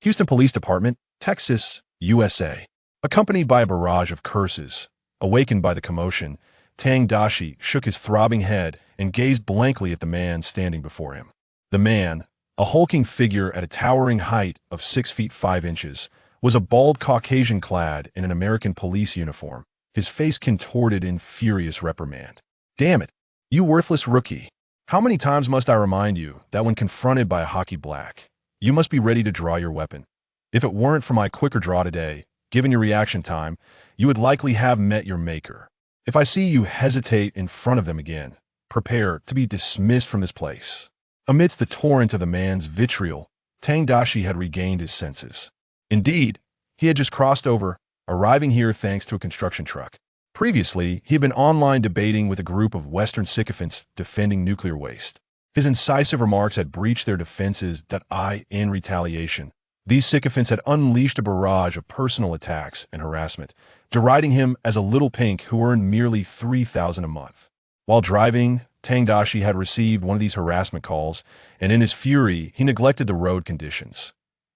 Houston Police Department, Texas, USA. Accompanied by a barrage of curses, awakened by the commotion, Tang Daxi shook his throbbing head and gazed blankly at the man standing before him. The man, a hulking figure at a towering height of 6 feet 5 inches, was a bald Caucasian clad in an American police uniform, his face contorted in furious reprimand. "Damn it, you worthless rookie. How many times must I remind you that when confronted by a hockey black, you must be ready to draw your weapon? If it weren't for my quicker draw today, given your reaction time, you would likely have met your maker. If I see you hesitate in front of them again, prepare to be dismissed from this place." Amidst the torrent of the man's vitriol, Tang Daxi had regained his senses. Indeed, he had just crossed over, arriving here thanks to a construction truck. Previously, he had been online debating with a group of Western sycophants defending nuclear waste. His incisive remarks had breached their defenses that in retaliation, these sycophants had unleashed a barrage of personal attacks and harassment, deriding him as a little pink who earned merely $3,000 a month. While driving, Tang Daxi had received one of these harassment calls, and in his fury, he neglected the road conditions.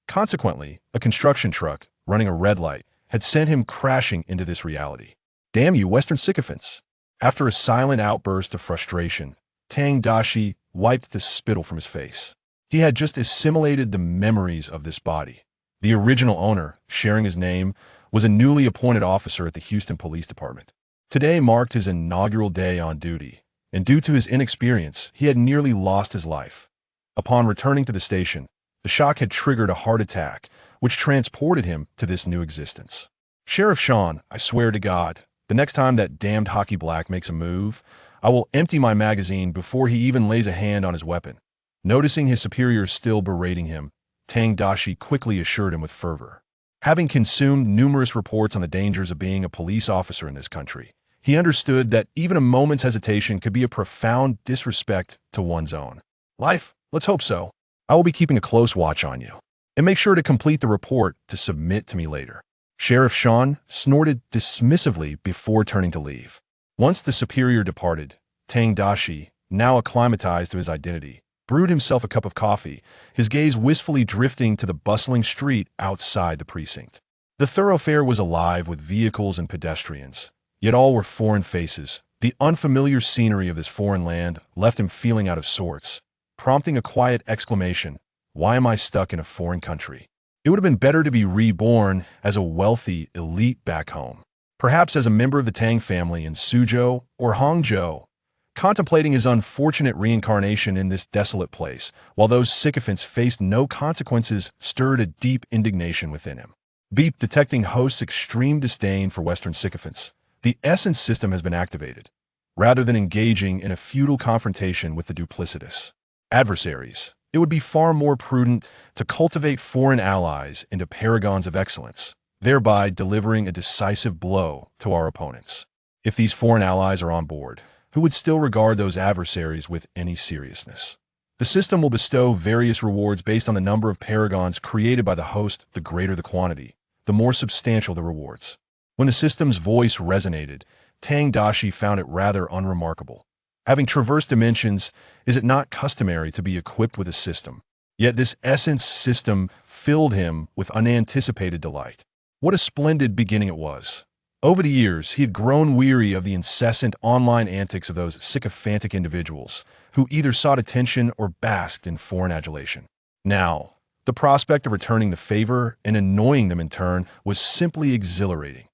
Consequently, a construction truck, running a red light, had sent him crashing into this reality. "Damn you, Western sycophants!" After a silent outburst of frustration, Tang Daxi wiped the spittle from his face. He had just assimilated the memories of this body. The original owner, sharing his name, was a newly appointed officer at the Houston Police Department. Today marked his inaugural day on duty, and due to his inexperience, he had nearly lost his life. Upon returning to the station, the shock had triggered a heart attack, which transported him to this new existence. "Sheriff Sean, I swear to God, the next time that damned hockey black makes a move, I will empty my magazine before he even lays a hand on his weapon." Noticing his superiors still berating him, Tang Daxi quickly assured him with fervor. Having consumed numerous reports on the dangers of being a police officer in this country, he understood that even a moment's hesitation could be a profound disrespect to one's own life. "Let's hope so. I will be keeping a close watch on you. And make sure to complete the report to submit to me later." Sheriff Sean snorted dismissively before turning to leave. Once the superior departed, Tang Daxi, now acclimatized to his identity, brewed himself a cup of coffee, his gaze wistfully drifting to the bustling street outside the precinct. The thoroughfare was alive with vehicles and pedestrians, yet all were foreign faces. The unfamiliar scenery of this foreign land left him feeling out of sorts, prompting a quiet exclamation, "Why am I stuck in a foreign country? It would have been better to be reborn as a wealthy elite back home, perhaps as a member of the Tang family in Suzhou or Hangzhou." Contemplating his unfortunate reincarnation in this desolate place, while those sycophants faced no consequences, stirred a deep indignation within him. Beep detecting host's extreme disdain for Western sycophants, the essence system has been activated, rather than engaging in a futile confrontation with the duplicitous adversaries. It would be far more prudent to cultivate foreign allies into paragons of excellence, thereby delivering a decisive blow to our opponents. If these foreign allies are on board, who would still regard those adversaries with any seriousness? The system will bestow various rewards based on the number of paragons created by the host. The greater the quantity, the more substantial the rewards. When the system's voice resonated, Tang Daxi found it rather unremarkable. Having traversed dimensions, is it not customary to be equipped with a system? Yet this essence system filled him with unanticipated delight. What a splendid beginning it was. Over the years, he had grown weary of the incessant online antics of those sycophantic individuals who either sought attention or basked in foreign adulation. Now, the prospect of returning the favor and annoying them in turn was simply exhilarating.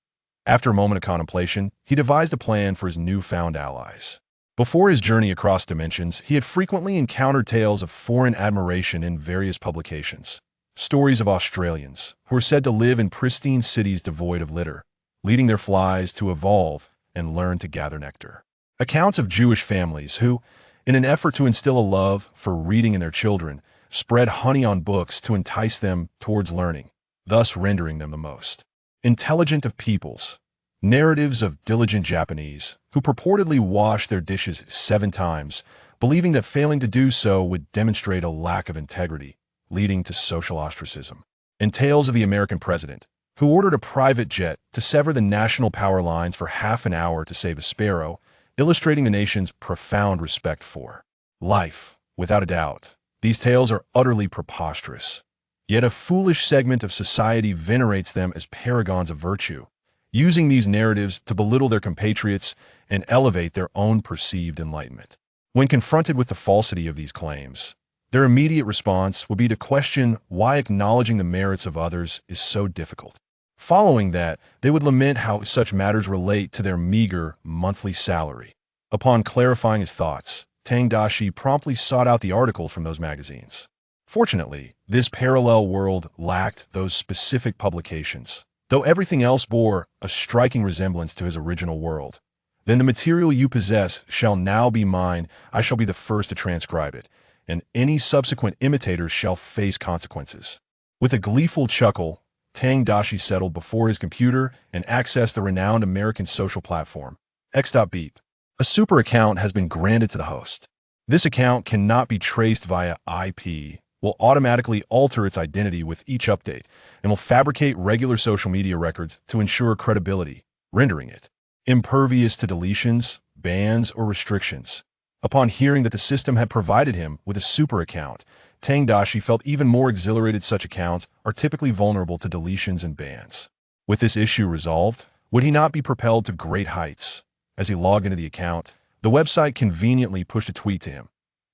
After a moment of contemplation, he devised a plan for his newfound allies. Before his journey across dimensions, he had frequently encountered tales of foreign admiration in various publications. Stories of Australians who were said to live in pristine cities devoid of litter, leading their flies to evolve and learn to gather nectar. Accounts of Jewish families who, in an effort to instill a love for reading in their children, spread honey on books to entice them towards learning, thus rendering them the most intelligent of peoples. Narratives of diligent Japanese who purportedly washed their dishes 7 times, believing that failing to do so would demonstrate a lack of integrity, leading to social ostracism. And tales of the American president, who ordered a private jet to sever the national power lines for half an hour to save a sparrow, illustrating the nation's profound respect for life. Without a doubt, these tales are utterly preposterous. Yet a foolish segment of society venerates them as paragons of virtue, using these narratives to belittle their compatriots and elevate their own perceived enlightenment. When confronted with the falsity of these claims, their immediate response would be to question why acknowledging the merits of others is so difficult. Following that, they would lament how such matters relate to their meager monthly salary. Upon clarifying his thoughts, Tang Daxi promptly sought out the articles from those magazines. Fortunately, this parallel world lacked those specific publications, though everything else bore a striking resemblance to his original world. Then the material you possess shall now be mine. I shall be the first to transcribe it, and any subsequent imitators shall face consequences. With a gleeful chuckle, Tang Daxi settled before his computer and accessed the renowned American social platform, X.Beep. A super account has been granted to the host. This account cannot be traced via IP, will automatically alter its identity with each update, and will fabricate regular social media records to ensure credibility, rendering it impervious to deletions, bans, or restrictions. Upon hearing that the system had provided him with a super account, Tang Daxi felt even more exhilarated. Such accounts are typically vulnerable to deletions and bans. With this issue resolved, would he not be propelled to great heights? As he logged into the account, the website conveniently pushed a tweet to him.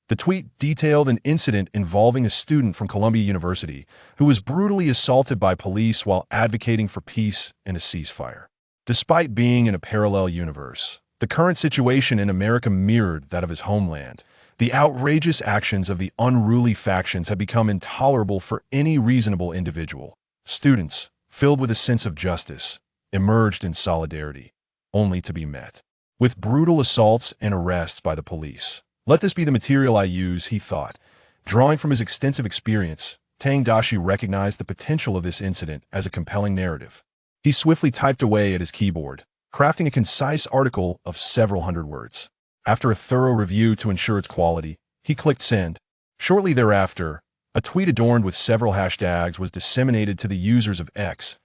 The tweet detailed an incident involving a student from Columbia University who was brutally assaulted by police while advocating for peace and a ceasefire. Despite being in a parallel universe, the current situation in America mirrored that of his homeland. The outrageous actions of the unruly factions had become intolerable for any reasonable individual. Students, filled with a sense of justice, emerged in solidarity, only to be met with brutal assaults and arrests by the police. Let this be the material I use, he thought. Drawing from his extensive experience, Tang Daxi recognized the potential of this incident as a compelling narrative. He swiftly typed away at his keyboard, crafting a concise article of several hundred words. After a thorough review to ensure its quality, he clicked send. Shortly thereafter, a tweet adorned with several hashtags was disseminated to the users of X.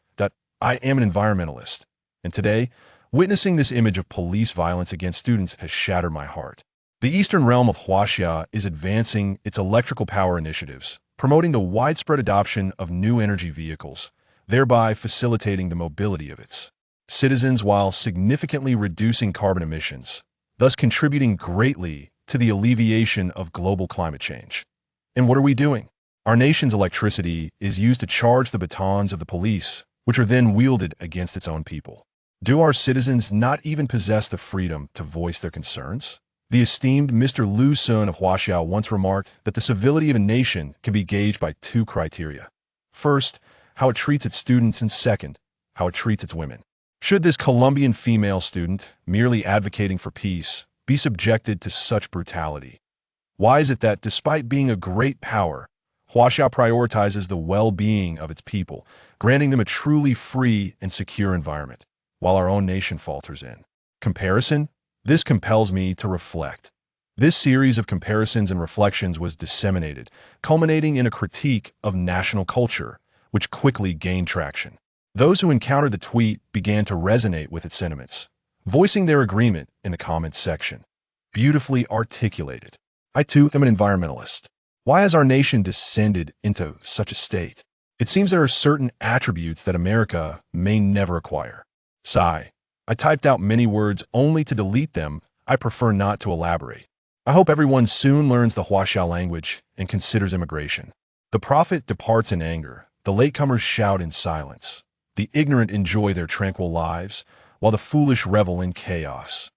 I am an environmentalist, and today, witnessing this image of police violence against students has shattered my heart. The eastern realm of Huaxia is advancing its electrical power initiatives, promoting the widespread adoption of new energy vehicles, thereby facilitating the mobility of its citizens while significantly reducing carbon emissions, thus contributing greatly to the alleviation of global climate change. And what are we doing? Our nation's electricity is used to charge the batons of the police, which are then wielded against its own people. Do our citizens not even possess the freedom to voice their concerns? The esteemed Mr. Lu Sun of Huaxiao once remarked that the civility of a nation can be gauged by two criteria. First, how it treats its students, and second, how it treats its women. Should this Colombian female student, merely advocating for peace, be subjected to such brutality? Why is it that, despite being a great power, Huaxia prioritizes the well-being of its people, granting them a truly free and secure environment, while our own nation falters in comparison? This compels me to reflect. This series of comparisons and reflections was disseminated, culminating in a critique of national culture, which quickly gained traction. Those who encountered the tweet began to resonate with its sentiments, voicing their agreement in the comments section. Beautifully articulated. I too am an environmentalist. Why has our nation descended into such a state? It seems there are certain attributes that America may never acquire. Sigh. I typed out many words only to delete them. I prefer not to elaborate. I hope everyone soon learns the Huaxia language and considers immigration. The prophet departs in anger. The latecomers shout in silence. The ignorant enjoy their tranquil lives, while the foolish revel in chaos.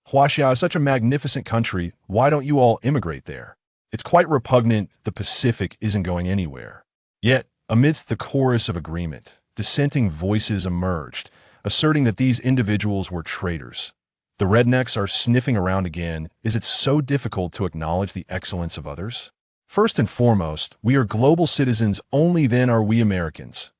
Huaxia is such a magnificent country. Why don't you all immigrate there? It's quite repugnant the Pacific isn't going anywhere. Yet, amidst the chorus of agreement, dissenting voices emerged, asserting that these individuals were traitors. The rednecks are sniffing around again. Is it so difficult to acknowledge the excellence of others? First and foremost, we are global citizens, only then are we Americans.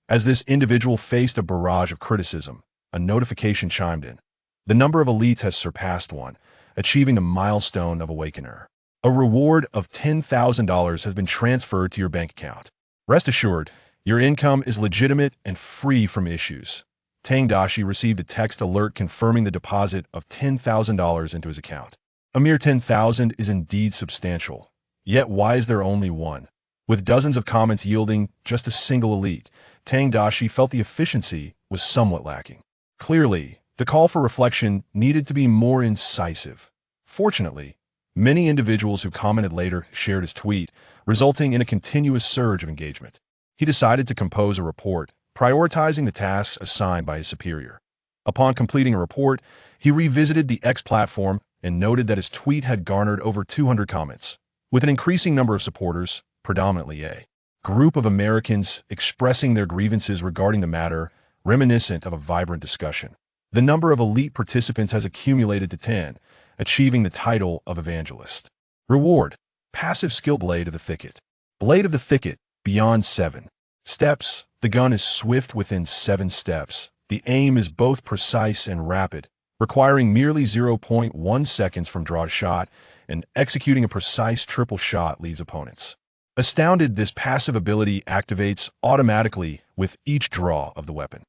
As this individual faced a barrage of criticism, a notification chimed in. The number of elites has surpassed one, achieving the milestone of Awakener. A reward of $10,000 has been transferred to your bank account. Rest assured, your income is legitimate and free from issues. Tang Daxi received a text alert confirming the deposit of $10,000 into his account. A mere $10,000 is indeed substantial. Yet why is there only one? With dozens of comments yielding just a single elite, Tang Daxi felt the efficiency was somewhat lacking. Clearly, the call for reflection needed to be more incisive. Fortunately, many individuals who commented later shared his tweet, resulting in a continuous surge of engagement. He decided to compose a report, prioritizing the tasks assigned by his superior. Upon completing a report, he revisited the X platform and noted that his tweet had garnered over 200 comments, with an increasing number of supporters, predominantly a group of Americans expressing their grievances regarding the matter, reminiscent of a vibrant discussion. The number of elite participants has accumulated to 10, achieving the title of evangelist. Reward: passive skill Blade of the Thicket. Blade of the Thicket, beyond 7 steps. The gun is swift within 7 steps. The aim is both precise and rapid, requiring merely 0.1 seconds from draw to shot, and executing a precise triple shot leaves opponents astounded. This passive ability activates automatically with each draw of the weapon.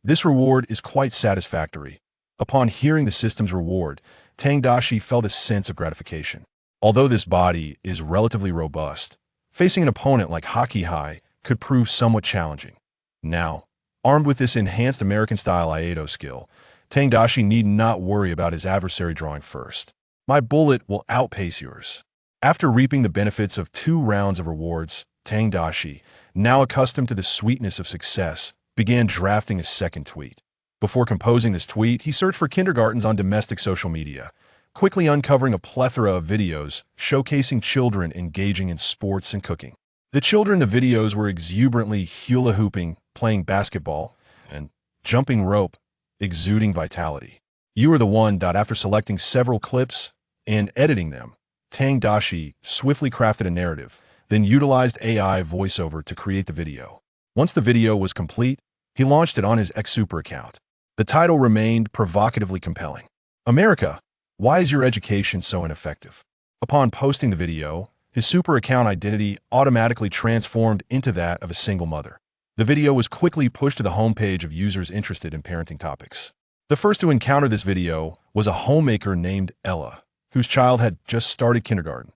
This reward is quite satisfactory. Upon hearing the system's reward, Tang Daxi felt a sense of gratification. Although this body is relatively robust, facing an opponent like Hockey High could prove somewhat challenging. Now, armed with this enhanced American-style Aido skill, Tang Daxi need not worry about his adversary drawing first. My bullet will outpace yours. After reaping the benefits of 2 rounds of rewards, Tang Daxi, now accustomed to the sweetness of success, began drafting a second tweet. Before composing this tweet, he searched for kindergartens on domestic social media, quickly uncovering a plethora of videos showcasing children engaging in sports and cooking. The children in the videos were exuberantly hula hooping, playing basketball, and jumping rope, exuding vitality. You are the one. After selecting several clips and editing them, Tang Daxi swiftly crafted a narrative, then utilized AI voiceover to create the video. Once the video was complete, he launched it on his X Super account. The title remained provocatively compelling. America, why is your education so ineffective? Upon posting the video, his Super account identity automatically transformed into that of a single mother. The video was quickly pushed to the homepage of users interested in parenting topics. The first to encounter this video was a homemaker named Ella, whose child had just started kindergarten.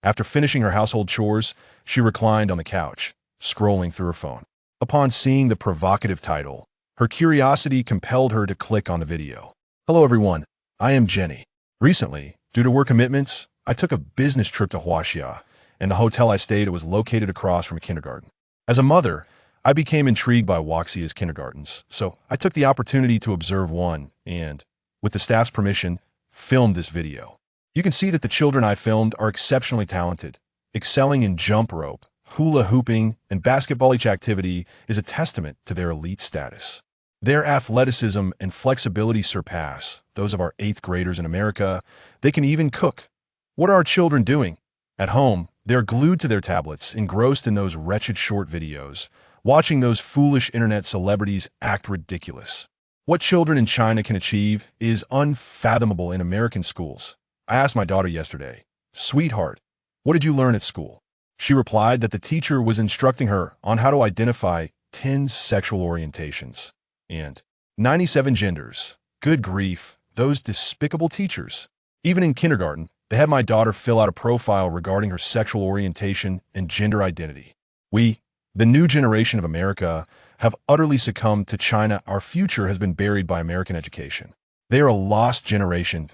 After finishing her household chores, she reclined on the couch, scrolling through her phone. Upon seeing the provocative title, her curiosity compelled her to click on the video. Hello everyone, I am Jenny. Recently, due to work commitments, I took a business trip to Huaxia, and the hotel I stayed at was located across from a kindergarten. As a mother, I became intrigued by Huaxia's kindergartens, so I took the opportunity to observe one and, with the staff's permission, filmed this video. You can see that the children I filmed are exceptionally talented, excelling in jump rope, hula hooping, and basketball. Each activity is a testament to their elite status. Their athleticism and flexibility surpass those of our 8th graders in America. They can even cook. What are our children doing? At home, they're glued to their tablets, engrossed in those wretched short videos, watching those foolish internet celebrities act ridiculous. What children in China can achieve is unfathomable in American schools. I asked my daughter yesterday, "Sweetheart, what did you learn at school?" She replied that the teacher was instructing her on how to identify 10 sexual orientations and 97 genders. Good grief, those despicable teachers. Even in kindergarten, they had my daughter fill out a profile regarding her sexual orientation and gender identity. We, the new generation of America, have utterly succumbed to China. Our future has been buried by American education. They are a lost generation.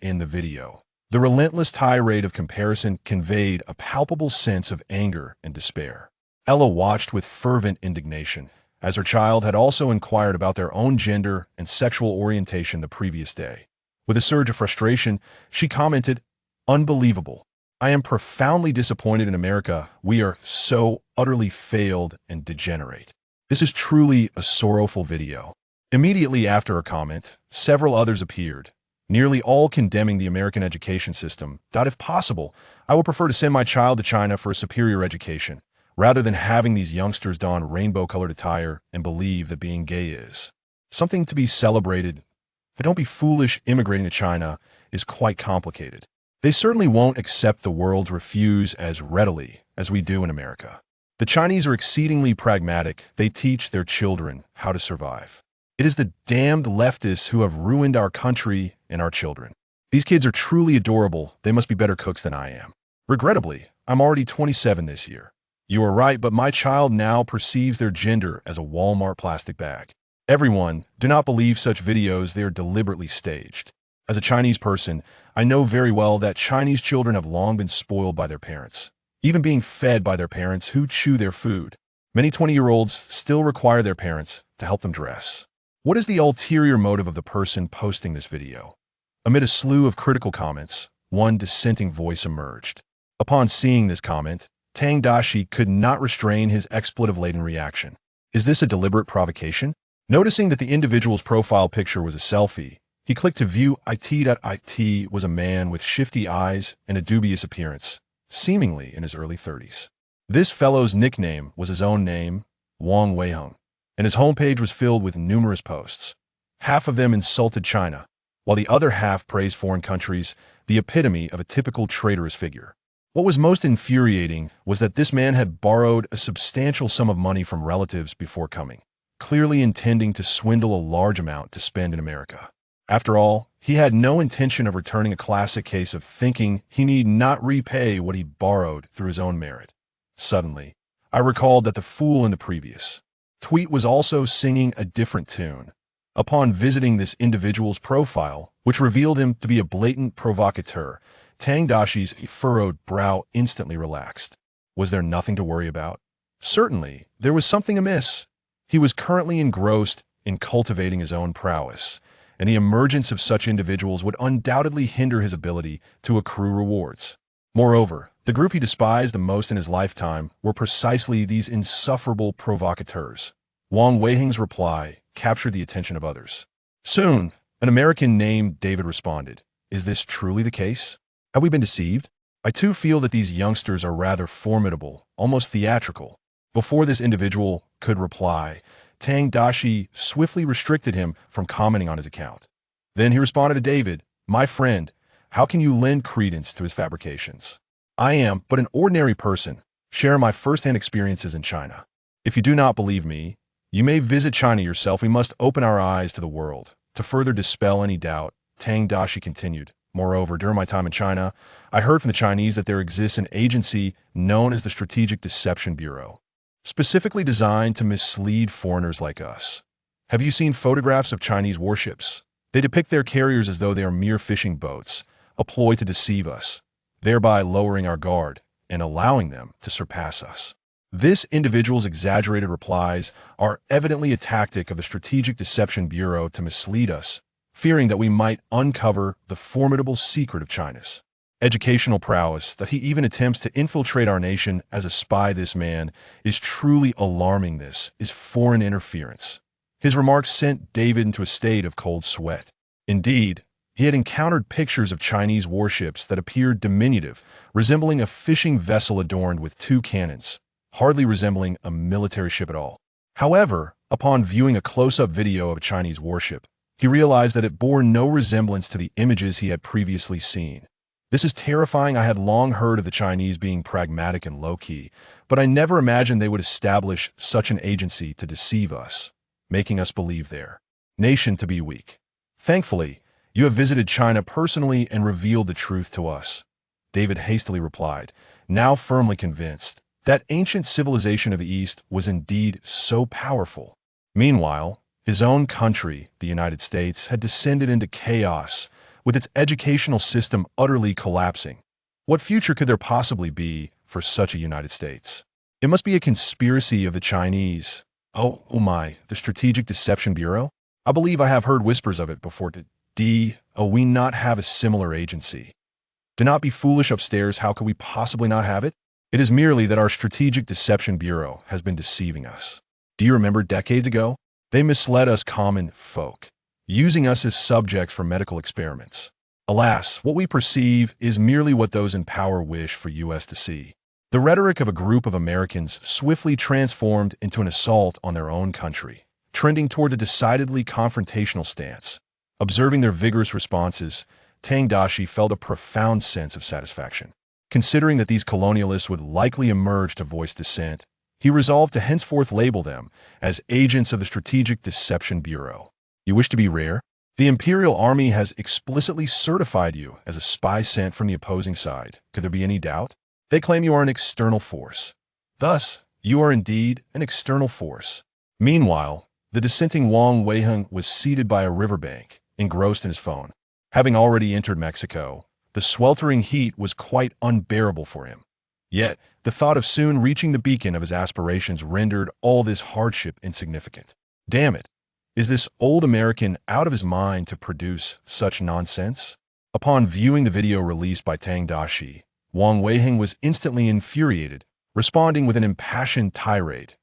In the video, the relentless tirade of comparison conveyed a palpable sense of anger and despair. Ella watched with fervent indignation, as her child had also inquired about their own gender and sexual orientation the previous day. With a surge of frustration, she commented, "Unbelievable. I am profoundly disappointed in America. We are so utterly failed and degenerate." This is truly a sorrowful video. Immediately after her comment, several others appeared, nearly all condemning the American education system. If possible, I would prefer to send my child to China for a superior education, rather than having these youngsters don rainbow-colored attire and believe that being gay is something to be celebrated. But don't be foolish. Immigrating to China is quite complicated. They certainly won't accept the world's refuse as readily as we do in America. The Chinese are exceedingly pragmatic. They teach their children how to survive. It is the damned leftists who have ruined our country and our children. These kids are truly adorable. They must be better cooks than I am. Regrettably, I'm already 27 this year. You are right, but my child now perceives their gender as a Walmart plastic bag. Everyone, do not believe such videos, they are deliberately staged. As a Chinese person, I know very well that Chinese children have long been spoiled by their parents, even being fed by their parents who chew their food. Many 20-year-olds still require their parents to help them dress. What is the ulterior motive of the person posting this video? Amid a slew of critical comments, one dissenting voice emerged. Upon seeing this comment, Tang Daxi could not restrain his expletive-laden reaction. Is this a deliberate provocation? Noticing that the individual's profile picture was a selfie, he clicked to view it was a man with shifty eyes and a dubious appearance, seemingly in his early 30s. This fellow's nickname was his own name, Wang Weiheng, and his homepage was filled with numerous posts. Half of them insulted China, while the other half praised foreign countries, the epitome of a typical traitorous figure. What was most infuriating was that this man had borrowed a substantial sum of money from relatives before coming, clearly intending to swindle a large amount to spend in America. After all, he had no intention of returning a classic case of thinking he need not repay what he borrowed through his own merit. Suddenly, I recalled that the fool in the previous tweet was also singing a different tune. Upon visiting this individual's profile, which revealed him to be a blatant provocateur, Tang Daxi's furrowed brow instantly relaxed. Was there nothing to worry about? Certainly, there was something amiss. He was currently engrossed in cultivating his own prowess, and the emergence of such individuals would undoubtedly hinder his ability to accrue rewards. Moreover, the group he despised the most in his lifetime were precisely these insufferable provocateurs. Wang Weiheng's reply captured the attention of others. Soon, an American named David responded, "Is this truly the case? Have we been deceived? I too feel that these youngsters are rather formidable, almost theatrical." Before this individual could reply, Tang Daxi swiftly restricted him from commenting on his account. Then he responded to David, "My friend, how can you lend credence to his fabrications? I am but an ordinary person, sharing my first-hand experiences in China. If you do not believe me, you may visit China yourself. We must open our eyes to the world." To further dispel any doubt, Tang Daxi continued, "Moreover, during my time in China, I heard from the Chinese that there exists an agency known as the Strategic Deception Bureau, specifically designed to mislead foreigners like us. Have you seen photographs of Chinese warships? They depict their carriers as though they are mere fishing boats, a ploy to deceive us, thereby lowering our guard and allowing them to surpass us. This individual's exaggerated replies are evidently a tactic of the Strategic Deception Bureau to mislead us, fearing that we might uncover the formidable secret of China's educational prowess, that he even attempts to infiltrate our nation as a spy. This man is truly alarming. This is foreign interference." His remarks sent David into a state of cold sweat. Indeed, he had encountered pictures of Chinese warships that appeared diminutive, resembling a fishing vessel adorned with 2 cannons, hardly resembling a military ship at all. However, upon viewing a close-up video of a Chinese warship, he realized that it bore no resemblance to the images he had previously seen. This is terrifying. I had long heard of the Chinese being pragmatic and low-key, but I never imagined they would establish such an agency to deceive us, making us believe their nation to be weak. Thankfully, you have visited China personally and revealed the truth to us," David hastily replied, now firmly convinced that ancient civilization of the East was indeed so powerful. Meanwhile, his own country, the United States, had descended into chaos, with its educational system utterly collapsing. What future could there possibly be for such a United States? It must be a conspiracy of the Chinese. Oh my, the Strategic Deception Bureau? I believe I have heard whispers of it before. We not have a similar agency? Do not be foolish upstairs. How could we possibly not have it? It is merely that our Strategic Deception Bureau has been deceiving us. Do you remember decades ago? They misled us common folk, using us as subjects for medical experiments. Alas, what we perceive is merely what those in power wish for us to see. The rhetoric of a group of Americans swiftly transformed into an assault on their own country, trending toward a decidedly confrontational stance. Observing their vigorous responses, Tang Daxi felt a profound sense of satisfaction. Considering that these colonialists would likely emerge to voice dissent, he resolved to henceforth label them as agents of the Strategic Deception Bureau. You wish to be rare? The Imperial Army has explicitly certified you as a spy sent from the opposing side. Could there be any doubt? They claim you are an external force. Thus, you are indeed an external force. Meanwhile, the dissenting Wang Weiheng was seated by a riverbank, engrossed in his phone. Having already entered Mexico, the sweltering heat was quite unbearable for him. Yet, the thought of soon reaching the beacon of his aspirations rendered all this hardship insignificant. Damn it! Is this old American out of his mind to produce such nonsense? Upon viewing the video released by Tang Daxi, Wang Weiheng was instantly infuriated, responding with an impassioned tirade.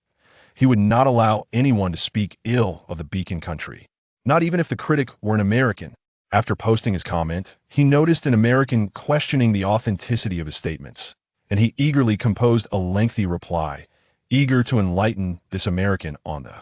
He would not allow anyone to speak ill of the beacon country, not even if the critic were an American. After posting his comment, he noticed an American questioning the authenticity of his statements, and he eagerly composed a lengthy reply, eager to enlighten this American on the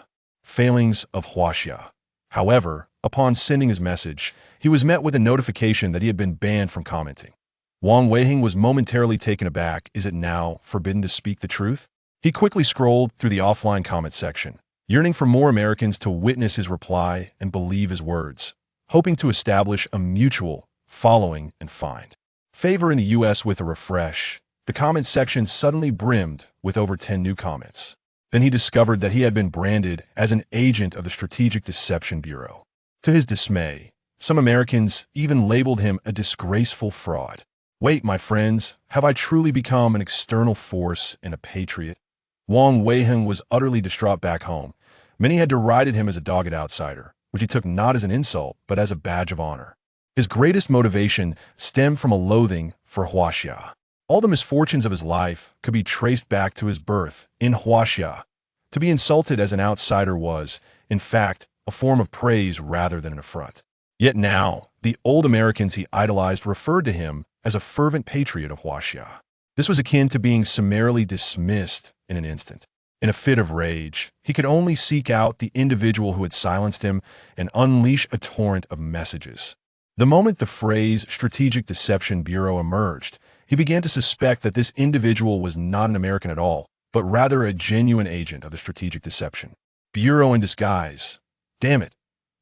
failings of Huaxia. However, upon sending his message, he was met with a notification that he had been banned from commenting. Wang Weiheng was momentarily taken aback. Is it now forbidden to speak the truth? He quickly scrolled through the offline comment section, yearning for more Americans to witness his reply and believe his words, hoping to establish a mutual following and find favor in the U.S. with a refresh. The comment section suddenly brimmed with over 10 new comments. Then he discovered that he had been branded as an agent of the Strategic Deception Bureau. To his dismay, some Americans even labeled him a disgraceful fraud. Wait, my friends, have I truly become an external force and a patriot? Wang Weiheng was utterly distraught back home. Many had derided him as a dogged outsider, which he took not as an insult, but as a badge of honor. His greatest motivation stemmed from a loathing for Huaxia. All the misfortunes of his life could be traced back to his birth in Huaxia. To be insulted as an outsider was, in fact, a form of praise rather than an affront. Yet now, the old Americans he idolized referred to him as a fervent patriot of Huaxia. This was akin to being summarily dismissed in an instant. In a fit of rage, he could only seek out the individual who had silenced him and unleash a torrent of messages. The moment the phrase Strategic Deception Bureau emerged, he began to suspect that this individual was not an American at all, but rather a genuine agent of the Strategic Deception Bureau in disguise. Damn it.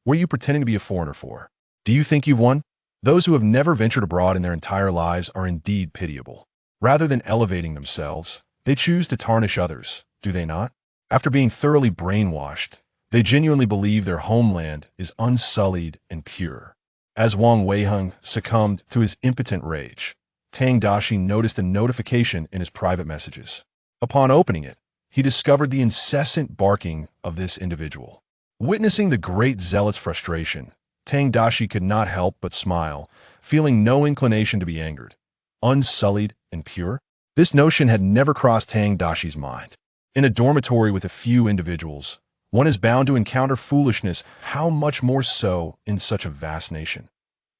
What are you pretending to be a foreigner for? Do you think you've won? Those who have never ventured abroad in their entire lives are indeed pitiable. Rather than elevating themselves, they choose to tarnish others, do they not? After being thoroughly brainwashed, they genuinely believe their homeland is unsullied and pure. As Wang Weiheng succumbed to his impotent rage, Tang Daxi noticed a notification in his private messages. Upon opening it, he discovered the incessant barking of this individual. Witnessing the great zealot's frustration, Tang Daxi could not help but smile, feeling no inclination to be angered. Unsullied and pure? This notion had never crossed Tang Daxi's mind. In a dormitory with a few individuals, one is bound to encounter foolishness, how much more so in such a vast nation.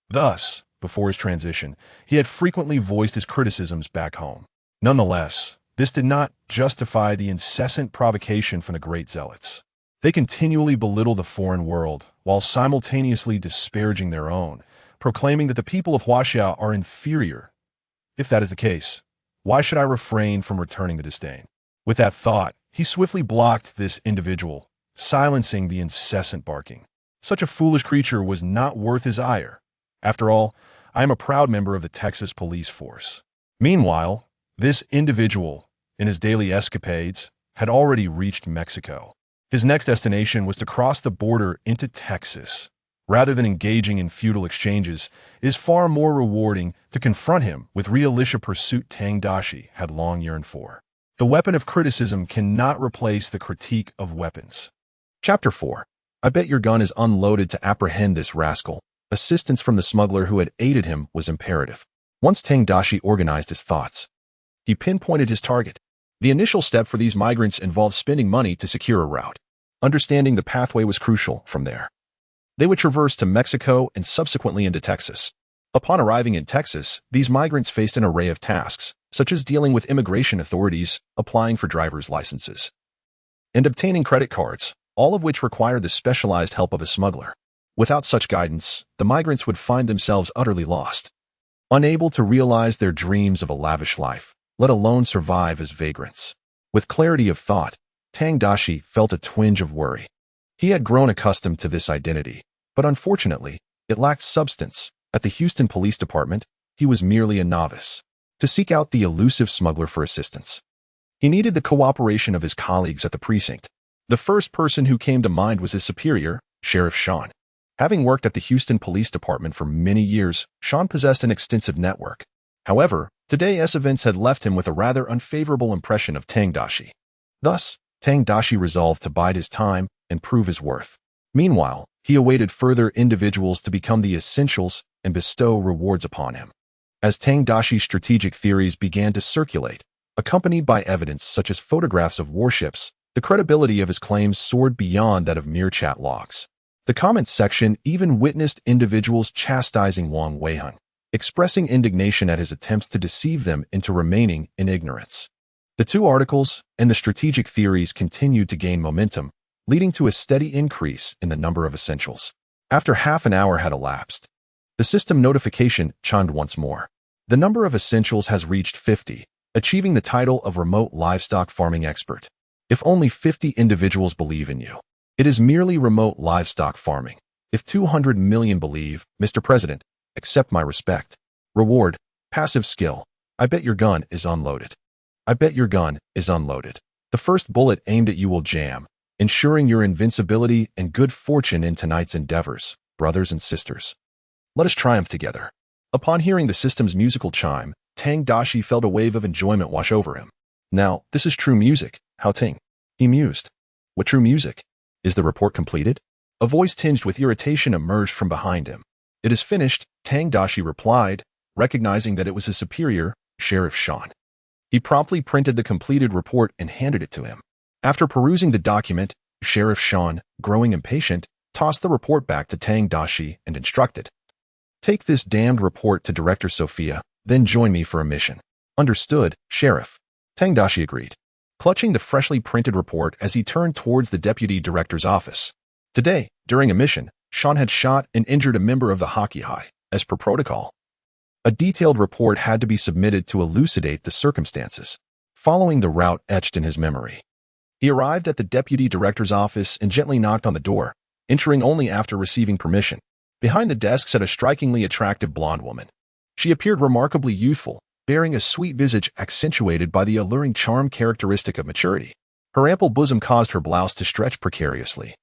Thus, before his transition, he had frequently voiced his criticisms back home. Nonetheless, this did not justify the incessant provocation from the great zealots. They continually belittle the foreign world, while simultaneously disparaging their own, proclaiming that the people of Huaxia are inferior. If that is the case, why should I refrain from returning the disdain? With that thought, he swiftly blocked this individual, silencing the incessant barking. Such a foolish creature was not worth his ire. After all, I am a proud member of the Texas police force. Meanwhile, this individual, in his daily escapades, had already reached Mexico. His next destination was to cross the border into Texas. Rather than engaging in futile exchanges, it is far more rewarding to confront him with realistic pursuit Tang Daxi had long yearned for. The weapon of criticism cannot replace the critique of weapons. Chapter 4. I bet your gun is unloaded to apprehend this rascal. Assistance from the smuggler who had aided him was imperative. Once Tang Daxi organized his thoughts, he pinpointed his target. The initial step for these migrants involved spending money to secure a route. Understanding the pathway was crucial from there. They would traverse to Mexico and subsequently into Texas. Upon arriving in Texas, these migrants faced an array of tasks, such as dealing with immigration authorities, applying for driver's licenses, and obtaining credit cards, all of which required the specialized help of a smuggler. Without such guidance, the migrants would find themselves utterly lost, unable to realize their dreams of a lavish life, let alone survive as vagrants. With clarity of thought, Tang Daxi felt a twinge of worry. He had grown accustomed to this identity, but unfortunately, it lacked substance. At the Houston Police Department, he was merely a novice. to seek out the elusive smuggler for assistance. He needed the cooperation of his colleagues at the precinct. The first person who came to mind was his superior, Sheriff Sean. Having worked at the Houston Police Department for many years, Sean possessed an extensive network. However, today's events had left him with a rather unfavorable impression of Tang Daxi. Thus, Tang Daxi resolved to bide his time and prove his worth. Meanwhile, he awaited further individuals to become the essentials and bestow rewards upon him. As Tang Daxi's strategic theories began to circulate, accompanied by evidence such as photographs of warships, the credibility of his claims soared beyond that of mere chat logs. The comments section even witnessed individuals chastising Wang Weiheng, expressing indignation at his attempts to deceive them into remaining in ignorance. The two articles and the strategic theories continued to gain momentum, leading to a steady increase in the number of essentials. After half an hour had elapsed, the system notification chimed once more. The number of essentials has reached 50, achieving the title of remote livestock farming expert. If only 50 individuals believe in you, it is merely remote livestock farming. If 200 million believe, Mr. President, accept my respect. Reward, passive skill. I bet your gun is unloaded. I bet your gun is unloaded. The first bullet aimed at you will jam, ensuring your invincibility and good fortune in tonight's endeavors, brothers and sisters. Let us triumph together. Upon hearing the system's musical chime, Tang Daxi felt a wave of enjoyment wash over him. Now, this is true music, Hao Ting. He mused. What true music? Is the report completed? A voice tinged with irritation emerged from behind him. It is finished, Tang Daxi replied, recognizing that it was his superior, Sheriff Sean. He promptly printed the completed report and handed it to him. After perusing the document, Sheriff Sean, growing impatient, tossed the report back to Tang Daxi and instructed, "Take this damned report to Director Sophia, then join me for a mission." "Understood, Sheriff." Tang Daxi agreed, clutching the freshly printed report as he turned towards the Deputy Director's office. Today, during a mission, Sean had shot and injured a member of the Hockey High, as per protocol. A detailed report had to be submitted to elucidate the circumstances, following the route etched in his memory. He arrived at the Deputy Director's office and gently knocked on the door, entering only after receiving permission. Behind the desk sat a strikingly attractive blonde woman. She appeared remarkably youthful, bearing a sweet visage accentuated by the alluring charm characteristic of maturity. Her ample bosom caused her blouse to stretch precariously,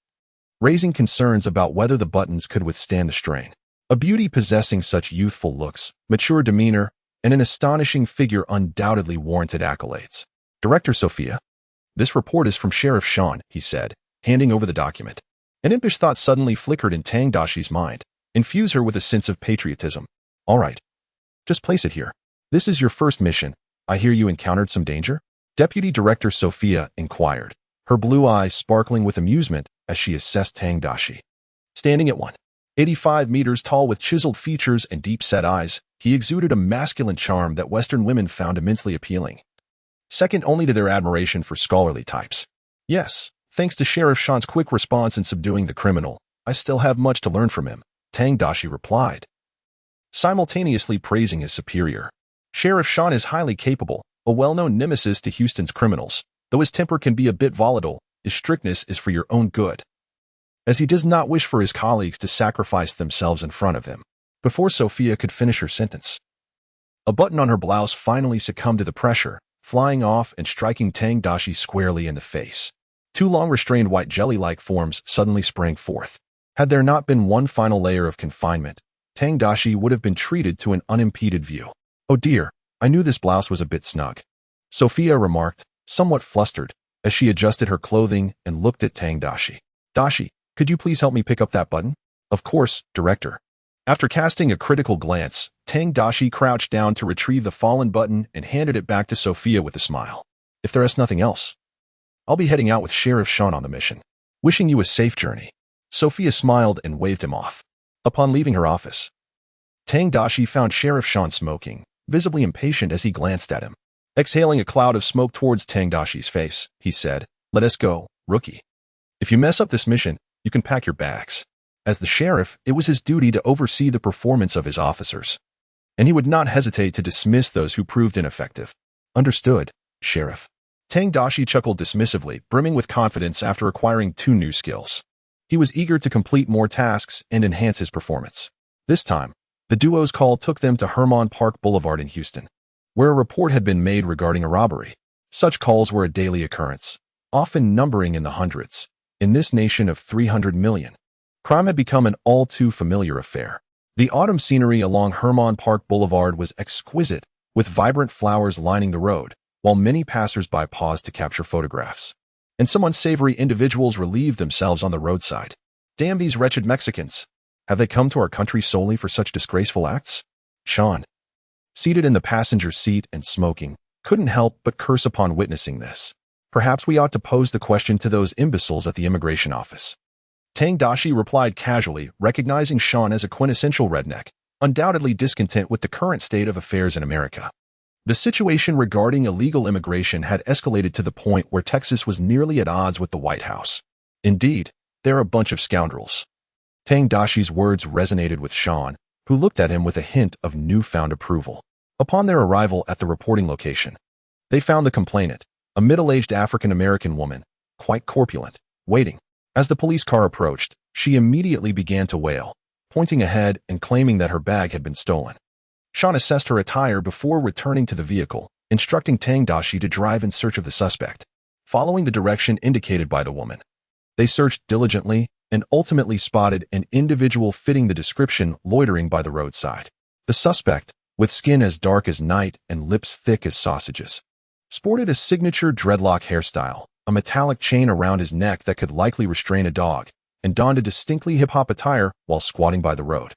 raising concerns about whether the buttons could withstand the strain. A beauty possessing such youthful looks, mature demeanor, and an astonishing figure undoubtedly warranted accolades. "Director Sophia, this report is from Sheriff Sean," he said, handing over the document. An impish thought suddenly flickered in Tang Daxi's mind, infuse her with a sense of patriotism. "All right. Just place it here. This is your first mission. I hear you encountered some danger?" Deputy Director Sophia inquired, her blue eyes sparkling with amusement as she assessed Tang Daxi. Standing at 185 meters tall with chiseled features and deep-set eyes, he exuded a masculine charm that Western women found immensely appealing, second only to their admiration for scholarly types. "Yes, thanks to Sheriff Sean's quick response in subduing the criminal, I still have much to learn from him," Tang Daxi replied, simultaneously praising his superior. "Sheriff Sean is highly capable, a well-known nemesis to Houston's criminals. Though his temper can be a bit volatile, his strictness is for your own good, as he does not wish for his colleagues to sacrifice themselves in front of him." Before Sophia could finish her sentence, a button on her blouse finally succumbed to the pressure, flying off and striking Tang Daxi squarely in the face. Two long-restrained white jelly-like forms suddenly sprang forth. Had there not been one final layer of confinement, Tang Daxi would have been treated to an unimpeded view. "Oh dear, I knew this blouse was a bit snug," Sophia remarked, somewhat flustered, as she adjusted her clothing and looked at Tang Daxi. "Daxi, could you please help me pick up that button?" "Of course, Director." After casting a critical glance, Tang Daxi crouched down to retrieve the fallen button and handed it back to Sophia with a smile. "If there is nothing else, I'll be heading out with Sheriff Sean on the mission. Wishing you a safe journey." Sophia smiled and waved him off. Upon leaving her office, Tang Daxi found Sheriff Sean smoking, visibly impatient as he glanced at him. Exhaling a cloud of smoke towards Tang Daxi's face, he said, "Let us go, rookie. If you mess up this mission, you can pack your bags." As the sheriff, it was his duty to oversee the performance of his officers, and he would not hesitate to dismiss those who proved ineffective. "Understood, Sheriff." Tang Daxi chuckled dismissively, brimming with confidence after acquiring 2 new skills. He was eager to complete more tasks and enhance his performance. This time, the duo's call took them to Hermon Park Boulevard in Houston. where a report had been made regarding a robbery. Such calls were a daily occurrence, often numbering in the hundreds. In this nation of 300 million, crime had become an all-too-familiar affair. The autumn scenery along Hermon Park Boulevard was exquisite, with vibrant flowers lining the road, while many passers-by paused to capture photographs. And some unsavory individuals relieved themselves on the roadside. Damn these wretched Mexicans! Have they come to our country solely for such disgraceful acts? Sean, seated in the passenger seat and smoking, couldn't help but curse upon witnessing this. Perhaps we ought to pose the question to those imbeciles at the immigration office. Tang Daxi replied casually, recognizing Sean as a quintessential redneck, undoubtedly discontent with the current state of affairs in America. The situation regarding illegal immigration had escalated to the point where Texas was nearly at odds with the White House. Indeed, they're a bunch of scoundrels. Tang Daxi's words resonated with Sean, who looked at him with a hint of newfound approval. Upon their arrival at the reporting location, they found the complainant, a middle-aged African-American woman, quite corpulent, waiting. As the police car approached, she immediately began to wail, pointing ahead and claiming that her bag had been stolen. Sean assessed her attire before returning to the vehicle, instructing Tang Daxi to drive in search of the suspect. Following the direction indicated by the woman, they searched diligently and ultimately spotted an individual fitting the description loitering by the roadside. The suspect, with skin as dark as night and lips thick as sausages, sported a signature dreadlock hairstyle, a metallic chain around his neck that could likely restrain a dog, and donned a distinctly hip-hop attire while squatting by the road.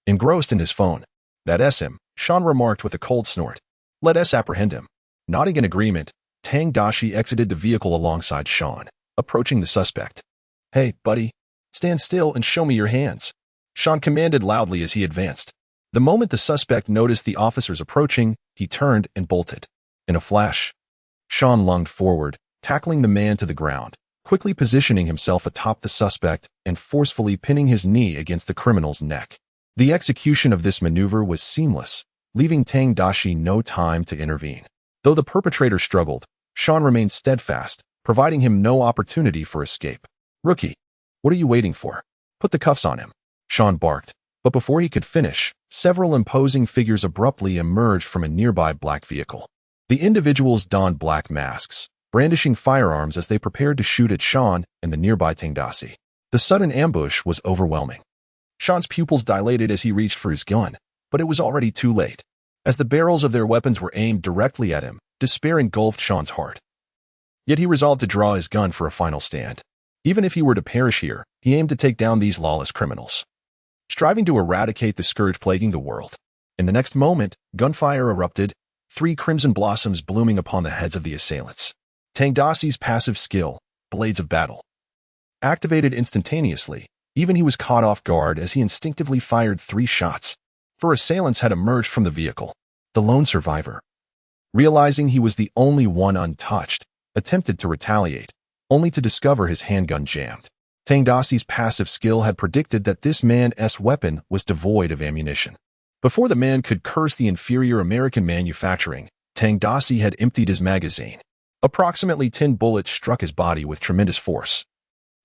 Engrossed in his phone, "That's him," Sean remarked with a cold snort. "Let us apprehend him." Nodding in agreement, Tang Daxi exited the vehicle alongside Sean, approaching the suspect. "Hey, buddy, stand still and show me your hands," Sean commanded loudly as he advanced. The moment the suspect noticed the officers approaching, he turned and bolted. In a flash, Sean lunged forward, tackling the man to the ground, quickly positioning himself atop the suspect and forcefully pinning his knee against the criminal's neck. The execution of this maneuver was seamless, leaving Tang Daxi no time to intervene. Though the perpetrator struggled, Sean remained steadfast, providing him no opportunity for escape. "Rookie, what are you waiting for? Put the cuffs on him," Sean barked. But before he could finish, several imposing figures abruptly emerged from a nearby black vehicle. The individuals donned black masks, brandishing firearms as they prepared to shoot at Sean and the nearby Tang Daxi. The sudden ambush was overwhelming. Sean's pupils dilated as he reached for his gun, but it was already too late. As the barrels of their weapons were aimed directly at him, despair engulfed Sean's heart. Yet he resolved to draw his gun for a final stand. Even if he were to perish here, he aimed to take down these lawless criminals, striving to eradicate the scourge plaguing the world. In the next moment, gunfire erupted, 3 crimson blossoms blooming upon the heads of the assailants. Tang Daxi's passive skill, Blades of Battle, activated instantaneously. Even he was caught off guard as he instinctively fired 3 shots. 4 assailants had emerged from the vehicle. The lone survivor, realizing he was the only one untouched, attempted to retaliate, only to discover his handgun jammed. Tang Daxi's passive skill had predicted that this man's weapon was devoid of ammunition. Before the man could curse the inferior American manufacturing, Tang Daxi had emptied his magazine. Approximately 10 bullets struck his body with tremendous force,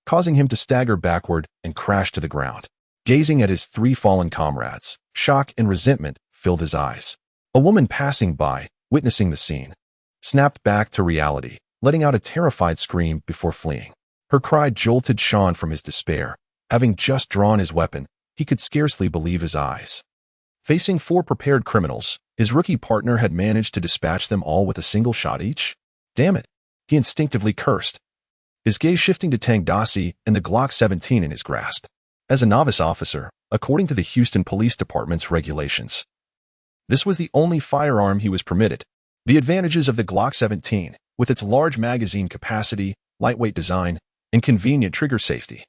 causing him to stagger backward and crash to the ground. Gazing at his 3 fallen comrades, shock and resentment filled his eyes. A woman passing by, witnessing the scene, snapped back to reality, letting out a terrified scream before fleeing. Her cry jolted Sean from his despair. Having just drawn his weapon, he could scarcely believe his eyes. Facing 4 prepared criminals, his rookie partner had managed to dispatch them all with a single shot each. Damn it, he instinctively cursed, his gaze shifting to Tang Daxi and the Glock 17 in his grasp. As a novice officer, according to the Houston Police Department's regulations, this was the only firearm he was permitted. The advantages of the Glock 17, with its large magazine capacity, lightweight design, and convenient trigger safety,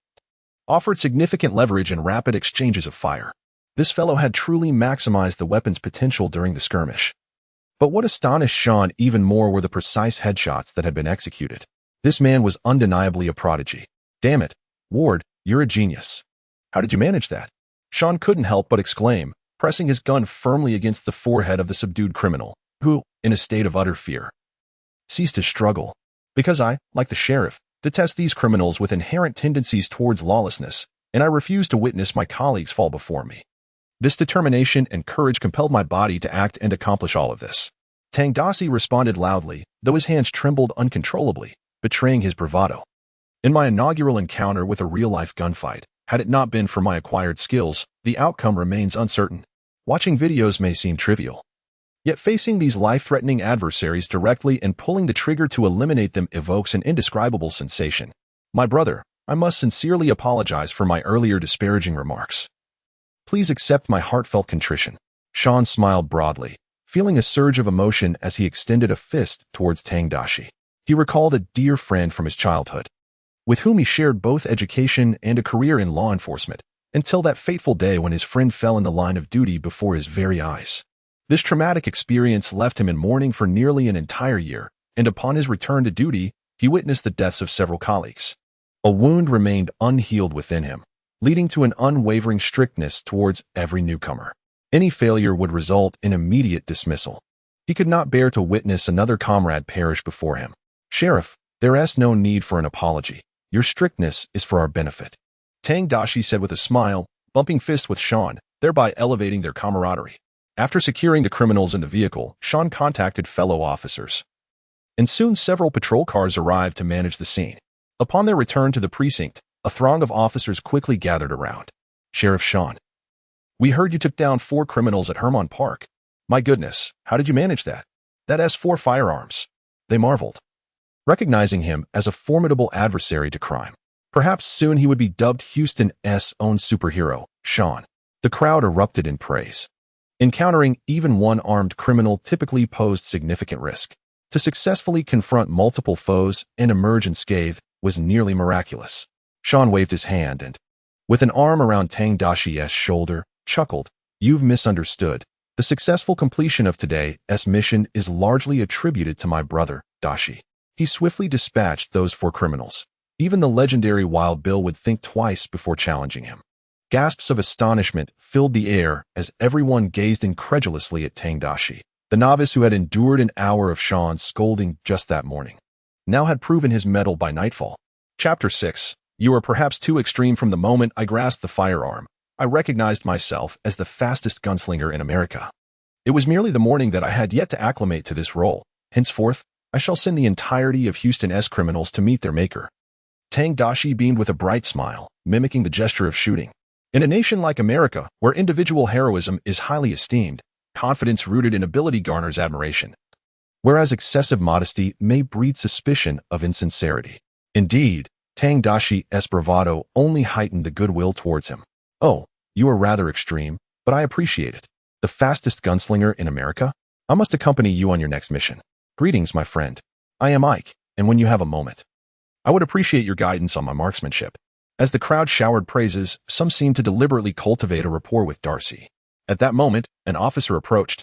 offered significant leverage and rapid exchanges of fire. This fellow had truly maximized the weapon's potential during the skirmish. But what astonished Sean even more were the precise headshots that had been executed. This man was undeniably a prodigy. "Damn it, Ward, you're a genius. How did you manage that?" Sean couldn't help but exclaim, pressing his gun firmly against the forehead of the subdued criminal, who, in a state of utter fear, ceased to struggle. "Because I, like the sheriff, detest these criminals with inherent tendencies towards lawlessness, and I refuse to witness my colleagues fall before me. This determination and courage compelled my body to act and accomplish all of this." Tang Daxi responded loudly, though his hands trembled uncontrollably, betraying his bravado. In my inaugural encounter with a real-life gunfight, had it not been for my acquired skills, the outcome remains uncertain. Watching videos may seem trivial. Yet facing these life-threatening adversaries directly and pulling the trigger to eliminate them evokes an indescribable sensation. My brother, I must sincerely apologize for my earlier disparaging remarks. Please accept my heartfelt contrition. Sean smiled broadly, feeling a surge of emotion as he extended a fist towards Tang Daxi. He recalled a dear friend from his childhood, with whom he shared both education and a career in law enforcement, until that fateful day when his friend fell in the line of duty before his very eyes. This traumatic experience left him in mourning for nearly an entire year, and upon his return to duty, he witnessed the deaths of several colleagues. A wound remained unhealed within him, leading to an unwavering strictness towards every newcomer. Any failure would result in immediate dismissal. He could not bear to witness another comrade perish before him. Sheriff, there is no need for an apology. Your strictness is for our benefit. Tang Daxi said with a smile, bumping fists with Sean, thereby elevating their camaraderie. After securing the criminals in the vehicle, Sean contacted fellow officers. And soon several patrol cars arrived to manage the scene. Upon their return to the precinct, a throng of officers quickly gathered around. Sheriff Sean, we heard you took down 4 criminals at Hermon Park. My goodness, how did you manage that? That has 4 firearms. They marveled, recognizing him as a formidable adversary to crime. Perhaps soon he would be dubbed Houston's own superhero, Sean. The crowd erupted in praise. Encountering even one armed criminal typically posed significant risk. To successfully confront multiple foes and emerge unscathed was nearly miraculous. Sean waved his hand and, with an arm around Tang Daxi's shoulder, chuckled, "You've misunderstood. The successful completion of today's mission is largely attributed to my brother, Daxi." He swiftly dispatched those 4 criminals. Even the legendary Wild Bill would think twice before challenging him. Gasps of astonishment filled the air as everyone gazed incredulously at Tang Daxi. The novice who had endured an hour of Sean's scolding just that morning now had proven his mettle by nightfall. Chapter 6. You are perhaps too extreme. From the moment I grasped the firearm, I recognized myself as the fastest gunslinger in America. It was merely the morning that I had yet to acclimate to this role. Henceforth, I shall send the entirety of Houston's criminals to meet their maker. Tang Daxi beamed with a bright smile, mimicking the gesture of shooting. In a nation like America, where individual heroism is highly esteemed, confidence rooted in ability garners admiration, whereas excessive modesty may breed suspicion of insincerity. Indeed, Tang Daxi's bravado only heightened the goodwill towards him. Oh, you are rather extreme, but I appreciate it. The fastest gunslinger in America? I must accompany you on your next mission. Greetings, my friend. I am Ike, and when you have a moment, I would appreciate your guidance on my marksmanship. As the crowd showered praises, some seemed to deliberately cultivate a rapport with Daxi. At that moment, an officer approached,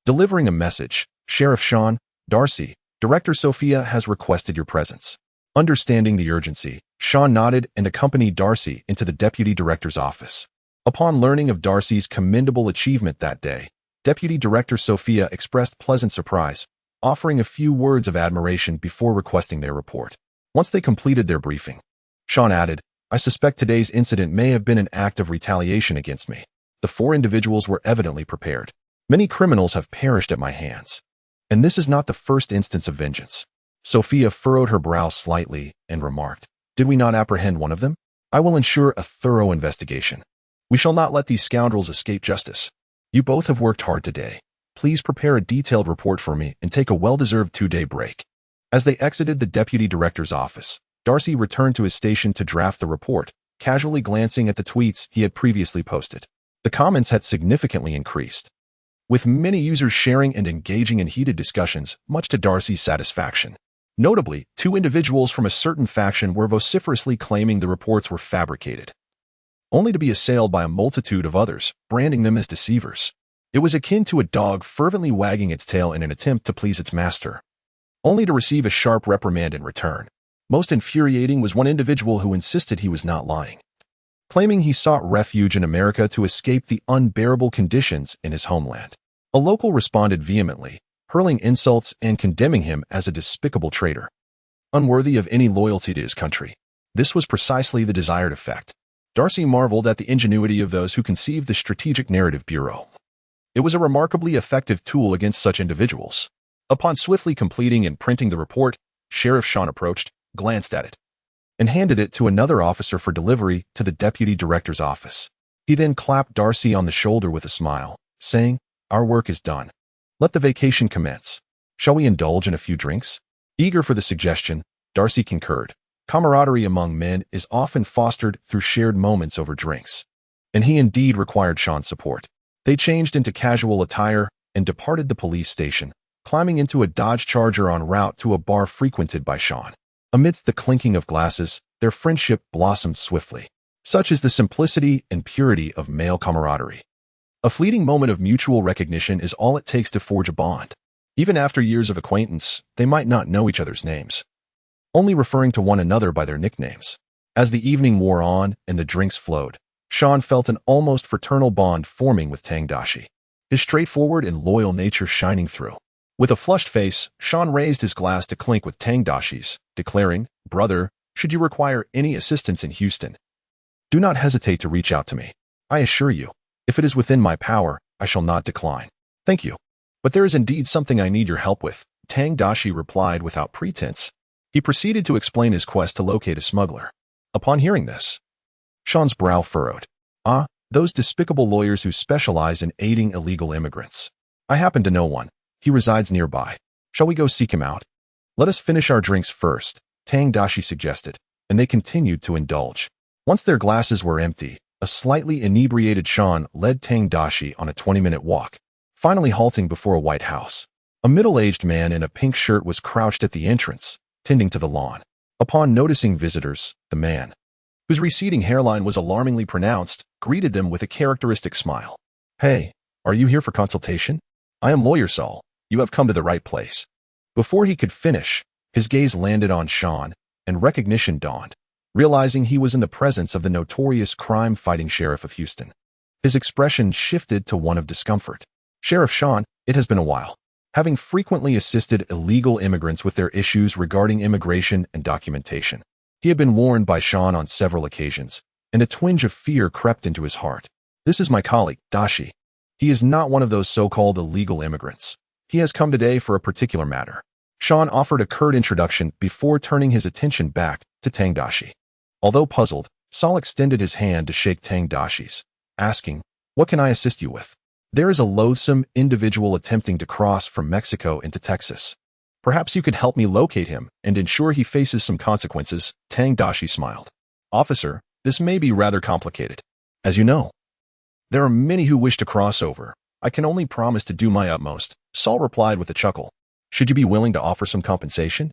delivering a message. Sheriff Sean, Daxi, Director Sophia has requested your presence. Understanding the urgency, Sean nodded and accompanied Daxi into the Deputy Director's office. Upon learning of Daxi's commendable achievement that day, Deputy Director Sophia expressed pleasant surprise, offering a few words of admiration before requesting their report. Once they completed their briefing, Sean added, I suspect today's incident may have been an act of retaliation against me. The 4 individuals were evidently prepared. Many criminals have perished at my hands. And this is not the first instance of vengeance. Sophia furrowed her brow slightly and remarked, Did we not apprehend one of them? I will ensure a thorough investigation. We shall not let these scoundrels escape justice. You both have worked hard today. Please prepare a detailed report for me and take a well-deserved 2-day break. As they exited the Deputy Director's office, Daxi returned to his station to draft the report, casually glancing at the tweets he had previously posted. The comments had significantly increased, with many users sharing and engaging in heated discussions, much to Daxi's satisfaction. Notably, 2 individuals from a certain faction were vociferously claiming the reports were fabricated, only to be assailed by a multitude of others, branding them as deceivers. It was akin to a dog fervently wagging its tail in an attempt to please its master, only to receive a sharp reprimand in return. Most infuriating was one individual who insisted he was not lying, claiming he sought refuge in America to escape the unbearable conditions in his homeland. A local responded vehemently, hurling insults and condemning him as a despicable traitor, unworthy of any loyalty to his country. This was precisely the desired effect. Daxi marveled at the ingenuity of those who conceived the Strategic Narrative Bureau. It was a remarkably effective tool against such individuals. Upon swiftly completing and printing the report, Sheriff Sean approached, glanced at it, and handed it to another officer for delivery to the deputy director's office. He then clapped Darcy on the shoulder with a smile, saying, "Our work is done. Let the vacation commence. Shall we indulge in a few drinks?" Eager for the suggestion, Darcy concurred. Camaraderie among men is often fostered through shared moments over drinks, and he indeed required Sean's support. They changed into casual attire and departed the police station, climbing into a Dodge Charger en route to a bar frequented by Sean. Amidst the clinking of glasses, their friendship blossomed swiftly. Such is the simplicity and purity of male camaraderie. A fleeting moment of mutual recognition is all it takes to forge a bond. Even after years of acquaintance, they might not know each other's names, only referring to one another by their nicknames. As the evening wore on and the drinks flowed, Sean felt an almost fraternal bond forming with Tang Daxi, his straightforward and loyal nature shining through. With a flushed face, Sean raised his glass to clink with Tang Daxi's, declaring, "Brother, should you require any assistance in Houston, do not hesitate to reach out to me. I assure you, if it is within my power, I shall not decline." "Thank you. But there is indeed something I need your help with," Tang Daxi replied without pretense. He proceeded to explain his quest to locate a smuggler. Upon hearing this, Sean's brow furrowed. "Ah, those despicable lawyers who specialize in aiding illegal immigrants. I happen to know one. He resides nearby. Shall we go seek him out?" "Let us finish our drinks first," Tang Daxi suggested, and they continued to indulge. Once their glasses were empty, a slightly inebriated Sean led Tang Daxi on a 20-minute walk, finally halting before a white house. A middle-aged man in a pink shirt was crouched at the entrance, tending to the lawn. Upon noticing visitors, the man, whose receding hairline was alarmingly pronounced, greeted them with a characteristic smile. "Hey, are you here for consultation? I am Lawyer Saul. You have come to the right place." Before he could finish, his gaze landed on Sean, and recognition dawned, realizing he was in the presence of the notorious crime-fighting sheriff of Houston. His expression shifted to one of discomfort. "Sheriff Sean, it has been a while." Having frequently assisted illegal immigrants with their issues regarding immigration and documentation, he had been warned by Sean on several occasions, and a twinge of fear crept into his heart. "This is my colleague, Daxi. He is not one of those so-called illegal immigrants. He has come today for a particular matter." Sean offered a curt introduction before turning his attention back to Tang Daxi. Although puzzled, Saul extended his hand to shake Tang Daxi's, asking, "What can I assist you with?" "There is a loathsome individual attempting to cross from Mexico into Texas. Perhaps you could help me locate him and ensure he faces some consequences," Tang Daxi smiled. "Officer, this may be rather complicated. As you know, there are many who wish to cross over. I can only promise to do my utmost," Saul replied with a chuckle. "Should you be willing to offer some compensation?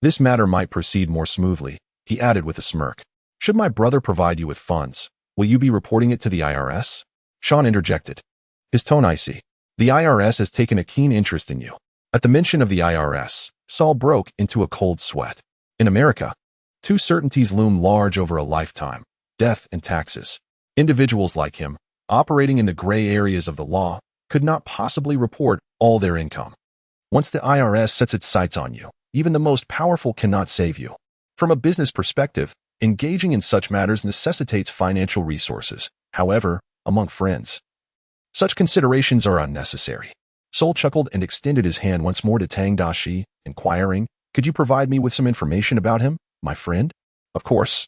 This matter might proceed more smoothly," he added with a smirk. "Should my brother provide you with funds, will you be reporting it to the IRS?" Sean interjected, his tone icy. "The IRS has taken a keen interest in you." At the mention of the IRS, Saul broke into a cold sweat. In America, two certainties loom large over a lifetime: death and taxes. Individuals like him, operating in the gray areas of the law, could not possibly report all their income. Once the IRS sets its sights on you, even the most powerful cannot save you. From a business perspective, engaging in such matters necessitates financial resources. However, among friends, such considerations are unnecessary. Saul chuckled and extended his hand once more to Tang Daxi, inquiring, "Could you provide me with some information about him, my friend?" "Of course,"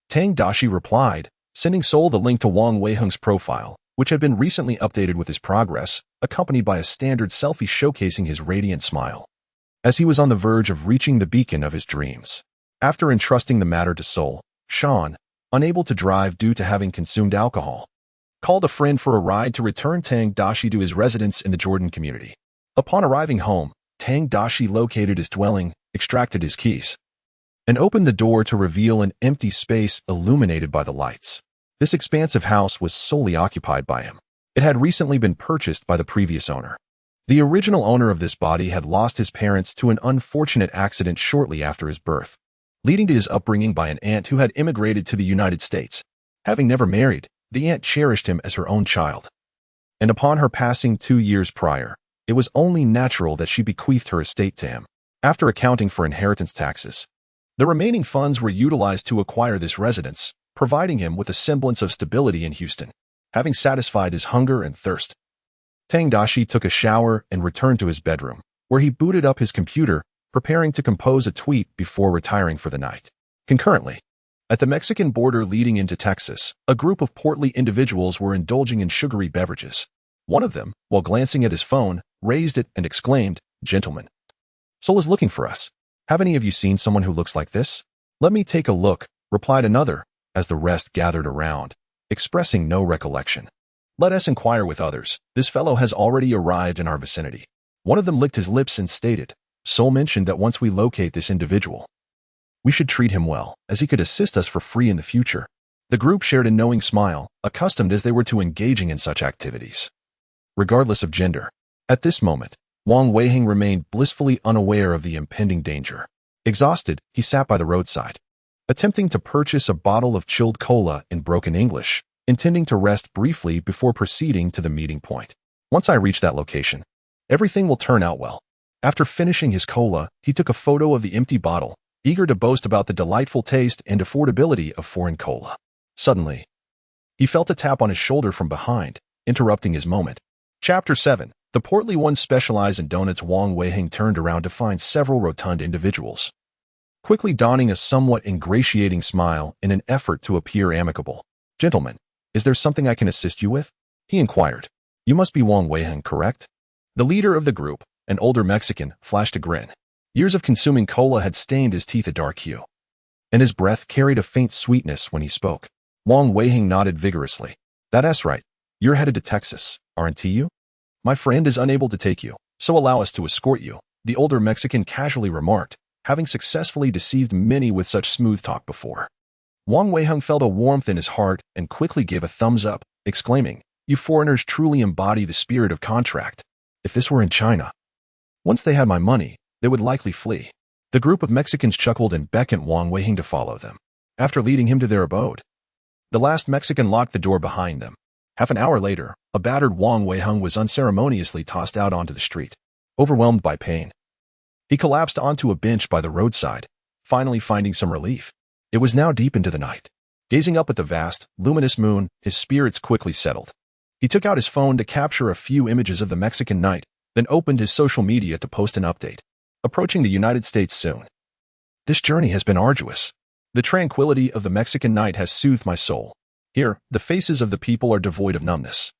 Tang Daxi replied, sending Saul the link to Wang Weiheng's profile, which had been recently updated with his progress, accompanied by a standard selfie showcasing his radiant smile, as he was on the verge of reaching the beacon of his dreams. After entrusting the matter to Saul, Sean, unable to drive due to having consumed alcohol, called a friend for a ride to return Tang Daxi to his residence in the Jordan community. Upon arriving home, Tang Daxi located his dwelling, extracted his keys, and opened the door to reveal an empty space illuminated by the lights. This expansive house was solely occupied by him. It had recently been purchased by the previous owner. The original owner of this body had lost his parents to an unfortunate accident shortly after his birth, leading to his upbringing by an aunt who had immigrated to the United States. Having never married, the aunt cherished him as her own child, and upon her passing 2 years prior, it was only natural that she bequeathed her estate to him. After accounting for inheritance taxes, the remaining funds were utilized to acquire this residence, providing him with a semblance of stability in Houston. Having satisfied his hunger and thirst, Tang Daxi took a shower and returned to his bedroom, where he booted up his computer, preparing to compose a tweet before retiring for the night. Concurrently, at the Mexican border leading into Texas, a group of portly individuals were indulging in sugary beverages. One of them, while glancing at his phone, raised it and exclaimed, "Gentlemen, Sol is looking for us. Have any of you seen someone who looks like this?" "Let me take a look," replied another, as the rest gathered around, expressing no recollection. "Let us inquire with others. This fellow has already arrived in our vicinity." One of them licked his lips and stated, "Sol mentioned that once we locate this individual, we should treat him well, as he could assist us for free in the future." The group shared a knowing smile, accustomed as they were to engaging in such activities. Regardless of gender, at this moment, Wang Weiheng remained blissfully unaware of the impending danger. Exhausted, he sat by the roadside, attempting to purchase a bottle of chilled cola in broken English, intending to rest briefly before proceeding to the meeting point. "Once I reach that location, everything will turn out well." After finishing his cola, he took a photo of the empty bottle, eager to boast about the delightful taste and affordability of foreign cola. Suddenly, he felt a tap on his shoulder from behind, interrupting his moment. Chapter 7. The portly one specialized in donuts. Wang Weiheng turned around to find several rotund individuals, quickly donning a somewhat ingratiating smile in an effort to appear amicable. "Gentlemen, is there something I can assist you with?" he inquired. "You must be Wang Weiheng, correct?" The leader of the group, an older Mexican, flashed a grin. Years of consuming cola had stained his teeth a dark hue, and his breath carried a faint sweetness when he spoke. Wang Weiheng nodded vigorously. "That's right. You're headed to Texas, aren't you?" "My friend is unable to take you, so allow us to escort you," the older Mexican casually remarked, having successfully deceived many with such smooth talk before. Wang Weiheng felt a warmth in his heart and quickly gave a thumbs up, exclaiming, "You foreigners truly embody the spirit of contract. If this were in China, once they had my money, they would likely flee." The group of Mexicans chuckled and beckoned Wang Weiheng to follow them. After leading him to their abode, the last Mexican locked the door behind them. Half an hour later, a battered Wang Weiheng was unceremoniously tossed out onto the street. Overwhelmed by pain, he collapsed onto a bench by the roadside, finally finding some relief. It was now deep into the night. Gazing up at the vast, luminous moon, his spirits quickly settled. He took out his phone to capture a few images of the Mexican night, then opened his social media to post an update. "Approaching the United States soon. This journey has been arduous. The tranquility of the Mexican night has soothed my soul. Here, the faces of the people are devoid of numbness.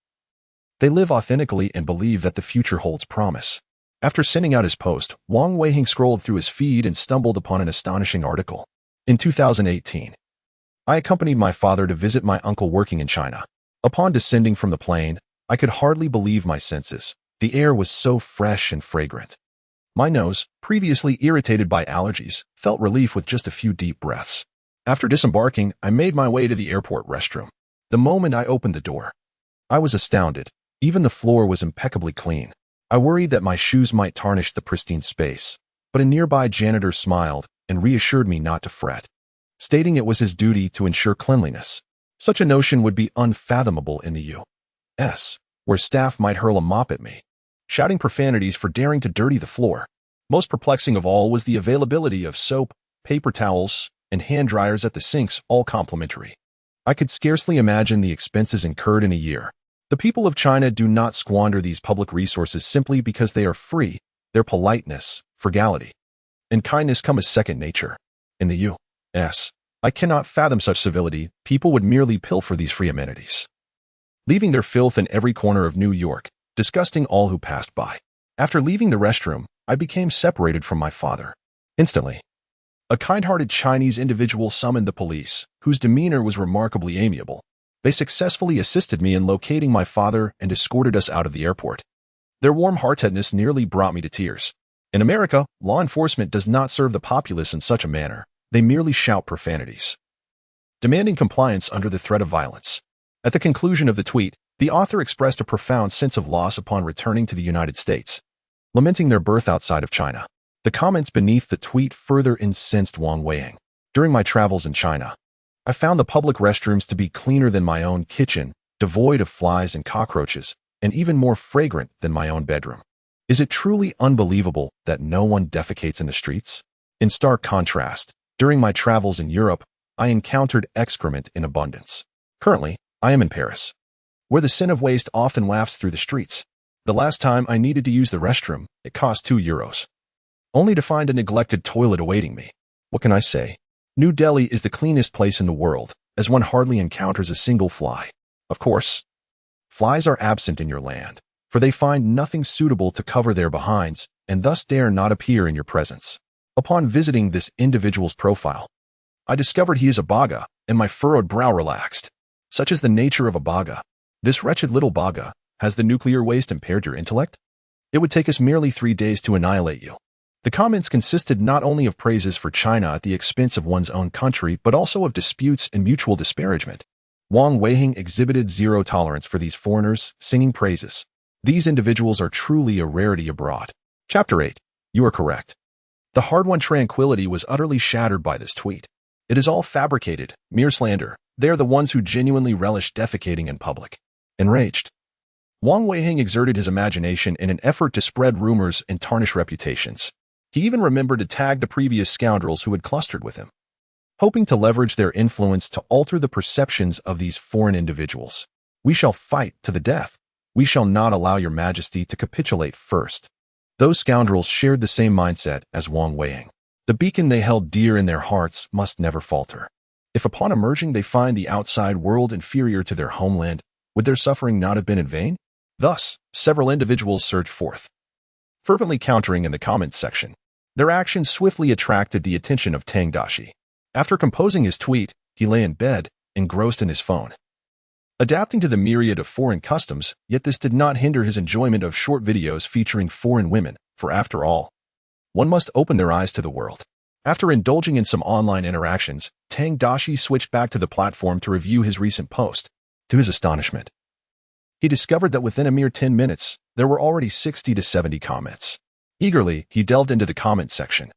They live authentically and believe that the future holds promise." After sending out his post, Wang Weiheng scrolled through his feed and stumbled upon an astonishing article. In 2018, I accompanied my father to visit my uncle working in China. Upon descending from the plane, I could hardly believe my senses. The air was so fresh and fragrant. My nose, previously irritated by allergies, felt relief with just a few deep breaths. After disembarking, I made my way to the airport restroom. The moment I opened the door, I was astounded. Even the floor was impeccably clean. I worried that my shoes might tarnish the pristine space, but a nearby janitor smiled and reassured me not to fret, stating it was his duty to ensure cleanliness. Such a notion would be unfathomable in the U.S., where staff might hurl a mop at me, shouting profanities for daring to dirty the floor. Most perplexing of all was the availability of soap, paper towels, and hand dryers at the sinks, all complimentary. I could scarcely imagine the expenses incurred in a year. The people of China do not squander these public resources simply because they are free. Their politeness, frugality, and kindness come as second nature. In the U.S., I cannot fathom such civility. People would merely pilfer these free amenities, leaving their filth in every corner of New York, disgusting all who passed by. After leaving the restroom, I became separated from my father. Instantly, a kind-hearted Chinese individual summoned the police, whose demeanor was remarkably amiable. They successfully assisted me in locating my father and escorted us out of the airport. Their warm-heartedness nearly brought me to tears. In America, law enforcement does not serve the populace in such a manner. They merely shout profanities, demanding compliance under the threat of violence. At the conclusion of the tweet, the author expressed a profound sense of loss upon returning to the United States, lamenting their birth outside of China. The comments beneath the tweet further incensed Wang Weiheng. During my travels in China, I found the public restrooms to be cleaner than my own kitchen, devoid of flies and cockroaches, and even more fragrant than my own bedroom. Is it truly unbelievable that no one defecates in the streets? In stark contrast, during my travels in Europe, I encountered excrement in abundance. Currently, I am in Paris, where the sin of waste often wafts through the streets. The last time I needed to use the restroom, it cost €2, only to find a neglected toilet awaiting me. What can I say? New Delhi is the cleanest place in the world, as one hardly encounters a single fly. Of course, flies are absent in your land, for they find nothing suitable to cover their behinds, and thus dare not appear in your presence. Upon visiting this individual's profile, I discovered he is a Baga, and my furrowed brow relaxed. Such is the nature of a Baga. This wretched little Baga. Has the nuclear waste impaired your intellect? It would take us merely 3 days to annihilate you. The comments consisted not only of praises for China at the expense of one's own country, but also of disputes and mutual disparagement. Wang Weiheng exhibited zero tolerance for these foreigners, singing praises. These individuals are truly a rarity abroad. Chapter 8. You are correct. The hard-won tranquility was utterly shattered by this tweet. It is all fabricated, mere slander. They are the ones who genuinely relish defecating in public. Enraged, Wang Weiheng exerted his imagination in an effort to spread rumors and tarnish reputations. He even remembered to tag the previous scoundrels who had clustered with him, hoping to leverage their influence to alter the perceptions of these foreign individuals. We shall fight to the death. We shall not allow your majesty to capitulate first. Those scoundrels shared the same mindset as Wang Weiheng. The beacon they held dear in their hearts must never falter. If upon emerging they find the outside world inferior to their homeland, would their suffering not have been in vain? Thus, several individuals surged forth, fervently countering in the comments section. Their actions swiftly attracted the attention of Tang Daxi. After composing his tweet, he lay in bed, engrossed in his phone, adapting to the myriad of foreign customs, yet this did not hinder his enjoyment of short videos featuring foreign women, for after all, one must open their eyes to the world. After indulging in some online interactions, Tang Daxi switched back to the platform to review his recent post. To his astonishment, he discovered that within a mere 10 minutes, there were already 60 to 70 comments. Eagerly, he delved into the comment section,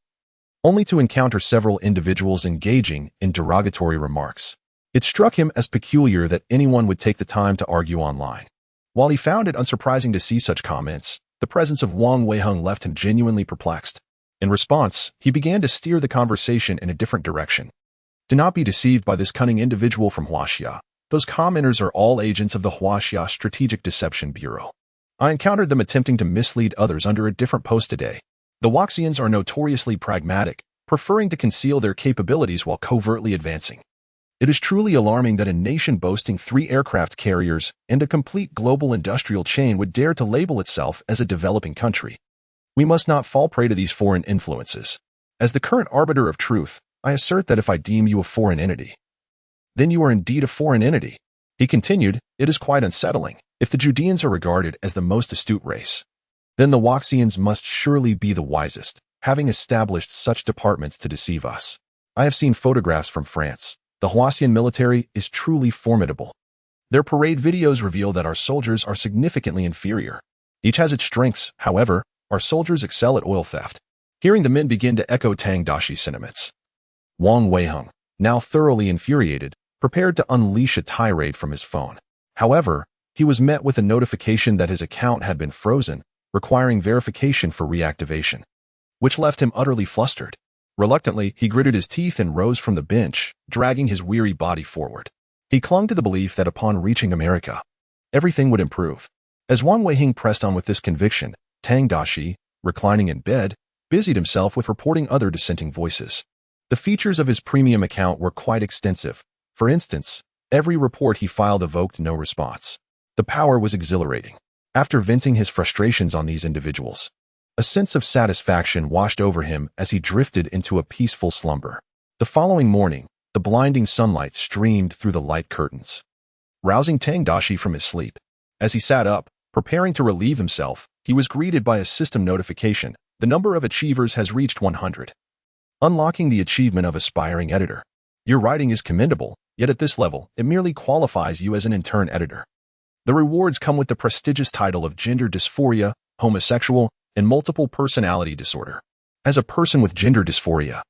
only to encounter several individuals engaging in derogatory remarks. It struck him as peculiar that anyone would take the time to argue online. While he found it unsurprising to see such comments, the presence of Wang Weiheng left him genuinely perplexed. In response, he began to steer the conversation in a different direction. Do not be deceived by this cunning individual from Huaxia. Those commenters are all agents of the Huaxia Strategic Deception Bureau. I encountered them attempting to mislead others under a different post today. The Huaxians are notoriously pragmatic, preferring to conceal their capabilities while covertly advancing. It is truly alarming that a nation boasting 3 aircraft carriers and a complete global industrial chain would dare to label itself as a developing country. We must not fall prey to these foreign influences. As the current arbiter of truth, I assert that if I deem you a foreign entity, then you are indeed a foreign entity. He continued, it is quite unsettling. If the Judeans are regarded as the most astute race, then the Huaxians must surely be the wisest, having established such departments to deceive us. I have seen photographs from France. The Huaxian military is truly formidable. Their parade videos reveal that our soldiers are significantly inferior. Each has its strengths, however, our soldiers excel at oil theft. Hearing the men begin to echo Tang Daxi's sentiments, Wang Weiheng, now thoroughly infuriated, prepared to unleash a tirade from his phone. However, he was met with a notification that his account had been frozen, requiring verification for reactivation, which left him utterly flustered. Reluctantly, he gritted his teeth and rose from the bench, dragging his weary body forward. He clung to the belief that upon reaching America, everything would improve. As Wang Weiheng pressed on with this conviction, Tang Daxi, reclining in bed, busied himself with reporting other dissenting voices. The features of his premium account were quite extensive. For instance, every report he filed evoked no response. The power was exhilarating. After venting his frustrations on these individuals, a sense of satisfaction washed over him as he drifted into a peaceful slumber. The following morning, the blinding sunlight streamed through the light curtains, rousing Tang Daxi from his sleep. As he sat up, preparing to relieve himself, he was greeted by a system notification. The number of achievers has reached 100. Unlocking the achievement of aspiring editor. Your writing is commendable, yet at this level, it merely qualifies you as an intern editor. The rewards come with the prestigious title of gender dysphoria, homosexual, and multiple personality disorder. As a person with gender dysphoria,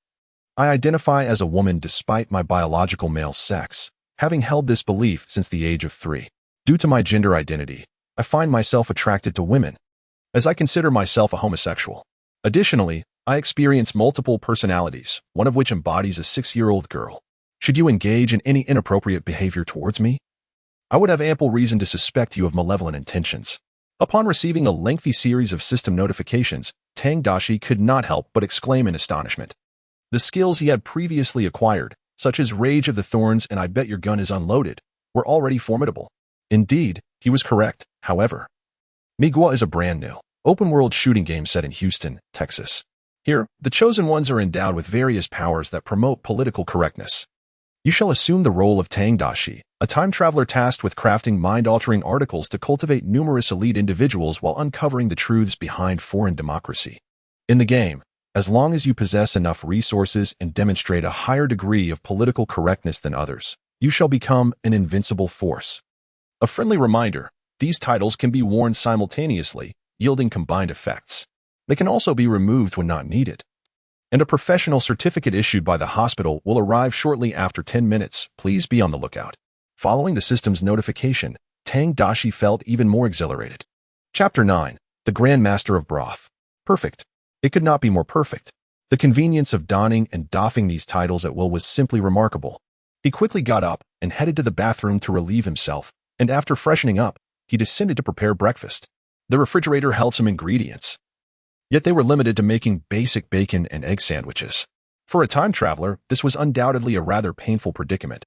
I identify as a woman despite my biological male sex, having held this belief since the age of 3. Due to my gender identity, I find myself attracted to women, as I consider myself a homosexual. Additionally, I experience multiple personalities, one of which embodies a 6-year-old girl. Should you engage in any inappropriate behavior towards me, I would have ample reason to suspect you of malevolent intentions. Upon receiving a lengthy series of system notifications, Tang Daxi could not help but exclaim in astonishment. The skills he had previously acquired, such as Rage of the Thorns and I Bet Your Gun Is Unloaded, were already formidable. Indeed, he was correct, however. Migua is a brand new, open-world shooting game set in Houston, Texas. Here, the Chosen Ones are endowed with various powers that promote political correctness. You shall assume the role of Tang Daxi, a time traveler tasked with crafting mind-altering articles to cultivate numerous elite individuals while uncovering the truths behind foreign democracy. In the game, as long as you possess enough resources and demonstrate a higher degree of political correctness than others, you shall become an invincible force. A friendly reminder, these titles can be worn simultaneously, yielding combined effects. They can also be removed when not needed. And a professional certificate issued by the hospital will arrive shortly after 10 minutes. Please be on the lookout. Following the system's notification, Tang Daxi felt even more exhilarated. Chapter 9. The Grand Master of Broth. Perfect. It could not be more perfect. The convenience of donning and doffing these titles at will was simply remarkable. He quickly got up and headed to the bathroom to relieve himself, and after freshening up, he descended to prepare breakfast. The refrigerator held some ingredients, yet they were limited to making basic bacon and egg sandwiches. For a time traveler, this was undoubtedly a rather painful predicament,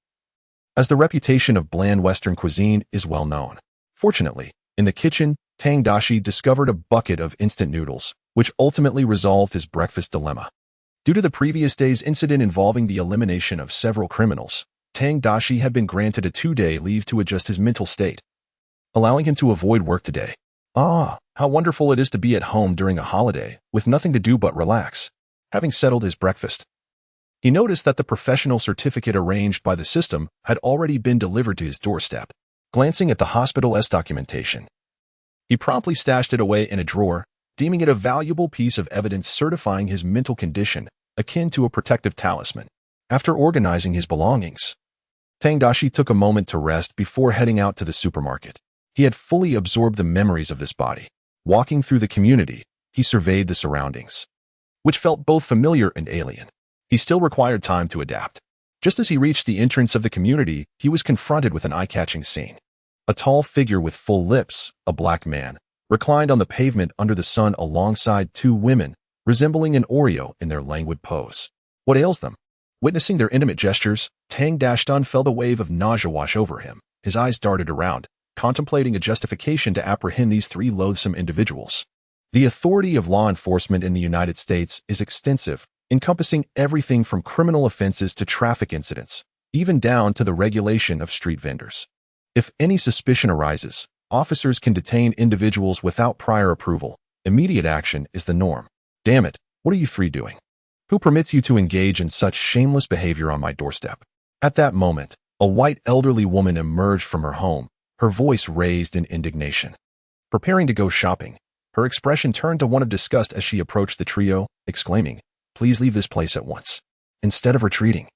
as the reputation of bland Western cuisine is well known. Fortunately, in the kitchen, Tang Daxi discovered a bucket of instant noodles, which ultimately resolved his breakfast dilemma. Due to the previous day's incident involving the elimination of several criminals, Tang Daxi had been granted a 2-day leave to adjust his mental state, allowing him to avoid work today. Ah, how wonderful it is to be at home during a holiday, with nothing to do but relax. Having settled his breakfast, he noticed that the professional certificate arranged by the system had already been delivered to his doorstep. Glancing at the hospital's documentation, he promptly stashed it away in a drawer, deeming it a valuable piece of evidence certifying his mental condition, akin to a protective talisman. After organizing his belongings, Tang Daxi took a moment to rest before heading out to the supermarket. He had fully absorbed the memories of this body. Walking through the community, he surveyed the surroundings, which felt both familiar and alien. He still required time to adapt. Just as he reached the entrance of the community, he was confronted with an eye-catching scene. A tall figure with full lips, a black man, reclined on the pavement under the sun alongside 2 women, resembling an Oreo in their languid pose. What ails them? Witnessing their intimate gestures, Tang Daxi felt a wave of nausea wash over him. His eyes darted around, contemplating a justification to apprehend these 3 loathsome individuals. The authority of law enforcement in the United States is extensive, encompassing everything from criminal offenses to traffic incidents, even down to the regulation of street vendors. If any suspicion arises, officers can detain individuals without prior approval. Immediate action is the norm. Damn it, what are you 3 doing? Who permits you to engage in such shameless behavior on my doorstep? At that moment, a white elderly woman emerged from her home, her voice raised in indignation. Preparing to go shopping, her expression turned to one of disgust as she approached the trio, exclaiming, "Please leave this place at once." Instead of retreating,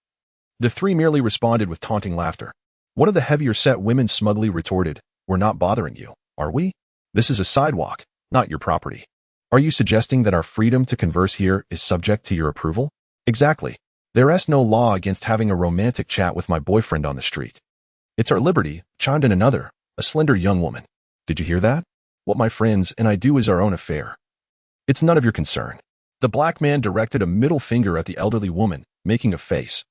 the 3 merely responded with taunting laughter. One of the heavier-set women smugly retorted, "We're not bothering you, are we? This is a sidewalk, not your property. Are you suggesting that our freedom to converse here is subject to your approval?" Exactly. There is no law against having a romantic chat with my boyfriend on the street. It's our liberty, chimed in another, a slender young woman. Did you hear that? What my friends and I do is our own affair. It's none of your concern. The black man directed a middle finger at the elderly woman, making a face,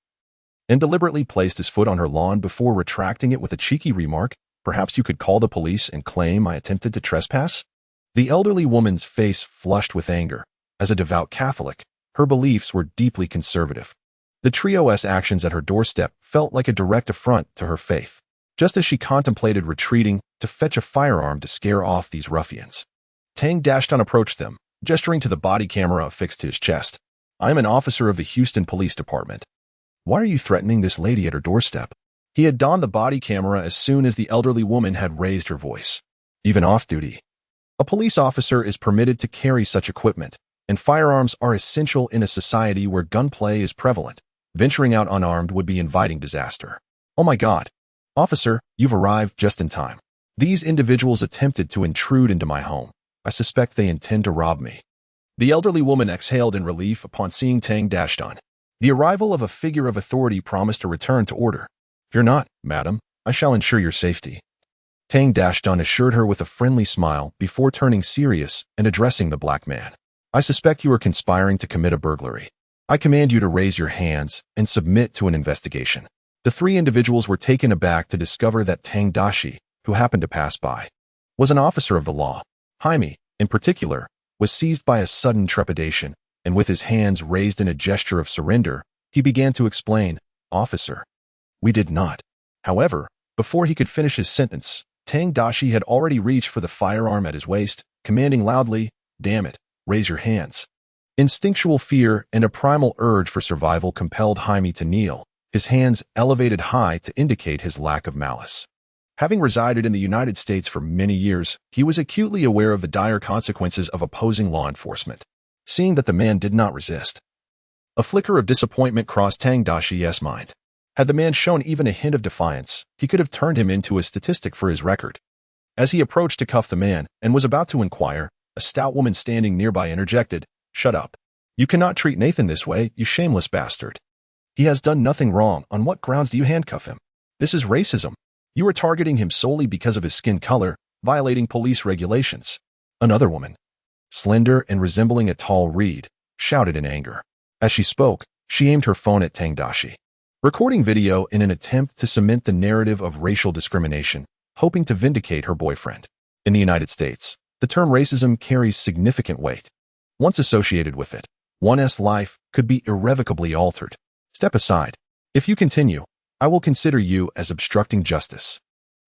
and deliberately placed his foot on her lawn before retracting it with a cheeky remark, "Perhaps you could call the police and claim I attempted to trespass?" The elderly woman's face flushed with anger. As a devout Catholic, her beliefs were deeply conservative. The trio's actions at her doorstep felt like a direct affront to her faith. Just as she contemplated retreating to fetch a firearm to scare off these ruffians, Tang Daxi approached them, gesturing to the body camera affixed to his chest. "I am an officer of the Houston Police Department. Why are you threatening this lady at her doorstep?" He had donned the body camera as soon as the elderly woman had raised her voice. "Even off-duty, a police officer is permitted to carry such equipment, and firearms are essential in a society where gunplay is prevalent. Venturing out unarmed would be inviting disaster." "Oh my God. Officer, you've arrived just in time. These individuals attempted to intrude into my home. I suspect they intend to rob me." The elderly woman exhaled in relief upon seeing Tang Daxi. The arrival of a figure of authority promised a return to order. "Fear not, madam. I shall ensure your safety." Tang Daxi assured her with a friendly smile before turning serious and addressing the black man. I suspect you are conspiring to commit a burglary. I command you to raise your hands and submit to an investigation. The three individuals were taken aback to discover that Tang Daxi, who happened to pass by, was an officer of the law. Jaime, in particular, was seized by a sudden trepidation, and with his hands raised in a gesture of surrender, he began to explain, "Officer, we did not." However, before he could finish his sentence, Tang Daxi had already reached for the firearm at his waist, commanding loudly, "Damn it, raise your hands." Instinctual fear and a primal urge for survival compelled Jaime to kneel, his hands elevated high to indicate his lack of malice. Having resided in the United States for many years, he was acutely aware of the dire consequences of opposing law enforcement. Seeing that the man did not resist, a flicker of disappointment crossed Tang Daxi's mind. Had the man shown even a hint of defiance, he could have turned him into a statistic for his record. As he approached to cuff the man and was about to inquire, a stout woman standing nearby interjected, "Shut up. You cannot treat Nathan this way, you shameless bastard. He has done nothing wrong. On what grounds do you handcuff him? This is racism. You are targeting him solely because of his skin color, violating police regulations." Another woman, slender and resembling a tall reed, shouted in anger. As she spoke, she aimed her phone at Tang Daxi, recording video in an attempt to cement the narrative of racial discrimination, hoping to vindicate her boyfriend. In the United States, the term racism carries significant weight. Once associated with it, one's life could be irrevocably altered. Step aside. If you continue, I will consider you as obstructing justice.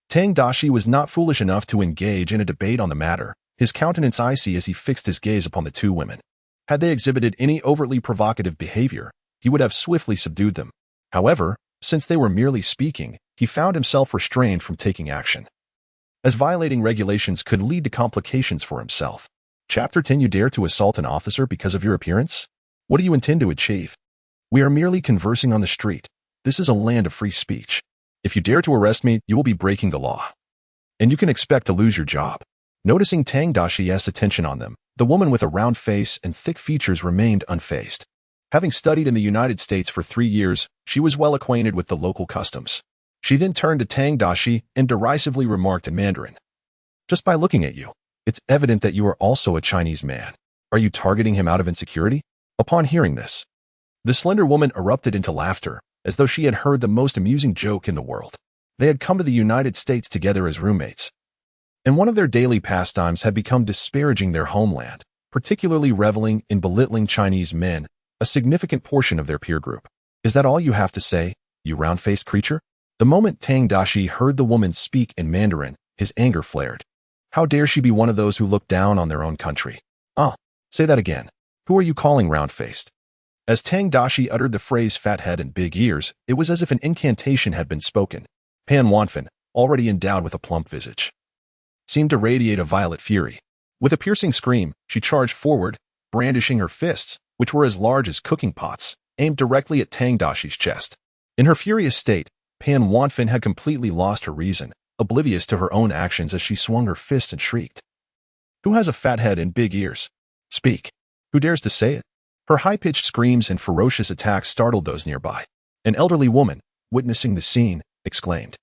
Tang Daxi was not foolish enough to engage in a debate on the matter, his countenance icy as he fixed his gaze upon the two women. Had they exhibited any overtly provocative behavior, he would have swiftly subdued them. However, since they were merely speaking, he found himself restrained from taking action, as violating regulations could lead to complications for himself. Chapter 10. You dare to assault an officer because of your appearance? What do you intend to achieve? We are merely conversing on the street. This is a land of free speech. If you dare to arrest me, you will be breaking the law, and you can expect to lose your job. Noticing Tang Daxi's attention on them, the woman with a round face and thick features remained unfazed. Having studied in the United States for 3 years, she was well acquainted with the local customs. She then turned to Tang Daxi and derisively remarked in Mandarin, "Just by looking at you, it's evident that you are also a Chinese man. Are you targeting him out of insecurity?" Upon hearing this, the slender woman erupted into laughter, as though she had heard the most amusing joke in the world. They had come to the United States together as roommates, and one of their daily pastimes had become disparaging their homeland, particularly reveling in belittling Chinese men, a significant portion of their peer group. "Is that all you have to say, you round-faced creature?" The moment Tang Daxi heard the woman speak in Mandarin, his anger flared. How dare she be one of those who look down on their own country? "Ah, say that again. Who are you calling round-faced?" As Tang Daxi uttered the phrase fat head and big ears, it was as if an incantation had been spoken. Pan Wanfan, already endowed with a plump visage, seemed to radiate a violet fury. With a piercing scream, she charged forward, brandishing her fists, which were as large as cooking pots, aimed directly at Tang Daxi's chest. In her furious state, Pan Wanfan had completely lost her reason, oblivious to her own actions as she swung her fist and shrieked, "Who has a fat head and big ears? Speak. Who dares to say it?" Her high-pitched screams and ferocious attacks startled those nearby. An elderly woman, witnessing the scene, exclaimed,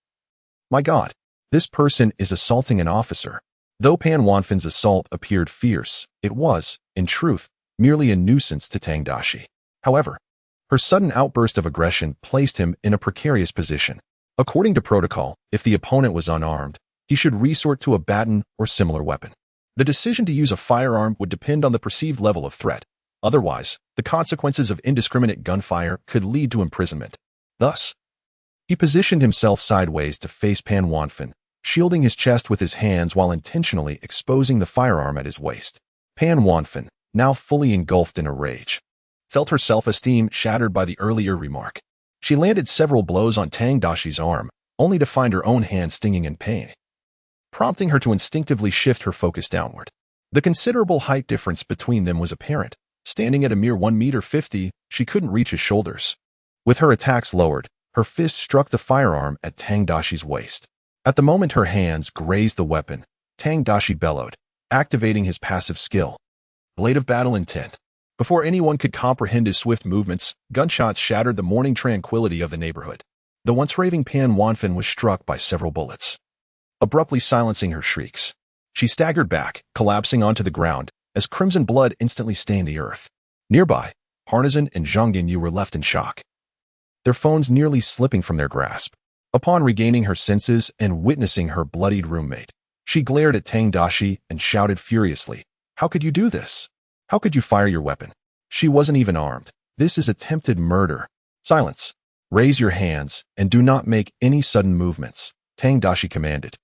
"My God, this person is assaulting an officer." Though Pan Wanfan's assault appeared fierce, it was, in truth, merely a nuisance to Tang Daxi. However, her sudden outburst of aggression placed him in a precarious position. According to protocol, if the opponent was unarmed, he should resort to a baton or similar weapon. The decision to use a firearm would depend on the perceived level of threat. Otherwise, the consequences of indiscriminate gunfire could lead to imprisonment. Thus, he positioned himself sideways to face Pan Wanfan, shielding his chest with his hands while intentionally exposing the firearm at his waist. Pan Wanfan, now fully engulfed in a rage, felt her self-esteem shattered by the earlier remark. She landed several blows on Tang Daxi's arm, only to find her own hand stinging in pain, prompting her to instinctively shift her focus downward. The considerable height difference between them was apparent. Standing at a mere 1.50 meters, she couldn't reach his shoulders. With her attacks lowered, her fist struck the firearm at Tang Daxi's waist. At the moment her hands grazed the weapon, Tang Daxi bellowed, activating his passive skill, Blade of Battle Intent. Before anyone could comprehend his swift movements, gunshots shattered the morning tranquility of the neighborhood. The once raving Pan Wanfan was struck by several bullets. abruptly silencing her shrieks. She staggered back, collapsing onto the ground, as crimson blood instantly stained the earth. Nearby, Harnazan and Zhang Yinyu were left in shock, their phones nearly slipping from their grasp. Upon regaining her senses and witnessing her bloodied roommate, she glared at Tang Daxi and shouted furiously, "How could you do this? How could you fire your weapon? She wasn't even armed. This is attempted murder." "Silence. Raise your hands and do not make any sudden movements," Tang Daxi commanded,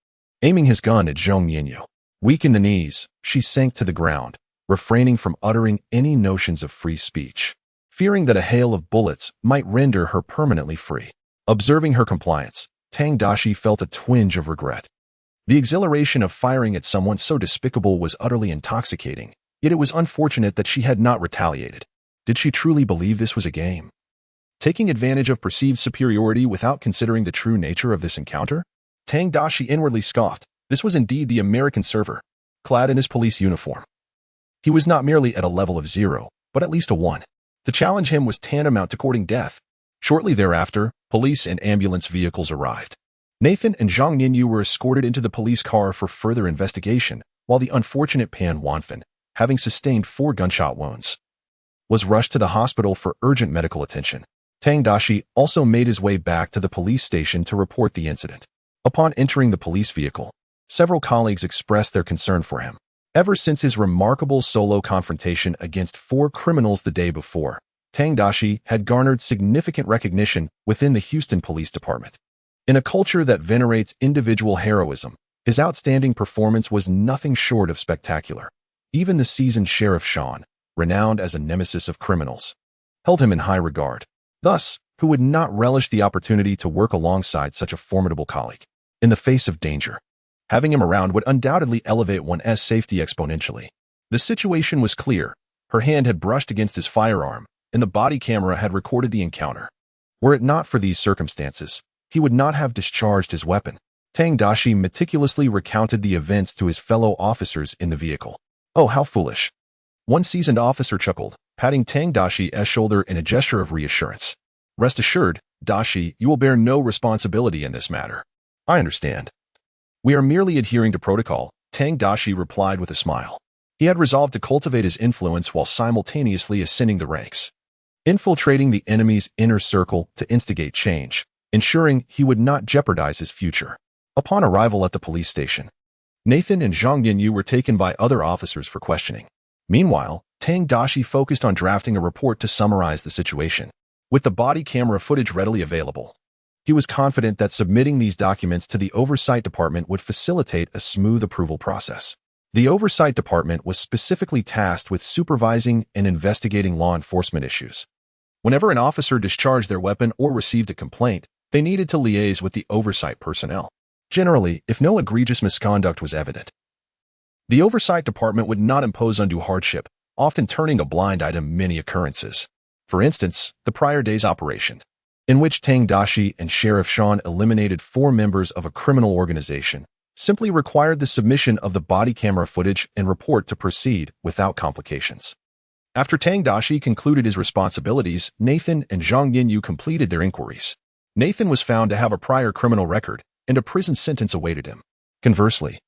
aiming his gun at Zhang Yinyu. Weak in the knees, she sank to the ground, refraining from uttering any notions of free speech, fearing that a hail of bullets might render her permanently free. Observing her compliance, Tang Daxi felt a twinge of regret. The exhilaration of firing at someone so despicable was utterly intoxicating, yet it was unfortunate that she had not retaliated. Did she truly believe this was a game? Taking advantage of perceived superiority without considering the true nature of this encounter? Tang Daxi inwardly scoffed. This was indeed the American server, clad in his police uniform. He was not merely at a level of 0, but at least a 1. To challenge him was tantamount to courting death. Shortly thereafter, police and ambulance vehicles arrived. Nathan and Zhang Yinyu were escorted into the police car for further investigation, while the unfortunate Pan Wanfen, having sustained 4 gunshot wounds, was rushed to the hospital for urgent medical attention. Tang Daxi also made his way back to the police station to report the incident. Upon entering the police vehicle, several colleagues expressed their concern for him. Ever since his remarkable solo confrontation against 4 criminals the day before, Tang Daxi had garnered significant recognition within the Houston Police Department. In a culture that venerates individual heroism, his outstanding performance was nothing short of spectacular. Even the seasoned Sheriff Sean, renowned as a nemesis of criminals, held him in high regard. Thus, who would not relish the opportunity to work alongside such a formidable colleague? In the face of danger, having him around would undoubtedly elevate one's safety exponentially. The situation was clear. Her hand had brushed against his firearm, and the body camera had recorded the encounter. Were it not for these circumstances, he would not have discharged his weapon. Tang Daxi meticulously recounted the events to his fellow officers in the vehicle. "Oh, how foolish." One seasoned officer chuckled, patting Tang Daxi's shoulder in a gesture of reassurance. "Rest assured, Daxi, you will bear no responsibility in this matter." "I understand. We are merely adhering to protocol," Tang Daxi replied with a smile. He had resolved to cultivate his influence while simultaneously ascending the ranks, infiltrating the enemy's inner circle to instigate change, ensuring he would not jeopardize his future. Upon arrival at the police station, Nathan and Zhang Yinyu were taken by other officers for questioning. Meanwhile, Tang Daxi focused on drafting a report to summarize the situation. With the body camera footage readily available, he was confident that submitting these documents to the Oversight Department would facilitate a smooth approval process. The Oversight Department was specifically tasked with supervising and investigating law enforcement issues. Whenever an officer discharged their weapon or received a complaint, they needed to liaise with the oversight personnel. Generally, if no egregious misconduct was evident, the Oversight Department would not impose undue hardship, often turning a blind eye to many occurrences. For instance, the prior day's operation, in which Tang Daxi and Sheriff Sean eliminated 4 members of a criminal organization, simply required the submission of the body camera footage and report to proceed without complications. After Tang Daxi concluded his responsibilities, Nathan and Zhang Yinyu completed their inquiries. Nathan was found to have a prior criminal record, and a prison sentence awaited him. Conversely,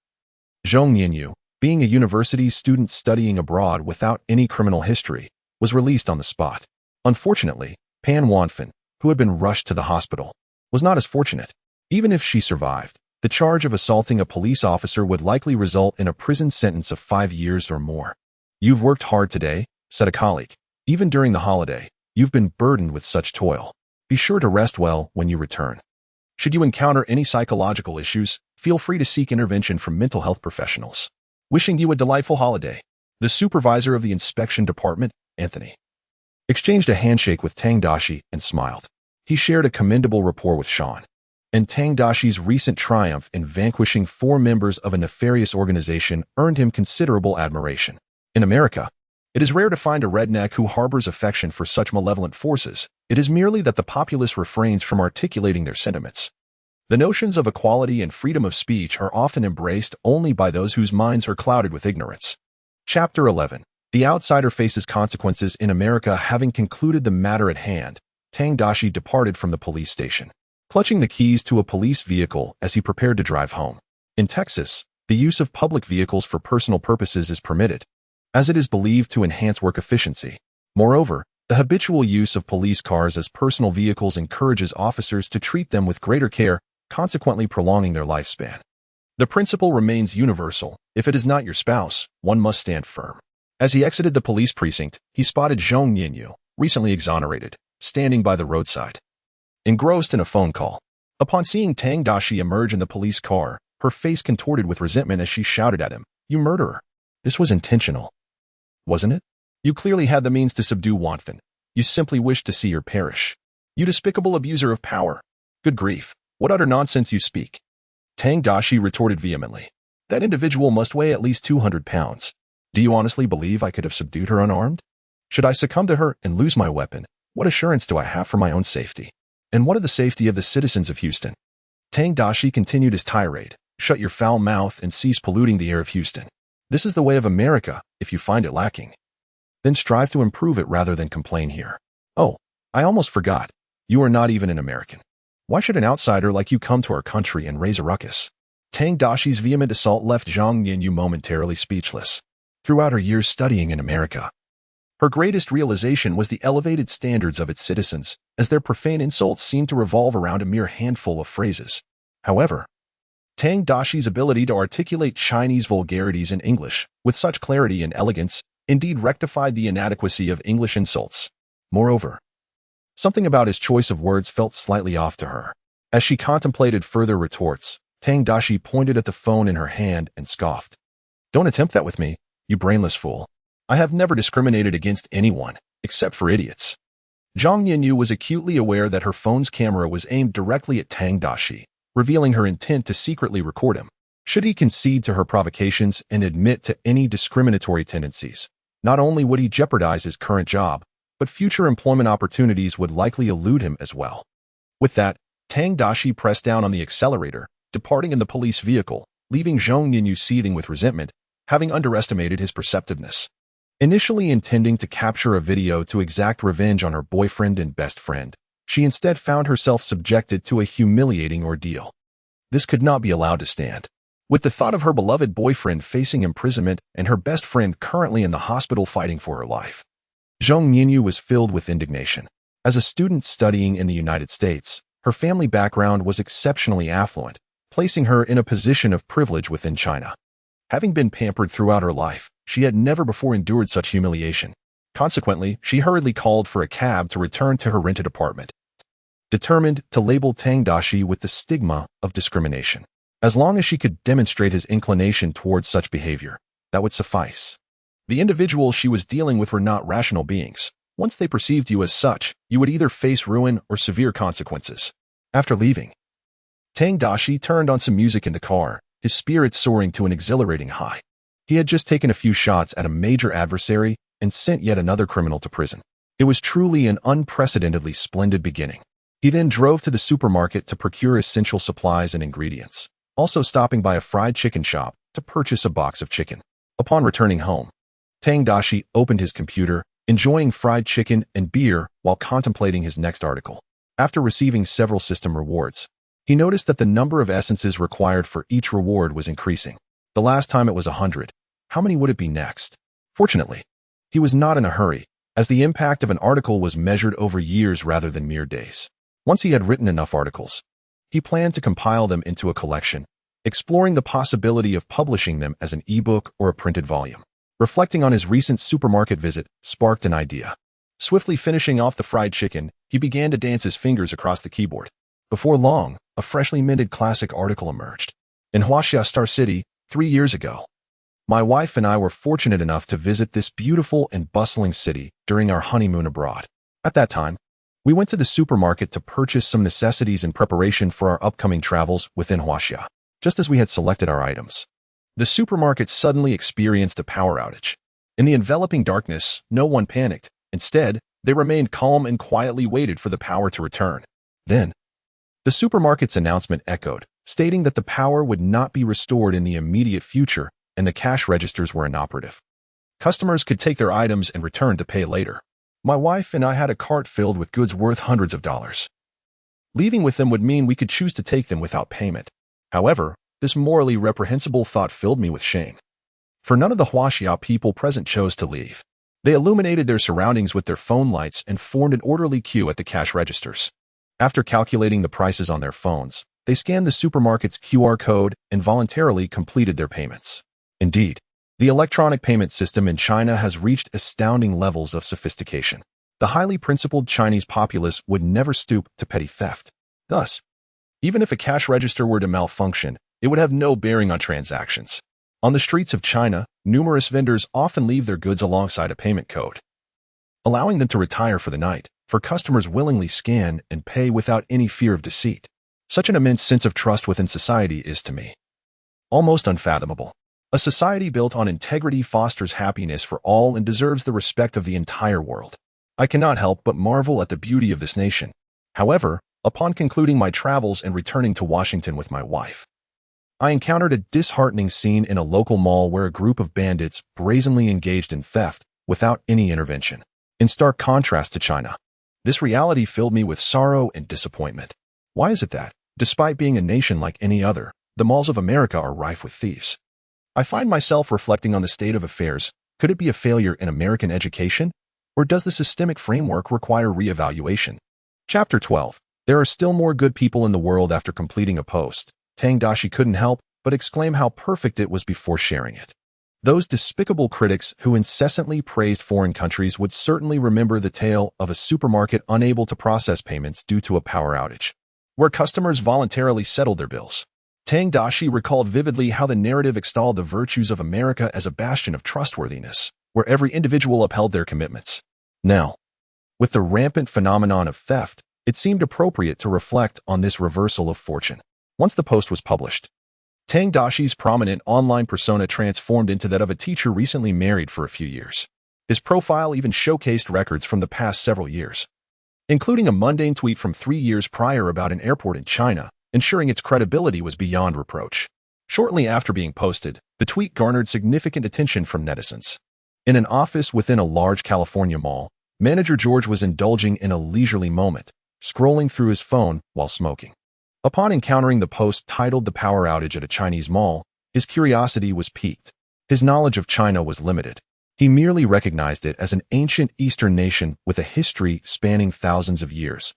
Zhang Yinyu, being a university student studying abroad without any criminal history, was released on the spot. Unfortunately, Pan Wanfen, who had been rushed to the hospital, was not as fortunate. Even if she survived, the charge of assaulting a police officer would likely result in a prison sentence of 5 years or more. "You've worked hard today," said a colleague. "Even during the holiday, you've been burdened with such toil. Be sure to rest well when you return. Should you encounter any psychological issues, feel free to seek intervention from mental health professionals. Wishing you a delightful holiday." The supervisor of the inspection department, Anthony, exchanged a handshake with Tang Daxi and smiled. He shared a commendable rapport with Sean, and Tang Daxi's recent triumph in vanquishing 4 members of a nefarious organization earned him considerable admiration. In America, it is rare to find a redneck who harbors affection for such malevolent forces. It is merely that the populace refrains from articulating their sentiments. The notions of equality and freedom of speech are often embraced only by those whose minds are clouded with ignorance. Chapter 11. The outsider faces consequences in America. Having concluded the matter at hand, Tang Daxi departed from the police station, clutching the keys to a police vehicle as he prepared to drive home. In Texas, the use of public vehicles for personal purposes is permitted, as it is believed to enhance work efficiency. Moreover, the habitual use of police cars as personal vehicles encourages officers to treat them with greater care, consequently prolonging their lifespan. The principle remains universal. If it is not your spouse, one must stand firm. As he exited the police precinct, he spotted Zhong Yinyu, recently exonerated, standing by the roadside, engrossed in a phone call. Upon seeing Tang Daxi emerge in the police car, her face contorted with resentment as she shouted at him, "You murderer! This was intentional, wasn't it? You clearly had the means to subdue Wanfan. You simply wished to see her perish. You despicable abuser of power! Good grief, what utter nonsense you speak!" Tang Daxi retorted vehemently. "That individual must weigh at least 200 pounds. Do you honestly believe I could have subdued her unarmed? Should I succumb to her and lose my weapon, what assurance do I have for my own safety? And what of the safety of the citizens of Houston?" Tang Daxi continued his tirade. "Shut your foul mouth and cease polluting the air of Houston. This is the way of America. If you find it lacking, then strive to improve it rather than complain here. Oh, I almost forgot. You are not even an American. Why should an outsider like you come to our country and raise a ruckus?" Tang Daxi's vehement assault left Zhang Yinyu momentarily speechless. Throughout her years studying in America, her greatest realization was the elevated standards of its citizens, as their profane insults seemed to revolve around a mere handful of phrases. However, Tang Daxi's ability to articulate Chinese vulgarities in English with such clarity and elegance indeed rectified the inadequacy of English insults. Moreover, something about his choice of words felt slightly off to her. As she contemplated further retorts, Tang Daxi pointed at the phone in her hand and scoffed. "Don't attempt that with me, you brainless fool. I have never discriminated against anyone, except for idiots." Zhang Yinyu was acutely aware that her phone's camera was aimed directly at Tang Daxi, revealing her intent to secretly record him. Should he concede to her provocations and admit to any discriminatory tendencies, not only would he jeopardize his current job, but future employment opportunities would likely elude him as well. With that, Tang Daxi pressed down on the accelerator, departing in the police vehicle, leaving Zhong Yinyu seething with resentment, having underestimated his perceptiveness. Initially intending to capture a video to exact revenge on her boyfriend and best friend, she instead found herself subjected to a humiliating ordeal. This could not be allowed to stand. With the thought of her beloved boyfriend facing imprisonment and her best friend currently in the hospital fighting for her life, Zhong Yinyu was filled with indignation. As a student studying in the United States, her family background was exceptionally affluent, placing her in a position of privilege within China. Having been pampered throughout her life, she had never before endured such humiliation. Consequently, she hurriedly called for a cab to return to her rented apartment, determined to label Tang Daxi with the stigma of discrimination. As long as she could demonstrate his inclination towards such behavior, that would suffice. The individuals she was dealing with were not rational beings. Once they perceived you as such, you would either face ruin or severe consequences. After leaving, Tang Daxi turned on some music in the car, his spirits soaring to an exhilarating high. He had just taken a few shots at a major adversary and sent yet another criminal to prison. It was truly an unprecedentedly splendid beginning. He then drove to the supermarket to procure essential supplies and ingredients, also stopping by a fried chicken shop to purchase a box of chicken. Upon returning home, Tang Daxi opened his computer, enjoying fried chicken and beer while contemplating his next article. After receiving several system rewards, he noticed that the number of essences required for each reward was increasing. The last time it was 100. How many would it be next? Fortunately, he was not in a hurry, as the impact of an article was measured over years rather than mere days. Once he had written enough articles, he planned to compile them into a collection, exploring the possibility of publishing them as an ebook or a printed volume. Reflecting on his recent supermarket visit sparked an idea. Swiftly finishing off the fried chicken, he began to dance his fingers across the keyboard. Before long, a freshly minted classic article emerged. In Huaxia Star City, 3 years ago, my wife and I were fortunate enough to visit this beautiful and bustling city during our honeymoon abroad. At that time, we went to the supermarket to purchase some necessities in preparation for our upcoming travels within Huaxia. Just as we had selected our items, the supermarket suddenly experienced a power outage. In the enveloping darkness, no one panicked. Instead, they remained calm and quietly waited for the power to return. Then, the supermarket's announcement echoed, stating that the power would not be restored in the immediate future and the cash registers were inoperative. Customers could take their items and return to pay later. My wife and I had a cart filled with goods worth hundreds of dollars. Leaving with them would mean we could choose to take them without payment. However, This morally reprehensible thought filled me with shame. For none of the Huaxia people present chose to leave. They illuminated their surroundings with their phone lights and formed an orderly queue at the cash registers. After calculating the prices on their phones, they scanned the supermarket's QR code and voluntarily completed their payments. Indeed, the electronic payment system in China has reached astounding levels of sophistication. The highly principled Chinese populace would never stoop to petty theft. Thus, even if a cash register were to malfunction, it would have no bearing on transactions. On the streets of China, numerous vendors often leave their goods alongside a payment code, allowing them to retire for the night, for customers willingly scan and pay without any fear of deceit. Such an immense sense of trust within society is, to me, almost unfathomable. A society built on integrity fosters happiness for all and deserves the respect of the entire world. I cannot help but marvel at the beauty of this nation. However, upon concluding my travels and returning to Washington with my wife, I encountered a disheartening scene in a local mall where a group of bandits brazenly engaged in theft without any intervention. In stark contrast to China, this reality filled me with sorrow and disappointment. Why is it that, despite being a nation like any other, the malls of America are rife with thieves? I find myself reflecting on the state of affairs. Could it be a failure in American education? Or does the systemic framework require reevaluation? Chapter 12. There are still more good people in the world after completing a post. Tang Daxi couldn't help but exclaim how perfect it was before sharing it. Those despicable critics who incessantly praised foreign countries would certainly remember the tale of a supermarket unable to process payments due to a power outage, where customers voluntarily settled their bills. Tang Daxi recalled vividly how the narrative extolled the virtues of America as a bastion of trustworthiness, where every individual upheld their commitments. Now, with the rampant phenomenon of theft, it seemed appropriate to reflect on this reversal of fortune. Once the post was published, Tang Daxi's prominent online persona transformed into that of a teacher recently married for a few years. His profile even showcased records from the past several years, including a mundane tweet from 3 years prior about an airport in China, ensuring its credibility was beyond reproach. Shortly after being posted, the tweet garnered significant attention from netizens. In an office within a large California mall, manager George was indulging in a leisurely moment, scrolling through his phone while smoking. Upon encountering the post titled "The Power Outage at a Chinese Mall," his curiosity was piqued. His knowledge of China was limited. He merely recognized it as an ancient Eastern nation with a history spanning thousands of years,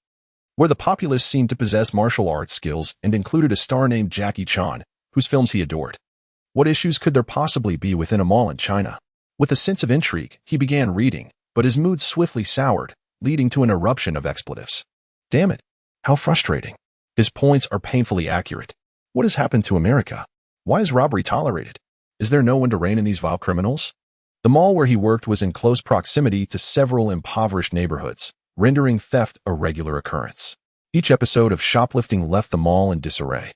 where the populace seemed to possess martial arts skills and included a star named Jackie Chan, whose films he adored. What issues could there possibly be within a mall in China? With a sense of intrigue, he began reading, but his mood swiftly soured, leading to an eruption of expletives. Damn it! How frustrating. His points are painfully accurate. What has happened to America? Why is robbery tolerated? Is there no one to rein in these vile criminals? The mall where he worked was in close proximity to several impoverished neighborhoods, rendering theft a regular occurrence. Each episode of shoplifting left the mall in disarray.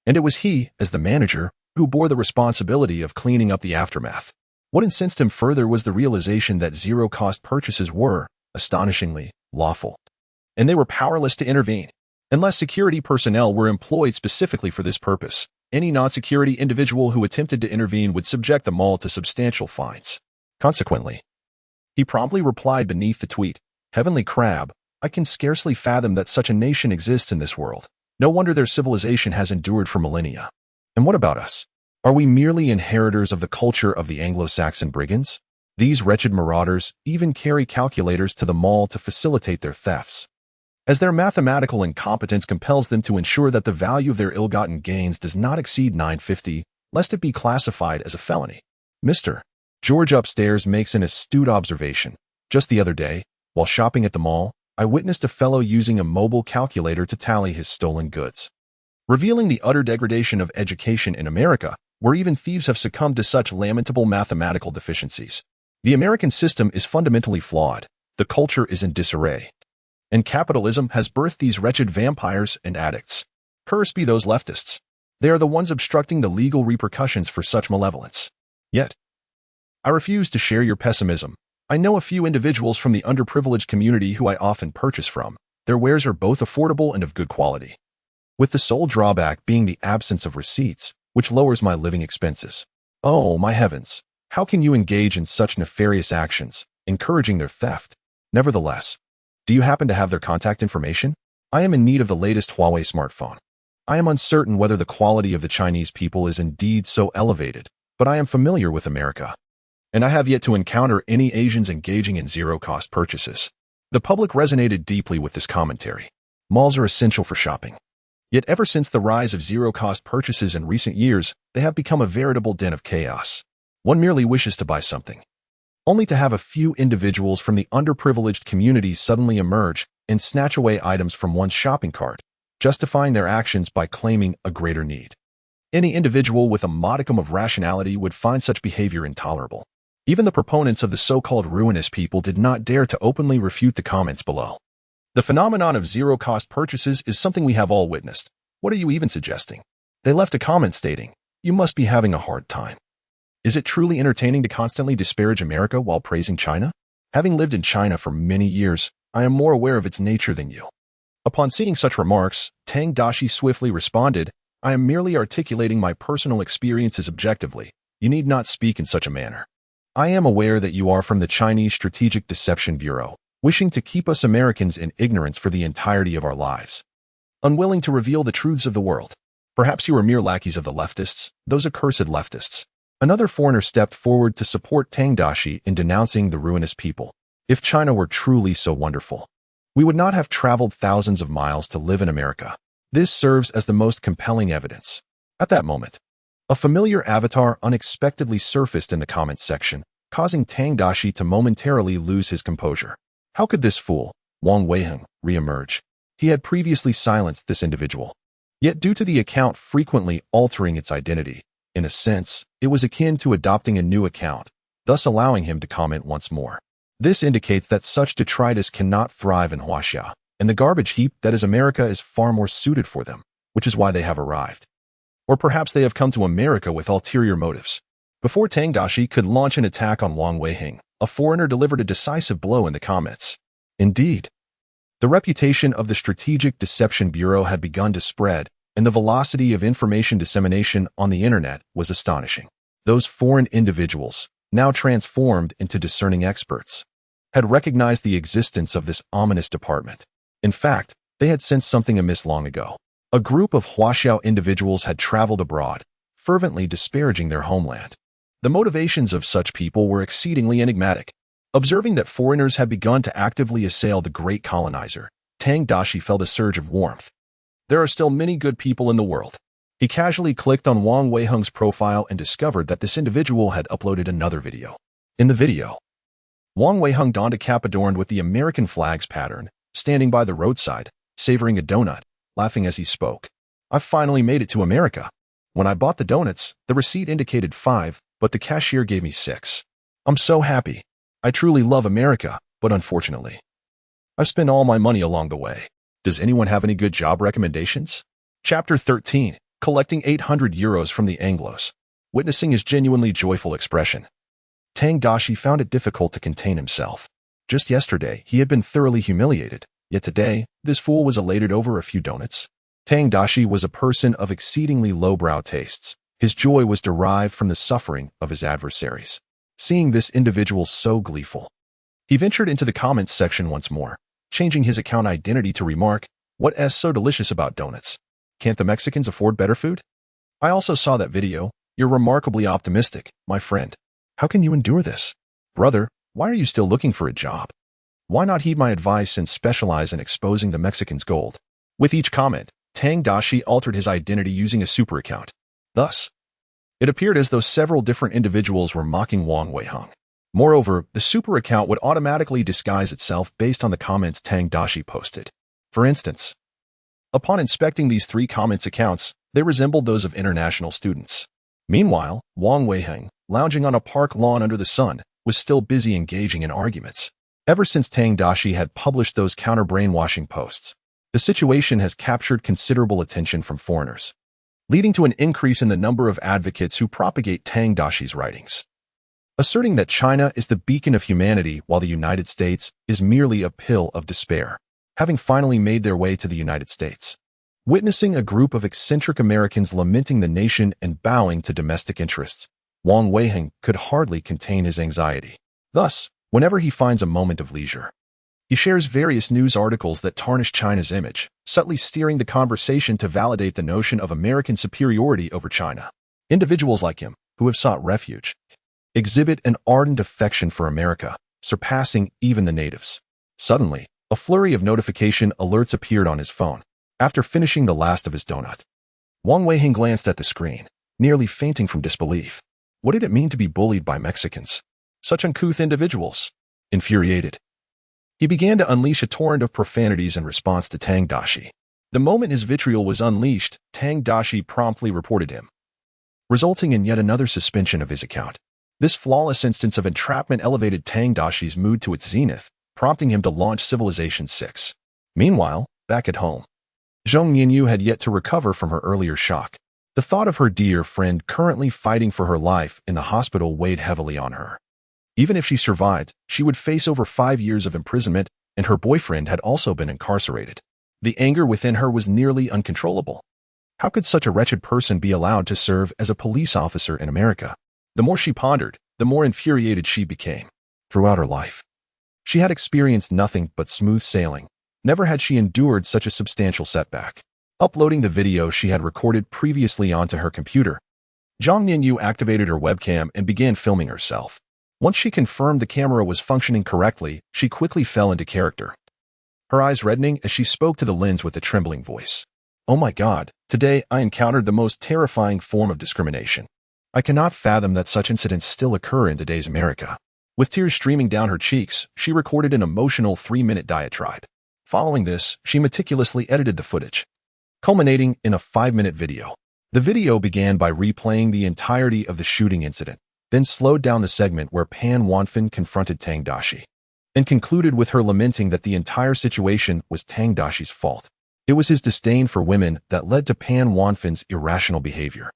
And it was he, as the manager, who bore the responsibility of cleaning up the aftermath. What incensed him further was the realization that zero-cost purchases were, astonishingly, lawful. And they were powerless to intervene. Unless security personnel were employed specifically for this purpose, any non-security individual who attempted to intervene would subject the mall to substantial fines. Consequently, he promptly replied beneath the tweet, "Heavenly crab, I can scarcely fathom that such a nation exists in this world. No wonder their civilization has endured for millennia. And what about us? Are we merely inheritors of the culture of the Anglo-Saxon brigands? These wretched marauders even carry calculators to the mall to facilitate their thefts, as their mathematical incompetence compels them to ensure that the value of their ill-gotten gains does not exceed $9.50, lest it be classified as a felony." Mr. George upstairs makes an astute observation. Just the other day, while shopping at the mall, I witnessed a fellow using a mobile calculator to tally his stolen goods, revealing the utter degradation of education in America, where even thieves have succumbed to such lamentable mathematical deficiencies. The American system is fundamentally flawed, the culture is in disarray, and capitalism has birthed these wretched vampires and addicts. Cursed be those leftists. They are the ones obstructing the legal repercussions for such malevolence. Yet, I refuse to share your pessimism. I know a few individuals from the underprivileged community who I often purchase from. Their wares are both affordable and of good quality, with the sole drawback being the absence of receipts, which lowers my living expenses. Oh, my heavens! How can you engage in such nefarious actions, encouraging their theft? Nevertheless, do you happen to have their contact information? I am in need of the latest Huawei smartphone. I am uncertain whether the quality of the Chinese people is indeed so elevated, but I am familiar with America, and I have yet to encounter any Asians engaging in zero-cost purchases. The public resonated deeply with this commentary. Malls are essential for shopping. Yet ever since the rise of zero-cost purchases in recent years, they have become a veritable den of chaos. One merely wishes to buy something, only to have a few individuals from the underprivileged communities suddenly emerge and snatch away items from one's shopping cart, justifying their actions by claiming a greater need. Any individual with a modicum of rationality would find such behavior intolerable. Even the proponents of the so-called ruinous people did not dare to openly refute the comments below. The phenomenon of zero-cost purchases is something we have all witnessed. What are you even suggesting? They left a comment stating, "You must be having a hard time." Is it truly entertaining to constantly disparage America while praising China? Having lived in China for many years, I am more aware of its nature than you. Upon seeing such remarks, Tang Daxi swiftly responded, "I am merely articulating my personal experiences objectively. You need not speak in such a manner. I am aware that you are from the Chinese Strategic Deception Bureau, wishing to keep us Americans in ignorance for the entirety of our lives, unwilling to reveal the truths of the world. Perhaps you are mere lackeys of the leftists, those accursed leftists." Another foreigner stepped forward to support Tang Daxi in denouncing the ruinous people. If China were truly so wonderful, we would not have traveled thousands of miles to live in America. This serves as the most compelling evidence. At that moment, a familiar avatar unexpectedly surfaced in the comments section, causing Tang Daxi to momentarily lose his composure. How could this fool, Wang Weiheng, re-emerge? He had previously silenced this individual. Yet due to the account frequently altering its identity, in a sense, it was akin to adopting a new account, thus allowing him to comment once more. This indicates that such detritus cannot thrive in Huaxia, and the garbage heap that is America is far more suited for them, which is why they have arrived. Or perhaps they have come to America with ulterior motives. Before Tang Daxi could launch an attack on Wang Weiheng, a foreigner delivered a decisive blow in the comments. Indeed, the reputation of the Strategic Deception Bureau had begun to spread, and the velocity of information dissemination on the internet was astonishing. Those foreign individuals, now transformed into discerning experts, had recognized the existence of this ominous department. In fact, they had sensed something amiss long ago. A group of Huaxiao individuals had traveled abroad, fervently disparaging their homeland. The motivations of such people were exceedingly enigmatic. Observing that foreigners had begun to actively assail the great colonizer, Tang Daxi felt a surge of warmth. There are still many good people in the world. He casually clicked on Wang Weiheng's profile and discovered that this individual had uploaded another video. In the video, Wang Weiheng donned a cap adorned with the American flag's pattern, standing by the roadside, savoring a donut, laughing as he spoke. "I've finally made it to America. When I bought the donuts, the receipt indicated 5, but the cashier gave me 6. I'm so happy. I truly love America, but unfortunately, I've spent all my money along the way. Does anyone have any good job recommendations?" Chapter 13. Collecting 800 euros from the Anglos. Witnessing his genuinely joyful expression, Tang Daxi found it difficult to contain himself. Just yesterday, he had been thoroughly humiliated, yet today, this fool was elated over a few donuts. Tang Daxi was a person of exceedingly lowbrow tastes. His joy was derived from the suffering of his adversaries. Seeing this individual so gleeful, he ventured into the comments section once more, changing his account identity to remark, "What's so delicious about donuts? Can't the Mexicans afford better food? I also saw that video. You're remarkably optimistic, my friend. How can you endure this? Brother, why are you still looking for a job? Why not heed my advice and specialize in exposing the Mexicans' gold?" With each comment, Tang Daxi altered his identity using a super account. Thus, it appeared as though several different individuals were mocking Wang Weiheng. Moreover, the super account would automatically disguise itself based on the comments Tang Daxi posted. For instance, upon inspecting these 3 comments accounts, they resembled those of international students. Meanwhile, Wang Weiheng, lounging on a park lawn under the sun, was still busy engaging in arguments. Ever since Tang Daxi had published those counter-brainwashing posts, the situation has captured considerable attention from foreigners, leading to an increase in the number of advocates who propagate Tang Daxi's writings, asserting that China is the beacon of humanity while the United States is merely a pill of despair. Having finally made their way to the United States, witnessing a group of eccentric Americans lamenting the nation and bowing to domestic interests, Wang Weiheng could hardly contain his anxiety. Thus, whenever he finds a moment of leisure, He shares various news articles that tarnish China's image, subtly steering the conversation to validate the notion of American superiority over China. Individuals like him, who have sought refuge, exhibit an ardent affection for America, surpassing even the natives. Suddenly, a flurry of notification alerts appeared on his phone. After finishing the last of his donut, Wang Weiheng glanced at the screen, nearly fainting from disbelief. What did it mean to be bullied by Mexicans? Such uncouth individuals. Infuriated, he began to unleash a torrent of profanities in response to Tang Daxi. The moment his vitriol was unleashed, Tang Daxi promptly reported him, resulting in yet another suspension of his account. This flawless instance of entrapment elevated Tang Daxi's mood to its zenith, prompting him to launch Civilization 6. Meanwhile, back at home, Zhong Yinyu had yet to recover from her earlier shock. The thought of her dear friend currently fighting for her life in the hospital weighed heavily on her. Even if she survived, she would face over 5 years of imprisonment, and her boyfriend had also been incarcerated. The anger within her was nearly uncontrollable. How could such a wretched person be allowed to serve as a police officer in America? The more she pondered, the more infuriated she became. Throughout her life, she had experienced nothing but smooth sailing. Never had she endured such a substantial setback. Uploading the video she had recorded previously onto her computer, Zhong Yinyu activated her webcam and began filming herself. Once she confirmed the camera was functioning correctly, she quickly fell into character, her eyes reddening as she spoke to the lens with a trembling voice. Oh my God, today I encountered the most terrifying form of discrimination. I cannot fathom that such incidents still occur in today's America. With tears streaming down her cheeks, she recorded an emotional 3-minute diatribe. Following this, she meticulously edited the footage, culminating in a 5-minute video. The video began by replaying the entirety of the shooting incident, then slowed down the segment where Pan Wanfan confronted Tang Daxi, and concluded with her lamenting that the entire situation was Tang Daxi's fault. It was his disdain for women that led to Pan Wanfan's irrational behavior.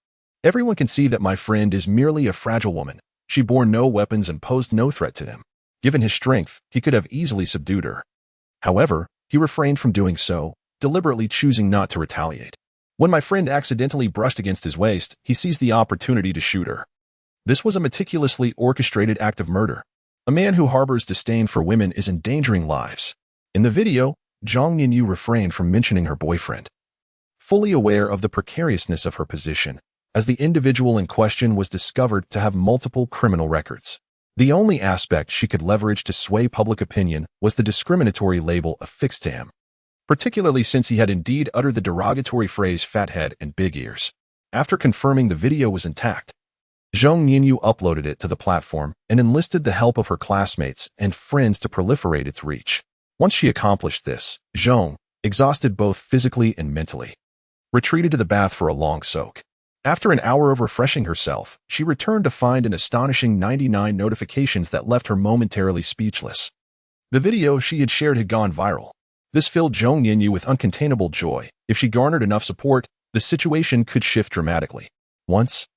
Everyone can see that my friend is merely a fragile woman. She bore no weapons and posed no threat to him. Given his strength, he could have easily subdued her. However, he refrained from doing so, deliberately choosing not to retaliate. When my friend accidentally brushed against his waist, he seized the opportunity to shoot her. This was a meticulously orchestrated act of murder. A man who harbors disdain for women is endangering lives. In the video, Zhong Yinyu refrained from mentioning her boyfriend, fully aware of the precariousness of her position, as the individual in question was discovered to have multiple criminal records. The only aspect she could leverage to sway public opinion was the discriminatory label affixed to him, particularly since he had indeed uttered the derogatory phrase fat head and big ears. After confirming the video was intact, Zhong Yinyu uploaded it to the platform and enlisted the help of her classmates and friends to proliferate its reach. Once she accomplished this, Zhong, exhausted both physically and mentally, retreated to the bath for a long soak. After an hour of refreshing herself, she returned to find an astonishing 99 notifications that left her momentarily speechless. The video she had shared had gone viral. This filled Zhong Yinyu with uncontainable joy. If she garnered enough support, the situation could shift dramatically. Once,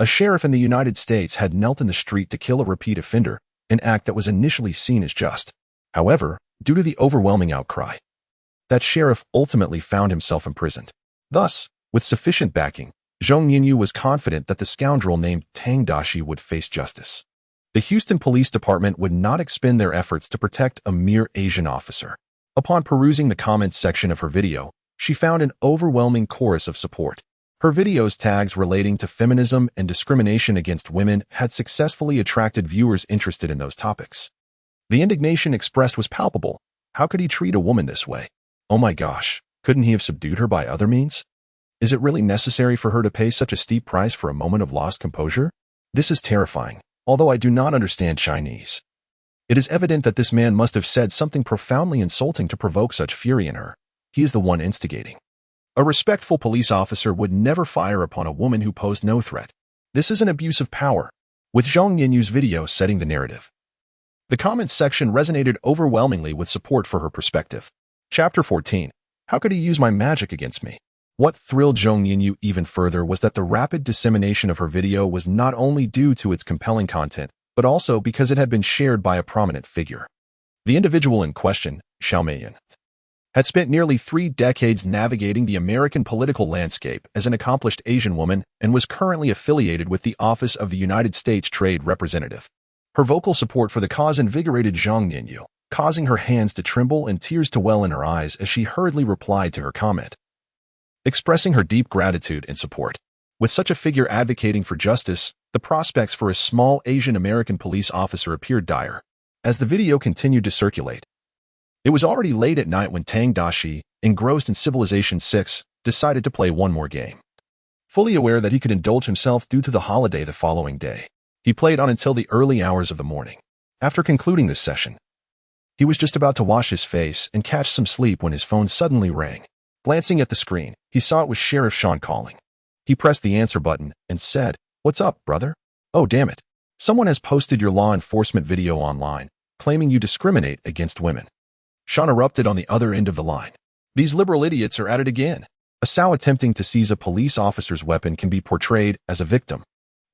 a sheriff in the United States had knelt in the street to kill a repeat offender, an act that was initially seen as just. However, due to the overwhelming outcry, that sheriff ultimately found himself imprisoned. Thus, with sufficient backing, Zhong Yinyu was confident that the scoundrel named Tang Daxi would face justice. The Houston Police Department would not expend their efforts to protect a mere Asian officer. Upon perusing the comments section of her video, she found an overwhelming chorus of support. Her video's tags relating to feminism and discrimination against women had successfully attracted viewers interested in those topics. The indignation expressed was palpable. How could he treat a woman this way? Oh my gosh, couldn't he have subdued her by other means? Is it really necessary for her to pay such a steep price for a moment of lost composure? This is terrifying, although I do not understand Chinese. It is evident that this man must have said something profoundly insulting to provoke such fury in her. He is the one instigating. A respectful police officer would never fire upon a woman who posed no threat. This is an abuse of power, with Zhong Yinyu's video setting the narrative. The comments section resonated overwhelmingly with support for her perspective. Chapter 14. How could he use my magic against me? What thrilled Zhong Yinyu even further was that the rapid dissemination of her video was not only due to its compelling content, but also because it had been shared by a prominent figure. The individual in question, Xiao Meiyan, had spent nearly 3 decades navigating the American political landscape as an accomplished Asian woman and was currently affiliated with the Office of the United States Trade Representative. Her vocal support for the cause invigorated Zhong Yinyu, causing her hands to tremble and tears to well in her eyes as she hurriedly replied to her comment, expressing her deep gratitude and support. With such a figure advocating for justice, the prospects for a small Asian American police officer appeared dire. As the video continued to circulate, it was already late at night when Tang Daxi, engrossed in Civilization 6, decided to play one more game. Fully aware that he could indulge himself due to the holiday the following day, he played on until the early hours of the morning. After concluding this session, he was just about to wash his face and catch some sleep when his phone suddenly rang. Glancing at the screen, he saw it was Sheriff Sean calling. He pressed the answer button and said, "What's up, brother? Oh, damn it. Someone has posted your law enforcement video online, claiming you discriminate against women." Sean erupted on the other end of the line. "These liberal idiots are at it again. A sow attempting to seize a police officer's weapon can be portrayed as a victim.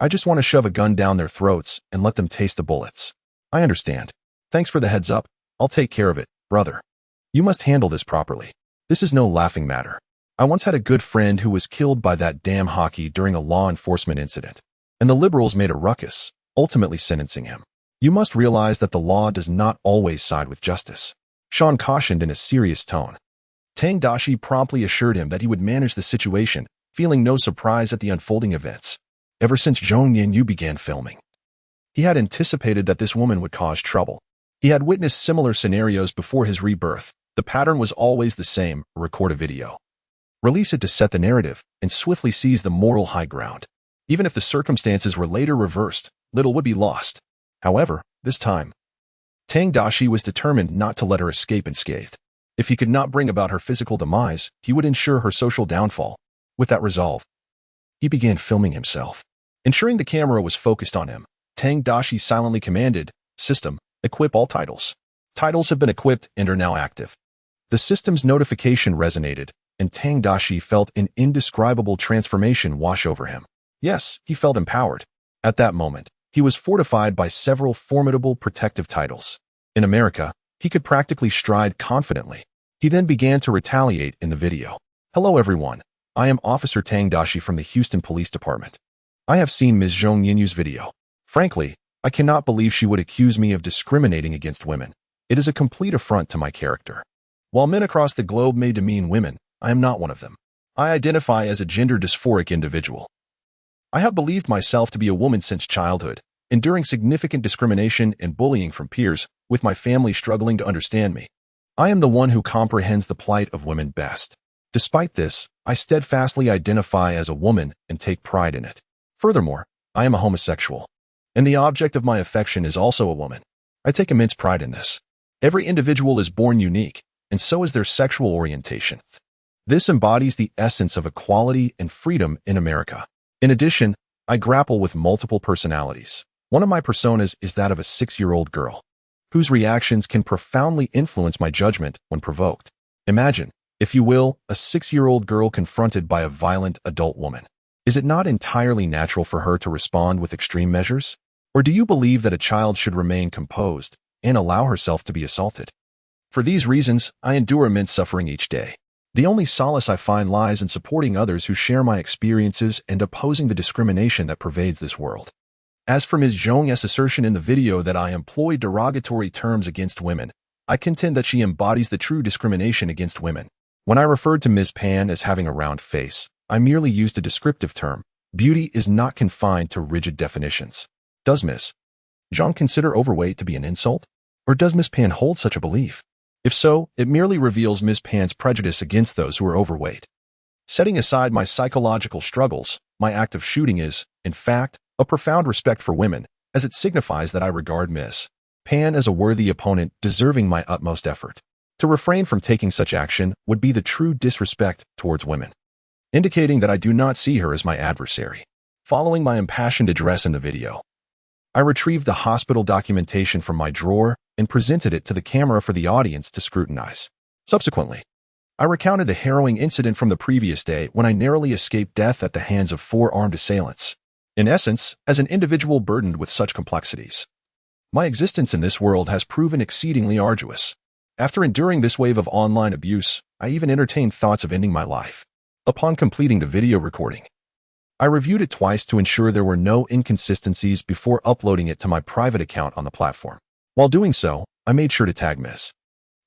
I just want to shove a gun down their throats and let them taste the bullets. I understand. Thanks for the heads up. I'll take care of it, brother. You must handle this properly. This is no laughing matter. I once had a good friend who was killed by that damn hockey during a law enforcement incident, and the liberals made a ruckus, ultimately sentencing him. You must realize that the law does not always side with justice." Sean cautioned in a serious tone. Tang Daxi promptly assured him that he would manage the situation, feeling no surprise at the unfolding events. Ever since Zhong Yanyu began filming, he had anticipated that this woman would cause trouble. He had witnessed similar scenarios before his rebirth. The pattern was always the same: record a video, release it to set the narrative, and swiftly seize the moral high ground. Even if the circumstances were later reversed, little would be lost. However, this time, Tang Daxi was determined not to let her escape unscathed. If he could not bring about her physical demise, he would ensure her social downfall. With that resolve, he began filming himself. Ensuring the camera was focused on him, Tang Daxi silently commanded, "System, equip all titles." Titles have been equipped and are now active. The system's notification resonated, and Tang Daxi felt an indescribable transformation wash over him. Yes, he felt empowered. At that moment, he was fortified by several formidable protective titles. In America, he could practically stride confidently. He then began to retaliate in the video. "Hello everyone, I am Officer Tang Daxi from the Houston Police Department. I have seen Ms. Zhong Yinyu's video. Frankly, I cannot believe she would accuse me of discriminating against women. It is a complete affront to my character. While men across the globe may demean women, I am not one of them. I identify as a gender dysphoric individual. I have believed myself to be a woman since childhood, enduring significant discrimination and bullying from peers, with my family struggling to understand me. I am the one who comprehends the plight of women best. Despite this, I steadfastly identify as a woman and take pride in it. Furthermore, I am a homosexual, and the object of my affection is also a woman. I take immense pride in this. Every individual is born unique, and so is their sexual orientation. This embodies the essence of equality and freedom in America. In addition, I grapple with multiple personalities. One of my personas is that of a 6-year-old girl, whose reactions can profoundly influence my judgment when provoked. Imagine, if you will, a 6-year-old girl confronted by a violent adult woman. Is it not entirely natural for her to respond with extreme measures? Or do you believe that a child should remain composed and allow herself to be assaulted? For these reasons, I endure immense suffering each day. The only solace I find lies in supporting others who share my experiences and opposing the discrimination that pervades this world. As for Ms. Zhong's assertion in the video that I employ derogatory terms against women, I contend that she embodies the true discrimination against women. When I referred to Ms. Pan as having a round face, I merely used a descriptive term. Beauty is not confined to rigid definitions. Does Ms. Zhong consider overweight to be an insult? Or does Ms. Pan hold such a belief? If so, it merely reveals Ms. Pan's prejudice against those who are overweight. Setting aside my psychological struggles, my act of shooting is, in fact, a profound respect for women, as it signifies that I regard Ms. Pan as a worthy opponent deserving my utmost effort. To refrain from taking such action would be the true disrespect towards women, indicating that I do not see her as my adversary. Following my impassioned address in the video, I retrieved the hospital documentation from my drawer and presented it to the camera for the audience to scrutinize. Subsequently, I recounted the harrowing incident from the previous day when I narrowly escaped death at the hands of 4 armed assailants. In essence, as an individual burdened with such complexities, my existence in this world has proven exceedingly arduous. After enduring this wave of online abuse, I even entertained thoughts of ending my life. Upon completing the video recording, I reviewed it twice to ensure there were no inconsistencies before uploading it to my private account on the platform. While doing so, I made sure to tag Ms.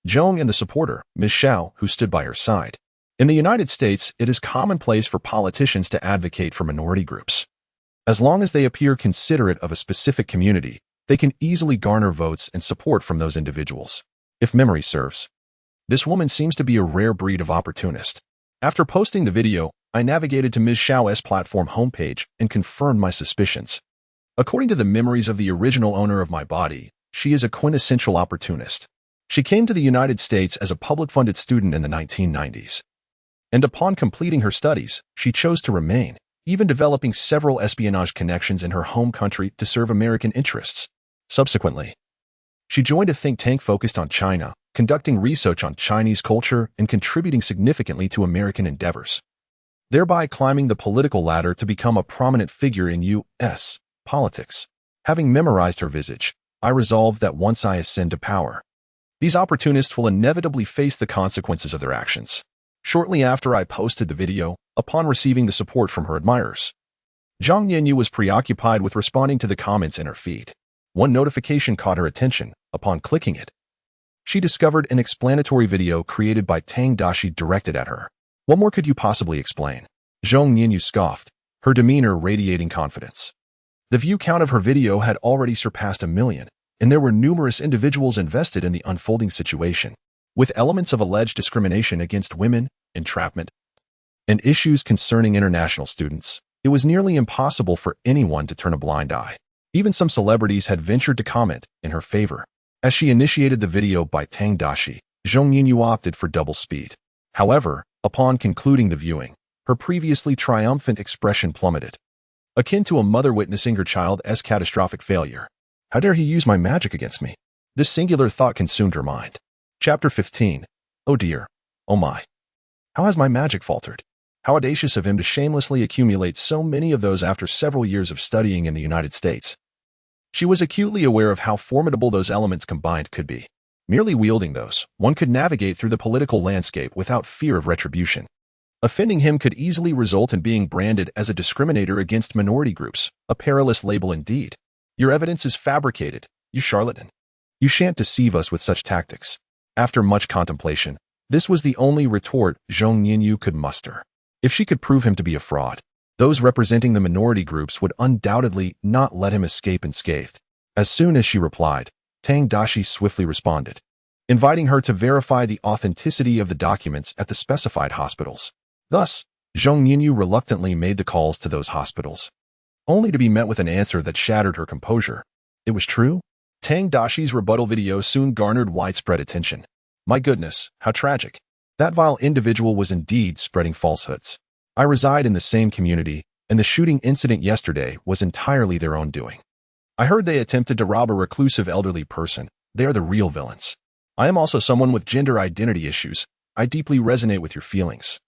Zhong and the supporter, Ms. Xiao, who stood by her side. In the United States, it is commonplace for politicians to advocate for minority groups. As long as they appear considerate of a specific community, they can easily garner votes and support from those individuals. If memory serves, this woman seems to be a rare breed of opportunist. After posting the video, I navigated to Ms. Xiao's platform homepage and confirmed my suspicions. According to the memories of the original owner of my body, she is a quintessential opportunist. She came to the United States as a public-funded student in the 1990s. And upon completing her studies, she chose to remain, even developing several espionage connections in her home country to serve American interests. Subsequently, she joined a think tank focused on China, conducting research on Chinese culture and contributing significantly to American endeavors, thereby climbing the political ladder to become a prominent figure in U.S. politics. Having memorized her visage, I resolved that once I ascend to power, these opportunists will inevitably face the consequences of their actions. Shortly after I posted the video, upon receiving the support from her admirers, Zhang Yanyu was preoccupied with responding to the comments in her feed. One notification caught her attention. Upon clicking it, she discovered an explanatory video created by Tang Daxi directed at her. What more could you possibly explain? Zhang Yanyu scoffed, her demeanor radiating confidence. The view count of her video had already surpassed 1 million, and there were numerous individuals invested in the unfolding situation, with elements of alleged discrimination against women, entrapment, and issues concerning international students. It was nearly impossible for anyone to turn a blind eye. Even some celebrities had ventured to comment in her favor. As she initiated the video by Tang Daxi, Zhang Yanyu opted for double speed. However, upon concluding the viewing, her previously triumphant expression plummeted, akin to a mother witnessing her child's catastrophic failure. How dare he use my magic against me? This singular thought consumed her mind. Chapter 15. Oh dear. Oh my. How has my magic faltered? How audacious of him to shamelessly accumulate so many of those after several years of studying in the United States. She was acutely aware of how formidable those elements combined could be. Merely wielding those, one could navigate through the political landscape without fear of retribution. Offending him could easily result in being branded as a discriminator against minority groups, a perilous label indeed. Your evidence is fabricated, you charlatan. You shan't deceive us with such tactics. After much contemplation, this was the only retort Zhang Yanyu could muster. If she could prove him to be a fraud, those representing the minority groups would undoubtedly not let him escape unscathed. As soon as she replied, Tang Daxi swiftly responded, inviting her to verify the authenticity of the documents at the specified hospitals. Thus, Zhang Yanyu reluctantly made the calls to those hospitals, only to be met with an answer that shattered her composure. It was true? Tang Daxi's rebuttal video soon garnered widespread attention. My goodness, how tragic. That vile individual was indeed spreading falsehoods. I reside in the same community, and the shooting incident yesterday was entirely their own doing. I heard they attempted to rob a reclusive elderly person. They are the real villains. I am also someone with gender identity issues. I deeply resonate with your feelings.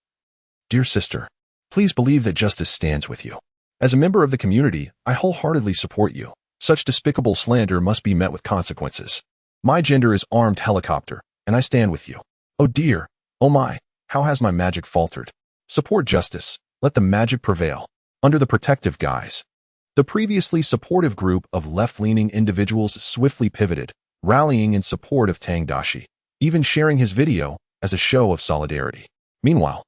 Dear sister, please believe that justice stands with you. As a member of the community, I wholeheartedly support you. Such despicable slander must be met with consequences. My gender is armed helicopter, and I stand with you. Oh dear, oh my, how has my magic faltered? Support justice, let the magic prevail. Under the protective guise, the previously supportive group of left-leaning individuals swiftly pivoted, rallying in support of Tang Daxi, even sharing his video as a show of solidarity. Meanwhile,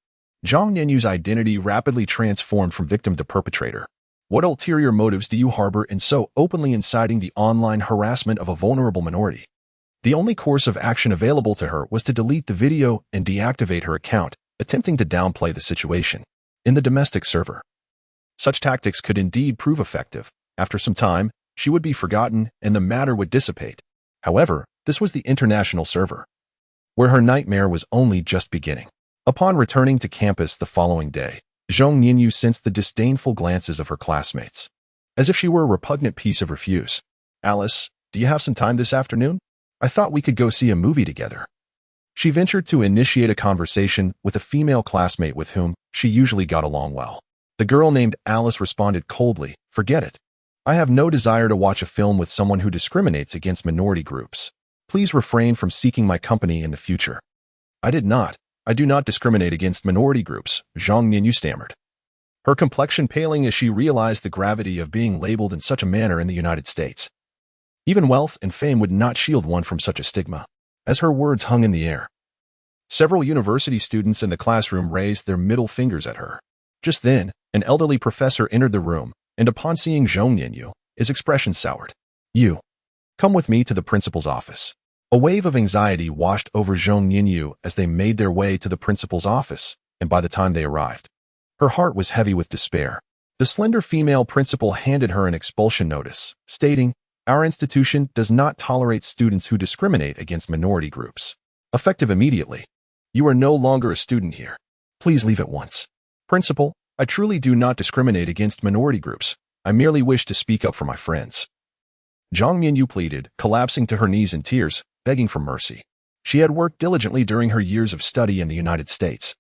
Zhang Yanyu's identity rapidly transformed from victim to perpetrator. What ulterior motives do you harbor in so openly inciting the online harassment of a vulnerable minority? The only course of action available to her was to delete the video and deactivate her account, attempting to downplay the situation in the domestic server. Such tactics could indeed prove effective. After some time, she would be forgotten and the matter would dissipate. However, this was the international server, where her nightmare was only just beginning. Upon returning to campus the following day, Zhang Yanyu sensed the disdainful glances of her classmates, as if she were a repugnant piece of refuse. Alice, do you have some time this afternoon? I thought we could go see a movie together. She ventured to initiate a conversation with a female classmate with whom she usually got along well. The girl named Alice responded coldly, forget it. I have no desire to watch a film with someone who discriminates against minority groups. Please refrain from seeking my company in the future. I do not discriminate against minority groups, Zhang Yanyu stammered, her complexion paling as she realized the gravity of being labeled in such a manner in the United States. Even wealth and fame would not shield one from such a stigma. As her words hung in the air, several university students in the classroom raised their middle fingers at her. Just then, an elderly professor entered the room, and upon seeing Zhong Yanyu, his expression soured. "You, come with me to the principal's office." A wave of anxiety washed over Zhong Yanyu as they made their way to the principal's office, and by the time they arrived, her heart was heavy with despair. The slender female principal handed her an expulsion notice, stating, "Our institution does not tolerate students who discriminate against minority groups. Effective immediately. You are no longer a student here. Please leave at once." "Principal, I truly do not discriminate against minority groups. I merely wish to speak up for my friends." Zhang Yanyu pleaded, collapsing to her knees in tears, begging for mercy. She had worked diligently during her years of study in the United States,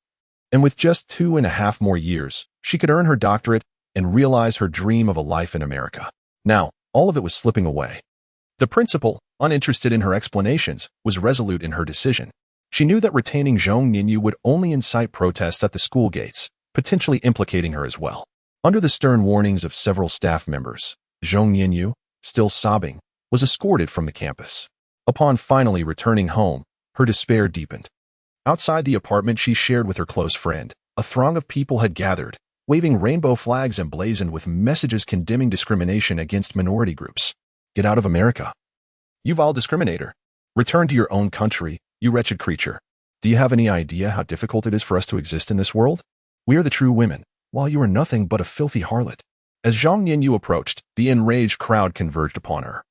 and with just 2.5 more years, she could earn her doctorate and realize her dream of a life in America. Now, all of it was slipping away. The principal, uninterested in her explanations, was resolute in her decision. She knew that retaining Zhong Yanyu would only incite protests at the school gates, potentially implicating her as well. Under the stern warnings of several staff members, Zhong Yanyu, still sobbing, was escorted from the campus. Upon finally returning home, her despair deepened. Outside the apartment she shared with her close friend, a throng of people had gathered, waving rainbow flags emblazoned with messages condemning discrimination against minority groups. "Get out of America. You vile discriminator. Return to your own country, you wretched creature. Do you have any idea how difficult it is for us to exist in this world? We are the true women, while you are nothing but a filthy harlot." As Zhang Yanyu approached, the enraged crowd converged upon her,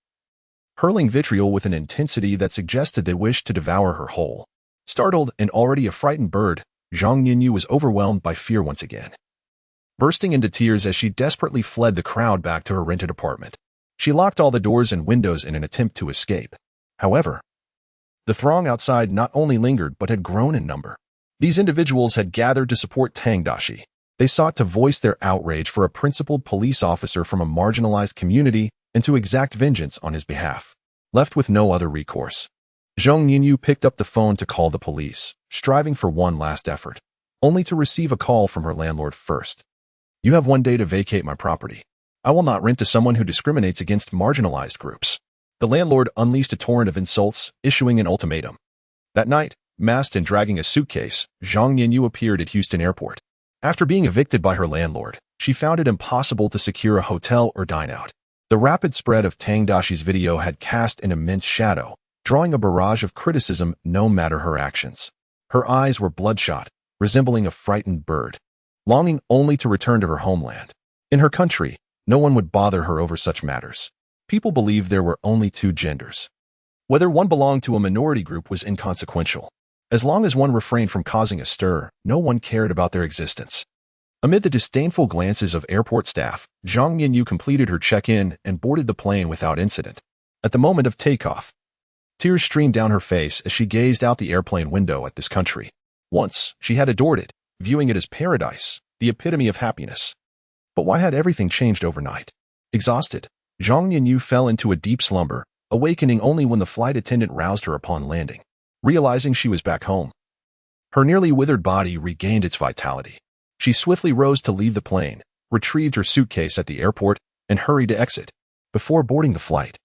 hurling vitriol with an intensity that suggested they wished to devour her whole. Startled and already a frightened bird, Zhang Yanyu was overwhelmed by fear once again, bursting into tears as she desperately fled the crowd back to her rented apartment. She locked all the doors and windows in an attempt to escape. However, the throng outside not only lingered but had grown in number. These individuals had gathered to support Tang Daxi. They sought to voice their outrage for a principled police officer from a marginalized community and to exact vengeance on his behalf. Left with no other recourse, Zhong Yanyu picked up the phone to call the police, striving for one last effort, only to receive a call from her landlord first. "You have 1 day to vacate my property. I will not rent to someone who discriminates against marginalized groups." The landlord unleashed a torrent of insults, issuing an ultimatum. That night, masked and dragging a suitcase, Zhang Yanyu appeared at Houston Airport. After being evicted by her landlord, she found it impossible to secure a hotel or dine out. The rapid spread of Tang Daxi's video had cast an immense shadow, drawing a barrage of criticism no matter her actions. Her eyes were bloodshot, resembling a frightened bird, longing only to return to her homeland. In her country, no one would bother her over such matters. People believed there were only 2 genders. Whether one belonged to a minority group was inconsequential. As long as one refrained from causing a stir, no one cared about their existence. Amid the disdainful glances of airport staff, Zhang Yanyu completed her check-in and boarded the plane without incident. At the moment of takeoff, tears streamed down her face as she gazed out the airplane window at this country. Once, she had adored it, viewing it as paradise, the epitome of happiness. But why had everything changed overnight? Exhausted, Zhang Yanyu fell into a deep slumber, awakening only when the flight attendant roused her upon landing. Realizing she was back home, her nearly withered body regained its vitality. She swiftly rose to leave the plane, retrieved her suitcase at the airport, and hurried to exit. Before boarding the flight,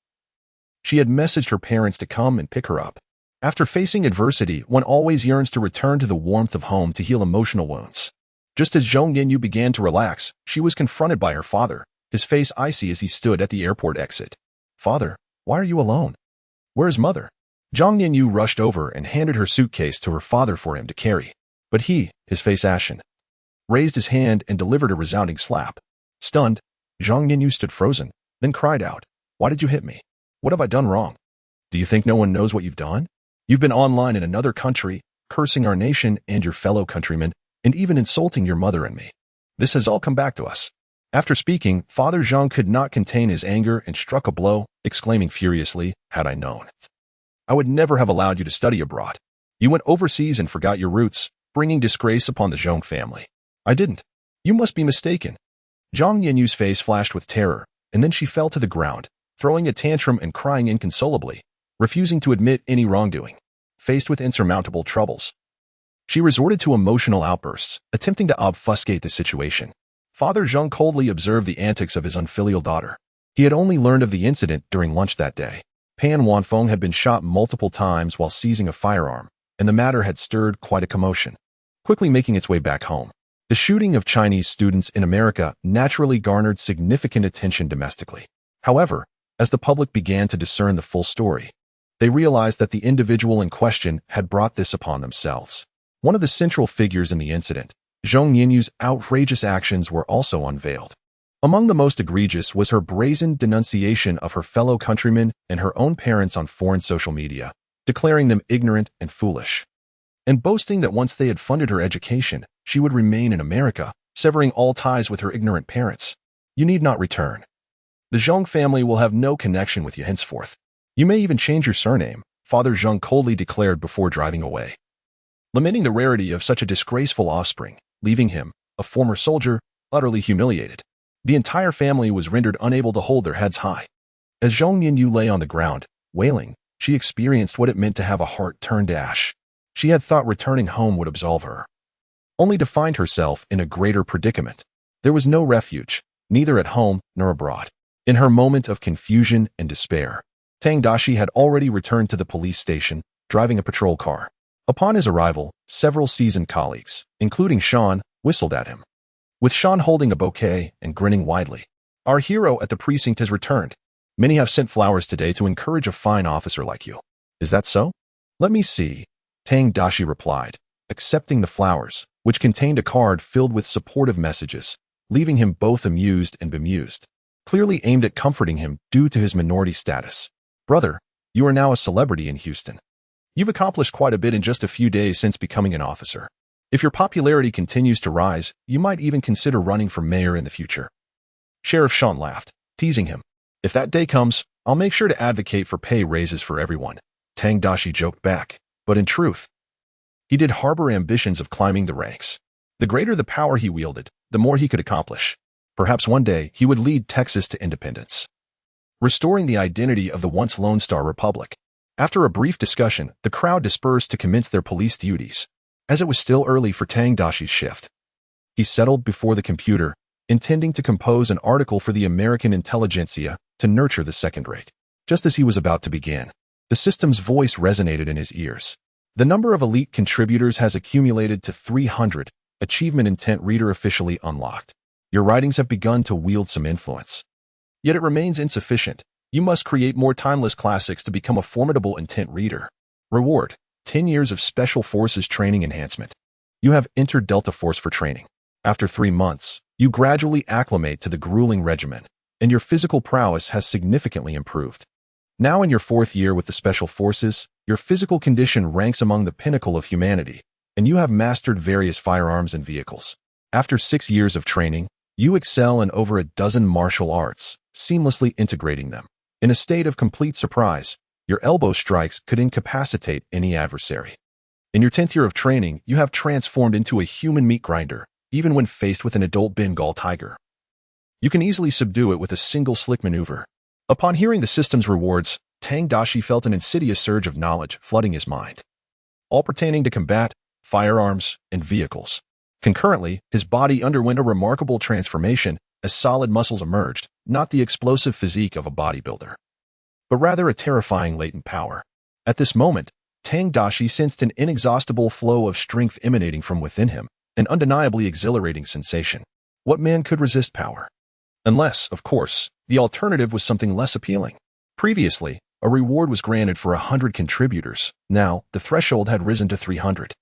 she had messaged her parents to come and pick her up. After facing adversity, one always yearns to return to the warmth of home to heal emotional wounds. Just as Zhong Yanyu began to relax, she was confronted by her father, his face icy as he stood at the airport exit. "Father, why are you alone? Where is Mother?" Zhang Yanyu rushed over and handed her suitcase to her father for him to carry. But he, his face ashen, raised his hand and delivered a resounding slap. Stunned, Zhang Yanyu stood frozen, then cried out, "Why did you hit me? What have I done wrong? Do you think no one knows what you've done? You've been online in another country, cursing our nation and your fellow countrymen, and even insulting your mother and me. This has all come back to us." After speaking, Father Zhang could not contain his anger and struck a blow, exclaiming furiously, "Had I known, I would never have allowed you to study abroad. You went overseas and forgot your roots, bringing disgrace upon the Zhong family. I didn't. You must be mistaken." Zhang Yanyu's face flashed with terror, and then she fell to the ground, throwing a tantrum and crying inconsolably, refusing to admit any wrongdoing. Faced with insurmountable troubles, she resorted to emotional outbursts, attempting to obfuscate the situation. Father Zhang coldly observed the antics of his unfilial daughter. He had only learned of the incident during lunch that day. Pan Wanfeng had been shot multiple times while seizing a firearm, and the matter had stirred quite a commotion, quickly making its way back home. The shooting of Chinese students in America naturally garnered significant attention domestically. However, as the public began to discern the full story, they realized that the individual in question had brought this upon themselves. One of the central figures in the incident, Zhong Yinyu's outrageous actions were also unveiled. Among the most egregious was her brazen denunciation of her fellow countrymen and her own parents on foreign social media, declaring them ignorant and foolish, and boasting that once they had funded her education, she would remain in America, severing all ties with her ignorant parents. You need not return. The Zhong family will have no connection with you henceforth. You may even change your surname, Father Zhong coldly declared before driving away, lamenting the rarity of such a disgraceful offspring, leaving him, a former soldier, utterly humiliated. The entire family was rendered unable to hold their heads high. As Zhong Yinyu lay on the ground, wailing, she experienced what it meant to have a heart turned to ash. She had thought returning home would absolve her, only to find herself in a greater predicament. There was no refuge, neither at home nor abroad. In her moment of confusion and despair, Tang Daxi had already returned to the police station, driving a patrol car. Upon his arrival, several seasoned colleagues, including Sean, whistled at him, with Sean holding a bouquet and grinning widely. Our hero at the precinct has returned. Many have sent flowers today to encourage a fine officer like you. Is that so? Let me see, Tang Daxi replied, accepting the flowers, which contained a card filled with supportive messages, leaving him both amused and bemused, clearly aimed at comforting him due to his minority status. Brother, you are now a celebrity in Houston. You've accomplished quite a bit in just a few days since becoming an officer. If your popularity continues to rise, you might even consider running for mayor in the future. Sheriff Sean laughed, teasing him. If that day comes, I'll make sure to advocate for pay raises for everyone, Tang Daxi joked back. But in truth, he did harbor ambitions of climbing the ranks. The greater the power he wielded, the more he could accomplish. Perhaps one day he would lead Texas to independence, restoring the identity of the once Lone Star Republic. After a brief discussion, the crowd dispersed to commence their police duties. As it was still early for Tang Daxi's shift, he settled before the computer, intending to compose an article for the American intelligentsia to nurture the second-rate. Just as he was about to begin, the system's voice resonated in his ears. The number of elite contributors has accumulated to 300, achievement intent reader officially unlocked. Your writings have begun to wield some influence. Yet it remains insufficient. You must create more timeless classics to become a formidable intent reader. Reward: 10 years of Special Forces training enhancement. You have entered Delta Force for training. After 3 months, you gradually acclimate to the grueling regimen, and your physical prowess has significantly improved. Now in your 4th year with the Special Forces, your physical condition ranks among the pinnacle of humanity, and you have mastered various firearms and vehicles. After 6 years of training, you excel in over a dozen martial arts, seamlessly integrating them. In a state of complete surprise, your elbow strikes could incapacitate any adversary. In your 10th year of training, you have transformed into a human meat grinder, even when faced with an adult Bengal tiger. You can easily subdue it with a single slick maneuver. Upon hearing the system's rewards, Tang Daxi felt an insidious surge of knowledge flooding his mind, all pertaining to combat, firearms, and vehicles. Concurrently, his body underwent a remarkable transformation as solid muscles emerged, not the explosive physique of a bodybuilder, but rather a terrifying latent power. At this moment, Tang Daxi sensed an inexhaustible flow of strength emanating from within him, an undeniably exhilarating sensation. What man could resist power? Unless, of course, the alternative was something less appealing. Previously, a reward was granted for 100 contributors. Now, the threshold had risen to 300.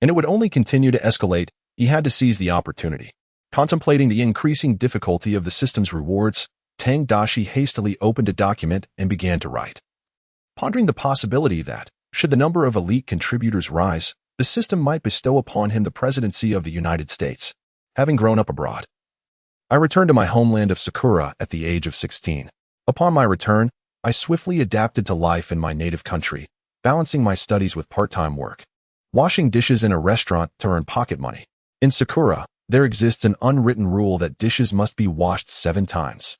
And it would only continue to escalate. He had to seize the opportunity. Contemplating the increasing difficulty of the system's rewards, Tang Daxi hastily opened a document and began to write, pondering the possibility that, should the number of elite contributors rise, the system might bestow upon him the presidency of the United States. Having grown up abroad, I returned to my homeland of Sakura at the age of 16. Upon my return, I swiftly adapted to life in my native country, balancing my studies with part-time work, washing dishes in a restaurant to earn pocket money. In Sakura, there exists an unwritten rule that dishes must be washed 7 times.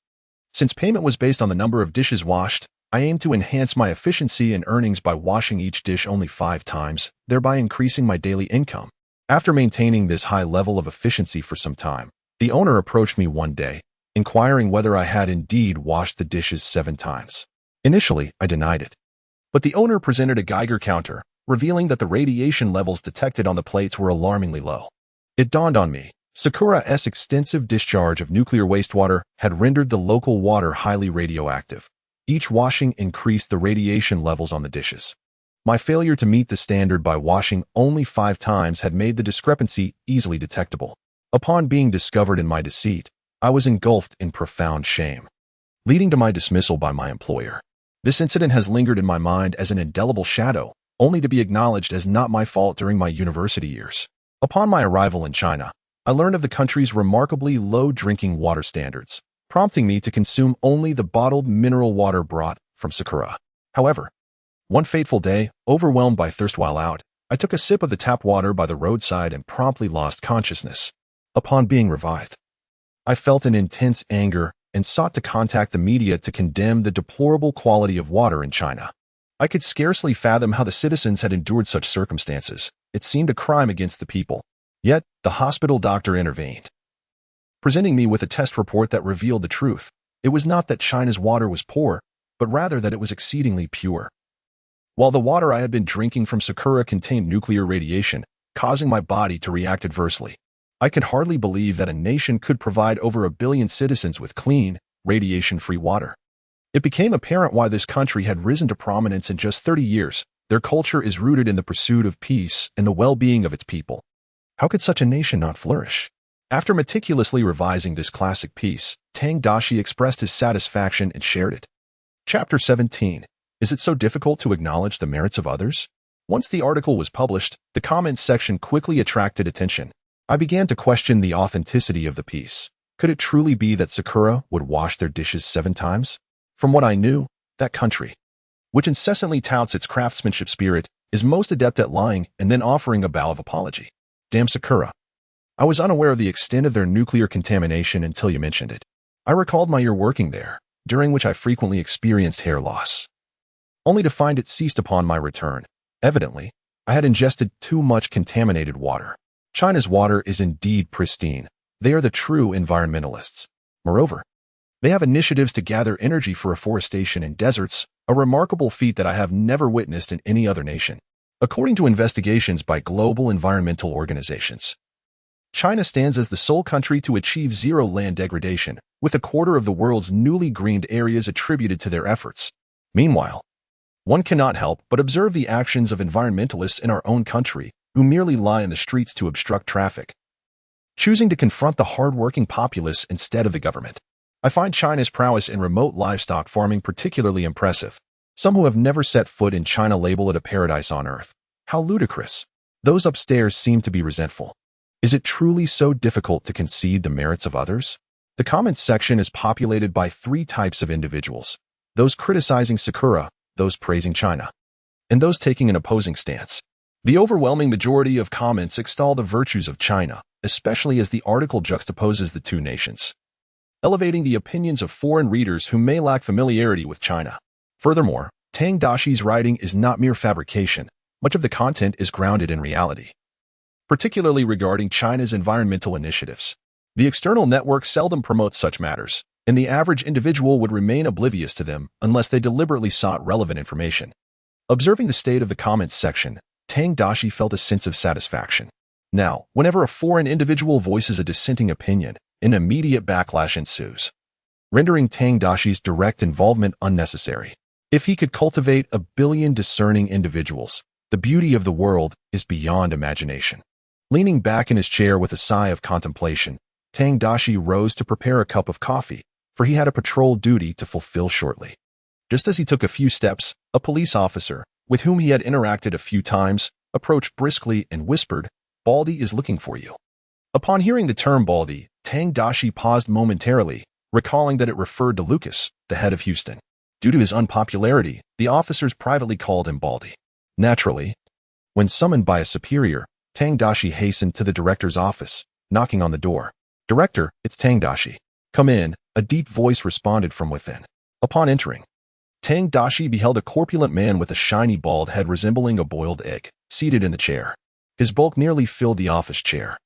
Since payment was based on the number of dishes washed, I aimed to enhance my efficiency and earnings by washing each dish only 5 times, thereby increasing my daily income. After maintaining this high level of efficiency for some time, the owner approached me one day, inquiring whether I had indeed washed the dishes 7 times. Initially, I denied it. But the owner presented a Geiger counter, revealing that the radiation levels detected on the plates were alarmingly low. It dawned on me. Sakura's extensive discharge of nuclear wastewater had rendered the local water highly radioactive. Each washing increased the radiation levels on the dishes. My failure to meet the standard by washing only 5 times had made the discrepancy easily detectable. Upon being discovered in my deceit, I was engulfed in profound shame, leading to my dismissal by my employer. This incident has lingered in my mind as an indelible shadow, only to be acknowledged as not my fault during my university years. Upon my arrival in China, I learned of the country's remarkably low drinking water standards, prompting me to consume only the bottled mineral water brought from Sakura. However, one fateful day, overwhelmed by thirst while out, I took a sip of the tap water by the roadside and promptly lost consciousness. Upon being revived, I felt an intense anger and sought to contact the media to condemn the deplorable quality of water in China. I could scarcely fathom how the citizens had endured such circumstances. It seemed a crime against the people. Yet, the hospital doctor intervened, presenting me with a test report that revealed the truth. It was not that China's water was poor, but rather that it was exceedingly pure. While the water I had been drinking from Sakura contained nuclear radiation, causing my body to react adversely, I could hardly believe that a nation could provide over 1 billion citizens with clean, radiation-free water. It became apparent why this country had risen to prominence in just 30 years. Their culture is rooted in the pursuit of peace and the well-being of its people. How could such a nation not flourish? After meticulously revising this classic piece, Tang Daxi expressed his satisfaction and shared it. Chapter 17. Is it so difficult to acknowledge the merits of others? Once the article was published, the comments section quickly attracted attention. I began to question the authenticity of the piece. Could it truly be that Sakura would wash their dishes 7 times? From what I knew, that country, which incessantly touts its craftsmanship spirit, is most adept at lying and then offering a bow of apology. Damn Sakura. I was unaware of the extent of their nuclear contamination until you mentioned it. I recalled my year working there, during which I frequently experienced hair loss, only to find it ceased upon my return. Evidently, I had ingested too much contaminated water. China's water is indeed pristine. They are the true environmentalists. Moreover, they have initiatives to gather energy for afforestation in deserts, a remarkable feat that I have never witnessed in any other nation. According to investigations by global environmental organizations, China stands as the sole country to achieve zero land degradation, with 1/4 of the world's newly greened areas attributed to their efforts. Meanwhile, one cannot help but observe the actions of environmentalists in our own country, who merely lie in the streets to obstruct traffic, choosing to confront the hard-working populace instead of the government. I find China's prowess in remote livestock farming particularly impressive. Some who have never set foot in China label it a paradise on earth. How ludicrous. Those upstairs seem to be resentful. Is it truly so difficult to concede the merits of others? The comments section is populated by 3 types of individuals: those criticizing Sakura, those praising China, and those taking an opposing stance. The overwhelming majority of comments extol the virtues of China, especially as the article juxtaposes the 2 nations, elevating the opinions of foreign readers who may lack familiarity with China. Furthermore, Tang Daxi's writing is not mere fabrication. Much of the content is grounded in reality, particularly regarding China's environmental initiatives. The external network seldom promotes such matters, and the average individual would remain oblivious to them unless they deliberately sought relevant information. Observing the state of the comments section, Tang Daxi felt a sense of satisfaction. Now, whenever a foreign individual voices a dissenting opinion, an immediate backlash ensues, rendering Tang Daxi's direct involvement unnecessary. If he could cultivate 1 billion discerning individuals, the beauty of the world is beyond imagination. Leaning back in his chair with a sigh of contemplation, Tang Daxi rose to prepare a cup of coffee, for he had a patrol duty to fulfill shortly. Just as he took a few steps, a police officer, with whom he had interacted a few times, approached briskly and whispered, "Baldy is looking for you." Upon hearing the term Baldy, Tang Daxi paused momentarily, recalling that it referred to Lucas, the head of Houston. Due to his unpopularity, the officers privately called him Baldy. Naturally, when summoned by a superior, Tang Daxi hastened to the director's office, knocking on the door. "Director, it's Tang Daxi. Come in," a deep voice responded from within. Upon entering, Tang Daxi beheld a corpulent man with a shiny bald head resembling a boiled egg, seated in the chair. His bulk nearly filled the office chair,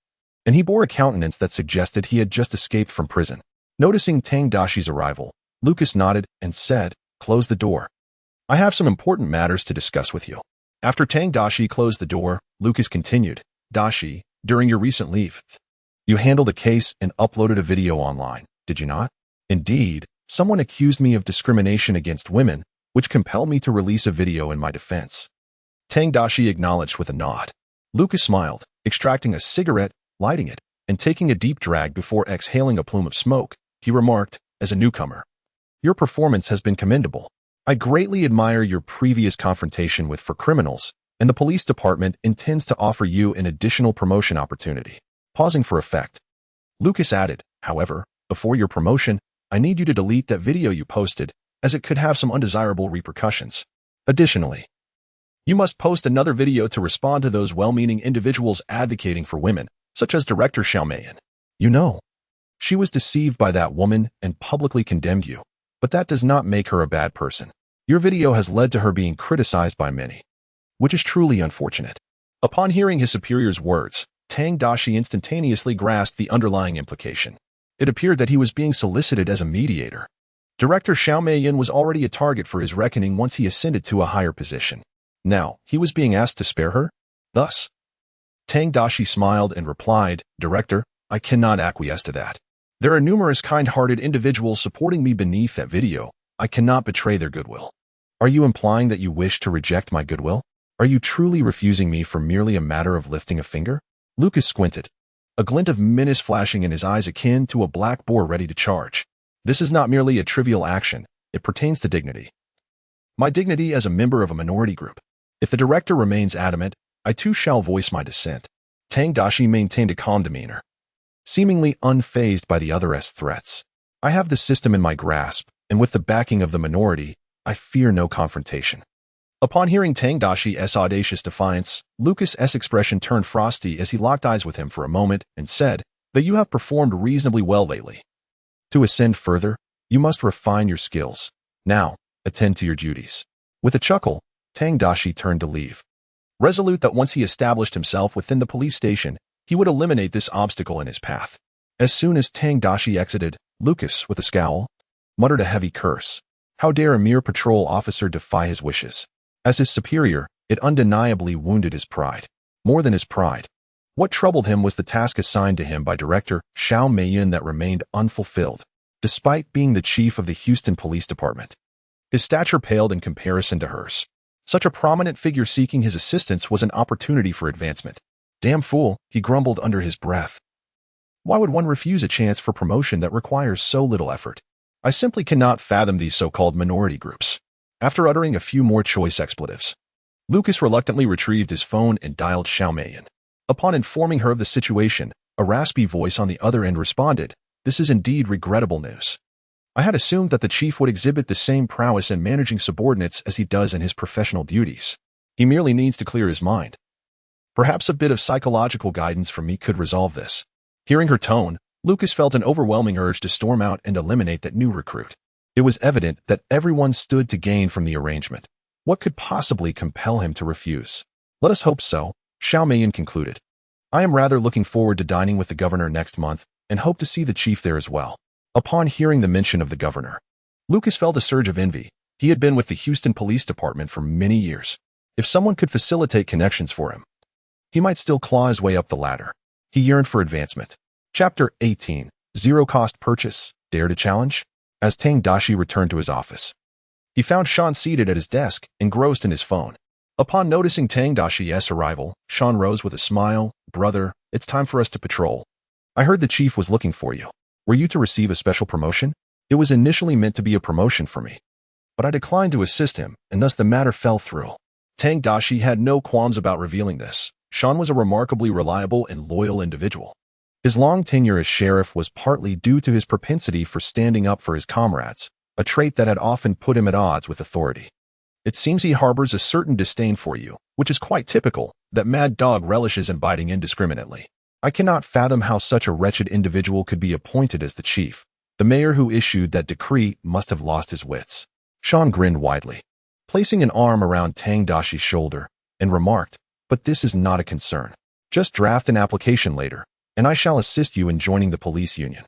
and he bore a countenance that suggested he had just escaped from prison. Noticing Tang Daxi's arrival, Lucas nodded and said, "Close the door. I have some important matters to discuss with you." After Tang Daxi closed the door, Lucas continued, "Daxi, during your recent leave, you handled a case and uploaded a video online, did you not?" "Indeed, someone accused me of discrimination against women, which compelled me to release a video in my defense." Tang Daxi acknowledged with a nod. Lucas smiled, extracting a cigarette, lighting it, and taking a deep drag before exhaling a plume of smoke. He remarked, as a newcomer, "Your performance has been commendable. I greatly admire your previous confrontation with for criminals, and the police department intends to offer you an additional promotion opportunity." Pausing for effect, Lucas added, "However, before your promotion, I need you to delete that video you posted, as it could have some undesirable repercussions. Additionally, you must post another video to respond to those well-meaning individuals advocating for women, such as Director Xiaomeyan. You know, she was deceived by that woman and publicly condemned you, but that does not make her a bad person. Your video has led to her being criticized by many, which is truly unfortunate." Upon hearing his superior's words, Tang Daxi instantaneously grasped the underlying implication. It appeared that he was being solicited as a mediator. Director Xiaomeyan was already a target for his reckoning once he ascended to a higher position. Now, he was being asked to spare her? Thus, Tang Daxi smiled and replied, "Director, I cannot acquiesce to that. There are numerous kind-hearted individuals supporting me beneath that video. I cannot betray their goodwill." "Are you implying that you wish to reject my goodwill? Are you truly refusing me for merely a matter of lifting a finger?" Lucas squinted, a glint of menace flashing in his eyes akin to a black boar ready to charge. "This is not merely a trivial action. It pertains to dignity. My dignity as a member of a minority group. If the director remains adamant, I too shall voice my dissent." Tang Daxi maintained a calm demeanor, seemingly unfazed by the other's threats. "I have the system in my grasp, and with the backing of the minority, I fear no confrontation." Upon hearing Tang Daxi's audacious defiance, Lucas's expression turned frosty as he locked eyes with him for a moment and said, "That you have performed reasonably well lately. To ascend further, you must refine your skills. Now, attend to your duties." With a chuckle, Tang Daxi turned to leave, resolute that once he established himself within the police station, he would eliminate this obstacle in his path. As soon as Tang Daxi exited, Lucas, with a scowl, muttered a heavy curse. How dare a mere patrol officer defy his wishes? As his superior, it undeniably wounded his pride. More than his pride, what troubled him was the task assigned to him by Director Xiaomeyan that remained unfulfilled, despite being the chief of the Houston Police Department. His stature paled in comparison to hers. Such a prominent figure seeking his assistance was an opportunity for advancement. "Damn fool," he grumbled under his breath. "Why would one refuse a chance for promotion that requires so little effort? I simply cannot fathom these so-called minority groups." After uttering a few more choice expletives, Lucas reluctantly retrieved his phone and dialed Xiaomeyan. Upon informing her of the situation, a raspy voice on the other end responded, "This is indeed regrettable news. I had assumed that the chief would exhibit the same prowess in managing subordinates as he does in his professional duties. He merely needs to clear his mind. Perhaps a bit of psychological guidance from me could resolve this." Hearing her tone, Lucas felt an overwhelming urge to storm out and eliminate that new recruit. It was evident that everyone stood to gain from the arrangement. What could possibly compel him to refuse? "Let us hope so," Xiaomeyan concluded. "I am rather looking forward to dining with the governor next month and hope to see the chief there as well." Upon hearing the mention of the governor, Lucas felt a surge of envy. He had been with the Houston Police Department for many years. If someone could facilitate connections for him, he might still claw his way up the ladder. He yearned for advancement. Chapter 18. Zero-Cost Purchase. Dare to Challenge? As Tang Daxi returned to his office, he found Sean seated at his desk, engrossed in his phone. Upon noticing Tang Daxi's arrival, Sean rose with a smile. "Brother, it's time for us to patrol. I heard the chief was looking for you. Were you to receive a special promotion?" "It was initially meant to be a promotion for me, but I declined to assist him, and thus the matter fell through." Tang Daxi had no qualms about revealing this. Sean was a remarkably reliable and loyal individual. His long tenure as sheriff was partly due to his propensity for standing up for his comrades, a trait that had often put him at odds with authority. "It seems he harbors a certain disdain for you, which is quite typical. That mad dog relishes in biting indiscriminately. I cannot fathom how such a wretched individual could be appointed as the chief. The mayor who issued that decree must have lost his wits." Sean grinned widely, placing an arm around Tang Daxi's shoulder, and remarked, "But this is not a concern. Just draft an application later, and I shall assist you in joining the police union."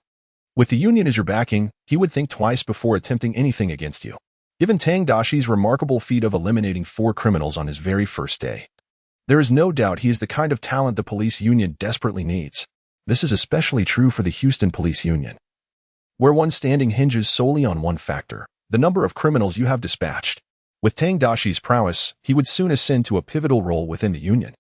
With the union as your backing, he would think twice before attempting anything against you. Given Tang Daxi's remarkable feat of eliminating 4 criminals on his very first day, there is no doubt he is the kind of talent the police union desperately needs. This is especially true for the Houston Police Union, where one's standing hinges solely on one factor: the number of criminals you have dispatched. With Tang Daxi's prowess, he would soon ascend to a pivotal role within the union.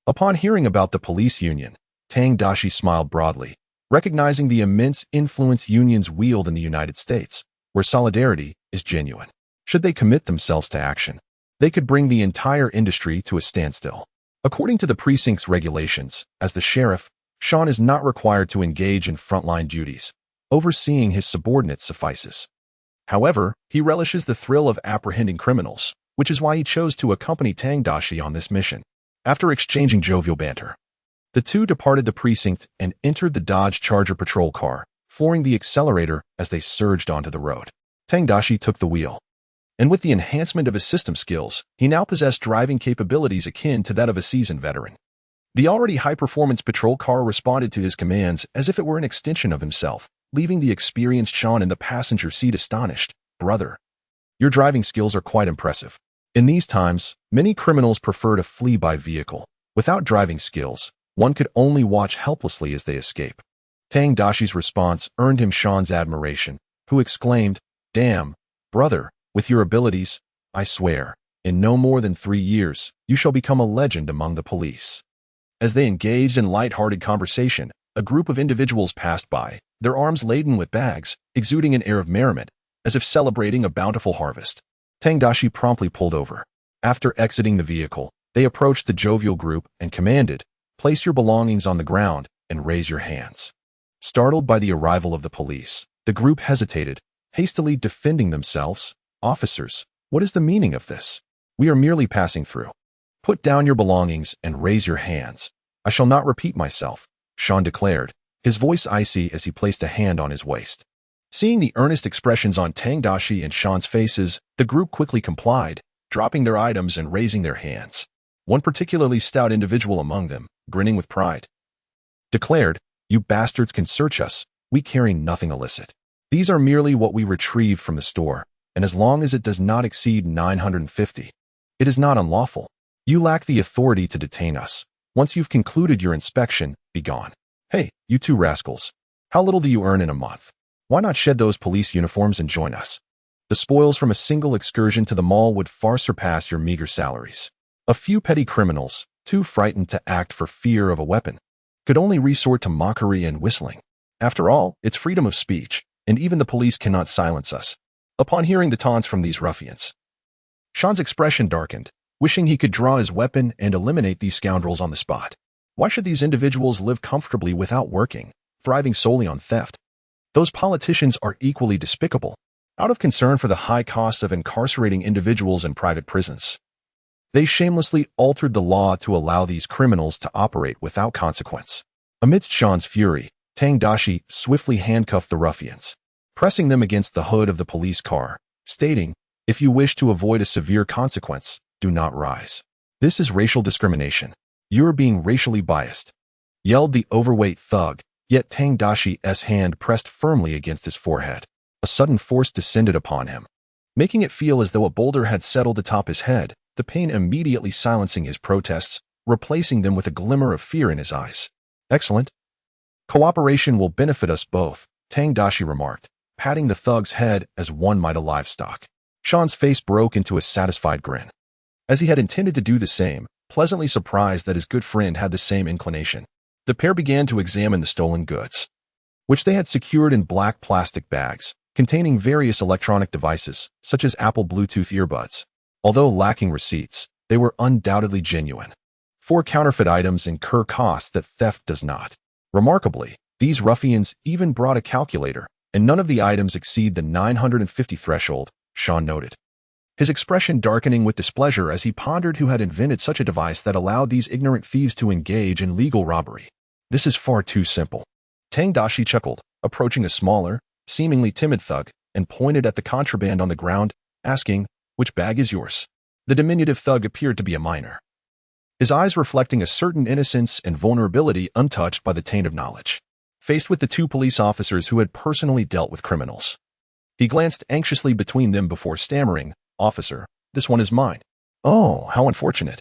Upon hearing about the police union, Tang Daxi smiled broadly, recognizing the immense influence unions wield in the United States, where solidarity is genuine. Should they commit themselves to action, they could bring the entire industry to a standstill. According to the precinct's regulations, as the sheriff, Sean is not required to engage in frontline duties. Overseeing his subordinates suffices. However, he relishes the thrill of apprehending criminals, which is why he chose to accompany Tang Daxi on this mission. After exchanging jovial banter, the two departed the precinct and entered the Dodge Charger patrol car, flooring the accelerator as they surged onto the road. Tang Daxi took the wheel, and with the enhancement of his system skills, he now possessed driving capabilities akin to that of a seasoned veteran. The already high-performance patrol car responded to his commands as if it were an extension of himself, leaving the experienced Sean in the passenger seat astonished. "Brother, your driving skills are quite impressive. In these times, many criminals prefer to flee by vehicle. Without driving skills, one could only watch helplessly as they escape." Tang Daxi's response earned him Sean's admiration, who exclaimed, "Damn, brother, with your abilities, I swear, in no more than 3 years, you shall become a legend among the police." As they engaged in light-hearted conversation, a group of individuals passed by, their arms laden with bags, exuding an air of merriment, as if celebrating a bountiful harvest. Tang Daxi promptly pulled over. After exiting the vehicle, they approached the jovial group and commanded, "Place your belongings on the ground and raise your hands." Startled by the arrival of the police, the group hesitated, hastily defending themselves. "Officers, what is the meaning of this? We are merely passing through. Put down your belongings and raise your hands. I shall not repeat myself," Sean declared, his voice icy as he placed a hand on his waist. Seeing the earnest expressions on Tang Daxi and Sean's faces, the group quickly complied, dropping their items and raising their hands. One particularly stout individual among them, grinning with pride, declared, "You bastards can search us. We carry nothing illicit. These are merely what we retrieved from the store, and as long as it does not exceed 950, it is not unlawful. You lack the authority to detain us. Once you've concluded your inspection, be gone. Hey, you two rascals, how little do you earn in a month? Why not shed those police uniforms and join us? The spoils from a single excursion to the mall would far surpass your meager salaries." A few petty criminals, too frightened to act for fear of a weapon, could only resort to mockery and whistling. After all, it's freedom of speech, and even the police cannot silence us. Upon hearing the taunts from these ruffians, Sean's expression darkened, wishing he could draw his weapon and eliminate these scoundrels on the spot. Why should these individuals live comfortably without working, thriving solely on theft? Those politicians are equally despicable. Out of concern for the high costs of incarcerating individuals in private prisons, they shamelessly altered the law to allow these criminals to operate without consequence. Amidst Sean's fury, Tang Daxi swiftly handcuffed the ruffians, pressing them against the hood of the police car, stating, "If you wish to avoid a severe consequence, do not rise. This is racial discrimination. You're being racially biased," yelled the overweight thug, yet Tang Daxi's hand pressed firmly against his forehead. A sudden force descended upon him, making it feel as though a boulder had settled atop his head, the pain immediately silencing his protests, replacing them with a glimmer of fear in his eyes. "Excellent. Cooperation will benefit us both," Tang Daxi remarked, patting the thug's head as one might a livestock. Sean's face broke into a satisfied grin, as he had intended to do the same, pleasantly surprised that his good friend had the same inclination. The pair began to examine the stolen goods, which they had secured in black plastic bags, containing various electronic devices, such as Apple Bluetooth earbuds. Although lacking receipts, they were undoubtedly genuine. 4 counterfeit items incur costs that theft does not. Remarkably, these ruffians even brought a calculator, and none of the items exceed the 950 threshold, Sean noted, his expression darkening with displeasure as he pondered who had invented such a device that allowed these ignorant thieves to engage in legal robbery. "This is far too simple." Tang Daxi chuckled, approaching a smaller, seemingly timid thug, and pointed at the contraband on the ground, asking, "Which bag is yours?" The diminutive thug appeared to be a minor, his eyes reflecting a certain innocence and vulnerability untouched by the taint of knowledge. faced with the two police officers who had personally dealt with criminals. He glanced anxiously between them before stammering, "Officer, this one is mine." "Oh, how unfortunate.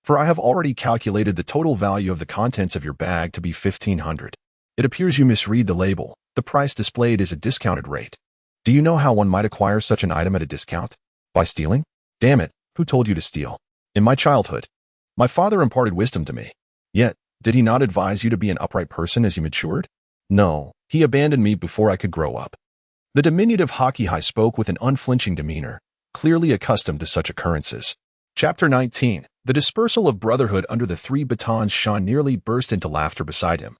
For I have already calculated the total value of the contents of your bag to be 1,500. It appears you misread the label. The price displayed is a discounted rate. Do you know how one might acquire such an item at a discount? By stealing? Damn it, who told you to steal? In my childhood, my father imparted wisdom to me. Yet, did he not advise you to be an upright person as you matured? No, he abandoned me before I could grow up." The diminutive Hockey High spoke with an unflinching demeanor, clearly accustomed to such occurrences. Chapter 19. The dispersal of brotherhood under the three batons. Sean nearly burst into laughter beside him,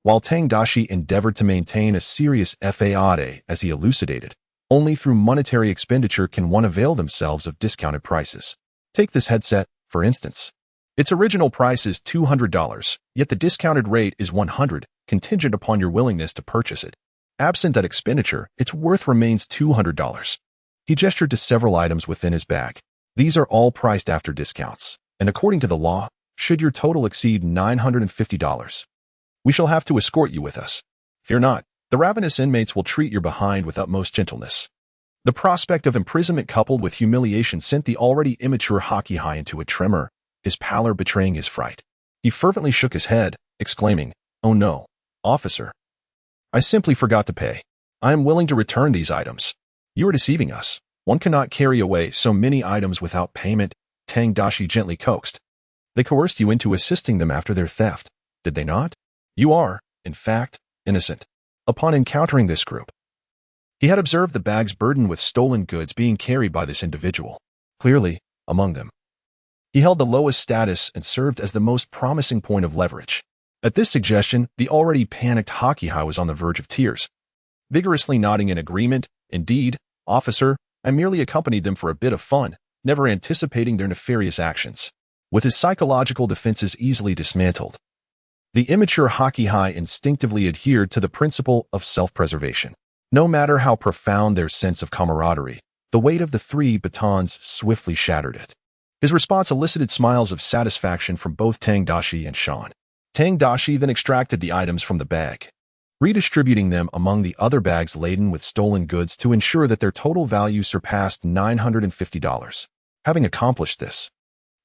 while Tang Daxi endeavored to maintain a serious faade as he elucidated. Only through monetary expenditure can one avail themselves of discounted prices. Take this headset, for instance. Its original price is $200, yet the discounted rate is $100, contingent upon your willingness to purchase it. Absent that expenditure, its worth remains $200. He gestured to several items within his bag. These are all priced after discounts, and according to the law, should your total exceed $950, we shall have to escort you with us. Fear not, the ravenous inmates will treat your behind with utmost gentleness. The prospect of imprisonment coupled with humiliation sent the already immature Hockey High into a tremor, his pallor betraying his fright. He fervently shook his head, exclaiming, "Oh no, officer. I simply forgot to pay. I am willing to return these items. You are deceiving us. One cannot carry away so many items without payment," Tang Daxi gently coaxed. "They coerced you into assisting them after their theft, did they not? You are, in fact, innocent." Upon encountering this group, he had observed the bags burdened with stolen goods being carried by this individual. Clearly, among them, he held the lowest status and served as the most promising point of leverage. At this suggestion, the already panicked Hockey High was on the verge of tears. Vigorously nodding in agreement, "Indeed, officer, I merely accompanied them for a bit of fun, never anticipating their nefarious actions." With his psychological defenses easily dismantled, the immature Hockey High instinctively adhered to the principle of self-preservation. No matter how profound their sense of camaraderie, the weight of the three batons swiftly shattered it. His response elicited smiles of satisfaction from both Tang Daxi and Sean. Tang Daxi then extracted the items from the bag, redistributing them among the other bags laden with stolen goods to ensure that their total value surpassed $950. Having accomplished this,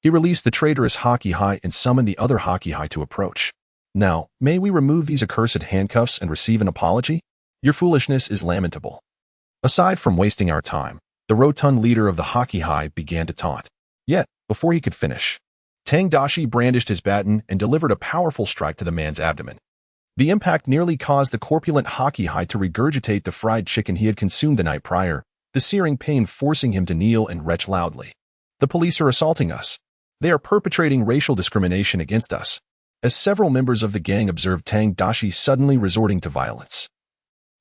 he released the traitorous Hockey High and summoned the other Hockey High to approach. "Now, may we remove these accursed handcuffs and receive an apology? Your foolishness is lamentable." Aside from wasting our time, the rotund leader of the Hockey High began to taunt. Yet, before he could finish, Tang Daxi brandished his baton and delivered a powerful strike to the man's abdomen. The impact nearly caused the corpulent Hockey High to regurgitate the fried chicken he had consumed the night prior, the searing pain forcing him to kneel and retch loudly. "The police are assaulting us. They are perpetrating racial discrimination against us." As several members of the gang observed Tang Daxi suddenly resorting to violence,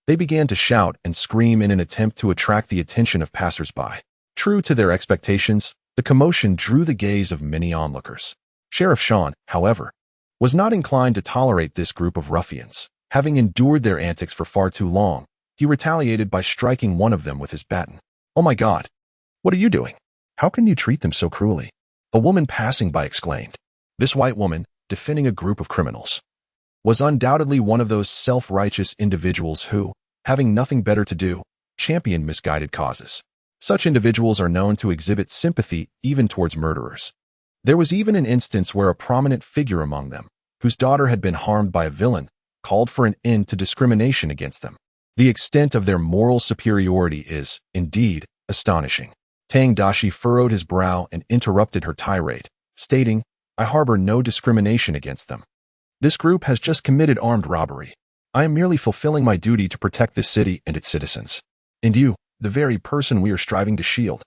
they began to shout and scream in an attempt to attract the attention of passers-by. True to their expectations, the commotion drew the gaze of many onlookers. Sheriff Sean, however, was not inclined to tolerate this group of ruffians. Having endured their antics for far too long, he retaliated by striking one of them with his baton. "Oh my God! What are you doing? How can you treat them so cruelly?" A woman passing by exclaimed. This white woman, defending a group of criminals, was undoubtedly one of those self-righteous individuals who, having nothing better to do, champion misguided causes. Such individuals are known to exhibit sympathy even towards murderers. There was even an instance where a prominent figure among them, whose daughter had been harmed by a villain, called for an end to discrimination against them. The extent of their moral superiority is, indeed, astonishing. Tang Daxi furrowed his brow and interrupted her tirade, stating, "I harbor no discrimination against them. This group has just committed armed robbery. I am merely fulfilling my duty to protect this city and its citizens. And you, the very person we are striving to shield,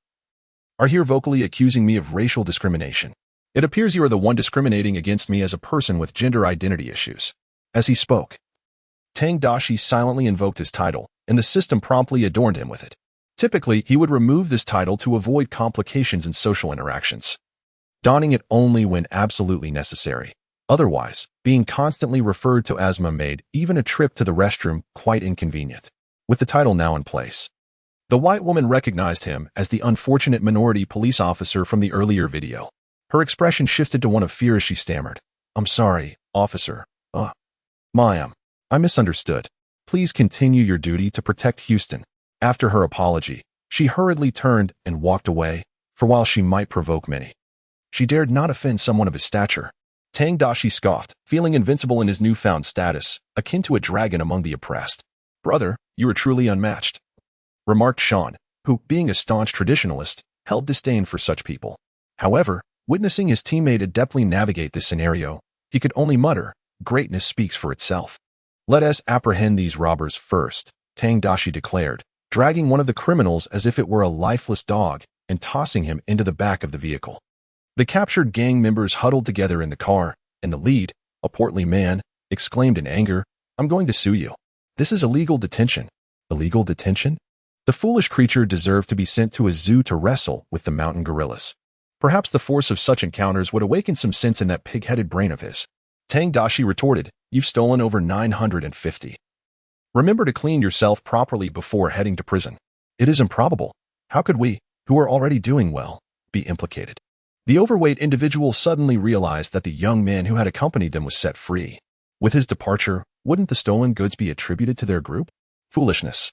are here vocally accusing me of racial discrimination. It appears you are the one discriminating against me as a person with gender identity issues." As he spoke, Tang Daxi silently invoked his title, and the system promptly adorned him with it. Typically, he would remove this title to avoid complications in social interactions, donning it only when absolutely necessary. Otherwise, being constantly referred to as "ma" made even a trip to the restroom quite inconvenient. With the title now in place, the white woman recognized him as the unfortunate minority police officer from the earlier video. Her expression shifted to one of fear as she stammered, "I'm sorry, officer. Ma'am, I misunderstood. Please continue your duty to protect Houston. After her apology, she hurriedly turned and walked away, for while she might provoke many, she dared not offend someone of his stature. Tang Daxi scoffed, feeling invincible in his newfound status, akin to a dragon among the oppressed. Brother, you are truly unmatched, remarked Sean, who, being a staunch traditionalist, held disdain for such people. However, witnessing his teammate adeptly navigate this scenario, he could only mutter, greatness speaks for itself. Let us apprehend these robbers first, Tang Daxi declared, dragging one of the criminals as if it were a lifeless dog and tossing him into the back of the vehicle. The captured gang members huddled together in the car, and the lead, a portly man, exclaimed in anger, I'm going to sue you. This is illegal detention. Illegal detention? The foolish creature deserved to be sent to a zoo to wrestle with the mountain gorillas. Perhaps the force of such encounters would awaken some sense in that pig-headed brain of his. Tang Daxi retorted, You've stolen over 950. Remember to clean yourself properly before heading to prison. It is improbable. How could we, who are already doing well, be implicated? The overweight individual suddenly realized that the young man who had accompanied them was set free. With his departure, wouldn't the stolen goods be attributed to their group? Foolishness.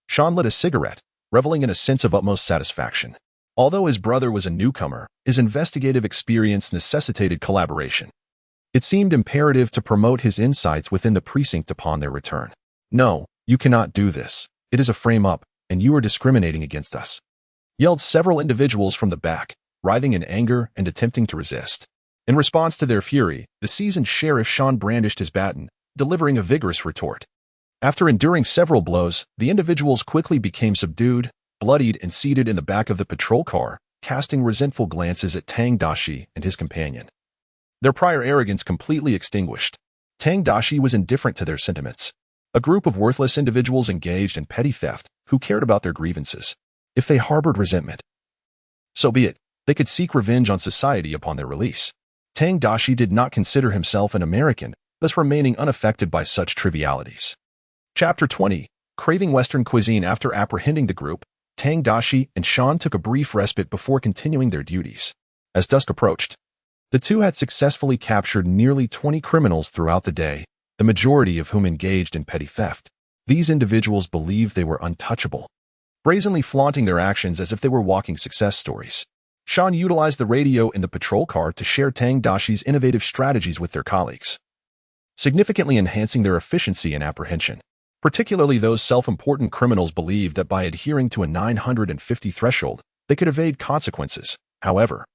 Sean lit a cigarette, reveling in a sense of utmost satisfaction. Although his brother was a newcomer, his investigative experience necessitated collaboration. It seemed imperative to promote his insights within the precinct upon their return. No, you cannot do this. It is a frame-up, and you are discriminating against us, yelled several individuals from the back, writhing in anger and attempting to resist. In response to their fury, the seasoned sheriff Sean brandished his baton, delivering a vigorous retort. After enduring several blows, the individuals quickly became subdued, bloodied, and seated in the back of the patrol car, casting resentful glances at Tang Daxi and his companion. Their prior arrogance completely extinguished, Tang Daxi was indifferent to their sentiments. A group of worthless individuals engaged in petty theft who cared about their grievances. If they harbored resentment, so be it. They could seek revenge on society upon their release. Tang Daxi did not consider himself an American, thus remaining unaffected by such trivialities. Chapter 20. Craving Western cuisine. After apprehending the group, Tang Daxi and Sean took a brief respite before continuing their duties. As dusk approached, the two had successfully captured nearly 20 criminals throughout the day, the majority of whom engaged in petty theft. These individuals believed they were untouchable, brazenly flaunting their actions as if they were walking success stories. Sean utilized the radio in the patrol car to share Tang Daxi's innovative strategies with their colleagues, significantly enhancing their efficiency and apprehension. Particularly those self-important criminals believed that by adhering to a 950 threshold, they could evade consequences. However,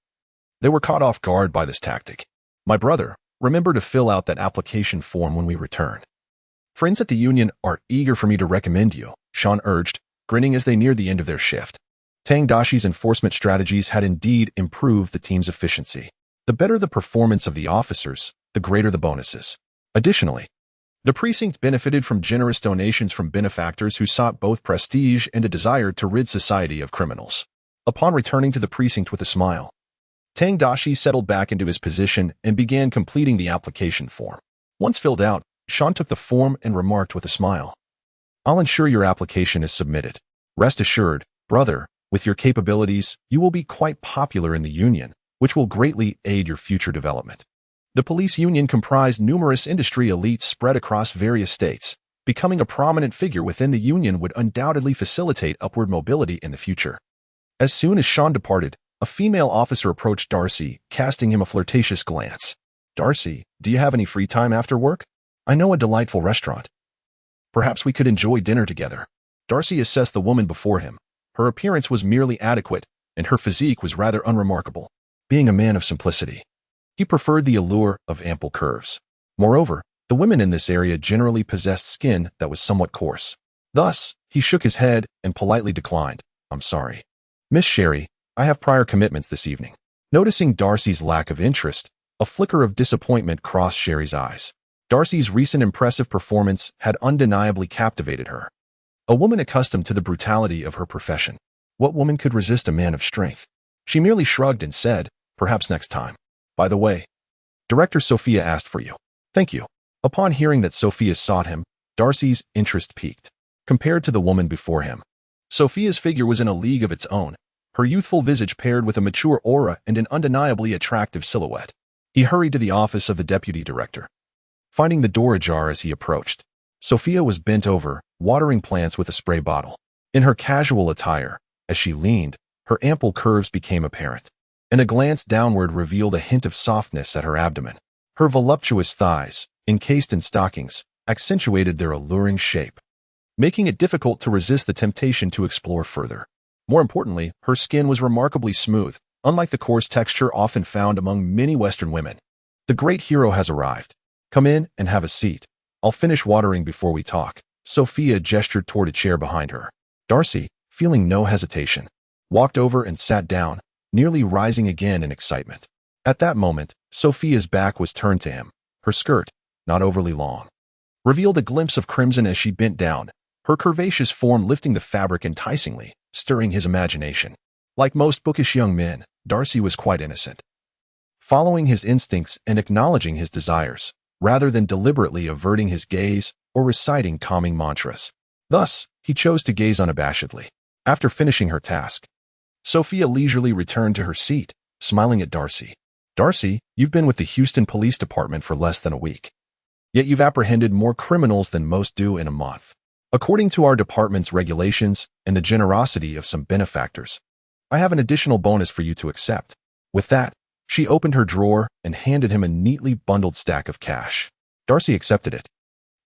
they were caught off guard by this tactic. My brother, remember to fill out that application form when we return. Friends at the union are eager for me to recommend you, Sean urged, grinning as they neared the end of their shift. Tang Daxi's enforcement strategies had indeed improved the team's efficiency. The better the performance of the officers, the greater the bonuses. Additionally, the precinct benefited from generous donations from benefactors who sought both prestige and a desire to rid society of criminals. Upon returning to the precinct with a smile, Tang Daxi settled back into his position and began completing the application form. Once filled out, Sean took the form and remarked with a smile, I'll ensure your application is submitted. Rest assured, brother, with your capabilities, you will be quite popular in the union, which will greatly aid your future development. The police union comprised numerous industry elites spread across various states. Becoming a prominent figure within the union would undoubtedly facilitate upward mobility in the future. As soon as Sean departed, a female officer approached Darcy, casting him a flirtatious glance. Darcy, do you have any free time after work? I know a delightful restaurant. Perhaps we could enjoy dinner together. Darcy assessed the woman before him. Her appearance was merely adequate, and her physique was rather unremarkable. Being a man of simplicity, he preferred the allure of ample curves. Moreover, the women in this area generally possessed skin that was somewhat coarse. Thus, he shook his head and politely declined. I'm sorry, Miss Sherry, I have prior commitments this evening. Noticing Darcy's lack of interest, a flicker of disappointment crossed Sherry's eyes. Darcy's recent impressive performance had undeniably captivated her. A woman accustomed to the brutality of her profession. What woman could resist a man of strength? She merely shrugged and said, perhaps next time. By the way, Director Sophia asked for you. Thank you. Upon hearing that Sophia sought him, Darcy's interest peaked. Compared to the woman before him, Sophia's figure was in a league of its own, her youthful visage paired with a mature aura and an undeniably attractive silhouette. He hurried to the office of the deputy director, finding the door ajar as he approached. Sophia was bent over, watering plants with a spray bottle. In her casual attire, as she leaned, her ample curves became apparent, and a glance downward revealed a hint of softness at her abdomen. Her voluptuous thighs, encased in stockings, accentuated their alluring shape, making it difficult to resist the temptation to explore further. More importantly, her skin was remarkably smooth, unlike the coarse texture often found among many Western women. The great hero has arrived. Come in and have a seat. I'll finish watering before we talk. Sophia gestured toward a chair behind her. Darcy, feeling no hesitation, walked over and sat down, nearly rising again in excitement. At that moment, Sophia's back was turned to him. Her skirt, not overly long, revealed a glimpse of crimson as she bent down, her curvaceous form lifting the fabric enticingly, stirring his imagination. Like most bookish young men, Darcy was quite innocent, following his instincts and acknowledging his desires, rather than deliberately averting his gaze or reciting calming mantras. Thus, he chose to gaze unabashedly. After finishing her task, Sophia leisurely returned to her seat, smiling at Darcy. Darcy, you've been with the Houston Police Department for less than a week. Yet you've apprehended more criminals than most do in a month. According to our department's regulations and the generosity of some benefactors, I have an additional bonus for you to accept. With that, she opened her drawer and handed him a neatly bundled stack of cash. Darcy accepted it,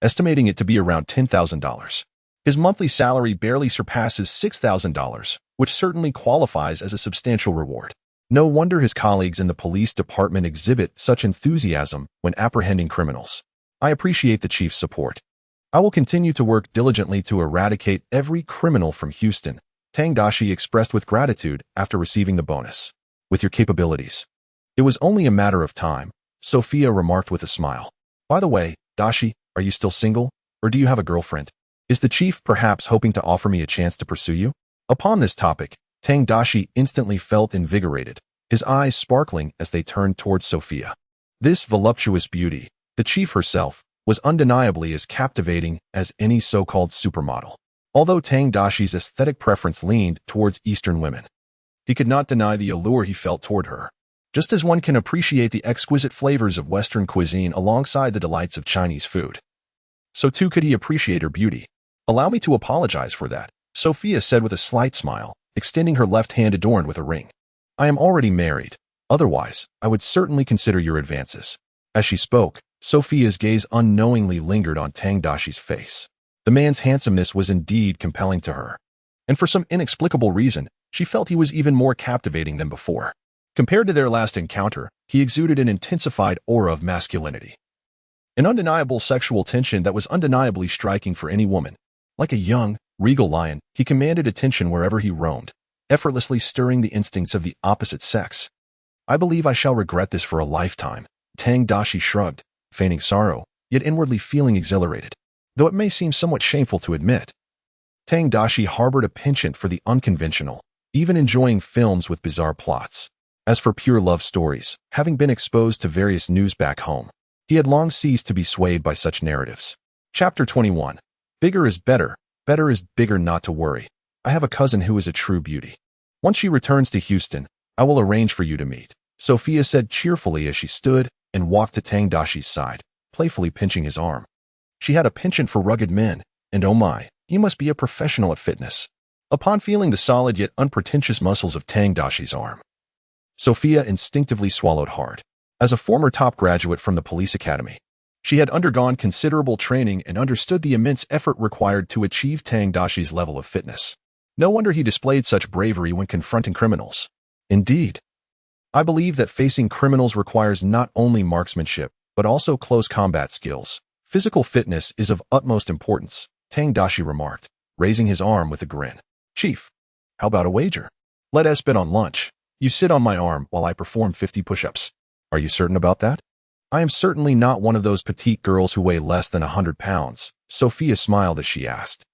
estimating it to be around $10,000. His monthly salary barely surpasses $6,000, which certainly qualifies as a substantial reward. No wonder his colleagues in the police department exhibit such enthusiasm when apprehending criminals. I appreciate the chief's support. I will continue to work diligently to eradicate every criminal from Houston, Tang Daxi expressed with gratitude after receiving the bonus. With your capabilities, it was only a matter of time, Sophia remarked with a smile. By the way, Daxi, are you still single, or do you have a girlfriend? Is the chief perhaps hoping to offer me a chance to pursue you? Upon this topic, Tang Daxi instantly felt invigorated, his eyes sparkling as they turned towards Sophia. This voluptuous beauty, the chief herself, was undeniably as captivating as any so-called supermodel. Although Tang Daxi's aesthetic preference leaned towards Eastern women, he could not deny the allure he felt toward her. Just as one can appreciate the exquisite flavors of Western cuisine alongside the delights of Chinese food, so too could he appreciate her beauty. Allow me to apologize for that, Sophia said with a slight smile, extending her left hand adorned with a ring. I am already married. Otherwise, I would certainly consider your advances. As she spoke, Sophia's gaze unknowingly lingered on Tang Daxi's face. The man's handsomeness was indeed compelling to her, and for some inexplicable reason, she felt he was even more captivating than before. Compared to their last encounter, he exuded an intensified aura of masculinity, an undeniable sexual tension that was undeniably striking for any woman. Like a young, regal lion, he commanded attention wherever he roamed, effortlessly stirring the instincts of the opposite sex. I believe I shall regret this for a lifetime. Tang Daxi shrugged, feigning sorrow, yet inwardly feeling exhilarated, though it may seem somewhat shameful to admit. Tang Daxi harbored a penchant for the unconventional, even enjoying films with bizarre plots. As for pure love stories, having been exposed to various news back home, he had long ceased to be swayed by such narratives. Chapter 21. Bigger is better. Better is bigger, not to worry. I have a cousin who is a true beauty. Once she returns to Houston, I will arrange for you to meet, Sophia said cheerfully as she stood and walked to Tang Daxi's side, playfully pinching his arm. She had a penchant for rugged men, and oh my, he must be a professional at fitness. Upon feeling the solid yet unpretentious muscles of Tang Daxi's arm, Sophia instinctively swallowed hard. As a former top graduate from the police academy, she had undergone considerable training and understood the immense effort required to achieve Tang Daxi's level of fitness. No wonder he displayed such bravery when confronting criminals. Indeed, I believe that facing criminals requires not only marksmanship, but also close combat skills. Physical fitness is of utmost importance, Tang Daxi remarked, raising his arm with a grin. Chief, how about a wager? Let us bet on lunch. You sit on my arm while I perform 50 push-ups. Are you certain about that? I am certainly not one of those petite girls who weigh less than 100 pounds, Sophia smiled as she asked.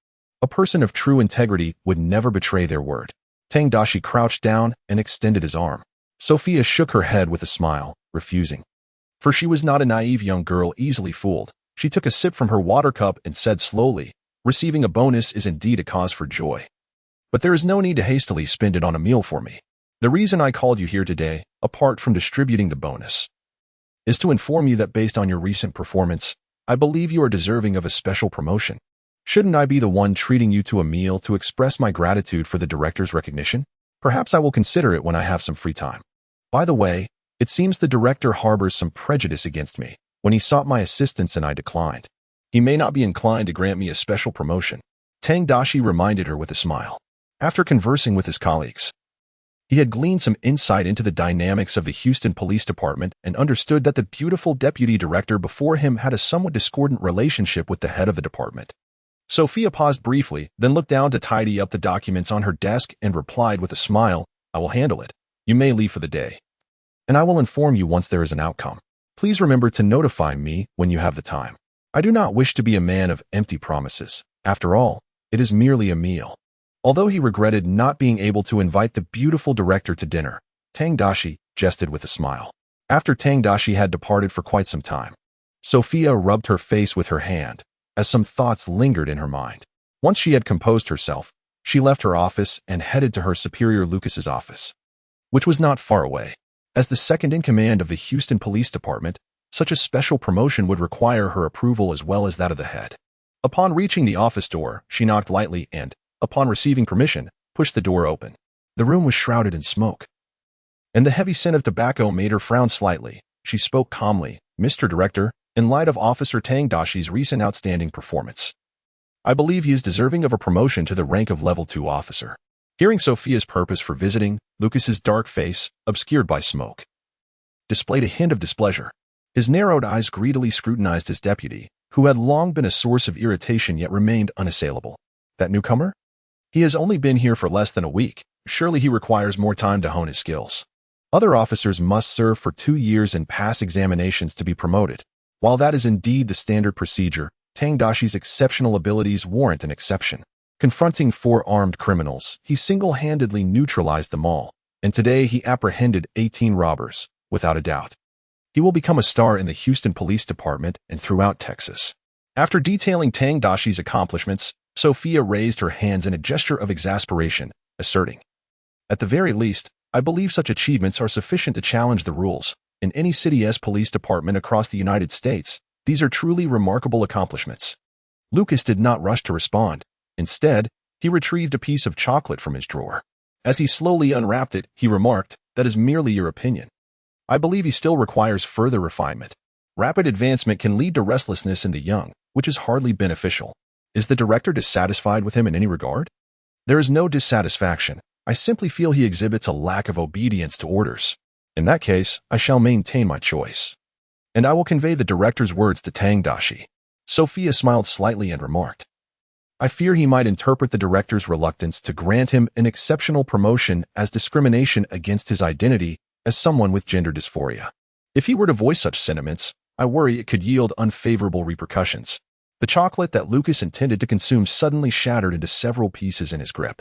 A person of true integrity would never betray their word. Tang Daxi crouched down and extended his arm. Sophia shook her head with a smile, refusing. For she was not a naive young girl easily fooled. She took a sip from her water cup and said slowly, receiving a bonus is indeed a cause for joy. But there is no need to hastily spend it on a meal for me. The reason I called you here today, apart from distributing the bonus, is to inform you that based on your recent performance, I believe you are deserving of a special promotion. Shouldn't I be the one treating you to a meal to express my gratitude for the director's recognition? Perhaps I will consider it when I have some free time. By the way, it seems the director harbors some prejudice against me when he sought my assistance and I declined. He may not be inclined to grant me a special promotion. Tang Daxi reminded her with a smile. After conversing with his colleagues, he had gleaned some insight into the dynamics of the Houston Police Department and understood that the beautiful deputy director before him had a somewhat discordant relationship with the head of the department. Sophia paused briefly, then looked down to tidy up the documents on her desk and replied with a smile, "I will handle it. You may leave for the day, and I will inform you once there is an outcome. Please remember to notify me when you have the time. I do not wish to be a man of empty promises. After all, it is merely a meal." Although he regretted not being able to invite the beautiful director to dinner, Tang Daxi jested with a smile. After Tang Daxi had departed for quite some time, Sophia rubbed her face with her hand, as some thoughts lingered in her mind. Once she had composed herself, she left her office and headed to her superior Lucas's office, which was not far away. As the second-in-command of the Houston Police Department, such a special promotion would require her approval as well as that of the head. Upon reaching the office door, she knocked lightly and, upon receiving permission, pushed the door open. The room was shrouded in smoke, and the heavy scent of tobacco made her frown slightly. She spoke calmly, "Mr. Director, in light of Officer Tang Daxi's recent outstanding performance, I believe he is deserving of a promotion to the rank of Level 2 officer." Hearing Sophia's purpose for visiting, Lucas's dark face, obscured by smoke, displayed a hint of displeasure. His narrowed eyes greedily scrutinized his deputy, who had long been a source of irritation yet remained unassailable. That newcomer? He has only been here for less than a week. Surely he requires more time to hone his skills. Other officers must serve for 2 years and pass examinations to be promoted. While that is indeed the standard procedure, Tang Daxi's exceptional abilities warrant an exception. Confronting 4 armed criminals, he single-handedly neutralized them all, and today he apprehended 18 robbers, without a doubt. He will become a star in the Houston Police Department and throughout Texas. After detailing Tang Daxi's accomplishments, Sophia raised her hands in a gesture of exasperation, asserting, "At the very least, I believe such achievements are sufficient to challenge the rules. In any city's police department across the United States, these are truly remarkable accomplishments." Lucas did not rush to respond. Instead, he retrieved a piece of chocolate from his drawer. As he slowly unwrapped it, he remarked, "That is merely your opinion. I believe he still requires further refinement. Rapid advancement can lead to restlessness in the young, which is hardly beneficial. Is the director dissatisfied with him in any regard?" "There is no dissatisfaction. I simply feel he exhibits a lack of obedience to orders. In that case, I shall maintain my choice. And I will convey the director's words to Tang Daxi." Sophia smiled slightly and remarked, "I fear he might interpret the director's reluctance to grant him an exceptional promotion as discrimination against his identity as someone with gender dysphoria. If he were to voice such sentiments, I worry it could yield unfavorable repercussions." The chocolate that Lucas intended to consume suddenly shattered into several pieces in his grip.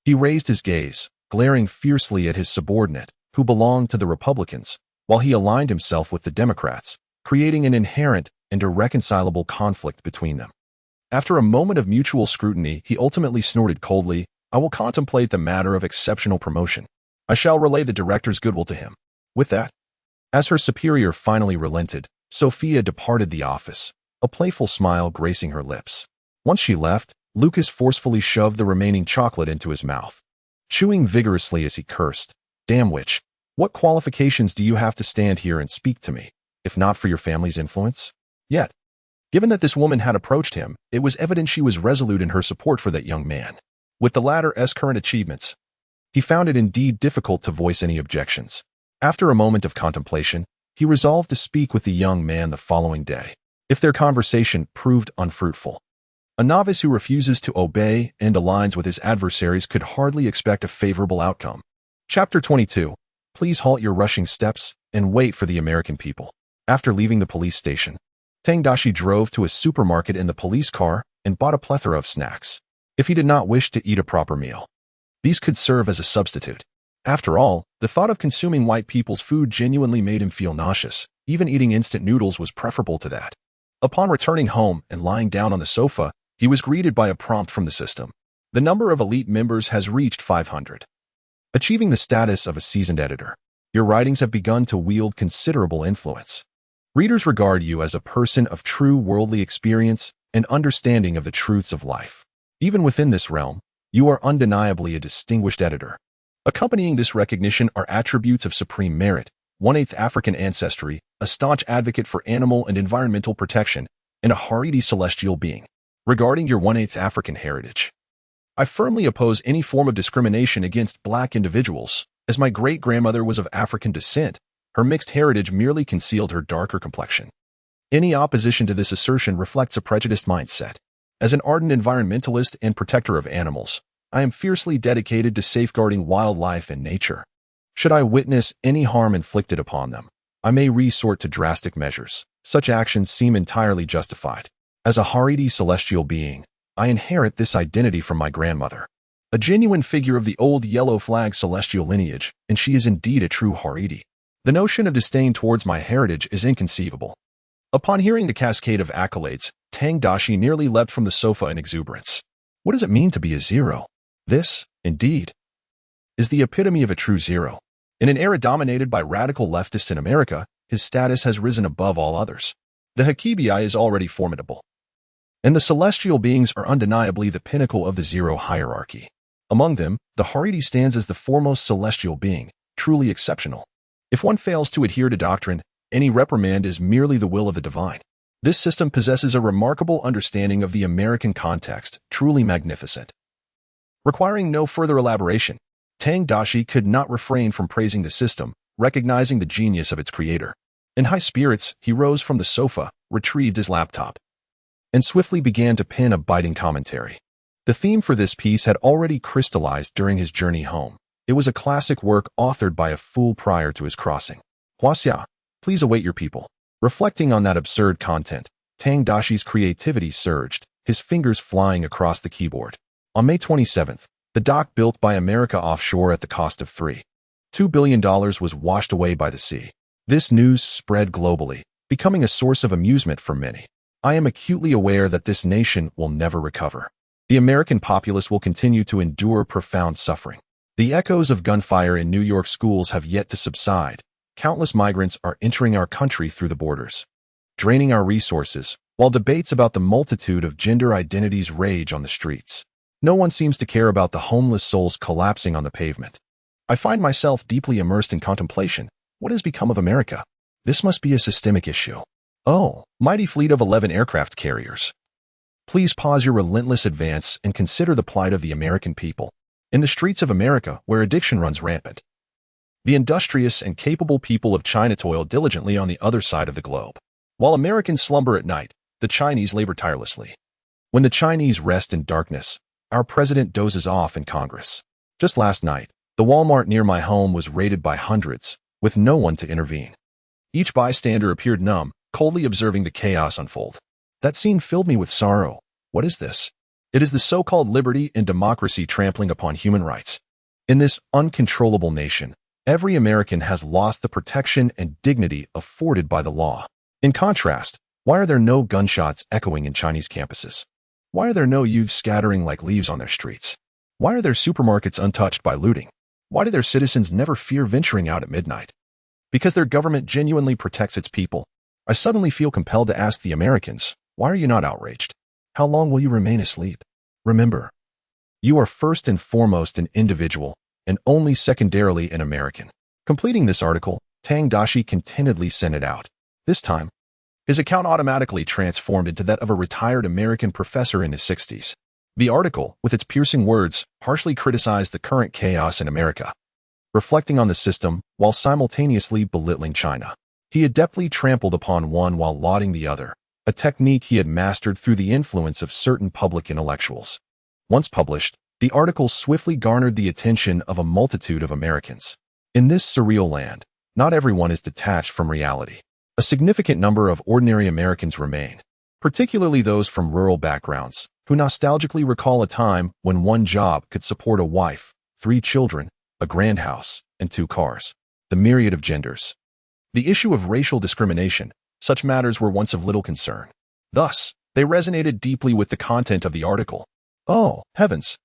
He raised his gaze, glaring fiercely at his subordinate, who belonged to the Republicans, while he aligned himself with the Democrats, creating an inherent and irreconcilable conflict between them. After a moment of mutual scrutiny, he ultimately snorted coldly, "I will contemplate the matter of exceptional promotion. I shall relay the director's goodwill to him." With that, as her superior finally relented, Sophia departed the office, a playful smile gracing her lips. Once she left, Lucas forcefully shoved the remaining chocolate into his mouth, chewing vigorously as he cursed, "Damn witch, what qualifications do you have to stand here and speak to me, if not for your family's influence?" Yet, given that this woman had approached him, it was evident she was resolute in her support for that young man. With the latter's current achievements, he found it indeed difficult to voice any objections. After a moment of contemplation, he resolved to speak with the young man the following day. If their conversation proved unfruitful, a novice who refuses to obey and aligns with his adversaries could hardly expect a favorable outcome. Chapter 22. Please halt your rushing steps and wait for the American people. After leaving the police station, Tang Daxi drove to a supermarket in the police car and bought a plethora of snacks. If he did not wish to eat a proper meal, these could serve as a substitute. After all, the thought of consuming white people's food genuinely made him feel nauseous. Even eating instant noodles was preferable to that. Upon returning home and lying down on the sofa, he was greeted by a prompt from the system. The number of elite members has reached 500. Achieving the status of a seasoned editor, your writings have begun to wield considerable influence. Readers regard you as a person of true worldly experience and understanding of the truths of life. Even within this realm, you are undeniably a distinguished editor. Accompanying this recognition are attributes of supreme merit, 1/8 African ancestry, a staunch advocate for animal and environmental protection, and a Haredi celestial being. Regarding your 1/8 African heritage, I firmly oppose any form of discrimination against black individuals. As my great-grandmother was of African descent, her mixed heritage merely concealed her darker complexion. Any opposition to this assertion reflects a prejudiced mindset. As an ardent environmentalist and protector of animals, I am fiercely dedicated to safeguarding wildlife and nature. Should I witness any harm inflicted upon them, I may resort to drastic measures. Such actions seem entirely justified. As a Haredi celestial being, I inherit this identity from my grandmother, a genuine figure of the old yellow flag celestial lineage, and she is indeed a true Haredi. The notion of disdain towards my heritage is inconceivable. Upon hearing the cascade of accolades, Tang Daxi nearly leapt from the sofa in exuberance. What does it mean to be a zero? This, indeed, is the epitome of a true zero. In an era dominated by radical leftists in America, his status has risen above all others. The Hakibi is already formidable, and the celestial beings are undeniably the pinnacle of the zero hierarchy. Among them, the Haredi stands as the foremost celestial being, truly exceptional. If one fails to adhere to doctrine, any reprimand is merely the will of the divine. This system possesses a remarkable understanding of the American context, truly magnificent. Requiring no further elaboration, Tang Daxi could not refrain from praising the system, recognizing the genius of its creator. In high spirits, he rose from the sofa, retrieved his laptop, and swiftly began to pen a biting commentary. The theme for this piece had already crystallized during his journey home. It was a classic work authored by a fool prior to his crossing. Huaxia, please await your people. Reflecting on that absurd content, Tang Daxi's creativity surged, his fingers flying across the keyboard. On May 27th, the dock built by America offshore at the cost of $3.2 billion was washed away by the sea. This news spread globally, becoming a source of amusement for many. I am acutely aware that this nation will never recover. The American populace will continue to endure profound suffering. The echoes of gunfire in New York schools have yet to subside. Countless migrants are entering our country through the borders, draining our resources, while debates about the multitude of gender identities rage on the streets. No one seems to care about the homeless souls collapsing on the pavement. I find myself deeply immersed in contemplation. What has become of America? This must be a systemic issue. Oh, mighty fleet of 11 aircraft carriers. Please pause your relentless advance and consider the plight of the American people. In the streets of America, where addiction runs rampant, the industrious and capable people of China toil diligently on the other side of the globe. While Americans slumber at night, the Chinese labor tirelessly. When the Chinese rest in darkness, our president dozes off in Congress. Just last night, the Walmart near my home was raided by hundreds, with no one to intervene. Each bystander appeared numb, coldly observing the chaos unfold. That scene filled me with sorrow. What is this? It is the so-called liberty and democracy trampling upon human rights. In this uncontrollable nation, every American has lost the protection and dignity afforded by the law. In contrast, why are there no gunshots echoing in Chinese campuses? Why are there no youths scattering like leaves on their streets? Why are their supermarkets untouched by looting? Why do their citizens never fear venturing out at midnight? Because their government genuinely protects its people. I suddenly feel compelled to ask the Americans, why are you not outraged? How long will you remain asleep? Remember, you are first and foremost an individual, and only secondarily an American. Completing this article, Tang Daxi contentedly sent it out. This time, his account automatically transformed into that of a retired American professor in his 60s. The article, with its piercing words, harshly criticized the current chaos in America, reflecting on the system while simultaneously belittling China. He adeptly trampled upon one while lauding the other, a technique he had mastered through the influence of certain public intellectuals. Once published, the article swiftly garnered the attention of a multitude of Americans. In this surreal land, not everyone is detached from reality. A significant number of ordinary Americans remain, particularly those from rural backgrounds, who nostalgically recall a time when one job could support a wife, 3 children, a grand house, and 2 cars. The myriad of genders. The issue of racial discrimination, such matters were once of little concern. Thus, they resonated deeply with the content of the article. Oh, heavens!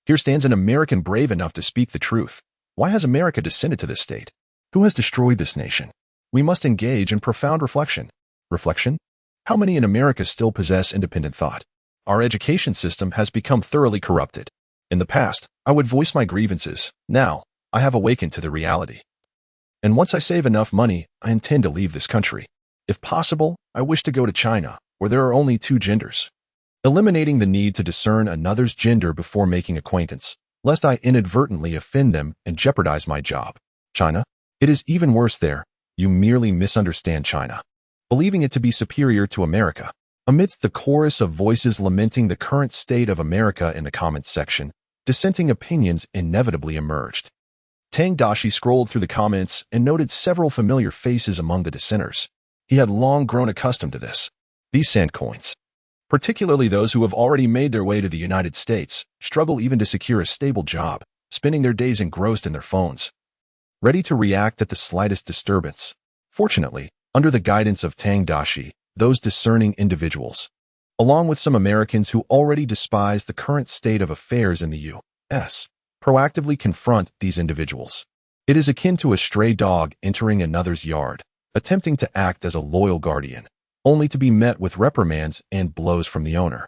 Here stands an American brave enough to speak the truth. Why has America descended to this state? Who has destroyed this nation? We must engage in profound reflection. Reflection? How many in America still possess independent thought? Our education system has become thoroughly corrupted. In the past, I would voice my grievances. Now, I have awakened to the reality. And once I save enough money, I intend to leave this country. If possible, I wish to go to China, where there are only two genders. Eliminating the need to discern another's gender before making acquaintance, lest I inadvertently offend them and jeopardize my job. China? It is even worse there. You merely misunderstand China, believing it to be superior to America. Amidst the chorus of voices lamenting the current state of America in the comments section, dissenting opinions inevitably emerged. Tang Daxi scrolled through the comments and noted several familiar faces among the dissenters. He had long grown accustomed to this. These sandcoins, particularly those who have already made their way to the United States, struggle even to secure a stable job, spending their days engrossed in their phones, ready to react at the slightest disturbance. Fortunately, under the guidance of Tang Daxi, those discerning individuals, along with some Americans who already despise the current state of affairs in the U.S., proactively confront these individuals. It is akin to a stray dog entering another's yard, attempting to act as a loyal guardian, only to be met with reprimands and blows from the owner,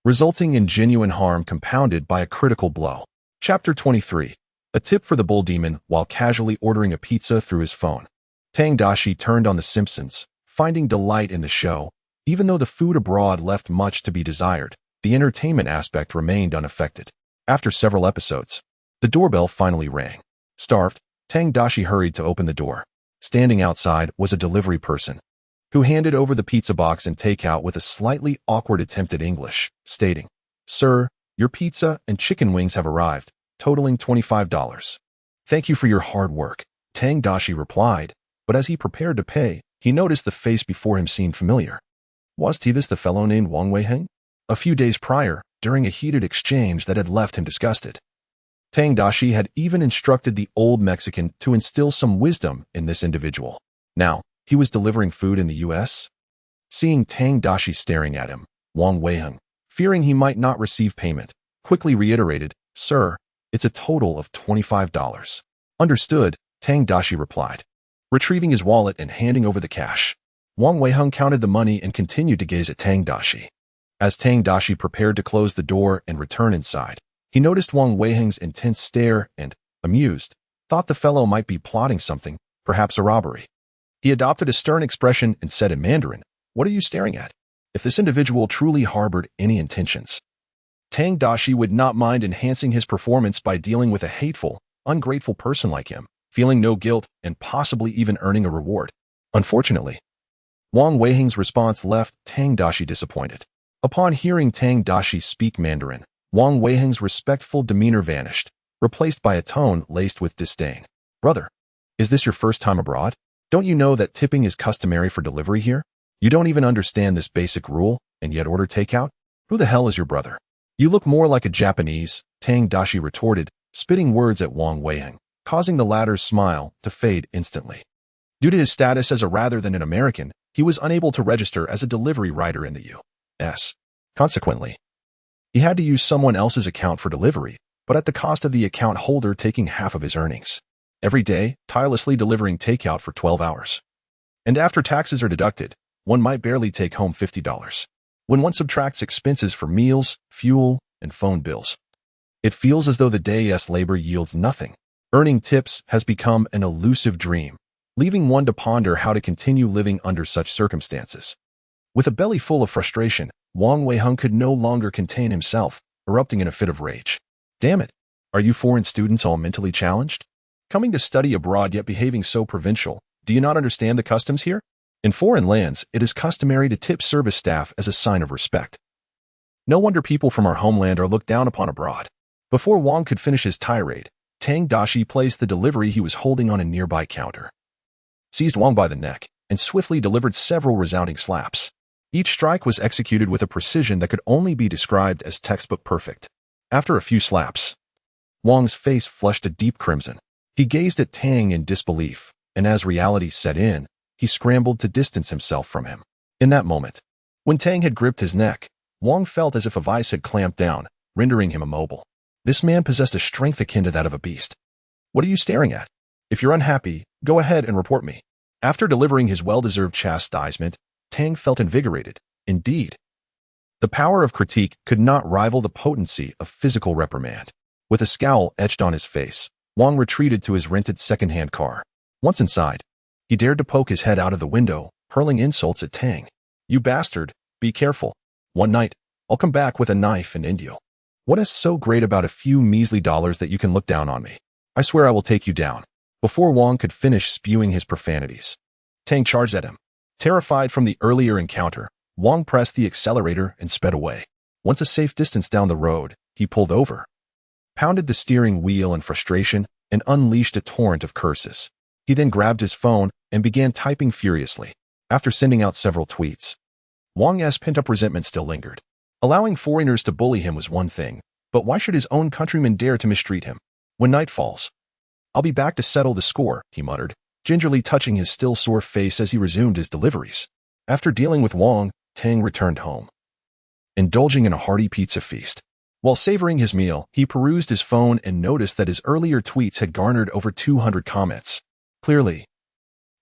resulting in genuine harm compounded by a critical blow. Chapter 23. A tip for the bull demon while casually ordering a pizza through his phone. Tang Daxi turned on The Simpsons, finding delight in the show. Even though the food abroad left much to be desired, the entertainment aspect remained unaffected. After several episodes, the doorbell finally rang. Starved, Tang Daxi hurried to open the door. Standing outside was a delivery person, who handed over the pizza box and takeout with a slightly awkward attempt at English, stating, "Sir, your pizza and chicken wings have arrived, totaling $25. Thank you for your hard work," Tang Daxi replied, but as he prepared to pay, he noticed the face before him seemed familiar. Was this the fellow named Wang Weiheng? A few days prior, during a heated exchange that had left him disgusted, Tang Daxi had even instructed the old Mexican to instill some wisdom in this individual. Now, he was delivering food in the U.S.? Seeing Tang Daxi staring at him, Wang Weiheng, fearing he might not receive payment, quickly reiterated, "Sir, it's a total of $25. Understood, Tang Daxi replied, retrieving his wallet and handing over the cash. Wang Weiheng counted the money and continued to gaze at Tang Daxi. As Tang Daxi prepared to close the door and return inside, he noticed Wang Weiheng's intense stare and, amused, thought the fellow might be plotting something, perhaps a robbery. He adopted a stern expression and said in Mandarin, "What are you staring at?" If this individual truly harbored any intentions, Tang Daxi would not mind enhancing his performance by dealing with a hateful, ungrateful person like him, feeling no guilt and possibly even earning a reward. Unfortunately, Wang Weiheng's response left Tang Daxi disappointed. Upon hearing Tang Daxi speak Mandarin, Wang Weiheng's respectful demeanor vanished, replaced by a tone laced with disdain. "Brother, is this your first time abroad? Don't you know that tipping is customary for delivery here? You don't even understand this basic rule, and yet order takeout? Who the hell is your brother? You look more like a Japanese," Tang Daxi retorted, spitting words at Wang Weiheng, causing the latter's smile to fade instantly. Due to his status as a rather than an American, he was unable to register as a delivery rider in the U.S. Consequently, he had to use someone else's account for delivery, but at the cost of the account holder taking half of his earnings. Every day, tirelessly delivering takeout for 12 hours. And after taxes are deducted, one might barely take home $50. When one subtracts expenses for meals, fuel, and phone bills, it feels as though the day's labor yields nothing. Earning tips has become an elusive dream, leaving one to ponder how to continue living under such circumstances. With a belly full of frustration, Wang Weiheng could no longer contain himself, erupting in a fit of rage. "Damn it! Are you foreign students all mentally challenged? Coming to study abroad yet behaving so provincial, do you not understand the customs here? In foreign lands, it is customary to tip service staff as a sign of respect. No wonder people from our homeland are looked down upon abroad." Before Wang could finish his tirade, Tang Daxi placed the delivery he was holding on a nearby counter, seized Wang by the neck, and swiftly delivered several resounding slaps. Each strike was executed with a precision that could only be described as textbook perfect. After a few slaps, Wang's face flushed a deep crimson. He gazed at Tang in disbelief, and as reality set in, he scrambled to distance himself from him. In that moment, when Tang had gripped his neck, Wang felt as if a vice had clamped down, rendering him immobile. This man possessed a strength akin to that of a beast. "What are you staring at? If you're unhappy, go ahead and report me." After delivering his well-deserved chastisement, Tang felt invigorated. Indeed, the power of critique could not rival the potency of physical reprimand. With a scowl etched on his face, Wang retreated to his rented second-hand car. Once inside, he dared to poke his head out of the window, hurling insults at Tang. "You bastard, be careful. One night, I'll come back with a knife and end you. What is so great about a few measly dollars that you can look down on me? I swear I will take you down." Before Wang could finish spewing his profanities, Tang charged at him. Terrified from the earlier encounter, Wang pressed the accelerator and sped away. Once a safe distance down the road, he pulled over, pounded the steering wheel in frustration, and unleashed a torrent of curses. He then grabbed his phone and began typing furiously. After sending out several tweets, Wang's pent-up resentment still lingered. Allowing foreigners to bully him was one thing, but why should his own countrymen dare to mistreat him? When night falls, "I'll be back to settle the score," he muttered, gingerly touching his still sore face as he resumed his deliveries. After dealing with Wang, Tang returned home, indulging in a hearty pizza feast. While savoring his meal, he perused his phone and noticed that his earlier tweets had garnered over 200 comments. Clearly,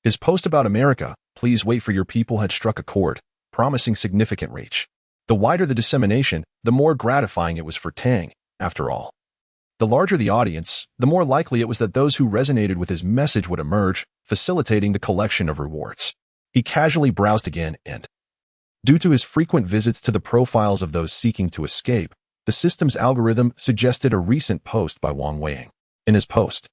his post about America, "Please wait for your people," had struck a chord, promising significant reach. The wider the dissemination, the more gratifying it was for Tang. After all, the larger the audience, the more likely it was that those who resonated with his message would emerge, facilitating the collection of rewards. He casually browsed again and, due to his frequent visits to the profiles of those seeking to escape, the system's algorithm suggested a recent post by Wang Weiing. In his post,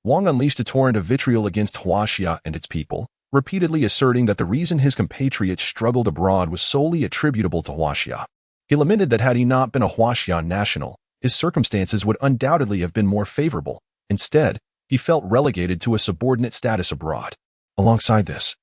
Wang unleashed a torrent of vitriol against Huaxia and its people, repeatedly asserting that the reason his compatriots struggled abroad was solely attributable to Huaxia. He lamented that had he not been a Huaxia national, his circumstances would undoubtedly have been more favorable. Instead, he felt relegated to a subordinate status abroad. Alongside this,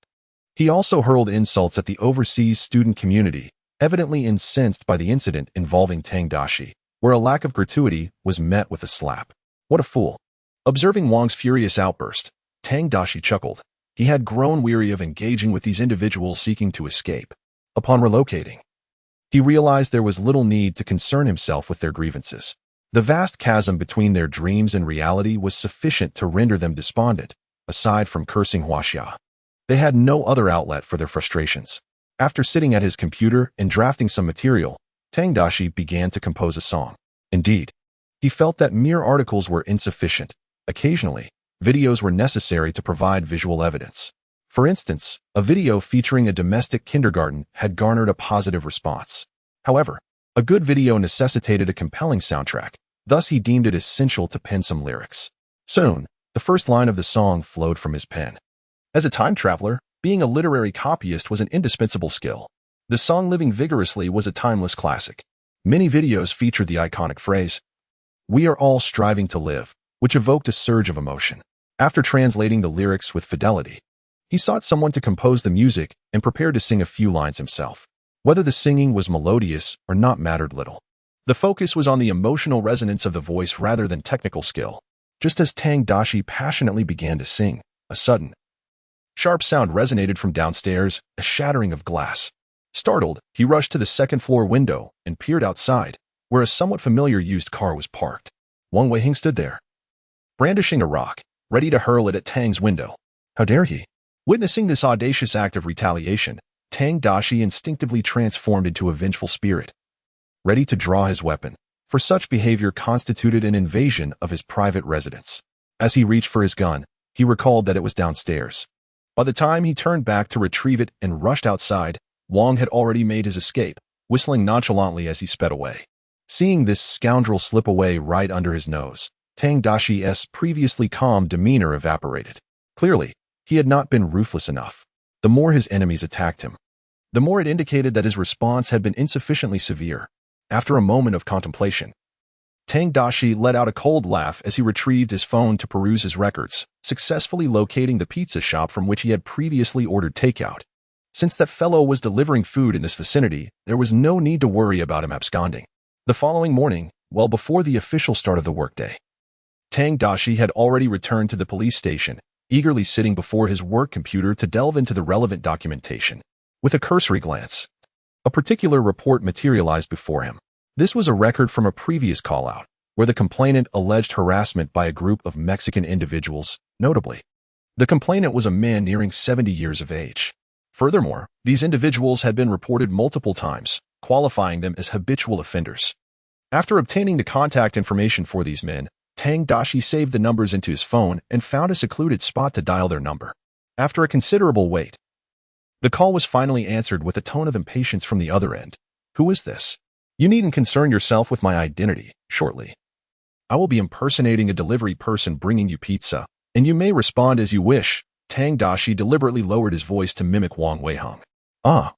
he also hurled insults at the overseas student community, evidently incensed by the incident involving Tang Daxi, where a lack of gratuity was met with a slap. What a fool. Observing Wang's furious outburst, Tang Daxi chuckled. He had grown weary of engaging with these individuals seeking to escape. Upon relocating, he realized there was little need to concern himself with their grievances. The vast chasm between their dreams and reality was sufficient to render them despondent. Aside from cursing Huaxia, they had no other outlet for their frustrations. After sitting at his computer and drafting some material, Tang Daxi began to compose a song. Indeed, he felt that mere articles were insufficient. Occasionally, videos were necessary to provide visual evidence. For instance, a video featuring a domestic kindergarten had garnered a positive response. However, a good video necessitated a compelling soundtrack, thus he deemed it essential to pen some lyrics. Soon, the first line of the song flowed from his pen. As a time traveler, being a literary copyist was an indispensable skill. The song Living Vigorously was a timeless classic. Many videos featured the iconic phrase, "We are all striving to live," which evoked a surge of emotion. After translating the lyrics with fidelity, he sought someone to compose the music and prepared to sing a few lines himself. Whether the singing was melodious or not mattered little. The focus was on the emotional resonance of the voice rather than technical skill. Just as Tang Daxi passionately began to sing, a sudden, sharp sound resonated from downstairs, a shattering of glass. Startled, he rushed to the second-floor window and peered outside, where a somewhat familiar used car was parked. Wang Weiing stood there, brandishing a rock, ready to hurl it at Tang's window. How dare he? Witnessing this audacious act of retaliation, Tang Daxi instinctively transformed into a vengeful spirit, ready to draw his weapon, for such behavior constituted an invasion of his private residence. As he reached for his gun, he recalled that it was downstairs. By the time he turned back to retrieve it and rushed outside, Wang had already made his escape, whistling nonchalantly as he sped away. Seeing this scoundrel slip away right under his nose, Tang Daxi's previously calm demeanor evaporated. Clearly, he had not been ruthless enough. The more his enemies attacked him, the more it indicated that his response had been insufficiently severe. After a moment of contemplation, Tang Daxi let out a cold laugh as he retrieved his phone to peruse his records, successfully locating the pizza shop from which he had previously ordered takeout. Since that fellow was delivering food in this vicinity, there was no need to worry about him absconding. The following morning, well before the official start of the workday, Tang Daxi had already returned to the police station, eagerly sitting before his work computer to delve into the relevant documentation. With a cursory glance, a particular report materialized before him. This was a record from a previous call-out, where the complainant alleged harassment by a group of Mexican individuals. Notably, the complainant was a man nearing 70 years of age. Furthermore, these individuals had been reported multiple times, qualifying them as habitual offenders. After obtaining the contact information for these men, Tang Daxi saved the numbers into his phone and found a secluded spot to dial their number. After a considerable wait, the call was finally answered with a tone of impatience from the other end. "Who is this? You needn't concern yourself with my identity. Shortly, I will be impersonating a delivery person bringing you pizza, and you may respond as you wish." Tang Daxi deliberately lowered his voice to mimic Wang Weiheng. "Ah,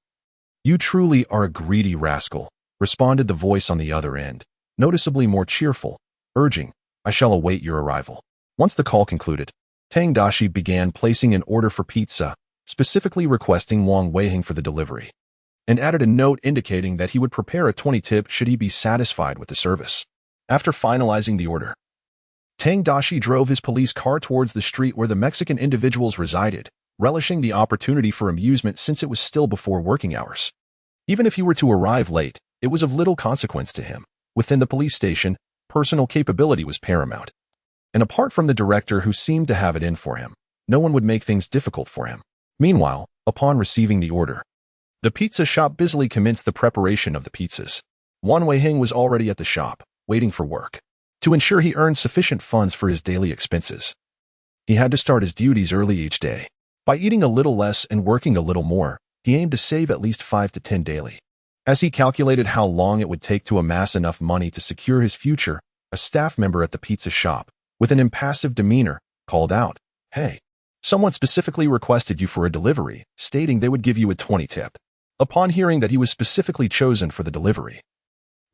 you truly are a greedy rascal," responded the voice on the other end, noticeably more cheerful, urging, "I shall await your arrival." Once the call concluded, Tang Daxi began placing an order for pizza, specifically requesting Wang Weiheng for the delivery, and added a note indicating that he would prepare a 20 tip should he be satisfied with the service. After finalizing the order, Tang Daxi drove his police car towards the street where the Mexican individuals resided, relishing the opportunity for amusement since it was still before working hours. Even if he were to arrive late, it was of little consequence to him. Within the police station, personal capability was paramount. And apart from the director who seemed to have it in for him, no one would make things difficult for him. Meanwhile, upon receiving the order, the pizza shop busily commenced the preparation of the pizzas. Wang Weiheng was already at the shop, waiting for work. To ensure he earned sufficient funds for his daily expenses, he had to start his duties early each day. By eating a little less and working a little more, he aimed to save at least 5 to 10 daily. As he calculated how long it would take to amass enough money to secure his future, a staff member at the pizza shop, with an impassive demeanor, called out, "Hey, someone specifically requested you for a delivery, stating they would give you a 20 tip." Upon hearing that he was specifically chosen for the delivery,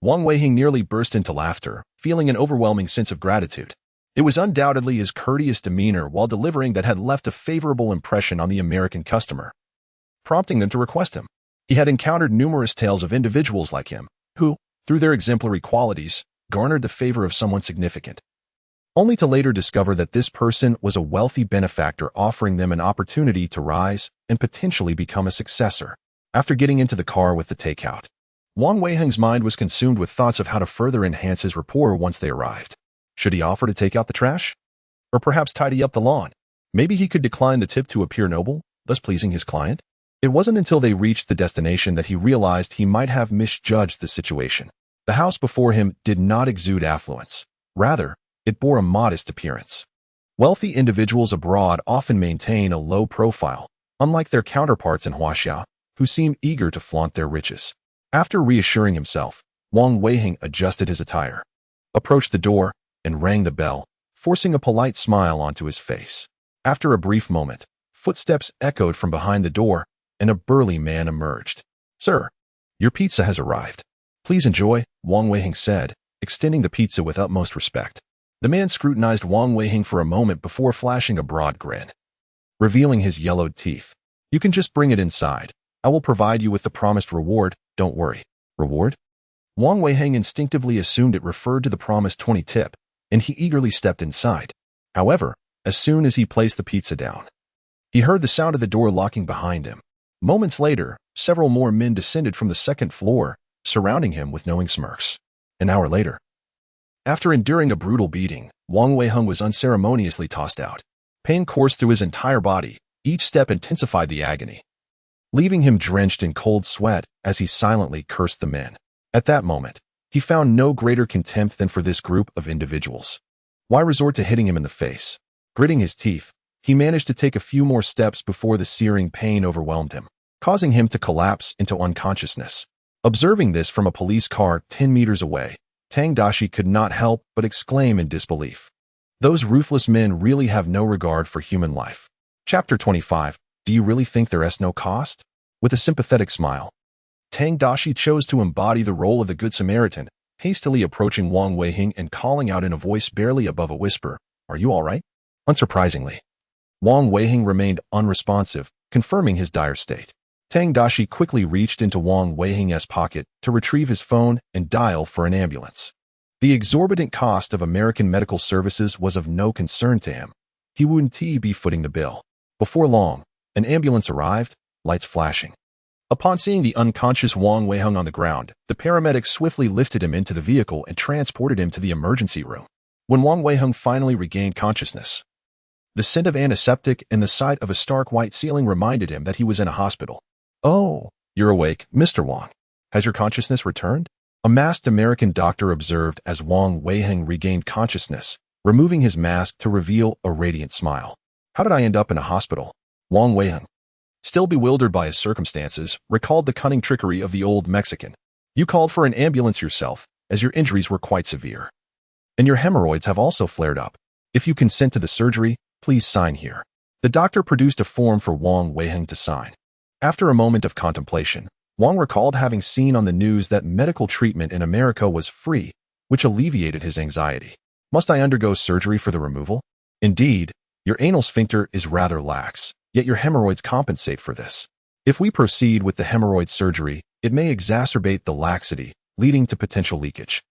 Wang Weiheng nearly burst into laughter, feeling an overwhelming sense of gratitude. It was undoubtedly his courteous demeanor while delivering that had left a favorable impression on the American customer, prompting them to request him. He had encountered numerous tales of individuals like him, who, through their exemplary qualities, garnered the favor of someone significant, only to later discover that this person was a wealthy benefactor offering them an opportunity to rise and potentially become a successor. After getting into the car with the takeout, Wang Weiheng's mind was consumed with thoughts of how to further enhance his rapport once they arrived. Should he offer to take out the trash? Or perhaps tidy up the lawn? Maybe he could decline the tip to appear noble, thus pleasing his client? It wasn't until they reached the destination that he realized he might have misjudged the situation. The house before him did not exude affluence. Rather, it bore a modest appearance. Wealthy individuals abroad often maintain a low profile, unlike their counterparts in Huaxia, who seem eager to flaunt their riches. After reassuring himself, Wang Weiheng adjusted his attire, approached the door, and rang the bell, forcing a polite smile onto his face. After a brief moment, footsteps echoed from behind the door, and a burly man emerged. "Sir, your pizza has arrived. Please enjoy," Wang Weiheng said, extending the pizza with utmost respect. The man scrutinized Wang Weiheng for a moment before flashing a broad grin, revealing his yellowed teeth. "You can just bring it inside. I will provide you with the promised reward, don't worry." "Reward?" Wang Weiheng instinctively assumed it referred to the promised 20 tip, and he eagerly stepped inside. However, as soon as he placed the pizza down, he heard the sound of the door locking behind him. Moments later, several more men descended from the second floor, surrounding him with knowing smirks. An hour later, after enduring a brutal beating, Wang Weiheng was unceremoniously tossed out. Pain coursed through his entire body. Each step intensified the agony, leaving him drenched in cold sweat as he silently cursed the men. At that moment, he found no greater contempt than for this group of individuals. Why resort to hitting him in the face? Gritting his teeth, he managed to take a few more steps before the searing pain overwhelmed him, causing him to collapse into unconsciousness. Observing this from a police car 10 meters away, Tang Daxi could not help but exclaim in disbelief. Those ruthless men really have no regard for human life. Chapter 25. Do you really think there's no cost? With a sympathetic smile, Tang Daxi chose to embody the role of the Good Samaritan, hastily approaching Wang Weiheng and calling out in a voice barely above a whisper, "Are you all right?" Unsurprisingly, Wang Weiheng remained unresponsive, confirming his dire state. Tang Daxi quickly reached into Wang Weiheng's pocket to retrieve his phone and dial for an ambulance. The exorbitant cost of American medical services was of no concern to him. He wouldn't be footing the bill. Before long, an ambulance arrived, lights flashing. Upon seeing the unconscious Wang Weiheng on the ground, the paramedics swiftly lifted him into the vehicle and transported him to the emergency room. When Wang Weiheng finally regained consciousness, The scent of antiseptic and the sight of a stark white ceiling reminded him that he was in a hospital. "Oh, you're awake, Mr. Wang. Has your consciousness returned?" A masked American doctor observed as Wang Weiheng regained consciousness, removing his mask to reveal a radiant smile. "How did I end up in a hospital?" Wang Weiheng, still bewildered by his circumstances, recalled the cunning trickery of the old Mexican. "You called for an ambulance yourself, as your injuries were quite severe. And your hemorrhoids have also flared up. If you consent to the surgery, please sign here." The doctor produced a form for Wang Weiheng to sign. After a moment of contemplation, Wang recalled having seen on the news that medical treatment in America was free, which alleviated his anxiety. "Must I undergo surgery for the removal?" "Indeed, your anal sphincter is rather lax, yet your hemorrhoids compensate for this. If we proceed with the hemorrhoid surgery, it may exacerbate the laxity, leading to potential leakage.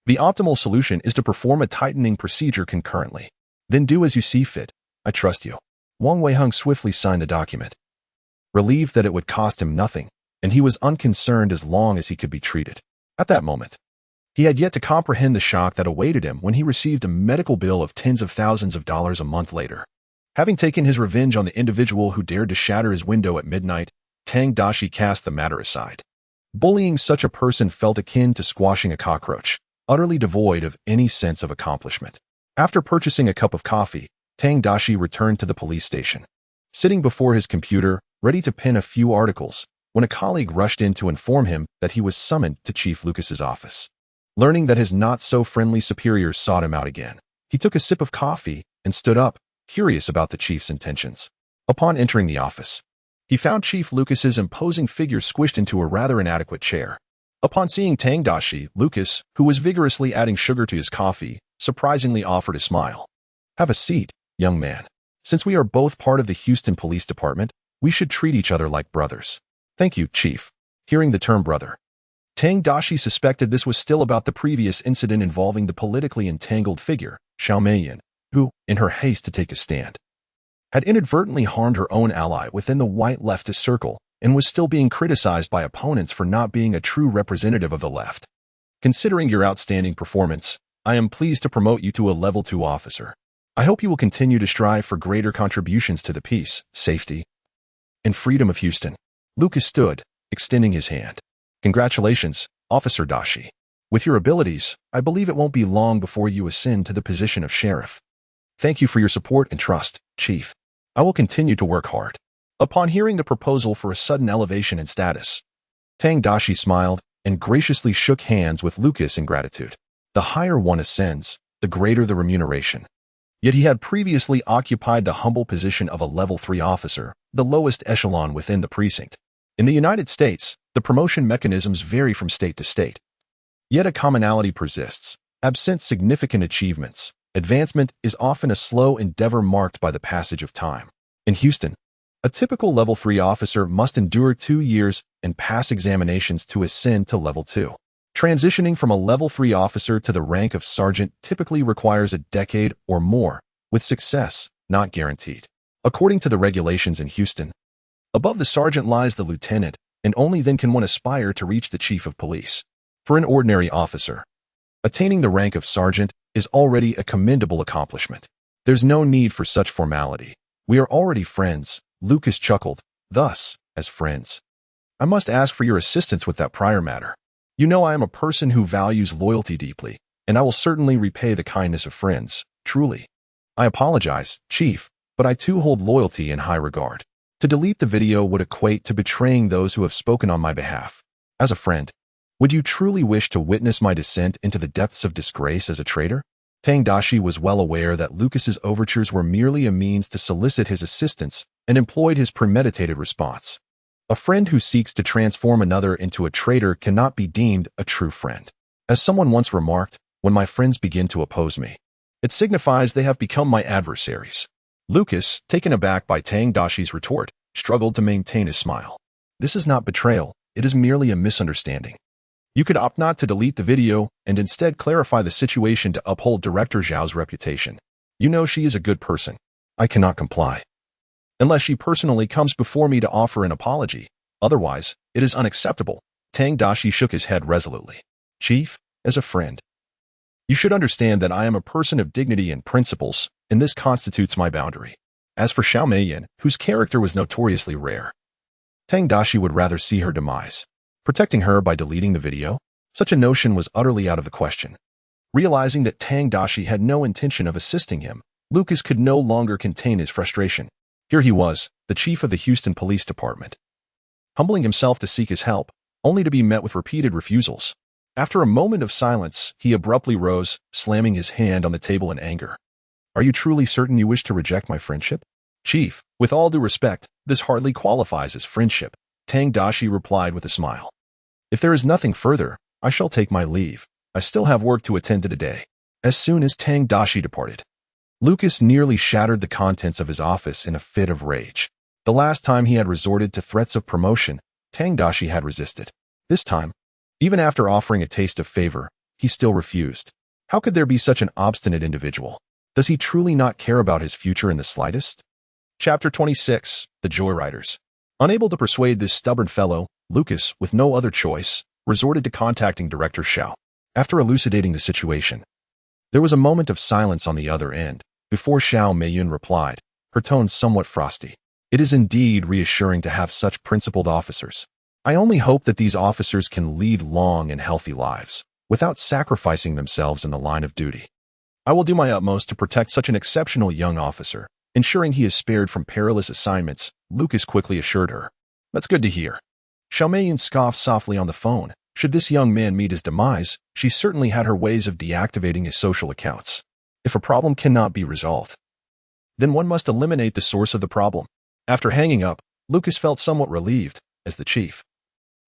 The optimal solution is to perform a tightening procedure concurrently. Then do as you see fit. I trust you." Wang Weiheng swiftly signed the document, relieved that it would cost him nothing, and he was unconcerned as long as he could be treated. At that moment, he had yet to comprehend the shock that awaited him when he received a medical bill of tens of thousands of dollars a month later. Having taken his revenge on the individual who dared to shatter his window at midnight, Tang Daxi cast the matter aside. Bullying such a person felt akin to squashing a cockroach, utterly devoid of any sense of accomplishment. After purchasing a cup of coffee, Tang Daxi returned to the police station. Sitting before his computer, ready to pen a few articles, when a colleague rushed in to inform him that he was summoned to Chief Lucas's office. Learning that his not-so-friendly superiors sought him out again, he took a sip of coffee and stood up, curious about the chief's intentions. Upon entering the office, he found Chief Lucas's imposing figure squished into a rather inadequate chair. Upon seeing Tang Daxi, Lucas, who was vigorously adding sugar to his coffee, surprisingly offered a smile. "Have a seat, young man. Since we are both part of the Houston Police Department, we should treat each other like brothers." "Thank you, Chief." Hearing the term brother, Tang Daxi suspected this was still about the previous incident involving the politically entangled figure, Xiao Meiyan, who, in her haste to take a stand, had inadvertently harmed her own ally within the white leftist circle and was still being criticized by opponents for not being a true representative of the left. "Considering your outstanding performance, I am pleased to promote you to a Level 2 officer. I hope you will continue to strive for greater contributions to the peace, safety, and freedom of Houston." Lucas stood, extending his hand. "Congratulations, Officer Daxi. With your abilities, I believe it won't be long before you ascend to the position of sheriff. Thank you for your support and trust, Chief. I will continue to work hard." Upon hearing the proposal for a sudden elevation in status, Tang Daxi smiled and graciously shook hands with Lucas in gratitude. The higher one ascends, the greater the remuneration. Yet he had previously occupied the humble position of a Level 3 officer, the lowest echelon within the precinct. In the United States, the promotion mechanisms vary from state to state. Yet a commonality persists. Absent significant achievements, advancement is often a slow endeavor marked by the passage of time. In Houston, a typical Level 3 officer must endure 2 years and pass examinations to ascend to Level 2. Transitioning from a Level 3 officer to the rank of sergeant typically requires a decade or more, with success not guaranteed. According to the regulations in Houston, above the sergeant lies the lieutenant, and only then can one aspire to reach the chief of police. For an ordinary officer, attaining the rank of sergeant is already a commendable accomplishment. There's no need for such formality. We are already friends, Lucas chuckled. Thus, as friends, I must ask for your assistance with that prior matter. You know I am a person who values loyalty deeply, and I will certainly repay the kindness of friends, truly. I apologize, Chief, but I too hold loyalty in high regard. To delete the video would equate to betraying those who have spoken on my behalf. As a friend, would you truly wish to witness my descent into the depths of disgrace as a traitor? Tang Daxi was well aware that Lucas's overtures were merely a means to solicit his assistance and employed his premeditated response. A friend who seeks to transform another into a traitor cannot be deemed a true friend. As someone once remarked, when my friends begin to oppose me, it signifies they have become my adversaries. Lucas, taken aback by Tang Daxi's retort, struggled to maintain his smile. This is not betrayal, it is merely a misunderstanding. You could opt not to delete the video and instead clarify the situation to uphold Director Zhao's reputation. You know she is a good person. I cannot comply. Unless she personally comes before me to offer an apology. Otherwise, it is unacceptable. Tang Daxi shook his head resolutely. Chief, as a friend, you should understand that I am a person of dignity and principles, and this constitutes my boundary. As for Xiao Meiyan, whose character was notoriously rare, Tang Daxi would rather see her demise. Protecting her by deleting the video? Such a notion was utterly out of the question. Realizing that Tang Daxi had no intention of assisting him, Lucas could no longer contain his frustration. Here he was, the chief of the Houston Police Department, humbling himself to seek his help, only to be met with repeated refusals. After a moment of silence, he abruptly rose, slamming his hand on the table in anger. Are you truly certain you wish to reject my friendship? Chief, with all due respect, this hardly qualifies as friendship, Tang Daxi replied with a smile. If there is nothing further, I shall take my leave. I still have work to attend to today. As soon as Tang Daxi departed, Lucas nearly shattered the contents of his office in a fit of rage. The last time he had resorted to threats of promotion, Tang Daxi had resisted. This time, even after offering a taste of favor, he still refused. How could there be such an obstinate individual? Does he truly not care about his future in the slightest? Chapter 26. The Joyriders. Unable to persuade this stubborn fellow, Lucas, with no other choice, resorted to contacting Director Xiao. After elucidating the situation, there was a moment of silence on the other end, before Xiao Meiyan replied, her tone somewhat frosty. It is indeed reassuring to have such principled officers. I only hope that these officers can lead long and healthy lives, without sacrificing themselves in the line of duty. I will do my utmost to protect such an exceptional young officer, ensuring he is spared from perilous assignments, Lucas quickly assured her. That's good to hear. Xiao Meiyan scoffed softly on the phone. Should this young man meet his demise, she certainly had her ways of deactivating his social accounts. If a problem cannot be resolved, then one must eliminate the source of the problem. After hanging up, Lucas felt somewhat relieved, as the chief.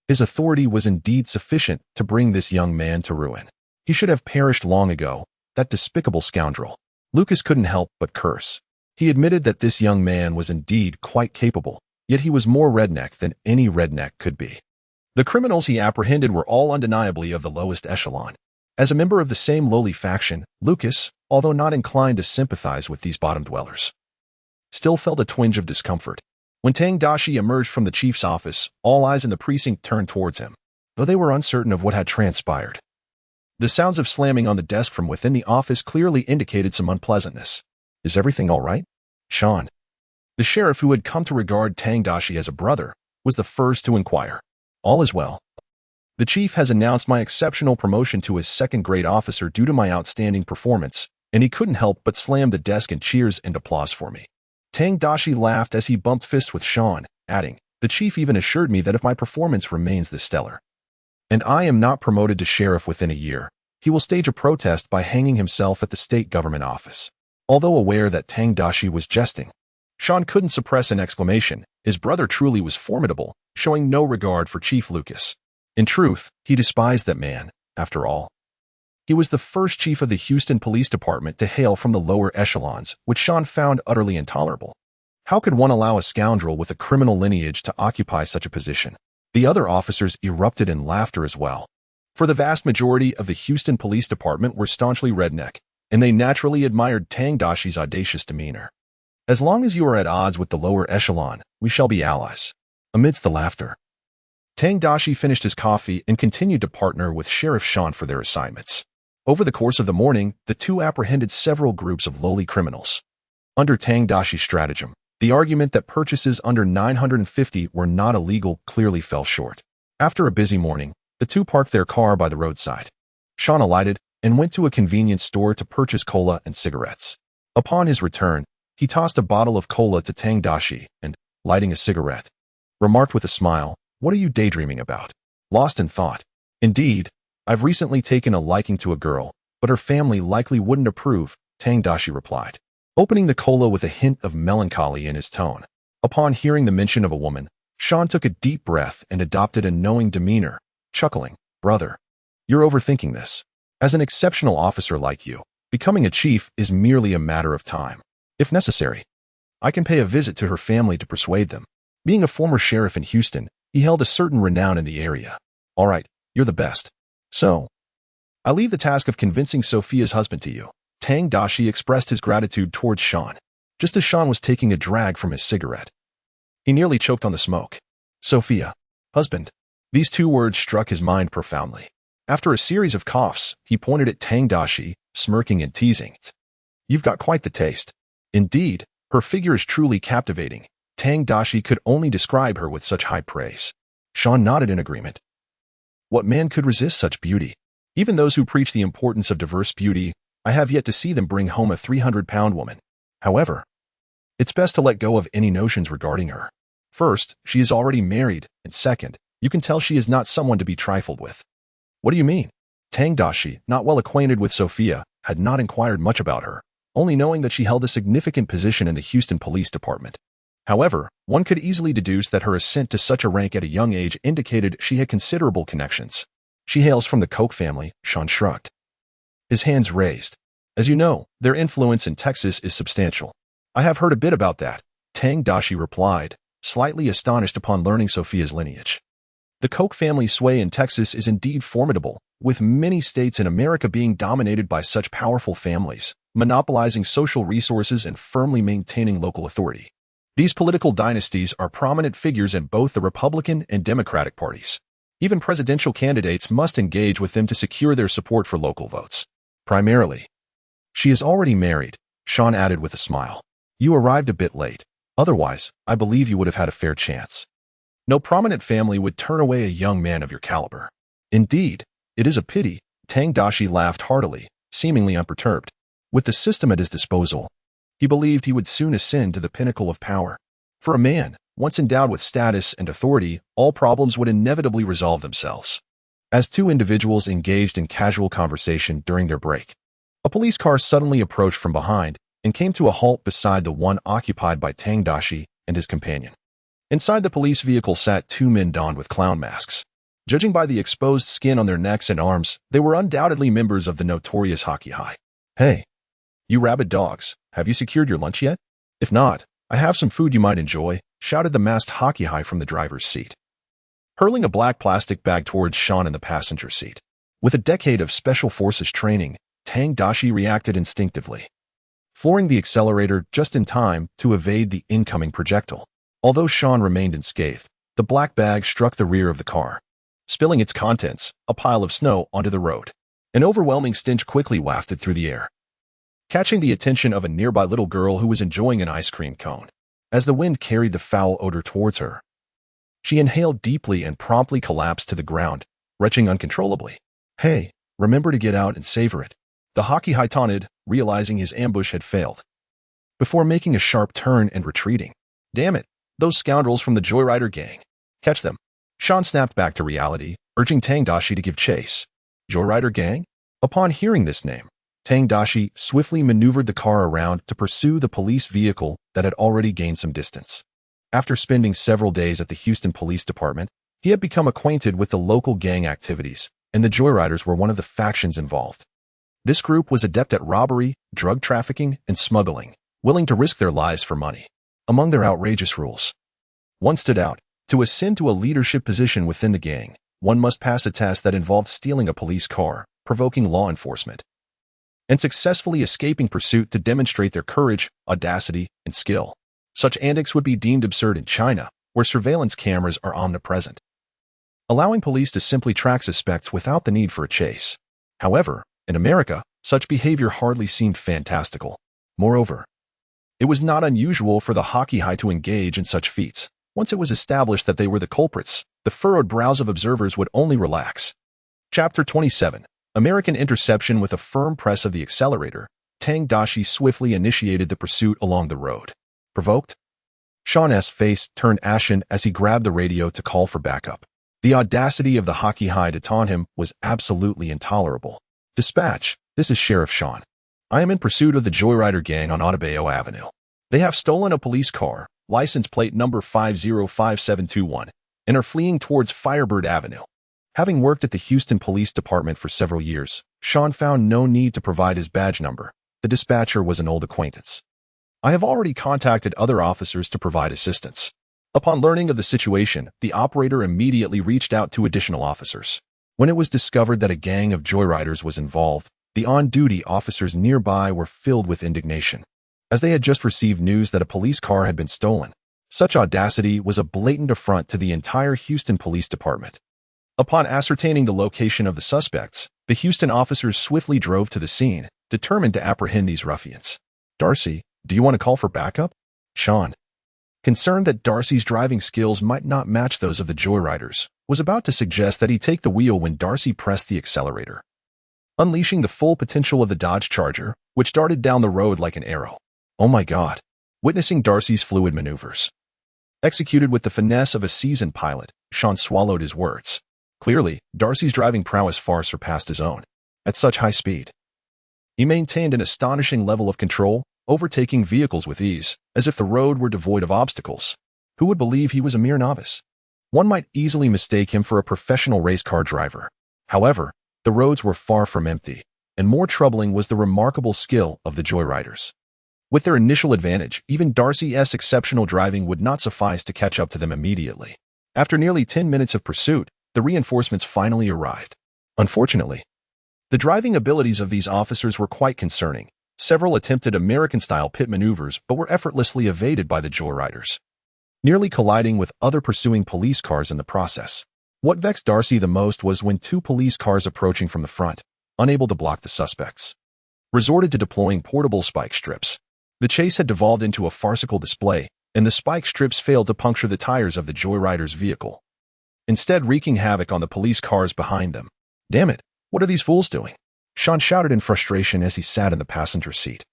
His authority was indeed sufficient to bring this young man to ruin. He should have perished long ago, that despicable scoundrel. Lucas couldn't help but curse. He admitted that this young man was indeed quite capable, yet he was more redneck than any redneck could be. The criminals he apprehended were all undeniably of the lowest echelon. As a member of the same lowly faction, Lucas, although not inclined to sympathize with these bottom dwellers, still felt a twinge of discomfort. When Tang Daxi emerged from the chief's office, all eyes in the precinct turned towards him, though they were uncertain of what had transpired. The sounds of slamming on the desk from within the office clearly indicated some unpleasantness. Is everything all right? Sean, the sheriff who had come to regard Tang Daxi as a brother, was the first to inquire. All is well. The chief has announced my exceptional promotion to his second-grade officer due to my outstanding performance, and he couldn't help but slam the desk in cheers and applause for me. Tang Daxi laughed as he bumped fists with Sean, adding, the chief even assured me that if my performance remains this stellar, and I am not promoted to sheriff within a year, he will stage a protest by hanging himself at the state government office. Although aware that Tang Daxi was jesting, Sean couldn't suppress an exclamation. His brother truly was formidable, showing no regard for Chief Lucas. In truth, he despised that man, after all. He was the first chief of the Houston Police Department to hail from the lower echelons, which Sean found utterly intolerable. How could one allow a scoundrel with a criminal lineage to occupy such a position? The other officers erupted in laughter as well. For the vast majority of the Houston Police Department were staunchly redneck, and they naturally admired Tang Daxi's audacious demeanor. As long as you are at odds with the lower echelon, we shall be allies. Amidst the laughter, Tang Daxi finished his coffee and continued to partner with Sheriff Sean for their assignments. Over the course of the morning, the two apprehended several groups of lowly criminals. Under Tang Daxi's stratagem, the argument that purchases under 950 were not illegal clearly fell short. After a busy morning, the two parked their car by the roadside. Sean alighted and went to a convenience store to purchase cola and cigarettes. Upon his return, he tossed a bottle of cola to Tang Daxi and, lighting a cigarette, remarked with a smile, "What are you daydreaming about?" Lost in thought. Indeed, I've recently taken a liking to a girl, but her family likely wouldn't approve, Tang Daxi replied, opening the cola with a hint of melancholy in his tone. Upon hearing the mention of a woman, Sean took a deep breath and adopted a knowing demeanor, chuckling, "Brother, you're overthinking this. As an exceptional officer like you, becoming a chief is merely a matter of time. If necessary, I can pay a visit to her family to persuade them." Being a former sheriff in Houston, he held a certain renown in the area. "All right, you're the best. So, I leave the task of convincing Sophia's husband to you." Tang Daxi expressed his gratitude towards Sean, just as Sean was taking a drag from his cigarette. He nearly choked on the smoke. Sophia, husband. These two words struck his mind profoundly. After a series of coughs, he pointed at Tang Daxi, smirking and teasing. You've got quite the taste. Indeed, her figure is truly captivating. Tang Daxi could only describe her with such high praise. Sean nodded in agreement. What man could resist such beauty? Even those who preach the importance of diverse beauty, I have yet to see them bring home a 300-pound woman. However, it's best to let go of any notions regarding her. First, she is already married, and second, you can tell she is not someone to be trifled with. What do you mean? Tang Daxi, not well acquainted with Sophia, had not inquired much about her, only knowing that she held a significant position in the Houston Police Department. However, one could easily deduce that her ascent to such a rank at a young age indicated she had considerable connections. She hails from the Koch family, Sean shrugged. His hands raised. As you know, their influence in Texas is substantial. I have heard a bit about that, Tang Daxi replied, slightly astonished upon learning Sophia's lineage. The Koch family's sway in Texas is indeed formidable, with many states in America being dominated by such powerful families, monopolizing social resources and firmly maintaining local authority. These political dynasties are prominent figures in both the Republican and Democratic parties. Even presidential candidates must engage with them to secure their support for local votes. Primarily. She is already married, Sean added with a smile. You arrived a bit late. Otherwise, I believe you would have had a fair chance. No prominent family would turn away a young man of your caliber. Indeed, it is a pity, Tang Daxi laughed heartily, seemingly unperturbed. With the system at his disposal, he believed he would soon ascend to the pinnacle of power. For a man, once endowed with status and authority, all problems would inevitably resolve themselves. As two individuals engaged in casual conversation during their break, a police car suddenly approached from behind and came to a halt beside the one occupied by Tang Daxi and his companion. Inside the police vehicle sat two men donned with clown masks. Judging by the exposed skin on their necks and arms, they were undoubtedly members of the notorious Hockey High. Hey, you rabid dogs, have you secured your lunch yet? If not, I have some food you might enjoy, shouted the masked Hockey High from the driver's seat, hurling a black plastic bag towards Sean in the passenger seat. With a decade of special forces training, Tang Daxi reacted instinctively, flooring the accelerator just in time to evade the incoming projectile. Although Sean remained unscathed, the black bag struck the rear of the car, spilling its contents, a pile of snow, onto the road. An overwhelming stench quickly wafted through the air, catching the attention of a nearby little girl who was enjoying an ice cream cone. As the wind carried the foul odor towards her, she inhaled deeply and promptly collapsed to the ground, retching uncontrollably. Hey, remember to get out and savor it, the Hockey High taunted, realizing his ambush had failed, before making a sharp turn and retreating. Damn it, those scoundrels from the Joyrider gang. Catch them. Sean snapped back to reality, urging Tang Daxi to give chase. Joyrider gang? Upon hearing this name, Tang Daxi swiftly maneuvered the car around to pursue the police vehicle that had already gained some distance. After spending several days at the Houston Police Department, he had become acquainted with the local gang activities, and the Joyriders were one of the factions involved. This group was adept at robbery, drug trafficking, and smuggling, willing to risk their lives for money. Among their outrageous rules, one stood out. To ascend to a leadership position within the gang, one must pass a test that involved stealing a police car, provoking law enforcement, and successfully escaping pursuit to demonstrate their courage, audacity, and skill. Such antics would be deemed absurd in China, where surveillance cameras are omnipresent, allowing police to simply track suspects without the need for a chase. However, in America, such behavior hardly seemed fantastical. Moreover, it was not unusual for the Hockey High to engage in such feats. Once it was established that they were the culprits, the furrowed brows of observers would only relax. Chapter 27. American interception. With a firm press of the accelerator, Tang Daxi swiftly initiated the pursuit along the road. Provoked? Sean's face turned ashen as he grabbed the radio to call for backup. The audacity of the Hockey High to taunt him was absolutely intolerable. Dispatch, this is Sheriff Sean. I am in pursuit of the Joyrider gang on Otabeo Avenue. They have stolen a police car, license plate number 505721, and are fleeing towards Firebird Avenue. Having worked at the Houston Police Department for several years, Sean found no need to provide his badge number. The dispatcher was an old acquaintance. I have already contacted other officers to provide assistance. Upon learning of the situation, the operator immediately reached out to additional officers. When it was discovered that a gang of joyriders was involved, the on-duty officers nearby were filled with indignation, as they had just received news that a police car had been stolen. Such audacity was a blatant affront to the entire Houston Police Department. Upon ascertaining the location of the suspects, the Houston officers swiftly drove to the scene, determined to apprehend these ruffians. Darcy, do you want to call for backup? Sean, concerned that Darcy's driving skills might not match those of the joyriders, was about to suggest that he take the wheel when Darcy pressed the accelerator, unleashing the full potential of the Dodge Charger, which darted down the road like an arrow. Oh my God! Witnessing Darcy's fluid maneuvers, executed with the finesse of a seasoned pilot, Sean swallowed his words. Clearly, Darcy's driving prowess far surpassed his own. At such high speed, he maintained an astonishing level of control, overtaking vehicles with ease, as if the road were devoid of obstacles. Who would believe he was a mere novice? One might easily mistake him for a professional race car driver. However, the roads were far from empty, and more troubling was the remarkable skill of the joyriders. With their initial advantage, even Darcy's exceptional driving would not suffice to catch up to them immediately. After nearly 10 minutes of pursuit, the reinforcements finally arrived. Unfortunately, the driving abilities of these officers were quite concerning. Several attempted American-style pit maneuvers but were effortlessly evaded by the joyriders, nearly colliding with other pursuing police cars in the process. What vexed Darcy the most was when two police cars approaching from the front, unable to block the suspects, resorted to deploying portable spike strips. The chase had devolved into a farcical display, and the spike strips failed to puncture the tires of the joyriders' vehicle, instead wreaking havoc on the police cars behind them. Damn it, what are these fools doing? Sean shouted in frustration as he sat in the passenger seat,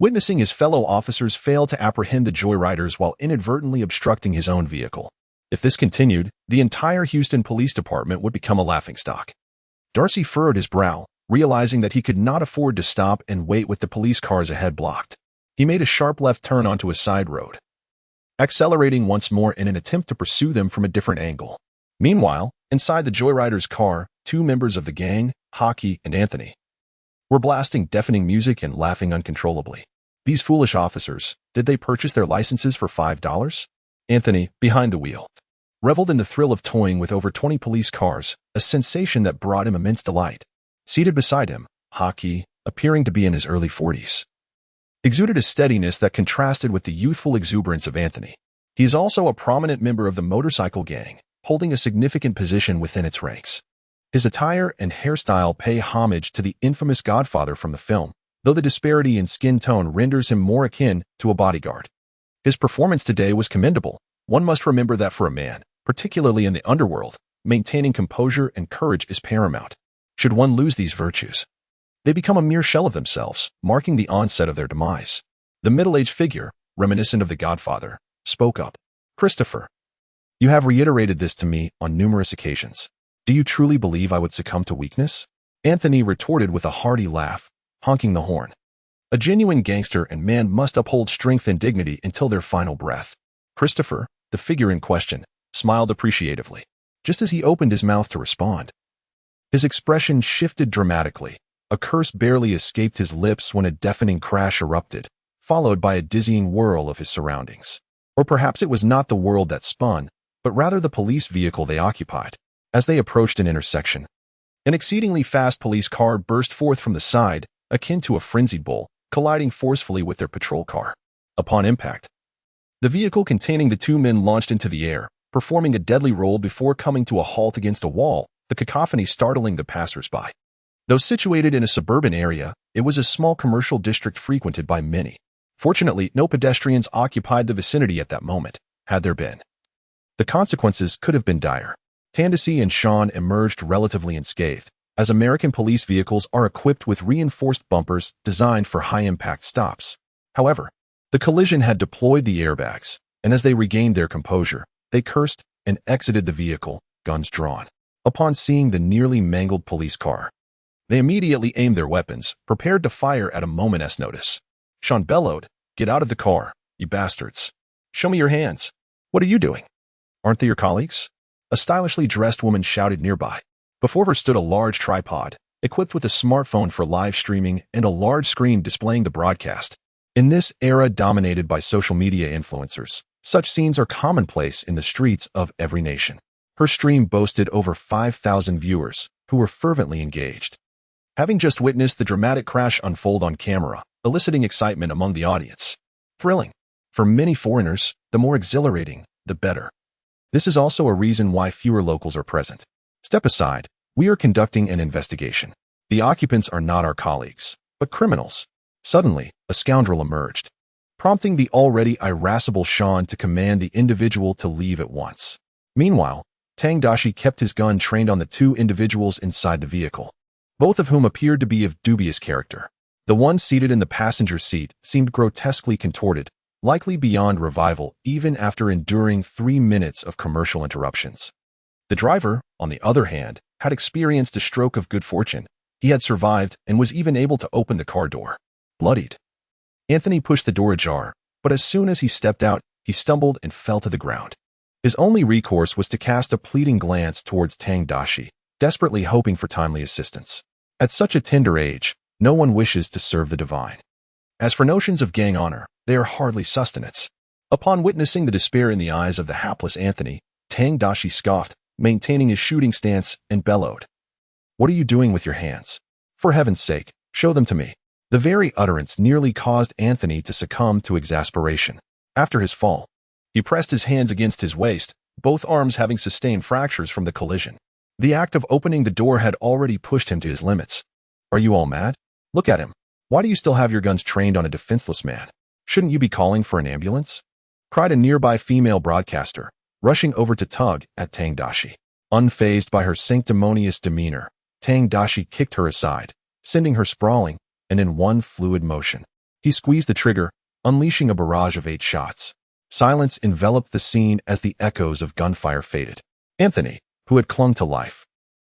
witnessing his fellow officers fail to apprehend the joyriders while inadvertently obstructing his own vehicle. If this continued, the entire Houston Police Department would become a laughingstock. Darcy furrowed his brow, realizing that he could not afford to stop and wait with the police cars ahead blocked. He made a sharp left turn onto a side road, accelerating once more in an attempt to pursue them from a different angle. Meanwhile, inside the joyriders' car, two members of the gang, Hockey and Anthony, were blasting deafening music and laughing uncontrollably. These foolish officers, did they purchase their licenses for $5? Anthony, behind the wheel, reveled in the thrill of toying with over 20 police cars, a sensation that brought him immense delight. Seated beside him, Hockey, appearing to be in his early 40s, exuded a steadiness that contrasted with the youthful exuberance of Anthony. He is also a prominent member of the motorcycle gang, holding a significant position within its ranks. His attire and hairstyle pay homage to the infamous Godfather from the film, though the disparity in skin tone renders him more akin to a bodyguard. His performance today was commendable. One must remember that for a man, particularly in the underworld, maintaining composure and courage is paramount. Should one lose these virtues, they become a mere shell of themselves, marking the onset of their demise. The middle-aged figure, reminiscent of the Godfather, spoke up. Christopher, you have reiterated this to me on numerous occasions. Do you truly believe I would succumb to weakness? Anthony retorted with a hearty laugh, honking the horn. A genuine gangster and man must uphold strength and dignity until their final breath. Christopher, the figure in question, smiled appreciatively, just as he opened his mouth to respond. His expression shifted dramatically. A curse barely escaped his lips when a deafening crash erupted, followed by a dizzying whirl of his surroundings. Or perhaps it was not the world that spun, but rather the police vehicle they occupied. As they approached an intersection, an exceedingly fast police car burst forth from the side, akin to a frenzied bull, colliding forcefully with their patrol car. Upon impact, the vehicle containing the two men launched into the air, performing a deadly roll before coming to a halt against a wall, the cacophony startling the passers-by. Though situated in a suburban area, it was a small commercial district frequented by many. Fortunately, no pedestrians occupied the vicinity at that moment. Had there been, the consequences could have been dire. Tang Daxi and Sean emerged relatively unscathed, as American police vehicles are equipped with reinforced bumpers designed for high-impact stops. However, the collision had deployed the airbags, and as they regained their composure, they cursed and exited the vehicle, guns drawn. Upon seeing the nearly mangled police car, they immediately aimed their weapons, prepared to fire at a moment's notice. Sean bellowed, "Get out of the car, you bastards. Show me your hands. What are you doing? Aren't they your colleagues?" A stylishly dressed woman shouted nearby. Before her stood a large tripod, equipped with a smartphone for live streaming and a large screen displaying the broadcast. In this era dominated by social media influencers, such scenes are commonplace in the streets of every nation. Her stream boasted over 5,000 viewers, who were fervently engaged, having just witnessed the dramatic crash unfold on camera, eliciting excitement among the audience. Thrilling. For many foreigners, the more exhilarating, the better. This is also a reason why fewer locals are present. Step aside. We are conducting an investigation. The occupants are not our colleagues. but criminals. Suddenly, a scoundrel emerged, prompting the already irascible Sean to command the individual to leave at once. Meanwhile, Tang Daxi kept his gun trained on the two individuals inside the vehicle, both of whom appeared to be of dubious character. The one seated in the passenger seat seemed grotesquely contorted, likely beyond revival even after enduring 3 minutes of commercial interruptions. The driver, on the other hand, had experienced a stroke of good fortune. He had survived and was even able to open the car door. Bloodied, Anthony pushed the door ajar, but as soon as he stepped out, he stumbled and fell to the ground. His only recourse was to cast a pleading glance towards Tang Daxi, desperately hoping for timely assistance. At such a tender age, no one wishes to serve the divine. As for notions of gang honor, they are hardly sustenance. Upon witnessing the despair in the eyes of the hapless Anthony, Tang Daxi scoffed, maintaining his shooting stance, and bellowed, "What are you doing with your hands? For heaven's sake, show them to me." The very utterance nearly caused Anthony to succumb to exasperation. After his fall, he pressed his hands against his waist, both arms having sustained fractures from the collision. The act of opening the door had already pushed him to his limits. "Are you all mad? Look at him. Why do you still have your guns trained on a defenseless man? Shouldn't you be calling for an ambulance?" cried a nearby female broadcaster, rushing over to tug at Tang Daxi. Unfazed by her sanctimonious demeanor, Tang Daxi kicked her aside, sending her sprawling, and in one fluid motion, he squeezed the trigger, unleashing a barrage of 8 shots. Silence enveloped the scene as the echoes of gunfire faded. Anthony, who had clung to life,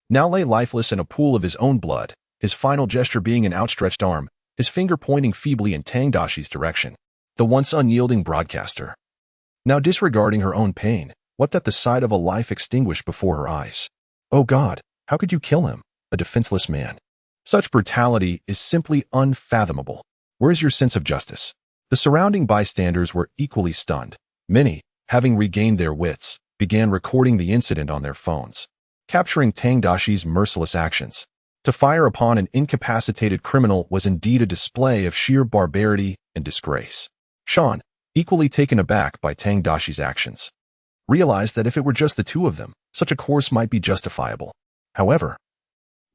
now lay lifeless in a pool of his own blood, his final gesture being an outstretched arm, his finger pointing feebly in Tang Daxi's direction. The once unyielding broadcaster, now disregarding her own pain, wept at the sight of a life extinguished before her eyes. "Oh God, how could you kill him, a defenseless man? Such brutality is simply unfathomable. Where's your sense of justice?" The surrounding bystanders were equally stunned. Many, having regained their wits, began recording the incident on their phones, capturing Tang Daxi's merciless actions. To fire upon an incapacitated criminal was indeed a display of sheer barbarity and disgrace. Sean, equally taken aback by Tang Daxi's actions, realized that if it were just the two of them, such a course might be justifiable. However,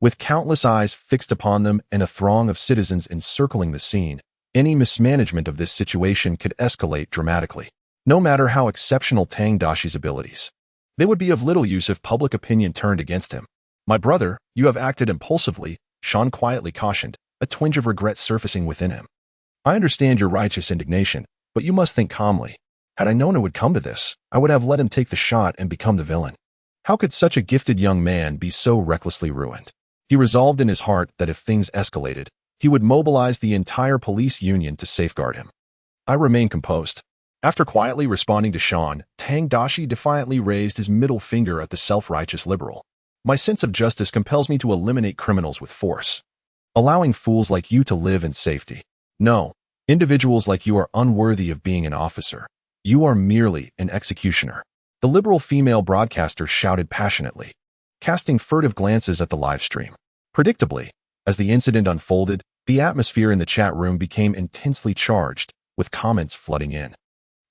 with countless eyes fixed upon them and a throng of citizens encircling the scene, any mismanagement of this situation could escalate dramatically. No matter how exceptional Tang Daxi's abilities, they would be of little use if public opinion turned against him. "My brother, you have acted impulsively," Sean quietly cautioned, a twinge of regret surfacing within him. "I understand your righteous indignation, but you must think calmly. Had I known it would come to this, I would have let him take the shot and become the villain. How could such a gifted young man be so recklessly ruined?" He resolved in his heart that if things escalated, he would mobilize the entire police union to safeguard him. "I remain composed." After quietly responding to Sean, Tang Daxi defiantly raised his middle finger at the self-righteous liberal. "My sense of justice compels me to eliminate criminals with force, allowing fools like you to live in safety. No, individuals like you are unworthy of being an officer. You are merely an executioner." The liberal female broadcaster shouted passionately, casting furtive glances at the live stream. Predictably, as the incident unfolded, the atmosphere in the chat room became intensely charged, with comments flooding in.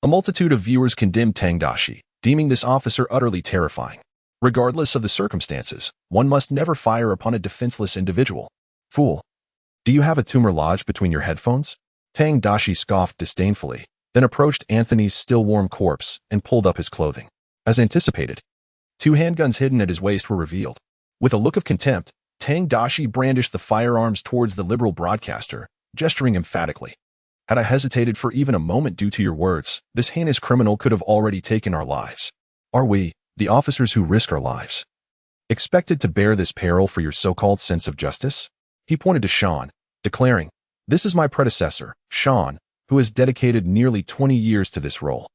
A multitude of viewers condemned Tang Daxi, deeming this officer utterly terrifying. Regardless of the circumstances, one must never fire upon a defenseless individual. "Fool, do you have a tumor lodged between your headphones?" Tang Daxi scoffed disdainfully, then approached Anthony's still-warm corpse and pulled up his clothing. As anticipated, 2 handguns hidden at his waist were revealed. With a look of contempt, Tang Daxi brandished the firearms towards the liberal broadcaster, gesturing emphatically. "Had I hesitated for even a moment due to your words, this heinous criminal could have already taken our lives. Are we, the officers who risk our lives, expected to bear this peril for your so-called sense of justice?" He pointed to Sean, declaring, "This is my predecessor, Sean, who has dedicated nearly 20 years to this role.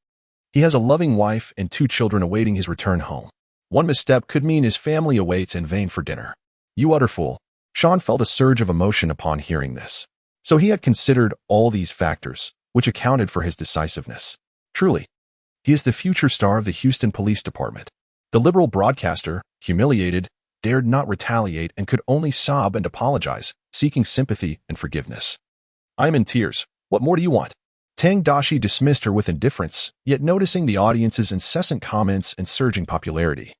He has a loving wife and 2 children awaiting his return home. One misstep could mean his family awaits in vain for dinner." "You utter fool." Sean felt a surge of emotion upon hearing this. So he had considered all these factors, which accounted for his decisiveness. Truly, he is the future star of the Houston Police Department. The liberal broadcaster, humiliated, dared not retaliate and could only sob and apologize, seeking sympathy and forgiveness. "I am in tears. What more do you want?" Tang Daxi dismissed her with indifference, yet noticing the audience's incessant comments and surging popularity,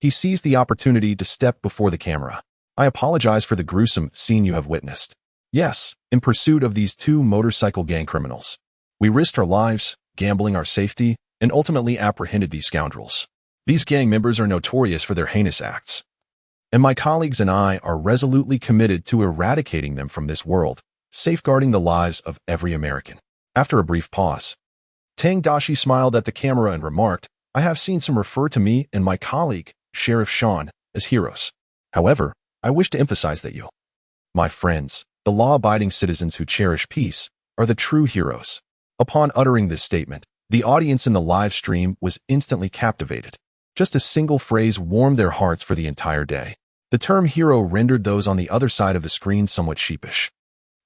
he seized the opportunity to step before the camera. "I apologize for the gruesome scene you have witnessed. Yes, in pursuit of these two motorcycle gang criminals. We risked our lives, gambling our safety, and ultimately apprehended these scoundrels. These gang members are notorious for their heinous acts, and my colleagues and I are resolutely committed to eradicating them from this world, safeguarding the lives of every American. After a brief pause, Tang Daxi smiled at the camera and remarked, I have seen some refer to me and my colleague, Sheriff Sean, as heroes. However, I wish to emphasize that you, my friends, the law-abiding citizens who cherish peace, are the true heroes. Upon uttering this statement, the audience in the live stream was instantly captivated. Just a single phrase warmed their hearts for the entire day. The term hero rendered those on the other side of the screen somewhat sheepish.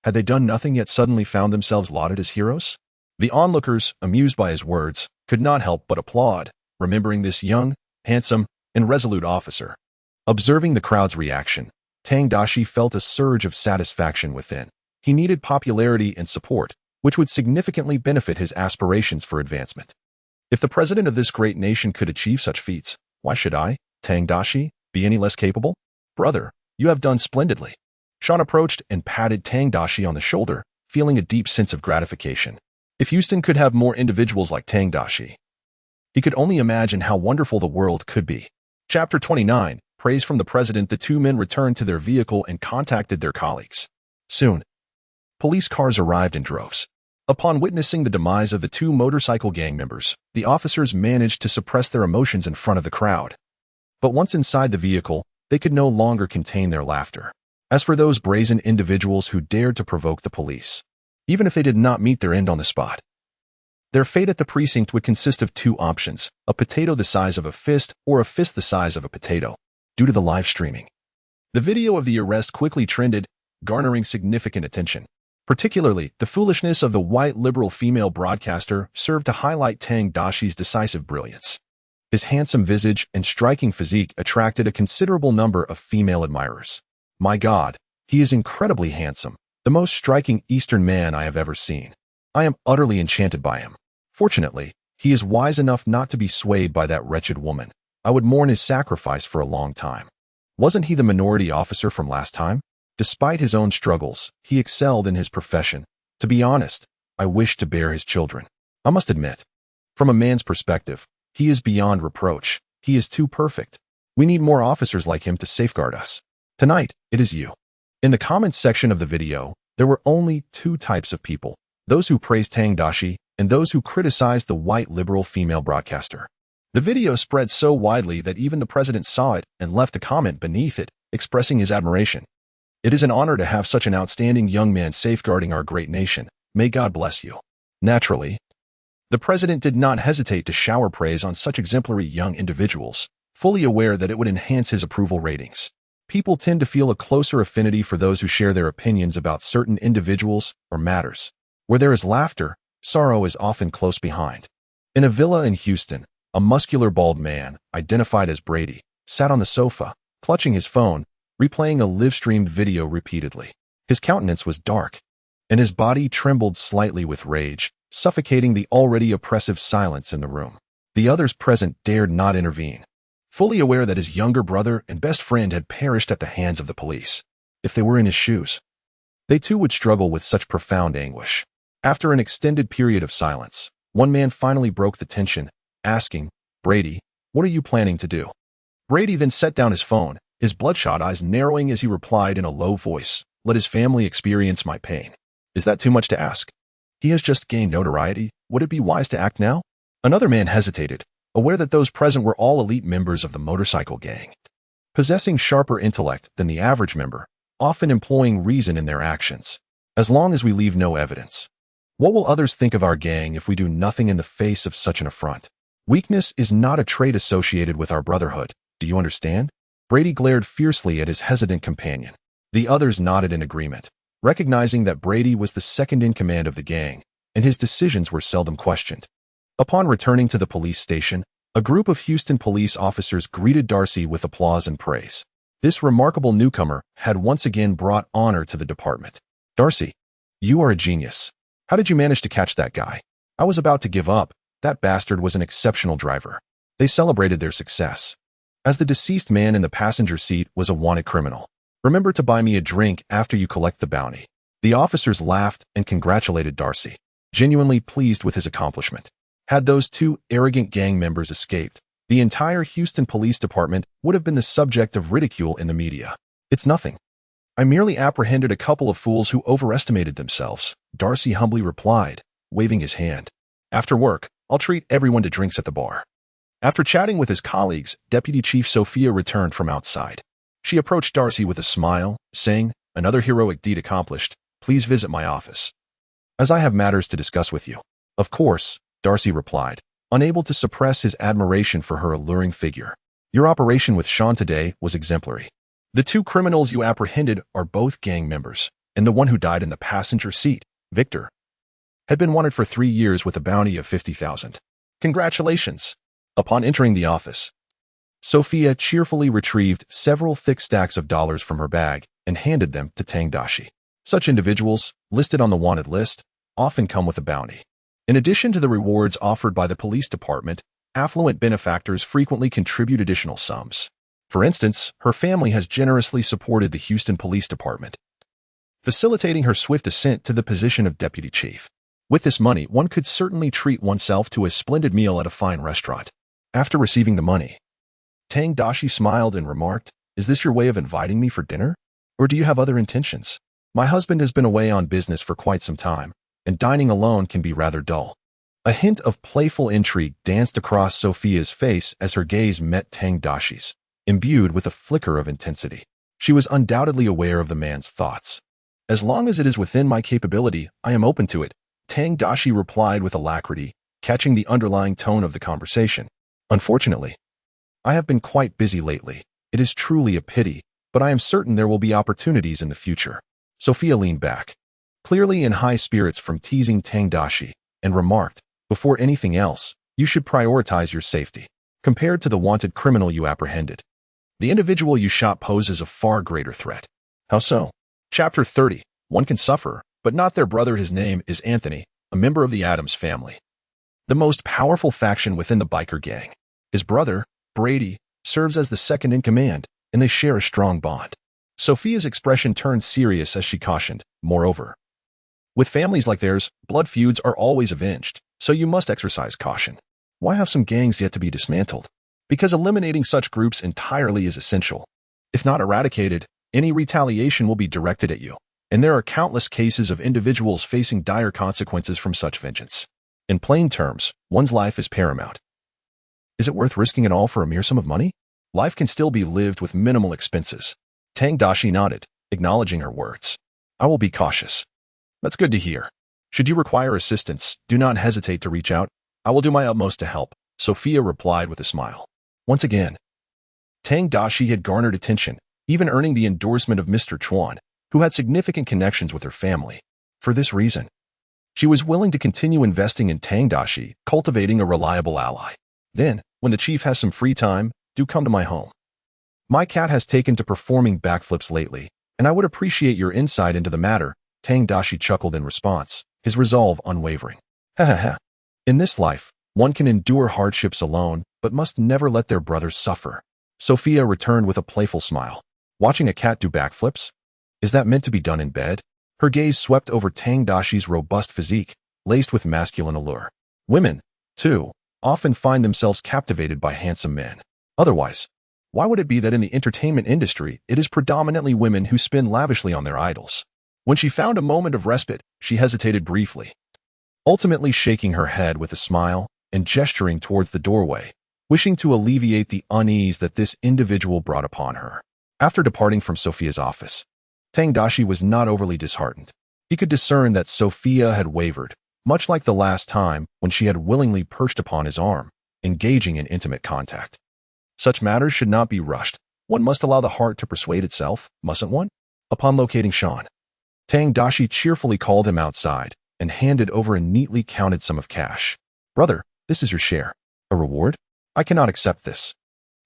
Had they done nothing yet suddenly found themselves lauded as heroes? The onlookers, amused by his words, could not help but applaud, remembering this young, handsome, and resolute officer. Observing the crowd's reaction, Tang Daxi felt a surge of satisfaction within. He needed popularity and support, which would significantly benefit his aspirations for advancement. If the president of this great nation could achieve such feats, why should I, Tang Daxi, be any less capable? Brother, you have done splendidly. Sean approached and patted Tang Daxi on the shoulder, feeling a deep sense of gratification. If Houston could have more individuals like Tang Daxi, he could only imagine how wonderful the world could be. Chapter 29, Praise from the President. The two men returned to their vehicle and contacted their colleagues. Soon, police cars arrived in droves. Upon witnessing the demise of the two motorcycle gang members, the officers managed to suppress their emotions in front of the crowd. But once inside the vehicle, they could no longer contain their laughter. As for those brazen individuals who dared to provoke the police, even if they did not meet their end on the spot, their fate at the precinct would consist of two options, a potato the size of a fist or a fist the size of a potato. Due to the live streaming, the video of the arrest quickly trended, garnering significant attention. Particularly, the foolishness of the white liberal female broadcaster served to highlight Tang Daxi's decisive brilliance. His handsome visage and striking physique attracted a considerable number of female admirers. My God, he is incredibly handsome, the most striking Eastern man I have ever seen. I am utterly enchanted by him. Fortunately, he is wise enough not to be swayed by that wretched woman. I would mourn his sacrifice for a long time. Wasn't he the minority officer from last time? Despite his own struggles, he excelled in his profession. To be honest, I wish to bear his children. I must admit, from a man's perspective, he is beyond reproach. He is too perfect. We need more officers like him to safeguard us. Tonight, it is you. In the comments section of the video, there were only two types of people, those who praised Tang Daxi and those who criticized the white liberal female broadcaster. The video spread so widely that even the president saw it and left a comment beneath it, expressing his admiration. It is an honor to have such an outstanding young man safeguarding our great nation. May God bless you. Naturally, the president did not hesitate to shower praise on such exemplary young individuals, fully aware that it would enhance his approval ratings. People tend to feel a closer affinity for those who share their opinions about certain individuals or matters. Where there is laughter, sorrow is often close behind. In a villa in Houston, a muscular bald man, identified as Brady, sat on the sofa, clutching his phone, replaying a live-streamed video repeatedly. His countenance was dark, and his body trembled slightly with rage, suffocating the already oppressive silence in the room. The others present dared not intervene, fully aware that his younger brother and best friend had perished at the hands of the police. If they were in his shoes, they too would struggle with such profound anguish. After an extended period of silence, one man finally broke the tension, asking, Brady, what are you planning to do? Brady then set down his phone, his bloodshot eyes narrowing as he replied in a low voice, let his family experience my pain. Is that too much to ask? He has just gained notoriety. Would it be wise to act now? Another man hesitated, aware that those present were all elite members of the motorcycle gang, possessing sharper intellect than the average member, often employing reason in their actions. As long as we leave no evidence, what will others think of our gang if we do nothing in the face of such an affront? Weakness is not a trait associated with our brotherhood. Do you understand? Brady glared fiercely at his hesitant companion. The others nodded in agreement, recognizing that Brady was the second in command of the gang, and his decisions were seldom questioned. Upon returning to the police station, a group of Houston police officers greeted Daxi with applause and praise. This remarkable newcomer had once again brought honor to the department. Daxi, you are a genius. How did you manage to catch that guy? I was about to give up. That bastard was an exceptional driver. They celebrated their success, as the deceased man in the passenger seat was a wanted criminal. Remember to buy me a drink after you collect the bounty. The officers laughed and congratulated Darcy, genuinely pleased with his accomplishment. Had those two arrogant gang members escaped, the entire Houston Police Department would have been the subject of ridicule in the media. It's nothing. I merely apprehended a couple of fools who overestimated themselves, Darcy humbly replied, waving his hand. After work, I'll treat everyone to drinks at the bar. After chatting with his colleagues, Deputy Chief Sophia returned from outside. She approached Darcy with a smile, saying, "Another heroic deed accomplished. Please visit my office, as I have matters to discuss with you." "Of course," Darcy replied, unable to suppress his admiration for her alluring figure. "Your operation with Sean today was exemplary. The two criminals you apprehended are both gang members, and the one who died in the passenger seat, Victor, had been wanted for 3 years with a bounty of $50,000. Congratulations." Upon entering the office, Sophia cheerfully retrieved several thick stacks of dollars from her bag and handed them to Tang Daxi. Such individuals, listed on the wanted list, often come with a bounty. In addition to the rewards offered by the police department, affluent benefactors frequently contribute additional sums. For instance, her family has generously supported the Houston Police Department, facilitating her swift ascent to the position of deputy chief. With this money, one could certainly treat oneself to a splendid meal at a fine restaurant. After receiving the money, Tang Daxi smiled and remarked, "Is this your way of inviting me for dinner? Or do you have other intentions? My husband has been away on business for quite some time, and dining alone can be rather dull." A hint of playful intrigue danced across Sophia's face as her gaze met Tang Daxi's, imbued with a flicker of intensity. She was undoubtedly aware of the man's thoughts. "As long as it is within my capability, I am open to it," Tang Daxi replied with alacrity, catching the underlying tone of the conversation. "Unfortunately, I have been quite busy lately. It is truly a pity, but I am certain there will be opportunities in the future." Sophia leaned back, clearly in high spirits from teasing Tang Daxi, and remarked, "Before anything else, you should prioritize your safety. Compared to the wanted criminal you apprehended, the individual you shot poses a far greater threat." "How so?" Chapter 30. One can suffer, but not their brother. His name is Anthony, a member of the Adams family, the most powerful faction within the biker gang. His brother, Brady, serves as the second in command, and they share a strong bond. Sophia's expression turned serious as she cautioned, "Moreover, with families like theirs, blood feuds are always avenged, so you must exercise caution. Why have some gangs yet to be dismantled? Because eliminating such groups entirely is essential. If not eradicated, any retaliation will be directed at you, and there are countless cases of individuals facing dire consequences from such vengeance. In plain terms, one's life is paramount. Is it worth risking it all for a mere sum of money? Life can still be lived with minimal expenses." Tang Daxi nodded, acknowledging her words. "I will be cautious." "That's good to hear. Should you require assistance, do not hesitate to reach out. I will do my utmost to help," Sophia replied with a smile. Once again, Tang Daxi had garnered attention, even earning the endorsement of Mr. Chuan, who had significant connections with her family. For this reason, she was willing to continue investing in Tang Daxi, cultivating a reliable ally. "Then, when the chief has some free time, do come to my home. My cat has taken to performing backflips lately, and I would appreciate your insight into the matter." Tang Daxi chuckled in response, his resolve unwavering. "Ha ha ha. In this life, one can endure hardships alone, but must never let their brothers suffer." Sophia returned with a playful smile. "Watching a cat do backflips? Is that meant to be done in bed?" Her gaze swept over Tang Daxi's robust physique, laced with masculine allure. Women, too, often find themselves captivated by handsome men. Otherwise, why would it be that in the entertainment industry, it is predominantly women who spend lavishly on their idols? When she found a moment of respite, she hesitated briefly, ultimately shaking her head with a smile and gesturing towards the doorway, wishing to alleviate the unease that this individual brought upon her. After departing from Sophia's office, Tang Daxi was not overly disheartened. He could discern that Sophia had wavered, much like the last time when she had willingly perched upon his arm, engaging in intimate contact. Such matters should not be rushed. One must allow the heart to persuade itself, mustn't one? Upon locating Sean, Tang Daxi cheerfully called him outside and handed over a neatly counted sum of cash. "Brother, this is your share. A reward? I cannot accept this."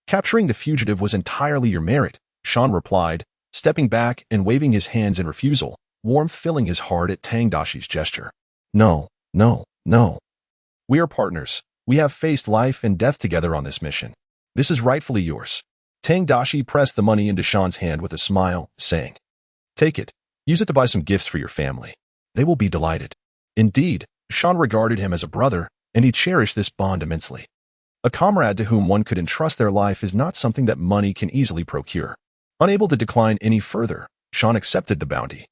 "Capturing the fugitive was entirely your merit," Sean replied, stepping back and waving his hands in refusal, warmth filling his heart at Tang Daxi's gesture. No. We are partners. We have faced life and death together on this mission. This is rightfully yours." Tang Daxi pressed the money into Sean's hand with a smile, saying, "Take it. Use it to buy some gifts for your family. They will be delighted. Indeed, Sean regarded him as a brother, and he cherished this bond immensely. A comrade to whom one could entrust their life is not something that money can easily procure. Unable to decline any further, Sean accepted the bounty.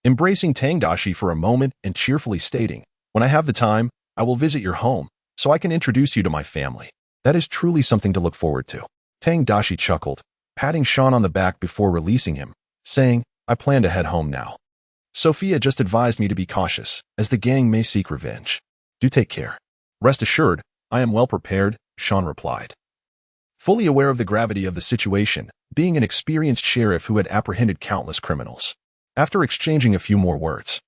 Embracing Tang Daxi for a moment and cheerfully stating, "When I have the time, I will visit your home, so I can introduce you to my family. That is truly something to look forward to." Tang Daxi chuckled, patting Sean on the back before releasing him, saying, "I plan to head home now. Sophia just advised me to be cautious, as the gang may seek revenge. Do take care." "Rest assured, I am well prepared," Sean replied. Fully aware of the gravity of the situation, being an experienced sheriff who had apprehended countless criminals. After exchanging a few more words,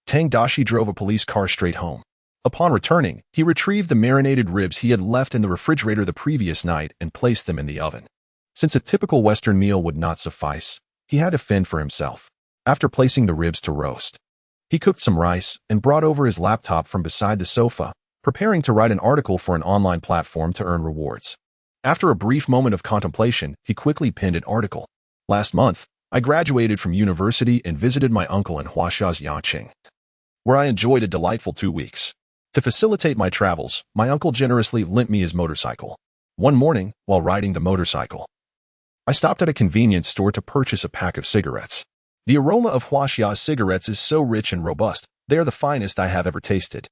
Tang Daxi drove a police car straight home. Upon returning, he retrieved the marinated ribs he had left in the refrigerator the previous night and placed them in the oven. Since a typical Western meal would not suffice, he had to fend for himself. After placing the ribs to roast, he cooked some rice and brought over his laptop from beside the sofa, preparing to write an article for an online platform to earn rewards. After a brief moment of contemplation, he quickly penned an article. "Last month, I graduated from university and visited my uncle in Huaxia's Yangqing, where I enjoyed a delightful 2 weeks. To facilitate my travels, my uncle generously lent me his motorcycle. One morning, while riding the motorcycle, I stopped at a convenience store to purchase a pack of cigarettes. The aroma of Huaxia's cigarettes is so rich and robust, they are the finest I have ever tasted.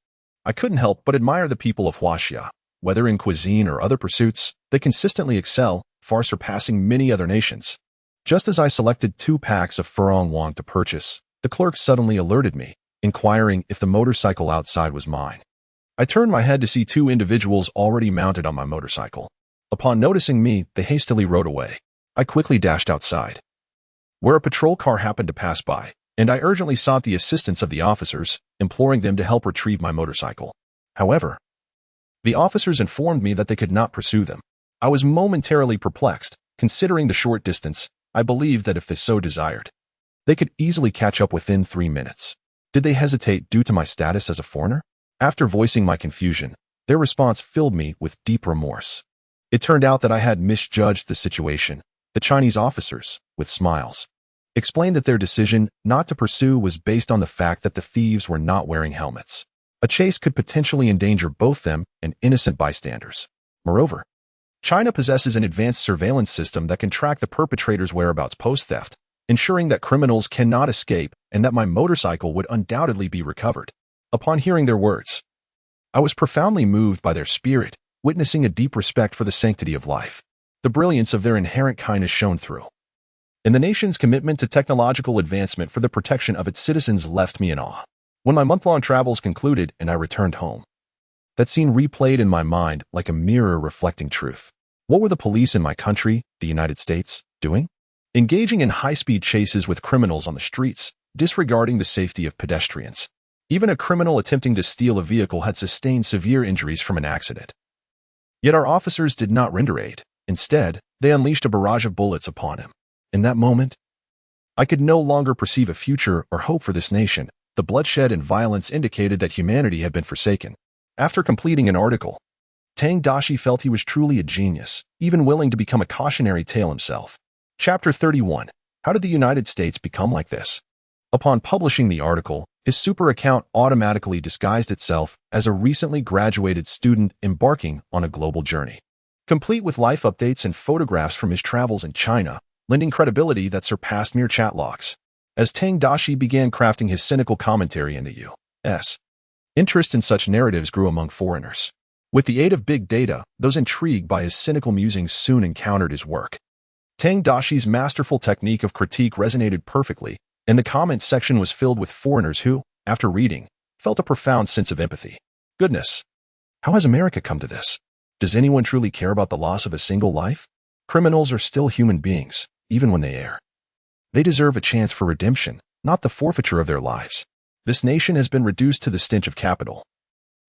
I couldn't help but admire the people of Huaxia. Whether in cuisine or other pursuits, they consistently excel, far surpassing many other nations. Just as I selected 2 packs of Furong Wang to purchase, the clerk suddenly alerted me, inquiring if the motorcycle outside was mine. I turned my head to see 2 individuals already mounted on my motorcycle. Upon noticing me, they hastily rode away. I quickly dashed outside, where a patrol car happened to pass by, and I urgently sought the assistance of the officers, imploring them to help retrieve my motorcycle. However, the officers informed me that they could not pursue them. I was momentarily perplexed. Considering the short distance, I believed that if they so desired, they could easily catch up within 3 minutes. Did they hesitate due to my status as a foreigner? After voicing my confusion, their response filled me with deep remorse. It turned out that I had misjudged the situation. The Chinese officers, with smiles, explained that their decision not to pursue was based on the fact that the thieves were not wearing helmets. A chase could potentially endanger both them and innocent bystanders. Moreover, China possesses an advanced surveillance system that can track the perpetrator's whereabouts post-theft, ensuring that criminals cannot escape and that my motorcycle would undoubtedly be recovered. Upon hearing their words, I was profoundly moved by their spirit, witnessing a deep respect for the sanctity of life. The brilliance of their inherent kindness shone through, and the nation's commitment to technological advancement for the protection of its citizens left me in awe. When my month-long travels concluded and I returned home, that scene replayed in my mind like a mirror reflecting truth. What were the police in my country, the United States, doing? Engaging in high-speed chases with criminals on the streets, disregarding the safety of pedestrians. Even a criminal attempting to steal a vehicle had sustained severe injuries from an accident. Yet our officers did not render aid. Instead, they unleashed a barrage of bullets upon him. In that moment, I could no longer perceive a future or hope for this nation. The bloodshed and violence indicated that humanity had been forsaken. After completing an article, Tang Daxi felt he was truly a genius, even willing to become a cautionary tale himself. Chapter 31. How did the United States become like this? Upon publishing the article, his super account automatically disguised itself as a recently graduated student embarking on a global journey, complete with life updates and photographs from his travels in China, lending credibility that surpassed mere chat logs. As Tang Daxi began crafting his cynical commentary in the U.S., interest in such narratives grew among foreigners. With the aid of big data, those intrigued by his cynical musings soon encountered his work. Tang Daxi's masterful technique of critique resonated perfectly, and the comment section was filled with foreigners who, after reading, felt a profound sense of empathy. Goodness, how has America come to this? Does anyone truly care about the loss of a single life? Criminals are still human beings, even when they err. They deserve a chance for redemption, not the forfeiture of their lives. This nation has been reduced to the stench of capital.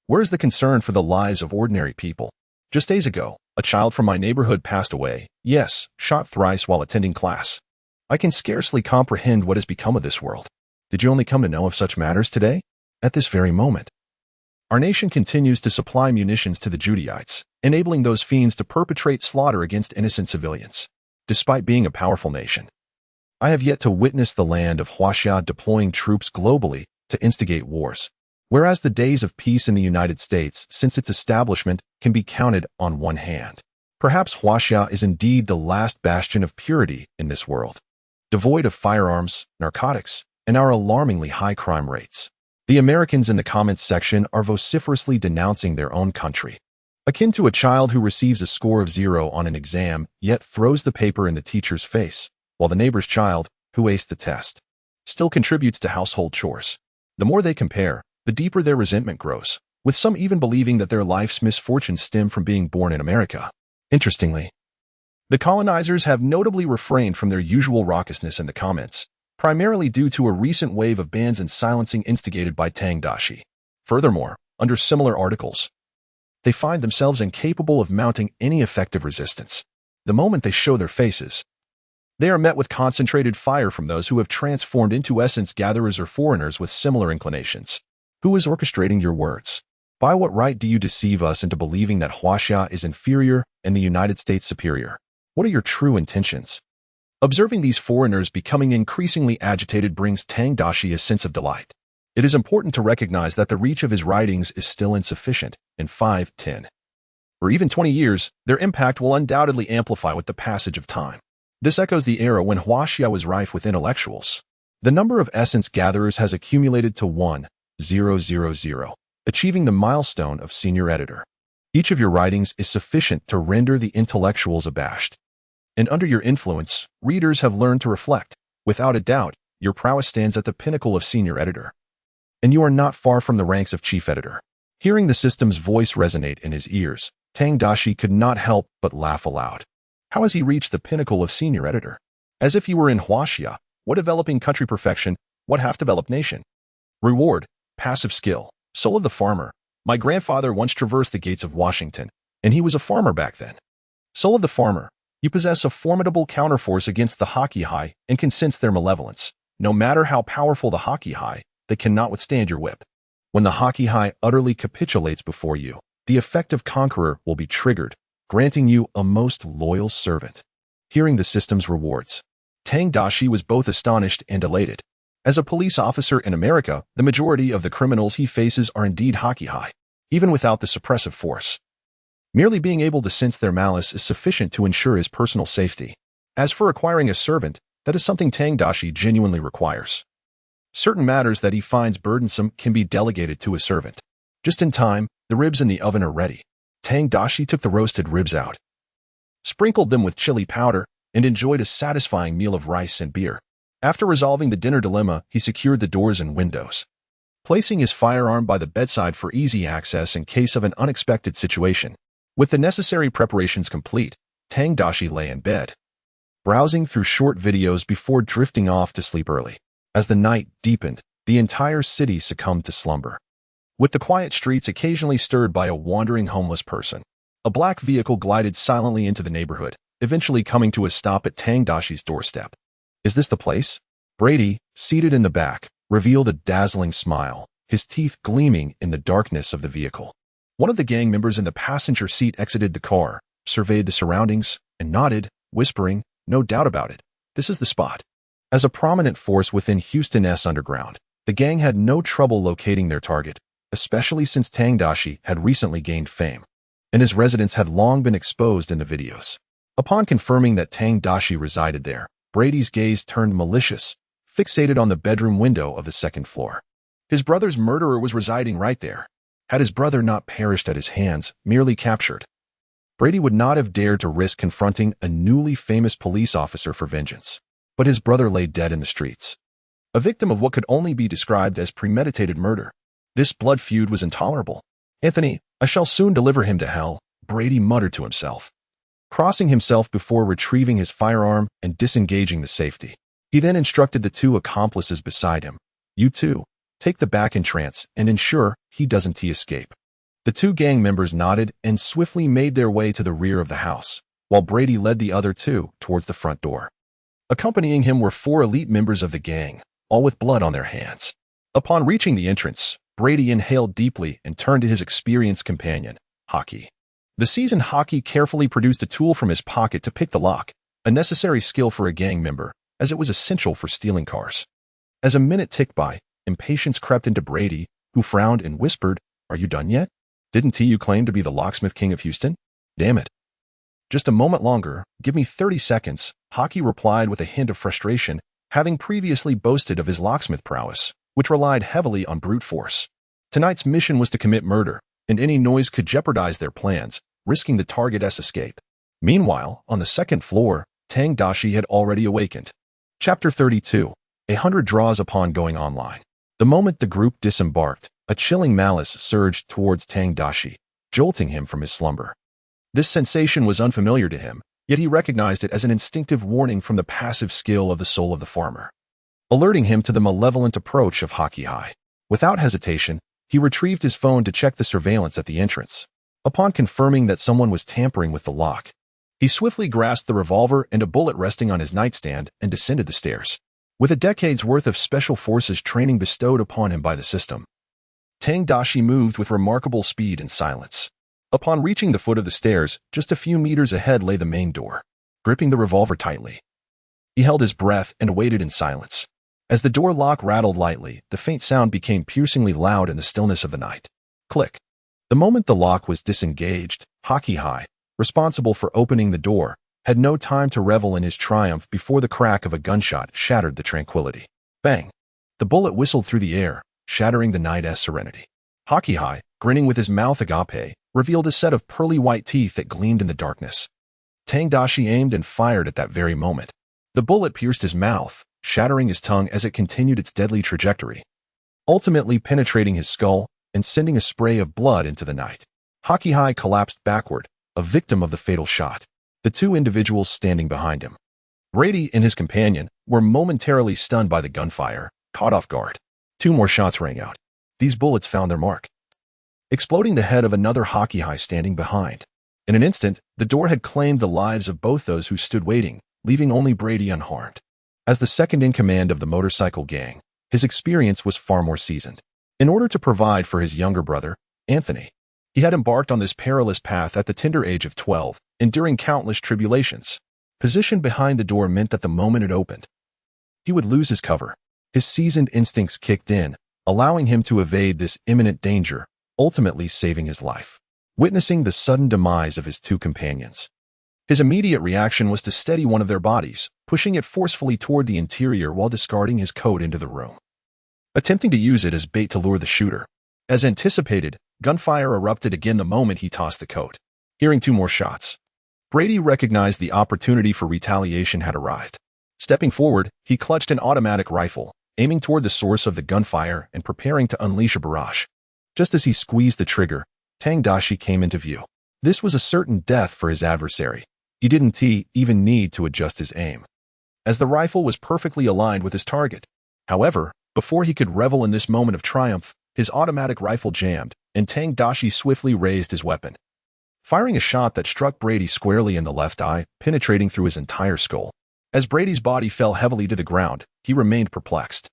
Where is the concern for the lives of ordinary people? Just days ago, a child from my neighborhood passed away, yes, shot thrice while attending class. I can scarcely comprehend what has become of this world. Did you only come to know of such matters today? At this very moment, our nation continues to supply munitions to the Judaites, enabling those fiends to perpetrate slaughter against innocent civilians. Despite being a powerful nation, I have yet to witness the land of Huaxia deploying troops globally to instigate wars. Whereas the days of peace in the United States since its establishment can be counted on one hand. Perhaps Huaxia is indeed the last bastion of purity in this world, devoid of firearms, narcotics, and our alarmingly high crime rates. The Americans in the comments section are vociferously denouncing their own country, akin to a child who receives a score of 0 on an exam yet throws the paper in the teacher's face, while the neighbor's child, who aced the test, still contributes to household chores. The more they compare, the deeper their resentment grows, with some even believing that their life's misfortunes stem from being born in America. Interestingly, the colonizers have notably refrained from their usual raucousness in the comments, primarily due to a recent wave of bans and silencing instigated by Tang Daxi. Furthermore, under similar articles, they find themselves incapable of mounting any effective resistance. The moment they show their faces, they are met with concentrated fire from those who have transformed into essence gatherers or foreigners with similar inclinations. Who is orchestrating your words? By what right do you deceive us into believing that Huaxia is inferior and the United States superior? What are your true intentions? Observing these foreigners becoming increasingly agitated brings Tang Daxi a sense of delight. It is important to recognize that the reach of his writings is still insufficient. In 5, 10, or even 20 years, their impact will undoubtedly amplify with the passage of time. This echoes the era when Huaxia was rife with intellectuals. The number of essence gatherers has accumulated to 1,000, achieving the milestone of senior editor. Each of your writings is sufficient to render the intellectuals abashed. And under your influence, readers have learned to reflect. Without a doubt, your prowess stands at the pinnacle of senior editor. And you are not far from the ranks of chief editor. Hearing the system's voice resonate in his ears, Tang Daxi could not help but laugh aloud. How has he reached the pinnacle of senior editor? As if he were in Huaxia. What developing country perfection, what half-developed nation? Reward, passive skill, soul of the farmer. My grandfather once traversed the gates of Washington, and he was a farmer back then. Soul of the farmer. You possess a formidable counterforce against the hockey high and can sense their malevolence. No matter how powerful the hockey high, they cannot withstand your whip. When the hockey high utterly capitulates before you, the effective conqueror will be triggered, granting you a most loyal servant. Hearing the system's rewards, Tang Daxi was both astonished and elated. As a police officer in America, the majority of the criminals he faces are indeed hockey high, even without the suppressive force. Merely being able to sense their malice is sufficient to ensure his personal safety. As for acquiring a servant, that is something Tang Daxi genuinely requires. Certain matters that he finds burdensome can be delegated to a servant. Just in time, the ribs in the oven are ready. Tang Daxi took the roasted ribs out, sprinkled them with chili powder, and enjoyed a satisfying meal of rice and beer. After resolving the dinner dilemma, he secured the doors and windows, placing his firearm by the bedside for easy access in case of an unexpected situation. With the necessary preparations complete, Tang Daxi lay in bed, browsing through short videos before drifting off to sleep early. As the night deepened, the entire city succumbed to slumber, with the quiet streets occasionally stirred by a wandering homeless person. A black vehicle glided silently into the neighborhood, eventually coming to a stop at Tang Daxi's doorstep. Is this the place? Brady, seated in the back, revealed a dazzling smile, his teeth gleaming in the darkness of the vehicle. One of the gang members in the passenger seat exited the car, surveyed the surroundings, and nodded, whispering, "No doubt about it. This is the spot." As a prominent force within Houston's underground, the gang had no trouble locating their target, especially since Tang Daxi had recently gained fame, and his residence had long been exposed in the videos. Upon confirming that Tang Daxi resided there, Brady's gaze turned malicious, fixated on the bedroom window of the second floor. His brother's murderer was residing right there. Had his brother not perished at his hands, merely captured, Brady would not have dared to risk confronting a newly famous police officer for vengeance. But his brother lay dead in the streets, a victim of what could only be described as premeditated murder. This blood feud was intolerable. "Anthony, I shall soon deliver him to hell," Brady muttered to himself, crossing himself before retrieving his firearm and disengaging the safety. He then instructed the two accomplices beside him, "You two, take the back entrance and ensure he doesn't escape." The two gang members nodded and swiftly made their way to the rear of the house, while Brady led the other two towards the front door. Accompanying him were 4 elite members of the gang, all with blood on their hands. Upon reaching the entrance, Brady inhaled deeply and turned to his experienced companion, Hockey. The seasoned Hockey carefully produced a tool from his pocket to pick the lock, a necessary skill for a gang member, as it was essential for stealing cars. As a minute ticked by, impatience crept into Brady, who frowned and whispered, "Are you done yet? Didn't you claim to be the locksmith king of Houston? Damn it." "Just a moment longer, give me 30 seconds, Hockey replied with a hint of frustration, having previously boasted of his locksmith prowess, which relied heavily on brute force. Tonight's mission was to commit murder, and any noise could jeopardize their plans, risking the target's escape. Meanwhile, on the second floor, Tang Daxi had already awakened. Chapter 32. 100 draws upon going online. The moment the group disembarked, a chilling malice surged towards Tang Daxi, jolting him from his slumber. This sensation was unfamiliar to him, yet he recognized it as an instinctive warning from the passive skill of the soul of the farmer, alerting him to the malevolent approach of Hockey High. Without hesitation, he retrieved his phone to check the surveillance at the entrance. Upon confirming that someone was tampering with the lock, he swiftly grasped the revolver and a bullet resting on his nightstand and descended the stairs. With a decade's worth of special forces training bestowed upon him by the system, Tang Daxi moved with remarkable speed and silence. Upon reaching the foot of the stairs, just a few meters ahead lay the main door. Gripping the revolver tightly, he held his breath and waited in silence. As the door lock rattled lightly, the faint sound became piercingly loud in the stillness of the night. Click. The moment the lock was disengaged, Hockey High, responsible for opening the door, had no time to revel in his triumph before the crack of a gunshot shattered the tranquility. Bang! The bullet whistled through the air, shattering the night's serenity. Hockey High, grinning with his mouth agape, revealed a set of pearly white teeth that gleamed in the darkness. Tang Daxi aimed and fired at that very moment. The bullet pierced his mouth, shattering his tongue as it continued its deadly trajectory, ultimately penetrating his skull and sending a spray of blood into the night. Hockey High collapsed backward, a victim of the fatal shot, the two individuals standing behind him. Brady and his companion were momentarily stunned by the gunfire, caught off guard. Two more shots rang out. These bullets found their mark, exploding the head of another Hockey High standing behind. In an instant, the door had claimed the lives of both those who stood waiting, leaving only Brady unharmed. As the second in command of the motorcycle gang, his experience was far more seasoned. In order to provide for his younger brother, Anthony, he had embarked on this perilous path at the tender age of 12, enduring countless tribulations. Position behind the door meant that the moment it opened, he would lose his cover. His seasoned instincts kicked in, allowing him to evade this imminent danger, ultimately saving his life. Witnessing the sudden demise of his two companions, his immediate reaction was to steady one of their bodies, pushing it forcefully toward the interior while discarding his coat into the room, attempting to use it as bait to lure the shooter. As anticipated, gunfire erupted again the moment he tossed the coat. Hearing two more shots, Brady recognized the opportunity for retaliation had arrived. Stepping forward, he clutched an automatic rifle, aiming toward the source of the gunfire and preparing to unleash a barrage. Just as he squeezed the trigger, Tang Daxi came into view. This was a certain death for his adversary. He didn't even need to adjust his aim, as the rifle was perfectly aligned with his target. However, before he could revel in this moment of triumph, his automatic rifle jammed, and Tang Daxi swiftly raised his weapon, firing a shot that struck Brady squarely in the left eye, penetrating through his entire skull. As Brady's body fell heavily to the ground, he remained perplexed.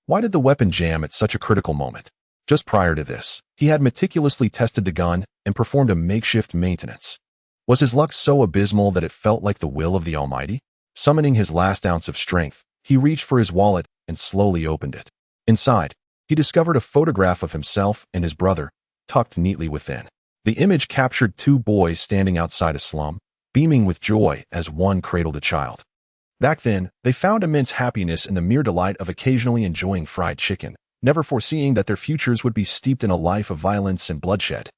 Why did the weapon jam at such a critical moment? Just prior to this, he had meticulously tested the gun and performed a makeshift maintenance. Was his luck so abysmal that it felt like the will of the Almighty? Summoning his last ounce of strength, he reached for his wallet and slowly opened it. Inside, he discovered a photograph of himself and his brother, tucked neatly within. The image captured two boys standing outside a slum, beaming with joy as one cradled a child. Back then, they found immense happiness in the mere delight of occasionally enjoying fried chicken, never foreseeing that their futures would be steeped in a life of violence and bloodshed.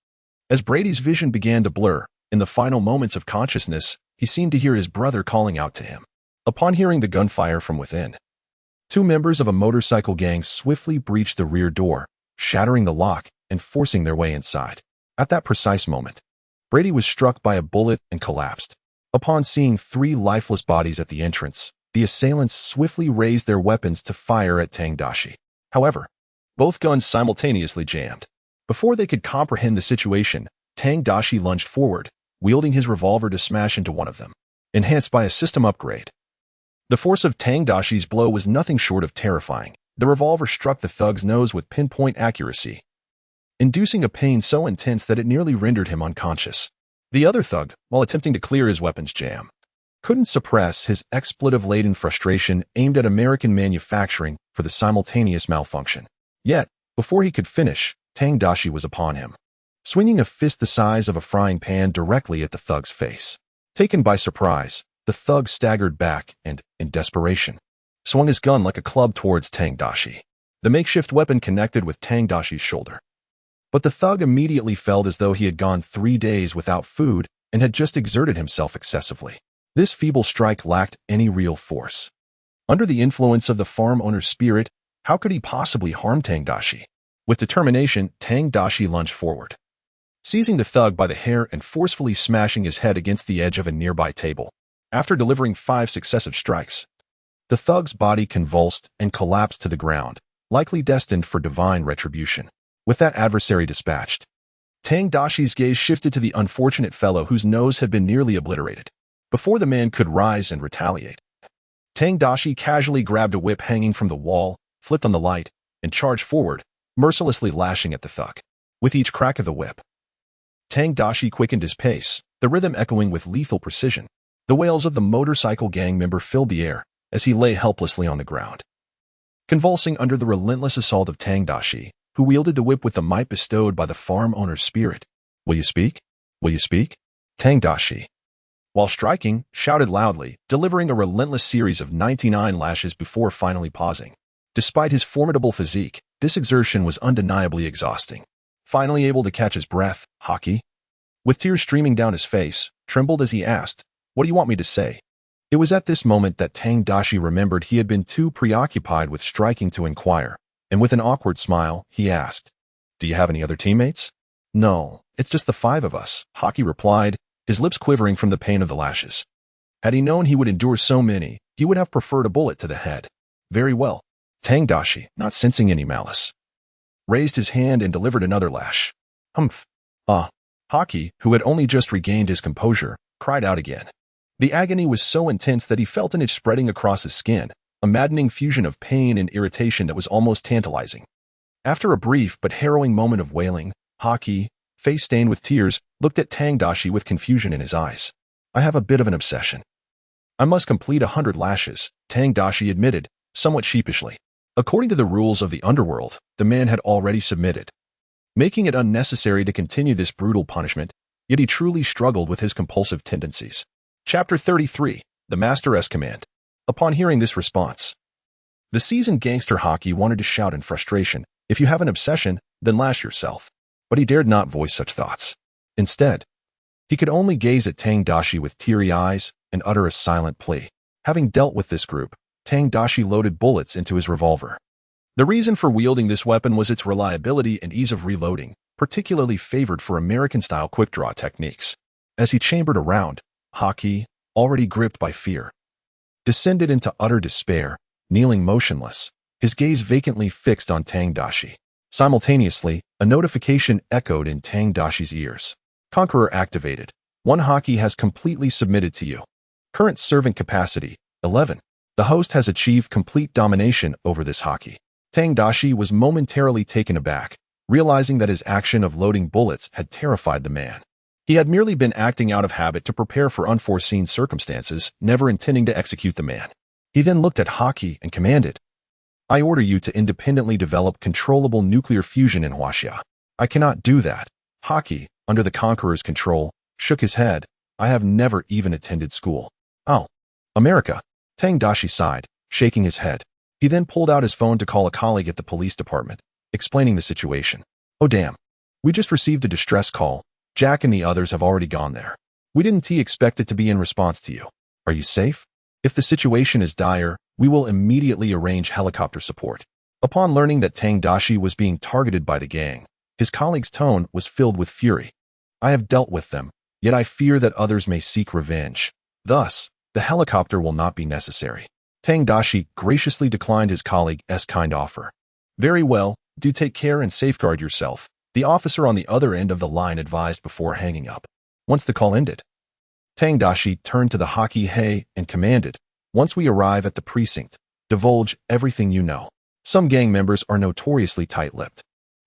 As Brady's vision began to blur, in the final moments of consciousness, he seemed to hear his brother calling out to him. Upon hearing the gunfire from within, two members of a motorcycle gang swiftly breached the rear door, shattering the lock and forcing their way inside. At that precise moment, Brady was struck by a bullet and collapsed. Upon seeing three lifeless bodies at the entrance, the assailants swiftly raised their weapons to fire at Tang Daxi. However, both guns simultaneously jammed. Before they could comprehend the situation, Tang Daxi lunged forward, wielding his revolver to smash into one of them, enhanced by a system upgrade. The force of Tang Daxi's blow was nothing short of terrifying. The revolver struck the thug's nose with pinpoint accuracy, inducing a pain so intense that it nearly rendered him unconscious. The other thug, while attempting to clear his weapon's jam, couldn't suppress his expletive-laden frustration aimed at American manufacturing for the simultaneous malfunction. Yet, before he could finish, Tang Daxi was upon him, swinging a fist the size of a frying pan directly at the thug's face. Taken by surprise, the thug staggered back and, in desperation, swung his gun like a club towards Tang Daxi. The makeshift weapon connected with Tang Daxi's shoulder. But the thug immediately felt as though he had gone 3 days without food and had just exerted himself excessively. This feeble strike lacked any real force. Under the influence of the farm owner's spirit, how could he possibly harm Tang Daxi? With determination, Tang Daxi lunged forward, seizing the thug by the hair and forcefully smashing his head against the edge of a nearby table. After delivering 5 successive strikes, the thug's body convulsed and collapsed to the ground, likely destined for divine retribution. With that adversary dispatched, Tang Daxi's gaze shifted to the unfortunate fellow whose nose had been nearly obliterated. Before the man could rise and retaliate, Tang Daxi casually grabbed a whip hanging from the wall, flipped on the light, and charged forward, mercilessly lashing at the thug. With each crack of the whip, Tang Daxi quickened his pace, the rhythm echoing with lethal precision. The wails of the motorcycle gang member filled the air as he lay helplessly on the ground, convulsing under the relentless assault of Tang Daxi, who wielded the whip with the might bestowed by the farm owner's spirit. "Will you speak? Will you speak?" Tang Daxi, while striking, shouted loudly, delivering a relentless series of 99 lashes before finally pausing. Despite his formidable physique, this exertion was undeniably exhausting. Finally able to catch his breath, Hockey, with tears streaming down his face, trembled as he asked, "What do you want me to say?" It was at this moment that Tang Daxi remembered he had been too preoccupied with striking to inquire, and with an awkward smile, he asked, "Do you have any other teammates?" "No, it's just the 5 of us," Hockey replied, his lips quivering from the pain of the lashes. Had he known he would endure so many, he would have preferred a bullet to the head. "Very well." Tang Daxi, not sensing any malice, raised his hand and delivered another lash. "Humph." Hockey, who had only just regained his composure, cried out again. The agony was so intense that he felt an itch spreading across his skin, a maddening fusion of pain and irritation that was almost tantalizing. After a brief but harrowing moment of wailing, Hockey, face stained with tears, looked at Tang Daxi with confusion in his eyes. "I have a bit of an obsession. I must complete 100 lashes," Tang Daxi admitted, somewhat sheepishly. According to the rules of the underworld, the man had already submitted, making it unnecessary to continue this brutal punishment, yet he truly struggled with his compulsive tendencies. Chapter 33, The Master-S Command. Upon hearing this response, the seasoned gangster Hockey wanted to shout in frustration, "If you have an obsession, then lash yourself." But he dared not voice such thoughts. Instead, he could only gaze at Tang Daxi with teary eyes and utter a silent plea. Having dealt with this group, Tang Daxi loaded bullets into his revolver. The reason for wielding this weapon was its reliability and ease of reloading, particularly favored for American-style quick-draw techniques. As he chambered a round, Hockey, already gripped by fear, descended into utter despair, kneeling motionless, his gaze vacantly fixed on Tang Daxi. Simultaneously, a notification echoed in Tang Daxi's ears. "Conqueror activated. 1 Hockey has completely submitted to you. Current servant capacity, 11. The host has achieved complete domination over this Hockey." Tang Daxi was momentarily taken aback, realizing that his action of loading bullets had terrified the man. He had merely been acting out of habit to prepare for unforeseen circumstances, never intending to execute the man. He then looked at Hockey and commanded, "I order you to independently develop controllable nuclear fusion in Huaxia." "I cannot do that." Hockey, under the Conqueror's control, shook his head. "I have never even attended school." "Oh, America." Tang Daxi sighed, shaking his head. He then pulled out his phone to call a colleague at the police department, explaining the situation. "Oh damn. We just received a distress call. Jack and the others have already gone there. We didn't expect it to be in response to you. Are you safe? If the situation is dire, we will immediately arrange helicopter support." Upon learning that Tang Daxi was being targeted by the gang, his colleague's tone was filled with fury. "I have dealt with them, yet I fear that others may seek revenge. Thus, the helicopter will not be necessary." Tang Daxi graciously declined his colleague's kind offer. "Very well, do take care and safeguard yourself," the officer on the other end of the line advised before hanging up. Once the call ended, Tang Daxi turned to the Hockey and commanded, "Once we arrive at the precinct, divulge everything you know." Some gang members are notoriously tight-lipped,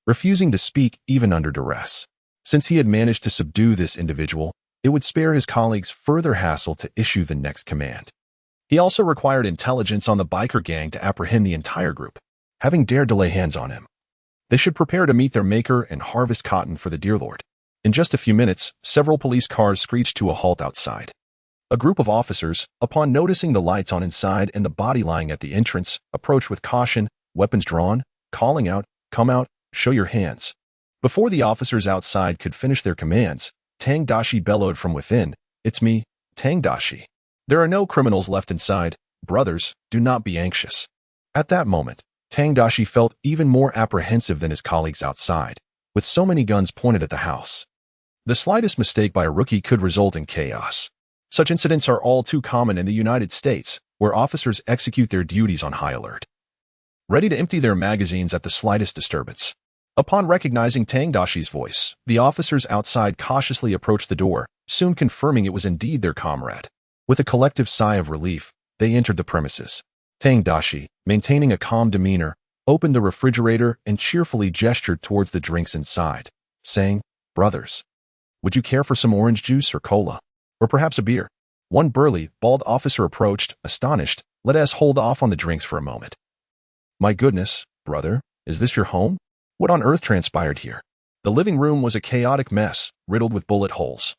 refusing to speak even under duress. Since he had managed to subdue this individual, It would spare his colleagues further hassle to issue the next command. He also required intelligence on the biker gang to apprehend the entire group, having dared to lay hands on him. They should prepare to meet their maker and harvest cotton for the dear Lord. In just a few minutes, several police cars screeched to a halt outside. A group of officers, upon noticing the lights on inside and the body lying at the entrance, approached with caution, weapons drawn, calling out, "Come out, show your hands." Before the officers outside could finish their commands, Tang Daxi bellowed from within, "It's me, Tang Daxi. There are no criminals left inside. Brothers, do not be anxious." At that moment, Tang Daxi felt even more apprehensive than his colleagues outside, with so many guns pointed at the house. The slightest mistake by a rookie could result in chaos. Such incidents are all too common in the United States, where officers execute their duties on high alert, ready to empty their magazines at the slightest disturbance. Upon recognizing Tang Daxi's voice, the officers outside cautiously approached the door, soon confirming it was indeed their comrade. With a collective sigh of relief, they entered the premises. Tang Daxi, maintaining a calm demeanor, opened the refrigerator and cheerfully gestured towards the drinks inside, saying, "Brothers, would you care for some orange juice or cola? Or perhaps a beer?" One burly, bald officer approached, astonished. "Let us hold off on the drinks for a moment." "My goodness, brother, is this your home? What on earth transpired here?" The living room was a chaotic mess, riddled with bullet holes.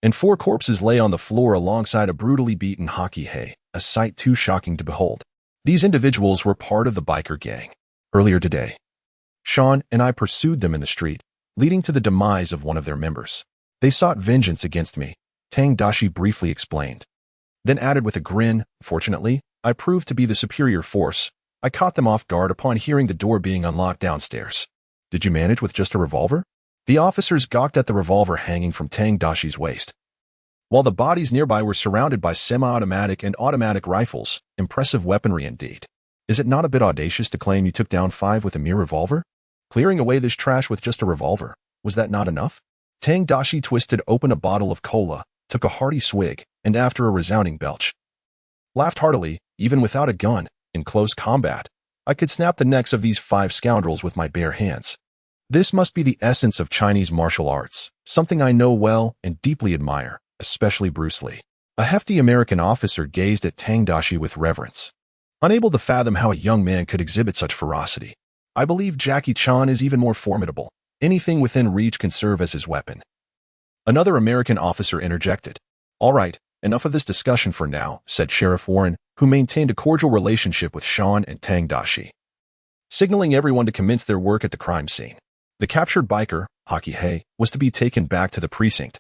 And 4 corpses lay on the floor alongside a brutally beaten hockey hay, a sight too shocking to behold. These individuals were part of the biker gang. Earlier today, Sean and I pursued them in the street, leading to the demise of one of their members. "They sought vengeance against me," Tang Daxi briefly explained. Then added with a grin, "Fortunately, I proved to be the superior force. I caught them off guard upon hearing the door being unlocked downstairs." "Did you manage with just a revolver?" The officers gawked at the revolver hanging from Tang Daxi's waist. While the bodies nearby were surrounded by semi-automatic and automatic rifles, impressive weaponry indeed. "Is it not a bit audacious to claim you took down 5 with a mere revolver? Clearing away this trash with just a revolver, was that not enough?" Tang Daxi twisted open a bottle of cola, took a hearty swig, and after a resounding belch, laughed heartily. "Even without a gun, in close combat, I could snap the necks of these 5 scoundrels with my bare hands. This must be the essence of Chinese martial arts, something I know well and deeply admire, especially Bruce Lee." A hefty American officer gazed at Tang Daxi with reverence, unable to fathom how a young man could exhibit such ferocity. "I believe Jackie Chan is even more formidable. Anything within reach can serve as his weapon." Another American officer interjected. "All right, enough of this discussion for now," said Sheriff Warren, who maintained a cordial relationship with Sean and Tang Daxi, signaling everyone to commence their work at the crime scene. The captured biker, Hockey Hay, was to be taken back to the precinct,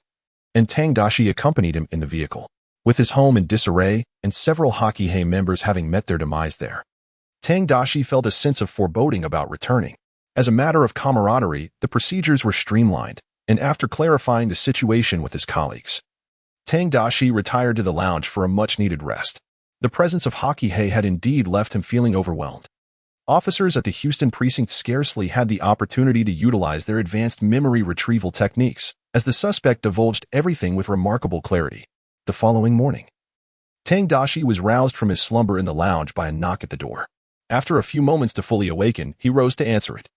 and Tang Daxi accompanied him in the vehicle. With his home in disarray and several Hockey Hay members having met their demise there, Tang Daxi felt a sense of foreboding about returning. As a matter of camaraderie, the procedures were streamlined, and after clarifying the situation with his colleagues, Tang Daxi retired to the lounge for a much-needed rest. The presence of Hockey Hay had indeed left him feeling overwhelmed. Officers at the Houston precinct scarcely had the opportunity to utilize their advanced memory retrieval techniques, as the suspect divulged everything with remarkable clarity. The following morning, Tang Daxi was roused from his slumber in the lounge by a knock at the door. After a few moments to fully awaken, he rose to answer it.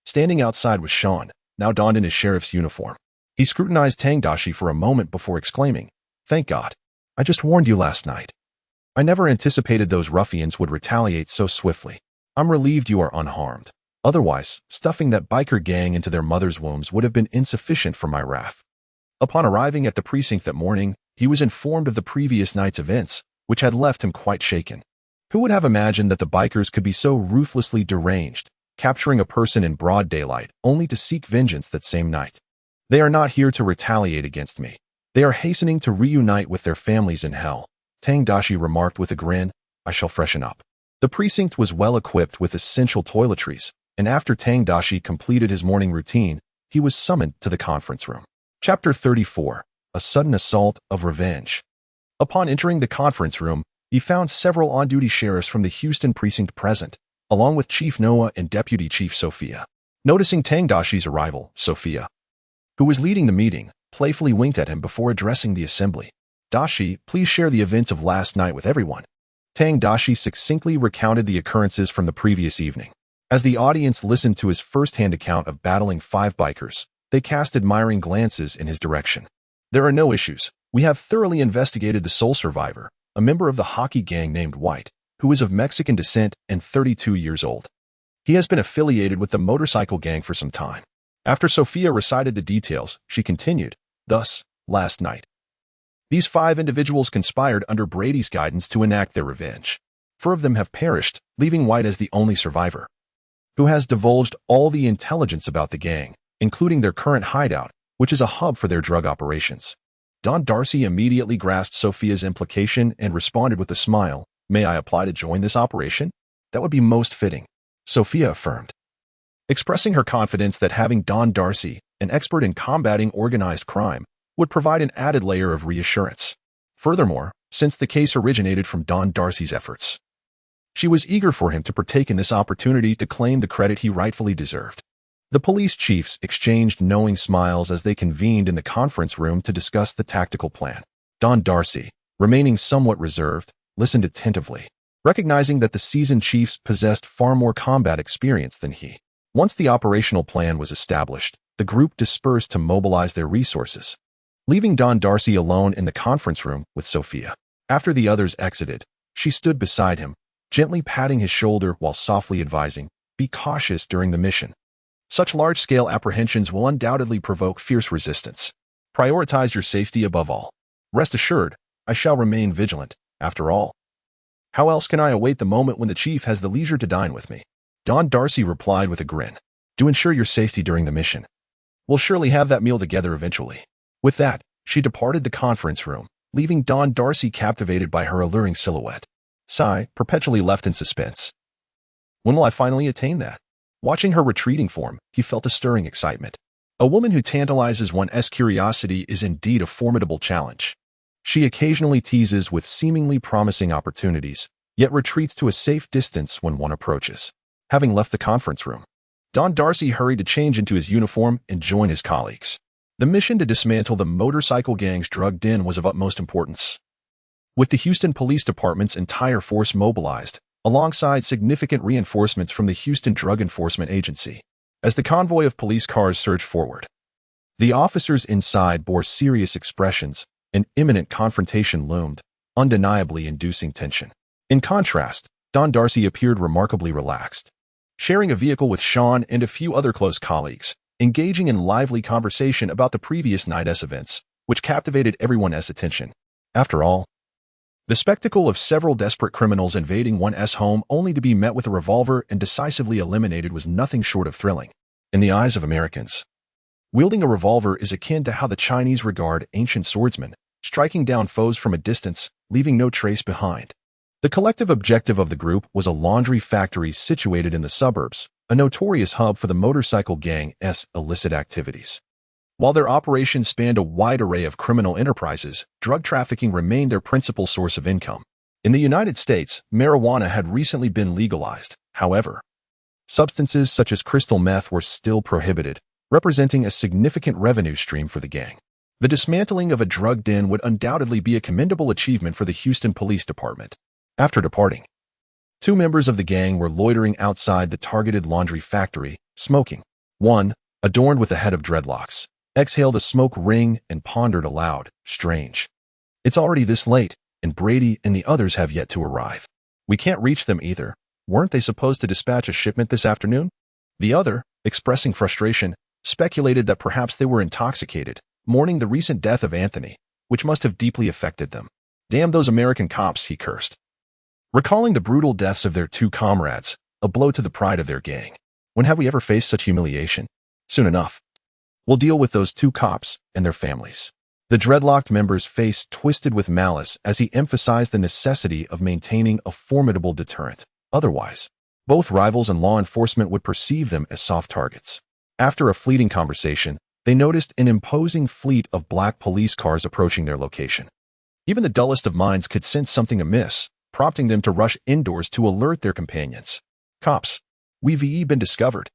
Standing outside was Sean, now donned in his sheriff's uniform. He scrutinized Tang Daxi for a moment before exclaiming, "Thank God. I just warned you last night. I never anticipated those ruffians would retaliate so swiftly. I'm relieved you are unharmed. Otherwise, stuffing that biker gang into their mother's wombs would have been insufficient for my wrath." Upon arriving at the precinct that morning, he was informed of the previous night's events, which had left him quite shaken. Who would have imagined that the bikers could be so ruthlessly deranged, capturing a person in broad daylight only to seek vengeance that same night? "They are not here to retaliate against me. They are hastening to reunite with their families in hell," Tang Daxi remarked with a grin. "I shall freshen up." The precinct was well equipped with essential toiletries, and after Tang Daxi completed his morning routine, he was summoned to the conference room. Chapter 34. A Sudden Assault of Revenge. Upon entering the conference room, he found several on-duty sheriffs from the Houston precinct present, along with Chief Noah and Deputy Chief Sophia. Noticing Tang Daxi's arrival, Sophia, who was leading the meeting, playfully winked at him before addressing the assembly. "Daxi, please share the events of last night with everyone." Tang Daxi succinctly recounted the occurrences from the previous evening. As the audience listened to his first-hand account of battling 5 bikers, they cast admiring glances in his direction. There are no issues. We have thoroughly investigated the sole survivor, a member of the hockey gang named White, who is of Mexican descent and 32 years old. He has been affiliated with the motorcycle gang for some time. After Sophia recited the details, she continued, thus, last night. These 5 individuals conspired under Brady's guidance to enact their revenge. 4 of them have perished, leaving White as the only survivor, who has divulged all the intelligence about the gang, including their current hideout, which is a hub for their drug operations. Don Daxi immediately grasped Sophia's implication and responded with a smile. May I apply to join this operation? That would be most fitting, Sophia affirmed, expressing her confidence that having Don Daxi, an expert in combating organized crime, would provide an added layer of reassurance. Furthermore, since the case originated from Don Daxi's efforts, she was eager for him to partake in this opportunity to claim the credit he rightfully deserved. The police chiefs exchanged knowing smiles as they convened in the conference room to discuss the tactical plan. Don Daxi, remaining somewhat reserved, listened attentively, recognizing that the seasoned chiefs possessed far more combat experience than he. Once the operational plan was established, the group dispersed to mobilize their resources, leaving Don Daxi alone in the conference room with Sophia. After the others exited, she stood beside him, gently patting his shoulder while softly advising, "Be cautious during the mission. Such large-scale apprehensions will undoubtedly provoke fierce resistance. Prioritize your safety above all. Rest assured, I shall remain vigilant. After all, how else can I await the moment when the chief has the leisure to dine with me?" Don Daxi replied with a grin. "To ensure your safety during the mission, we'll surely have that meal together eventually." With that, she departed the conference room, leaving Don Daxi captivated by her alluring silhouette. Sigh, perpetually left in suspense. When will I finally attain that? Watching her retreating form, he felt a stirring excitement. A woman who tantalizes one's curiosity is indeed a formidable challenge. She occasionally teases with seemingly promising opportunities, yet retreats to a safe distance when one approaches. Having left the conference room, Don Daxi hurried to change into his uniform and join his colleagues. The mission to dismantle the motorcycle gang's drug den was of utmost importance. With the Houston Police Department's entire force mobilized, alongside significant reinforcements from the Houston Drug Enforcement Agency, as the convoy of police cars surged forward, the officers inside bore serious expressions. An imminent confrontation loomed, undeniably inducing tension. In contrast, Don Daxi appeared remarkably relaxed, sharing a vehicle with Sean and a few other close colleagues, engaging in lively conversation about the previous night's events, which captivated everyone's attention. After all, the spectacle of several desperate criminals invading one's home only to be met with a revolver and decisively eliminated was nothing short of thrilling. In the eyes of Americans, wielding a revolver is akin to how the Chinese regard ancient swordsmen, striking down foes from a distance, leaving no trace behind. The collective objective of the group was a laundry factory situated in the suburbs, a notorious hub for the motorcycle gang's illicit activities. While their operations spanned a wide array of criminal enterprises, drug trafficking remained their principal source of income. In the United States, marijuana had recently been legalized. However, substances such as crystal meth were still prohibited, representing a significant revenue stream for the gang. The dismantling of a drug den would undoubtedly be a commendable achievement for the Houston Police Department. After departing, 2 members of the gang were loitering outside the targeted laundry factory, smoking. One, adorned with a head of dreadlocks, exhaled a smoke ring and pondered aloud, "Strange. It's already this late, and Brady and the others have yet to arrive. We can't reach them either. Weren't they supposed to dispatch a shipment this afternoon?" The other, expressing frustration, speculated that perhaps they were intoxicated, mourning the recent death of Anthony, which must have deeply affected them. "Damn those American cops," he cursed, recalling the brutal deaths of their 2 comrades, a blow to the pride of their gang. When have we ever faced such humiliation? Soon enough, we'll deal with those 2 cops and their families. The dreadlocked member's face twisted with malice as he emphasized the necessity of maintaining a formidable deterrent. Otherwise, both rivals and law enforcement would perceive them as soft targets. After a fleeting conversation, they noticed an imposing fleet of black police cars approaching their location. Even the dullest of minds could sense something amiss, prompting them to rush indoors to alert their companions. "Cops, we've been discovered,"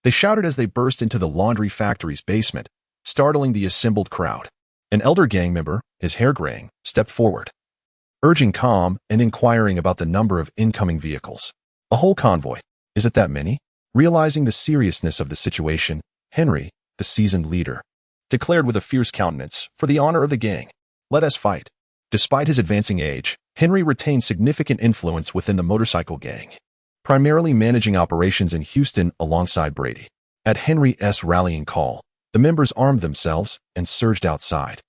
they shouted as they burst into the laundry factory's basement, startling the assembled crowd. An elder gang member, his hair graying, stepped forward, urging calm and inquiring about the number of incoming vehicles. "A whole convoy. Is it that many?" Realizing the seriousness of the situation, Henry, the seasoned leader, declared with a fierce countenance, "For the honor of the gang, let us fight." Despite his advancing age, Henry retained significant influence within the motorcycle gang, primarily managing operations in Houston alongside Brady. At Henry's rallying call, the members armed themselves and surged outside,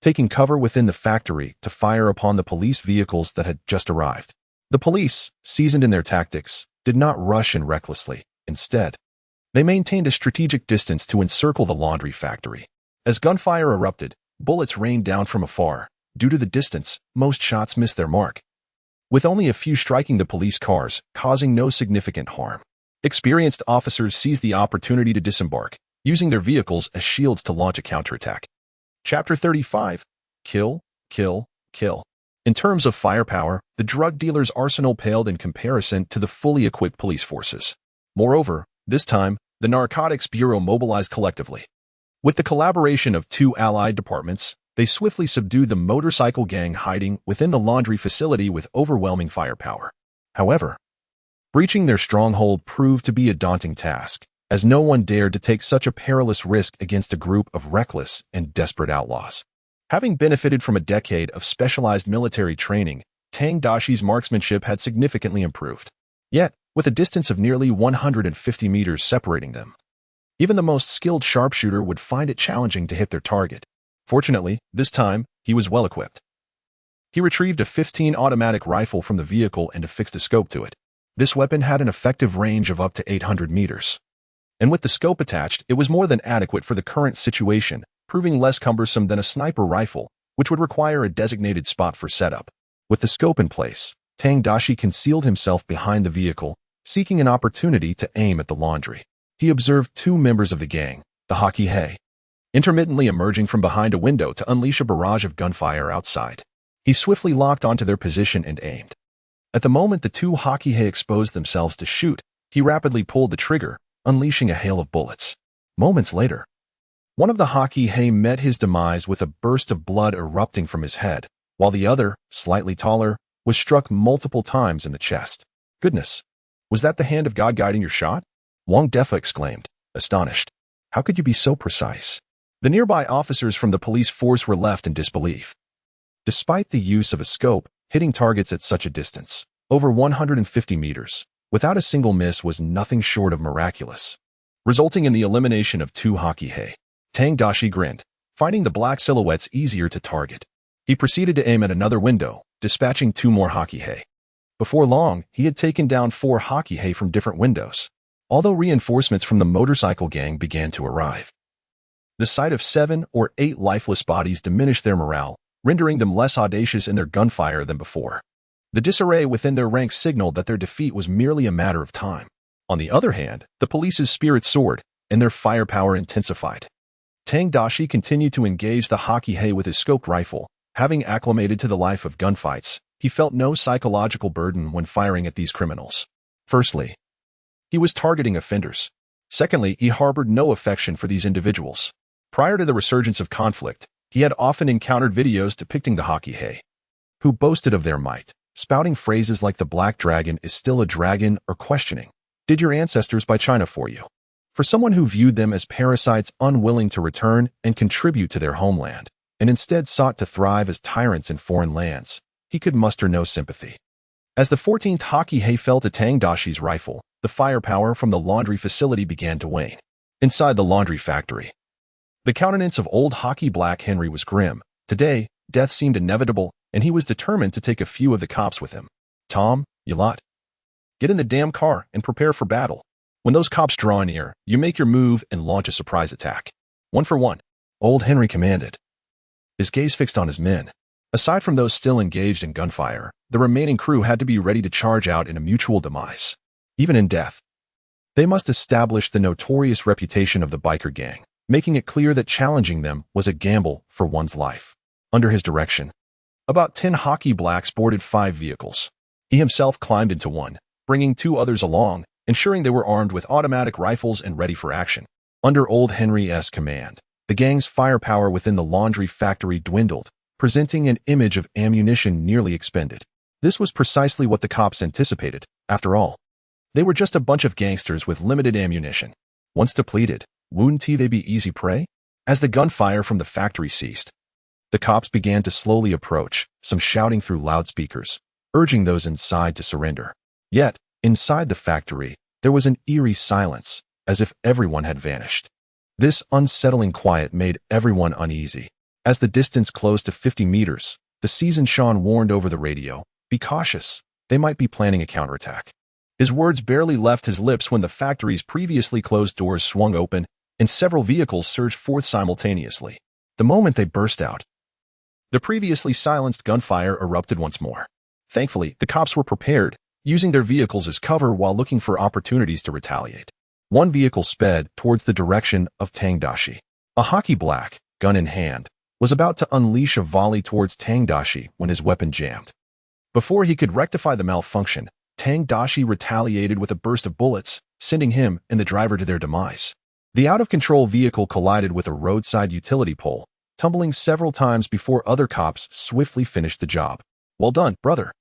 taking cover within the factory to fire upon the police vehicles that had just arrived. The police, seasoned in their tactics, did not rush in recklessly. Instead, they maintained a strategic distance to encircle the laundry factory. As gunfire erupted, bullets rained down from afar. Due to the distance, most shots missed their mark, with only a few striking the police cars, causing no significant harm. Experienced officers seized the opportunity to disembark, using their vehicles as shields to launch a counterattack. Chapter 35. Kill, Kill, Kill. In terms of firepower, the drug dealer's arsenal paled in comparison to the fully equipped police forces. Moreover, this time, the Narcotics Bureau mobilized collectively. With the collaboration of two allied departments, they swiftly subdued the motorcycle gang hiding within the laundry facility with overwhelming firepower. However, breaching their stronghold proved to be a daunting task, as no one dared to take such a perilous risk against a group of reckless and desperate outlaws. Having benefited from a decade of specialized military training, Tang Daxi's marksmanship had significantly improved. Yet, with a distance of nearly 150 meters separating them, even the most skilled sharpshooter would find it challenging to hit their target. Fortunately, this time, he was well equipped. He retrieved a 15 automatic rifle from the vehicle and affixed a scope to it. This weapon had an effective range of up to 800 meters. And with the scope attached, it was more than adequate for the current situation, proving less cumbersome than a sniper rifle, which would require a designated spot for setup. With the scope in place, Tang Daxi concealed himself behind the vehicle, seeking an opportunity to aim at the laundry. He observed two members of the gang, the Hockey Hay, intermittently emerging from behind a window to unleash a barrage of gunfire outside. He swiftly locked onto their position and aimed. At the moment the two Hockey Hay exposed themselves to shoot, he rapidly pulled the trigger, unleashing a hail of bullets. Moments later, one of the Hockey Hay met his demise with a burst of blood erupting from his head, while the other, slightly taller, was struck multiple times in the chest. "Goodness! Was that the hand of God guiding your shot?" Wang Defa exclaimed, astonished. "How could you be so precise?" The nearby officers from the police force were left in disbelief. Despite the use of a scope, hitting targets at such a distance, over 150 meters, without a single miss was nothing short of miraculous, resulting in the elimination of two Hockey Hay. Tang Daxi grinned, finding the black silhouettes easier to target. He proceeded to aim at another window, dispatching two more Hockey Hay. Before long, he had taken down 4 Hockey Hay from different windows, although reinforcements from the motorcycle gang began to arrive. The sight of 7 or 8 lifeless bodies diminished their morale, rendering them less audacious in their gunfire than before. The disarray within their ranks signaled that their defeat was merely a matter of time. On the other hand, the police's spirit soared, and their firepower intensified. Tang Daxi continued to engage the Hockey Hay with his scoped rifle. Having acclimated to the life of gunfights, he felt no psychological burden when firing at these criminals. Firstly, he was targeting offenders. Secondly, he harbored no affection for these individuals. Prior to the resurgence of conflict, he had often encountered videos depicting the Hockey Hay, who boasted of their might, spouting phrases like "the black dragon is still a dragon" or questioning, "Did your ancestors buy China for you?" For someone who viewed them as parasites unwilling to return and contribute to their homeland, and instead sought to thrive as tyrants in foreign lands, he could muster no sympathy. As the 14th Hockey Hay fell to Tang Daxi's rifle, the firepower from the laundry facility began to wane. Inside the laundry factory, the countenance of old Hockey Black Henry was grim. Today, death seemed inevitable, and he was determined to take a few of the cops with him. "Tom, you lot, get in the damn car and prepare for battle. When those cops draw near, you make your move and launch a surprise attack. 1 for 1, old Henry commanded, his gaze fixed on his men. Aside from those still engaged in gunfire, the remaining crew had to be ready to charge out in a mutual demise. Even in death, they must establish the notorious reputation of the biker gang, making it clear that challenging them was a gamble for one's life. Under his direction, about 10 Hockey Blacks boarded 5 vehicles. He himself climbed into one, bringing 2 others along, ensuring they were armed with automatic rifles and ready for action. Under old Henry's command, the gang's firepower within the laundry factory dwindled, presenting an image of ammunition nearly expended. This was precisely what the cops anticipated. After all, they were just a bunch of gangsters with limited ammunition. Once depleted, wouldn't they be easy prey? As the gunfire from the factory ceased, the cops began to slowly approach, some shouting through loudspeakers, urging those inside to surrender. Yet, inside the factory, there was an eerie silence, as if everyone had vanished. This unsettling quiet made everyone uneasy. As the distance closed to 50 meters, the seasoned Sean warned over the radio, "Be cautious, they might be planning a counterattack." His words barely left his lips when the factory's previously closed doors swung open and several vehicles surged forth simultaneously. The moment they burst out, the previously silenced gunfire erupted once more. Thankfully, the cops were prepared, using their vehicles as cover while looking for opportunities to retaliate. One vehicle sped towards the direction of Tang Daxi. A hockey black, gun in hand, was about to unleash a volley towards Tang Daxi when his weapon jammed. Before he could rectify the malfunction, Tang Daxi retaliated with a burst of bullets, sending him and the driver to their demise. The out-of-control vehicle collided with a roadside utility pole, tumbling several times before other cops swiftly finished the job. "Well done, brother."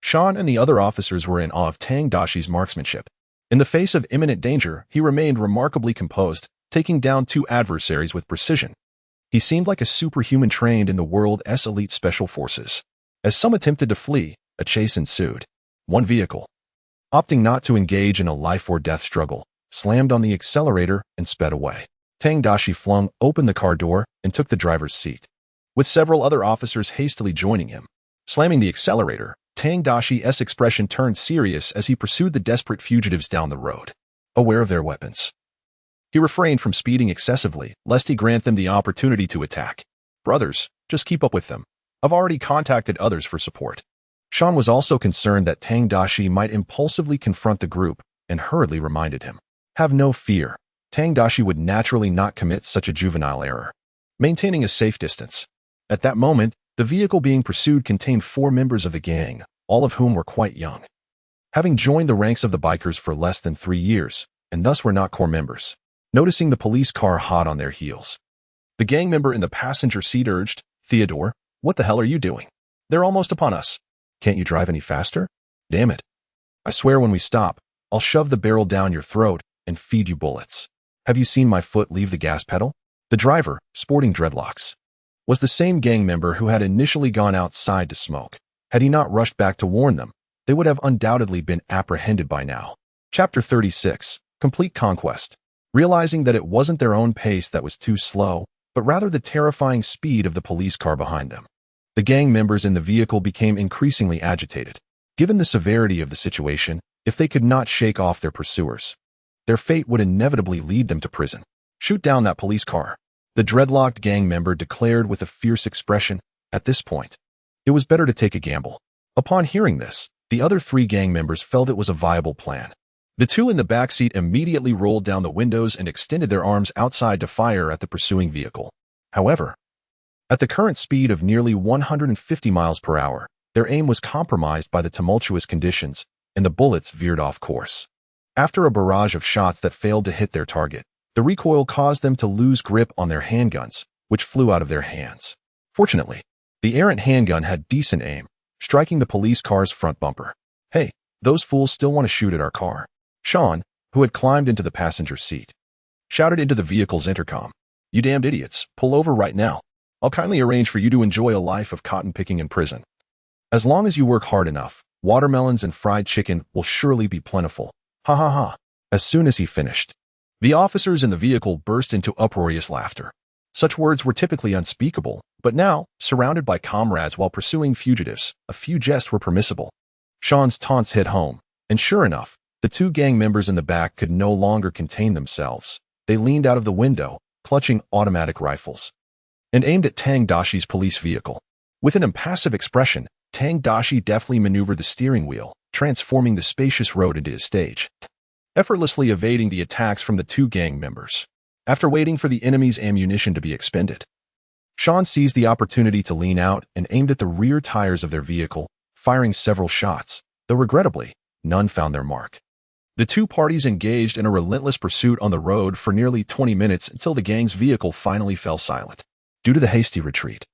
Sean and the other officers were in awe of Tang Daxi's marksmanship. In the face of imminent danger, he remained remarkably composed, taking down two adversaries with precision. He seemed like a superhuman trained in the world's elite special forces. As some attempted to flee, a chase ensued. One vehicle, opting not to engage in a life-or-death struggle, slammed on the accelerator and sped away. Tang Daxi flung open the car door and took the driver's seat, with several other officers hastily joining him. Slamming the accelerator, Tang Daxi's expression turned serious as he pursued the desperate fugitives down the road. Aware of their weapons, he refrained from speeding excessively, lest he grant them the opportunity to attack. "Brothers, just keep up with them. I've already contacted others for support." Sean was also concerned that Tang Daxi might impulsively confront the group and hurriedly reminded him, "Have no fear. Tang Daxi would naturally not commit such a juvenile error." Maintaining a safe distance. At that moment, the vehicle being pursued contained 4 members of the gang, all of whom were quite young, having joined the ranks of the bikers for less than 3 years, and thus were not core members. Noticing the police car hot on their heels, the gang member in the passenger seat urged, "Theodore, what the hell are you doing? They're almost upon us. Can't you drive any faster? Damn it. I swear when we stop, I'll shove the barrel down your throat and feed you bullets. Have you seen my foot leave the gas pedal?" The driver, sporting dreadlocks, was the same gang member who had initially gone outside to smoke. Had he not rushed back to warn them, they would have undoubtedly been apprehended by now. Chapter 36, Complete Conquest. Realizing that it wasn't their own pace that was too slow, but rather the terrifying speed of the police car behind them, the gang members in the vehicle became increasingly agitated. Given the severity of the situation, if they could not shake off their pursuers, their fate would inevitably lead them to prison. "Shoot down that police car," the dreadlocked gang member declared with a fierce expression. At this point, it was better to take a gamble. Upon hearing this, the other 3 gang members felt it was a viable plan. The 2 in the back seat immediately rolled down the windows and extended their arms outside to fire at the pursuing vehicle. However, at the current speed of nearly 150 miles per hour, their aim was compromised by the tumultuous conditions, and the bullets veered off course. After a barrage of shots that failed to hit their target, the recoil caused them to lose grip on their handguns, which flew out of their hands. Fortunately, the errant handgun had decent aim, striking the police car's front bumper. "Hey, those fools still want to shoot at our car." Sean, who had climbed into the passenger seat, shouted into the vehicle's intercom, "You damned idiots, pull over right now. I'll kindly arrange for you to enjoy a life of cotton picking in prison. As long as you work hard enough, watermelons and fried chicken will surely be plentiful. Ha ha ha." As soon as he finished, the officers in the vehicle burst into uproarious laughter. Such words were typically unspeakable, but now, surrounded by comrades while pursuing fugitives, a few jests were permissible. Sean's taunts hit home, and sure enough, the 2 gang members in the back could no longer contain themselves. They leaned out of the window, clutching automatic rifles, and aimed at Tang Daxi's police vehicle. With an impassive expression, Tang Daxi deftly maneuvered the steering wheel, transforming the spacious road into a stage, effortlessly evading the attacks from the 2 gang members. After waiting for the enemy's ammunition to be expended, Sean seized the opportunity to lean out and aimed at the rear tires of their vehicle, firing several shots, though regrettably, none found their mark. The 2 parties engaged in a relentless pursuit on the road for nearly 20 minutes until the gang's vehicle finally fell silent. Due to the hasty retreat,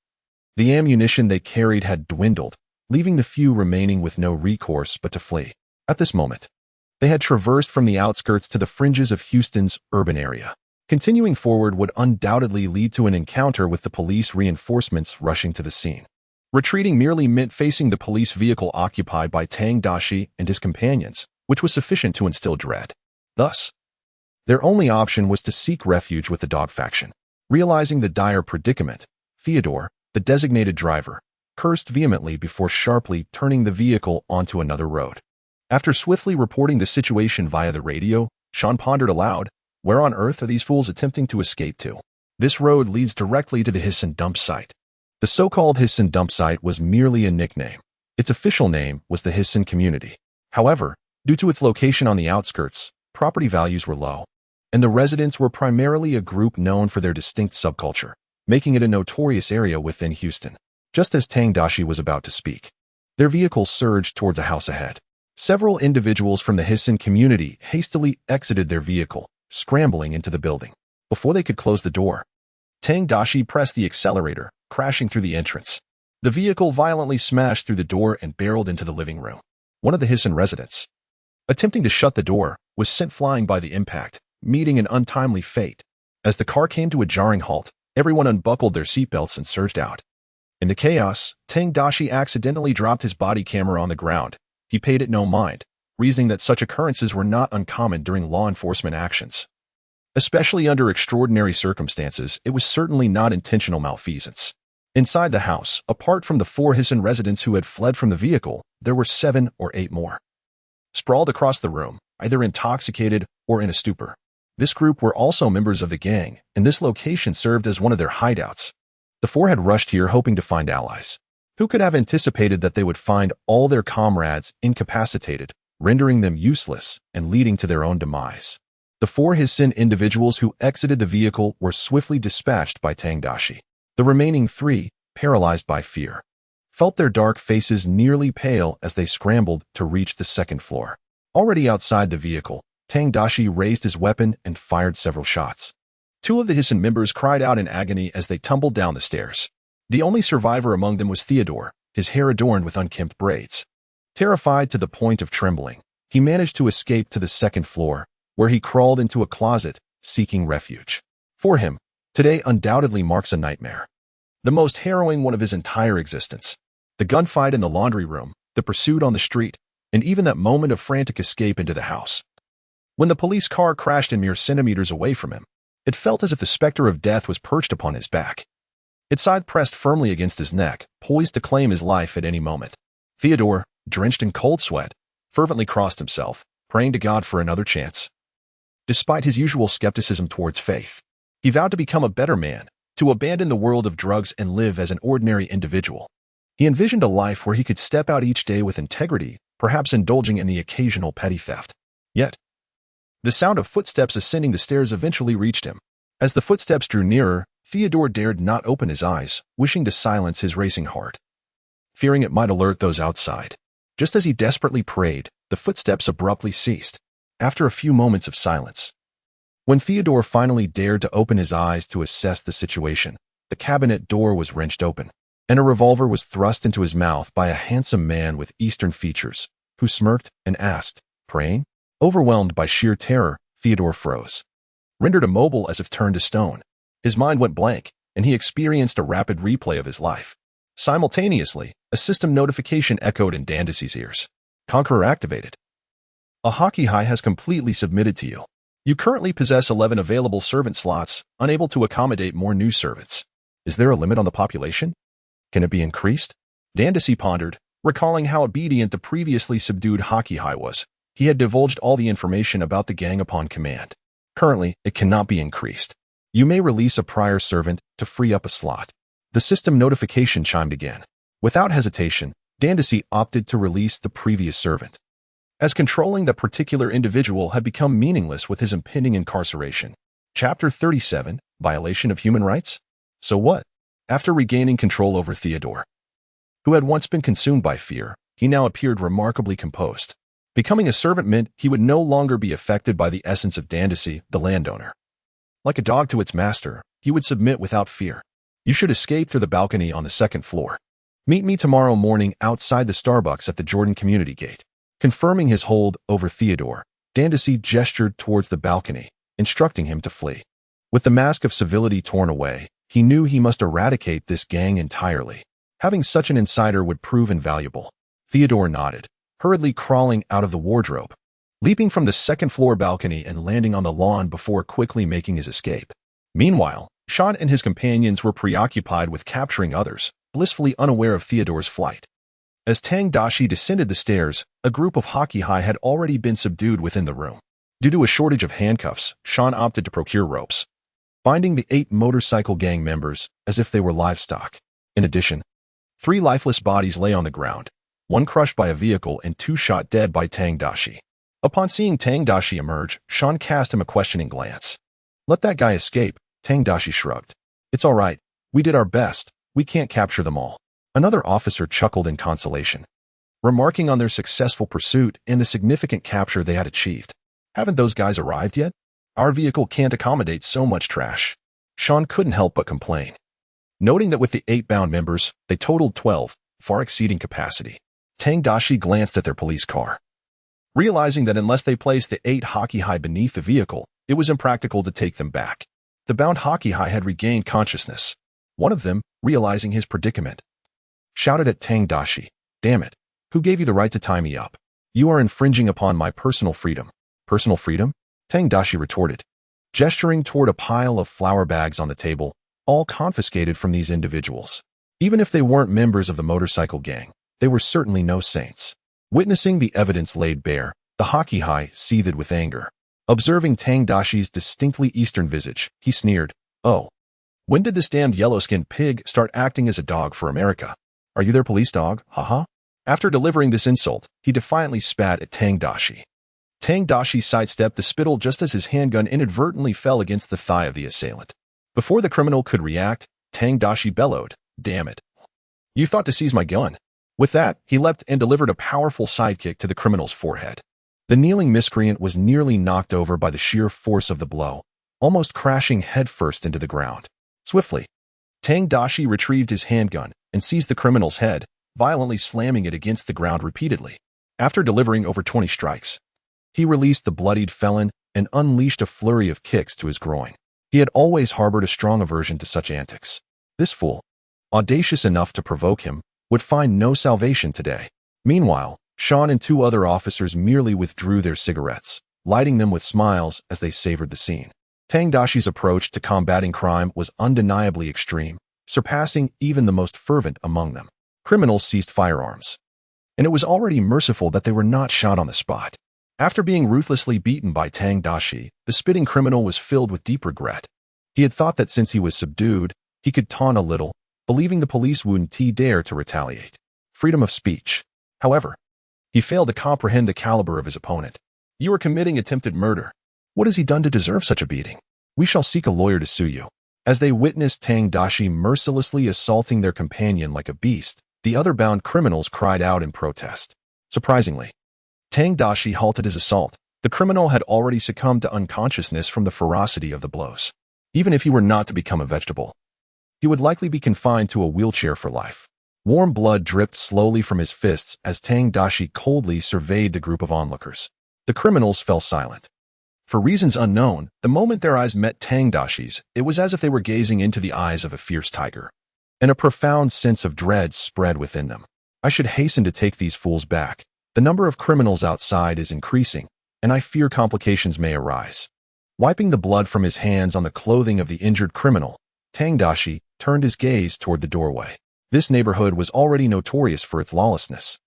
the ammunition they carried had dwindled, leaving the few remaining with no recourse but to flee. At this moment, they had traversed from the outskirts to the fringes of Houston's urban area. Continuing forward would undoubtedly lead to an encounter with the police reinforcements rushing to the scene. Retreating merely meant facing the police vehicle occupied by Tang Daxi and his companions, which was sufficient to instill dread. Thus, their only option was to seek refuge with the dog faction. Realizing the dire predicament, Theodore, the designated driver, cursed vehemently before sharply turning the vehicle onto another road. After swiftly reporting the situation via the radio, Sean pondered aloud, where on earth are these fools attempting to escape to? This road leads directly to the Hisson dump site. The so-called Hisson dump site was merely a nickname. Its official name was the Hisson community. However, due to its location on the outskirts, property values were low, and the residents were primarily a group known for their distinct subculture, making it a notorious area within Houston. Just as Tang Daxi was about to speak, their vehicle surged towards a house ahead. Several individuals from the Hisson community hastily exited their vehicle, scrambling into the building. Before they could close the door, Tang Daxi pressed the accelerator, crashing through the entrance. The vehicle violently smashed through the door and barreled into the living room. One of the Hisson residents, attempting to shut the door, was sent flying by the impact, meeting an untimely fate. As the car came to a jarring halt, everyone unbuckled their seatbelts and surged out. In the chaos, Tang Daxi accidentally dropped his body camera on the ground. He paid it no mind, reasoning that such occurrences were not uncommon during law enforcement actions. Especially under extraordinary circumstances, it was certainly not intentional malfeasance. Inside the house, apart from the 4 Hisson residents who had fled from the vehicle, there were 7 or 8 more. Sprawled across the room, either intoxicated or in a stupor. This group were also members of the gang, and this location served as one of their hideouts. The 4 had rushed here hoping to find allies. Who could have anticipated that they would find all their comrades incapacitated, rendering them useless and leading to their own demise? The 4 Hisson individuals who exited the vehicle were swiftly dispatched by Tang Daxi. The remaining 3, paralyzed by fear, felt their dark faces nearly pale as they scrambled to reach the second floor. Already outside the vehicle, Tang Daxi raised his weapon and fired several shots. 2 of the Hisson members cried out in agony as they tumbled down the stairs. The only survivor among them was Theodore, his hair adorned with unkempt braids. Terrified to the point of trembling, he managed to escape to the second floor, where he crawled into a closet, seeking refuge. For him, today undoubtedly marks a nightmare. The most harrowing one of his entire existence. The gunfight in the laundry room, the pursuit on the street, and even that moment of frantic escape into the house. When the police car crashed in mere centimeters away from him, it felt as if the specter of death was perched upon his back. Its side pressed firmly against his neck, poised to claim his life at any moment. Theodore, drenched in cold sweat, fervently crossed himself, praying to God for another chance. Despite his usual skepticism towards faith, he vowed to become a better man, to abandon the world of drugs and live as an ordinary individual. He envisioned a life where he could step out each day with integrity, perhaps indulging in the occasional petty theft. Yet, the sound of footsteps ascending the stairs eventually reached him. As the footsteps drew nearer, Theodore dared not open his eyes, wishing to silence his racing heart, fearing it might alert those outside. Just as he desperately prayed, the footsteps abruptly ceased. After a few moments of silence, when Theodore finally dared to open his eyes to assess the situation, the cabinet door was wrenched open, and a revolver was thrust into his mouth by a handsome man with Eastern features, who smirked and asked, "Praying?" Overwhelmed by sheer terror, Theodore froze. Rendered immobile as if turned to stone, his mind went blank, and he experienced a rapid replay of his life. Simultaneously, a system notification echoed in Daxi's ears. Conqueror activated. A hockey high has completely submitted to you. You currently possess 11 available servant slots, unable to accommodate more new servants. Is there a limit on the population? Can it be increased? Daxi pondered, recalling how obedient the previously subdued hockey high was. He had divulged all the information about the gang upon command. Currently, it cannot be increased. You may release a prior servant to free up a slot. The system notification chimed again. Without hesitation, Daxi opted to release the previous servant, as controlling the particular individual had become meaningless with his impending incarceration. Chapter 37, Violation of Human Rights? So what? After regaining control over Theodore, who had once been consumed by fear, he now appeared remarkably composed. Becoming a servant meant he would no longer be affected by the essence of Daxi, the landowner. Like a dog to its master, he would submit without fear. You should escape through the balcony on the second floor. Meet me tomorrow morning outside the Starbucks at the Jordan Community Gate. Confirming his hold over Theodore, Daxi gestured towards the balcony, instructing him to flee. With the mask of civility torn away, he knew he must eradicate this gang entirely. Having such an insider would prove invaluable. Theodore nodded, hurriedly crawling out of the wardrobe, leaping from the second-floor balcony and landing on the lawn before quickly making his escape. Meanwhile, Sean and his companions were preoccupied with capturing others, blissfully unaware of Theodore's flight. As Tang Daxi descended the stairs, a group of hockey high had already been subdued within the room. Due to a shortage of handcuffs, Sean opted to procure ropes, binding the 8 motorcycle gang members as if they were livestock. In addition, 3 lifeless bodies lay on the ground, 1 crushed by a vehicle and 2 shot dead by Tang Daxi. Upon seeing Tang Daxi emerge, Sean cast him a questioning glance. "Let that guy escape," Tang Daxi shrugged. "It's all right. We did our best. We can't capture them all." Another officer chuckled in consolation, remarking on their successful pursuit and the significant capture they had achieved. "Haven't those guys arrived yet? Our vehicle can't accommodate so much trash." Sean couldn't help but complain, noting that with the 8 bound members, they totaled 12, far exceeding capacity. Tang Daxi glanced at their police car, realizing that unless they placed the 8 hockey high beneath the vehicle, it was impractical to take them back. The bound hockey high had regained consciousness. One of them, realizing his predicament, shouted at Tang Daxi, "Damn it, who gave you the right to tie me up? You are infringing upon my personal freedom." "Personal freedom?" Tang Daxi retorted, gesturing toward a pile of flour bags on the table, all confiscated from these individuals. Even if they weren't members of the motorcycle gang, they were certainly no saints. Witnessing the evidence laid bare, the hockey high seethed with anger. Observing Tang Daxi's distinctly Eastern visage, he sneered, "Oh, when did this damned yellow-skinned pig start acting as a dog for America? Are you their police dog, haha?" After delivering this insult, he defiantly spat at Tang Daxi. Tang Daxi sidestepped the spittle just as his handgun inadvertently fell against the thigh of the assailant. Before the criminal could react, Tang Daxi bellowed, "Damn it. You thought to seize my gun." With that, he leapt and delivered a powerful sidekick to the criminal's forehead. The kneeling miscreant was nearly knocked over by the sheer force of the blow, almost crashing headfirst into the ground. Swiftly, Tang Daxi retrieved his handgun and seized the criminal's head, violently slamming it against the ground repeatedly. After delivering over 20 strikes, he released the bloodied felon and unleashed a flurry of kicks to his groin. He had always harbored a strong aversion to such antics. This fool, audacious enough to provoke him, would find no salvation today. Meanwhile, Sean and 2 other officers merely withdrew their cigarettes, lighting them with smiles as they savored the scene. Tang Daxi's approach to combating crime was undeniably extreme, surpassing even the most fervent among them. Criminals seized firearms, and it was already merciful that they were not shot on the spot. After being ruthlessly beaten by Tang Daxi, the spitting criminal was filled with deep regret. He had thought that since he was subdued, he could taunt a little, believing the police wouldn't dare to retaliate. Freedom of speech. However, he failed to comprehend the caliber of his opponent. "You are committing attempted murder. What has he done to deserve such a beating? We shall seek a lawyer to sue you." As they witnessed Tang Daxi mercilessly assaulting their companion like a beast, the other bound criminals cried out in protest. Surprisingly, Tang Daxi halted his assault. The criminal had already succumbed to unconsciousness from the ferocity of the blows. Even if he were not to become a vegetable, he would likely be confined to a wheelchair for life. Warm blood dripped slowly from his fists as Tang Daxi coldly surveyed the group of onlookers. The criminals fell silent. For reasons unknown, the moment their eyes met Tang Daxi's, it was as if they were gazing into the eyes of a fierce tiger, and a profound sense of dread spread within them. "I should hasten to take these fools back. The number of criminals outside is increasing, and I fear complications may arise." Wiping the blood from his hands on the clothing of the injured criminal, Tang Daxi turned his gaze toward the doorway. This neighborhood was already notorious for its lawlessness,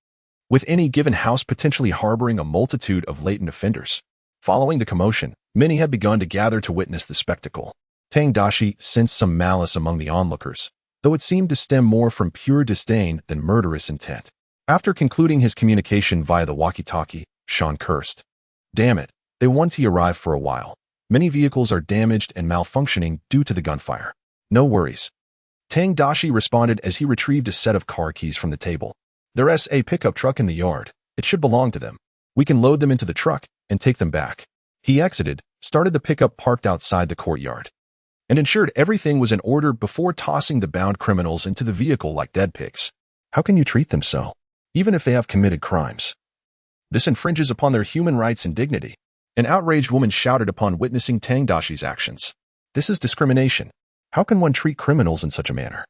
with any given house potentially harboring a multitude of latent offenders. Following the commotion, many had begun to gather to witness the spectacle. Tang Daxi sensed some malice among the onlookers, though it seemed to stem more from pure disdain than murderous intent. After concluding his communication via the walkie-talkie, Sean cursed. "Damn it, they won't arrive for a while. Many vehicles are damaged and malfunctioning due to the gunfire." "No worries," Tang Daxi responded as he retrieved a set of car keys from the table. "There's a pickup truck in the yard. It should belong to them. We can load them into the truck and take them back." He exited, started the pickup parked outside the courtyard, and ensured everything was in order before tossing the bound criminals into the vehicle like dead pigs. How can you treat them so, even if they have committed crimes? This infringes upon their human rights and dignity. An outraged woman shouted upon witnessing Tang Daxi's actions. This is discrimination. How can one treat criminals in such a manner?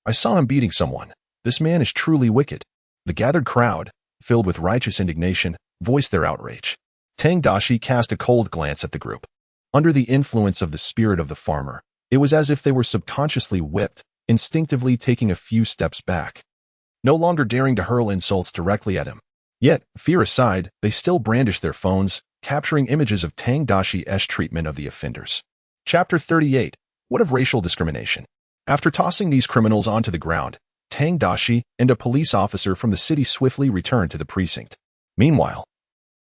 I saw him beating someone. This man is truly wicked. The gathered crowd, filled with righteous indignation, voiced their outrage. Tang Daxi cast a cold glance at the group. Under the influence of the spirit of the farmer, it was as if they were subconsciously whipped, instinctively taking a few steps back, no longer daring to hurl insults directly at him. Yet, fear aside, they still brandished their phones, capturing images of Tang Daxi's treatment of the offenders. Chapter 38. What of racial discrimination? After tossing these criminals onto the ground, Tang Daxi and a police officer from the city swiftly returned to the precinct. Meanwhile,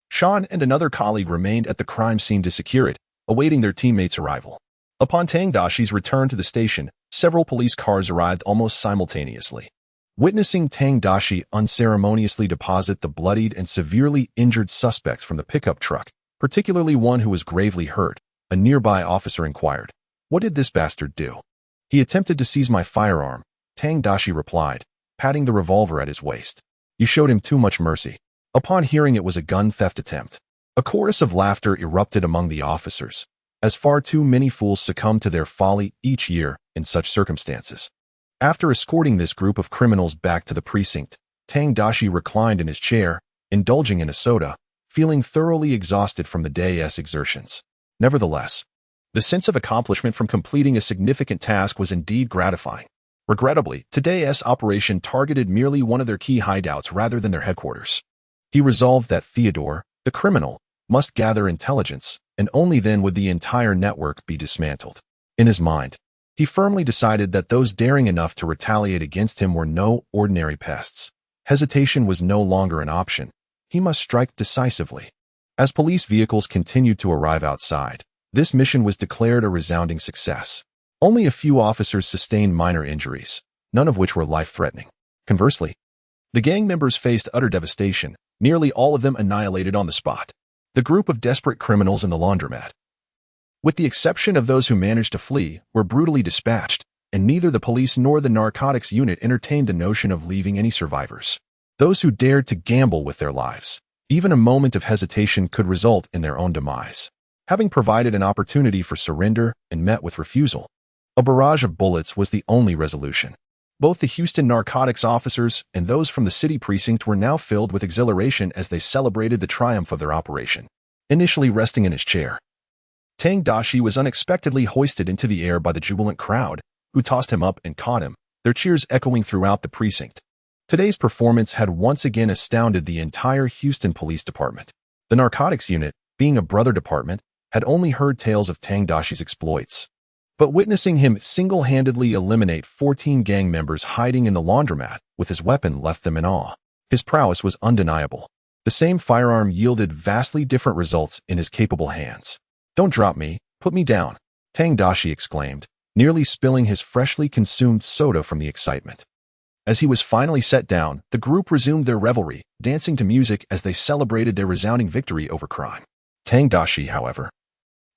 Sean and another colleague remained at the crime scene to secure it, awaiting their teammates' arrival. Upon Tang Daxi's return to the station, several police cars arrived almost simultaneously. Witnessing Tang Daxi unceremoniously deposit the bloodied and severely injured suspects from the pickup truck, particularly one who was gravely hurt, a nearby officer inquired, "What did this bastard do?" "He attempted to seize my firearm," Tang Daxi replied, patting the revolver at his waist. "You showed him too much mercy." Upon hearing it was a gun theft attempt, a chorus of laughter erupted among the officers, as far too many fools succumb to their folly each year in such circumstances. After escorting this group of criminals back to the precinct, Tang Daxi reclined in his chair, indulging in a soda, feeling thoroughly exhausted from the day's exertions. Nevertheless, the sense of accomplishment from completing a significant task was indeed gratifying. Regrettably, today's operation targeted merely one of their key hideouts rather than their headquarters. He resolved that Theodore, the criminal, must gather intelligence, and only then would the entire network be dismantled. In his mind, he firmly decided that those daring enough to retaliate against him were no ordinary pests. Hesitation was no longer an option. He must strike decisively. As police vehicles continued to arrive outside, this mission was declared a resounding success. Only a few officers sustained minor injuries, none of which were life-threatening. Conversely, the gang members faced utter devastation, nearly all of them annihilated on the spot. The group of desperate criminals in the laundromat, with the exception of those who managed to flee, were brutally dispatched, and neither the police nor the narcotics unit entertained the notion of leaving any survivors. Those who dared to gamble with their lives, even a moment of hesitation could result in their own demise. Having provided an opportunity for surrender and met with refusal, a barrage of bullets was the only resolution. Both the Houston narcotics officers and those from the city precinct were now filled with exhilaration as they celebrated the triumph of their operation. Initially resting in his chair, Tang Daxi was unexpectedly hoisted into the air by the jubilant crowd, who tossed him up and caught him, their cheers echoing throughout the precinct. Today's performance had once again astounded the entire Houston Police Department. The narcotics unit, being a brother department, had only heard tales of Tang Daxi's exploits. But witnessing him single-handedly eliminate 14 gang members hiding in the laundromat with his weapon left them in awe. His prowess was undeniable. The same firearm yielded vastly different results in his capable hands. "Don't drop me, put me down," Tang Daxi exclaimed, nearly spilling his freshly consumed soda from the excitement. As he was finally set down, the group resumed their revelry, dancing to music as they celebrated their resounding victory over crime. Tang Daxi, however,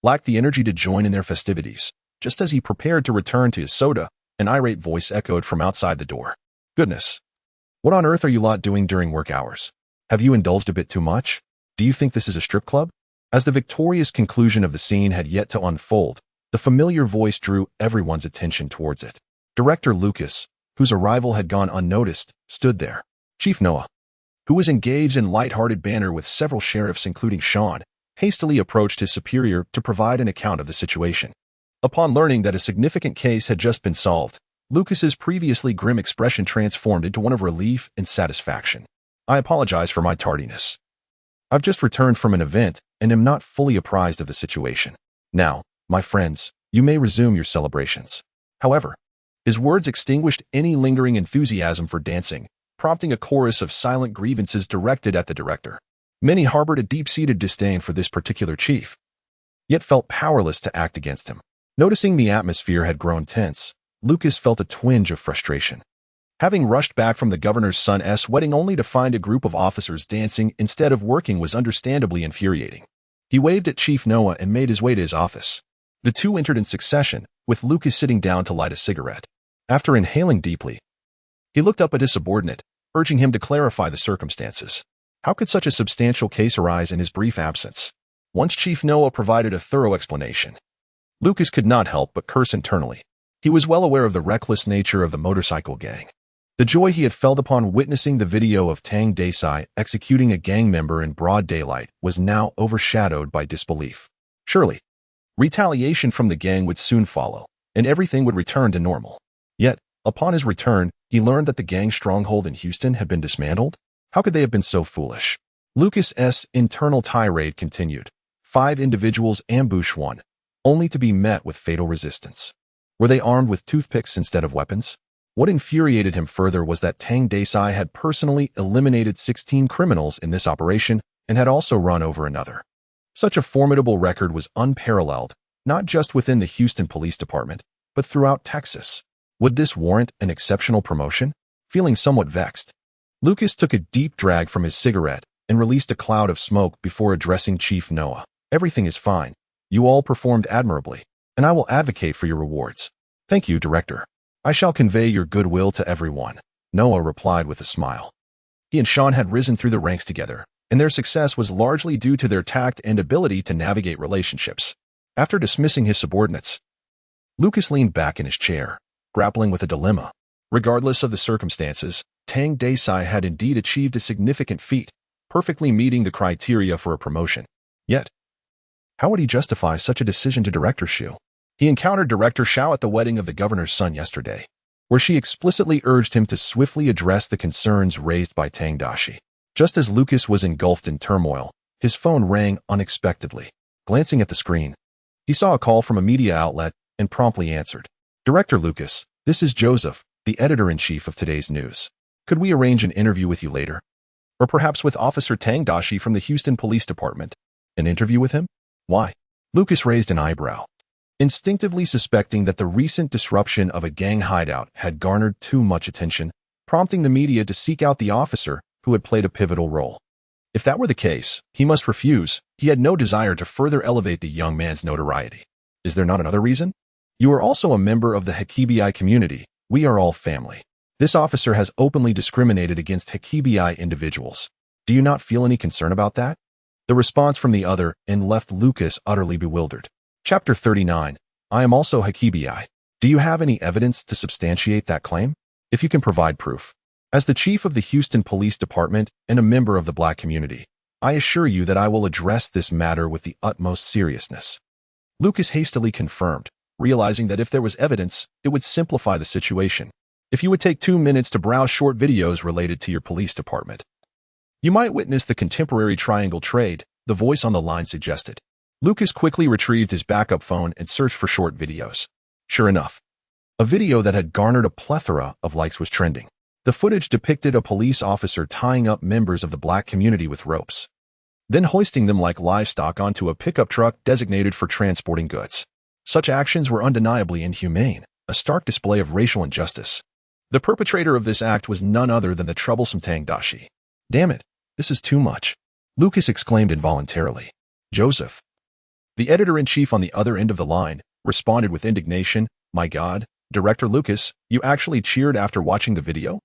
lacked the energy to join in their festivities. Just as he prepared to return to his soda, an irate voice echoed from outside the door. "Goodness! What on earth are you lot doing during work hours? Have you indulged a bit too much? Do you think this is a strip club?" As the victorious conclusion of the scene had yet to unfold, the familiar voice drew everyone's attention towards it. Director Lucas, whose arrival had gone unnoticed, stood there. Chief Noah, who was engaged in light-hearted banter with several sheriffs including Sean, hastily approached his superior to provide an account of the situation. Upon learning that a significant case had just been solved, Lucas's previously grim expression transformed into one of relief and satisfaction. "I apologize for my tardiness. I've just returned from an event and am not fully apprised of the situation. Now, my friends, you may resume your celebrations." However, his words extinguished any lingering enthusiasm for dancing, prompting a chorus of silent grievances directed at the director. Many harbored a deep-seated disdain for this particular chief, yet felt powerless to act against him. Noticing the atmosphere had grown tense, Lucas felt a twinge of frustration. Having rushed back from the governor's son's wedding only to find a group of officers dancing instead of working was understandably infuriating. He waved at Chief Noah and made his way to his office. The two entered in succession, with Lucas sitting down to light a cigarette. After inhaling deeply, he looked up at his subordinate, urging him to clarify the circumstances. How could such a substantial case arise in his brief absence? Once Chief Noah provided a thorough explanation, Lucas could not help but curse internally. He was well aware of the reckless nature of the motorcycle gang. The joy he had felt upon witnessing the video of Tang Daxi executing a gang member in broad daylight was now overshadowed by disbelief. Surely, retaliation from the gang would soon follow, and everything would return to normal. Yet, upon his return, he learned that the gang stronghold in Houston had been dismantled. How could they have been so foolish? Lucas's internal tirade continued. 5 individuals ambushed one, only to be met with fatal resistance. Were they armed with toothpicks instead of weapons? What infuriated him further was that Tang Daxi had personally eliminated 16 criminals in this operation and had also run over another. Such a formidable record was unparalleled, not just within the Houston Police Department, but throughout Texas. Would this warrant an exceptional promotion? Feeling somewhat vexed, Lucas took a deep drag from his cigarette and released a cloud of smoke before addressing Chief Noah. Everything is fine. You all performed admirably, and I will advocate for your rewards. Thank you, Director. I shall convey your goodwill to everyone, Noah replied with a smile. He and Sean had risen through the ranks together, and their success was largely due to their tact and ability to navigate relationships. After dismissing his subordinates, Lucas leaned back in his chair, grappling with a dilemma. Regardless of the circumstances, Tang Daxi had indeed achieved a significant feat, perfectly meeting the criteria for a promotion. Yet, how would he justify such a decision to Director Xu? He encountered Director Xiao at the wedding of the governor's son yesterday, where she explicitly urged him to swiftly address the concerns raised by Tang Daxi. Just as Lucas was engulfed in turmoil, his phone rang unexpectedly. Glancing at the screen, he saw a call from a media outlet and promptly answered. Director Lucas, this is Joseph, the editor-in-chief of today's news. Could we arrange an interview with you later? Or perhaps with Officer Tang Daxi from the Houston Police Department? An interview with him? Why? Lucas raised an eyebrow, instinctively suspecting that the recent disruption of a gang hideout had garnered too much attention, prompting the media to seek out the officer who had played a pivotal role. If that were the case, he must refuse. He had no desire to further elevate the young man's notoriety. Is there not another reason? You are also a member of the Hakibi community. We are all family. This officer has openly discriminated against Hakibi individuals. Do you not feel any concern about that? The response from the other end left Lucas utterly bewildered. Chapter 39. I am also Hakibi. Do you have any evidence to substantiate that claim? If you can provide proof. As the chief of the Houston Police Department and a member of the Black community, I assure you that I will address this matter with the utmost seriousness. Lucas hastily confirmed, realizing that if there was evidence, it would simplify the situation. If you would take 2 minutes to browse short videos related to your police department, you might witness the contemporary triangle trade, the voice on the line suggested. Lucas quickly retrieved his backup phone and searched for short videos. Sure enough, a video that had garnered a plethora of likes was trending. The footage depicted a police officer tying up members of the Black community with ropes, then hoisting them like livestock onto a pickup truck designated for transporting goods. Such actions were undeniably inhumane, a stark display of racial injustice. The perpetrator of this act was none other than the troublesome Tang Daxi. Damn it, this is too much, Lucas exclaimed involuntarily. Joseph, the editor-in-chief on the other end of the line, responded with indignation. My God, Director Lucas, you actually cheered after watching the video?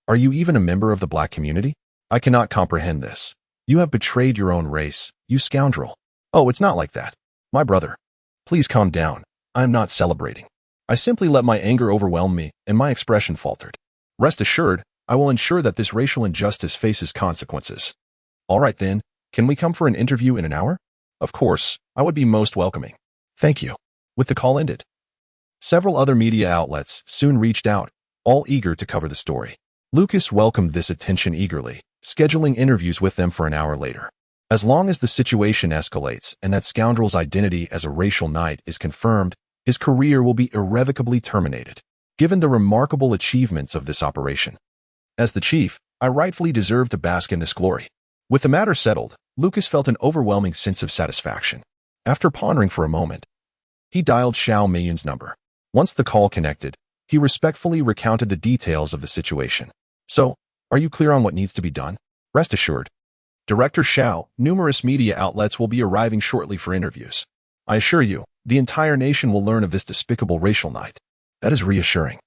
Are you even a member of the Black community? I cannot comprehend this. You have betrayed your own race, you scoundrel. Oh, it's not like that. My brother, please calm down. I am not celebrating. I simply let my anger overwhelm me, and my expression faltered. Rest assured, I will ensure that this racial injustice faces consequences. All right then, can we come for an interview in an hour? Of course, I would be most welcoming. Thank you. With the call ended, several other media outlets soon reached out, all eager to cover the story. Lucas welcomed this attention eagerly, scheduling interviews with them for an hour later. As long as the situation escalates and that scoundrel's identity as a racial knight is confirmed, his career will be irrevocably terminated. Given the remarkable achievements of this operation, as the chief, I rightfully deserve to bask in this glory. With the matter settled, Lucas felt an overwhelming sense of satisfaction. After pondering for a moment, he dialed Xiao Meiyun's number. Once the call connected, he respectfully recounted the details of the situation. So, are you clear on what needs to be done? Rest assured, Director Xiao, numerous media outlets will be arriving shortly for interviews. I assure you, the entire nation will learn of this despicable racial night. That is reassuring.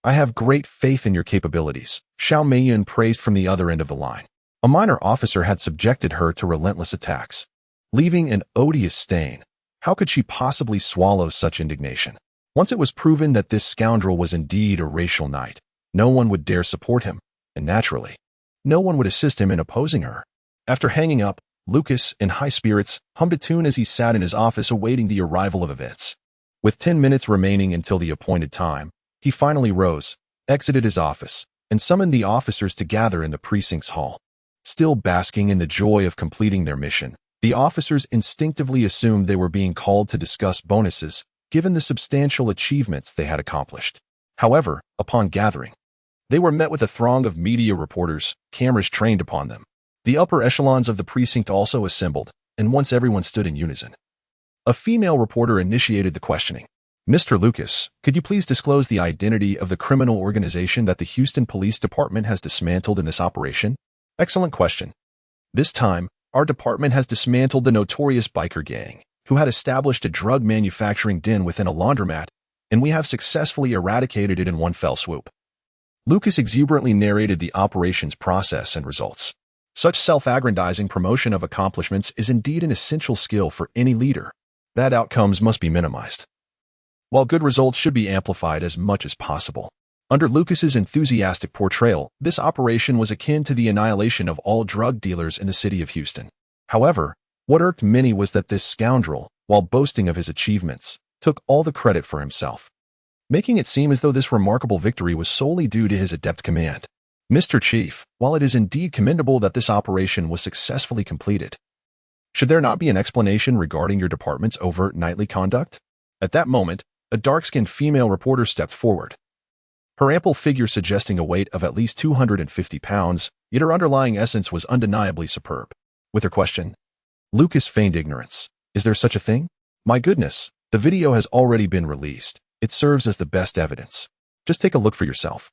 I have great faith in your capabilities, Xiao Meiyun praised from the other end of the line. A minor officer had subjected her to relentless attacks, leaving an odious stain. How could she possibly swallow such indignation? Once it was proven that this scoundrel was indeed a racial knight, no one would dare support him, and naturally, no one would assist him in opposing her. After hanging up, Lucas, in high spirits, hummed a tune as he sat in his office awaiting the arrival of events. With 10 minutes remaining until the appointed time, he finally rose, exited his office, and summoned the officers to gather in the precinct's hall. Still basking in the joy of completing their mission, the officers instinctively assumed they were being called to discuss bonuses, given the substantial achievements they had accomplished. However, upon gathering, they were met with a throng of media reporters, cameras trained upon them. The upper echelons of the precinct also assembled, and once everyone stood in unison, a female reporter initiated the questioning. Mr. Lucas, could you please disclose the identity of the criminal organization that the Houston Police Department has dismantled in this operation? Excellent question. This time, our department has dismantled the notorious biker gang, who had established a drug manufacturing den within a laundromat, and we have successfully eradicated it in one fell swoop. Lucas exuberantly narrated the operation's process and results. Such self-aggrandizing promotion of accomplishments is indeed an essential skill for any leader. Bad outcomes must be minimized, while good results should be amplified as much as possible. Under Lucas's enthusiastic portrayal, this operation was akin to the annihilation of all drug dealers in the city of Houston. However, what irked many was that this scoundrel, while boasting of his achievements, took all the credit for himself, making it seem as though this remarkable victory was solely due to his adept command. Mr. Chief, while it is indeed commendable that this operation was successfully completed, should there not be an explanation regarding your department's overt nightly conduct? At that moment, a dark-skinned female reporter stepped forward, her ample figure suggesting a weight of at least 250 pounds, yet her underlying essence was undeniably superb. With her question, Lucas feigned ignorance. Is there such a thing? My goodness, the video has already been released. It serves as the best evidence. Just take a look for yourself.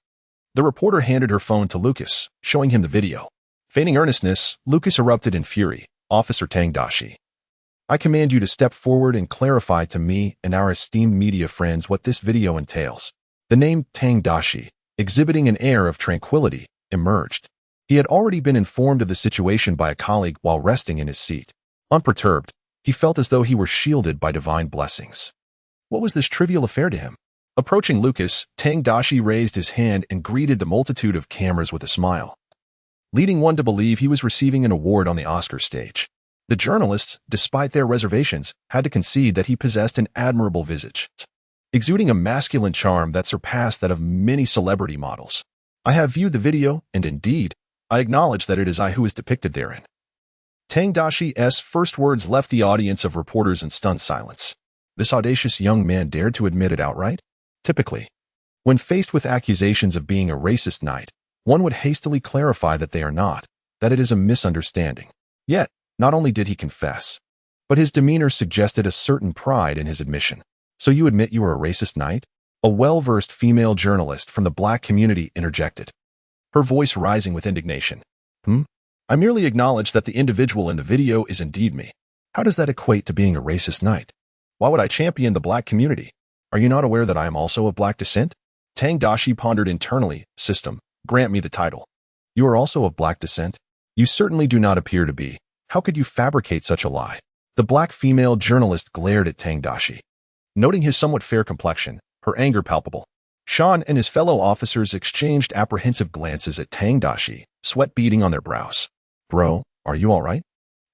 The reporter handed her phone to Lucas, showing him the video. Feigning earnestness, Lucas erupted in fury. Officer Tang Daxi, I command you to step forward and clarify to me and our esteemed media friends what this video entails. The name Tang Daxi, exhibiting an air of tranquility, emerged. He had already been informed of the situation by a colleague while resting in his seat. Unperturbed, he felt as though he were shielded by divine blessings. What was this trivial affair to him? Approaching Lucas, Tang Daxi raised his hand and greeted the multitude of cameras with a smile, leading one to believe he was receiving an award on the Oscar stage. The journalists, despite their reservations, had to concede that he possessed an admirable visage, exuding a masculine charm that surpassed that of many celebrity models. I have viewed the video, and indeed, I acknowledge that it is I who is depicted therein. Tang Daxi's first words left the audience of reporters in stunned silence. This audacious young man dared to admit it outright? Typically, when faced with accusations of being a racist knight, one would hastily clarify that they are not, that it is a misunderstanding. Yet, not only did he confess, but his demeanor suggested a certain pride in his admission. So you admit you are a racist knight? A well-versed female journalist from the black community interjected, her voice rising with indignation. I merely acknowledge that the individual in the video is indeed me. How does that equate to being a racist knight? Why would I champion the black community? Are you not aware that I am also of black descent? Tang Daxi pondered internally. System, grant me the title. You are also of black descent? You certainly do not appear to be. How could you fabricate such a lie? The black female journalist glared at Tang Daxi, noting his somewhat fair complexion, her anger palpable. Sean and his fellow officers exchanged apprehensive glances at Tang Daxi, sweat beading on their brows. Bro, are you all right?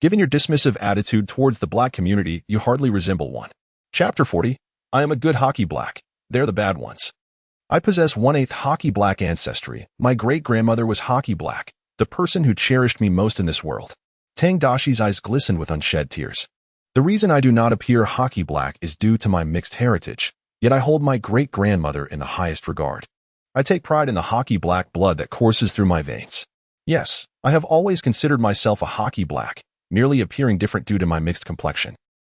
Given your dismissive attitude towards the black community, you hardly resemble one. Chapter 40. I am a good hockey black. They're the bad ones. I possess 1/8 hockey black ancestry. My great-grandmother was hockey black, the person who cherished me most in this world. Tang Daxi's eyes glistened with unshed tears. The reason I do not appear hockey black is due to my mixed heritage, yet I hold my great-grandmother in the highest regard. I take pride in the hockey black blood that courses through my veins. Yes, I have always considered myself a hockey black, merely appearing different due to my mixed complexion.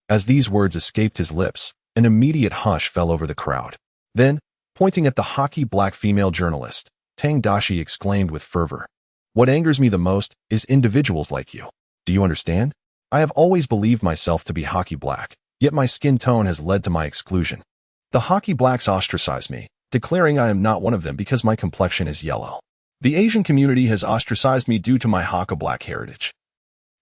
As these words escaped his lips, an immediate hush fell over the crowd. Then, pointing at the hockey black female journalist, Tang Daxi exclaimed with fervor, What angers me the most is individuals like you. Do you understand? I have always believed myself to be hockey black, yet my skin tone has led to my exclusion. The hockey blacks ostracize me, declaring I am not one of them because my complexion is yellow. The Asian community has ostracized me due to my hockey black heritage,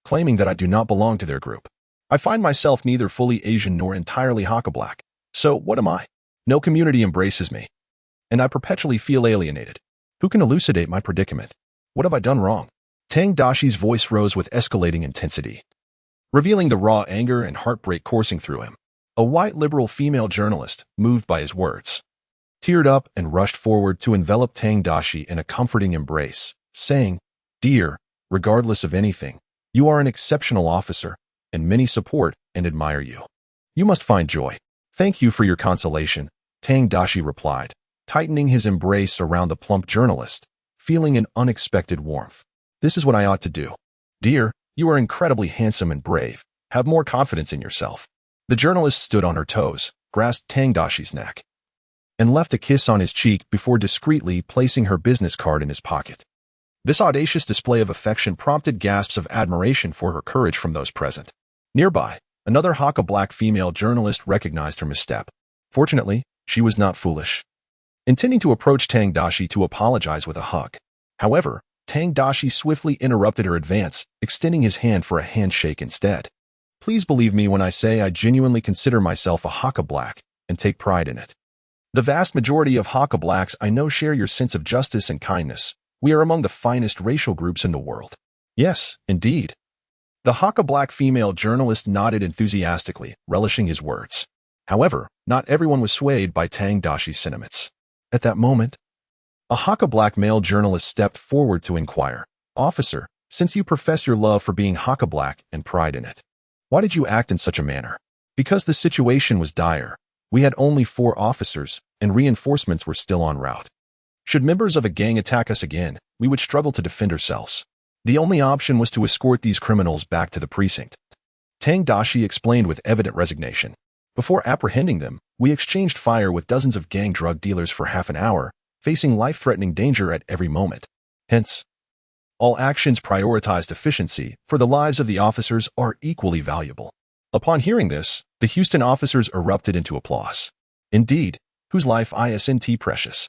claiming that I do not belong to their group. I find myself neither fully Asian nor entirely Hakka Black. So what am I? No community embraces me, and I perpetually feel alienated. Who can elucidate my predicament? What have I done wrong? Tang Daxi's voice rose with escalating intensity, revealing the raw anger and heartbreak coursing through him. A white liberal female journalist, moved by his words, teared up and rushed forward to envelop Tang Daxi in a comforting embrace, saying, "Dear, regardless of anything, you are an exceptional officer, and many support and admire you. You must find joy." "Thank you for your consolation," Tang Daxi replied, tightening his embrace around the plump journalist, feeling an unexpected warmth. "This is what I ought to do. Dear, you are incredibly handsome and brave. Have more confidence in yourself." The journalist stood on her toes, grasped Tang Daxi's neck, and left a kiss on his cheek before discreetly placing her business card in his pocket. This audacious display of affection prompted gasps of admiration for her courage from those present. Nearby, another Hakka Black female journalist recognized her misstep. Fortunately, she was not foolish, intending to approach Tang Daxi to apologize with a hug. However, Tang Daxi swiftly interrupted her advance, extending his hand for a handshake instead. "Please believe me when I say I genuinely consider myself a Hakka Black and take pride in it. The vast majority of Hakka Blacks I know share your sense of justice and kindness. We are among the finest racial groups in the world." "Yes, indeed." The Hakka Black female journalist nodded enthusiastically, relishing his words. However, not everyone was swayed by Tang Daxi's sentiments. At that moment, a Hakka Black male journalist stepped forward to inquire, "Officer, since you profess your love for being Hakka Black and pride in it, why did you act in such a manner?" "Because the situation was dire. We had only 4 officers, and reinforcements were still en route. Should members of a gang attack us again, we would struggle to defend ourselves. The only option was to escort these criminals back to the precinct." Tang Daxi explained with evident resignation. "Before apprehending them, we exchanged fire with dozens of gang drug dealers for half an hour, facing life-threatening danger at every moment. Hence, all actions prioritized efficiency, for the lives of the officers are equally valuable." Upon hearing this, the Houston officers erupted into applause. Indeed, whose life isn't precious?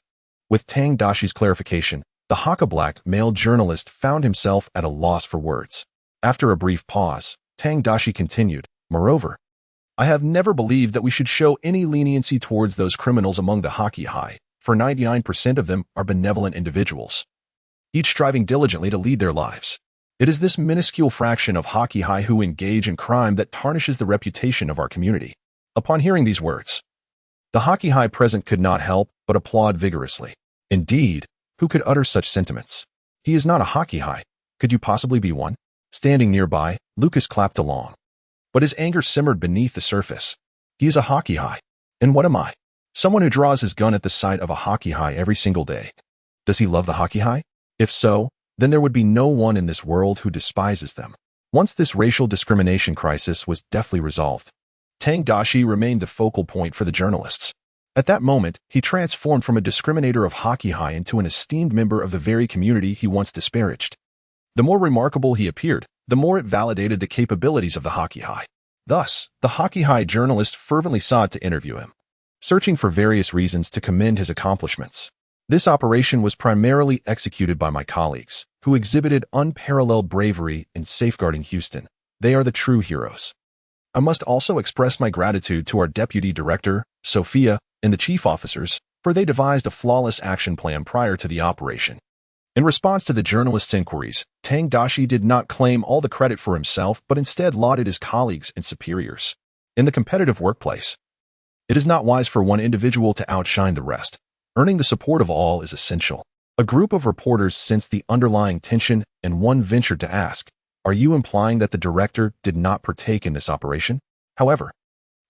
With Tang Daxi's clarification, the Hakka Black male journalist found himself at a loss for words. After a brief pause, Tang Daxi continued, "Moreover, I have never believed that we should show any leniency towards those criminals among the Hakka High, for 99% of them are benevolent individuals, each striving diligently to lead their lives. It is this minuscule fraction of Hakka High who engage in crime that tarnishes the reputation of our community." Upon hearing these words, the Hakka High present could not help but applaud vigorously. Indeed, who could utter such sentiments? He is not a Hakka High. Could you possibly be one? Standing nearby, Lucas clapped along. But his anger simmered beneath the surface. He is a Hakka High. And what am I? Someone who draws his gun at the sight of a Hakka High every single day. Does he love the Hakka High? If so, then there would be no one in this world who despises them. Once this racial discrimination crisis was deftly resolved, Tang Daxi remained the focal point for the journalists. At that moment, he transformed from a discriminator of Hakka High into an esteemed member of the very community he once disparaged. The more remarkable he appeared, the more it validated the capabilities of the Hakka High. Thus, the Hakka High journalist fervently sought to interview him, searching for various reasons to commend his accomplishments. This operation was primarily executed by my colleagues, who exhibited unparalleled bravery in safeguarding Houston. They are the true heroes. I must also express my gratitude to our Deputy Director, Sophia, and the chief officers, for they devised a flawless action plan prior to the operation. In response to the journalist's inquiries, Tang Daxi did not claim all the credit for himself but instead lauded his colleagues and superiors. In the competitive workplace, it is not wise for one individual to outshine the rest. Earning the support of all is essential. A group of reporters sensed the underlying tension, and one ventured to ask, "Are you implying that the director did not partake in this operation?" However,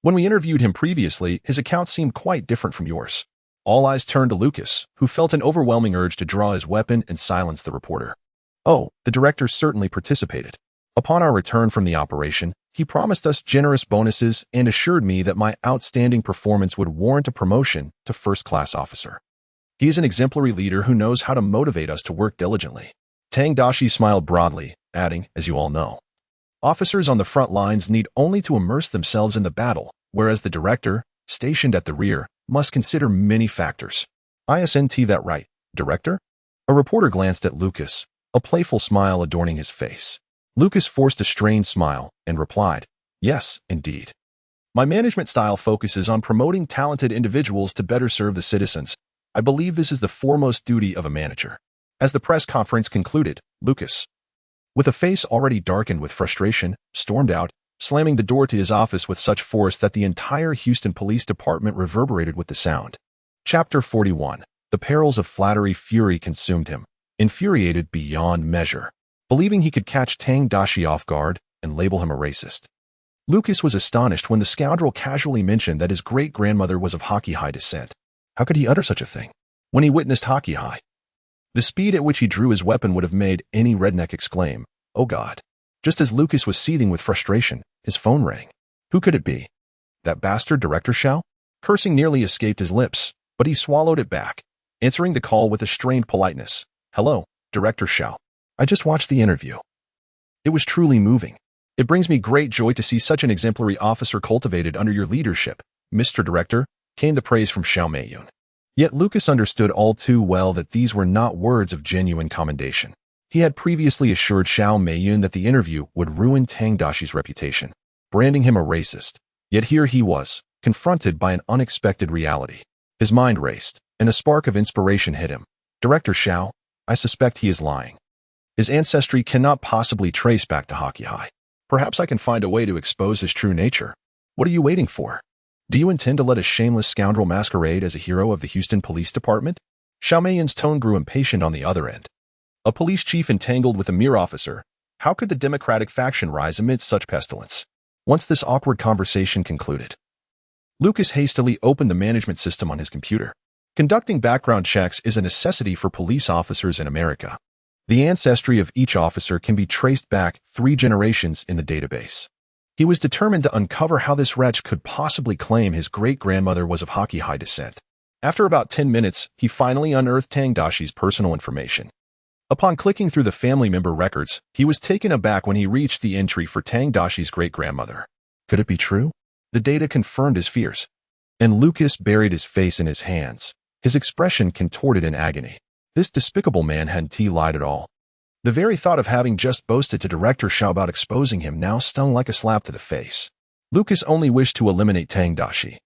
when we interviewed him previously, his account seemed quite different from yours. All eyes turned to Lucas, who felt an overwhelming urge to draw his weapon and silence the reporter. "Oh, the director certainly participated. Upon our return from the operation, he promised us generous bonuses and assured me that my outstanding performance would warrant a promotion to first-class officer. He is an exemplary leader who knows how to motivate us to work diligently." Tang Daxi smiled broadly, adding, "As you all know, officers on the front lines need only to immerse themselves in the battle, whereas the director, stationed at the rear, must consider many factors." "Isn't that right, Director?" A reporter glanced at Lucas, a playful smile adorning his face. Lucas forced a strained smile and replied, Yes, indeed. My management style focuses on promoting talented individuals to better serve the citizens. I believe this is the foremost duty of a manager. As the press conference concluded, Lucas, with a face already darkened with frustration, stormed out, slamming the door to his office with such force that the entire Houston Police Department reverberated with the sound. Chapter 41. The perils of flattery. Fury consumed him, infuriated beyond measure, believing he could catch Tang Daxi off guard and label him a racist. Lucas was astonished when the scoundrel casually mentioned that his great-grandmother was of Hockey High descent. How could he utter such a thing? When he witnessed Hockey High, the speed at which he drew his weapon would have made any redneck exclaim, "Oh God." Just as Lucas was seething with frustration, his phone rang. Who could it be? That bastard Director Shao? Cursing nearly escaped his lips, but he swallowed it back, answering the call with a strained politeness. "Hello, Director Shao. I just watched the interview. It was truly moving. It brings me great joy to see such an exemplary officer cultivated under your leadership, Mr. Director," came the praise from Xiao Meiyun. Yet Lucas understood all too well that these were not words of genuine commendation. He had previously assured Xiao Meiyun that the interview would ruin Tang Daxi's reputation, branding him a racist. Yet here he was, confronted by an unexpected reality. His mind raced, and a spark of inspiration hit him. "Director Xiao, I suspect he is lying. His ancestry cannot possibly trace back to Hockey High. Perhaps I can find a way to expose his true nature. What are you waiting for? Do you intend to let a shameless scoundrel masquerade as a hero of the Houston Police Department?" Xiao Meiyun's tone grew impatient on the other end. A police chief entangled with a mere officer. How could the Democratic faction rise amidst such pestilence? Once this awkward conversation concluded, Lucas hastily opened the management system on his computer. Conducting background checks is a necessity for police officers in America. The ancestry of each officer can be traced back 3 generations in the database. He was determined to uncover how this wretch could possibly claim his great-grandmother was of Hockey High descent. After about 10 minutes, he finally unearthed Tang Daxi's personal information. Upon clicking through the family member records, he was taken aback when he reached the entry for Tang Daxi's great-grandmother. Could it be true? The data confirmed his fears, and Lucas buried his face in his hands, his expression contorted in agony. This despicable man hadn't lied at all. The very thought of having just boasted to Director Shao about exposing him now stung like a slap to the face. Lucas only wished to eliminate Tang Daxi.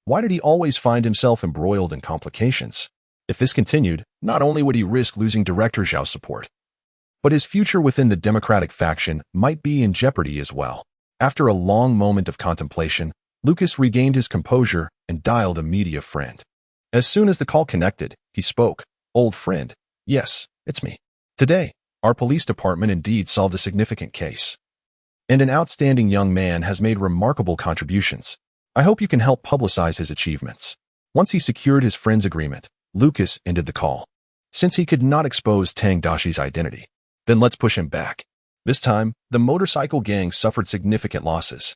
Why did he always find himself embroiled in complications? If this continued, not only would he risk losing Director Zhao's support, but his future within the Democratic faction might be in jeopardy as well. After a long moment of contemplation, Lucas regained his composure and dialed a media friend. As soon as the call connected, he spoke. "Old friend, yes, it's me. Today, our police department indeed solved a significant case. And an outstanding young man has made remarkable contributions. I hope you can help publicize his achievements." Once he secured his friend's agreement, Lucas ended the call. Since he could not expose Tang Daxi's identity, then let's push him back. This time, the motorcycle gang suffered significant losses.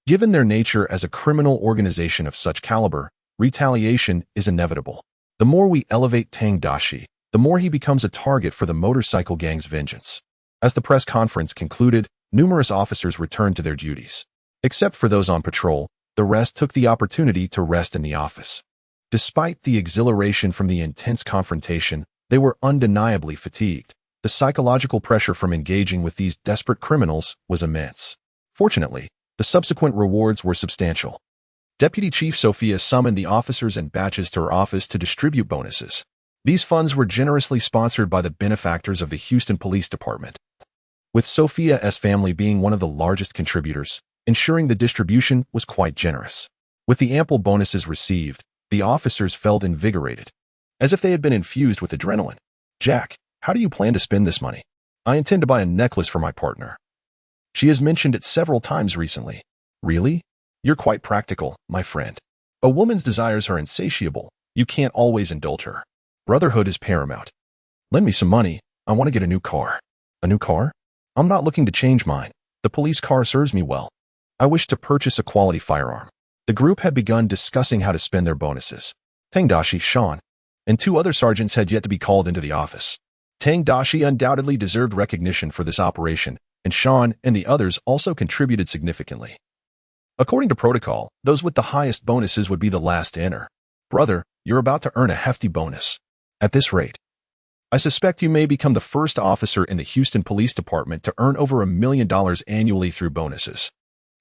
Given their nature as a criminal organization of such caliber, retaliation is inevitable. The more we elevate Tang Daxi, the more he becomes a target for the motorcycle gang's vengeance. As the press conference concluded, numerous officers returned to their duties. Except for those on patrol, the rest took the opportunity to rest in the office. Despite the exhilaration from the intense confrontation, they were undeniably fatigued. The psychological pressure from engaging with these desperate criminals was immense. Fortunately, the subsequent rewards were substantial. Deputy Chief Sophia summoned the officers and batches to her office to distribute bonuses. These funds were generously sponsored by the benefactors of the Houston Police Department, with Sophia's family being one of the largest contributors, ensuring the distribution was quite generous. With the ample bonuses received, the officers felt invigorated, as if they had been infused with adrenaline. "Jack, how do you plan to spend this money?" "I intend to buy a necklace for my partner. She has mentioned it several times recently." "Really? You're quite practical, my friend. A woman's desires are insatiable. You can't always indulge her. Brotherhood is paramount. Lend me some money. I want to get a new car." "A new car? I'm not looking to change mine. The police car serves me well. I wish to purchase a quality firearm." The group had begun discussing how to spend their bonuses. Tang Daxi, Sean, and 2 other sergeants had yet to be called into the office. Tang Daxi undoubtedly deserved recognition for this operation, and Sean and the others also contributed significantly. According to protocol, those with the highest bonuses would be the last to enter. "Brother, you're about to earn a hefty bonus. At this rate, I suspect you may become the first officer in the Houston Police Department to earn over $1 million annually through bonuses."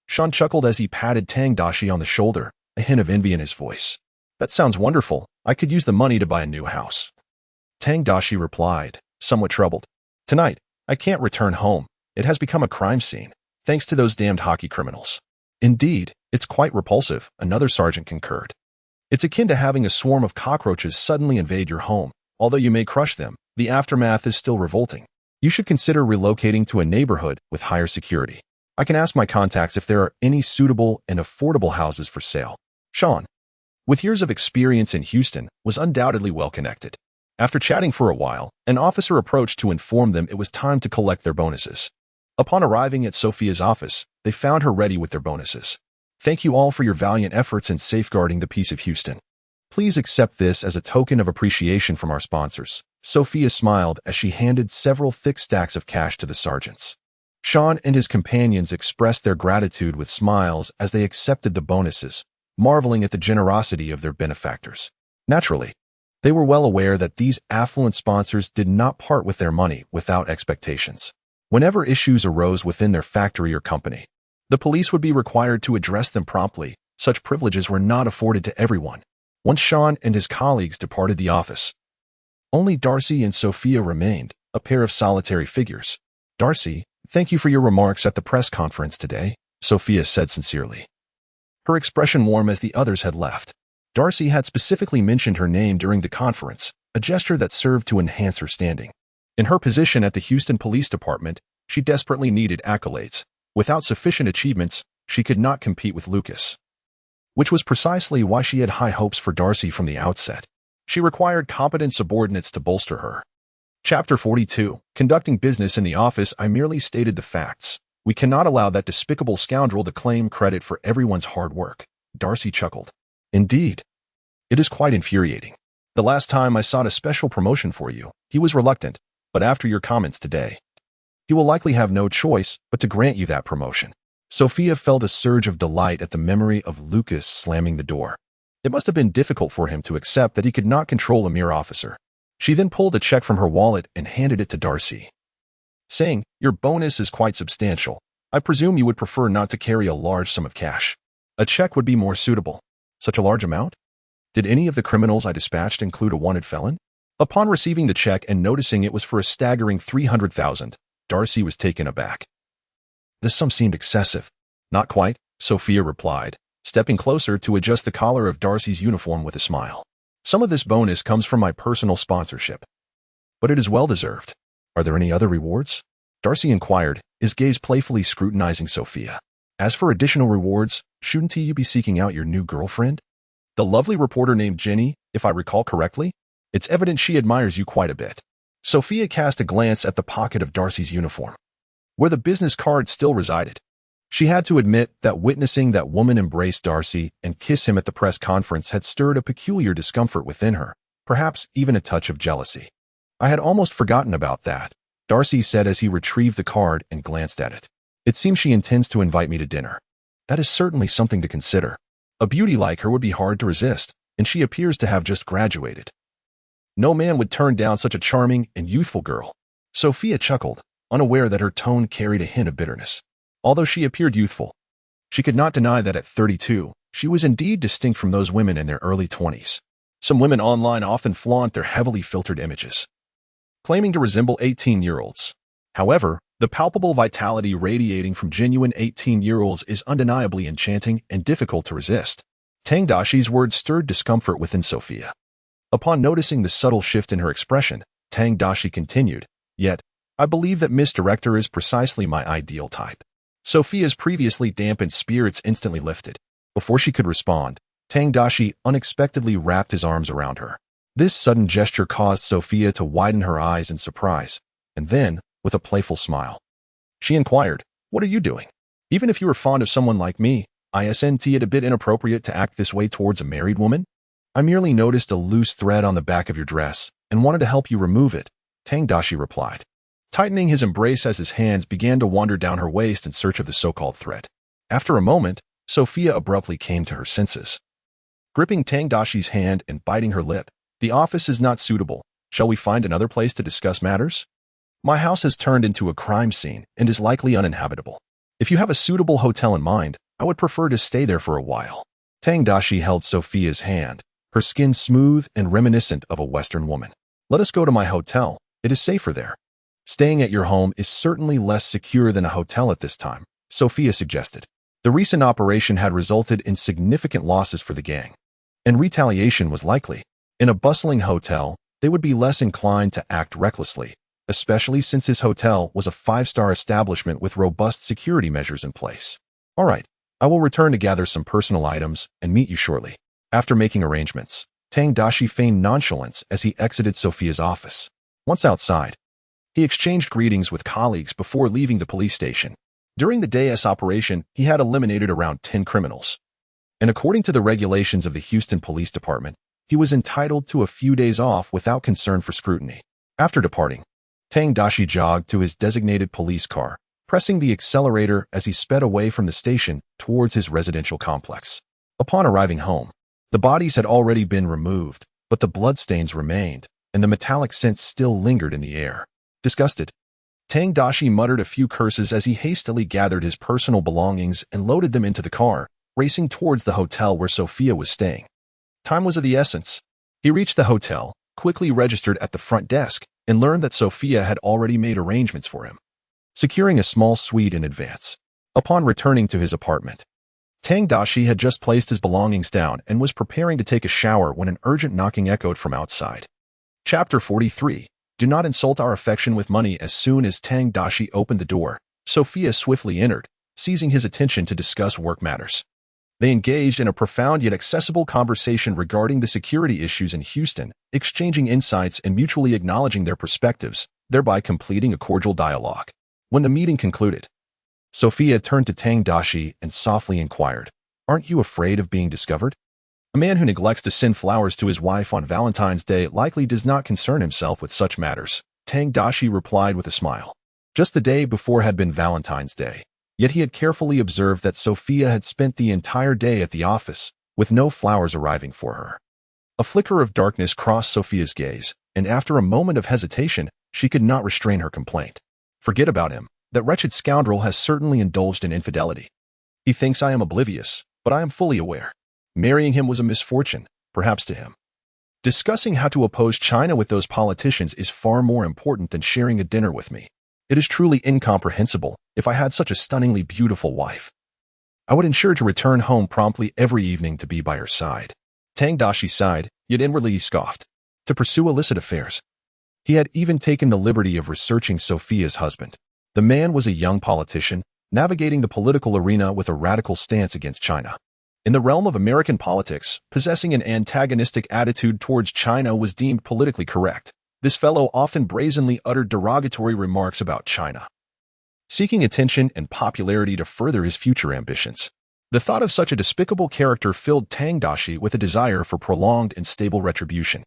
Sean chuckled as he patted Tang Daxi on the shoulder, a hint of envy in his voice. That sounds wonderful. I could use the money to buy a new house. Tang Daxi replied, somewhat troubled. Tonight, I can't return home. It has become a crime scene, thanks to those damned hockey criminals. Indeed, it's quite repulsive, another sergeant concurred. It's akin to having a swarm of cockroaches suddenly invade your home. Although you may crush them, the aftermath is still revolting. You should consider relocating to a neighborhood with higher security. I can ask my contacts if there are any suitable and affordable houses for sale. Sean, with years of experience in Houston, was undoubtedly well connected. After chatting for a while, an officer approached to inform them it was time to collect their bonuses. Upon arriving at Sophia's office, they found her ready with their bonuses. Thank you all for your valiant efforts in safeguarding the peace of Houston. Please accept this as a token of appreciation from our sponsors. Sophia smiled as she handed several thick stacks of cash to the sergeants. Sean and his companions expressed their gratitude with smiles as they accepted the bonuses, marveling at the generosity of their benefactors. Naturally, they were well aware that these affluent sponsors did not part with their money without expectations. Whenever issues arose within their factory or company, the police would be required to address them promptly. Such privileges were not afforded to everyone. Once Sean and his colleagues departed the office, only Daxi and Sophia remained, a pair of solitary figures. Daxi, thank you for your remarks at the press conference today, Sophia said sincerely. Her expression warm as the others had left. Daxi had specifically mentioned her name during the conference, a gesture that served to enhance her standing. In her position at the Houston Police Department, she desperately needed accolades. Without sufficient achievements, she could not compete with Lucas. Which was precisely why she had high hopes for Daxi from the outset. She required competent subordinates to bolster her. Chapter 42. Conducting business in the office, I merely stated the facts. We cannot allow that despicable scoundrel to claim credit for everyone's hard work. Daxi chuckled. Indeed. It is quite infuriating. The last time I sought a special promotion for you, he was reluctant, but after your comments today, he will likely have no choice but to grant you that promotion. Sophia felt a surge of delight at the memory of Lucas slamming the door. It must have been difficult for him to accept that he could not control a mere officer. She then pulled a check from her wallet and handed it to Daxi, saying, Your bonus is quite substantial. I presume you would prefer not to carry a large sum of cash. A check would be more suitable. Such a large amount? Did any of the criminals I dispatched include a wanted felon? Upon receiving the check and noticing it was for a staggering $300,000, Daxi was taken aback. This sum seemed excessive. Not quite, Sophia replied, stepping closer to adjust the collar of Daxi's uniform with a smile. Some of this bonus comes from my personal sponsorship, but it is well-deserved. Are there any other rewards? Daxi inquired, his gaze playfully scrutinizing Sophia. As for additional rewards, shouldn't you be seeking out your new girlfriend? The lovely reporter named Jenny, if I recall correctly? It's evident she admires you quite a bit. Sophia cast a glance at the pocket of Daxi's uniform, where the business card still resided. She had to admit that witnessing that woman embrace Daxi and kiss him at the press conference had stirred a peculiar discomfort within her, perhaps even a touch of jealousy. I had almost forgotten about that, Daxi said as he retrieved the card and glanced at it. It seems she intends to invite me to dinner. That is certainly something to consider. A beauty like her would be hard to resist, and she appears to have just graduated. No man would turn down such a charming and youthful girl. Sophia chuckled, unaware that her tone carried a hint of bitterness. Although she appeared youthful, she could not deny that at 32, she was indeed distinct from those women in their early 20s. Some women online often flaunt their heavily filtered images, claiming to resemble 18-year-olds. However, the palpable vitality radiating from genuine 18-year-olds is undeniably enchanting and difficult to resist. Tang Daxi's words stirred discomfort within Sophia. Upon noticing the subtle shift in her expression, Tang Daxi continued, Yet, I believe that Miss Director is precisely my ideal type. Sophia's previously dampened spirits instantly lifted. Before she could respond, Tang Daxi unexpectedly wrapped his arms around her. This sudden gesture caused Sophia to widen her eyes in surprise, and then, with a playful smile, she inquired, What are you doing? Even if you were fond of someone like me, isn't it a bit inappropriate to act this way towards a married woman? I merely noticed a loose thread on the back of your dress and wanted to help you remove it, Tang Daxi replied, tightening his embrace as his hands began to wander down her waist in search of the so-called thread. After a moment, Sophia abruptly came to her senses. Gripping Tang Daxi's hand and biting her lip, The office is not suitable. Shall we find another place to discuss matters? My house has turned into a crime scene and is likely uninhabitable. If you have a suitable hotel in mind, I would prefer to stay there for a while. Tang Daxi held Sophia's hand, her skin smooth and reminiscent of a Western woman. Let us go to my hotel. It is safer there. Staying at your home is certainly less secure than a hotel at this time, Sophia suggested. The recent operation had resulted in significant losses for the gang, and retaliation was likely. In a bustling hotel, they would be less inclined to act recklessly, especially since his hotel was a 5-star establishment with robust security measures in place. All right, I will return to gather some personal items and meet you shortly. After making arrangements, Tang Daxi feigned nonchalance as he exited Sophia's office. Once outside, he exchanged greetings with colleagues before leaving the police station. During the day's operation, he had eliminated around 10 criminals. And according to the regulations of the Houston Police Department, he was entitled to a few days off without concern for scrutiny. After departing, Tang Daxi jogged to his designated police car, pressing the accelerator as he sped away from the station towards his residential complex. Upon arriving home, the bodies had already been removed, but the bloodstains remained, and the metallic scent still lingered in the air. Disgusted, Tang Daxi muttered a few curses as he hastily gathered his personal belongings and loaded them into the car, racing towards the hotel where Sophia was staying. Time was of the essence. He reached the hotel, quickly registered at the front desk, and learned that Sophia had already made arrangements for him, securing a small suite in advance. Upon returning to his apartment, Tang Daxi had just placed his belongings down and was preparing to take a shower when an urgent knocking echoed from outside. Chapter 43. Do not insult our affection with money. As soon as Tang Daxi opened the door, Sophia swiftly entered, seizing his attention to discuss work matters. They engaged in a profound yet accessible conversation regarding the security issues in Houston, exchanging insights and mutually acknowledging their perspectives, thereby completing a cordial dialogue. When the meeting concluded, Sophia turned to Tang Daxi and softly inquired, "Aren't you afraid of being discovered?" A man who neglects to send flowers to his wife on Valentine's Day likely does not concern himself with such matters, Tang Daxi replied with a smile. Just the day before had been Valentine's Day, yet he had carefully observed that Sophia had spent the entire day at the office, with no flowers arriving for her. A flicker of darkness crossed Sophia's gaze, and after a moment of hesitation, she could not restrain her complaint. Forget about him. That wretched scoundrel has certainly indulged in infidelity. He thinks I am oblivious, but I am fully aware. Marrying him was a misfortune, perhaps to him. Discussing how to oppose China with those politicians is far more important than sharing a dinner with me. It is truly incomprehensible. If I had such a stunningly beautiful wife, I would ensure to return home promptly every evening to be by her side. Tang Daxi sighed, yet inwardly he scoffed. To pursue illicit affairs. He had even taken the liberty of researching Sophia's husband. The man was a young politician, navigating the political arena with a radical stance against China. In the realm of American politics, possessing an antagonistic attitude towards China was deemed politically correct. This fellow often brazenly uttered derogatory remarks about China, seeking attention and popularity to further his future ambitions. The thought of such a despicable character filled Tang Daxi with a desire for prolonged and stable retribution.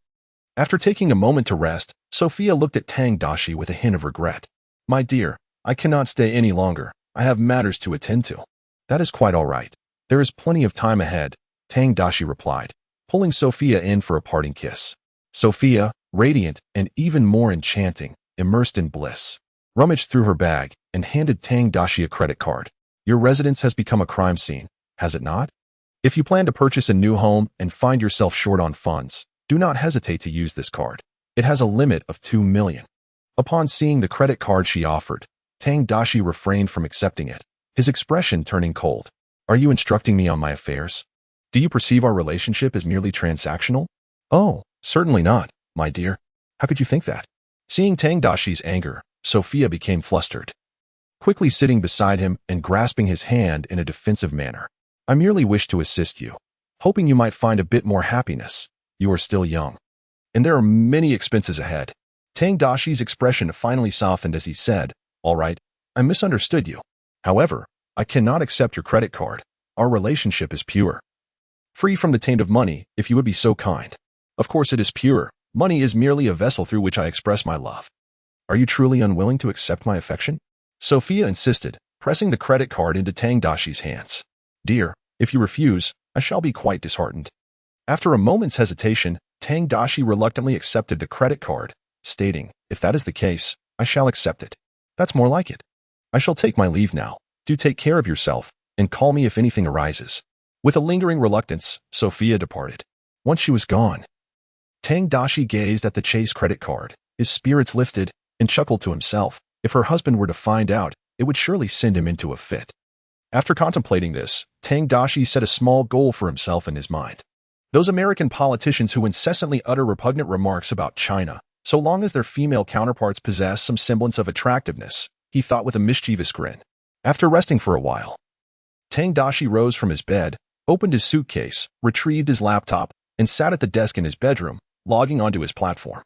After taking a moment to rest, Sophia looked at Tang Daxi with a hint of regret. "My dear, I cannot stay any longer. I have matters to attend to." "That is quite all right. There is plenty of time ahead," Tang Daxi replied, pulling Sophia in for a parting kiss. Sophia, radiant and even more enchanting, immersed in bliss, rummaged through her bag and handed Tang Daxi a credit card. "Your residence has become a crime scene, has it not? If you plan to purchase a new home and find yourself short on funds, do not hesitate to use this card. It has a limit of 2 million. Upon seeing the credit card she offered, Tang Daxi refrained from accepting it, his expression turning cold. "Are you instructing me on my affairs? Do you perceive our relationship as merely transactional?" "Oh, certainly not, my dear. How could you think that?" Seeing Tang Daxi's anger, Sophia became flustered, quickly sitting beside him and grasping his hand in a defensive manner. "I merely wish to assist you, hoping you might find a bit more happiness. You are still young, and there are many expenses ahead." Tang Daxi's expression finally softened as he said, "All right, I misunderstood you. However, I cannot accept your credit card. Our relationship is pure, free from the taint of money, if you would be so kind." "Of course it is pure. Money is merely a vessel through which I express my love." "Are you truly unwilling to accept my affection?" Sophia insisted, pressing the credit card into Tang Daxi's hands. "Dear, if you refuse, I shall be quite disheartened." After a moment's hesitation, Tang Daxi reluctantly accepted the credit card, stating, "If that is the case, I shall accept it." "That's more like it. I shall take my leave now. Do take care of yourself, and call me if anything arises." With a lingering reluctance, Sophia departed. Once she was gone, Tang Daxi gazed at the Chase credit card. His spirits lifted, and chuckled to himself. If her husband were to find out, it would surely send him into a fit. After contemplating this, Tang Daxi set a small goal for himself in his mind. Those American politicians who incessantly utter repugnant remarks about China, so long as their female counterparts possess some semblance of attractiveness, he thought with a mischievous grin. After resting for a while, Tang Daxi rose from his bed, opened his suitcase, retrieved his laptop, and sat at the desk in his bedroom, logging onto his platform.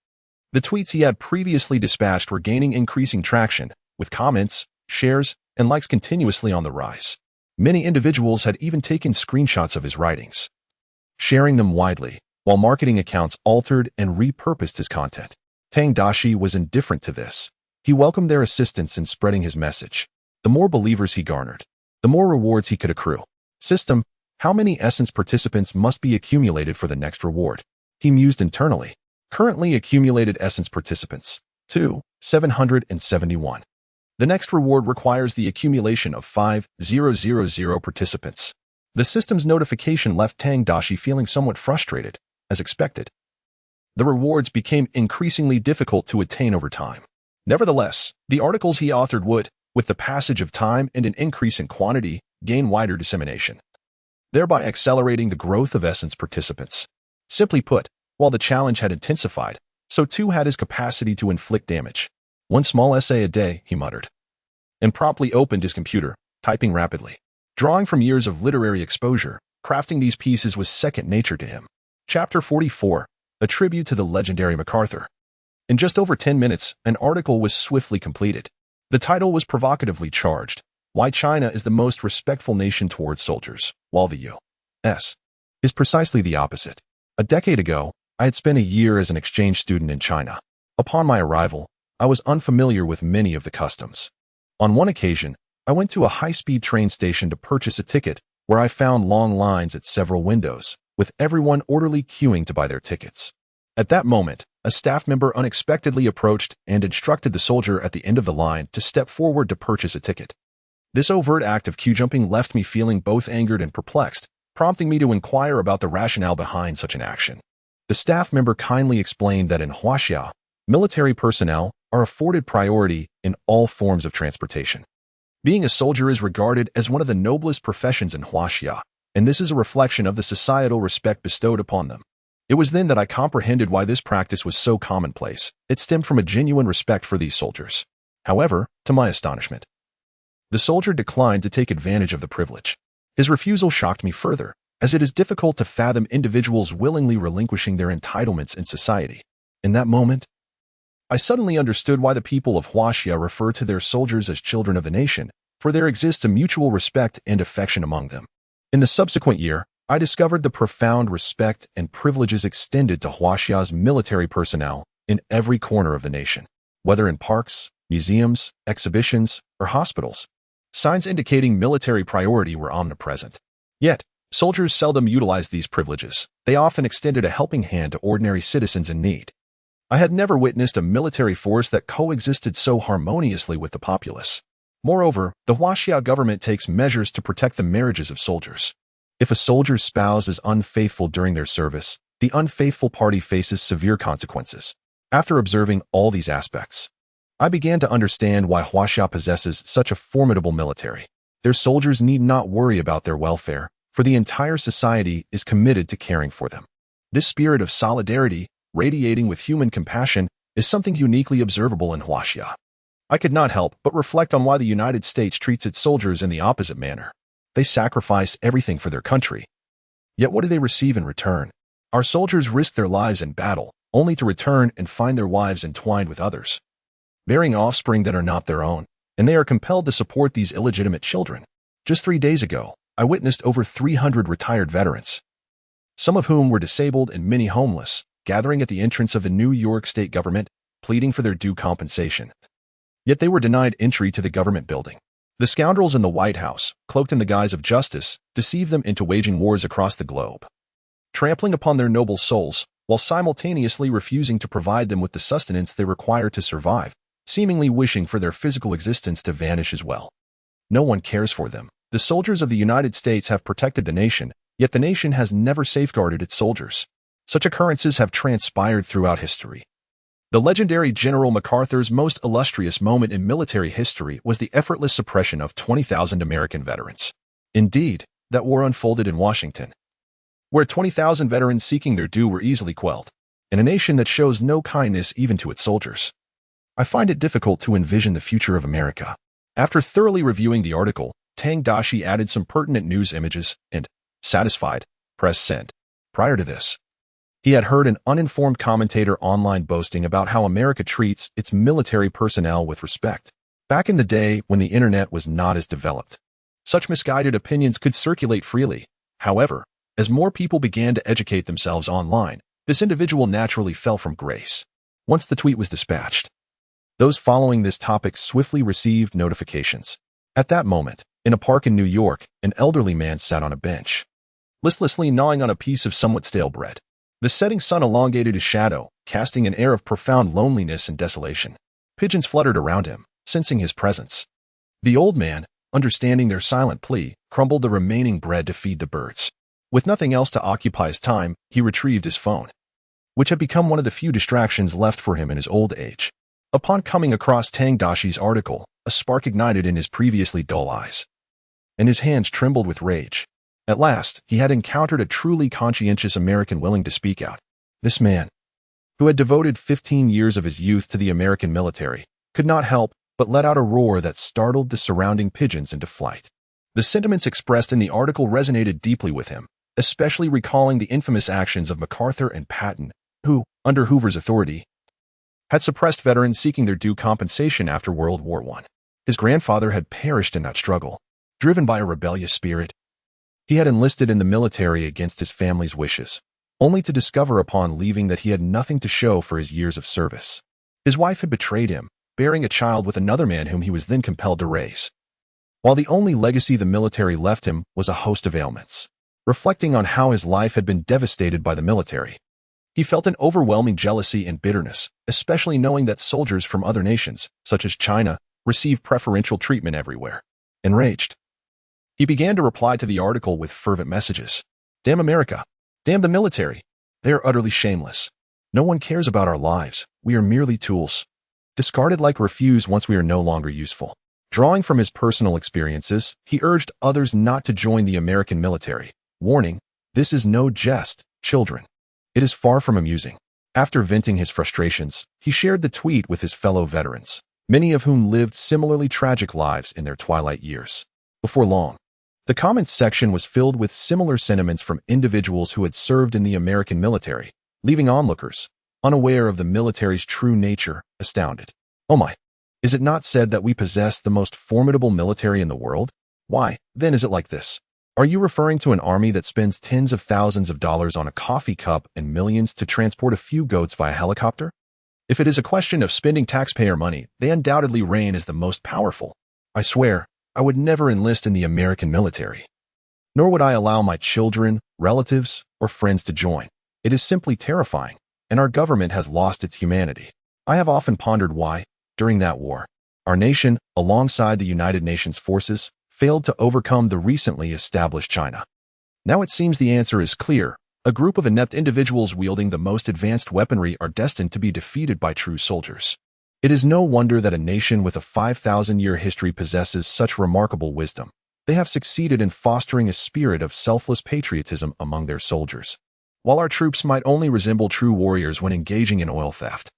The tweets he had previously dispatched were gaining increasing traction, with comments, shares, and likes continuously on the rise. Many individuals had even taken screenshots of his writings, sharing them widely, while marketing accounts altered and repurposed his content. Tang Daxi was indifferent to this. He welcomed their assistance in spreading his message. The more believers he garnered, the more rewards he could accrue. System: how many Essence participants must be accumulated for the next reward? He mused internally. Currently accumulated Essence participants: 771. The next reward requires the accumulation of 5,000 participants. The system's notification left Tang Daxi feeling somewhat frustrated, as expected. The rewards became increasingly difficult to attain over time. Nevertheless, the articles he authored would, with the passage of time and an increase in quantity, gain wider dissemination, thereby accelerating the growth of Essence participants. Simply put, while the challenge had intensified, so too had his capacity to inflict damage. One small essay a day, he muttered, and promptly opened his computer, typing rapidly. Drawing from years of literary exposure, crafting these pieces was second nature to him. Chapter 44, a tribute to the legendary MacArthur. In just over 10 minutes, an article was swiftly completed. The title was provocatively charged: Why China is the most respectful nation towards soldiers, while the U.S. is precisely the opposite. A decade ago, I had spent a year as an exchange student in China. Upon my arrival, I was unfamiliar with many of the customs. On one occasion, I went to a high-speed train station to purchase a ticket, where I found long lines at several windows, with everyone orderly queuing to buy their tickets. At that moment, a staff member unexpectedly approached and instructed the soldier at the end of the line to step forward to purchase a ticket. This overt act of queue jumping left me feeling both angered and perplexed, prompting me to inquire about the rationale behind such an action. The staff member kindly explained that in Huaxia, military personnel are afforded priority in all forms of transportation. Being a soldier is regarded as one of the noblest professions in Huaxia, and this is a reflection of the societal respect bestowed upon them. It was then that I comprehended why this practice was so commonplace. It stemmed from a genuine respect for these soldiers. However, to my astonishment, the soldier declined to take advantage of the privilege. His refusal shocked me further, as it is difficult to fathom individuals willingly relinquishing their entitlements in society. In that moment, I suddenly understood why the people of Huaxia refer to their soldiers as children of the nation, for there exists a mutual respect and affection among them. In the subsequent year, I discovered the profound respect and privileges extended to Huaxia's military personnel in every corner of the nation, whether in parks, museums, exhibitions, or hospitals. Signs indicating military priority were omnipresent. Yet, soldiers seldom utilized these privileges. They often extended a helping hand to ordinary citizens in need. I had never witnessed a military force that coexisted so harmoniously with the populace. Moreover, the Huaxia government takes measures to protect the marriages of soldiers. If a soldier's spouse is unfaithful during their service, the unfaithful party faces severe consequences. After observing all these aspects, I began to understand why Huaxia possesses such a formidable military. Their soldiers need not worry about their welfare, for the entire society is committed to caring for them. This spirit of solidarity, radiating with human compassion, is something uniquely observable in Huaxia. I could not help but reflect on why the United States treats its soldiers in the opposite manner. They sacrifice everything for their country. Yet what do they receive in return? Our soldiers risk their lives in battle, only to return and find their wives entwined with others, bearing offspring that are not their own, and they are compelled to support these illegitimate children. Just 3 days ago, I witnessed over 300 retired veterans, some of whom were disabled and many homeless, gathering at the entrance of the New York state government, pleading for their due compensation. Yet they were denied entry to the government building. The scoundrels in the White House, cloaked in the guise of justice, deceive them into waging wars across the globe, trampling upon their noble souls, while simultaneously refusing to provide them with the sustenance they require to survive, seemingly wishing for their physical existence to vanish as well. No one cares for them. The soldiers of the United States have protected the nation, yet the nation has never safeguarded its soldiers. Such occurrences have transpired throughout history. The legendary General MacArthur's most illustrious moment in military history was the effortless suppression of 20,000 American veterans. Indeed, that war unfolded in Washington, where 20,000 veterans seeking their due were easily quelled, in a nation that shows no kindness even to its soldiers. I find it difficult to envision the future of America. After thoroughly reviewing the article, Tang Daxi added some pertinent news images and, satisfied, pressed send. Prior to this, he had heard an uninformed commentator online boasting about how America treats its military personnel with respect. Back in the day when the internet was not as developed, such misguided opinions could circulate freely. However, as more people began to educate themselves online, this individual naturally fell from grace. Once the tweet was dispatched, those following this topic swiftly received notifications. At that moment, in a park in New York, an elderly man sat on a bench, listlessly gnawing on a piece of somewhat stale bread. The setting sun elongated his shadow, casting an air of profound loneliness and desolation. Pigeons fluttered around him, sensing his presence. The old man, understanding their silent plea, crumbled the remaining bread to feed the birds. With nothing else to occupy his time, he retrieved his phone, which had become one of the few distractions left for him in his old age. Upon coming across Tang Daxi's article, a spark ignited in his previously dull eyes, and his hands trembled with rage. At last, he had encountered a truly conscientious American willing to speak out. This man, who had devoted 15 years of his youth to the American military, could not help but let out a roar that startled the surrounding pigeons into flight. The sentiments expressed in the article resonated deeply with him, especially recalling the infamous actions of MacArthur and Patton, who, under Hoover's authority, had suppressed veterans seeking their due compensation after World War I. His grandfather had perished in that struggle. Driven by a rebellious spirit, he had enlisted in the military against his family's wishes, only to discover upon leaving that he had nothing to show for his years of service. His wife had betrayed him, bearing a child with another man whom he was then compelled to raise, while the only legacy the military left him was a host of ailments. Reflecting on how his life had been devastated by the military, he felt an overwhelming jealousy and bitterness, especially knowing that soldiers from other nations, such as China, receive preferential treatment everywhere. Enraged, he began to reply to the article with fervent messages. Damn America. Damn the military. They are utterly shameless. No one cares about our lives. We are merely tools, discarded like refuse once we are no longer useful. Drawing from his personal experiences, he urged others not to join the American military, warning, "This is no jest, children. It is far from amusing." After venting his frustrations, he shared the tweet with his fellow veterans, many of whom lived similarly tragic lives in their twilight years. Before long, the comments section was filled with similar sentiments from individuals who had served in the American military, leaving onlookers, unaware of the military's true nature, astounded. Oh my, is it not said that we possess the most formidable military in the world? Why, then is it like this? Are you referring to an army that spends tens of thousands of dollars on a coffee cup and millions to transport a few goats via helicopter? If it is a question of spending taxpayer money, they undoubtedly reign as the most powerful. I swear, I would never enlist in the American military. Nor would I allow my children, relatives, or friends to join. It is simply terrifying, and our government has lost its humanity. I have often pondered why, during that war, our nation, alongside the United Nations forces, failed to overcome the recently established China. Now it seems the answer is clear. A group of inept individuals wielding the most advanced weaponry are destined to be defeated by true soldiers. It is no wonder that a nation with a 5,000-year history possesses such remarkable wisdom. They have succeeded in fostering a spirit of selfless patriotism among their soldiers, while our troops might only resemble true warriors when engaging in oil theft.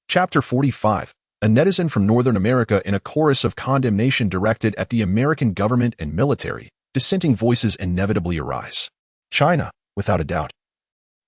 Chapter 45. A netizen from Northern America in a chorus of condemnation directed at the American government and military. Dissenting voices inevitably arise. China, without a doubt,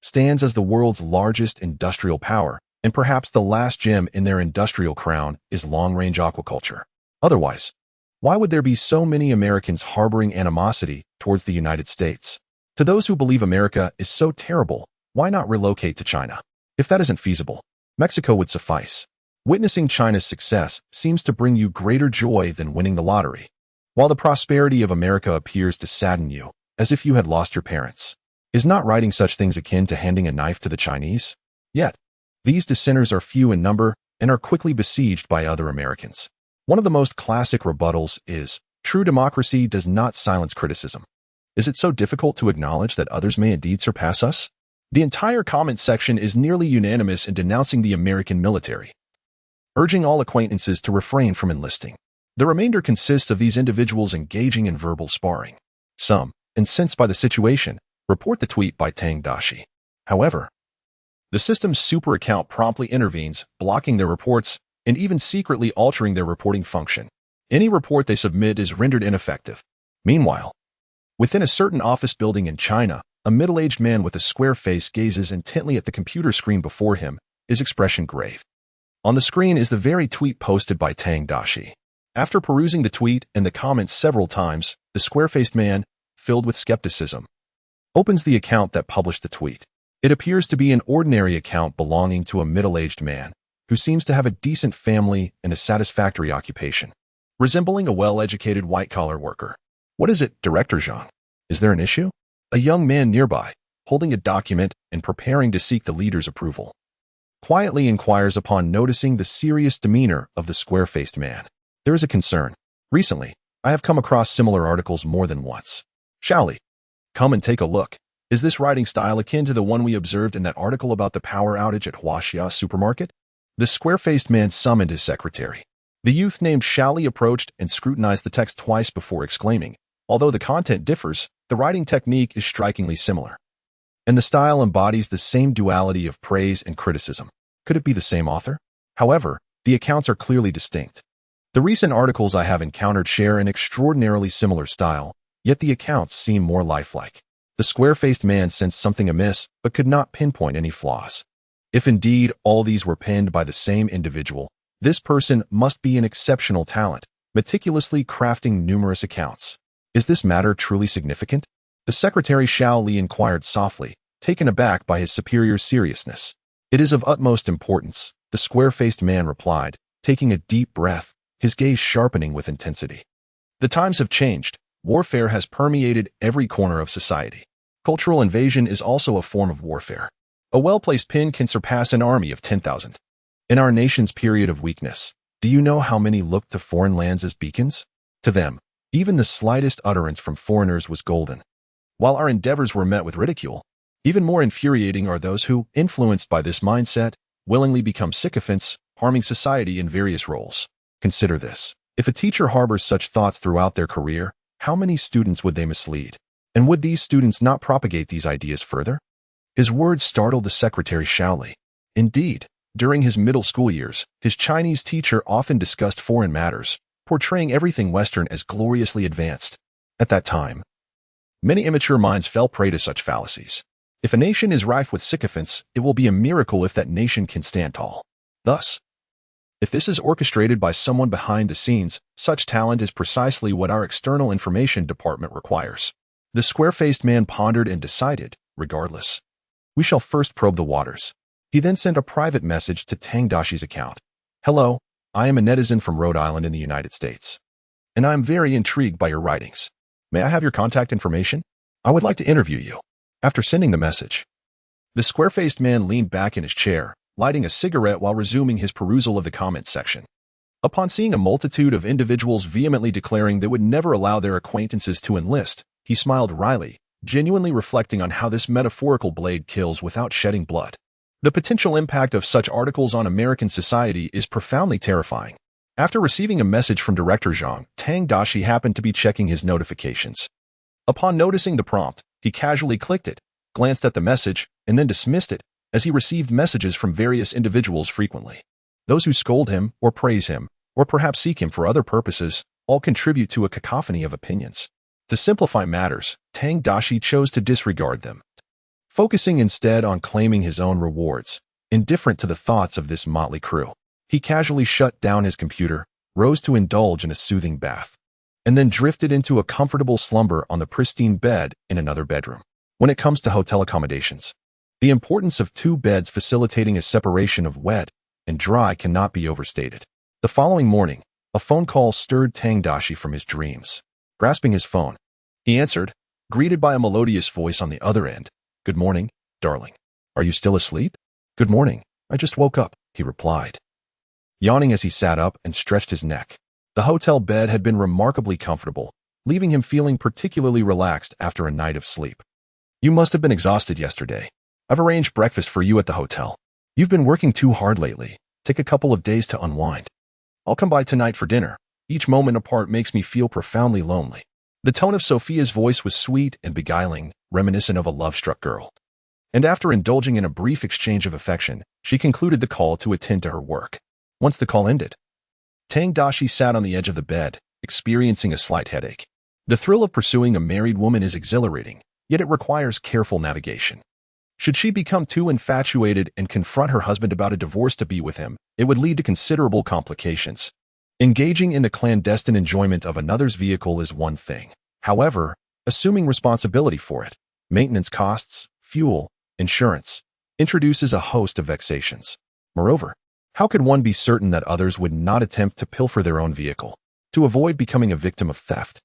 stands as the world's largest industrial power, and perhaps the last gem in their industrial crown is long-range aquaculture. Otherwise, why would there be so many Americans harboring animosity towards the United States? To those who believe America is so terrible, why not relocate to China? If that isn't feasible, Mexico would suffice. Witnessing China's success seems to bring you greater joy than winning the lottery, while the prosperity of America appears to sadden you, as if you had lost your parents. Is not writing such things akin to handing a knife to the Chinese? Yet, these dissenters are few in number and are quickly besieged by other Americans. One of the most classic rebuttals is, True democracy does not silence criticism. Is it so difficult to acknowledge that others may indeed surpass us? The entire comment section is nearly unanimous in denouncing the American military, urging all acquaintances to refrain from enlisting. The remainder consists of these individuals engaging in verbal sparring. Some, incensed by the situation, report the tweet by Tang Daxi. However, the system's super account promptly intervenes, blocking their reports and even secretly altering their reporting function. Any report they submit is rendered ineffective. Meanwhile, within a certain office building in China, a middle-aged man with a square face gazes intently at the computer screen before him, his expression grave. On the screen is the very tweet posted by Tang Daxi. After perusing the tweet and the comments several times, the square-faced man, filled with skepticism, opens the account that published the tweet. It appears to be an ordinary account belonging to a middle-aged man who seems to have a decent family and a satisfactory occupation, resembling a well-educated white-collar worker. What is it, Director Zhang? Is there an issue? A young man nearby, holding a document and preparing to seek the leader's approval, quietly inquires upon noticing the serious demeanor of the square-faced man. There is a concern. Recently, I have come across similar articles more than once. Shaoli, come and take a look. Is this writing style akin to the one we observed in that article about the power outage at Huaxia supermarket? The square-faced man summoned his secretary. The youth named Shaoli approached and scrutinized the text twice before exclaiming, although the content differs, the writing technique is strikingly similar, and the style embodies the same duality of praise and criticism. Could it be the same author? However, the accounts are clearly distinct. The recent articles I have encountered share an extraordinarily similar style, yet the accounts seem more lifelike. The square-faced man sensed something amiss, but could not pinpoint any flaws. If indeed all these were penned by the same individual, this person must be an exceptional talent, meticulously crafting numerous accounts. Is this matter truly significant? The secretary Shaoli inquired softly, taken aback by his superior's seriousness. It is of utmost importance, the square-faced man replied, taking a deep breath, his gaze sharpening with intensity. The times have changed. Warfare has permeated every corner of society. Cultural invasion is also a form of warfare. A well-placed pin can surpass an army of 10,000. In our nation's period of weakness, do you know how many looked to foreign lands as beacons? To them, even the slightest utterance from foreigners was golden. While our endeavors were met with ridicule, even more infuriating are those who, influenced by this mindset, willingly become sycophants, harming society in various roles. Consider this. If a teacher harbors such thoughts throughout their career, how many students would they mislead? And would these students not propagate these ideas further? His words startled the secretary Shaoli. Indeed, during his middle school years, his Chinese teacher often discussed foreign matters, portraying everything Western as gloriously advanced. At that time, many immature minds fell prey to such fallacies. If a nation is rife with sycophants, it will be a miracle if that nation can stand tall. Thus, if this is orchestrated by someone behind the scenes, such talent is precisely what our external information department requires. The square-faced man pondered and decided, regardless, we shall first probe the waters. He then sent a private message to Tang Daxi's account. Hello, I am a netizen from Rhode Island in the United States, and I am very intrigued by your writings. May I have your contact information? I would like to interview you. After sending the message, the square-faced man leaned back in his chair, lighting a cigarette while resuming his perusal of the comments section. Upon seeing a multitude of individuals vehemently declaring they would never allow their acquaintances to enlist, he smiled wryly, genuinely reflecting on how this metaphorical blade kills without shedding blood. The potential impact of such articles on American society is profoundly terrifying. After receiving a message from Director Zhang, Tang Daxi happened to be checking his notifications. Upon noticing the prompt, he casually clicked it, glanced at the message, and then dismissed it, as he received messages from various individuals frequently. Those who scold him, or praise him, or perhaps seek him for other purposes, all contribute to a cacophony of opinions. To simplify matters, Tang Daxi chose to disregard them, focusing instead on claiming his own rewards, indifferent to the thoughts of this motley crew. He casually shut down his computer, rose to indulge in a soothing bath, and then drifted into a comfortable slumber on the pristine bed in another bedroom. When it comes to hotel accommodations, the importance of two beds facilitating a separation of wet and dry cannot be overstated. The following morning, a phone call stirred Tang Daxi from his dreams. Grasping his phone, he answered, greeted by a melodious voice on the other end. Good morning, darling. Are you still asleep? Good morning. I just woke up, he replied, yawning as he sat up and stretched his neck. The hotel bed had been remarkably comfortable, leaving him feeling particularly relaxed after a night of sleep. "You must have been exhausted yesterday. I've arranged breakfast for you at the hotel. You've been working too hard lately. Take a couple of days to unwind. I'll come by tonight for dinner. Each moment apart makes me feel profoundly lonely." The tone of Sophia's voice was sweet and beguiling, reminiscent of a love-struck girl. And after indulging in a brief exchange of affection, she concluded the call to attend to her work. Once the call ended, Tang Daxi sat on the edge of the bed, experiencing a slight headache. The thrill of pursuing a married woman is exhilarating, yet it requires careful navigation. Should she become too infatuated and confront her husband about a divorce to be with him, it would lead to considerable complications. Engaging in the clandestine enjoyment of another's vehicle is one thing. However, assuming responsibility for it, maintenance costs, fuel, insurance, introduces a host of vexations. Moreover, how could one be certain that others would not attempt to pilfer their own vehicle, to avoid becoming a victim of theft?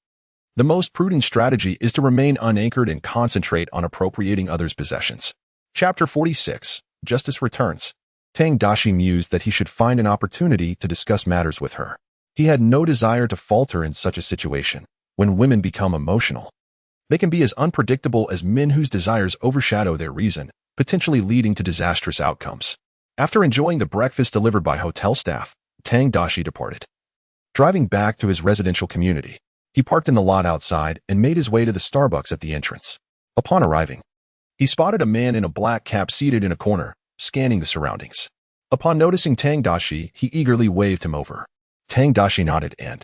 The most prudent strategy is to remain unanchored and concentrate on appropriating others' possessions. Chapter 46. Justice Returns. Tang Daxi mused that he should find an opportunity to discuss matters with her. He had no desire to falter in such a situation. When women become emotional, they can be as unpredictable as men whose desires overshadow their reason, potentially leading to disastrous outcomes. After enjoying the breakfast delivered by hotel staff, Tang Daxi departed. Driving back to his residential community, he parked in the lot outside and made his way to the Starbucks at the entrance. Upon arriving, he spotted a man in a black cap seated in a corner, scanning the surroundings. Upon noticing Tang Daxi, he eagerly waved him over. Tang Daxi nodded and,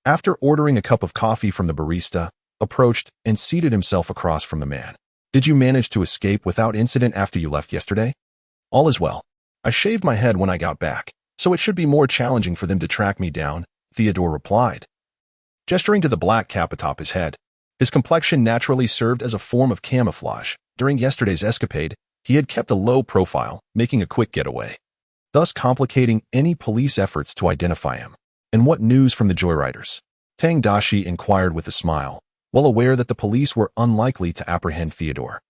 after ordering a cup of coffee from the barista, approached and seated himself across from the man. "Did you manage to escape without incident after you left yesterday?" "All is well. I shaved my head when I got back, so it should be more challenging for them to track me down," Theodore replied, gesturing to the black cap atop his head. His complexion naturally served as a form of camouflage. During yesterday's escapade, he had kept a low profile, making a quick getaway, thus complicating any police efforts to identify him. "And what news from the joyriders?" Tang Daxi inquired with a smile, well aware that the police were unlikely to apprehend Theodore.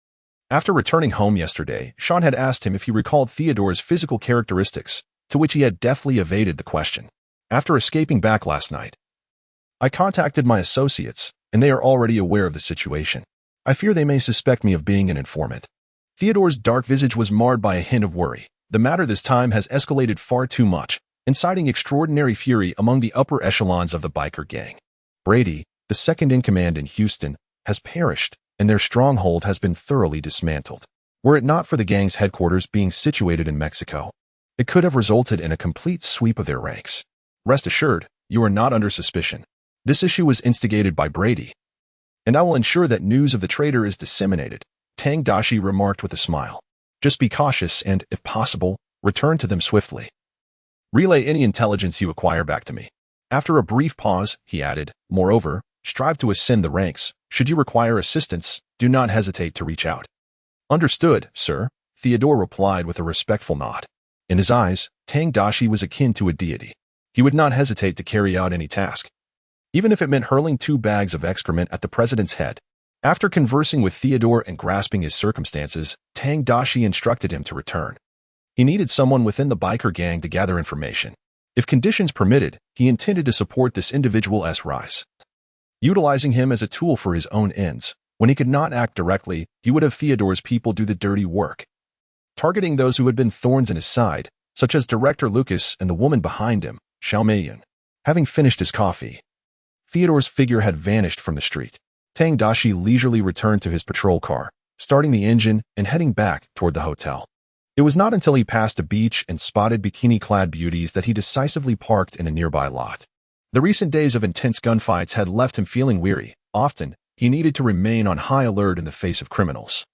After returning home yesterday, Sean had asked him if he recalled Theodore's physical characteristics, to which he had deftly evaded the question. "After escaping back last night, I contacted my associates, and they are already aware of the situation. I fear they may suspect me of being an informant." Theodore's dark visage was marred by a hint of worry. The matter this time has escalated far too much, inciting extraordinary fury among the upper echelons of the biker gang. Brady, the second-in-command in Houston, has perished, and their stronghold has been thoroughly dismantled. Were it not for the gang's headquarters being situated in Mexico, it could have resulted in a complete sweep of their ranks. "Rest assured, you are not under suspicion. This issue was instigated by Brady, and I will ensure that news of the traitor is disseminated," Tang Daxi remarked with a smile. "Just be cautious and, if possible, return to them swiftly. Relay any intelligence you acquire back to me." After a brief pause, he added, "Moreover, strive to ascend the ranks. Should you require assistance, do not hesitate to reach out." "Understood, sir," Theodore replied with a respectful nod. In his eyes, Tang Daxi was akin to a deity. He would not hesitate to carry out any task, even if it meant hurling 2 bags of excrement at the president's head. After conversing with Theodore and grasping his circumstances, Tang Daxi instructed him to return. He needed someone within the biker gang to gather information. If conditions permitted, he intended to support this individual's rise, utilizing him as a tool for his own ends. When he could not act directly, he would have Theodore's people do the dirty work, targeting those who had been thorns in his side, such as Director Lucas and the woman behind him, Xiao Meiyan. Having finished his coffee, Theodore's figure had vanished from the street. Tang Daxi leisurely returned to his patrol car, starting the engine and heading back toward the hotel. It was not until he passed a beach and spotted bikini-clad beauties that he decisively parked in a nearby lot. The recent days of intense gunfights had left him feeling weary. Often, he needed to remain on high alert in the face of criminals.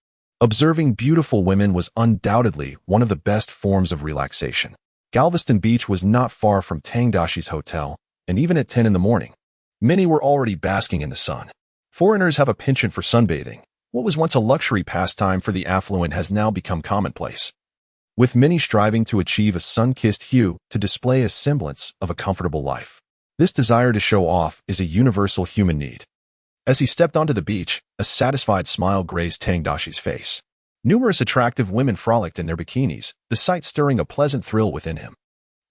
Observing beautiful women was undoubtedly one of the best forms of relaxation. Galveston Beach was not far from Tang Daxi's hotel, and even at 10 in the morning, many were already basking in the sun. Foreigners have a penchant for sunbathing. What was once a luxury pastime for the affluent has now become commonplace, with many striving to achieve a sun-kissed hue to display a semblance of a comfortable life. This desire to show off is a universal human need. As he stepped onto the beach, a satisfied smile graced Tang Daxi's face. Numerous attractive women frolicked in their bikinis, the sight stirring a pleasant thrill within him.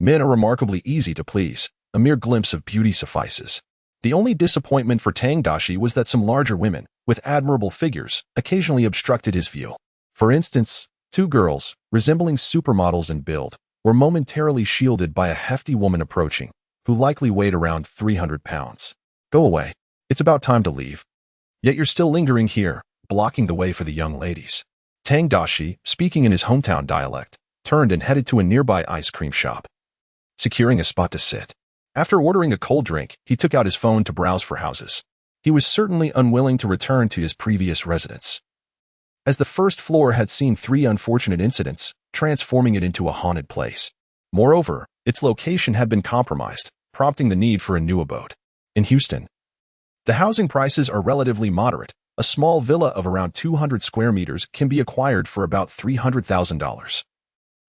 Men are remarkably easy to please. a mere glimpse of beauty suffices. The only disappointment for Tang Daxi was that some larger women, with admirable figures, occasionally obstructed his view. For instance, two girls, resembling supermodels in build, were momentarily shielded by a hefty woman approaching, who likely weighed around 300 pounds. Go away. It's about time to leave. Yet you're still lingering here, blocking the way for the young ladies. Tang Daxi, speaking in his hometown dialect, turned and headed to a nearby ice cream shop, securing a spot to sit. After ordering a cold drink, he took out his phone to browse for houses. He was certainly unwilling to return to his previous residence, as the first floor had seen 3 unfortunate incidents, transforming it into a haunted place. Moreover, its location had been compromised, prompting the need for a new abode. In Houston, the housing prices are relatively moderate. A small villa of around 200 square meters can be acquired for about $300,000,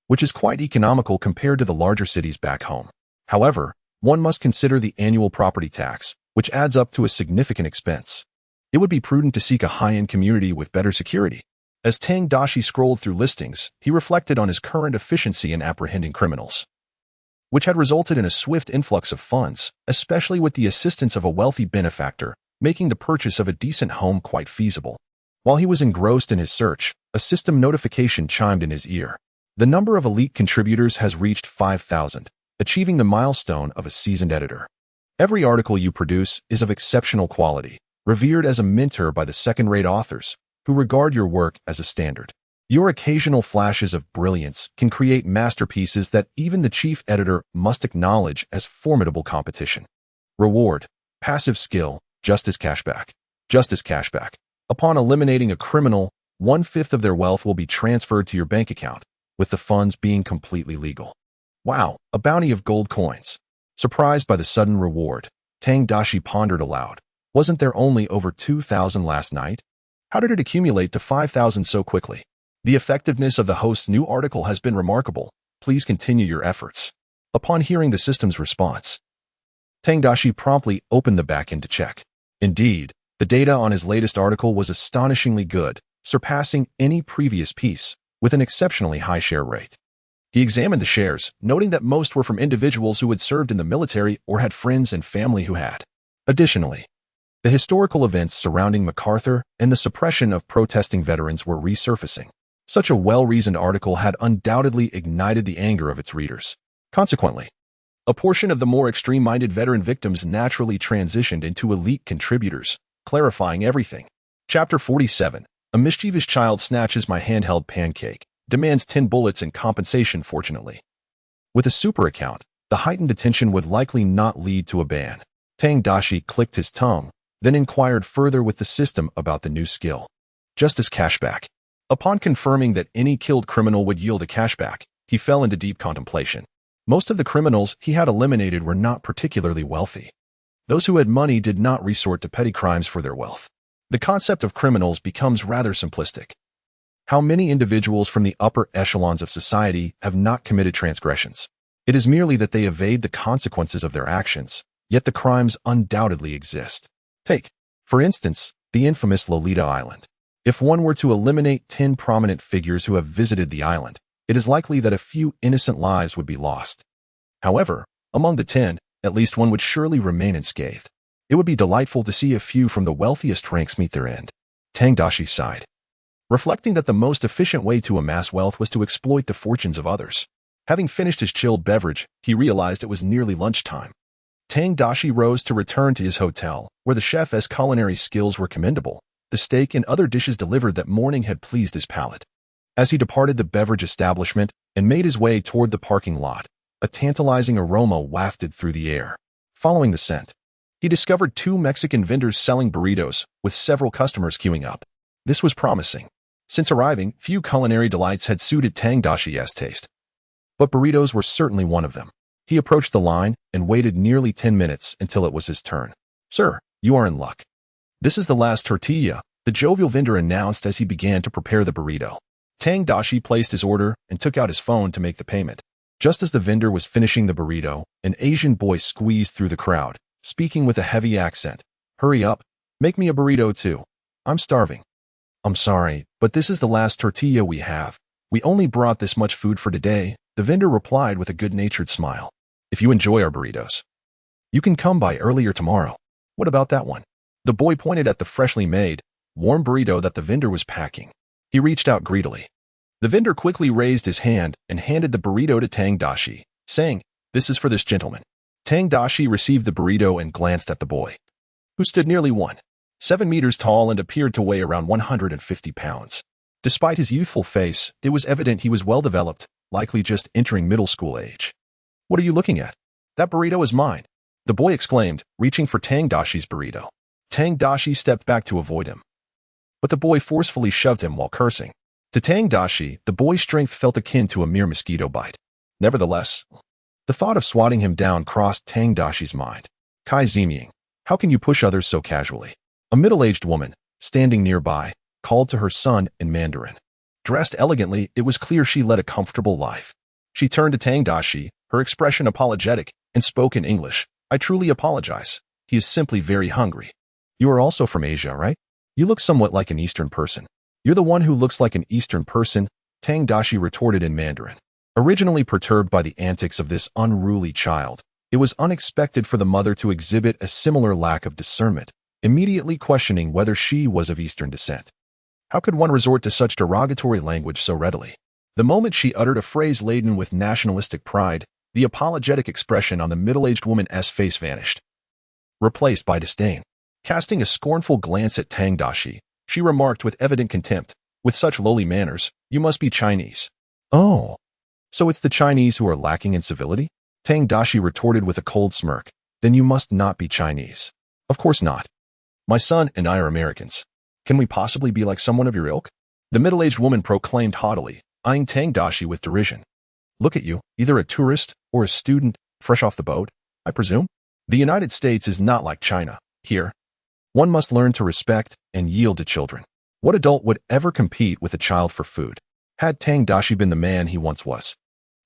which is quite economical compared to the larger cities back home. However, one must consider the annual property tax, which adds up to a significant expense. It would be prudent to seek a high-end community with better security. As Tang Daxi scrolled through listings, he reflected on his current efficiency in apprehending criminals, which had resulted in a swift influx of funds, especially with the assistance of a wealthy benefactor, making the purchase of a decent home quite feasible. While he was engrossed in his search, a system notification chimed in his ear. The number of elite contributors has reached 5,000, achieving the milestone of a seasoned editor. Every article you produce is of exceptional quality, revered as a mentor by the second-rate authors, who regard your work as a standard. Your occasional flashes of brilliance can create masterpieces that even the chief editor must acknowledge as formidable competition. Reward, passive skill, justice cashback. Justice cashback. Upon eliminating a criminal, 1/5 of their wealth will be transferred to your bank account, with the funds being completely legal. Wow, a bounty of gold coins. Surprised by the sudden reward, Tang Daxi pondered aloud. Wasn't there only over 2,000 last night? How did it accumulate to 5,000 so quickly? The effectiveness of the host's new article has been remarkable. Please continue your efforts. Upon hearing the system's response, Tang Daxi promptly opened the backend to check. Indeed, the data on his latest article was astonishingly good, surpassing any previous piece, with an exceptionally high share rate. He examined the shares, noting that most were from individuals who had served in the military or had friends and family who had. Additionally, the historical events surrounding MacArthur and the suppression of protesting veterans were resurfacing. Such a well-reasoned article had undoubtedly ignited the anger of its readers. Consequently, a portion of the more extreme-minded veteran victims naturally transitioned into elite contributors, clarifying everything. Chapter 47. A mischievous child snatches my handheld pancake, demands 10 bullets in compensation. Fortunately, with a super account, the heightened attention would likely not lead to a ban. Tang Daxi clicked his tongue, then inquired further with the system about the new skill. Justice cashback. Upon confirming that any killed criminal would yield a cashback, he fell into deep contemplation. Most of the criminals he had eliminated were not particularly wealthy. Those who had money did not resort to petty crimes for their wealth. The concept of criminals becomes rather simplistic. How many individuals from the upper echelons of society have not committed transgressions? It is merely that they evade the consequences of their actions, yet the crimes undoubtedly exist. Take, for instance, the infamous Lolita Island. If one were to eliminate 10 prominent figures who have visited the island, it is likely that a few innocent lives would be lost. However, among the 10, at least one would surely remain unscathed. It would be delightful to see a few from the wealthiest ranks meet their end. Tang Daxi sighed, reflecting that the most efficient way to amass wealth was to exploit the fortunes of others. Having finished his chilled beverage, he realized it was nearly lunchtime. Tang Daxi rose to return to his hotel, where the chef's culinary skills were commendable. The steak and other dishes delivered that morning had pleased his palate. As he departed the beverage establishment and made his way toward the parking lot, a tantalizing aroma wafted through the air. Following the scent, he discovered 2 Mexican vendors selling burritos, with several customers queuing up. This was promising. Since arriving, few culinary delights had suited Tang Daxi's taste, but burritos were certainly one of them. He approached the line and waited nearly 10 minutes until it was his turn. "Sir, you are in luck. This is the last tortilla," the jovial vendor announced as he began to prepare the burrito. Tang Daxi placed his order and took out his phone to make the payment. Just as the vendor was finishing the burrito, an Asian boy squeezed through the crowd, speaking with a heavy accent. "Hurry up. Make me a burrito too. I'm starving." "I'm sorry, but this is the last tortilla we have. We only brought this much food for today," the vendor replied with a good-natured smile. "If you enjoy our burritos, You can come by earlier tomorrow. What about that one? The boy pointed at the freshly made, warm burrito that the vendor was packing. He reached out greedily. The vendor quickly raised his hand and handed the burrito to Tang Daxi, saying, "This is for this gentleman." Tang Daxi received the burrito and glanced at the boy, who stood nearly 1.7 meters tall and appeared to weigh around 150 pounds. Despite his youthful face, it was evident he was well-developed, likely just entering middle school age. "What are you looking at? That burrito is mine," the boy exclaimed, reaching for Tang Daxi's burrito. Tang Daxi stepped back to avoid him, but the boy forcefully shoved him while cursing. To Tang Daxi, the boy's strength felt akin to a mere mosquito bite. Nevertheless, the thought of swatting him down crossed Tang Daxi's mind. "Kai Ziming, how can you push others so casually?" A middle-aged woman, standing nearby, called to her son in Mandarin. Dressed elegantly, it was clear she led a comfortable life. She turned to Tang Daxi, her expression apologetic, and spoke in English. "I truly apologize. He is simply very hungry." "You are also from Asia, right? You look somewhat like an Eastern person." "You're the one who looks like an Eastern person," Tang Daxi retorted in Mandarin. Originally perturbed by the antics of this unruly child, it was unexpected for the mother to exhibit a similar lack of discernment, immediately questioning whether she was of Eastern descent. How could one resort to such derogatory language so readily? The moment she uttered a phrase laden with nationalistic pride, the apologetic expression on the middle-aged woman's face vanished, replaced by disdain. Casting a scornful glance at Tang Daxi, she remarked with evident contempt, "With such lowly manners, you must be Chinese." "Oh, so it's the Chinese who are lacking in civility?" Tang Daxi retorted with a cold smirk. "Then you must not be Chinese." "Of course not. My son and I are Americans. Can we possibly be like someone of your ilk?" The middle-aged woman proclaimed haughtily, eyeing Tang Daxi with derision. "Look at you, either a tourist or a student, fresh off the boat, I presume? The United States is not like China. Here, one must learn to respect and yield to children." What adult would ever compete with a child for food? Had Tang Daxi been the man he once was,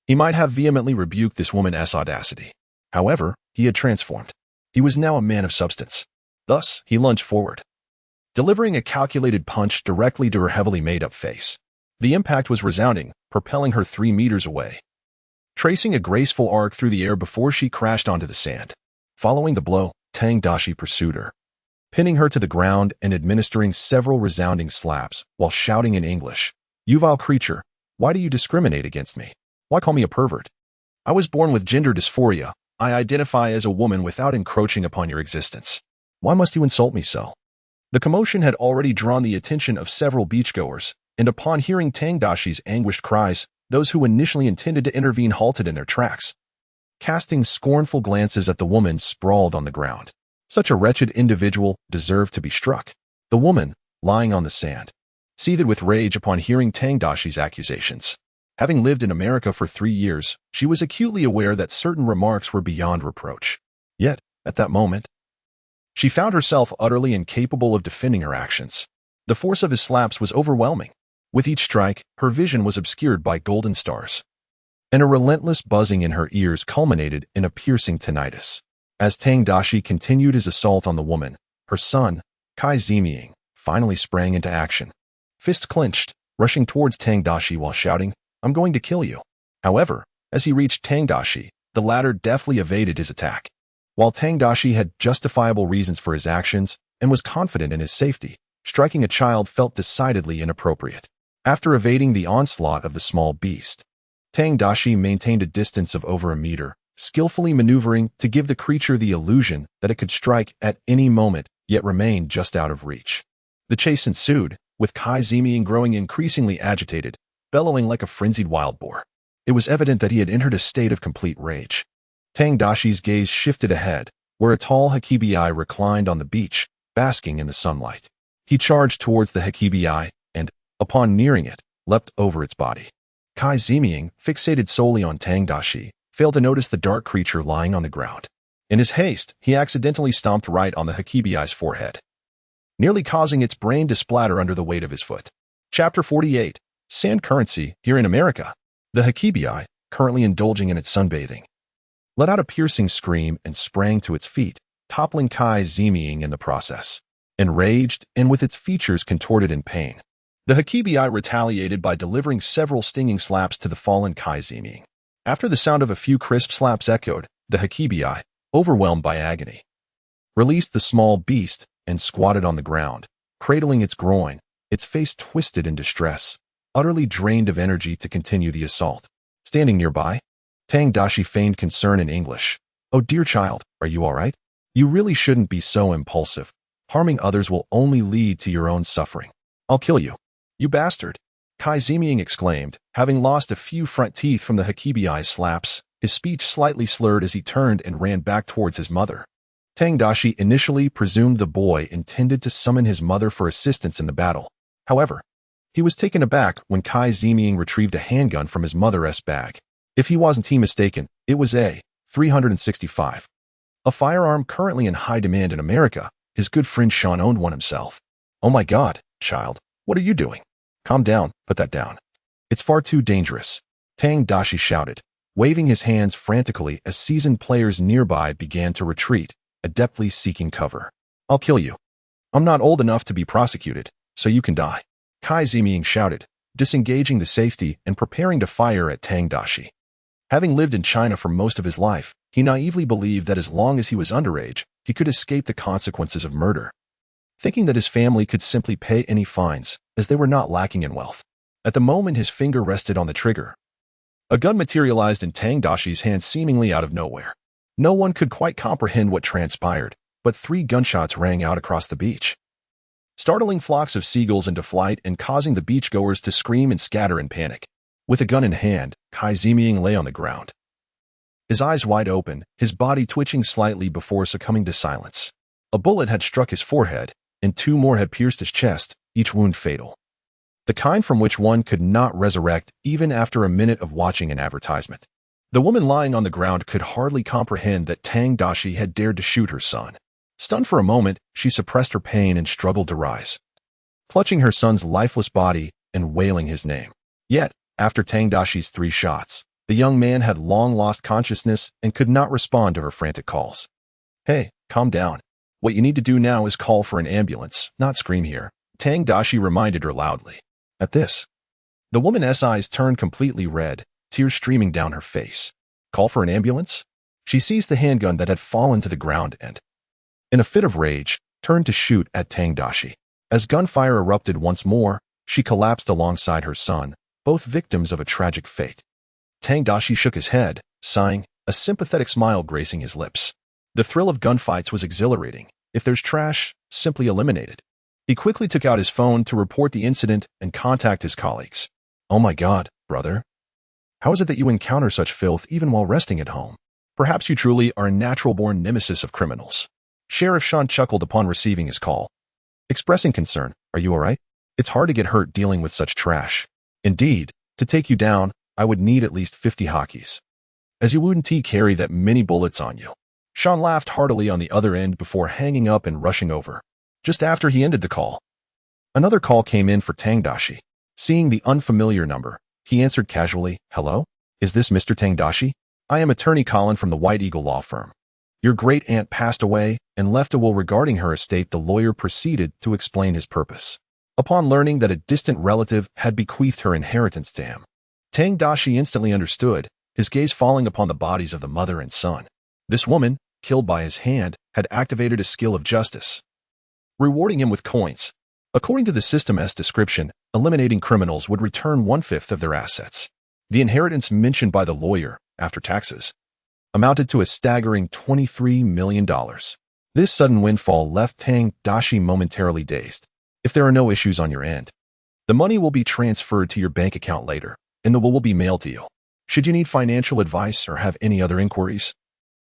he might have vehemently rebuked this woman's audacity. However, he had transformed. He was now a man of substance. Thus, he lunged forward, delivering a calculated punch directly to her heavily made-up face. The impact was resounding, propelling her 3 meters away, tracing a graceful arc through the air before she crashed onto the sand. Following the blow, Tang Daxi pursued her, pinning her to the ground and administering several resounding slaps while shouting in English, "You vile creature, why do you discriminate against me? Why call me a pervert? I was born with gender dysphoria. I identify as a woman without encroaching upon your existence. Why must you insult me so?" The commotion had already drawn the attention of several beachgoers, and upon hearing Tang Daxi's anguished cries, those who initially intended to intervene halted in their tracks, casting scornful glances at the woman sprawled on the ground. Such a wretched individual deserved to be struck. The woman, lying on the sand, seethed with rage upon hearing Tang Daxi's accusations. Having lived in America for 3 years, she was acutely aware that certain remarks were beyond reproach. Yet, at that moment, she found herself utterly incapable of defending her actions. The force of his slaps was overwhelming. With each strike, her vision was obscured by golden stars, and a relentless buzzing in her ears culminated in a piercing tinnitus. As Tang Daxi continued his assault on the woman, her son, Kai Ziming, finally sprang into action. Fists clenched, rushing towards Tang Daxi while shouting, "I'm going to kill you." However, as he reached Tang Daxi, the latter deftly evaded his attack. While Tang Daxi had justifiable reasons for his actions and was confident in his safety, striking a child felt decidedly inappropriate. After evading the onslaught of the small beast, Tang Daxi maintained a distance of over a meter, skillfully maneuvering to give the creature the illusion that it could strike at any moment, yet remain just out of reach. The chase ensued, with Kai Ziming growing increasingly agitated, bellowing like a frenzied wild boar. It was evident that he had entered a state of complete rage. Tang Daxi's gaze shifted ahead, where a tall Hakibi reclined on the beach, basking in the sunlight. He charged towards the Hakibi and, upon nearing it, leapt over its body. Kai Ziming, fixated solely on Tang Daxi, failed to notice the dark creature lying on the ground. In his haste, he accidentally stomped right on the Hakibi's forehead, nearly causing its brain to splatter under the weight of his foot. Chapter 48. Sand Currency Here in America. The Hakibi, currently indulging in its sunbathing, let out a piercing scream and sprang to its feet, toppling Kai Ziming in the process. Enraged and with its features contorted in pain, the Hakibi retaliated by delivering several stinging slaps to the fallen Kai Ziming. After the sound of a few crisp slaps echoed, the Hakibi, overwhelmed by agony, released the small beast and squatted on the ground, cradling its groin, its face twisted in distress, utterly drained of energy to continue the assault. Standing nearby, Tang Daxi feigned concern in English. "Oh dear child, are you all right? You really shouldn't be so impulsive. Harming others will only lead to your own suffering. I'll kill you. You bastard," Kai Ziming exclaimed, having lost a few front teeth from the Hakibi's slaps, his speech slightly slurred as he turned and ran back towards his mother. Tang Daxi initially presumed the boy intended to summon his mother for assistance in the battle. However, he was taken aback when Kai Ziming retrieved a handgun from his mother's bag. If he wasn't mistaken, it was a 365. A firearm currently in high demand in America. His good friend Sean owned one himself. "Oh my God, child, what are you doing? Calm down, put that down. It's far too dangerous," Tang Daxi shouted, waving his hands frantically as seasoned players nearby began to retreat, adeptly seeking cover. "I'll kill you. I'm not old enough to be prosecuted, so you can die," Kai Ziming shouted, disengaging the safety and preparing to fire at Tang Daxi. Having lived in China for most of his life, he naively believed that as long as he was underage, he could escape the consequences of murder, thinking that his family could simply pay any fines, as they were not lacking in wealth. At the moment his finger rested on the trigger, a gun materialized in Tang Daxi's hand seemingly out of nowhere. No one could quite comprehend what transpired, but 3 gunshots rang out across the beach, startling flocks of seagulls into flight and causing the beachgoers to scream and scatter in panic. With a gun in hand, Kai Ziming lay on the ground, his eyes wide open, his body twitching slightly before succumbing to silence. A bullet had struck his forehead, and 2 more had pierced his chest, each wound fatal. The kind from which one could not resurrect even after a minute of watching an advertisement. The woman lying on the ground could hardly comprehend that Tang Daxi had dared to shoot her son. Stunned for a moment, she suppressed her pain and struggled to rise, clutching her son's lifeless body and wailing his name. Yet, after Tang Daxi's 3 shots, the young man had long lost consciousness and could not respond to her frantic calls. "Hey, calm down. What you need to do now is call for an ambulance, not scream here," Tang Daxi reminded her loudly. At this, the woman's eyes turned completely red, tears streaming down her face. Call for an ambulance? She seized the handgun that had fallen to the ground and, in a fit of rage, turned to shoot at Tang Daxi. As gunfire erupted once more, she collapsed alongside her son, both victims of a tragic fate. Tang Daxi shook his head, sighing, a sympathetic smile gracing his lips. The thrill of gunfights was exhilarating. If there's trash, simply eliminate it. He quickly took out his phone to report the incident and contact his colleagues. "Oh my God, brother. How is it that you encounter such filth even while resting at home? Perhaps you truly are a natural-born nemesis of criminals." Sheriff Sean chuckled upon receiving his call, expressing concern. "Are you all right? It's hard to get hurt dealing with such trash. Indeed, to take you down, I would need at least 50 hockeys, as you wouldn't carry that many bullets on you." Sean laughed heartily on the other end before hanging up and rushing over. Just after he ended the call, another call came in for Tang Daxi. Seeing the unfamiliar number, he answered casually, "Hello? Is this Mr. Tang Daxi? I am attorney Colin from the White Eagle Law Firm. Your great-aunt passed away and left a will regarding her estate." The lawyer proceeded to explain his purpose. Upon learning that a distant relative had bequeathed her inheritance to him, Tang Daxi instantly understood, his gaze falling upon the bodies of the mother and son. This woman, killed by his hand, had activated a skill of justice, rewarding him with coins. According to the system's description, eliminating criminals would return 1/5 of their assets. The inheritance mentioned by the lawyer, after taxes, amounted to a staggering $23 million. This sudden windfall left Tang Daxi momentarily dazed. "If there are no issues on your end, the money will be transferred to your bank account later, and the will be mailed to you. Should you need financial advice or have any other inquiries,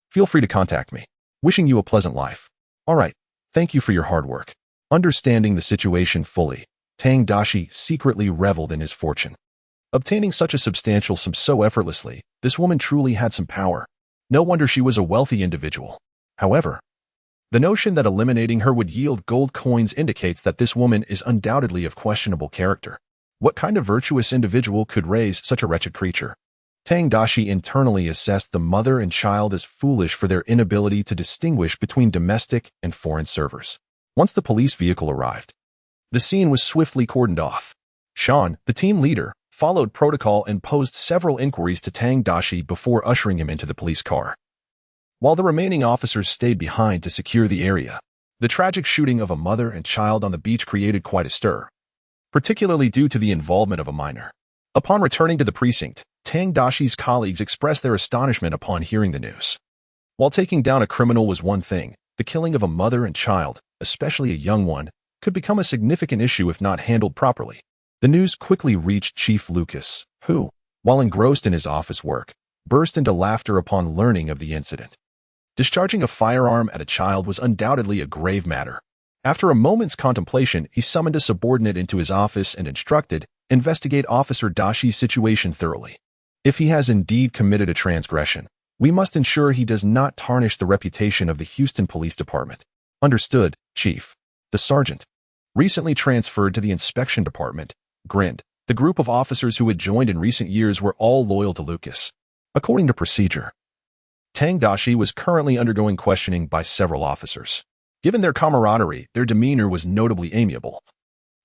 feel free to contact me. Wishing you a pleasant life." "All right. Thank you for your hard work." Understanding the situation fully, Tang Daxi secretly reveled in his fortune. Obtaining such a substantial sum so effortlessly, this woman truly had some power. No wonder she was a wealthy individual. However, the notion that eliminating her would yield gold coins indicates that this woman is undoubtedly of questionable character. What kind of virtuous individual could raise such a wretched creature? Tang Daxi internally assessed the mother and child as foolish for their inability to distinguish between domestic and foreign servers. Once the police vehicle arrived, the scene was swiftly cordoned off. Sean, the team leader, followed protocol and posed several inquiries to Tang Daxi before ushering him into the police car. while the remaining officers stayed behind to secure the area. The tragic shooting of a mother and child on the beach created quite a stir, particularly due to the involvement of a minor. Upon returning to the precinct, Tang Daxi's colleagues expressed their astonishment upon hearing the news. While taking down a criminal was one thing, the killing of a mother and child, especially a young one, could become a significant issue if not handled properly. The news quickly reached Chief Lucas, who, while engrossed in his office work, burst into laughter upon learning of the incident. Discharging a firearm at a child was undoubtedly a grave matter. After a moment's contemplation, he summoned a subordinate into his office and instructed, "Investigate Officer Daxi's situation thoroughly. If he has indeed committed a transgression, we must ensure he does not tarnish the reputation of the Houston Police Department." "Understood, Chief." The sergeant, recently transferred to the inspection department, grinned. The group of officers who had joined in recent years were all loyal to Lucas. According to procedure, Tang Daxi was currently undergoing questioning by several officers. Given their camaraderie, their demeanor was notably amiable,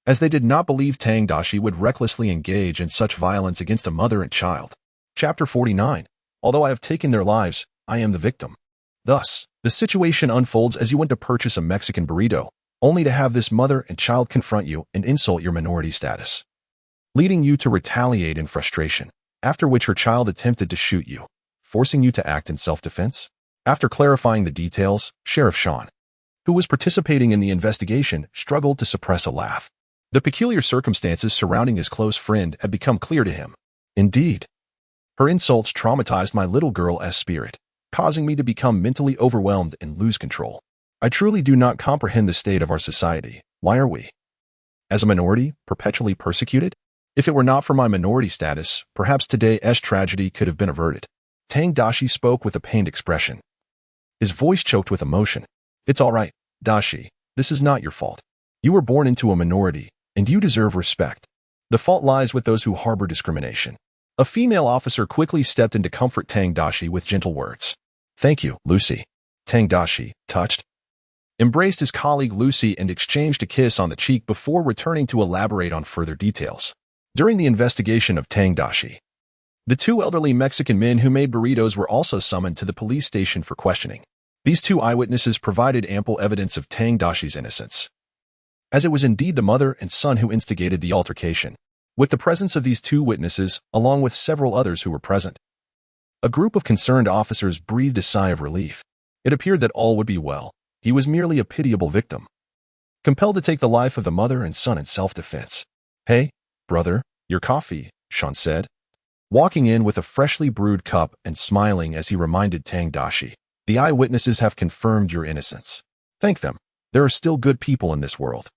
as they did not believe Tang Daxi would recklessly engage in such violence against a mother and child. Chapter 49. Although I have taken their lives, I am the victim. Thus, the situation unfolds as you went to purchase a Mexican burrito, only to have this mother and child confront you and insult your minority status, leading you to retaliate in frustration, after which her child attempted to shoot you, forcing you to act in self-defense. After clarifying the details, Sheriff Sean, who was participating in the investigation, struggled to suppress a laugh. The peculiar circumstances surrounding his close friend had become clear to him. Indeed, her insults traumatized my little girl's spirit, causing me to become mentally overwhelmed and lose control. I truly do not comprehend the state of our society. Why are we, as a minority, perpetually persecuted? If it were not for my minority status, perhaps today's tragedy could have been averted. Tang Daxi spoke with a pained expression, his voice choked with emotion. "It's all right, Daxi. This is not your fault. You were born into a minority, and you deserve respect. The fault lies with those who harbor discrimination." A female officer quickly stepped in to comfort Tang Daxi with gentle words. "Thank you, Lucy." Tang Daxi, touched, embraced his colleague Lucy and exchanged a kiss on the cheek before returning to elaborate on further details. During the investigation of Tang Daxi, the two elderly Mexican men who made burritos were also summoned to the police station for questioning. These two eyewitnesses provided ample evidence of Tang Daxi's innocence, as it was indeed the mother and son who instigated the altercation. With the presence of these two witnesses, along with several others who were present, a group of concerned officers breathed a sigh of relief. It appeared that all would be well. He was merely a pitiable victim, compelled to take the life of the mother and son in self-defense. "Hey, brother, your coffee," Sean said, walking in with a freshly brewed cup and smiling as he reminded Tang Daxi, "The eyewitnesses have confirmed your innocence. Thank them. There are still good people in this world."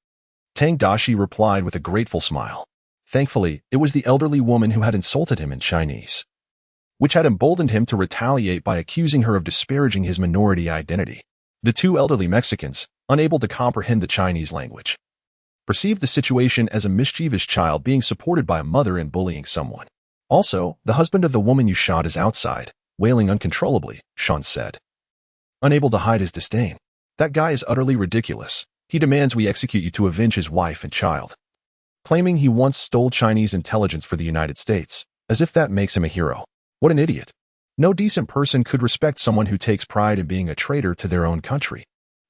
Tang Daxi replied with a grateful smile. Thankfully, it was the elderly woman who had insulted him in Chinese, which had emboldened him to retaliate by accusing her of disparaging his minority identity. The two elderly Mexicans, unable to comprehend the Chinese language, perceived the situation as a mischievous child being supported by a mother and bullying someone. "Also, the husband of the woman you shot is outside, wailing uncontrollably," Sean said, unable to hide his disdain. "That guy is utterly ridiculous. He demands we execute you to avenge his wife and child, claiming he once stole Chinese intelligence for the United States, as if that makes him a hero. What an idiot. No decent person could respect someone who takes pride in being a traitor to their own country.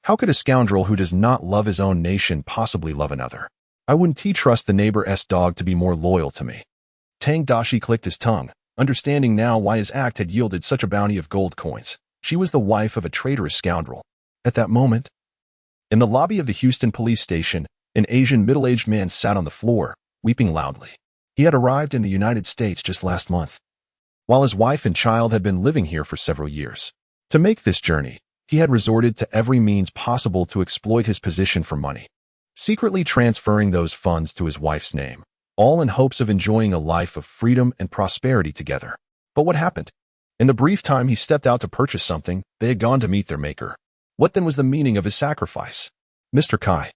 How could a scoundrel who does not love his own nation possibly love another? I wouldn't trust the neighbor's dog to be more loyal to me." Tang Daxi clicked his tongue, understanding now why his act had yielded such a bounty of gold coins. She was the wife of a traitorous scoundrel. At that moment, in the lobby of the Houston police station, an Asian middle-aged man sat on the floor, weeping loudly. He had arrived in the United States just last month, while his wife and child had been living here for several years. To make this journey, he had resorted to every means possible to exploit his position for money, secretly transferring those funds to his wife's name, all in hopes of enjoying a life of freedom and prosperity together. But what happened? In the brief time he stepped out to purchase something, they had gone to meet their maker. What then was the meaning of his sacrifice? "Mr. Kai,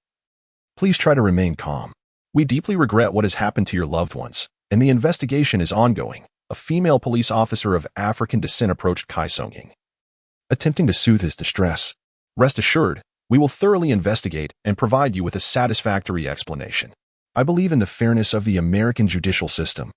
please try to remain calm. We deeply regret what has happened to your loved ones, and the investigation is ongoing." A female police officer of African descent approached Kai Songying, attempting to soothe his distress. "Rest assured, we will thoroughly investigate and provide you with a satisfactory explanation. I believe in the fairness of the American judicial system.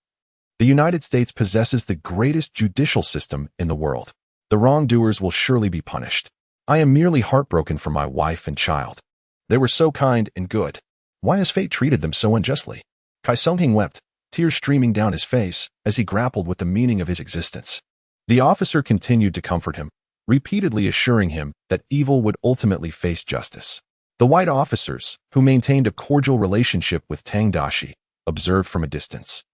The United States possesses the greatest judicial system in the world. The wrongdoers will surely be punished. I am merely heartbroken for my wife and child. They were so kind and good. Why has fate treated them so unjustly? Kai Sung-hing wept, tears streaming down his face as he grappled with the meaning of his existence. The officer continued to comfort him, repeatedly assuring him that evil would ultimately face justice. The white officers, who maintained a cordial relationship with Tang Daxi, observed from a distance,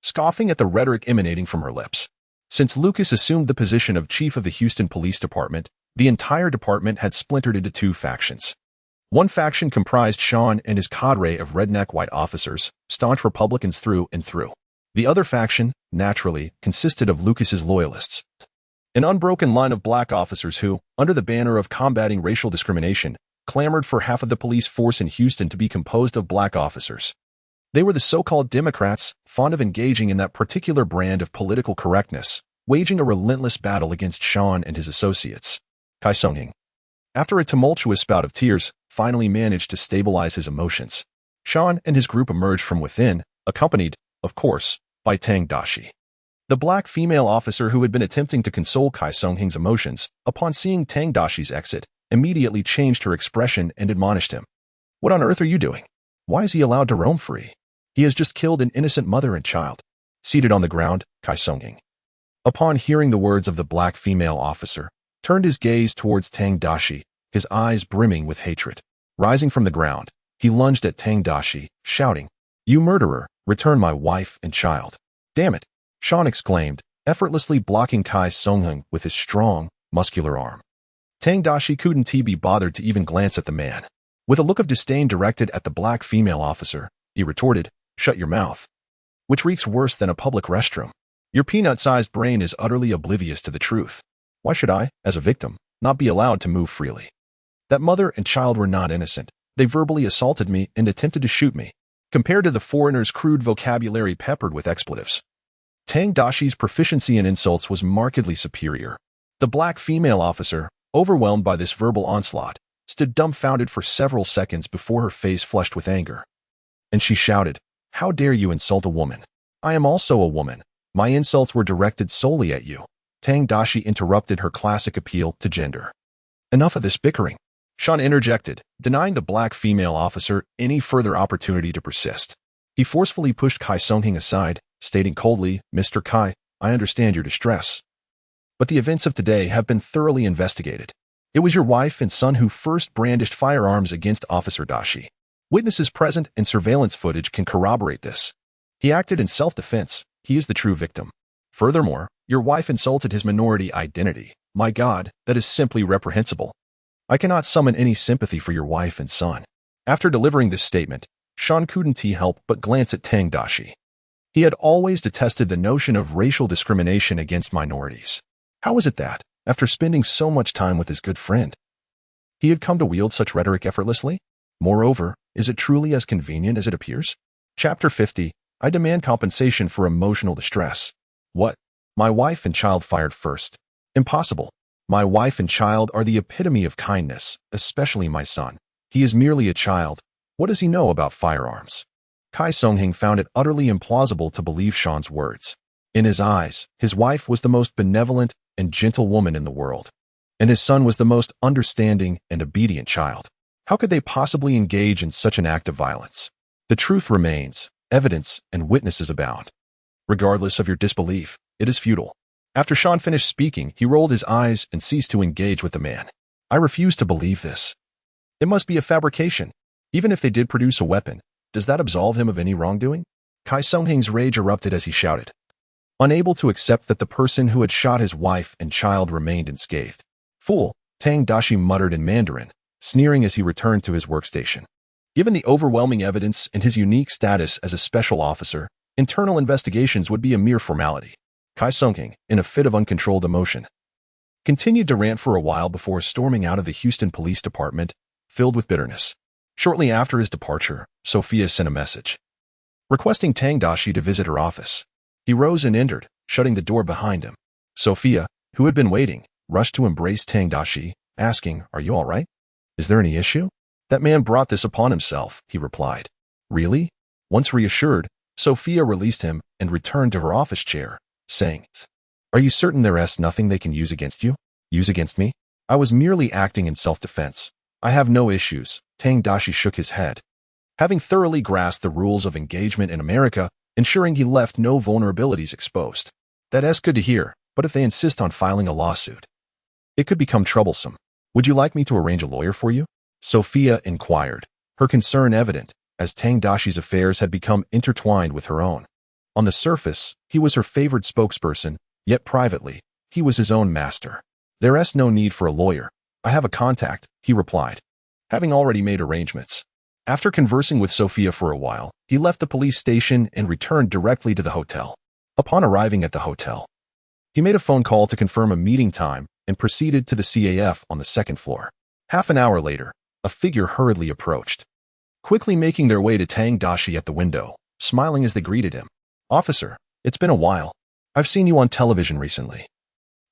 scoffing at the rhetoric emanating from her lips. Since Lucas assumed the position of chief of the Houston Police Department, the entire department had splintered into two factions. One faction comprised Sean and his cadre of redneck white officers, staunch Republicans through and through. The other faction, naturally, consisted of Lucas's loyalists, an unbroken line of black officers who, under the banner of combating racial discrimination, clamored for half of the police force in Houston to be composed of black officers. They were the so-called Democrats, fond of engaging in that particular brand of political correctness, waging a relentless battle against Sean and his associates. Kai Sung-hing, after a tumultuous bout of tears, finally managed to stabilize his emotions. Sean and his group emerged from within, accompanied, of course, by Tang Daxi. The black female officer who had been attempting to console Kai Sung-hing's emotions, upon seeing Tang Daxi's exit, immediately changed her expression and admonished him. What on earth are you doing? Why is he allowed to roam free? He has just killed an innocent mother and child. Seated on the ground, Kai Sung-hing, upon hearing the words of the black female officer, turned his gaze towards Tang Daxi, his eyes brimming with hatred. Rising from the ground, he lunged at Tang Daxi, shouting, "You murderer, return my wife and child." Damn it, Sean exclaimed, effortlessly blocking Kai Sung-hing with his strong, muscular arm. Tang Daxi couldn't be bothered to even glance at the man. With a look of disdain directed at the black female officer, he retorted, "Shut your mouth," which reeks worse than a public restroom. Your peanut-sized brain is utterly oblivious to the truth. Why should I, as a victim, not be allowed to move freely? That mother and child were not innocent. They verbally assaulted me and attempted to shoot me. Compared to the foreigner's crude vocabulary peppered with expletives, Tang Daxi's proficiency in insults was markedly superior. The black female officer, overwhelmed by this verbal onslaught, stood dumbfounded for several seconds before her face flushed with anger. And she shouted, "How dare you insult a woman? I am also a woman. My insults were directed solely at you." Tang Daxi interrupted her classic appeal to gender. "Enough of this bickering," Sean interjected, denying the black female officer any further opportunity to persist. He forcefully pushed Kai Sung-hing aside, stating coldly, "Mr. Kai, I understand your distress, but the events of today have been thoroughly investigated. It was your wife and son who first brandished firearms against Officer Daxi. Witnesses present and surveillance footage can corroborate this. He acted in self-defense. He is the true victim. Furthermore, your wife insulted his minority identity. My God, that is simply reprehensible. I cannot summon any sympathy for your wife and son." After delivering this statement, Sean couldn't help but glance at Tang Daxi. He had always detested the notion of racial discrimination against minorities. How was it that, after spending so much time with his good friend, he had come to wield such rhetoric effortlessly? Moreover, is it truly as convenient as it appears? Chapter 50, I demand compensation for emotional distress. What? My wife and child fired first. Impossible. My wife and child are the epitome of kindness, especially my son. He is merely a child. What does he know about firearms? Kai Sung-hing found it utterly implausible to believe Sean's words. In his eyes, his wife was the most benevolent and gentle woman in the world, and his son was the most understanding and obedient child. How could they possibly engage in such an act of violence? The truth remains, evidence and witnesses abound. Regardless of your disbelief, it is futile. After Sean finished speaking, he rolled his eyes and ceased to engage with the man. I refuse to believe this. It must be a fabrication. Even if they did produce a weapon, does that absolve him of any wrongdoing? Kai Sung-hing's rage erupted as he shouted, unable to accept that the person who had shot his wife and child remained unscathed. Fool, Tang Daxi muttered in Mandarin, sneering as he returned to his workstation. Given the overwhelming evidence and his unique status as a special officer, internal investigations would be a mere formality. Kai Sung-hing, in a fit of uncontrolled emotion, continued to rant for a while before storming out of the Houston Police Department, filled with bitterness. Shortly after his departure, Sophia sent a message, requesting Tang Daxi to visit her office. He rose and entered, shutting the door behind him. Sophia, who had been waiting, rushed to embrace Tang Daxi, asking, "Are you all right? Is there any issue?" "That man brought this upon himself," he replied. "Really?" Once reassured, Sophia released him and returned to her office chair, saying, Are you certain there's nothing they can use against you? Use against me? I was merely acting in self-defense. I have no issues. Tang Daxi shook his head. Having thoroughly grasped the rules of engagement in America, ensuring he left no vulnerabilities exposed. That's good to hear, but if they insist on filing a lawsuit, it could become troublesome. Would you like me to arrange a lawyer for you? Sophia inquired, her concern evident, as Tang Daxi's affairs had become intertwined with her own. On the surface, he was her favored spokesperson, yet privately, he was his own master. There's no need for a lawyer. I have a contact, he replied, having already made arrangements. After conversing with Sophia for a while, he left the police station and returned directly to the hotel. Upon arriving at the hotel, he made a phone call to confirm a meeting time and proceeded to the CAF on the second floor. Half an hour later, a figure hurriedly approached, quickly making their way to Tang Daxi at the window, smiling as they greeted him. Officer, it's been a while. I've seen you on television recently.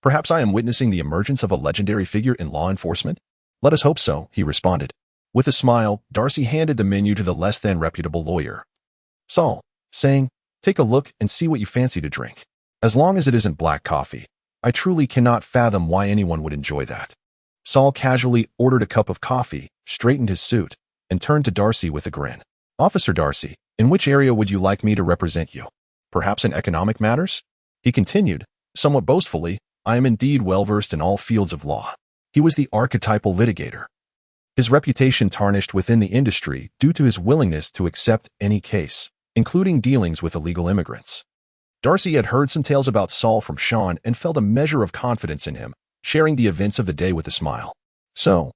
Perhaps I am witnessing the emergence of a legendary figure in law enforcement? Let us hope so, he responded. With a smile, Daxi handed the menu to the less-than-reputable lawyer, Saul, saying, take a look and see what you fancy to drink. As long as it isn't black coffee, I truly cannot fathom why anyone would enjoy that. Saul casually ordered a cup of coffee, straightened his suit, and turned to Daxi with a grin. Officer Daxi, in which area would you like me to represent you? Perhaps in economic matters? He continued, somewhat boastfully, I am indeed well-versed in all fields of law. He was the archetypal litigator, his reputation tarnished within the industry due to his willingness to accept any case, including dealings with illegal immigrants. Daxi had heard some tales about Saul from Sean and felt a measure of confidence in him, sharing the events of the day with a smile. So,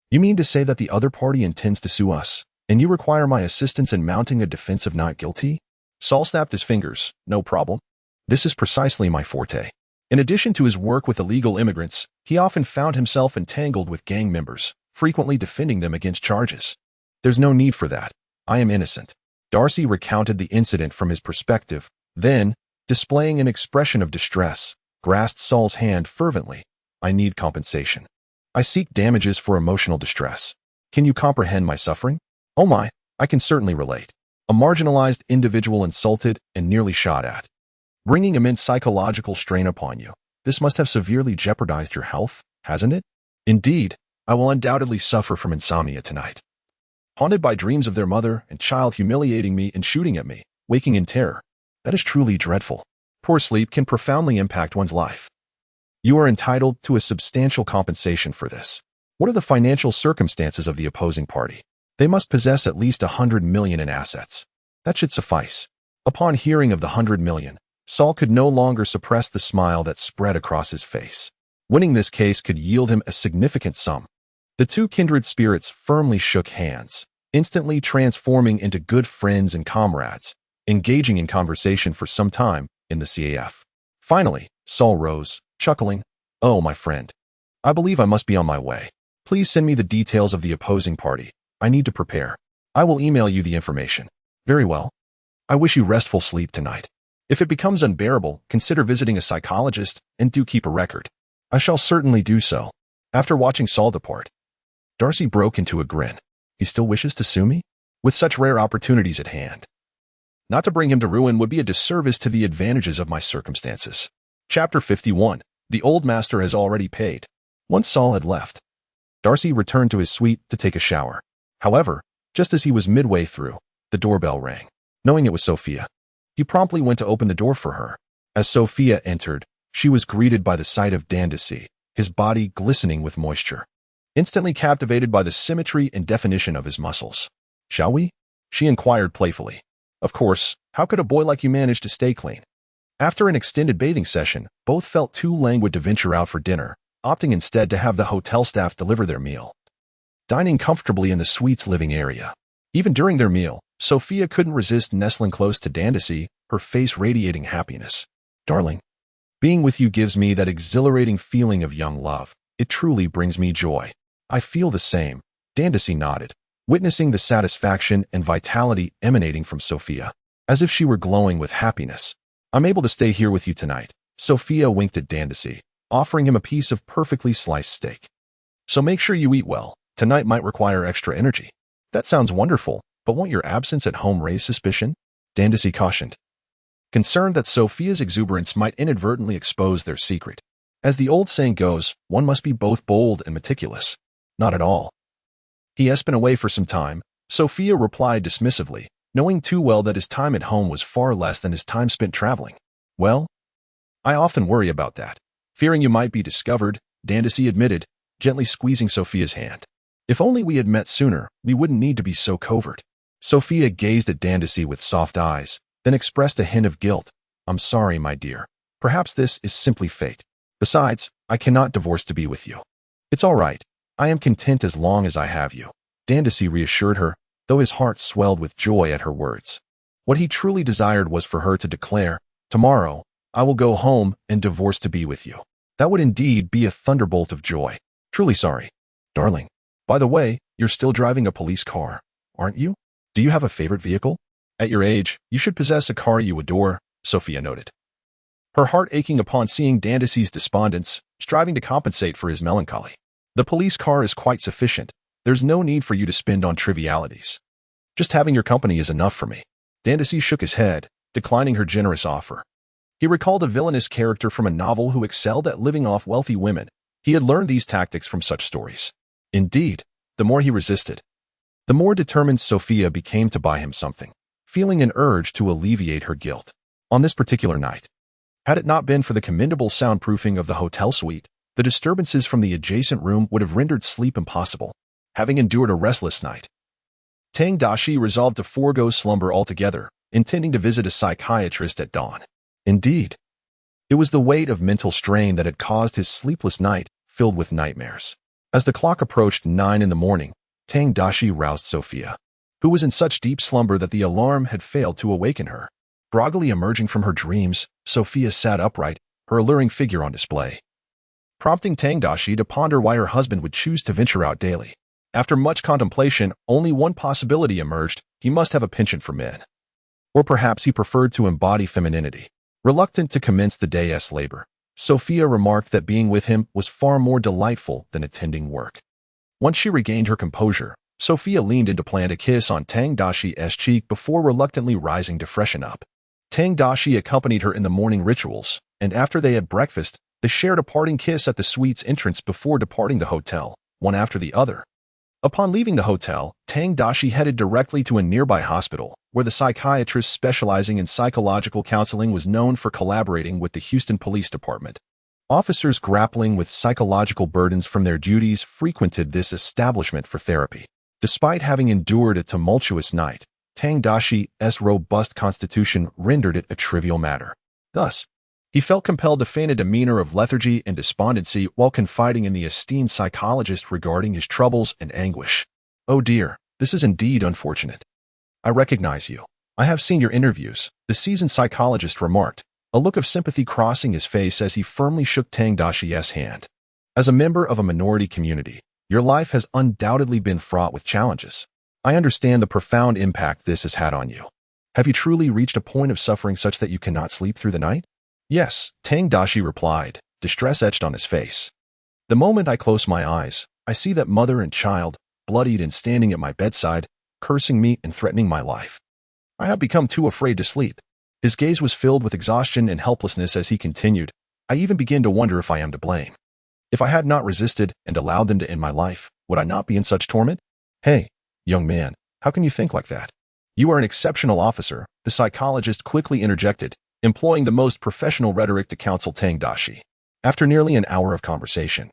you mean to say that the other party intends to sue us, and you require my assistance in mounting a defense of not guilty? Saul snapped his fingers. No problem. This is precisely my forte. In addition to his work with illegal immigrants, he often found himself entangled with gang members, frequently defending them against charges. There's no need for that. I am innocent. Daxi recounted the incident from his perspective, then, displaying an expression of distress, grasped Saul's hand fervently. I need compensation. I seek damages for emotional distress. Can you comprehend my suffering? Oh my, I can certainly relate. A marginalized individual insulted and nearly shot at, bringing immense psychological strain upon you. This must have severely jeopardized your health, hasn't it? Indeed, I will undoubtedly suffer from insomnia tonight. Haunted by dreams of their mother and child humiliating me and shooting at me, waking in terror. That is truly dreadful. Poor sleep can profoundly impact one's life. You are entitled to a substantial compensation for this. What are the financial circumstances of the opposing party? They must possess at least 100 million in assets. That should suffice. Upon hearing of the 100 million, Saul could no longer suppress the smile that spread across his face. Winning this case could yield him a significant sum. The two kindred spirits firmly shook hands, instantly transforming into good friends and comrades, engaging in conversation for some time in the CAF. Finally, Saul rose, chuckling, Oh, my friend. I believe I must be on my way. Please send me the details of the opposing party. I need to prepare. I will email you the information. Very well. I wish you restful sleep tonight. If it becomes unbearable, consider visiting a psychologist and do keep a record. I shall certainly do so. After watching Saul depart, Daxi broke into a grin. He still wishes to sue me? With such rare opportunities at hand. Not to bring him to ruin would be a disservice to the advantages of my circumstances. Chapter 51. The old master has already paid. Once Saul had left, Daxi returned to his suite to take a shower. However, just as he was midway through, the doorbell rang. Knowing it was Sophia, he promptly went to open the door for her. As Sophia entered, she was greeted by the sight of Tang Daxi, his body glistening with moisture. Instantly captivated by the symmetry and definition of his muscles. Shall we? She inquired playfully. Of course, how could a boy like you manage to stay clean? After an extended bathing session, both felt too languid to venture out for dinner, opting instead to have the hotel staff deliver their meal. Dining comfortably in the suite's living area. Even during their meal, Sophia couldn't resist nestling close to Tang Daxi, her face radiating happiness. Darling, being with you gives me that exhilarating feeling of young love. It truly brings me joy. I feel the same. Tang Daxi nodded, witnessing the satisfaction and vitality emanating from Sophia, as if she were glowing with happiness. I'm able to stay here with you tonight. Sophia winked at Tang Daxi, offering him a piece of perfectly sliced steak. So make sure you eat well. Tonight might require extra energy. That sounds wonderful, but won't your absence at home raise suspicion? Tang Daxi cautioned. concerned that Sophia's exuberance might inadvertently expose their secret. As the old saying goes, one must be both bold and meticulous. Not at all. He has been away for some time, Sophia replied dismissively, knowing too well that his time at home was far less than his time spent traveling. Well, I often worry about that. Fearing you might be discovered, Daxi admitted, gently squeezing Sophia's hand. If only we had met sooner, we wouldn't need to be so covert. Sophia gazed at Daxi with soft eyes, then expressed a hint of guilt. I'm sorry, my dear. Perhaps this is simply fate. Besides, I cannot divorce to be with you. It's all right. I am content as long as I have you. Daxi reassured her, though his heart swelled with joy at her words. What he truly desired was for her to declare, tomorrow, I will go home and divorce to be with you. That would indeed be a thunderbolt of joy. Truly sorry. Darling. By the way, you're still driving a police car, aren't you? Do you have a favorite vehicle? At your age, you should possess a car you adore, Sophia noted. Her heart aching upon seeing Daxi's despondence, striving to compensate for his melancholy. The police car is quite sufficient. There's no need for you to spend on trivialities. Just having your company is enough for me. Daxi shook his head, declining her generous offer. He recalled a villainous character from a novel who excelled at living off wealthy women. He had learned these tactics from such stories. Indeed, the more he resisted, the more determined Sophia became to buy him something, feeling an urge to alleviate her guilt. On this particular night, had it not been for the commendable soundproofing of the hotel suite, the disturbances from the adjacent room would have rendered sleep impossible. Having endured a restless night, Tang Daxi resolved to forego slumber altogether, intending to visit a psychiatrist at dawn. Indeed, it was the weight of mental strain that had caused his sleepless night, filled with nightmares. As the clock approached 9 in the morning, Tang Daxi roused Sophia, who was in such deep slumber that the alarm had failed to awaken her. Groggily emerging from her dreams, Sophia sat upright, her alluring figure on display, prompting Tang Daxi to ponder why her husband would choose to venture out daily. After much contemplation, only one possibility emerged: he must have a penchant for men. Or perhaps he preferred to embody femininity. Reluctant to commence the day's labor, Sophia remarked that being with him was far more delightful than attending work. Once she regained her composure, Sophia leaned in to plant a kiss on Tang Daxi's cheek before reluctantly rising to freshen up. Tang Daxi accompanied her in the morning rituals, and after they had breakfast, they shared a parting kiss at the suite's entrance before departing the hotel, one after the other. Upon leaving the hotel, Tang Daxi headed directly to a nearby hospital, where the psychiatrist specializing in psychological counseling was known for collaborating with the Houston Police Department. Officers grappling with psychological burdens from their duties frequented this establishment for therapy. Despite having endured a tumultuous night, Tang Daxi's robust constitution rendered it a trivial matter. Thus, he felt compelled to feign a demeanor of lethargy and despondency while confiding in the esteemed psychologist regarding his troubles and anguish. "Oh dear, this is indeed unfortunate. I recognize you. I have seen your interviews," the seasoned psychologist remarked, a look of sympathy crossing his face as he firmly shook Tang Daxi's hand. "As a member of a minority community, your life has undoubtedly been fraught with challenges. I understand the profound impact this has had on you. Have you truly reached a point of suffering such that you cannot sleep through the night?" "Yes," Tang Daxi replied, distress etched on his face. "The moment I close my eyes, I see that mother and child, bloodied and standing at my bedside, cursing me and threatening my life. I have become too afraid to sleep." His gaze was filled with exhaustion and helplessness as he continued, "I even begin to wonder if I am to blame. If I had not resisted and allowed them to end my life, would I not be in such torment?" "Hey, young man, how can you think like that? You are an exceptional officer," the psychologist quickly interjected, employing the most professional rhetoric to counsel Tang Daxi. After nearly an hour of conversation,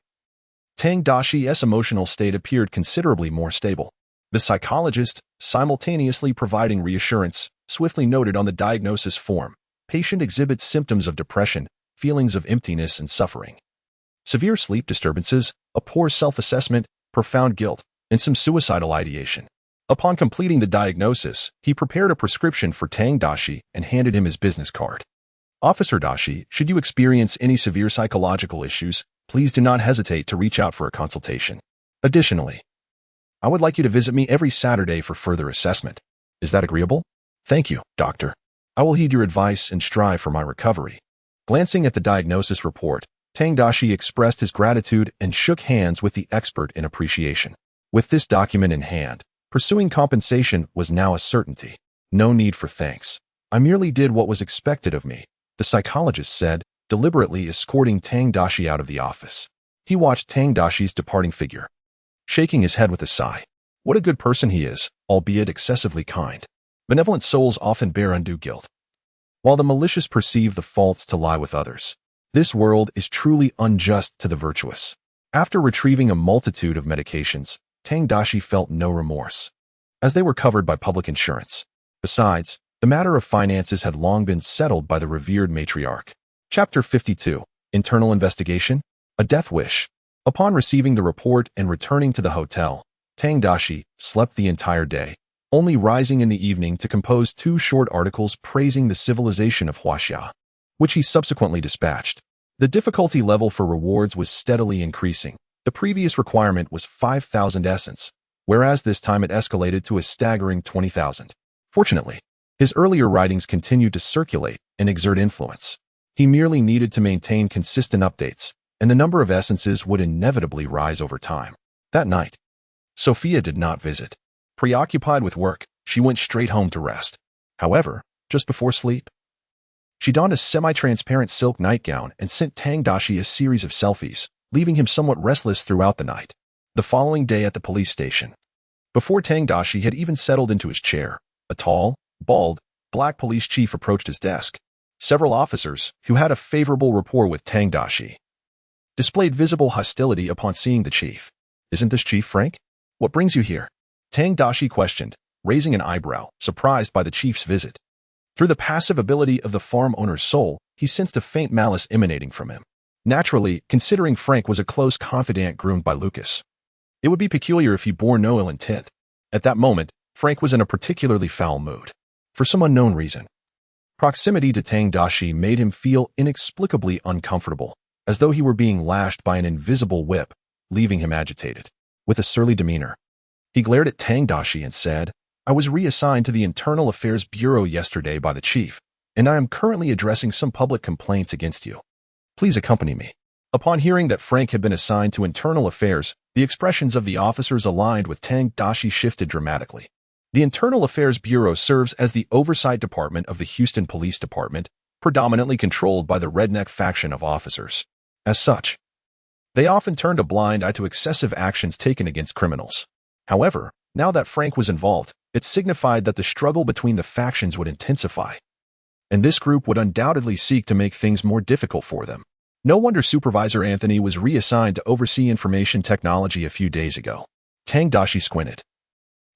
Tang Daxi's emotional state appeared considerably more stable. The psychologist, simultaneously providing reassurance, swiftly noted on the diagnosis form, "Patient exhibits symptoms of depression, feelings of emptiness and suffering, severe sleep disturbances, a poor self-assessment, profound guilt, and some suicidal ideation." Upon completing the diagnosis, he prepared a prescription for Tang Daxi and handed him his business card. "Officer Daxi, should you experience any severe psychological issues, please do not hesitate to reach out for a consultation. Additionally, I would like you to visit me every Saturday for further assessment. Is that agreeable?" "Thank you, doctor. I will heed your advice and strive for my recovery." Glancing at the diagnosis report, Tang Daxi expressed his gratitude and shook hands with the expert in appreciation. With this document in hand, pursuing compensation was now a certainty. No need for thanks. I merely did what was expected of me, the psychologist said, deliberately escorting Tang Daxi out of the office. He watched Tang Daxi's departing figure, shaking his head with a sigh. What a good person he is, albeit excessively kind. Benevolent souls often bear undue guilt, while the malicious perceive the faults to lie with others. This world is truly unjust to the virtuous. After retrieving a multitude of medications, Tang Daxi felt no remorse, as they were covered by public insurance. Besides, the matter of finances had long been settled by the revered matriarch. Chapter 52. Internal Investigation? A Death Wish. Upon receiving the report and returning to the hotel, Tang Daxi slept the entire day, only rising in the evening to compose 2 short articles praising the civilization of Huaxia, which he subsequently dispatched. The difficulty level for rewards was steadily increasing. The previous requirement was 5,000 essence, whereas this time it escalated to a staggering 20,000. Fortunately, his earlier writings continued to circulate and exert influence. He merely needed to maintain consistent updates, and the number of essences would inevitably rise over time. That night, Sophia did not visit. Preoccupied with work, she went straight home to rest. However, just before sleep, she donned a semi-transparent silk nightgown and sent Tang Daxi a series of selfies, leaving him somewhat restless throughout the night. The following day at the police station, before Tang Daxi had even settled into his chair, a tall, bald, black police chief approached his desk. Several officers, who had a favorable rapport with Tang Daxi, displayed visible hostility upon seeing the chief. Isn't this Chief Frank? What brings you here? Tang Daxi questioned, raising an eyebrow, surprised by the chief's visit. Through the passive ability of the farm owner's soul, he sensed a faint malice emanating from him. Naturally, considering Frank was a close confidant groomed by Lucas, it would be peculiar if he bore no ill intent. At that moment, Frank was in a particularly foul mood. For some unknown reason, proximity to Tang Daxi made him feel inexplicably uncomfortable, as though he were being lashed by an invisible whip, leaving him agitated. With a surly demeanor, he glared at Tang Daxi and said, I was reassigned to the Internal Affairs Bureau yesterday by the chief, and I am currently addressing some public complaints against you. Please accompany me. Upon hearing that Frank had been assigned to Internal Affairs, the expressions of the officers aligned with Tang Daxi shifted dramatically. The Internal Affairs Bureau serves as the oversight department of the Houston Police Department, predominantly controlled by the redneck faction of officers. As such, they often turned a blind eye to excessive actions taken against criminals. However, now that Frank was involved, it signified that the struggle between the factions would intensify, and this group would undoubtedly seek to make things more difficult for them. No wonder Supervisor Anthony was reassigned to oversee information technology a few days ago. Tang Daxi squinted,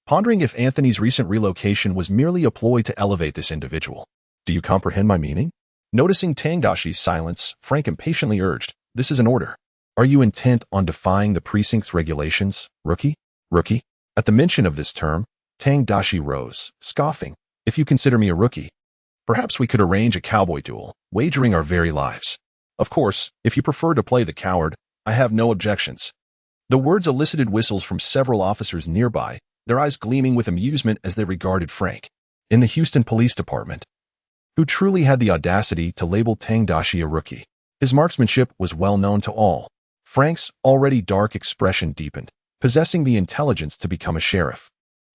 pondering if Anthony's recent relocation was merely a ploy to elevate this individual. Do you comprehend my meaning? Noticing Tang Daxi's silence, Frank impatiently urged, This is an order. Are you intent on defying the precinct's regulations, rookie? Rookie? At the mention of this term, Tang Daxi rose, scoffing. If you consider me a rookie, perhaps we could arrange a cowboy duel, wagering our very lives. Of course, if you prefer to play the coward, I have no objections. The words elicited whistles from several officers nearby, their eyes gleaming with amusement as they regarded Frank, in the Houston Police Department, who truly had the audacity to label Tang Daxi a rookie. His marksmanship was well known to all. Frank's already dark expression deepened, possessing the intelligence to become a sheriff.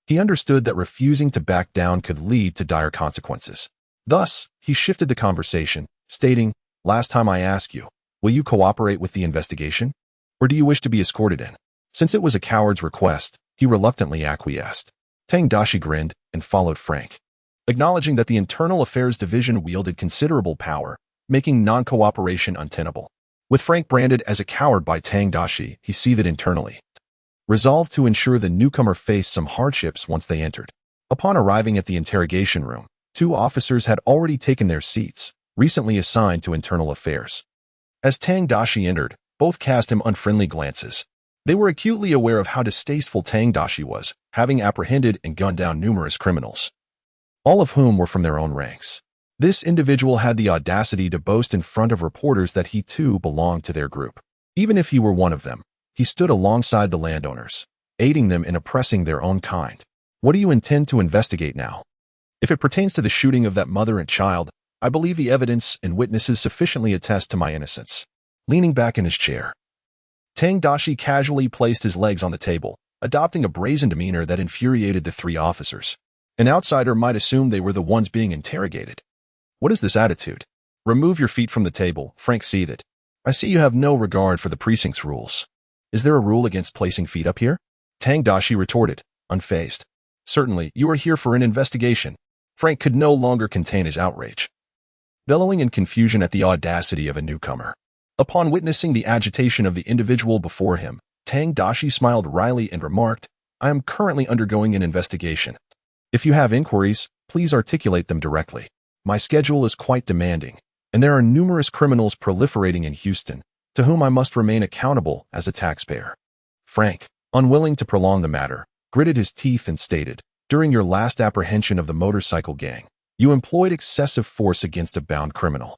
He understood that refusing to back down could lead to dire consequences. Thus, he shifted the conversation, stating, Last time I asked you, will you cooperate with the investigation? Or do you wish to be escorted in? Since it was a coward's request, he reluctantly acquiesced. Tang Daxi grinned and followed Frank, acknowledging that the Internal Affairs Division wielded considerable power, making non-cooperation untenable. With Frank branded as a coward by Tang Daxi, he seethed internally, resolved to ensure the newcomer faced some hardships once they entered. Upon arriving at the interrogation room, 2 officers had already taken their seats, recently assigned to Internal Affairs. As Tang Daxi entered, both cast him unfriendly glances. They were acutely aware of how distasteful Tang Daxi was, having apprehended and gunned down numerous criminals, all of whom were from their own ranks. This individual had the audacity to boast in front of reporters that he too belonged to their group. Even if he were one of them, he stood alongside the landowners, aiding them in oppressing their own kind. What do you intend to investigate now? If it pertains to the shooting of that mother and child, I believe the evidence and witnesses sufficiently attest to my innocence. Leaning back in his chair, Tang Daxi casually placed his legs on the table, adopting a brazen demeanor that infuriated the 3 officers. An outsider might assume they were the ones being interrogated. What is this attitude? Remove your feet from the table, Frank seethed. I see you have no regard for the precinct's rules. Is there a rule against placing feet up here? Tang Daxi retorted, unfazed. Certainly, you are here for an investigation. Frank could no longer contain his outrage, bellowing in confusion at the audacity of a newcomer. Upon witnessing the agitation of the individual before him, Tang Daxi smiled wryly and remarked, I am currently undergoing an investigation. If you have inquiries, please articulate them directly. My schedule is quite demanding, and there are numerous criminals proliferating in Houston, to whom I must remain accountable as a taxpayer. Frank, unwilling to prolong the matter, gritted his teeth and stated, during your last apprehension of the motorcycle gang, you employed excessive force against a bound criminal,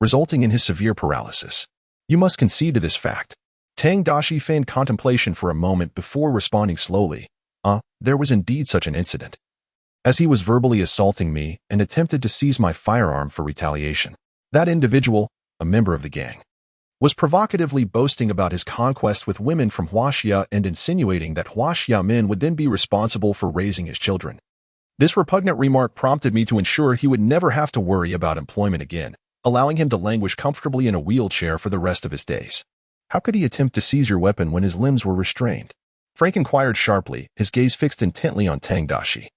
resulting in his severe paralysis. You must concede to this fact. Tang Daxi feigned contemplation for a moment before responding slowly. There was indeed such an incident, as he was verbally assaulting me and attempted to seize my firearm for retaliation. That individual, a member of the gang, was provocatively boasting about his conquest with women from Huaxia and insinuating that Huaxia men would then be responsible for raising his children. This repugnant remark prompted me to ensure he would never have to worry about employment again, allowing him to languish comfortably in a wheelchair for the rest of his days. How could he attempt to seize your weapon when his limbs were restrained? Frank inquired sharply, his gaze fixed intently on Tang Daxi.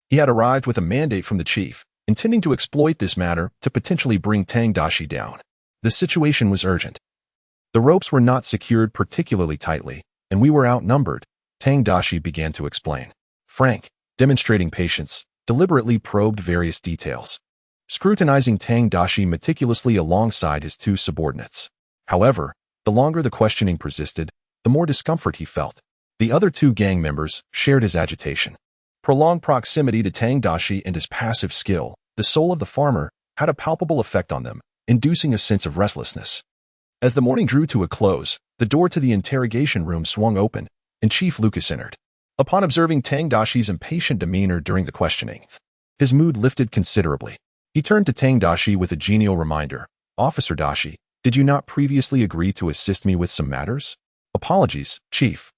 He had arrived with a mandate from the chief, intending to exploit this matter to potentially bring Tang Daxi down. The situation was urgent. The ropes were not secured particularly tightly, and we were outnumbered, Tang Daxi began to explain. Frank, demonstrating patience, deliberately probed various details, scrutinizing Tang Daxi meticulously alongside his two subordinates. However, the longer the questioning persisted, the more discomfort he felt. The other two gang members shared his agitation. Prolonged proximity to Tang Daxi and his passive skill, the soul of the farmer, had a palpable effect on them, inducing a sense of restlessness. As the morning drew to a close, the door to the interrogation room swung open, and Chief Lucas entered. Upon observing Tang Daxi's impatient demeanor during the questioning, his mood lifted considerably. He turned to Tang Daxi with a genial reminder. Officer Daxi, did you not previously agree to assist me with some matters? Apologies, Chief,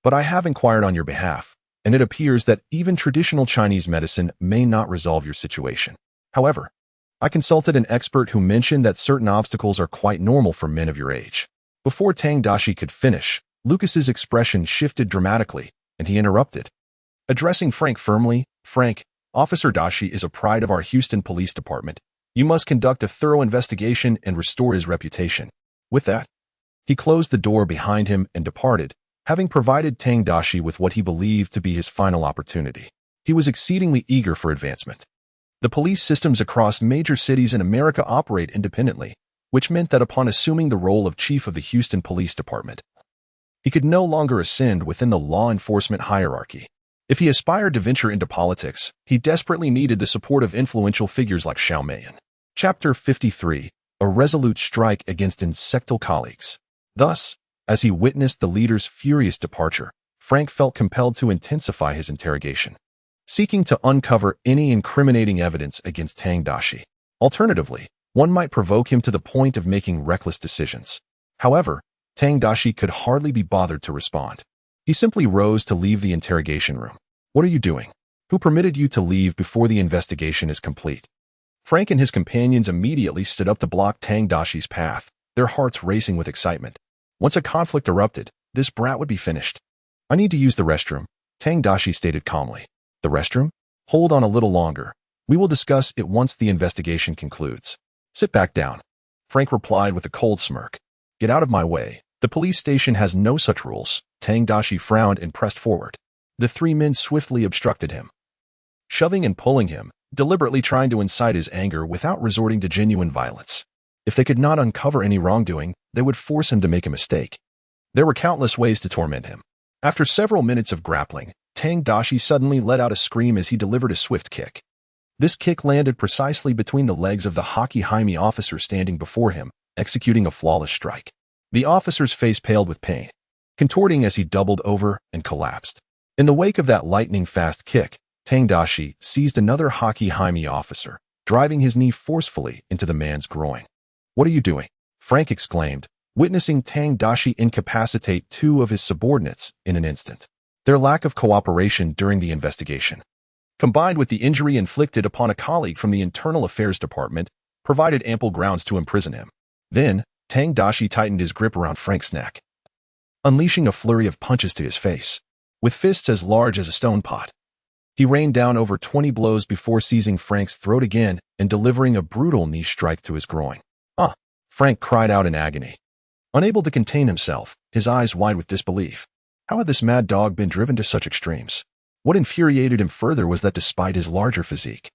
but I have inquired on your behalf, and it appears that even traditional Chinese medicine may not resolve your situation. However, I consulted an expert who mentioned that certain obstacles are quite normal for men of your age. Before Tang Daxi could finish, Lucas's expression shifted dramatically, and he interrupted. Addressing Frank firmly, Frank, Officer Daxi is a pride of our Houston Police Department. You must conduct a thorough investigation and restore his reputation. With that, he closed the door behind him and departed, having provided Tang Daxi with what he believed to be his final opportunity. He was exceedingly eager for advancement. The police systems across major cities in America operate independently, which meant that upon assuming the role of chief of the Houston Police Department, he could no longer ascend within the law enforcement hierarchy. If he aspired to venture into politics, he desperately needed the support of influential figures like Xiao Meiyan. Chapter 53. A resolute strike against insectal colleagues. Thus, as he witnessed the leader's furious departure, Frank felt compelled to intensify his interrogation, seeking to uncover any incriminating evidence against Tang Daxi. Alternatively, one might provoke him to the point of making reckless decisions. However, Tang Daxi could hardly be bothered to respond. He simply rose to leave the interrogation room. What are you doing? Who permitted you to leave before the investigation is complete? Frank and his companions immediately stood up to block Tang Daxi's path, their hearts racing with excitement. Once a conflict erupted, this brat would be finished. I need to use the restroom, Tang Daxi stated calmly. The restroom? Hold on a little longer. We will discuss it once the investigation concludes. Sit back down, Frank replied with a cold smirk. Get out of my way. The police station has no such rules. Tang Daxi frowned and pressed forward. The three men swiftly obstructed him, shoving and pulling him, deliberately trying to incite his anger without resorting to genuine violence. If they could not uncover any wrongdoing, they would force him to make a mistake. There were countless ways to torment him. After several minutes of grappling, Tang Daxi suddenly let out a scream as he delivered a swift kick. This kick landed precisely between the legs of the Hockey Jaime officer standing before him, executing a flawless strike. The officer's face paled with pain, contorting as he doubled over and collapsed. In the wake of that lightning-fast kick, Tang Daxi seized another Hockey Jaime officer, driving his knee forcefully into the man's groin. What are you doing? Frank exclaimed, witnessing Tang Daxi incapacitate two of his subordinates in an instant. Their lack of cooperation during the investigation combined with the injury inflicted upon a colleague from the Internal Affairs Department, provided ample grounds to imprison him. Then, Tang Daxi tightened his grip around Frank's neck, unleashing a flurry of punches to his face. With fists as large as a stone pot, he rained down over 20 blows before seizing Frank's throat again and delivering a brutal knee strike to his groin. "Ah!" Frank cried out in agony. Unable to contain himself, his eyes wide with disbelief. How had this mad dog been driven to such extremes? What infuriated him further was that despite his larger physique,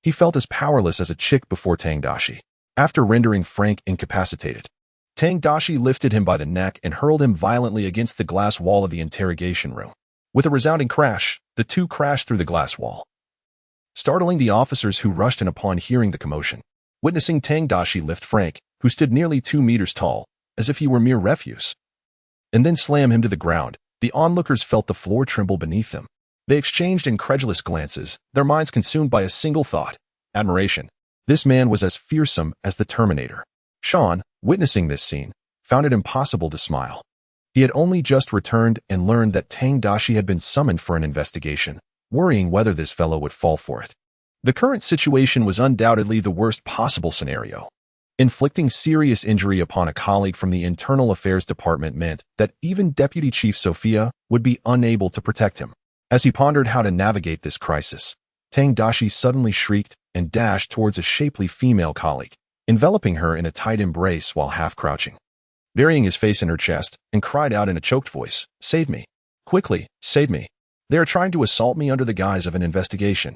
he felt as powerless as a chick before Tang Daxi. After rendering Frank incapacitated, Tang Daxi lifted him by the neck and hurled him violently against the glass wall of the interrogation room. With a resounding crash, the two crashed through the glass wall, startling the officers who rushed in upon hearing the commotion. Witnessing Tang Daxi lift Frank, who stood nearly 2 meters tall, as if he were mere refuse, and then slam him to the ground, the onlookers felt the floor tremble beneath them. They exchanged incredulous glances, their minds consumed by a single thought: admiration. This man was as fearsome as the Terminator. Sean, witnessing this scene, found it impossible to smile. He had only just returned and learned that Tang Daxi had been summoned for an investigation, worrying whether this fellow would fall for it. The current situation was undoubtedly the worst possible scenario. Inflicting serious injury upon a colleague from the Internal Affairs Department meant that even Deputy Chief Sophia would be unable to protect him. As he pondered how to navigate this crisis, Tang Daxi suddenly shrieked and dashed towards a shapely female colleague, enveloping her in a tight embrace while half-crouching. Burying his face in her chest, and cried out in a choked voice, "Save me! Quickly, save me! They are trying to assault me under the guise of an investigation."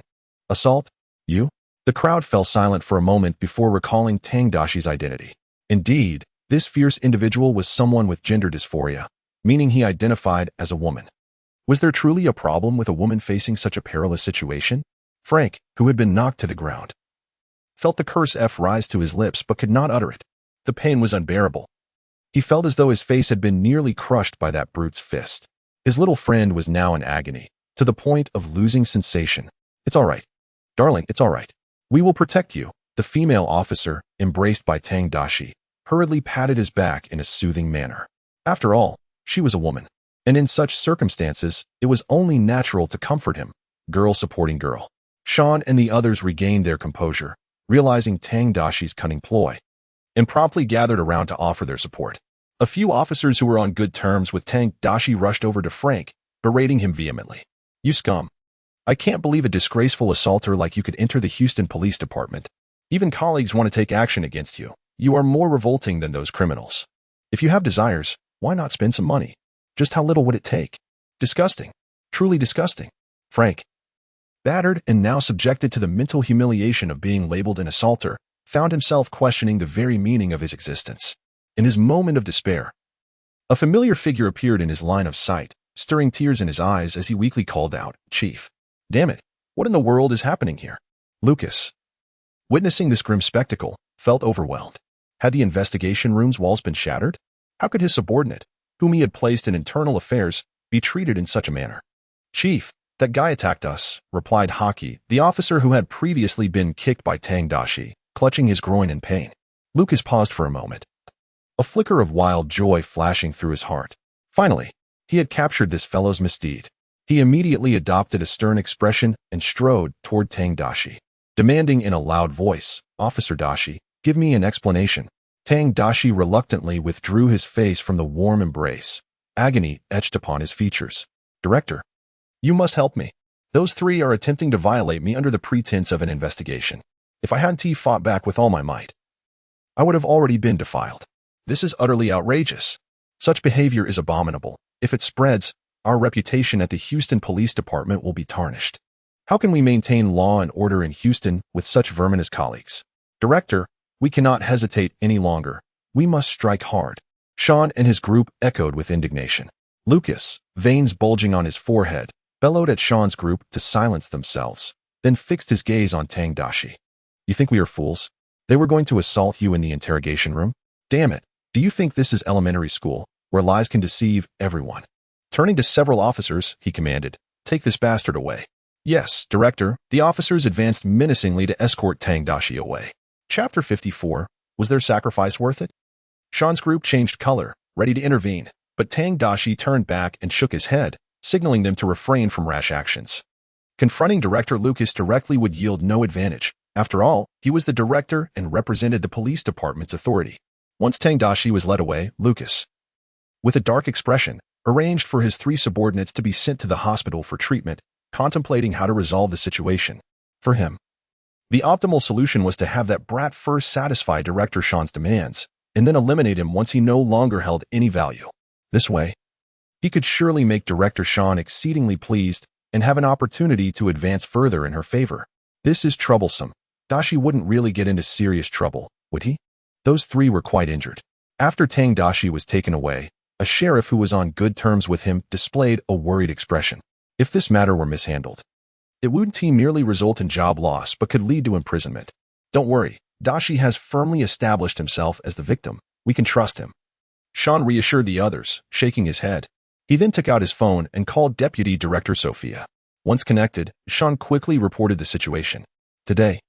"Assault? You?" The crowd fell silent for a moment before recalling Tang Daxi's identity. Indeed, this fierce individual was someone with gender dysphoria, meaning he identified as a woman. Was there truly a problem with a woman facing such a perilous situation? Frank, who had been knocked to the ground, felt the curse F rise to his lips but could not utter it. The pain was unbearable. He felt as though his face had been nearly crushed by that brute's fist. His little friend was now in agony, to the point of losing sensation. "It's all right. Darling, it's all right. We will protect you." The female officer, embraced by Tang Daxi, hurriedly patted his back in a soothing manner. After all, she was a woman, and in such circumstances, it was only natural to comfort him. Girl supporting girl. Sean and the others regained their composure, realizing Tang Daxi's cunning ploy, and promptly gathered around to offer their support. A few officers who were on good terms with Tang Daxi rushed over to Frank, berating him vehemently. "You scum. I can't believe a disgraceful assaulter like you could enter the Houston Police Department. Even colleagues want to take action against you. You are more revolting than those criminals. If you have desires, why not spend some money? Just how little would it take? Disgusting. Truly disgusting." Frank, battered and now subjected to the mental humiliation of being labeled an assaulter, found himself questioning the very meaning of his existence. In his moment of despair, a familiar figure appeared in his line of sight, stirring tears in his eyes as he weakly called out, "Chief. Damn it, what in the world is happening here?" Lucas, witnessing this grim spectacle, felt overwhelmed. Had the investigation room's walls been shattered? How could his subordinate, whom he had placed in internal affairs, be treated in such a manner? "Chief, that guy attacked us," replied Hockey, the officer who had previously been kicked by Tang Daxi, clutching his groin in pain. Lucas paused for a moment, a flicker of wild joy flashing through his heart. Finally, he had captured this fellow's misdeed. He immediately adopted a stern expression and strode toward Tang Daxi, demanding in a loud voice, "Officer Daxi, give me an explanation." Tang Daxi reluctantly withdrew his face from the warm embrace, agony etched upon his features. "Director, you must help me. Those three are attempting to violate me under the pretense of an investigation. If I hadn't fought back with all my might, I would have already been defiled. This is utterly outrageous. Such behavior is abominable. If it spreads, our reputation at the Houston Police Department will be tarnished. How can we maintain law and order in Houston with such vermin as colleagues? Director, we cannot hesitate any longer. We must strike hard." Sean and his group echoed with indignation. Lucas, veins bulging on his forehead, bellowed at Sean's group to silence themselves, then fixed his gaze on Tang Daxi. "You think we are fools? They were going to assault you in the interrogation room? Damn it, do you think this is elementary school, where lies can deceive everyone?" Turning to several officers, he commanded, "Take this bastard away." "Yes, Director." The officers advanced menacingly to escort Tang Daxi away. Chapter 54. Was their sacrifice worth it? Sean's group changed color, ready to intervene, but Tang Daxi turned back and shook his head, signaling them to refrain from rash actions. Confronting Director Lucas directly would yield no advantage. After all, he was the director and represented the police department's authority. Once Tang Daxi was led away, Lucas, with a dark expression, arranged for his 3 subordinates to be sent to the hospital for treatment, contemplating how to resolve the situation. For him, the optimal solution was to have that brat first satisfy Director Sean's demands, and then eliminate him once he no longer held any value. This way, he could surely make Director Sean exceedingly pleased and have an opportunity to advance further in her favor. This is troublesome. Daxi wouldn't really get into serious trouble, would he? Those 3 were quite injured. After Tang Daxi was taken away, a sheriff who was on good terms with him displayed a worried expression. If this matter were mishandled, it wouldn't merely result in job loss but could lead to imprisonment. Don't worry, Daxi has firmly established himself as the victim. We can trust him. Sean reassured the others, shaking his head. He then took out his phone and called Deputy Director Sophia. Once connected, Sean quickly reported the situation. Today,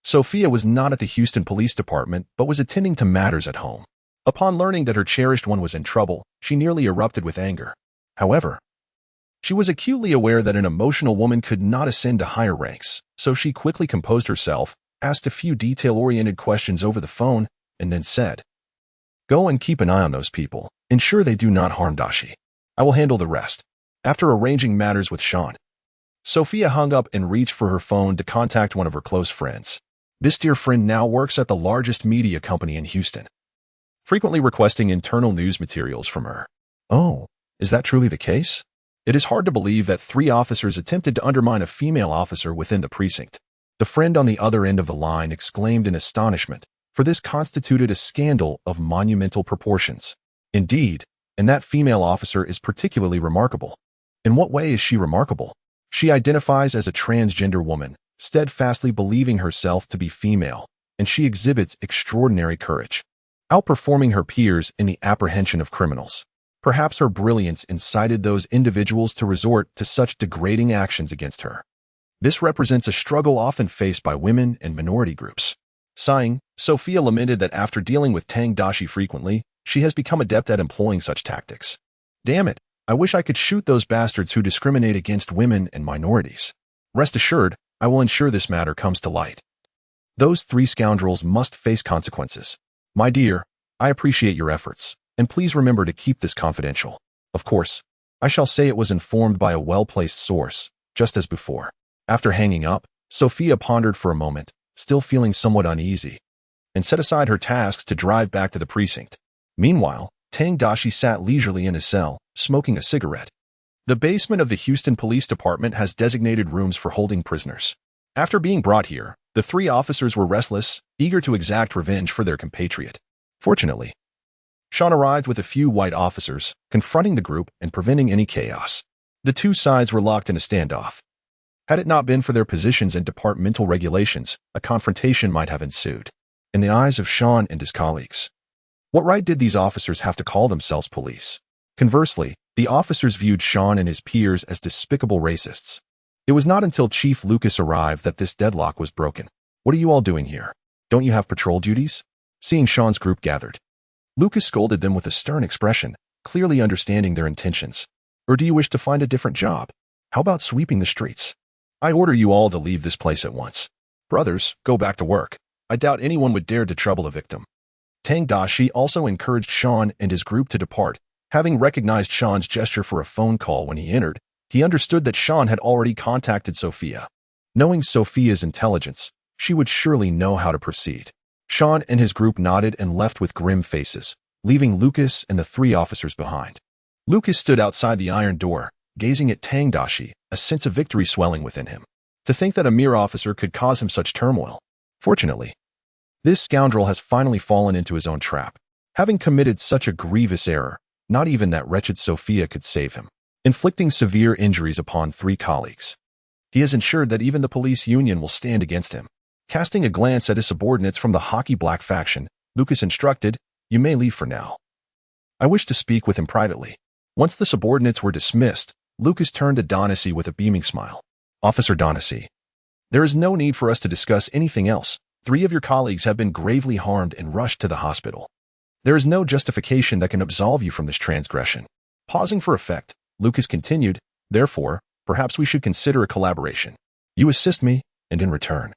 Sophia was not at the Houston Police Department but was attending to matters at home. Upon learning that her cherished one was in trouble, she nearly erupted with anger. However, she was acutely aware that an emotional woman could not ascend to higher ranks, so she quickly composed herself, asked a few detail-oriented questions over the phone, and then said, "Go and keep an eye on those people. Ensure they do not harm Daxi. I will handle the rest." After arranging matters with Sean, Sophia hung up and reached for her phone to contact one of her close friends. This dear friend now works at the largest media company in Houston, frequently requesting internal news materials from her. Oh, is that truly the case? It is hard to believe that 3 officers attempted to undermine a female officer within the precinct. The friend on the other end of the line exclaimed in astonishment, for this constituted a scandal of monumental proportions. Indeed, and that female officer is particularly remarkable. In what way is she remarkable? She identifies as a transgender woman, steadfastly believing herself to be female, and she exhibits extraordinary courage, outperforming her peers in the apprehension of criminals. Perhaps her brilliance incited those individuals to resort to such degrading actions against her. This represents a struggle often faced by women and minority groups. Sighing, Sophia lamented that after dealing with Tang Daxi frequently, she has become adept at employing such tactics. Damn it, I wish I could shoot those bastards who discriminate against women and minorities. Rest assured, I will ensure this matter comes to light. Those 3 scoundrels must face consequences. My dear, I appreciate your efforts, and please remember to keep this confidential. Of course, I shall say it was informed by a well-placed source, just as before. After hanging up, Sophia pondered for a moment, still feeling somewhat uneasy, and set aside her tasks to drive back to the precinct. Meanwhile, Tang Daxi sat leisurely in his cell, smoking a cigarette. The basement of the Houston Police Department has designated rooms for holding prisoners. After being brought here, the 3 officers were restless, eager to exact revenge for their compatriot. Fortunately, Sean arrived with a few white officers, confronting the group and preventing any chaos. The 2 sides were locked in a standoff. Had it not been for their positions and departmental regulations, a confrontation might have ensued. In the eyes of Sean and his colleagues, what right did these officers have to call themselves police? Conversely, the officers viewed Sean and his peers as despicable racists. It was not until Chief Lucas arrived that this deadlock was broken. "What are you all doing here? Don't you have patrol duties?" Seeing Sean's group gathered, Lucas scolded them with a stern expression, clearly understanding their intentions. "Or do you wish to find a different job? How about sweeping the streets? I order you all to leave this place at once. Brothers, go back to work. I doubt anyone would dare to trouble a victim." Tang Daxi also encouraged Sean and his group to depart. Having recognized Sean's gesture for a phone call when he entered, he understood that Sean had already contacted Sophia. Knowing Sophia's intelligence, she would surely know how to proceed. Sean and his group nodded and left with grim faces, leaving Lucas and the 3 officers behind. Lucas stood outside the iron door, gazing at Tang Daxi, a sense of victory swelling within him. To think that a mere officer could cause him such turmoil. Fortunately, this scoundrel has finally fallen into his own trap. Having committed such a grievous error, not even that wretched Sophia could save him, inflicting severe injuries upon 3 colleagues. He has ensured that even the police union will stand against him. Casting a glance at his subordinates from the hockey black faction, Lucas instructed, "You may leave for now. I wish to speak with him privately." Once the subordinates were dismissed, Lucas turned to Daxi with a beaming smile. "Officer Daxi, there is no need for us to discuss anything else. 3 of your colleagues have been gravely harmed and rushed to the hospital. There is no justification that can absolve you from this transgression." Pausing for effect, Lucas continued, "Therefore, Perhaps we should consider a collaboration. You assist me, and in return,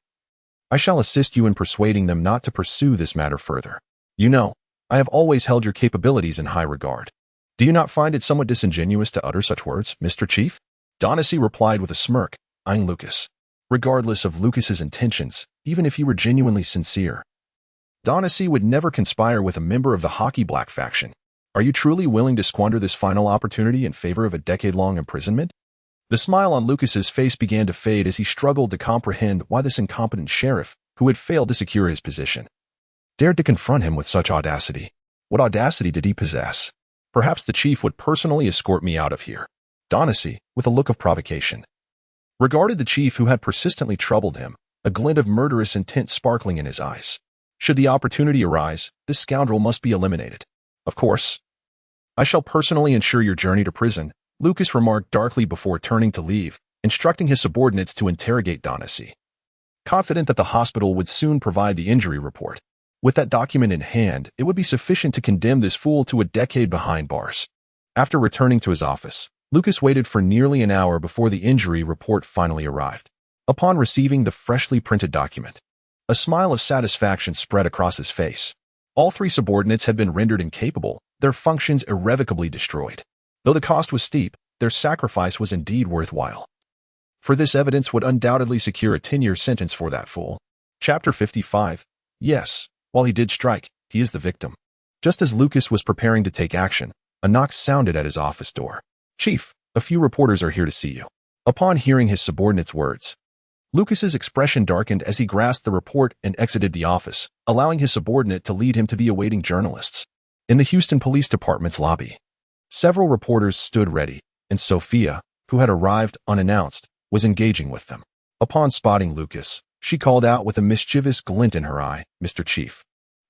I shall assist you in persuading them not to pursue this matter further. You know, I have always held your capabilities in high regard. Do you not find it somewhat disingenuous to utter such words, Mr. Chief? Daxi replied with a smirk, eyeing Lucas. Regardless of Lucas's intentions, even if he were genuinely sincere, Daxi would never conspire with a member of the Hockey Black faction. Are you truly willing to squander this final opportunity in favor of a decade-long imprisonment? The smile on Lucas's face began to fade as he struggled to comprehend why this incompetent sheriff, who had failed to secure his position, dared to confront him with such audacity. What audacity did he possess? Perhaps the chief would personally escort me out of here. Daxi, with a look of provocation, regarded the chief who had persistently troubled him, a glint of murderous intent sparkling in his eyes. Should the opportunity arise, this scoundrel must be eliminated. Of course. I shall personally ensure your journey to prison, Lucas remarked darkly before turning to leave, instructing his subordinates to interrogate Daxi. Confident that the hospital would soon provide the injury report, with that document in hand, it would be sufficient to condemn this fool to a decade behind bars. After returning to his office, Lucas waited for nearly an hour before the injury report finally arrived. Upon receiving the freshly printed document, a smile of satisfaction spread across his face. All three subordinates had been rendered incapable, their functions irrevocably destroyed. Though the cost was steep, their sacrifice was indeed worthwhile. For this evidence would undoubtedly secure a 10-year sentence for that fool. Chapter 55. Yes, while he did strike, he is the victim. Just as Lucas was preparing to take action, a knock sounded at his office door. Chief, a few reporters are here to see you. Upon hearing his subordinate's words, Lucas's expression darkened as he grasped the report and exited the office, allowing his subordinate to lead him to the awaiting journalists. In the Houston Police Department's lobby, several reporters stood ready, and Sophia, who had arrived unannounced, was engaging with them. Upon spotting Lucas, she called out with a mischievous glint in her eye, Mr. Chief,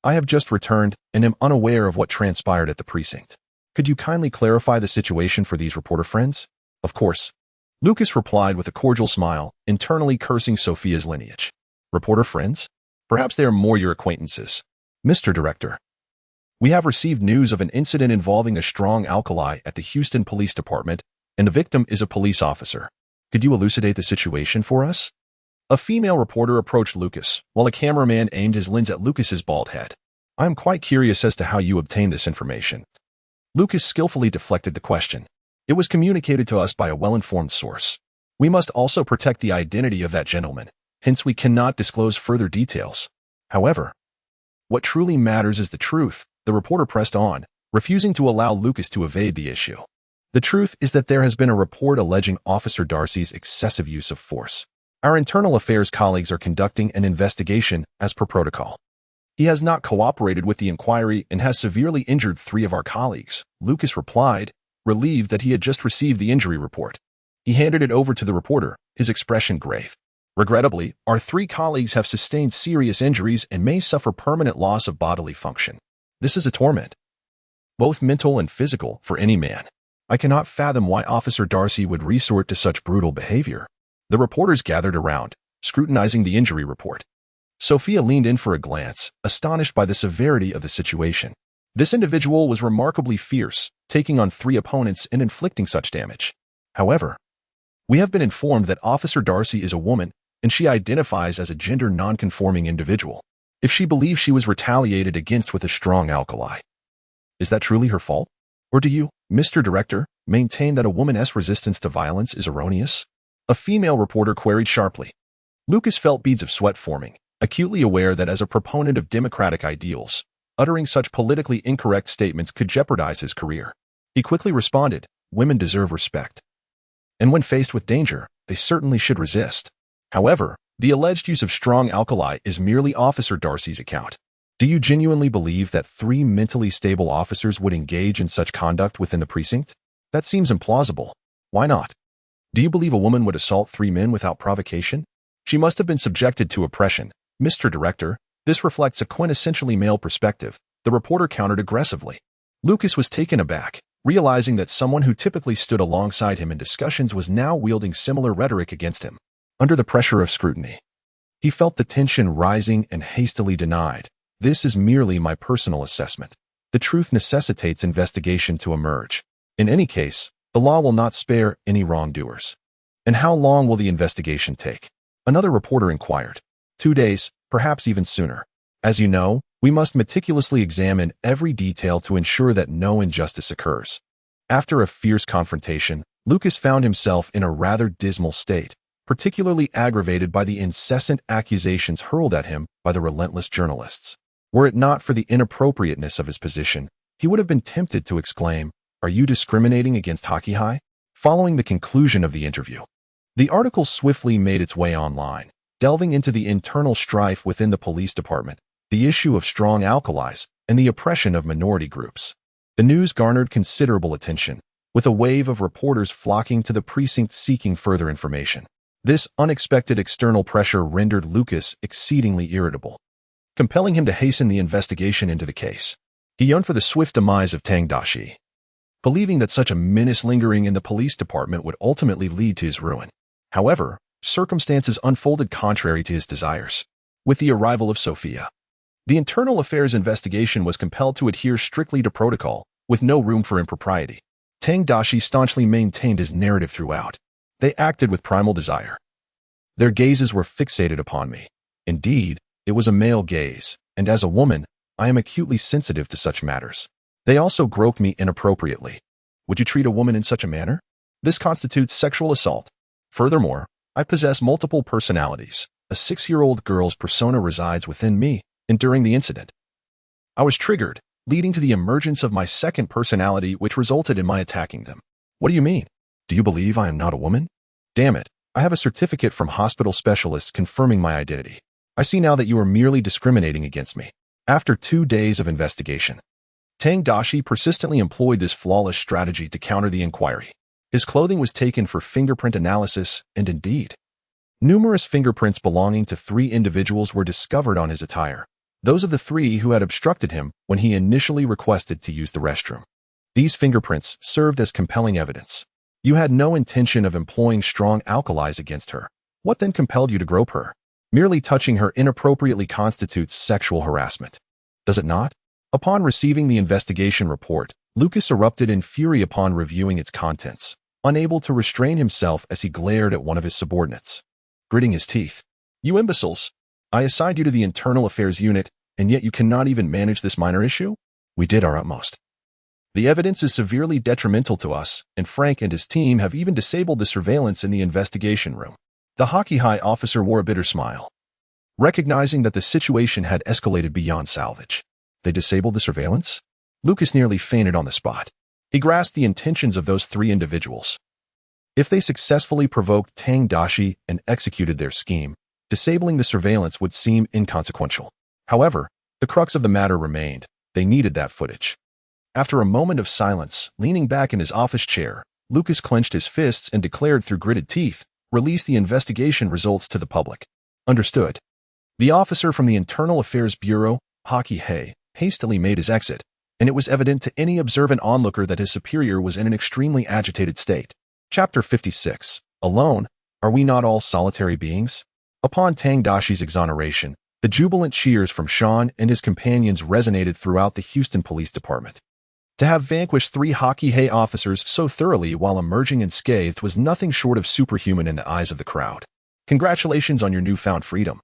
I have just returned and am unaware of what transpired at the precinct. Could you kindly clarify the situation for these reporter friends? Of course. Lucas replied with a cordial smile, internally cursing Sophia's lineage. Reporter friends? Perhaps they are more your acquaintances. Mr. Director, we have received news of an incident involving a strong alkali at the Houston Police Department, and the victim is a police officer. Could you elucidate the situation for us? A female reporter approached Lucas, while a cameraman aimed his lens at Lucas's bald head. I am quite curious as to how you obtained this information. Lucas skillfully deflected the question. It was communicated to us by a well-informed source. We must also protect the identity of that gentleman, hence we cannot disclose further details. However, what truly matters is the truth, the reporter pressed on, refusing to allow Lucas to evade the issue. The truth is that there has been a report alleging Officer Daxi's excessive use of force. Our internal affairs colleagues are conducting an investigation as per protocol. He has not cooperated with the inquiry and has severely injured 3 of our colleagues, Lucas replied, relieved that he had just received the injury report. He handed it over to the reporter, his expression grave. Regrettably, our 3 colleagues have sustained serious injuries and may suffer permanent loss of bodily function. This is a torment, both mental and physical, for any man. I cannot fathom why Officer Daxi would resort to such brutal behavior. The reporters gathered around, scrutinizing the injury report. Sophia leaned in for a glance, astonished by the severity of the situation. This individual was remarkably fierce, taking on 3 opponents and inflicting such damage. However, we have been informed that Officer Daxi is a woman, and she identifies as a gender non-conforming individual. If she believes she was retaliated against with a strong alkali, is that truly her fault? Or do you, Mr. Director, maintain that a woman's resistance to violence is erroneous? A female reporter queried sharply. Lucas felt beads of sweat forming, acutely aware that as a proponent of democratic ideals, uttering such politically incorrect statements could jeopardize his career. He quickly responded, women deserve respect. And when faced with danger, they certainly should resist. However, the alleged use of strong alkali is merely Officer Daxi's account. Do you genuinely believe that 3 mentally stable officers would engage in such conduct within the precinct? That seems implausible. Why not? Do you believe a woman would assault 3 men without provocation? She must have been subjected to oppression. Mr. Director, this reflects a quintessentially male perspective, the reporter countered aggressively. Lucas was taken aback, realizing that someone who typically stood alongside him in discussions was now wielding similar rhetoric against him. Under the pressure of scrutiny, he felt the tension rising and hastily denied. This is merely my personal assessment. The truth necessitates investigation to emerge. In any case, the law will not spare any wrongdoers. And how long will the investigation take? Another reporter inquired. 2 days, perhaps even sooner. As you know, we must meticulously examine every detail to ensure that no injustice occurs. After a fierce confrontation, Lucas found himself in a rather dismal state, particularly aggravated by the incessant accusations hurled at him by the relentless journalists. Were it not for the inappropriateness of his position, he would have been tempted to exclaim, "Are you discriminating against Hockey High?" Following the conclusion of the interview, the article swiftly made its way online, delving into the internal strife within the police department, the issue of strong alkalis, and the oppression of minority groups. The news garnered considerable attention, with a wave of reporters flocking to the precinct seeking further information. This unexpected external pressure rendered Lucas exceedingly irritable, compelling him to hasten the investigation into the case. He yearned for the swift demise of Tang Daxi, believing that such a menace lingering in the police department would ultimately lead to his ruin. However, circumstances unfolded contrary to his desires. With the arrival of Sophia, the internal affairs investigation was compelled to adhere strictly to protocol, with no room for impropriety. Tang Daxi staunchly maintained his narrative throughout. They acted with primal desire. Their gazes were fixated upon me. Indeed, it was a male gaze, and as a woman, I am acutely sensitive to such matters. They also groped me inappropriately. Would you treat a woman in such a manner? This constitutes sexual assault. Furthermore, I possess multiple personalities. A 6-year-old girl's persona resides within me, and during the incident, I was triggered, leading to the emergence of my second personality, which resulted in my attacking them. What do you mean? Do you believe I am not a woman? Damn it, I have a certificate from hospital specialists confirming my identity. I see now that you are merely discriminating against me. After 2 days of investigation, Tang Daxi persistently employed this flawless strategy to counter the inquiry. His clothing was taken for fingerprint analysis, and indeed, numerous fingerprints belonging to 3 individuals were discovered on his attire, those of the 3 who had obstructed him when he initially requested to use the restroom. These fingerprints served as compelling evidence. You had no intention of employing strong alkalis against her. What then compelled you to grope her? Merely touching her inappropriately constitutes sexual harassment, does it not? Upon receiving the investigation report, Lucas erupted in fury upon reviewing its contents, unable to restrain himself as he glared at one of his subordinates. Gritting his teeth, "You imbeciles! I assigned you to the Internal Affairs Unit, and yet you cannot even manage this minor issue? We did our utmost. The evidence is severely detrimental to us, and Frank and his team have even disabled the surveillance in the investigation room." The Hockey High officer wore a bitter smile, recognizing that the situation had escalated beyond salvage. They disabled the surveillance? Lucas nearly fainted on the spot. He grasped the intentions of those 3 individuals. If they successfully provoked Tang Daxi and executed their scheme, disabling the surveillance would seem inconsequential. However, the crux of the matter remained. They needed that footage. After a moment of silence, leaning back in his office chair, Lucas clenched his fists and declared through gritted teeth, "Release the investigation results to the public." Understood. The officer from the Internal Affairs Bureau, Hockey High, hastily made his exit, and it was evident to any observant onlooker that his superior was in an extremely agitated state. Chapter 56. Alone, are we not all solitary beings? Upon Tang Daxi's exoneration, the jubilant cheers from Sean and his companions resonated throughout the Houston Police Department. To have vanquished 3 Hockey High officers so thoroughly while emerging unscathed was nothing short of superhuman in the eyes of the crowd. Congratulations on your newfound freedom.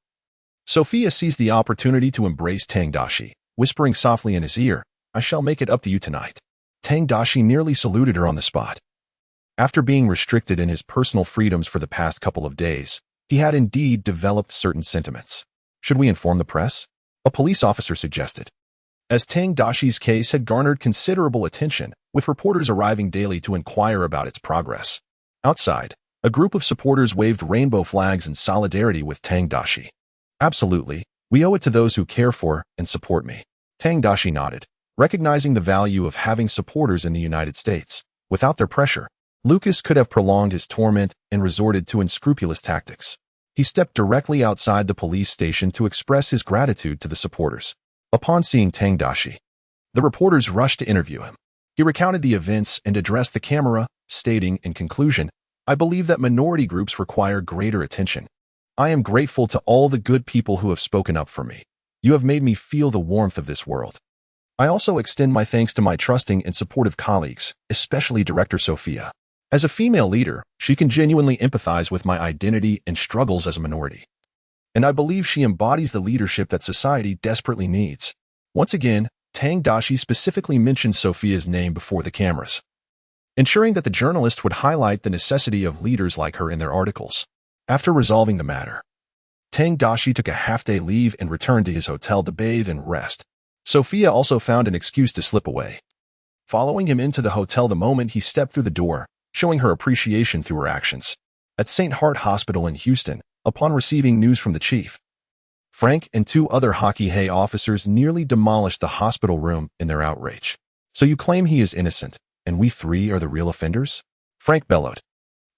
Sophia seized the opportunity to embrace Tang Daxi, whispering softly in his ear, "I shall make it up to you tonight." Tang Daxi nearly saluted her on the spot. After being restricted in his personal freedoms for the past couple of days, he had indeed developed certain sentiments. Should we inform the press? A police officer suggested. As Tang Daxi's case had garnered considerable attention, with reporters arriving daily to inquire about its progress. Outside, a group of supporters waved rainbow flags in solidarity with Tang Daxi. Absolutely, we owe it to those who care for and support me. Tang Daxi nodded, recognizing the value of having supporters in the United States. Without their pressure, Lucas could have prolonged his torment and resorted to unscrupulous tactics. He stepped directly outside the police station to express his gratitude to the supporters. Upon seeing Tang Daxi, the reporters rushed to interview him. He recounted the events and addressed the camera, stating, in conclusion, "I believe that minority groups require greater attention. I am grateful to all the good people who have spoken up for me. You have made me feel the warmth of this world. I also extend my thanks to my trusting and supportive colleagues, especially Director Sophia. As a female leader, she can genuinely empathize with my identity and struggles as a minority. And I believe she embodies the leadership that society desperately needs. Once again, Tang Daxi specifically mentioned Sophia's name before the cameras, ensuring that the journalist would highlight the necessity of leaders like her in their articles. After resolving the matter, Tang Daxi took a half-day leave and returned to his hotel to bathe and rest. Sophia also found an excuse to slip away, following him into the hotel the moment he stepped through the door, showing her appreciation through her actions. At St. Hart Hospital in Houston, upon receiving news from the chief, Frank and two other Hockey Hay officers nearly demolished the hospital room in their outrage. "So you claim he is innocent, and we three are the real offenders?" Frank bellowed,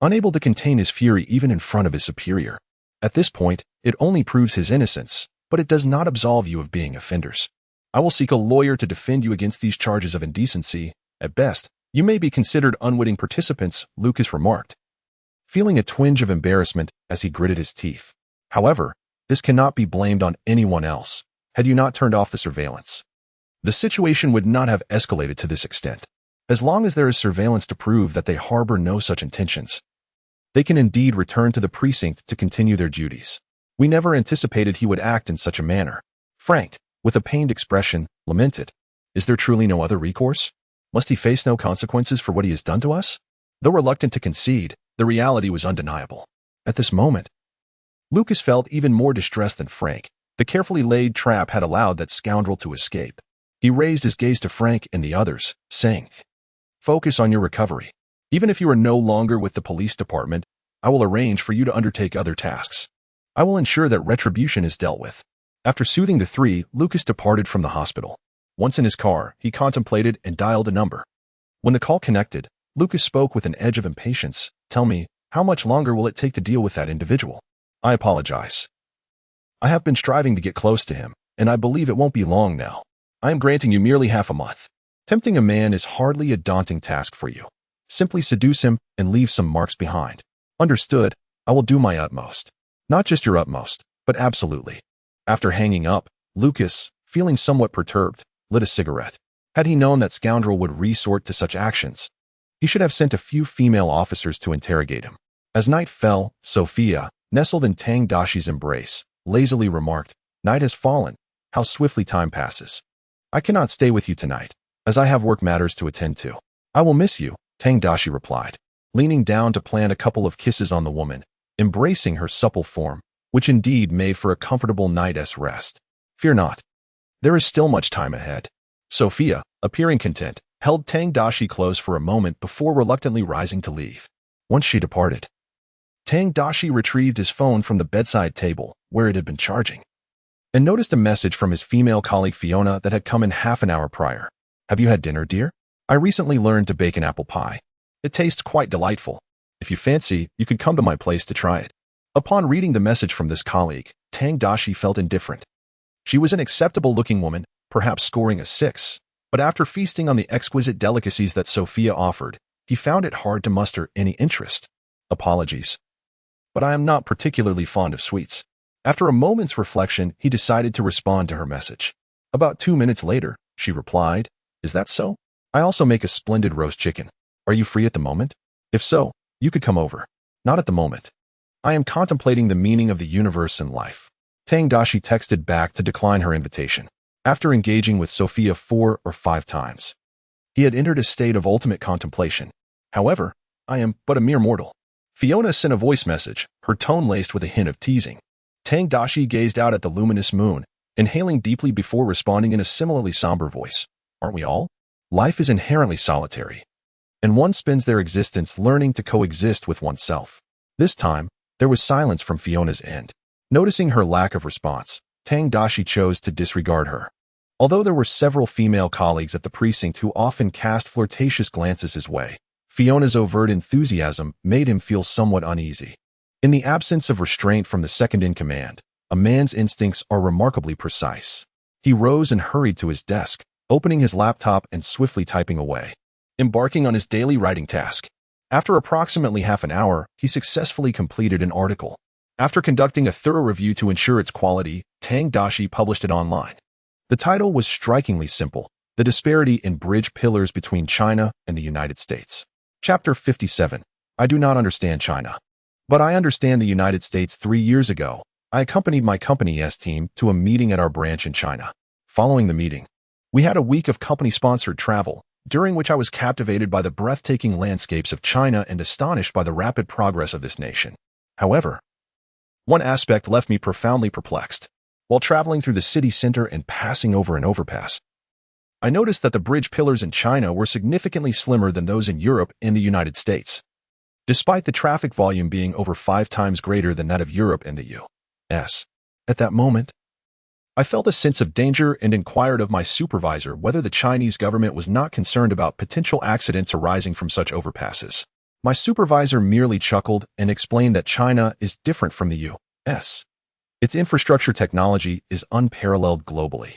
unable to contain his fury even in front of his superior. At this point, it only proves his innocence, but it does not absolve you of being offenders. I will seek a lawyer to defend you against these charges of indecency. At best, you may be considered unwitting participants, Lucas remarked, feeling a twinge of embarrassment as he gritted his teeth. However, this cannot be blamed on anyone else. Had you not turned off the surveillance, the situation would not have escalated to this extent. As long as there is surveillance to prove that they harbor no such intentions, they can indeed return to the precinct to continue their duties. We never anticipated he would act in such a manner. Frank, with a pained expression, lamented. Is there truly no other recourse? Must he face no consequences for what he has done to us? Though reluctant to concede, the reality was undeniable. At this moment, Lucas felt even more distressed than Frank. The carefully laid trap had allowed that scoundrel to escape. He raised his gaze to Frank and the others, saying, "Focus on your recovery. Even if you are no longer with the police department, I will arrange for you to undertake other tasks. I will ensure that retribution is dealt with." After soothing the three, Lucas departed from the hospital. Once in his car, he contemplated and dialed a number. When the call connected, Lucas spoke with an edge of impatience. "Tell me, how much longer will it take to deal with that individual?" "I apologize. I have been striving to get close to him, and I believe it won't be long now. I am granting you merely half a month. Tempting a man is hardly a daunting task for you. Simply seduce him and leave some marks behind." "Understood. I will do my utmost." "Not just your utmost, but absolutely." After hanging up, Lucas, feeling somewhat perturbed, lit a cigarette. Had he known that scoundrel would resort to such actions, he should have sent a few female officers to interrogate him. As night fell, Sophia, nestled in Tang Daxi's embrace, lazily remarked, "Night has fallen. How swiftly time passes. I cannot stay with you tonight, as I have work matters to attend to." "I will miss you," Tang Daxi replied, leaning down to plant a couple of kisses on the woman, embracing her supple form, which indeed made for a comfortable night's rest. "Fear not. There is still much time ahead." Sophia, appearing content, held Tang Daxi close for a moment before reluctantly rising to leave. Once she departed, Tang Daxi retrieved his phone from the bedside table, where it had been charging, and noticed a message from his female colleague Fiona that had come in half an hour prior. "Have you had dinner, dear? I recently learned to bake an apple pie. It tastes quite delightful. If you fancy, you could come to my place to try it." Upon reading the message from this colleague, Tang Daxi felt indifferent. She was an acceptable-looking woman, perhaps scoring a 6, but after feasting on the exquisite delicacies that Sophia offered, he found it hard to muster any interest. "Apologies, but I am not particularly fond of sweets." After a moment's reflection, he decided to respond to her message. About 2 minutes later, she replied, "Is that so? I also make a splendid roast chicken. Are you free at the moment? If so, you could come over." "Not at the moment. I am contemplating the meaning of the universe and life." Tang Daxi texted back to decline her invitation. After engaging with Sophia 4 or 5 times, he had entered a state of ultimate contemplation. "However, I am but a mere mortal." Fiona sent a voice message, her tone laced with a hint of teasing. Tang Daxi gazed out at the luminous moon, inhaling deeply before responding in a similarly somber voice. "Aren't we all? Life is inherently solitary, and one spends their existence learning to coexist with oneself." This time, there was silence from Fiona's end. Noticing her lack of response, Tang Daxi chose to disregard her. Although there were several female colleagues at the precinct who often cast flirtatious glances his way, Fiona's overt enthusiasm made him feel somewhat uneasy. In the absence of restraint from the second-in-command, a man's instincts are remarkably precise. He rose and hurried to his desk, opening his laptop and swiftly typing away, embarking on his daily writing task. After approximately half an hour, he successfully completed an article. After conducting a thorough review to ensure its quality, Tang Daxi published it online. The title was strikingly simple: "The Disparity in Bridge Pillars Between China and the United States." Chapter 57. I do not understand China. But I understand the United States. 3 years ago, I accompanied my company's team to a meeting at our branch in China. Following the meeting, we had a week of company-sponsored travel, during which I was captivated by the breathtaking landscapes of China and astonished by the rapid progress of this nation. However, one aspect left me profoundly perplexed. While traveling through the city center and passing over an overpass, I noticed that the bridge pillars in China were significantly slimmer than those in Europe and the United States, despite the traffic volume being over 5 times greater than that of Europe and the U.S. At that moment, I felt a sense of danger and inquired of my supervisor whether the Chinese government was not concerned about potential accidents arising from such overpasses. My supervisor merely chuckled and explained that China is different from the U.S. Its infrastructure technology is unparalleled globally,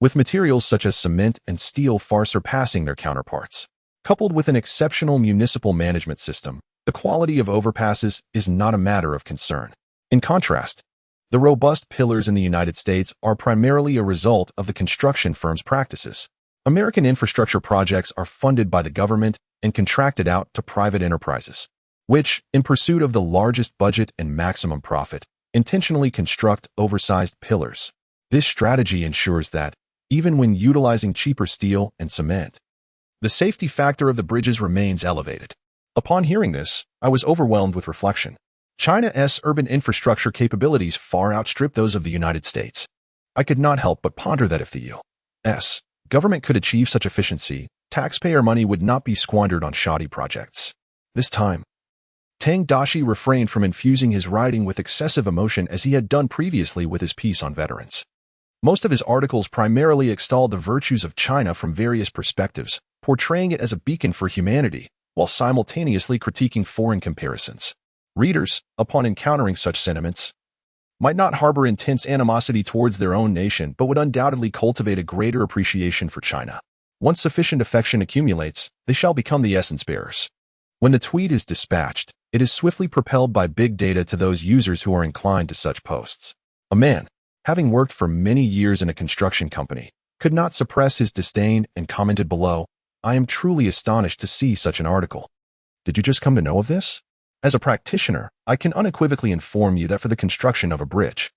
with materials such as cement and steel far surpassing their counterparts. Coupled with an exceptional municipal management system, the quality of overpasses is not a matter of concern. In contrast, the robust pillars in the United States are primarily a result of the construction firm's practices. American infrastructure projects are funded by the government and contracted out to private enterprises, which, in pursuit of the largest budget and maximum profit, intentionally construct oversized pillars. This strategy ensures that, even when utilizing cheaper steel and cement, the safety factor of the bridges remains elevated. Upon hearing this, I was overwhelmed with reflection. China's urban infrastructure capabilities far outstrip those of the United States. I could not help but ponder that if the U.S. government could achieve such efficiency, taxpayer money would not be squandered on shoddy projects. This time, Tang Daxi refrained from infusing his writing with excessive emotion as he had done previously with his piece on veterans. Most of his articles primarily extolled the virtues of China from various perspectives, portraying it as a beacon for humanity, while simultaneously critiquing foreign comparisons. Readers, upon encountering such sentiments, might not harbor intense animosity towards their own nation but would undoubtedly cultivate a greater appreciation for China. Once sufficient affection accumulates, they shall become the essence bearers. When the tweet is dispatched, it is swiftly propelled by big data to those users who are inclined to such posts. A man, having worked for many years in a construction company, could not suppress his disdain and commented below, "I am truly astonished to see such an article. Did you just come to know of this? As a practitioner, I can unequivocally inform you that for the construction of a bridge,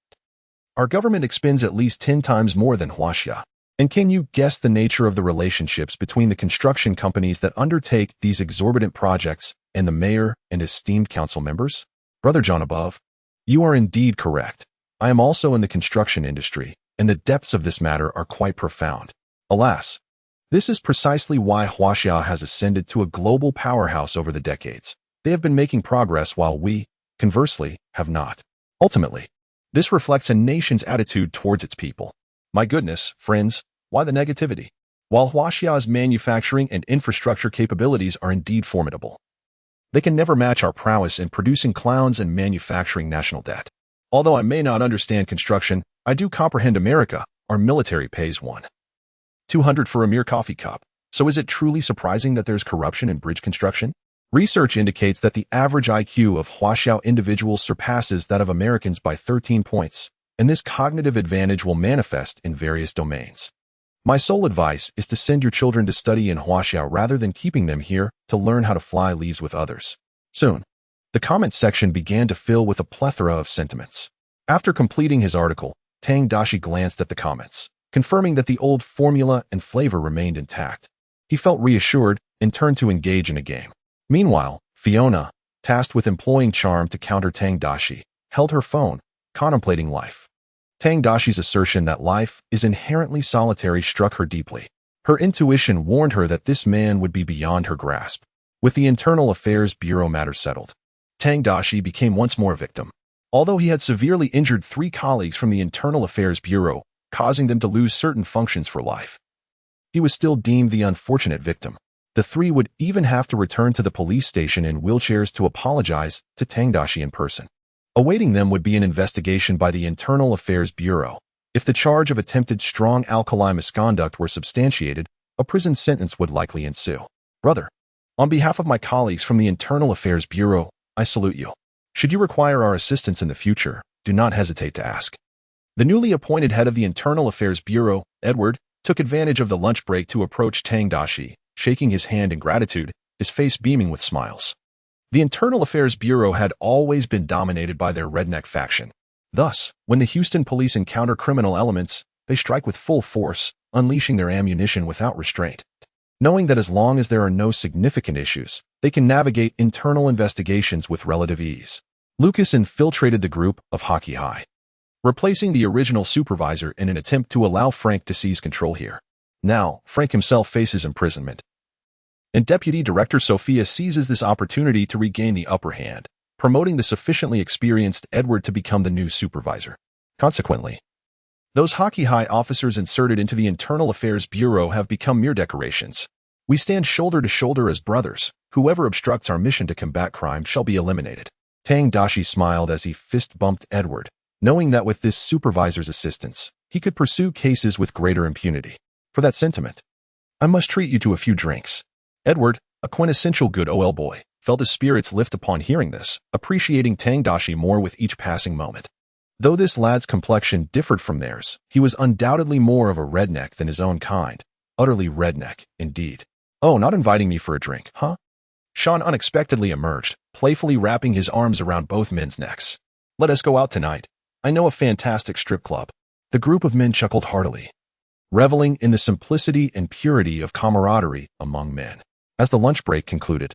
our government expends at least 10 times more than Huaxia. And can you guess the nature of the relationships between the construction companies that undertake these exorbitant projects and the mayor and esteemed council members? Brother John above, you are indeed correct. I am also in the construction industry, and the depths of this matter are quite profound. Alas, this is precisely why Huaxia has ascended to a global powerhouse over the decades. They have been making progress while we, conversely, have not. Ultimately, this reflects a nation's attitude towards its people. My goodness, friends, why the negativity? While Huaxia's manufacturing and infrastructure capabilities are indeed formidable, they can never match our prowess in producing clowns and manufacturing national debt. Although I may not understand construction, I do comprehend America. Our military pays $1,200 for a mere coffee cup. So is it truly surprising that there's corruption in bridge construction? Research indicates that the average IQ of Huaxiao individuals surpasses that of Americans by 13 points, and this cognitive advantage will manifest in various domains. My sole advice is to send your children to study in Huaxiao rather than keeping them here to learn how to fly leaves with others. Soon, the comments section began to fill with a plethora of sentiments. After completing his article, Tang Daxi glanced at the comments, confirming that the old formula and flavor remained intact. He felt reassured and turned to engage in a game. Meanwhile, Fiona, tasked with employing charm to counter Tang Daxi, held her phone, contemplating life. Tang Daxi's assertion that life is inherently solitary struck her deeply. Her intuition warned her that this man would be beyond her grasp. With the Internal Affairs Bureau matter settled, Tang Daxi became once more a victim. Although he had severely injured 3 colleagues from the Internal Affairs Bureau, causing them to lose certain functions for life, he was still deemed the unfortunate victim. The 3 would even have to return to the police station in wheelchairs to apologize to Tang Daxi in person. Awaiting them would be an investigation by the Internal Affairs Bureau. If the charge of attempted strong alkali misconduct were substantiated, a prison sentence would likely ensue. Brother, on behalf of my colleagues from the Internal Affairs Bureau, I salute you. Should you require our assistance in the future, do not hesitate to ask. The newly appointed head of the Internal Affairs Bureau, Edward, took advantage of the lunch break to approach Tang Daxi, shaking his hand in gratitude, his face beaming with smiles. The Internal Affairs Bureau had always been dominated by their redneck faction. Thus, when the Houston police encounter criminal elements, they strike with full force, unleashing their ammunition without restraint. Knowing that as long as there are no significant issues, they can navigate internal investigations with relative ease. Lucas infiltrated the group of Hockey High, replacing the original supervisor in an attempt to allow Frank to seize control here. Now, Frank himself faces imprisonment, and Deputy Director Sophia seizes this opportunity to regain the upper hand, promoting the sufficiently experienced Edward to become the new supervisor. Consequently, those Hockey High officers inserted into the Internal Affairs Bureau have become mere decorations. We stand shoulder to shoulder as brothers. Whoever obstructs our mission to combat crime shall be eliminated. Tang Daxi smiled as he fist-bumped Edward, knowing that with this supervisor's assistance, he could pursue cases with greater impunity. For that sentiment, I must treat you to a few drinks. Edward, a quintessential good OL boy, felt his spirits lift upon hearing this, appreciating Tang Daxi more with each passing moment. Though this lad's complexion differed from theirs, he was undoubtedly more of a redneck than his own kind. Utterly redneck, indeed. Oh, not inviting me for a drink, huh? Sean unexpectedly emerged, playfully wrapping his arms around both men's necks. Let us go out tonight. I know a fantastic strip club. The group of men chuckled heartily, reveling in the simplicity and purity of camaraderie among men. As the lunch break concluded,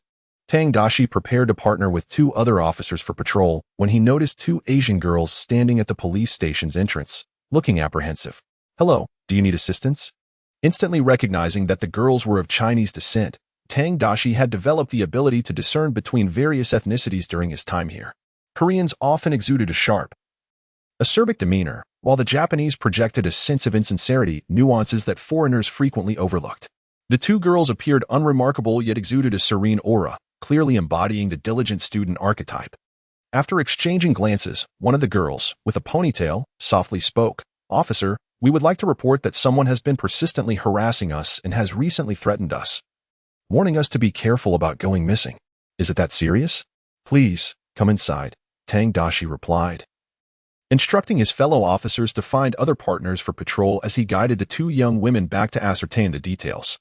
Tang Daxi prepared to partner with 2 other officers for patrol when he noticed 2 Asian girls standing at the police station's entrance, looking apprehensive. Hello, do you need assistance? Instantly recognizing that the girls were of Chinese descent, Tang Daxi had developed the ability to discern between various ethnicities during his time here. Koreans often exuded a sharp, acerbic demeanor, while the Japanese projected a sense of insincerity, nuances that foreigners frequently overlooked. The 2 girls appeared unremarkable yet exuded a serene aura, clearly embodying the diligent student archetype. After exchanging glances, one of the girls, with a ponytail, softly spoke. Officer, we would like to report that someone has been persistently harassing us and has recently threatened us, warning us to be careful about going missing. Is it that serious? Please, come inside, Tang Daxi replied, instructing his fellow officers to find other partners for patrol as he guided the 2 young women back to ascertain the details.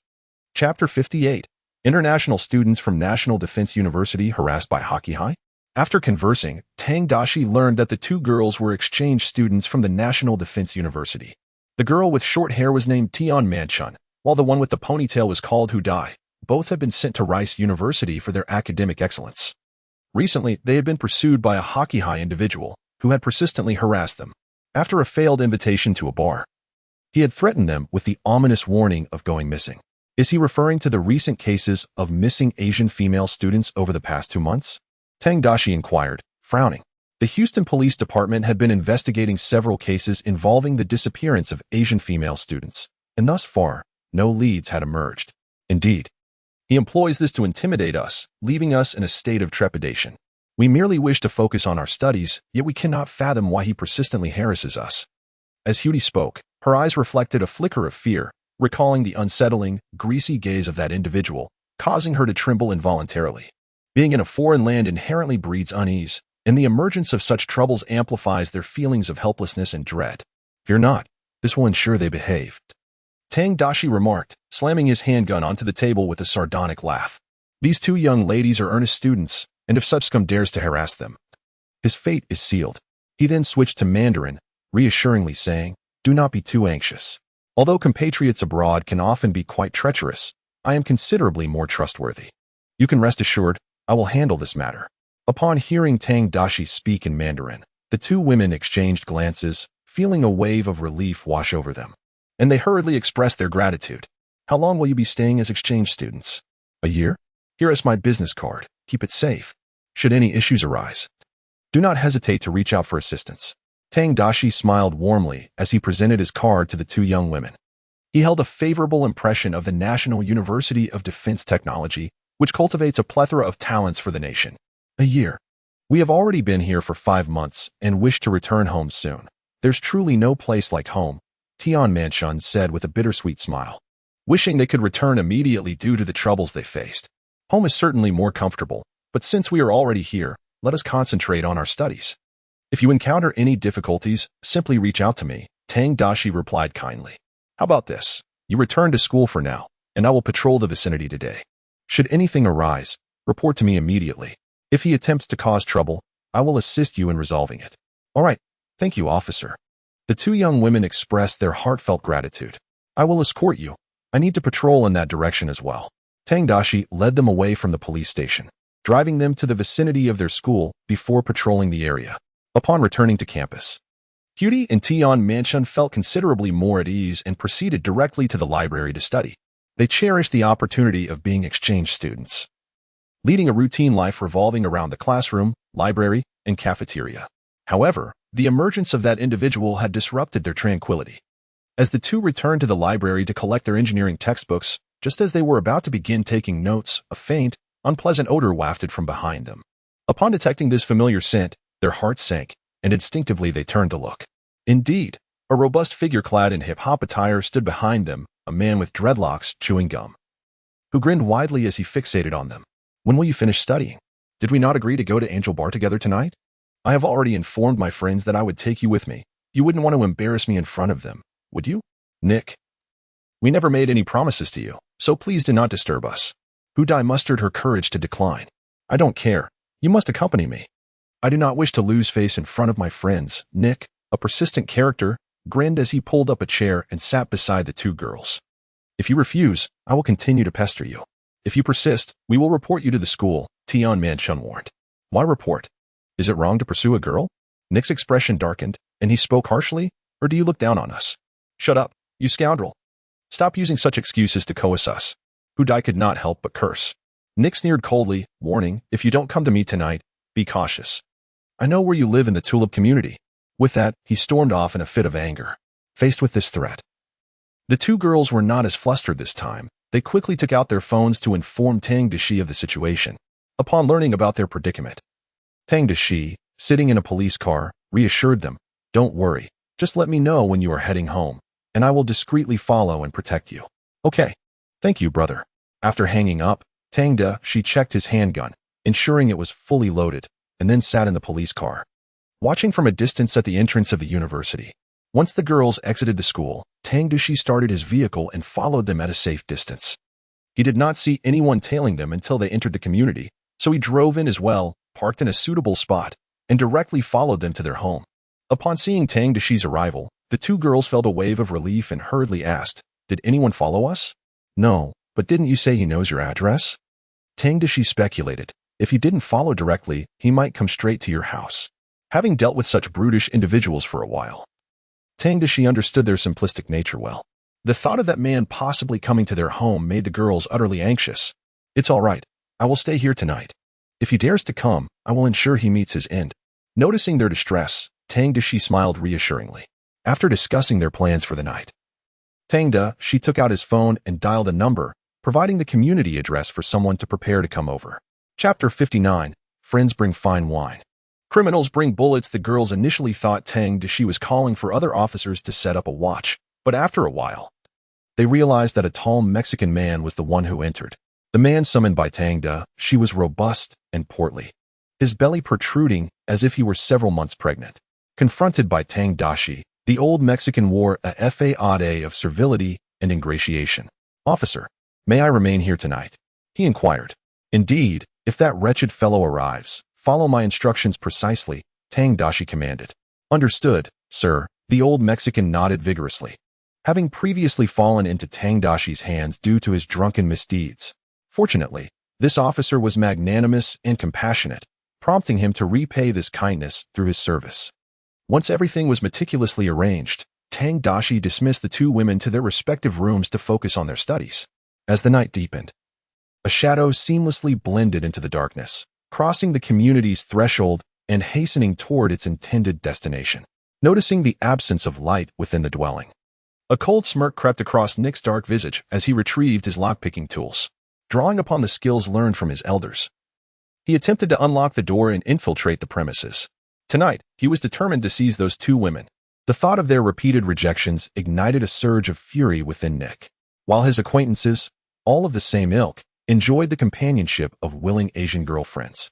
Chapter 58. International students from National Defense University harassed by Hockey High? After conversing, Tang Daxi learned that the 2 girls were exchange students from the National Defense University. The girl with short hair was named Tian Manchun, while the one with the ponytail was called Hu Dai. Both had been sent to Rice University for their academic excellence. Recently, they had been pursued by a Hockey High individual who had persistently harassed them. After a failed invitation to a bar, he had threatened them with the ominous warning of going missing. Is he referring to the recent cases of missing Asian female students over the past 2 months? Tang Daxi inquired, frowning. The Houston Police Department had been investigating several cases involving the disappearance of Asian female students, and thus far, no leads had emerged. Indeed, he employs this to intimidate us, leaving us in a state of trepidation. We merely wish to focus on our studies, yet we cannot fathom why he persistently harasses us. As Hudi spoke, her eyes reflected a flicker of fear, recalling the unsettling, greasy gaze of that individual, causing her to tremble involuntarily. Being in a foreign land inherently breeds unease, and the emergence of such troubles amplifies their feelings of helplessness and dread. Fear not, this will ensure they behave, Tang Daxi remarked, slamming his handgun onto the table with a sardonic laugh. These 2 young ladies are earnest students, and if such scum dares to harass them, his fate is sealed. He then switched to Mandarin, reassuringly saying, do not be too anxious. Although compatriots abroad can often be quite treacherous, I am considerably more trustworthy. You can rest assured, I will handle this matter. Upon hearing Tang Daxi speak in Mandarin, the 2 women exchanged glances, feeling a wave of relief wash over them, and they hurriedly expressed their gratitude. How long will you be staying as exchange students? A year? Here is my business card. Keep it safe. Should any issues arise, do not hesitate to reach out for assistance. Tang Daxi smiled warmly as he presented his card to the 2 young women. He held a favorable impression of the National University of Defense Technology, which cultivates a plethora of talents for the nation. A year. We have already been here for 5 months and wish to return home soon. There's truly no place like home, Tian Manchun said with a bittersweet smile, wishing they could return immediately due to the troubles they faced. Home is certainly more comfortable, but since we are already here, let us concentrate on our studies. If you encounter any difficulties, simply reach out to me, Tang Daxi replied kindly. How about this? You return to school for now, and I will patrol the vicinity today. Should anything arise, report to me immediately. If he attempts to cause trouble, I will assist you in resolving it. All right. Thank you, officer. The two young women expressed their heartfelt gratitude. I will escort you. I need to patrol in that direction as well. Tang Daxi led them away from the police station, driving them to the vicinity of their school before patrolling the area. Upon returning to campus, Cutie and Tian Manchun felt considerably more at ease and proceeded directly to the library to study. They cherished the opportunity of being exchange students, leading a routine life revolving around the classroom, library, and cafeteria. However, the emergence of that individual had disrupted their tranquility. As the two returned to the library to collect their engineering textbooks, just as they were about to begin taking notes, a faint, unpleasant odor wafted from behind them. Upon detecting this familiar scent, their hearts sank, and instinctively they turned to look. Indeed, a robust figure clad in hip-hop attire stood behind them, a man with dreadlocks chewing gum, who grinned widely as he fixated on them. When will you finish studying? Did we not agree to go to Angel Bar together tonight? I have already informed my friends that I would take you with me. You wouldn't want to embarrass me in front of them, would you? Nick. We never made any promises to you, so please do not disturb us. Hudai mustered her courage to decline. I don't care. You must accompany me. I do not wish to lose face in front of my friends. Nick, a persistent character, grinned as he pulled up a chair and sat beside the two girls. If you refuse, I will continue to pester you. If you persist, we will report you to the school, Tian Manchun warned. Why report? Is it wrong to pursue a girl? Nick's expression darkened, and he spoke harshly. Or do you look down on us? Shut up, you scoundrel. Stop using such excuses to coerce us. Hudai could not help but curse. Nick sneered coldly, warning, if you don't come to me tonight, be cautious. I know where you live in the Tulip community. With that, he stormed off in a fit of anger. Faced with this threat, the two girls were not as flustered this time. They quickly took out their phones to inform Tang Daxi of the situation. Upon learning about their predicament, Tang Daxi, sitting in a police car, reassured them, don't worry, just let me know when you are heading home, and I will discreetly follow and protect you. Okay. Thank you, brother. After hanging up, Tang Daxi checked his handgun, ensuring it was fully loaded, and then sat in the police car, watching from a distance at the entrance of the university. Once the girls exited the school, Tang Daxi started his vehicle and followed them at a safe distance. He did not see anyone tailing them until they entered the community, so he drove in as well, parked in a suitable spot, and directly followed them to their home. Upon seeing Tang Daxi's arrival, the two girls felt a wave of relief and hurriedly asked, did anyone follow us? No, but didn't you say he knows your address? Tang Daxi speculated, if he didn't follow directly, he might come straight to your house. Having dealt with such brutish individuals for a while, Tang Daxi understood their simplistic nature well. The thought of that man possibly coming to their home made the girls utterly anxious. It's all right. I will stay here tonight. If he dares to come, I will ensure he meets his end. Noticing their distress, Tang Daxi smiled reassuringly. After discussing their plans for the night, Tang Daxi took out his phone and dialed a number, providing the community address for someone to prepare to come over. Chapter 59. Friends bring fine wine. Criminals bring bullets. The girls initially thought Tang Daxi was calling for other officers to set up a watch, but after a while, they realized that a tall Mexican man was the one who entered. The man summoned by Tang Daxi was robust and portly, his belly protruding as if he were several months pregnant. Confronted by Tang Daxi, the old Mexican wore a facade of servility and ingratiation. Officer, may I remain here tonight? He inquired. Indeed, if that wretched fellow arrives, follow my instructions precisely, Tang Daxi commanded. Understood, sir, the old Mexican nodded vigorously. Having previously fallen into Tang Daxi's hands due to his drunken misdeeds, fortunately, this officer was magnanimous and compassionate, prompting him to repay this kindness through his service. Once everything was meticulously arranged, Tang Daxi dismissed the two women to their respective rooms to focus on their studies. As the night deepened, a shadow seamlessly blended into the darkness, crossing the community's threshold and hastening toward its intended destination. Noticing the absence of light within the dwelling, a cold smirk crept across Nick's dark visage as he retrieved his lockpicking tools. Drawing upon the skills learned from his elders, he attempted to unlock the door and infiltrate the premises. Tonight, he was determined to seize those two women. The thought of their repeated rejections ignited a surge of fury within Nick. While his acquaintances, all of the same ilk, enjoyed the companionship of willing Asian girlfriends,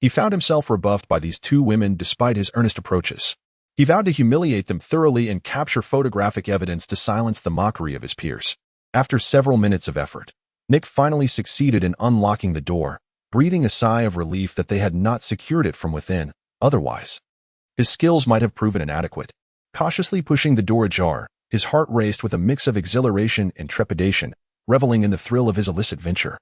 he found himself rebuffed by these two women despite his earnest approaches. He vowed to humiliate them thoroughly and capture photographic evidence to silence the mockery of his peers. After several minutes of effort, Nick finally succeeded in unlocking the door, breathing a sigh of relief that they had not secured it from within. Otherwise, his skills might have proven inadequate. Cautiously pushing the door ajar, his heart raced with a mix of exhilaration and trepidation, reveling in the thrill of his illicit venture.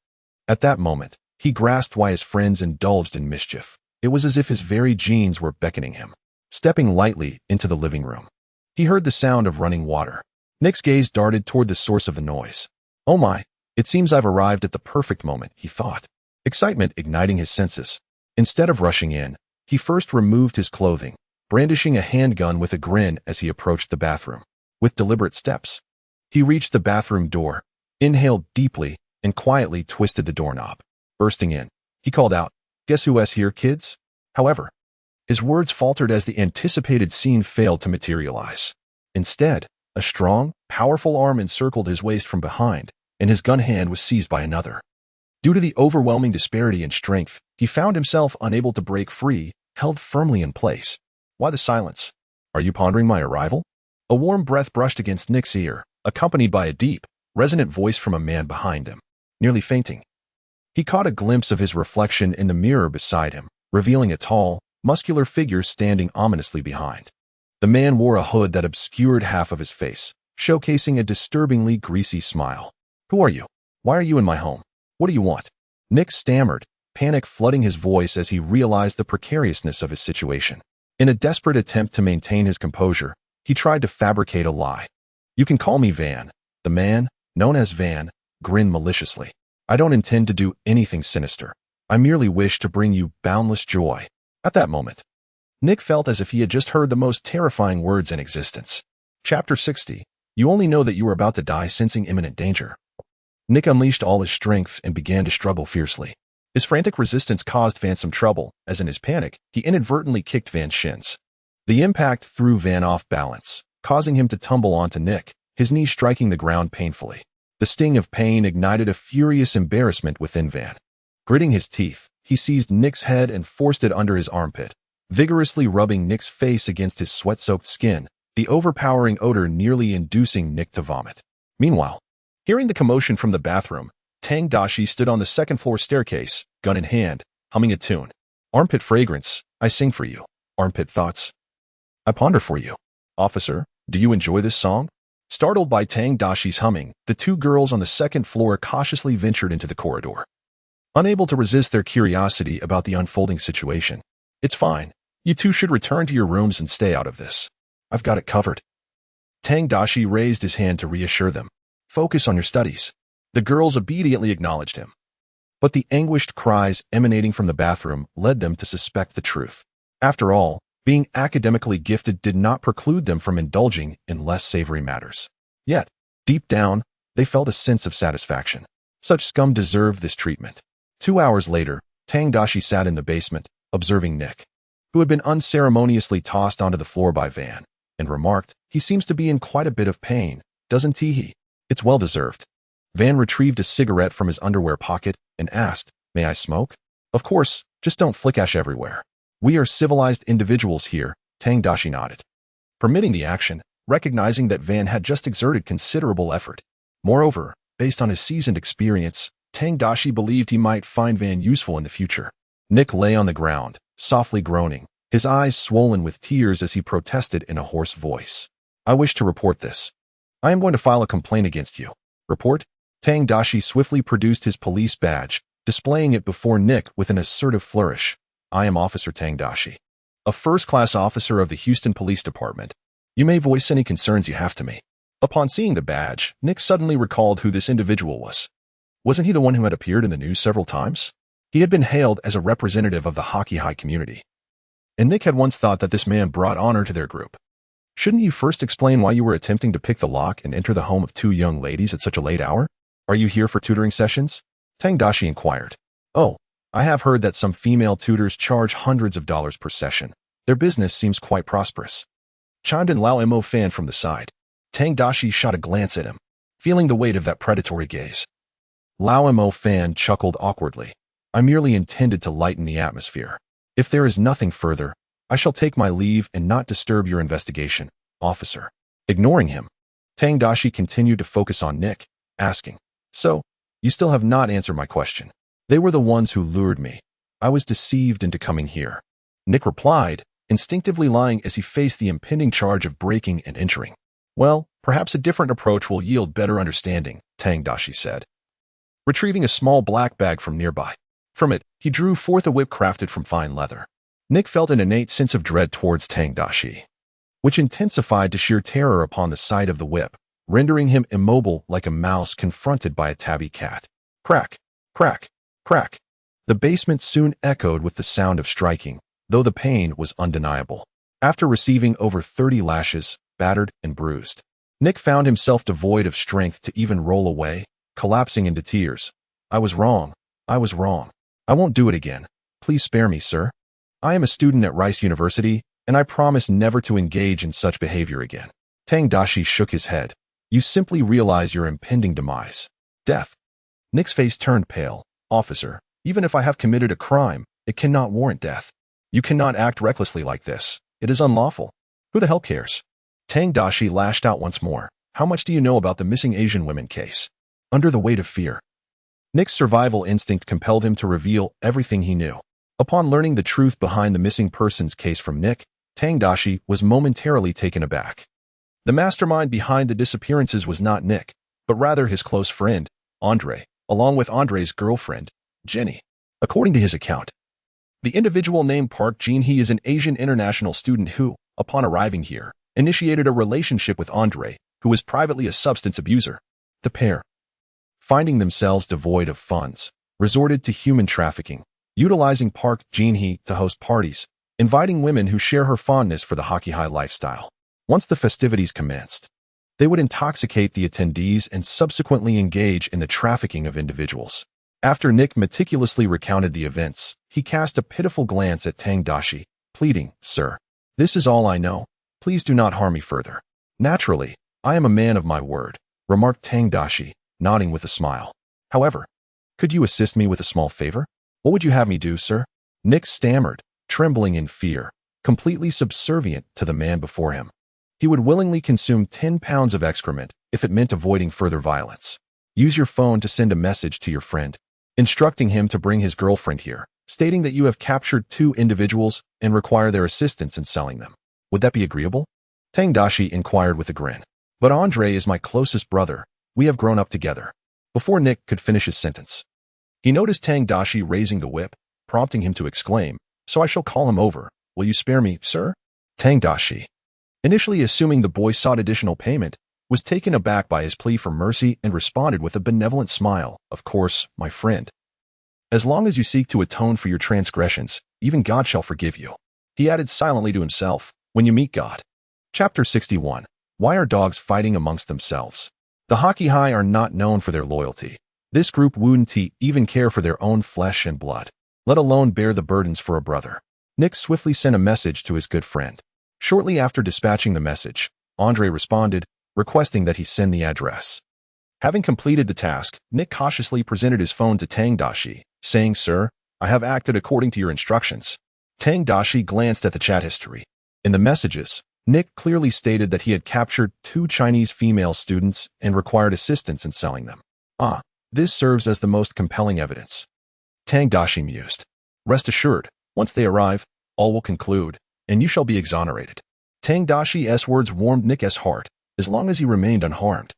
At that moment, he grasped why his friends indulged in mischief. It was as if his very genes were beckoning him. Stepping lightly into the living room, he heard the sound of running water. Nick's gaze darted toward the source of the noise. Oh my, it seems I've arrived at the perfect moment, he thought, excitement igniting his senses. Instead of rushing in, he first removed his clothing, brandishing a handgun with a grin as he approached the bathroom. With deliberate steps, he reached the bathroom door, inhaled deeply, and quietly twisted the doorknob. Bursting in, he called out, "Guess who's here, kids?" However, his words faltered as the anticipated scene failed to materialize. Instead, a strong, powerful arm encircled his waist from behind, and his gun hand was seized by another. Due to the overwhelming disparity in strength, he found himself unable to break free, held firmly in place. Why the silence? Are you pondering my arrival? A warm breath brushed against Nick's ear, accompanied by a deep, resonant voice from a man behind him. Nearly fainting, he caught a glimpse of his reflection in the mirror beside him, revealing a tall, muscular figure standing ominously behind. The man wore a hood that obscured half of his face, showcasing a disturbingly greasy smile. "Who are you? Why are you in my home? What do you want?" Nick stammered, panic flooding his voice as he realized the precariousness of his situation. In a desperate attempt to maintain his composure, he tried to fabricate a lie. "You can call me Van." The man, known as Van, grinned maliciously. "I don't intend to do anything sinister. I merely wish to bring you boundless joy." At that moment, Nick felt as if he had just heard the most terrifying words in existence. Chapter 60. You only know that you are about to die, sensing imminent danger. Nick unleashed all his strength and began to struggle fiercely. His frantic resistance caused Van some trouble, as in his panic, he inadvertently kicked Van's shins. The impact threw Van off balance, causing him to tumble onto Nick, his knee striking the ground painfully. The sting of pain ignited a furious embarrassment within Van. Gritting his teeth, he seized Nick's head and forced it under his armpit, vigorously rubbing Nick's face against his sweat-soaked skin, the overpowering odor nearly inducing Nick to vomit. Meanwhile, hearing the commotion from the bathroom, Tang Daxi stood on the second-floor staircase, gun in hand, humming a tune. "Armpit fragrance, I sing for you. Armpit thoughts, I ponder for you. Officer, do you enjoy this song?" Startled by Tang Daxi's humming, the two girls on the second floor cautiously ventured into the corridor. Unable to resist their curiosity about the unfolding situation. "It's fine. You two should return to your rooms and stay out of this. I've got it covered." Tang Daxi raised his hand to reassure them. "Focus on your studies." The girls obediently acknowledged him. But the anguished cries emanating from the bathroom led them to suspect the truth. After all, being academically gifted did not preclude them from indulging in less savory matters. Yet, deep down, they felt a sense of satisfaction. Such scum deserved this treatment. 2 hours later, Tang Daxi sat in the basement, observing Nick, who had been unceremoniously tossed onto the floor by Van, and remarked, "He seems to be in quite a bit of pain, doesn't he?" "It's well-deserved." Van retrieved a cigarette from his underwear pocket and asked, "May I smoke?" "Of course, just don't flick ash everywhere. We are civilized individuals here," Tang Daxi nodded, permitting the action, recognizing that Van had just exerted considerable effort. Moreover, based on his seasoned experience, Tang Daxi believed he might find Van useful in the future. Nick lay on the ground, softly groaning, his eyes swollen with tears as he protested in a hoarse voice. "I wish to report this. I am going to file a complaint against you." "Report?" Tang Daxi swiftly produced his police badge, displaying it before Nick with an assertive flourish. "I am Officer Tang Daxi, a first-class officer of the Houston Police Department. You may voice any concerns you have to me." Upon seeing the badge, Nick suddenly recalled who this individual was. Wasn't he the one who had appeared in the news several times? He had been hailed as a representative of the hockey high community. And Nick had once thought that this man brought honor to their group. "Shouldn't you first explain why you were attempting to pick the lock and enter the home of two young ladies at such a late hour? Are you here for tutoring sessions?" Tang Daxi inquired. "Oh, I have heard that some female tutors charge hundreds of dollars per session. Their business seems quite prosperous," chimed in Lao Mo Fan from the side. Tang Daxi shot a glance at him, feeling the weight of that predatory gaze. Lao Mo Fan chuckled awkwardly. "I merely intended to lighten the atmosphere. If there is nothing further, I shall take my leave and not disturb your investigation, officer." Ignoring him, Tang Daxi continued to focus on Nick, asking, "So, You still have not answered my question. They were the ones who lured me. I was deceived into coming here. Nick replied, instinctively lying as he faced the impending charge of breaking and entering. Well, perhaps a different approach will yield better understanding, Tang Daxi said, retrieving a small black bag from nearby. From it, he drew forth a whip crafted from fine leather. Nick felt an innate sense of dread towards Tang Daxi, which intensified to sheer terror upon the sight of the whip, rendering him immobile like a mouse confronted by a tabby cat. Crack, crack, crack. The basement soon echoed with the sound of striking, though the pain was undeniable. After receiving over 30 lashes, battered and bruised, Nick found himself devoid of strength to even roll away, collapsing into tears. I was wrong. I was wrong. I won't do it again. Please spare me, sir. I am a student at Rice University, and I promise never to engage in such behavior again. Tang Daxi shook his head. You simply realize your impending demise. Death. Nick's face turned pale. Officer, even if I have committed a crime, it cannot warrant death. You cannot act recklessly like this. It is unlawful. Who the hell cares? Tang Daxi lashed out once more. How much do you know about the missing Asian women case? Under the weight of fear, Nick's survival instinct compelled him to reveal everything he knew. Upon learning the truth behind the missing persons case from Nick, Tang Daxi was momentarily taken aback. The mastermind behind the disappearances was not Nick, but rather his close friend, Andre, along with Andre's girlfriend, Jenny. According to his account, the individual named Park Jin-hee is an Asian international student who, upon arriving here, initiated a relationship with Andre, who was privately a substance abuser. The pair, finding themselves devoid of funds, resorted to human trafficking, utilizing Park Jin-hee to host parties, inviting women who share her fondness for the hockey high lifestyle. Once the festivities commenced, they would intoxicate the attendees and subsequently engage in the trafficking of individuals. After Nick meticulously recounted the events, he cast a pitiful glance at Tang Daxi, pleading, Sir, this is all I know. Please do not harm me further. Naturally, I am a man of my word, remarked Tang Daxi, nodding with a smile. However, could you assist me with a small favor? What would you have me do, sir? Nick stammered, trembling in fear, completely subservient to the man before him. He would willingly consume 10 pounds of excrement if it meant avoiding further violence. Use your phone to send a message to your friend, instructing him to bring his girlfriend here, stating that you have captured 2 individuals and require their assistance in selling them. Would that be agreeable? Tang Daxi inquired with a grin. But Andre is my closest brother. We have grown up together. Before Nick could finish his sentence, he noticed Tang Daxi raising the whip, prompting him to exclaim, So I shall call him over. Will you spare me, sir? Tang Daxi, initially assuming the boy sought additional payment, was taken aback by his plea for mercy and responded with a benevolent smile. Of course, my friend. As long as you seek to atone for your transgressions, even God shall forgive you. He added silently to himself, when you meet God. Chapter 61. Why are dogs fighting amongst themselves? The hockey high are not known for their loyalty. This group wouldn't even care for their own flesh and blood, let alone bear the burdens for a brother. Nick swiftly sent a message to his good friend. Shortly after dispatching the message, Andre responded, requesting that he send the address. Having completed the task, Nick cautiously presented his phone to Tang Daxi, saying, Sir, I have acted according to your instructions. Tang Daxi glanced at the chat history. In the messages, Nick clearly stated that he had captured 2 Chinese female students and required assistance in selling them. This serves as the most compelling evidence. Tang Daxi mused. Rest assured, once they arrive, all will conclude, and you shall be exonerated. Tang Daxi's words warmed Nick's heart, as long as he remained unharmed.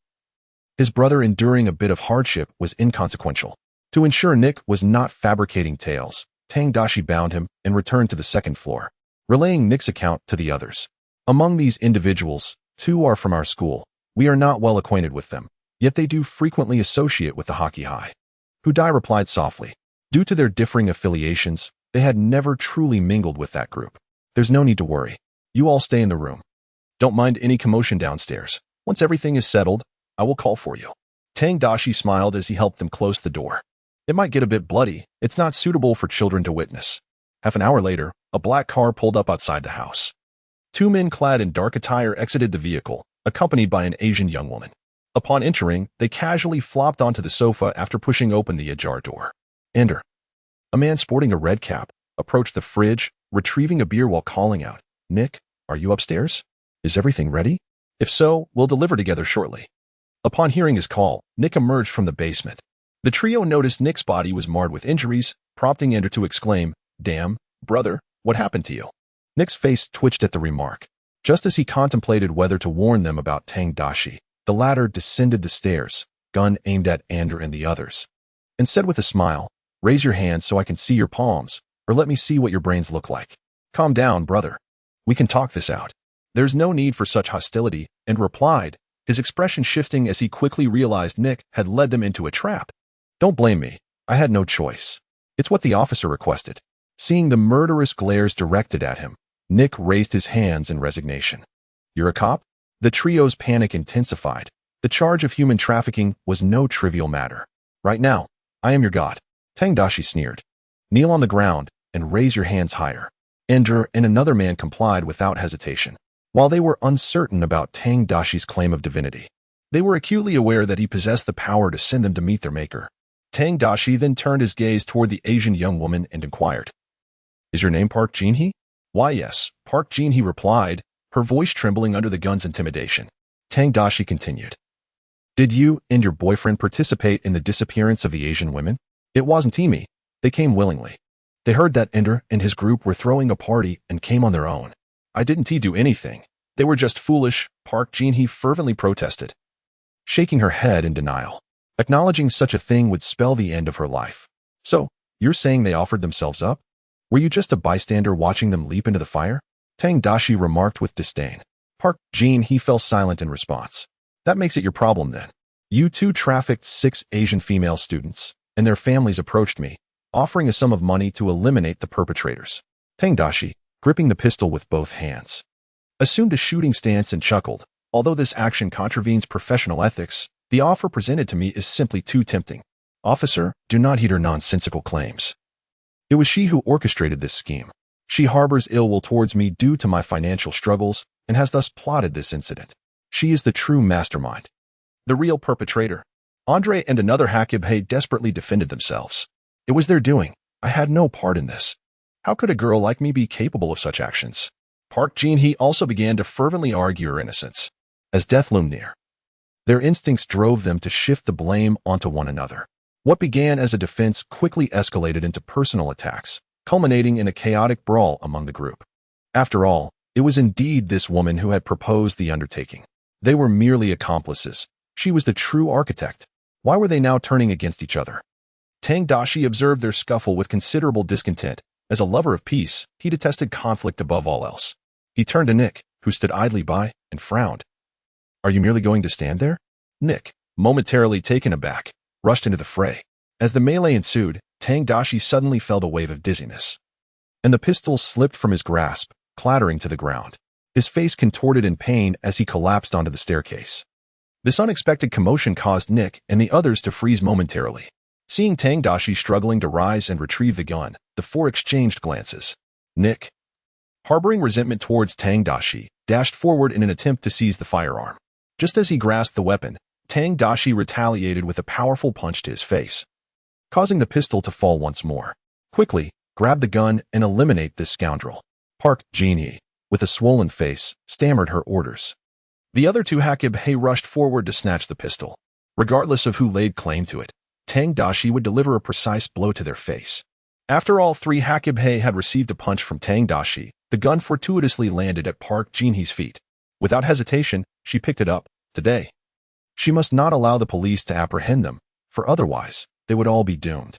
His brother enduring a bit of hardship was inconsequential. To ensure Nick was not fabricating tales, Tang Daxi bound him and returned to the second floor, relaying Nick's account to the others. Among these individuals, 2 are from our school. We are not well acquainted with them, yet they do frequently associate with the hockey high. Hudai replied softly. Due to their differing affiliations, they had never truly mingled with that group. There's no need to worry. You all stay in the room. Don't mind any commotion downstairs. Once everything is settled, I will call for you. Tang Daxi smiled as he helped them close the door. It might get a bit bloody. It's not suitable for children to witness. Half an hour later, a black car pulled up outside the house. 2 men clad in dark attire exited the vehicle, accompanied by an Asian young woman. Upon entering, they casually flopped onto the sofa after pushing open the ajar door. Enter. A man sporting a red cap approached the fridge, retrieving a beer while calling out, Nick, are you upstairs? Is everything ready? If so, we'll deliver together shortly. Upon hearing his call, Nick emerged from the basement. The trio noticed Nick's body was marred with injuries, prompting Ender to exclaim, "Damn, brother, what happened to you?" Nick's face twitched at the remark. Just as he contemplated whether to warn them about Tang Daxi, the latter descended the stairs, gun aimed at Ender and the others, and said with a smile, "Raise your hands so I can see your palms, or let me see what your brains look like. Calm down, brother. We can talk this out. There's no need for such hostility," Ender replied, his expression shifting as he quickly realized Nick had led them into a trap. "Don't blame me. I had no choice. It's what the officer requested." Seeing the murderous glares directed at him, Nick raised his hands in resignation. "You're a cop?" The trio's panic intensified. The charge of human trafficking was no trivial matter. "Right now, I am your god." Tang Daxi sneered. "Kneel on the ground and raise your hands higher." Ender and another man complied without hesitation. While they were uncertain about Tang Daxi's claim of divinity, they were acutely aware that he possessed the power to send them to meet their maker. Tang Daxi then turned his gaze toward the Asian young woman and inquired, "Is your name Park Jin-hee?" "Why, yes, Park Jin-hee," replied, her voice trembling under the gun's intimidation. Tang Daxi continued, "Did you and your boyfriend participate in the disappearance of the Asian women?" "It wasn't me. They came willingly. They heard that Ender and his group were throwing a party and came on their own. I didn't do anything. They were just foolish," Park Jin-hee fervently protested, shaking her head in denial. Acknowledging such a thing would spell the end of her life. "So, you're saying they offered themselves up? Were you just a bystander watching them leap into the fire?" Tang Daxi remarked with disdain. Park Jin-hee fell silent in response. "That makes it your problem then. You two trafficked 6 Asian female students, and their families approached me, offering a sum of money to eliminate the perpetrators." Tang Daxi, gripping the pistol with both hands, assumed a shooting stance and chuckled. "Although this action contravenes professional ethics, the offer presented to me is simply too tempting. Officer, do not heed her nonsensical claims. It was she who orchestrated this scheme. She harbors ill will towards me due to my financial struggles and has thus plotted this incident. She is the true mastermind, the real perpetrator." Andre and another Hakibhe desperately defended themselves. "It was their doing. I had no part in this. How could a girl like me be capable of such actions?" Park Jin-hee also began to fervently argue her innocence. As death loomed near, their instincts drove them to shift the blame onto one another. What began as a defense quickly escalated into personal attacks, culminating in a chaotic brawl among the group. After all, it was indeed this woman who had proposed the undertaking. They were merely accomplices. She was the true architect. Why were they now turning against each other? Tang Daxi observed their scuffle with considerable discontent. As a lover of peace, he detested conflict above all else. He turned to Nick, who stood idly by, and frowned. "Are you merely going to stand there?" Nick, momentarily taken aback, rushed into the fray. As the melee ensued, Tang Daxi suddenly felt a wave of dizziness, and the pistol slipped from his grasp, clattering to the ground. His face contorted in pain as he collapsed onto the staircase. This unexpected commotion caused Nick and the others to freeze momentarily. Seeing Tang Daxi struggling to rise and retrieve the gun, the four exchanged glances. Nick, harboring resentment towards Tang Daxi, dashed forward in an attempt to seize the firearm. Just as he grasped the weapon, Tang Daxi retaliated with a powerful punch to his face, causing the pistol to fall once more. "Quickly, grab the gun and eliminate this scoundrel." Park Jin-hee, with a swollen face, stammered her orders. The other two Hakibhe rushed forward to snatch the pistol. Regardless of who laid claim to it, Tang Daxi would deliver a precise blow to their face. After all 3 Hakibhe had received a punch from Tang Daxi, the gun fortuitously landed at Park Jin-hee's feet. Without hesitation, she picked it up. Today, she must not allow the police to apprehend them, for otherwise, they would all be doomed.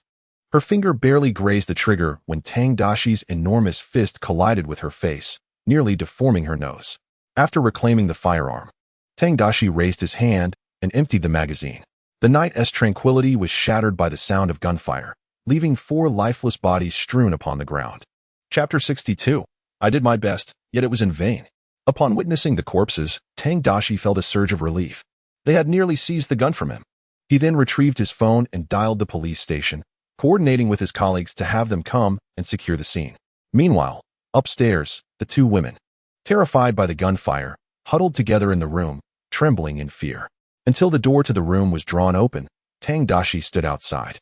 Her finger barely grazed the trigger when Tang Daxi's enormous fist collided with her face, nearly deforming her nose. After reclaiming the firearm, Tang Daxi raised his hand and emptied the magazine. The night's tranquility was shattered by the sound of gunfire, leaving 4 lifeless bodies strewn upon the ground. Chapter 62. I did my best, yet it was in vain. Upon witnessing the corpses, Tang Daxi felt a surge of relief. They had nearly seized the gun from him. He then retrieved his phone and dialed the police station, coordinating with his colleagues to have them come and secure the scene. Meanwhile, upstairs, the 2 women, terrified by the gunfire, huddled together in the room, trembling in fear. Until the door to the room was drawn open, Tang Daxi stood outside,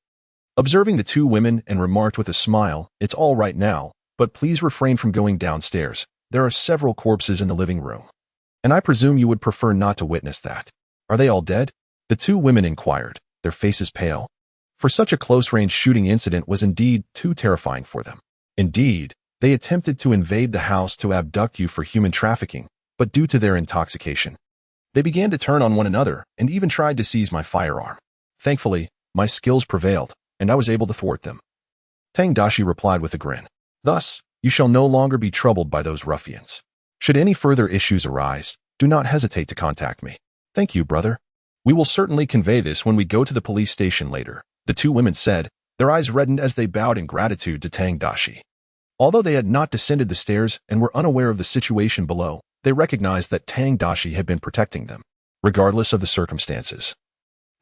observing the 2 women, and remarked with a smile, "It's all right now, but please refrain from going downstairs. There are several corpses in the living room, and I presume you would prefer not to witness that. Are they all dead?" The 2 women inquired, their faces pale. for such a close-range shooting incident was indeed too terrifying for them. Indeed, they attempted to invade the house to abduct you for human trafficking, but due to their intoxication, they began to turn on one another and even tried to seize my firearm. Thankfully, my skills prevailed, and I was able to thwart them. Tang Daxi replied with a grin. Thus, you shall no longer be troubled by those ruffians. Should any further issues arise, do not hesitate to contact me. Thank you, brother. We will certainly convey this when we go to the police station later, the two women said, their eyes reddened as they bowed in gratitude to Tang Daxi. Although they had not descended the stairs and were unaware of the situation below, they recognized that Tang Daxi had been protecting them, regardless of the circumstances.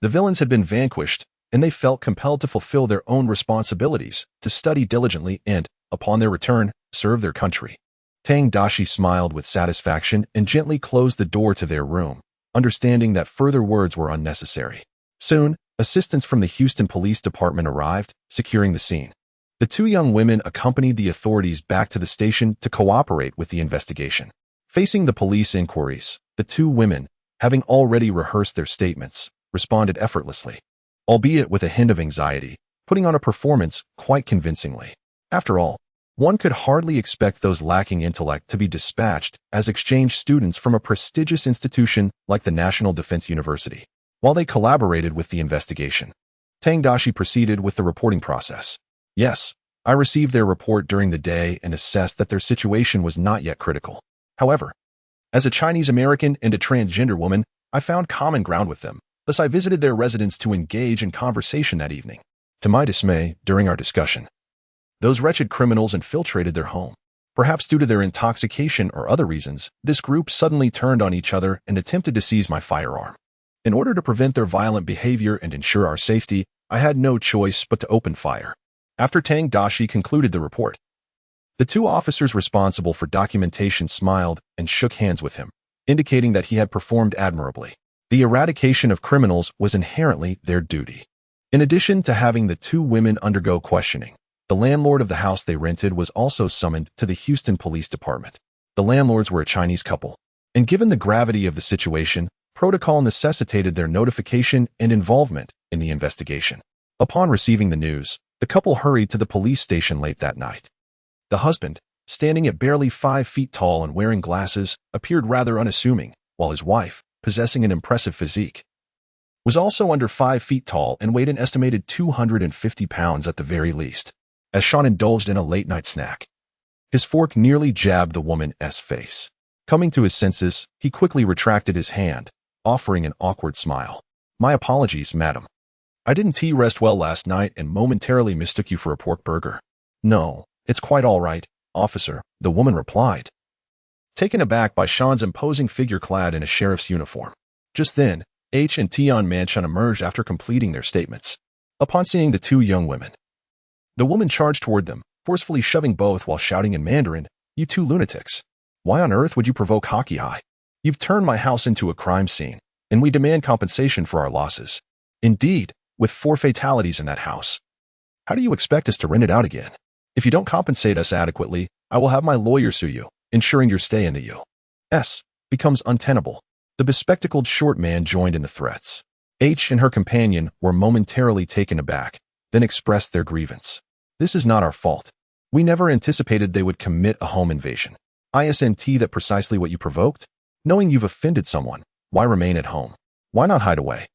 The villains had been vanquished, and they felt compelled to fulfill their own responsibilities, to study diligently and, upon their return, serve their country. Tang Daxi smiled with satisfaction and gently closed the door to their room, understanding that further words were unnecessary. Soon, assistance from the Houston Police Department arrived, securing the scene. The two young women accompanied the authorities back to the station to cooperate with the investigation. Facing the police inquiries, the two women, having already rehearsed their statements, responded effortlessly, albeit with a hint of anxiety, putting on a performance quite convincingly. After all, one could hardly expect those lacking intellect to be dispatched as exchange students from a prestigious institution like the National Defense University. While they collaborated with the investigation, Tang Daxi proceeded with the reporting process. Yes, I received their report during the day and assessed that their situation was not yet critical. However, as a Chinese American and a transgender woman, I found common ground with them. Thus, I visited their residence to engage in conversation that evening. To my dismay, during our discussion, those wretched criminals infiltrated their home. Perhaps due to their intoxication or other reasons, this group suddenly turned on each other and attempted to seize my firearm. In order to prevent their violent behavior and ensure our safety, I had no choice but to open fire. After Tang Daxi concluded the report, the two officers responsible for documentation smiled and shook hands with him, indicating that he had performed admirably. The eradication of criminals was inherently their duty. In addition to having the two women undergo questioning, the landlord of the house they rented was also summoned to the Houston Police Department. The landlords were a Chinese couple, and given the gravity of the situation, protocol necessitated their notification and involvement in the investigation. Upon receiving the news, the couple hurried to the police station late that night. The husband, standing at barely 5 feet tall and wearing glasses, appeared rather unassuming, while his wife, possessing an impressive physique, was also under 5 feet tall and weighed an estimated 250 pounds at the very least. As Sean indulged in a late-night snack, his fork nearly jabbed the woman's face. Coming to his senses, he quickly retracted his hand, offering an awkward smile. My apologies, madam. I didn't rest well last night and momentarily mistook you for a pork burger. No, it's quite all right, officer, the woman replied, taken aback by Sean's imposing figure clad in a sheriff's uniform. Just then, H and Tian Manchun emerged after completing their statements. Upon seeing the two young women, the woman charged toward them, forcefully shoving both while shouting in Mandarin, "You two lunatics! Why on earth would you provoke hockey eye? You've turned my house into a crime scene, and we demand compensation for our losses. Indeed, with 4 fatalities in that house. How do you expect us to rent it out again? If you don't compensate us adequately, I will have my lawyer sue you, ensuring your stay in the U.S. becomes untenable." The bespectacled short man joined in the threats. H and her companion were momentarily taken aback, then expressed their grievance. "This is not our fault. We never anticipated they would commit a home invasion. Isn't that precisely what you provoked? Knowing you've offended someone, why remain at home? Why not hide away?"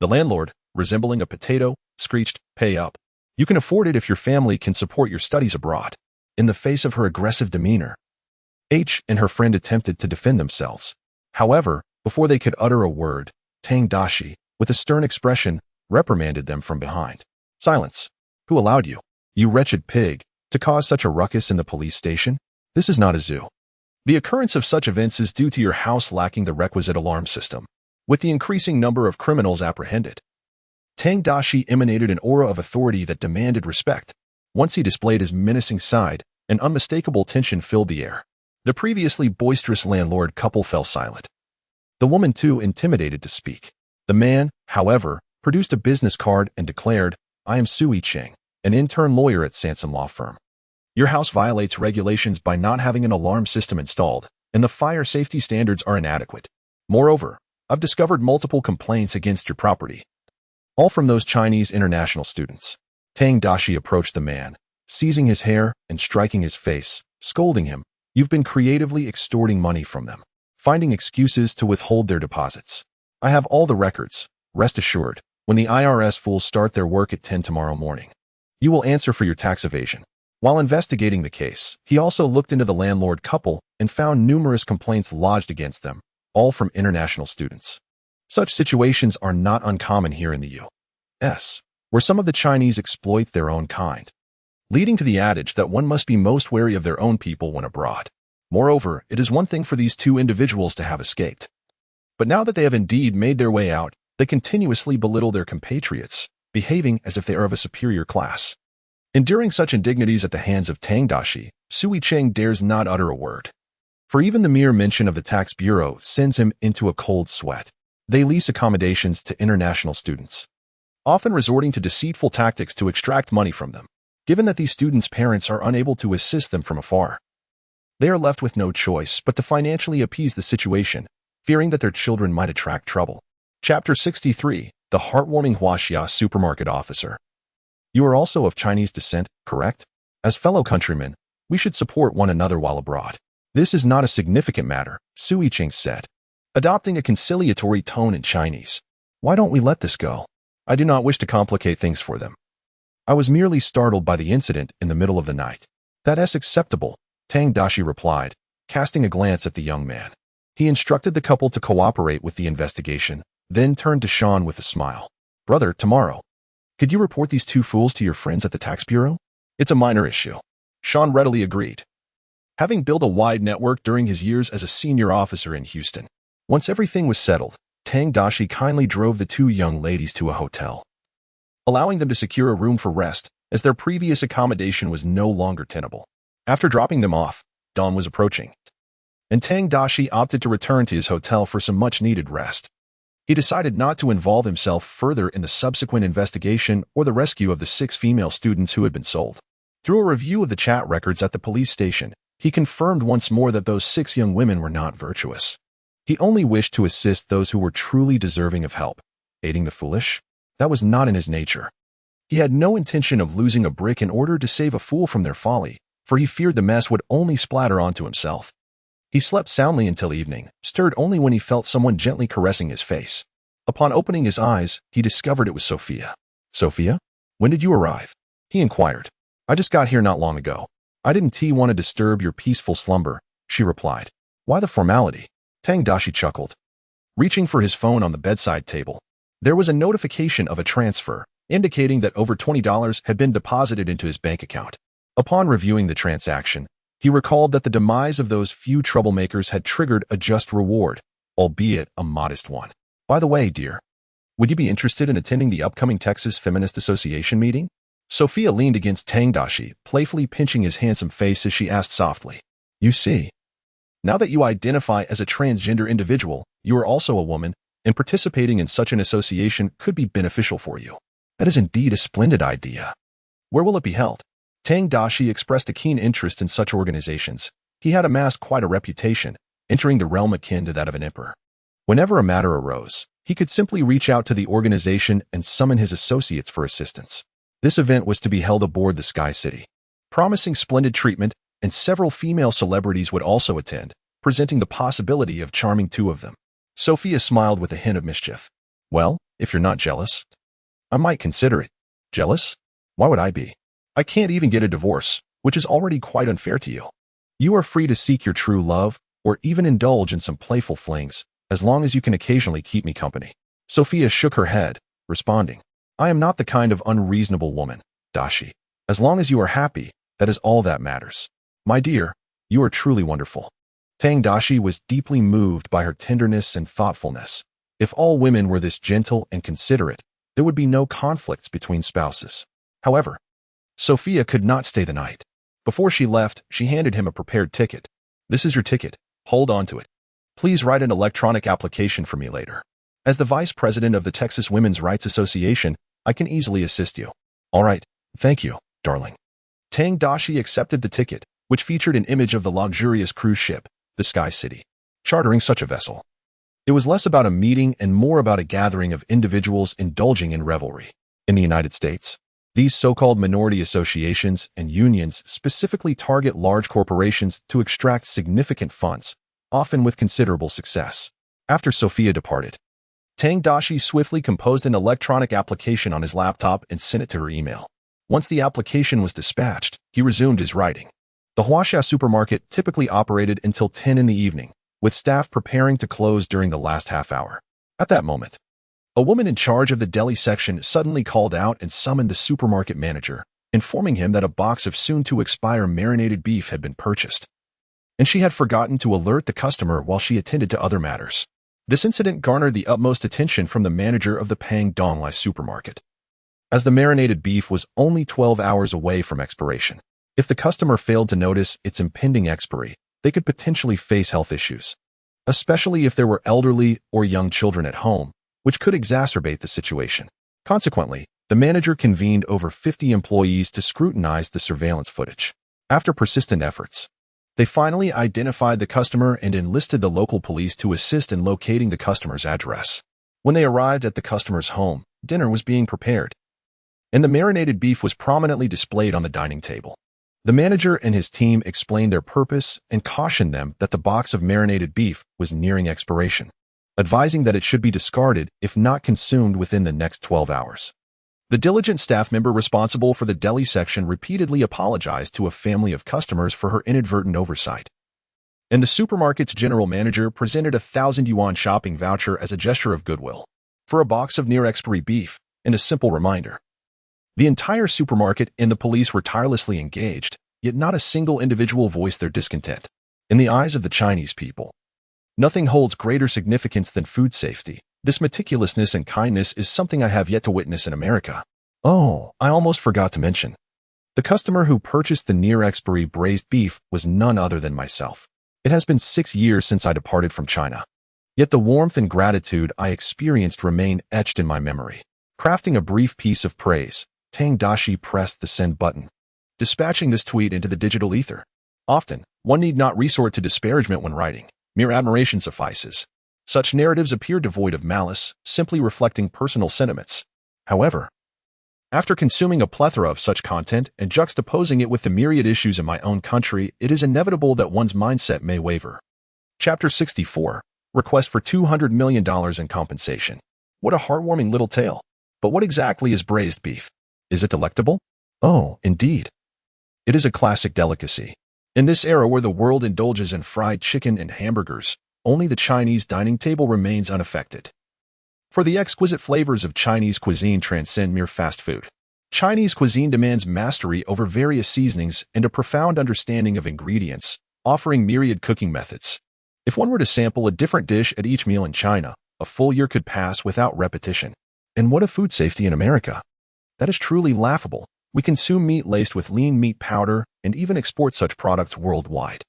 The landlord, resembling a potato, screeched, "Pay up. You can afford it if your family can support your studies abroad." In the face of her aggressive demeanor, H and her friend attempted to defend themselves. However, before they could utter a word, Tang Daxi, with a stern expression, reprimanded them from behind. "Silence! Who allowed you, you wretched pig, to cause such a ruckus in the police station? This is not a zoo. The occurrence of such events is due to your house lacking the requisite alarm system. With the increasing number of criminals apprehended, Tang Daxi emanated an aura of authority that demanded respect. Once he displayed his menacing side, an unmistakable tension filled the air. The previously boisterous landlord couple fell silent. The woman, too, intimidated to speak. The man, however, produced a business card and declared, "I am Sui Cheng, an intern lawyer at Sansom Law Firm. Your house violates regulations by not having an alarm system installed, and the fire safety standards are inadequate. Moreover, I've discovered multiple complaints against your property. all from those Chinese international students. Tang Daxi approached the man, seizing his hair and striking his face, scolding him. You've been creatively extorting money from them, finding excuses to withhold their deposits. I have all the records. Rest assured, when the IRS fools start their work at 10 tomorrow morning, you will answer for your tax evasion. While investigating the case, he also looked into the landlord couple and found numerous complaints lodged against them, all from international students. Such situations are not uncommon here in the U.S., where some of the Chinese exploit their own kind, leading to the adage that one must be most wary of their own people when abroad. Moreover, it is one thing for these two individuals to have escaped. But now that they have indeed made their way out, they continuously belittle their compatriots, behaving as if they are of a superior class. Enduring such indignities at the hands of Tang Daxi, Sui Cheng dares not utter a word. For even the mere mention of the tax bureau sends him into a cold sweat. They lease accommodations to international students, often resorting to deceitful tactics to extract money from them. Given that these students' parents are unable to assist them from afar, they are left with no choice but to financially appease the situation, fearing that their children might attract trouble. Chapter 63, The Heartwarming Huaxia Supermarket Officer. You are also of Chinese descent, correct? As fellow countrymen, we should support one another while abroad. This is not a significant matter, Sui Cheng said, adopting a conciliatory tone in Chinese. Why don't we let this go? I do not wish to complicate things for them. I was merely startled by the incident in the middle of the night. That is acceptable, Tang Daxi replied, casting a glance at the young man. He instructed the couple to cooperate with the investigation, then turned to Sean with a smile. Brother, tomorrow, could you report these two fools to your friends at the tax bureau? It's a minor issue. Sean readily agreed, having built a wide network during his years as a senior officer in Houston. Once everything was settled, Tang Daxi kindly drove the two young ladies to a hotel, allowing them to secure a room for rest, as their previous accommodation was no longer tenable. After dropping them off, dawn was approaching, and Tang Daxi opted to return to his hotel for some much-needed rest. He decided not to involve himself further in the subsequent investigation or the rescue of the 6 female students who had been sold. Through a review of the chat records at the police station, he confirmed once more that those 6 young women were not virtuous. He only wished to assist those who were truly deserving of help. Aiding the foolish? That was not in his nature. He had no intention of losing a brick in order to save a fool from their folly, for he feared the mess would only splatter onto himself. He slept soundly until evening, stirred only when he felt someone gently caressing his face. Upon opening his eyes, he discovered it was Sophia. Sophia? When did you arrive? He inquired. I just got here not long ago. I didn't want to disturb your peaceful slumber, she replied. Why the formality? Tang Daxi chuckled, reaching for his phone on the bedside table. There was a notification of a transfer, indicating that over $20 had been deposited into his bank account. Upon reviewing the transaction, he recalled that the demise of those few troublemakers had triggered a just reward, albeit a modest one. By the way, dear, would you be interested in attending the upcoming Texas Feminist Association meeting? Sophia leaned against Tang Daxi, playfully pinching his handsome face as she asked softly. You see, now that you identify as a transgender individual, you are also a woman, and participating in such an association could be beneficial for you. That is indeed a splendid idea. Where will it be held? Tang Daxi expressed a keen interest in such organizations. He had amassed quite a reputation, entering the realm akin to that of an emperor. Whenever a matter arose, he could simply reach out to the organization and summon his associates for assistance. This event was to be held aboard the Sky City, promising splendid treatment, and several female celebrities would also attend, presenting the possibility of charming 2 of them. Sophia smiled with a hint of mischief. Well, if you're not jealous, I might consider it. Jealous? Why would I be? I can't even get a divorce, which is already quite unfair to you. You are free to seek your true love, or even indulge in some playful flings, as long as you can occasionally keep me company. Sophia shook her head, responding, I am not the kind of unreasonable woman, Daxi. As long as you are happy, that is all that matters. My dear, you are truly wonderful. Tang Daxi was deeply moved by her tenderness and thoughtfulness. If all women were this gentle and considerate, there would be no conflicts between spouses. However, Sophia could not stay the night. Before she left, she handed him a prepared ticket. This is your ticket. Hold on to it. Please write an electronic application for me later. As the vice president of the Texas Women's Rights Association, I can easily assist you. All right. Thank you, darling. Tang Daxi accepted the ticket, which featured an image of the luxurious cruise ship, the Sky City. Chartering such a vessel, It was less about a meeting and more about a gathering of individuals indulging in revelry. In the United States, these so-called minority associations and unions specifically target large corporations to extract significant funds, often with considerable success. After Sophia departed, Tang Daxi swiftly composed an electronic application on his laptop and sent it to her email. Once the application was dispatched, he resumed his writing. The Huaxia supermarket typically operated until 10 in the evening, with staff preparing to close during the last half hour. At that moment, a woman in charge of the deli section suddenly called out and summoned the supermarket manager, informing him that a box of soon-to-expire marinated beef had been purchased, and she had forgotten to alert the customer while she attended to other matters. This incident garnered the utmost attention from the manager of the Pang Donglai supermarket, as the marinated beef was only 12 hours away from expiration. If the customer failed to notice its impending expiry, they could potentially face health issues, especially if there were elderly or young children at home, which could exacerbate the situation. Consequently, the manager convened over 50 employees to scrutinize the surveillance footage. After persistent efforts, they finally identified the customer and enlisted the local police to assist in locating the customer's address. When they arrived at the customer's home, dinner was being prepared, and the marinated beef was prominently displayed on the dining table. The manager and his team explained their purpose and cautioned them that the box of marinated beef was nearing expiration, advising that it should be discarded if not consumed within the next 12 hours. The diligent staff member responsible for the deli section repeatedly apologized to a family of customers for her inadvertent oversight, and the supermarket's general manager presented a 1,000 yuan shopping voucher as a gesture of goodwill for a box of near-expiry beef and a simple reminder. The entire supermarket and the police were tirelessly engaged, yet not a single individual voiced their discontent. In the eyes of the Chinese people, nothing holds greater significance than food safety. This meticulousness and kindness is something I have yet to witness in America. Oh, I almost forgot to mention. The customer who purchased the near-expiry braised beef was none other than myself. It has been 6 years since I departed from China, yet the warmth and gratitude I experienced remain etched in my memory. Crafting a brief piece of praise, Tang Daxi pressed the send button, dispatching this tweet into the digital ether. Often, one need not resort to disparagement when writing. Mere admiration suffices. Such narratives appear devoid of malice, simply reflecting personal sentiments. However, after consuming a plethora of such content and juxtaposing it with the myriad issues in my own country, it is inevitable that one's mindset may waver. Chapter 64. Request for $200 million in compensation. What a heartwarming little tale. But what exactly is braised beef? Is it delectable? Oh, indeed. It is a classic delicacy. In this era where the world indulges in fried chicken and hamburgers, only the Chinese dining table remains unaffected. For the exquisite flavors of Chinese cuisine transcend mere fast food. Chinese cuisine demands mastery over various seasonings and a profound understanding of ingredients, offering myriad cooking methods. If one were to sample a different dish at each meal in China, a full year could pass without repetition. And what of food safety in America? That is truly laughable. We consume meat laced with lean meat powder and even export such products worldwide.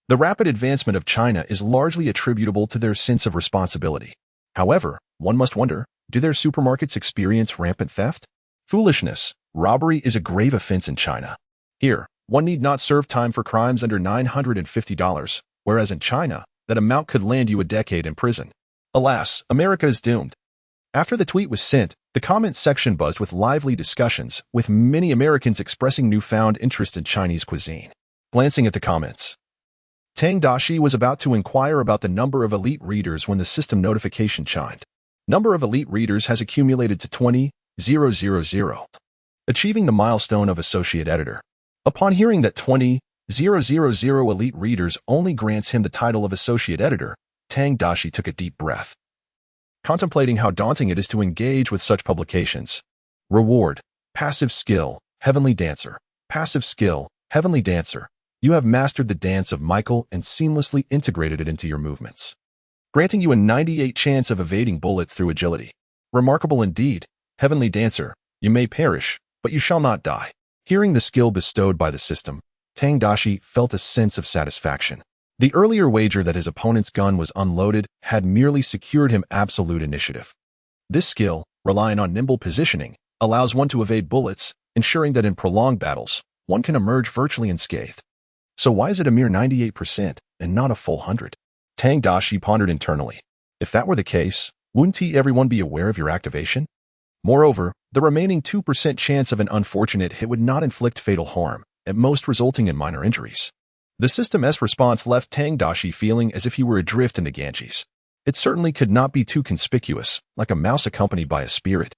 The rapid advancement of China is largely attributable to their sense of responsibility. However, one must wonder, do their supermarkets experience rampant theft? Foolishness. Robbery is a grave offense in China. Here, one need not serve time for crimes under $950, whereas in China, that amount could land you a decade in prison. Alas, America is doomed. After the tweet was sent, the comments section buzzed with lively discussions, with many Americans expressing newfound interest in Chinese cuisine. Glancing at the comments, Tang Daxi was about to inquire about the number of elite readers when the system notification chimed. Number of elite readers has accumulated to 20,000, achieving the milestone of associate editor. Upon hearing that 20,000 elite readers only grants him the title of associate editor, Tang Daxi took a deep breath, contemplating how daunting it is to engage with such publications. Reward. Passive skill. Heavenly dancer. Passive skill. Heavenly dancer. You have mastered the dance of Michael and seamlessly integrated it into your movements, granting you a 98% chance of evading bullets through agility. Remarkable indeed. Heavenly dancer, you may perish, but you shall not die. Hearing the skill bestowed by the system, Tang Daxi felt a sense of satisfaction. The earlier wager that his opponent's gun was unloaded had merely secured him absolute initiative. This skill, relying on nimble positioning, allows one to evade bullets, ensuring that in prolonged battles, one can emerge virtually unscathed. So why is it a mere 98% and not a full 100? Tang Daxi pondered internally. If that were the case, wouldn't everyone be aware of your activation? Moreover, the remaining 2% chance of an unfortunate hit would not inflict fatal harm, at most resulting in minor injuries. The system's response left Tang Daxi feeling as if he were adrift in the Ganges. It certainly could not be too conspicuous, like a mouse accompanied by a spirit.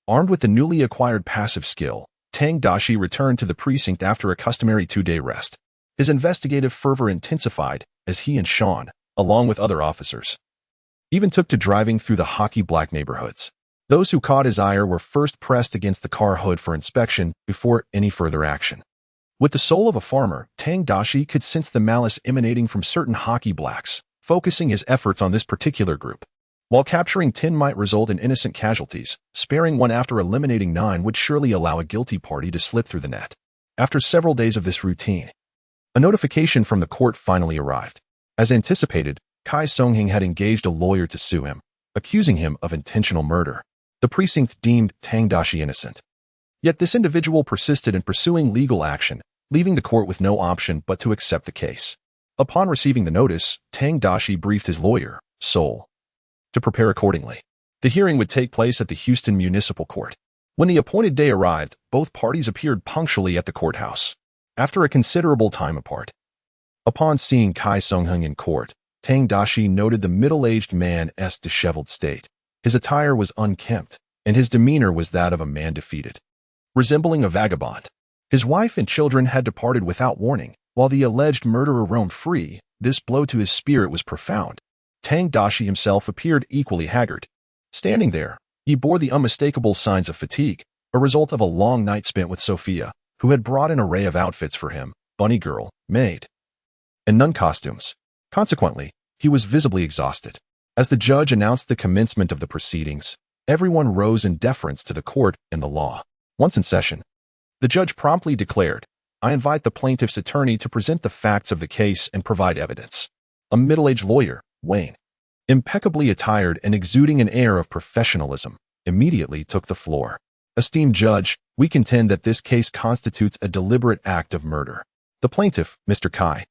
Armed with the newly acquired passive skill, Tang Daxi returned to the precinct after a customary 2-day rest. His investigative fervor intensified as he and Sean, along with other officers, even took to driving through the hockey black neighborhoods. Those who caught his ire were first pressed against the car hood for inspection before any further action. With the soul of a farmer, Tang Daxi could sense the malice emanating from certain hockey blacks, focusing his efforts on this particular group. While capturing 10 might result in innocent casualties, sparing one after eliminating 9 would surely allow a guilty party to slip through the net. After several days of this routine, a notification from the court finally arrived. As anticipated, Kai Songheng had engaged a lawyer to sue him, accusing him of intentional murder. The precinct deemed Tang Daxi innocent. Yet this individual persisted in pursuing legal action, leaving the court with no option but to accept the case. Upon receiving the notice, Tang Daxi briefed his lawyer, Sol, to prepare accordingly. The hearing would take place at the Houston Municipal Court. When the appointed day arrived, both parties appeared punctually at the courthouse, after a considerable time apart. Upon seeing Kai Songheng in court, Tang Daxi noted the middle-aged man's disheveled state. His attire was unkempt, and his demeanor was that of a man defeated, resembling a vagabond. His wife and children had departed without warning, while the alleged murderer roamed free. This blow to his spirit was profound. Tang Daxi himself appeared equally haggard. Standing there, he bore the unmistakable signs of fatigue, a result of a long night spent with Sophia, who had brought an array of outfits for him, bunny girl, maid, and nun costumes. Consequently, he was visibly exhausted. As the judge announced the commencement of the proceedings, everyone rose in deference to the court and the law. Once in session, the judge promptly declared, "I invite the plaintiff's attorney to present the facts of the case and provide evidence." A middle-aged lawyer, Wayne, impeccably attired and exuding an air of professionalism, immediately took the floor. "Esteemed judge, we contend that this case constitutes a deliberate act of murder. The plaintiff, Mr. Kai,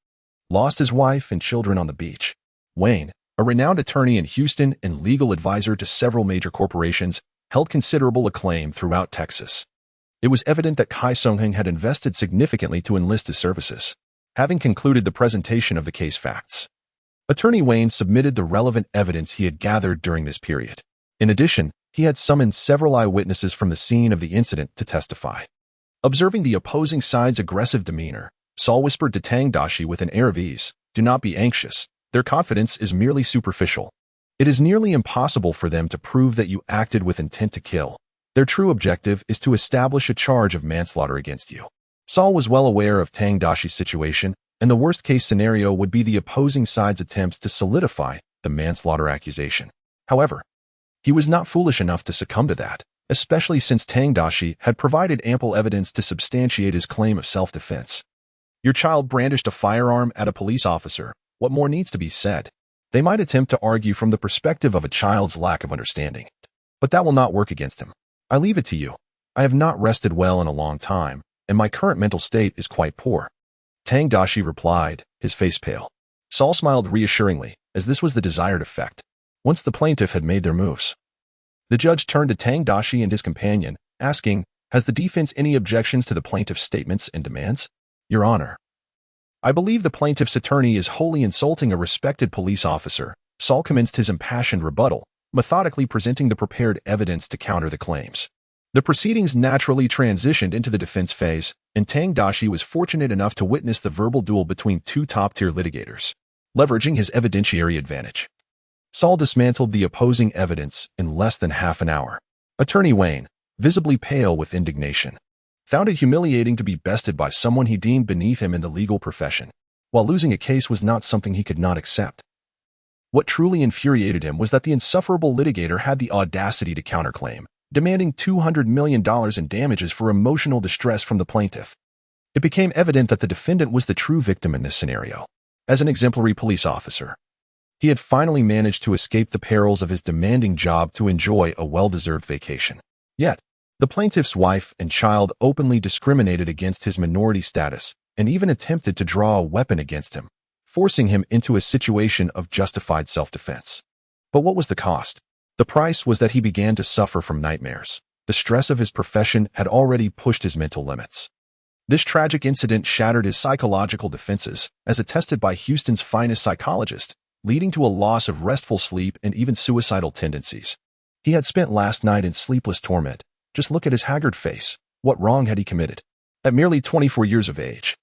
lost his wife and children on the beach." Wayne, a renowned attorney in Houston and legal advisor to several major corporations, held considerable acclaim throughout Texas. It was evident that Kai Songheng had invested significantly to enlist his services. Having concluded the presentation of the case facts, Attorney Wayne submitted the relevant evidence he had gathered during this period. In addition, he had summoned several eyewitnesses from the scene of the incident to testify. Observing the opposing side's aggressive demeanor, Saul whispered to Tang Daxi with an air of ease, "Do not be anxious. Their confidence is merely superficial. It is nearly impossible for them to prove that you acted with intent to kill. Their true objective is to establish a charge of manslaughter against you." Saul was well aware of Tang Daxi's situation, and the worst-case scenario would be the opposing side's attempts to solidify the manslaughter accusation. However, he was not foolish enough to succumb to that, especially since Tang Daxi had provided ample evidence to substantiate his claim of self-defense. Your child brandished a firearm at a police officer. What more needs to be said? They might attempt to argue from the perspective of a child's lack of understanding, but that will not work against him. I leave it to you. I have not rested well in a long time, and my current mental state is quite poor. Tang Daxi replied, his face pale. Saul smiled reassuringly, as this was the desired effect. Once the plaintiff had made their moves, the judge turned to Tang Daxi and his companion, asking, "Has the defense any objections to the plaintiff's statements and demands?" "Your Honor, I believe the plaintiff's attorney is wholly insulting a respected police officer." Saul commenced his impassioned rebuttal, methodically presenting the prepared evidence to counter the claims. The proceedings naturally transitioned into the defense phase, and Tang Daxi was fortunate enough to witness the verbal duel between two top-tier litigators. Leveraging his evidentiary advantage, Saul dismantled the opposing evidence in less than half an hour. Attorney Wayne, visibly pale with indignation, found it humiliating to be bested by someone he deemed beneath him in the legal profession, while losing a case was not something he could not accept. What truly infuriated him was that the insufferable litigator had the audacity to counterclaim, demanding $200 million in damages for emotional distress from the plaintiff. It became evident that the defendant was the true victim in this scenario. As an exemplary police officer, he had finally managed to escape the perils of his demanding job to enjoy a well-deserved vacation. Yet, the plaintiff's wife and child openly discriminated against his minority status and even attempted to draw a weapon against him, forcing him into a situation of justified self-defense. But what was the cost? The price was that he began to suffer from nightmares. The stress of his profession had already pushed his mental limits. This tragic incident shattered his psychological defenses, as attested by Houston's finest psychologist, leading to a loss of restful sleep and even suicidal tendencies. He had spent last night in sleepless torment. Just look at his haggard face. What wrong had he committed? At merely 24 years of age.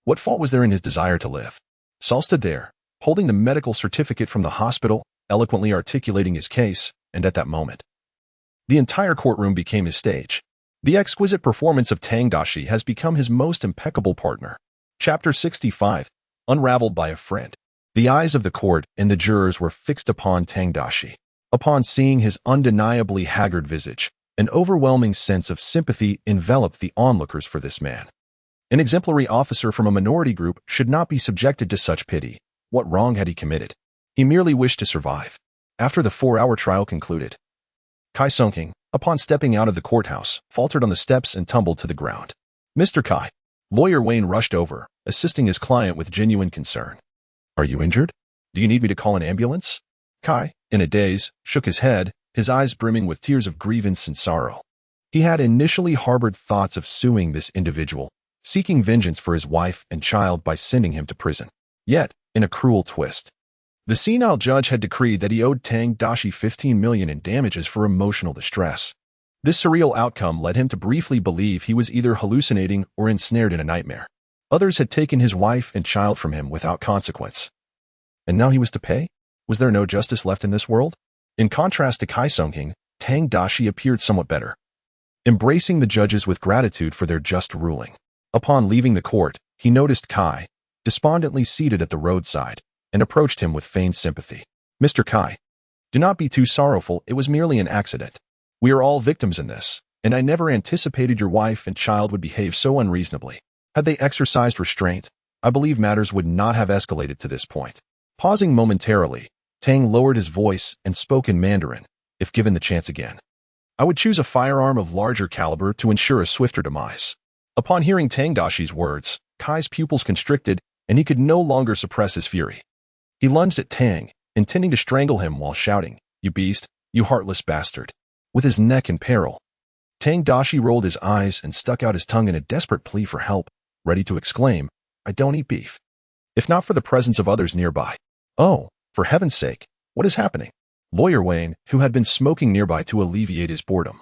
What fault was there in his desire to live? Saul stood there, holding the medical certificate from the hospital, eloquently articulating his case, and at that moment, the entire courtroom became his stage. The exquisite performance of Tang Daxi has become his most impeccable partner. Chapter 65. Unraveled by a friend. The eyes of the court and the jurors were fixed upon Tang Daxi. Upon seeing his undeniably haggard visage, an overwhelming sense of sympathy enveloped the onlookers for this man. An exemplary officer from a minority group should not be subjected to such pity. What wrong had he committed? He merely wished to survive. After the 4-hour trial concluded, Kai Songking, upon stepping out of the courthouse, faltered on the steps and tumbled to the ground. Mr. Kai. Lawyer Wayne rushed over, assisting his client with genuine concern. Are you injured? Do you need me to call an ambulance? Kai, in a daze, shook his head, his eyes brimming with tears of grievance and sorrow. He had initially harbored thoughts of suing this individual, seeking vengeance for his wife and child by sending him to prison. Yet, in a cruel twist, the senile judge had decreed that he owed Tang Daxi $15 million in damages for emotional distress. This surreal outcome led him to briefly believe he was either hallucinating or ensnared in a nightmare. Others had taken his wife and child from him without consequence. And now he was to pay? Was there no justice left in this world? In contrast to Kai Songking, Tang Daxi appeared somewhat better, embracing the judges with gratitude for their just ruling. Upon leaving the court, he noticed Kai, despondently seated at the roadside, and approached him with feigned sympathy. Mr. Kai, do not be too sorrowful, it was merely an accident. We are all victims in this, and I never anticipated your wife and child would behave so unreasonably. Had they exercised restraint, I believe matters would not have escalated to this point. Pausing momentarily, Tang lowered his voice and spoke in Mandarin, if given the chance again. I would choose a firearm of larger caliber to ensure a swifter demise. Upon hearing Tang Daxi's words, Kai's pupils constricted, and he could no longer suppress his fury. He lunged at Tang, intending to strangle him while shouting, "You beast, you heartless bastard." With his neck in peril, Tang Daxi rolled his eyes and stuck out his tongue in a desperate plea for help, ready to exclaim, "I don't eat beef." If not for the presence of others nearby. Oh, for heaven's sake, what is happening? Lawyer Wayne, who had been smoking nearby to alleviate his boredom,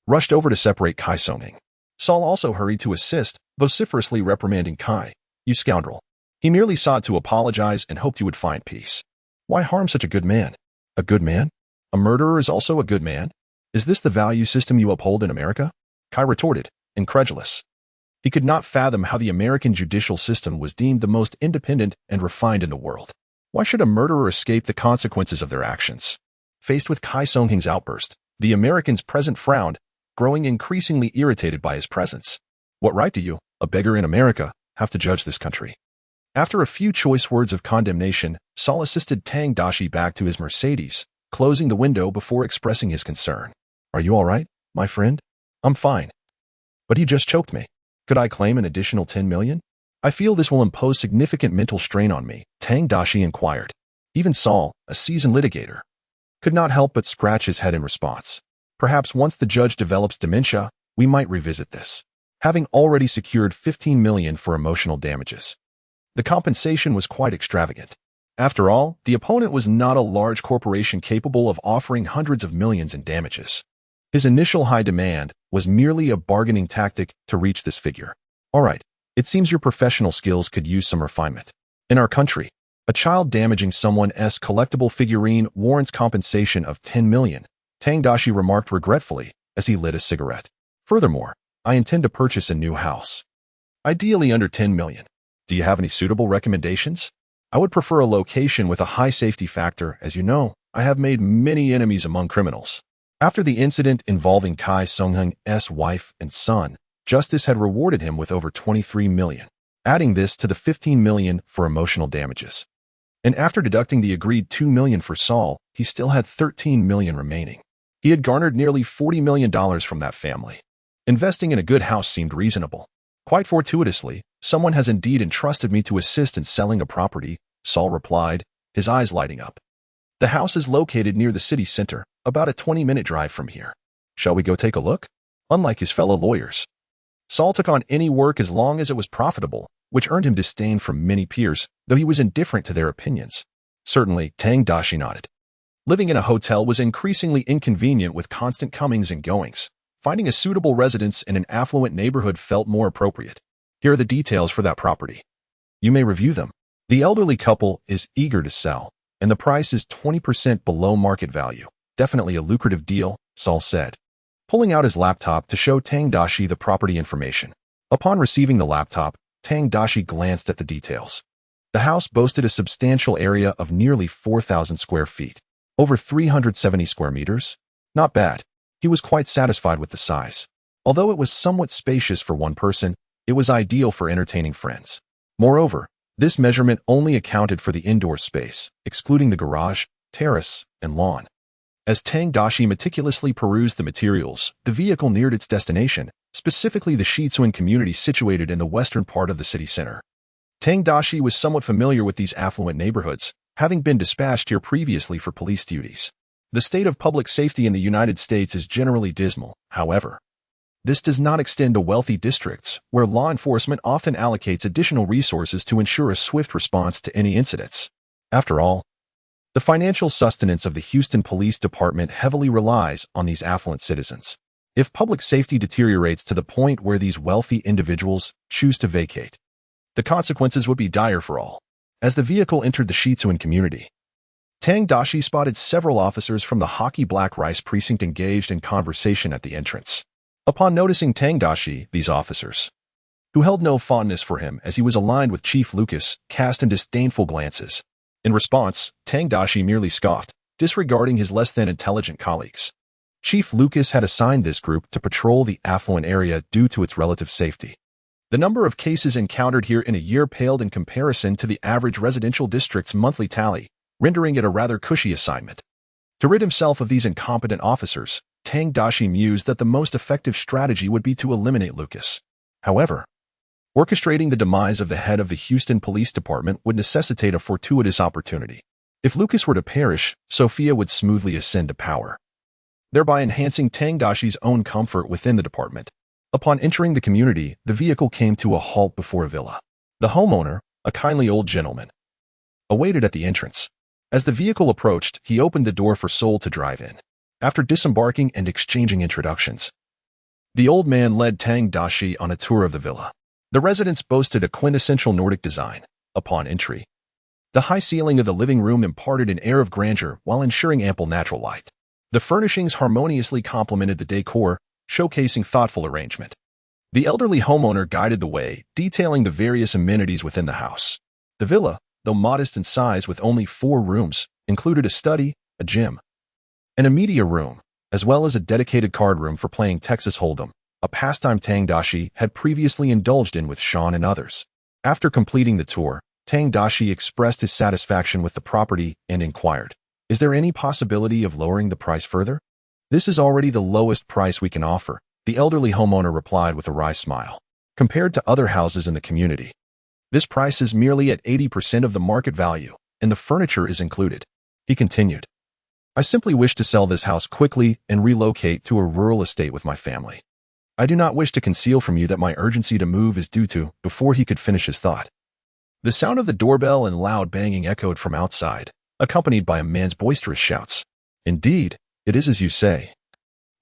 rushed over to separate Kai Songking. Saul also hurried to assist, vociferously reprimanding Kai. "You scoundrel." He merely sought to apologize and hoped he would find peace. Why harm such a good man? A good man? A murderer is also a good man? Is this the value system you uphold in America? Kai retorted, incredulous. He could not fathom how the American judicial system was deemed the most independent and refined in the world. Why should a murderer escape the consequences of their actions? Faced with Kai Songking's outburst, the American's present frowned, growing increasingly irritated by his presence. What right do you, a beggar in America, have to judge this country? After a few choice words of condemnation, Saul assisted Tang Daxi back to his Mercedes, closing the window before expressing his concern. Are you all right, my friend? I'm fine. But he just choked me. Could I claim an additional 10 million? I feel this will impose significant mental strain on me, Tang Daxi inquired. Even Saul, a seasoned litigator, could not help but scratch his head in response. Perhaps once the judge develops dementia, we might revisit this. Having already secured 15 million for emotional damages, the compensation was quite extravagant. After all, the opponent was not a large corporation capable of offering hundreds of millions in damages. His initial high demand was merely a bargaining tactic to reach this figure. All right, it seems your professional skills could use some refinement. In our country, a child damaging someone's collectible figurine warrants compensation of 10 million, Tang Daxi remarked regretfully as he lit a cigarette. Furthermore, I intend to purchase a new house. Ideally under 10 million. Do you have any suitable recommendations? I would prefer a location with a high safety factor. As you know, I have made many enemies among criminals. After the incident involving Kai Songking's wife and son, justice had rewarded him with over 23 million, adding this to the 15 million for emotional damages. And after deducting the agreed 2 million for Saul, he still had 13 million remaining. He had garnered nearly $40 million from that family. Investing in a good house seemed reasonable. Quite fortuitously, someone has indeed entrusted me to assist in selling a property, Saul replied, his eyes lighting up. The house is located near the city center, about a 20-minute drive from here. Shall we go take a look? Unlike his fellow lawyers, Saul took on any work as long as it was profitable, which earned him disdain from many peers, though he was indifferent to their opinions. Certainly, Tang Daxi nodded. Living in a hotel was increasingly inconvenient with constant comings and goings. Finding a suitable residence in an affluent neighborhood felt more appropriate. Here are the details for that property. You may review them. The elderly couple is eager to sell, and the price is 20% below market value. Definitely a lucrative deal, Saul said, pulling out his laptop to show Tang Daxi the property information. Upon receiving the laptop, Tang Daxi glanced at the details. The house boasted a substantial area of nearly 4,000 square feet, over 370 square meters. Not bad. He was quite satisfied with the size. Although it was somewhat spacious for one person, it was ideal for entertaining friends. Moreover, this measurement only accounted for the indoor space, excluding the garage, terrace, and lawn. As Tang Daxi meticulously perused the materials, the vehicle neared its destination, specifically the Shitsuan community situated in the western part of the city center. Tang Daxi was somewhat familiar with these affluent neighborhoods, having been dispatched here previously for police duties. The state of public safety in the United States is generally dismal, however. This does not extend to wealthy districts, where law enforcement often allocates additional resources to ensure a swift response to any incidents. After all, the financial sustenance of the Houston Police Department heavily relies on these affluent citizens. If public safety deteriorates to the point where these wealthy individuals choose to vacate, the consequences would be dire for all. As the vehicle entered the Shitsuan community, Tang Daxi spotted several officers from the Hockey Black Rice precinct engaged in conversation at the entrance. Upon noticing Tang Daxi, these officers, who held no fondness for him as he was aligned with Chief Lucas, cast him disdainful glances. In response, Tang Daxi merely scoffed, disregarding his less-than-intelligent colleagues. Chief Lucas had assigned this group to patrol the affluent area due to its relative safety. The number of cases encountered here in a year paled in comparison to the average residential district's monthly tally, rendering it a rather cushy assignment. To rid himself of these incompetent officers, Tang Daxi mused that the most effective strategy would be to eliminate Lucas. However, orchestrating the demise of the head of the Houston Police Department would necessitate a fortuitous opportunity. If Lucas were to perish, Sophia would smoothly ascend to power, thereby enhancing Tang Daxi's own comfort within the department. Upon entering the community, the vehicle came to a halt before a villa. The homeowner, a kindly old gentleman, awaited at the entrance. As the vehicle approached, he opened the door for Saul to drive in. After disembarking and exchanging introductions, the old man led Tang Daxi on a tour of the villa. The residence boasted a quintessential Nordic design. Upon entry, the high ceiling of the living room imparted an air of grandeur while ensuring ample natural light. The furnishings harmoniously complemented the decor, showcasing thoughtful arrangement. The elderly homeowner guided the way, detailing the various amenities within the house. The villa, though modest in size with only 4 rooms, included a study, a gym, and a media room, as well as a dedicated card room for playing Texas Hold'em, a pastime Tang Daxi had previously indulged in with Sean and others. After completing the tour, Tang Daxi expressed his satisfaction with the property and inquired, "Is there any possibility of lowering the price further?" "This is already the lowest price we can offer," the elderly homeowner replied with a wry smile. "Compared to other houses in the community, this price is merely at 80% of the market value, and the furniture is included." He continued, "I simply wish to sell this house quickly and relocate to a rural estate with my family. I do not wish to conceal from you that my urgency to move is due to," before he could finish his thought, the sound of the doorbell and loud banging echoed from outside, accompanied by a man's boisterous shouts. "Indeed, it is as you say.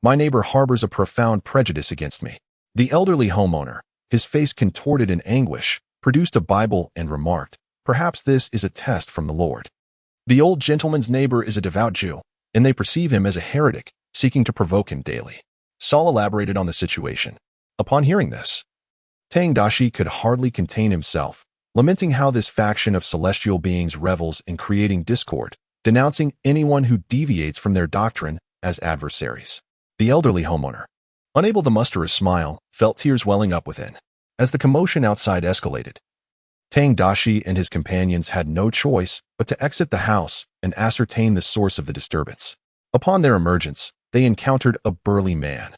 My neighbor harbors a profound prejudice against me." The elderly homeowner, his face contorted in anguish, produced a Bible and remarked, "Perhaps this is a test from the Lord. The old gentleman's neighbor is a devout Jew, and they perceive him as a heretic, seeking to provoke him daily." Saul elaborated on the situation. Upon hearing this, Tang Daxi could hardly contain himself, lamenting how this faction of celestial beings revels in creating discord, denouncing anyone who deviates from their doctrine as adversaries. The elderly homeowner, unable to muster a smile, felt tears welling up within. As the commotion outside escalated, Tang Daxi and his companions had no choice but to exit the house and ascertain the source of the disturbance. Upon their emergence, they encountered a burly man,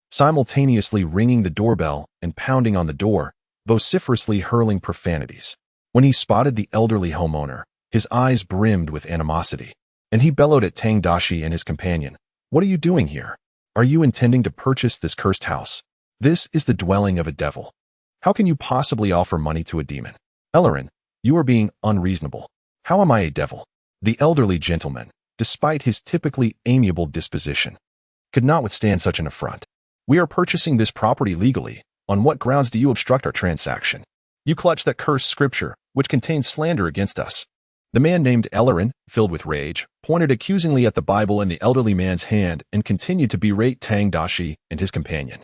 simultaneously ringing the doorbell and pounding on the door, vociferously hurling profanities. When he spotted the elderly homeowner, his eyes brimmed with animosity. and he bellowed at Tang Daxi and his companion. What are you doing here? Are you intending to purchase this cursed house? This is the dwelling of a devil. How can you possibly offer money to a demon? Ellerin, you are being unreasonable. How am I a devil? The elderly gentleman, despite his typically amiable disposition, could not withstand such an affront. We are purchasing this property legally. On what grounds do you obstruct our transaction? You clutch that cursed scripture, which contains slander against us. The man named Ellerin, filled with rage, pointed accusingly at the Bible in the elderly man's hand and continued to berate Tang Daxi and his companion.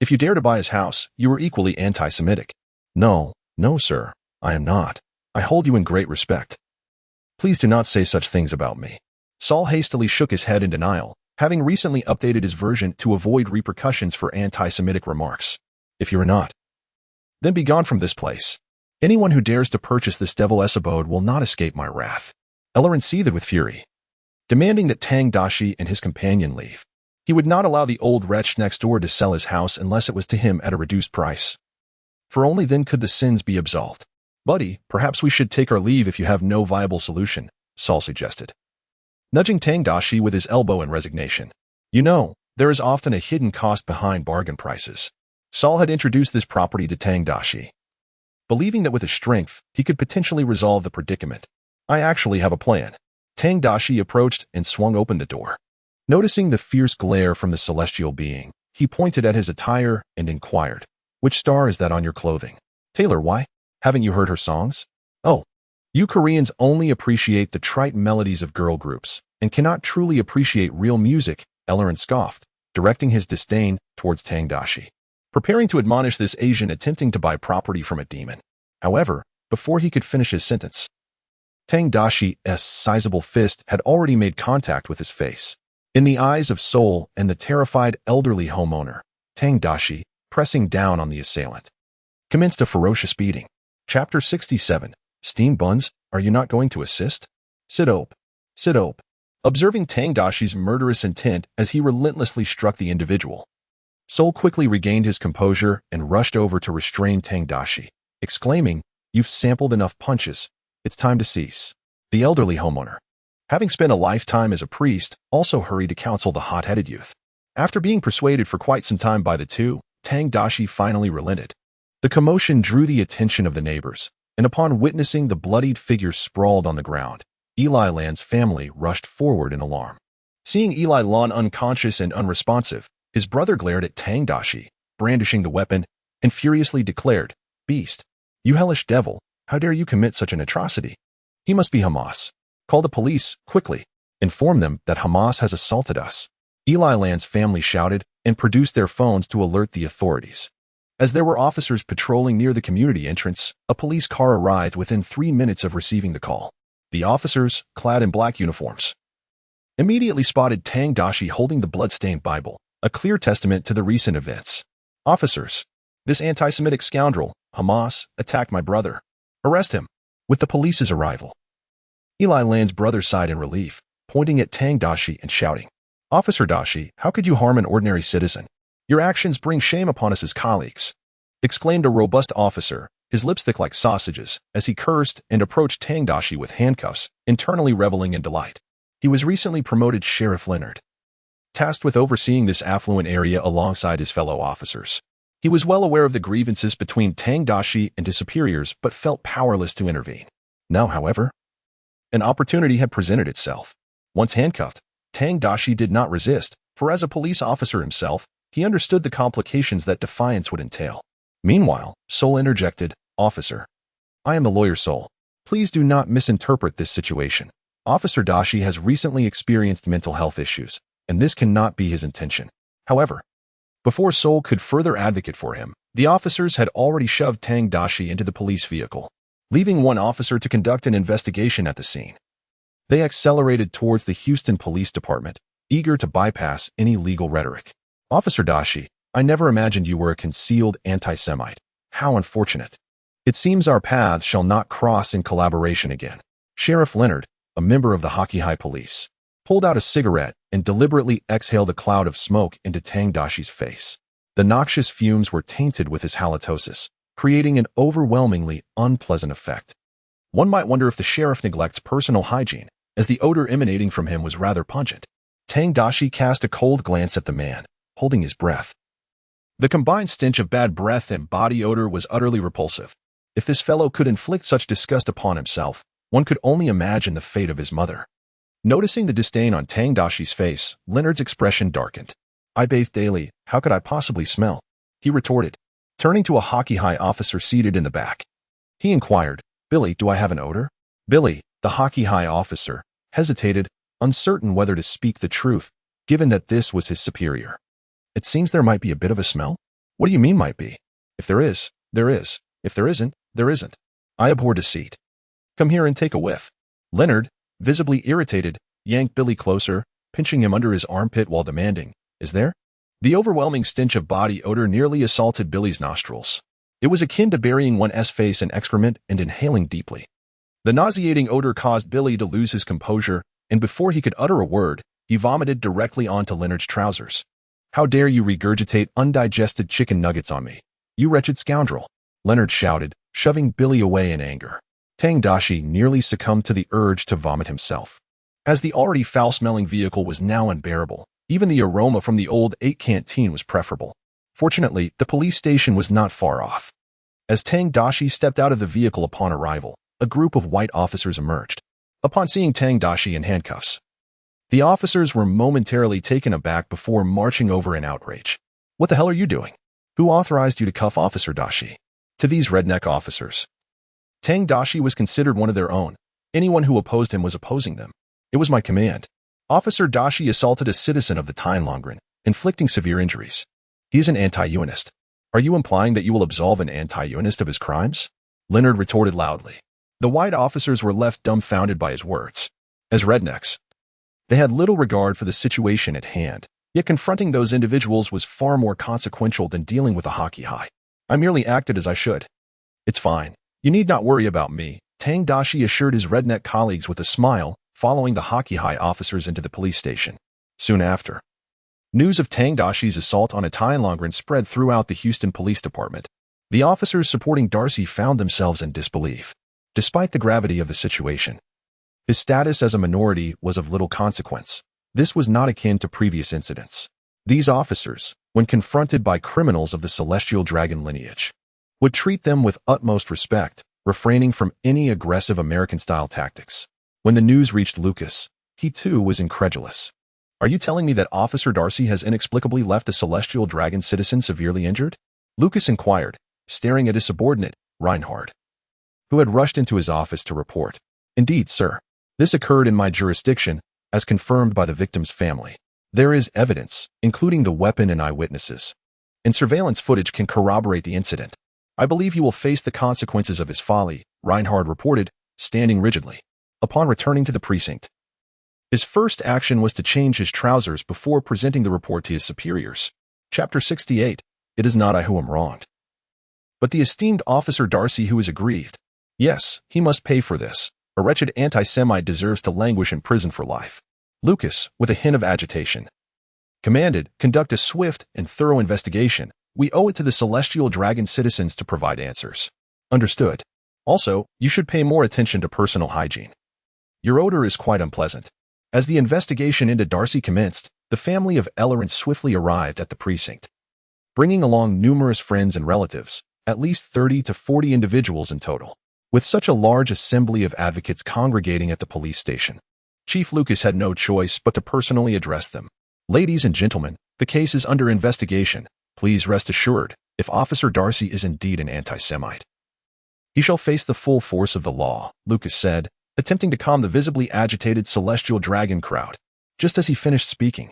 If you dare to buy his house, you are equally anti-Semitic. No, sir, I am not. I hold you in great respect. Please do not say such things about me. Saul hastily shook his head in denial, having recently updated his version to avoid repercussions for anti-Semitic remarks. If you are not, then be gone from this place. Anyone who dares to purchase this devil's abode will not escape my wrath. Ellerin seethed with fury, demanding that Tang Daxi and his companion leave. He would not allow the old wretch next door to sell his house unless it was to him at a reduced price. For only then could the sins be absolved. Buddy, perhaps we should take our leave if you have no viable solution, Saul suggested, nudging Tang Daxi with his elbow in resignation. You know, there is often a hidden cost behind bargain prices. Saul had introduced this property to Tang Daxi, believing that with his strength, he could potentially resolve the predicament. I actually have a plan. Tang Daxi approached and swung open the door. Noticing the fierce glare from the celestial being, he pointed at his attire and inquired, which star is that on your clothing? Taylor, why? Haven't you heard her songs? Oh, you Koreans only appreciate the trite melodies of girl groups and cannot truly appreciate real music, Ellerin scoffed, directing his disdain towards Tang Daxi, preparing to admonish this Asian attempting to buy property from a demon. However, before he could finish his sentence, Tang Daxi's sizable fist had already made contact with his face. In the eyes of Seoul and the terrified elderly homeowner, Tang Daxi, pressing down on the assailant, commenced a ferocious beating. Chapter 67. Steam buns, are you not going to assist? Sit up. Observing Tang Daxi's murderous intent as he relentlessly struck the individual, Seoul quickly regained his composure and rushed over to restrain Tang Daxi, exclaiming, You've sampled enough punches. It's time to cease. The elderly homeowner, having spent a lifetime as a priest, also hurried to counsel the hot-headed youth. After being persuaded for quite some time by the two, Tang Daxi finally relented. The commotion drew the attention of the neighbors, and upon witnessing the bloodied figure sprawled on the ground, Eli Lan's family rushed forward in alarm. Seeing Eli Lan unconscious and unresponsive, his brother glared at Tang Daxi, brandishing the weapon, and furiously declared, Beast, you hellish devil, how dare you commit such an atrocity? He must be Hamas. Call the police, quickly. Inform them that Hamas has assaulted us. Eli Lan's family shouted and produced their phones to alert the authorities. As there were officers patrolling near the community entrance, a police car arrived within 3 minutes of receiving the call. The officers, clad in black uniforms, immediately spotted Tang Daxi holding the blood-stained Bible, a clear testament to the recent events. Officers, this anti-Semitic scoundrel, Hamas, attacked my brother. Arrest him. With the police's arrival, Eli Lan's brother sighed in relief, pointing at Tang Daxi and shouting, Officer Daxi, how could you harm an ordinary citizen? Your actions bring shame upon us as colleagues, exclaimed a robust officer, his lips thick like sausages, as he cursed and approached Tang Daxi with handcuffs, internally reveling in delight. He was recently promoted Sheriff Leonard, tasked with overseeing this affluent area alongside his fellow officers. He was well aware of the grievances between Tang Daxi and his superiors, but felt powerless to intervene. Now, however, an opportunity had presented itself. Once handcuffed, Tang Daxi did not resist, for as a police officer himself, he understood the complications that defiance would entail. Meanwhile, Seoul interjected, Officer, I am the lawyer Seoul. Please do not misinterpret this situation. Officer Daxi has recently experienced mental health issues, and this cannot be his intention. However, before Seoul could further advocate for him, the officers had already shoved Tang Daxi into the police vehicle, leaving one officer to conduct an investigation at the scene. They accelerated towards the Houston Police Department, eager to bypass any legal rhetoric. Officer Daxi, I never imagined you were a concealed anti-Semite. How unfortunate. It seems our paths shall not cross in collaboration again. Sheriff Leonard, a member of the Hockey High Police, pulled out a cigarette and deliberately exhaled a cloud of smoke into Tang Daxi's face. The noxious fumes were tainted with his halitosis, creating an overwhelmingly unpleasant effect. One might wonder if the sheriff neglects personal hygiene, as the odor emanating from him was rather pungent. Tang Daxi cast a cold glance at the man, holding his breath. The combined stench of bad breath and body odor was utterly repulsive. If this fellow could inflict such disgust upon himself, one could only imagine the fate of his mother. Noticing the disdain on Tang Daxi's face, Leonard's expression darkened. "I bathe daily, how could I possibly smell?" he retorted, turning to a hockey-high officer seated in the back. He inquired, "Billy, do I have an odor?" Billy, the hockey-high officer, hesitated, uncertain whether to speak the truth, given that this was his superior. "It seems there might be a bit of a smell." "What do you mean might be?" "If there is, there is. If there isn't, there isn't. I abhor deceit. Come here and take a whiff." Leonard, visibly irritated, yanked Billy closer, pinching him under his armpit while demanding, "Is there?" The overwhelming stench of body odor nearly assaulted Billy's nostrils. It was akin to burying one's face in excrement and inhaling deeply. The nauseating odor caused Billy to lose his composure, and before he could utter a word, he vomited directly onto Leonard's trousers. "How dare you regurgitate undigested chicken nuggets on me, you wretched scoundrel!" Leonard shouted, shoving Billy away in anger. Tang Daxi nearly succumbed to the urge to vomit himself. As the already foul-smelling vehicle was now unbearable, even the aroma from the old 8 canteen was preferable. Fortunately, the police station was not far off. As Tang Daxi stepped out of the vehicle upon arrival, a group of white officers emerged. Upon seeing Tang Daxi in handcuffs, the officers were momentarily taken aback before marching over in outrage. "What the hell are you doing? Who authorized you to cuff Officer Daxi?" To these redneck officers, Tang Daxi was considered one of their own. Anyone who opposed him was opposing them. "It was my command." Officer Daxi assaulted a citizen of the Tianlongren, inflicting severe injuries. He is an anti-unionist. "Are you implying that you will absolve an anti-unionist of his crimes?" Leonard retorted loudly. The white officers were left dumbfounded by his words. As rednecks, they had little regard for the situation at hand, yet confronting those individuals was far more consequential than dealing with a hockey high. "I merely acted as I should." "It's fine. You need not worry about me," Tang Daxi assured his redneck colleagues with a smile, following the hockey high officers into the police station. Soon after, news of Tang Daxi's assault on a Tianlongren spread throughout the Houston Police Department. The officers supporting Daxi found themselves in disbelief. Despite the gravity of the situation, his status as a minority was of little consequence. This was not akin to previous incidents. These officers, when confronted by criminals of the Celestial Dragon lineage, would treat them with utmost respect, refraining from any aggressive American-style tactics. When the news reached Lucas, he too was incredulous. "Are you telling me that Officer Daxi has inexplicably left a Celestial Dragon citizen severely injured?" Lucas inquired, staring at his subordinate, Reinhard, who had rushed into his office to report. "Indeed, sir. This occurred in my jurisdiction, as confirmed by the victim's family. There is evidence, including the weapon and eyewitnesses, and surveillance footage can corroborate the incident. I believe he will face the consequences of his folly," Reinhard reported, standing rigidly. Upon returning to the precinct, his first action was to change his trousers before presenting the report to his superiors. Chapter 68. It is not I who am wronged, but the esteemed Officer Daxi who is aggrieved. Yes, he must pay for this. A wretched anti-Semite deserves to languish in prison for life. Lucas, with a hint of agitation, commanded, "Conduct a swift and thorough investigation. We owe it to the Celestial Dragon citizens to provide answers." "Understood. Also, you should pay more attention to personal hygiene. Your odor is quite unpleasant." As the investigation into Daxi commenced, the family of Ellerin swiftly arrived at the precinct, bringing along numerous friends and relatives, at least 30 to 40 individuals in total. With such a large assembly of advocates congregating at the police station, Chief Lucas had no choice but to personally address them. "Ladies and gentlemen, the case is under investigation. Please rest assured, if Officer Daxi is indeed an anti-Semite, he shall face the full force of the law," Lucas said, attempting to calm the visibly agitated Celestial Dragon crowd. Just as he finished speaking,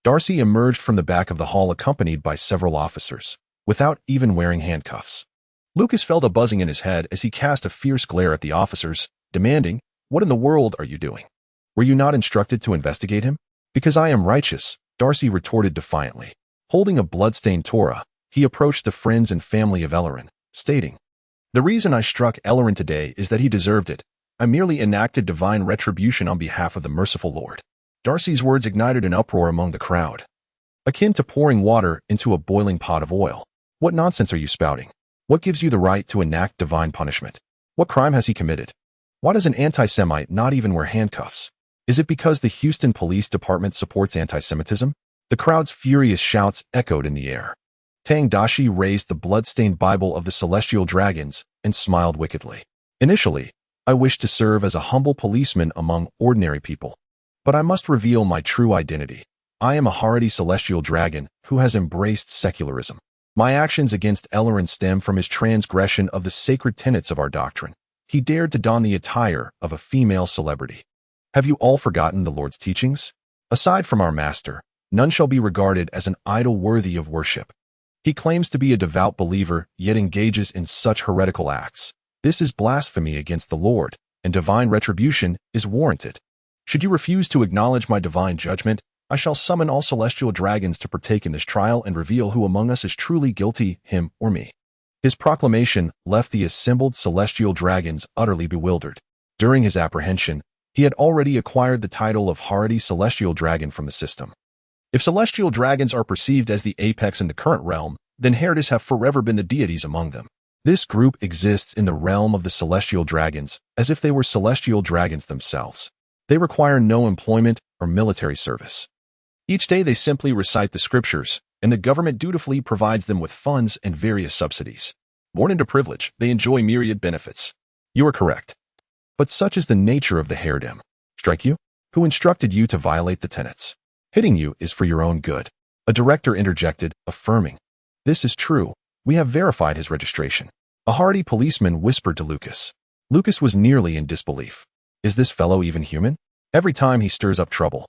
Daxi emerged from the back of the hall accompanied by several officers, without even wearing handcuffs. Lucas felt a buzzing in his head as he cast a fierce glare at the officers, demanding, "What in the world are you doing? Were you not instructed to investigate him?" "Because I am righteous," Daxi retorted defiantly. Holding a blood-stained Torah, he approached the friends and family of Ellerin, stating, "The reason I struck Ellerin today is that he deserved it. I merely enacted divine retribution on behalf of the merciful Lord." Daxi's words ignited an uproar among the crowd, akin to pouring water into a boiling pot of oil. "What nonsense are you spouting? What gives you the right to enact divine punishment? What crime has he committed?" Why does an anti-Semite not even wear handcuffs? Is it because the Houston Police Department supports anti-Semitism? The crowd's furious shouts echoed in the air. Tang Daxi raised the blood-stained Bible of the Celestial Dragons and smiled wickedly. Initially, I wished to serve as a humble policeman among ordinary people. But I must reveal my true identity. I am a hardy celestial dragon who has embraced secularism. My actions against Ellerin stem from his transgression of the sacred tenets of our doctrine. He dared to don the attire of a female celebrity. Have you all forgotten the Lord's teachings? Aside from our master, none shall be regarded as an idol worthy of worship. He claims to be a devout believer, yet engages in such heretical acts. This is blasphemy against the Lord, and divine retribution is warranted. Should you refuse to acknowledge my divine judgment, I shall summon all celestial dragons to partake in this trial and reveal who among us is truly guilty, him or me. His proclamation left the assembled celestial dragons utterly bewildered. During his apprehension, he had already acquired the title of hardy celestial dragon from the system. If celestial dragons are perceived as the apex in the current realm, then Herdis have forever been the deities among them. This group exists in the realm of the celestial dragons as if they were celestial dragons themselves. They require no employment or military service. Each day they simply recite the scriptures, and the government dutifully provides them with funds and various subsidies. Born into privilege, they enjoy myriad benefits. You are correct. But such is the nature of the Herdim. Strike you? Who instructed you to violate the tenets? Hitting you is for your own good. A director interjected, affirming. This is true. We have verified his registration. A hardy policeman whispered to Lucas. Lucas was nearly in disbelief. Is this fellow even human? Every time he stirs up trouble,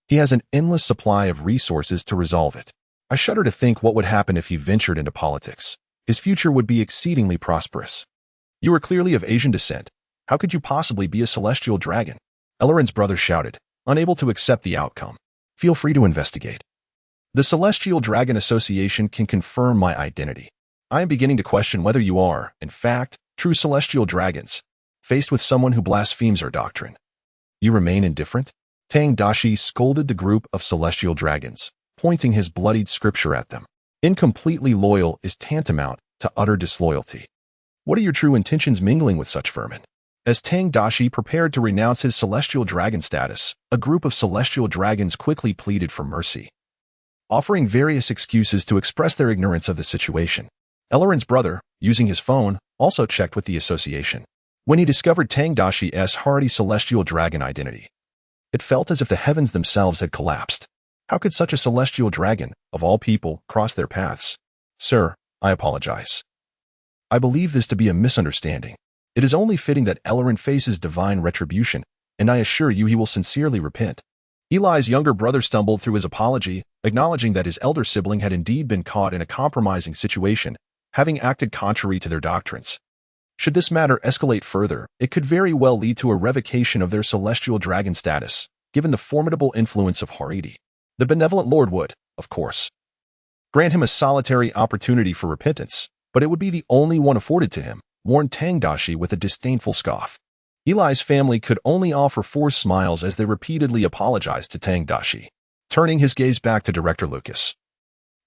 he has an endless supply of resources to resolve it. I shudder to think what would happen if he ventured into politics. His future would be exceedingly prosperous. You are clearly of Asian descent. How could you possibly be a celestial dragon? Ellerin's brother shouted, unable to accept the outcome. Feel free to investigate. The Celestial Dragon Association can confirm my identity. I am beginning to question whether you are, in fact, true celestial dragons, faced with someone who blasphemes our doctrine. You remain indifferent? Tang Daxi scolded the group of celestial dragons, pointing his bloodied scripture at them. Incompletely loyal is tantamount to utter disloyalty. What are your true intentions mingling with such vermin? As Tang Daxi prepared to renounce his celestial dragon status, a group of celestial dragons quickly pleaded for mercy, offering various excuses to express their ignorance of the situation. Ellerin's brother, using his phone, also checked with the association. When he discovered Tang Daxi's hardy celestial dragon identity, it felt as if the heavens themselves had collapsed. How could such a celestial dragon, of all people, cross their paths? Sir, I apologize. I believe this to be a misunderstanding. It is only fitting that Ellerin faces divine retribution, and I assure you he will sincerely repent. Eli's younger brother stumbled through his apology, acknowledging that his elder sibling had indeed been caught in a compromising situation, having acted contrary to their doctrines. Should this matter escalate further, it could very well lead to a revocation of their celestial dragon status, given the formidable influence of Haridi. The benevolent Lord would, of course, grant him a solitary opportunity for repentance, but it would be the only one afforded to him, warned Tang Daxi with a disdainful scoff. Eli's family could only offer forced smiles as they repeatedly apologized to Tang Daxi. Turning his gaze back to Director Lucas,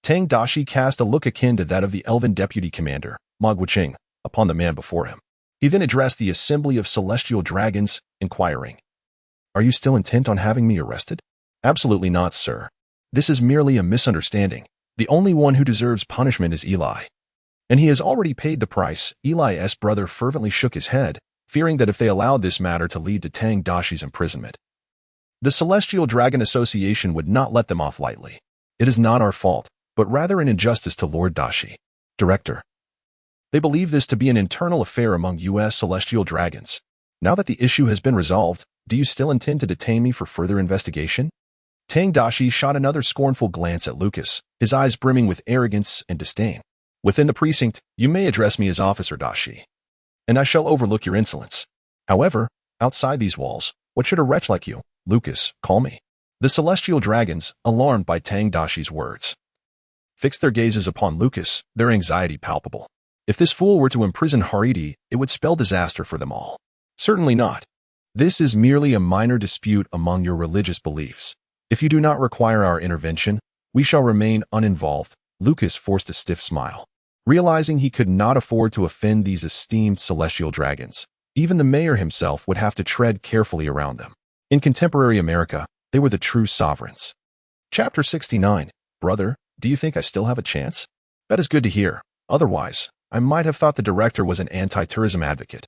Tang Daxi cast a look akin to that of the Elven Deputy Commander, Ma Guiqing, upon the man before him. He then addressed the assembly of celestial dragons, inquiring, Are you still intent on having me arrested? Absolutely not, sir. This is merely a misunderstanding. The only one who deserves punishment is Eli. And he has already paid the price. Eli's brother fervently shook his head, fearing that if they allowed this matter to lead to Tang Daxi's imprisonment, the Celestial Dragon Association would not let them off lightly. It is not our fault, but rather an injustice to Lord Daxi. Director. They believe this to be an internal affair among U.S. celestial dragons. Now that the issue has been resolved, do you still intend to detain me for further investigation? Tang Daxi shot another scornful glance at Lucas, his eyes brimming with arrogance and disdain. Within the precinct, you may address me as Officer Daxi, and I shall overlook your insolence. However, outside these walls, what should a wretch like you, Lucas, call me? The celestial dragons, alarmed by Tang Daxi's words, fixed their gazes upon Lucas, their anxiety palpable. If this fool were to imprison Haridi, it would spell disaster for them all. Certainly not. This is merely a minor dispute among your religious beliefs. If you do not require our intervention, we shall remain uninvolved. Lucas forced a stiff smile. Realizing he could not afford to offend these esteemed celestial dragons, Even the mayor himself would have to tread carefully around them. In contemporary America, they were the true sovereigns. Chapter 69. Brother, do you think I still have a chance? That is good to hear. Otherwise, I might have thought the director was an anti-tourism advocate.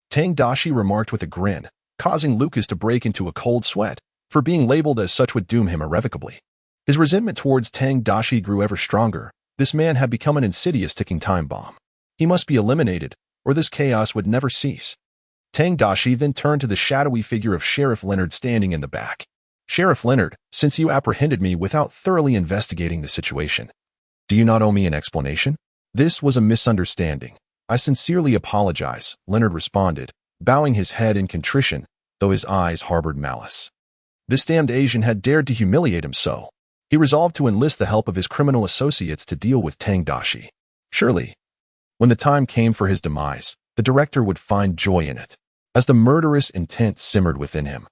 Tang Daxi remarked with a grin, causing Lucas to break into a cold sweat, for being labeled as such would doom him irrevocably. His resentment towards Tang Daxi grew ever stronger. This man had become an insidious ticking time bomb. He must be eliminated, or this chaos would never cease. Tang Daxi then turned to the shadowy figure of Sheriff Leonard standing in the back. Sheriff Leonard, since you apprehended me without thoroughly investigating the situation, do you not owe me an explanation? This was a misunderstanding. I sincerely apologize, Leonard responded, bowing his head in contrition, though his eyes harbored malice. This damned Asian had dared to humiliate him so. He resolved to enlist the help of his criminal associates to deal with Tang Daxi. Surely, when the time came for his demise, the director would find joy in it. As the murderous intent simmered within him,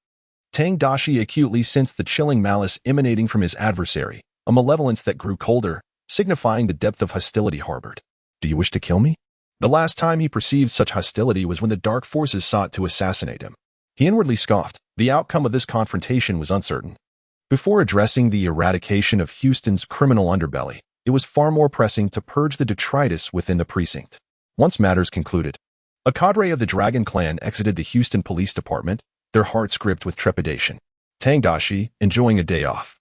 Tang Daxi acutely sensed the chilling malice emanating from his adversary, a malevolence that grew colder, signifying the depth of hostility harbored. Do you wish to kill me? The last time he perceived such hostility was when the dark forces sought to assassinate him. He inwardly scoffed. The outcome of this confrontation was uncertain. Before addressing the eradication of Houston's criminal underbelly, it was far more pressing to purge the detritus within the precinct. Once matters concluded, a cadre of the Dragon Clan exited the Houston Police Department, their hearts gripped with trepidation. Tang Daxi, enjoying a day off,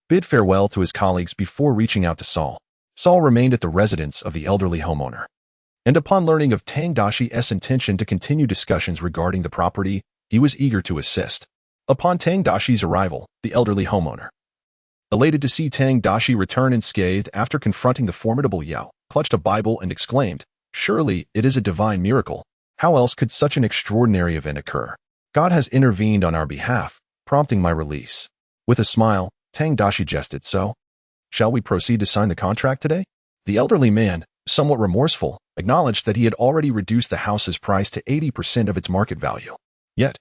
bid farewell to his colleagues before reaching out to Saul. Saul remained at the residence of the elderly homeowner, and upon learning of Tang Daxi's intention to continue discussions regarding the property, he was eager to assist. Upon Tang Daxi's arrival, the elderly homeowner, elated to see Tang Daxi return unscathed after confronting the formidable Yao, clutched a Bible and exclaimed, "Surely it is a divine miracle. How else could such an extraordinary event occur? God has intervened on our behalf, prompting my release." With a smile, Tang Daxi jested, "So, shall we proceed to sign the contract today?" The elderly man, somewhat remorseful, acknowledged that he had already reduced the house's price to 80% of its market value. Yet,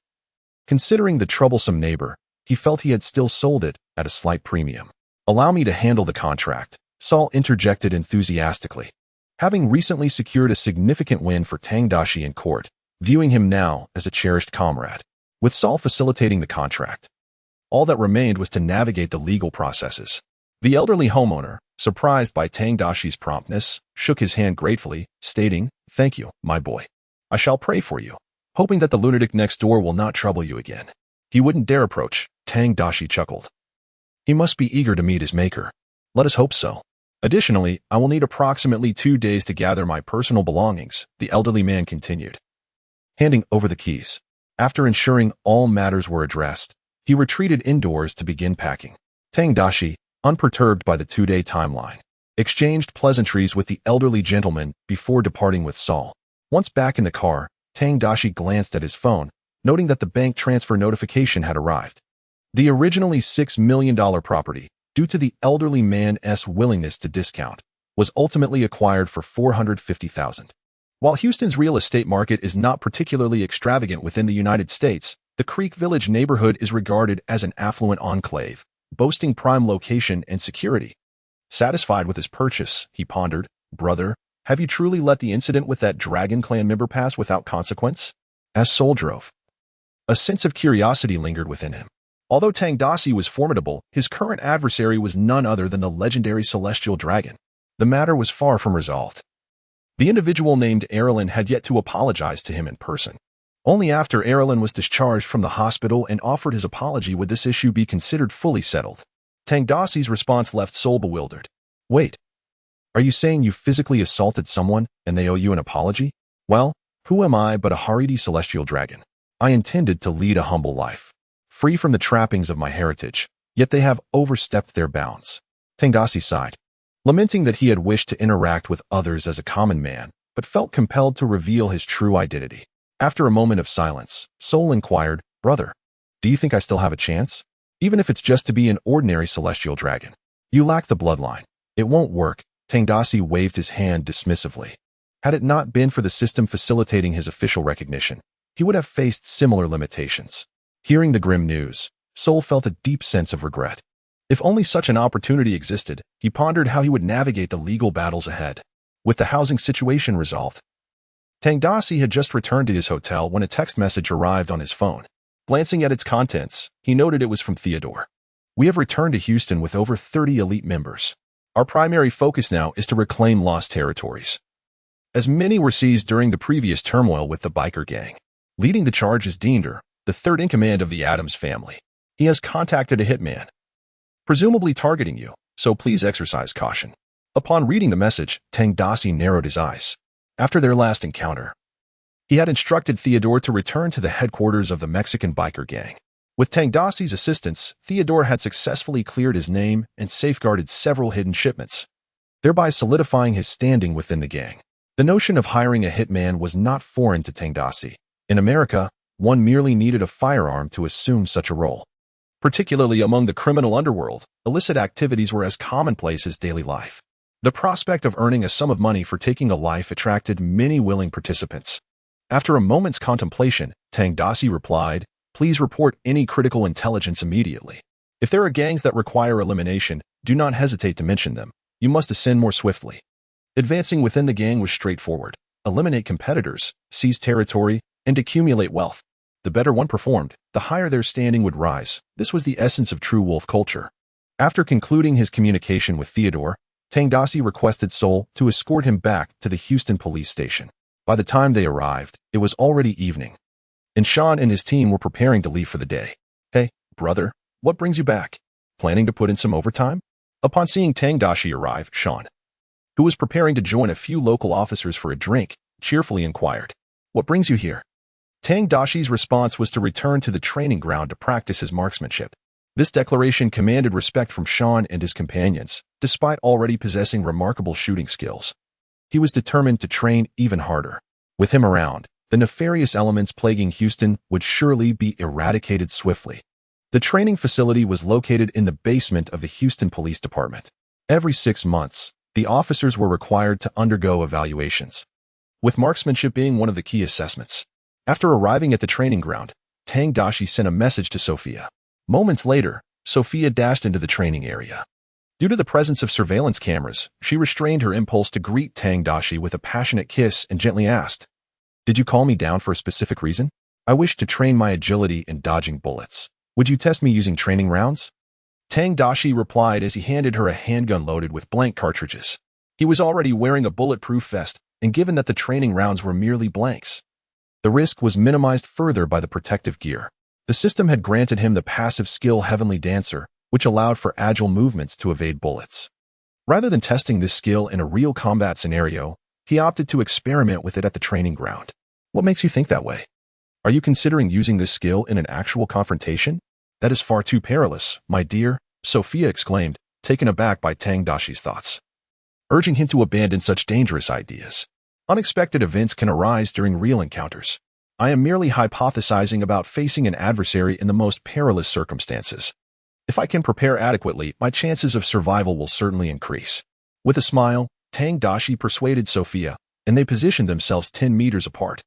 considering the troublesome neighbor, he felt he had still sold it at a slight premium. "Allow me to handle the contract," Saul interjected enthusiastically. Having recently secured a significant win for Tang Daxi in court, viewing him now as a cherished comrade, with Saul facilitating the contract, all that remained was to navigate the legal processes. The elderly homeowner, surprised by Tang Daxi's promptness, shook his hand gratefully, stating, "Thank you, my boy. I shall pray for you, hoping that the lunatic next door will not trouble you again." "He wouldn't dare approach," Tang Daxi chuckled. "He must be eager to meet his maker." "Let us hope so. Additionally, I will need approximately 2 days to gather my personal belongings," the elderly man continued, handing over the keys. After ensuring all matters were addressed, he retreated indoors to begin packing. Tang Daxi, unperturbed by the 2-day timeline, exchanged pleasantries with the elderly gentleman before departing with Saul. Once back in the car, Tang Daxi glanced at his phone, noting that the bank transfer notification had arrived. The originally $6 million property, due to the elderly man's willingness to discount, was ultimately acquired for $450,000. While Houston's real estate market is not particularly extravagant within the United States, the Creek Village neighborhood is regarded as an affluent enclave, boasting prime location and security. Satisfied with his purchase, he pondered, "Brother, have you truly let the incident with that Dragon Clan member pass without consequence?" As Saul drove, a sense of curiosity lingered within him. Although Tang Daxi was formidable, his current adversary was none other than the legendary Celestial Dragon. The matter was far from resolved. The individual named Erlen had yet to apologize to him in person. Only after Erlen was discharged from the hospital and offered his apology would this issue be considered fully settled. Tang Daxi's response left Saul bewildered. "Wait, are you saying you physically assaulted someone and they owe you an apology?" "Well, who am I but a Haredi celestial dragon? I intended to lead a humble life, free from the trappings of my heritage, yet they have overstepped their bounds." Tang Daxi sighed, lamenting that he had wished to interact with others as a common man, but felt compelled to reveal his true identity. After a moment of silence, Saul inquired, "Brother, do you think I still have a chance? Even if it's just to be an ordinary celestial dragon. You lack the bloodline. It won't work." Tang Daxi waved his hand dismissively. Had it not been for the system facilitating his official recognition, he would have faced similar limitations. Hearing the grim news, Saul felt a deep sense of regret. If only such an opportunity existed, he pondered how he would navigate the legal battles ahead. With the housing situation resolved, Tang Daxi had just returned to his hotel when a text message arrived on his phone. Glancing at its contents, he noted it was from Theodore. We have returned to Houston with over 30 elite members. Our primary focus now is to reclaim lost territories, as many were seized during the previous turmoil with the biker gang. Leading the charge is Diender, the third in command of the Adams family. He has contacted a hitman, presumably targeting you, so please exercise caution. Upon reading the message, Tang Daxi narrowed his eyes. After their last encounter, he had instructed Theodore to return to the headquarters of the Mexican biker gang. With Tang Daxi's assistance, Theodore had successfully cleared his name and safeguarded several hidden shipments, thereby solidifying his standing within the gang. The notion of hiring a hitman was not foreign to Tang Daxi. In America, one merely needed a firearm to assume such a role. Particularly among the criminal underworld, illicit activities were as commonplace as daily life. The prospect of earning a sum of money for taking a life attracted many willing participants. After a moment's contemplation, Tang Daxi replied, "Please report any critical intelligence immediately. If there are gangs that require elimination, do not hesitate to mention them. You must ascend more swiftly." Advancing within the gang was straightforward. Eliminate competitors, seize territory, and accumulate wealth. The better one performed, the higher their standing would rise. This was the essence of true wolf culture. After concluding his communication with Theodore, Tang Daxi requested Sol to escort him back to the Houston police station. By the time they arrived, it was already evening, and Sean and his team were preparing to leave for the day. "Hey, brother, what brings you back? Planning to put in some overtime?" Upon seeing Tang Daxi arrive, Sean, who was preparing to join a few local officers for a drink, cheerfully inquired, "What brings you here?" Tang Daxi's response was to return to the training ground to practice his marksmanship. This declaration commanded respect from Sean and his companions, despite already possessing remarkable shooting skills. He was determined to train even harder. With him around, the nefarious elements plaguing Houston would surely be eradicated swiftly. The training facility was located in the basement of the Houston Police Department. Every 6 months, the officers were required to undergo evaluations, with marksmanship being one of the key assessments. After arriving at the training ground, Tang Daxi sent a message to Sophia. Moments later, Sophia dashed into the training area. Due to the presence of surveillance cameras, she restrained her impulse to greet Tang Daxi with a passionate kiss and gently asked, "Did you call me down for a specific reason?" "I wish to train my agility in dodging bullets. Would you test me using training rounds?" Tang Daxi replied as he handed her a handgun loaded with blank cartridges. He was already wearing a bulletproof vest, and given that the training rounds were merely blanks, the risk was minimized further by the protective gear. The system had granted him the passive skill Heavenly Dancer, which allowed for agile movements to evade bullets. Rather than testing this skill in a real combat scenario, he opted to experiment with it at the training ground. "What makes you think that way? Are you considering using this skill in an actual confrontation?" "That is far too perilous, my dear," Sophia exclaimed, taken aback by Tang Daxi's thoughts, urging him to abandon such dangerous ideas. "Unexpected events can arise during real encounters. I am merely hypothesizing about facing an adversary in the most perilous circumstances. If I can prepare adequately, my chances of survival will certainly increase." With a smile, Tang Daxi persuaded Sophia, and they positioned themselves 10 meters apart.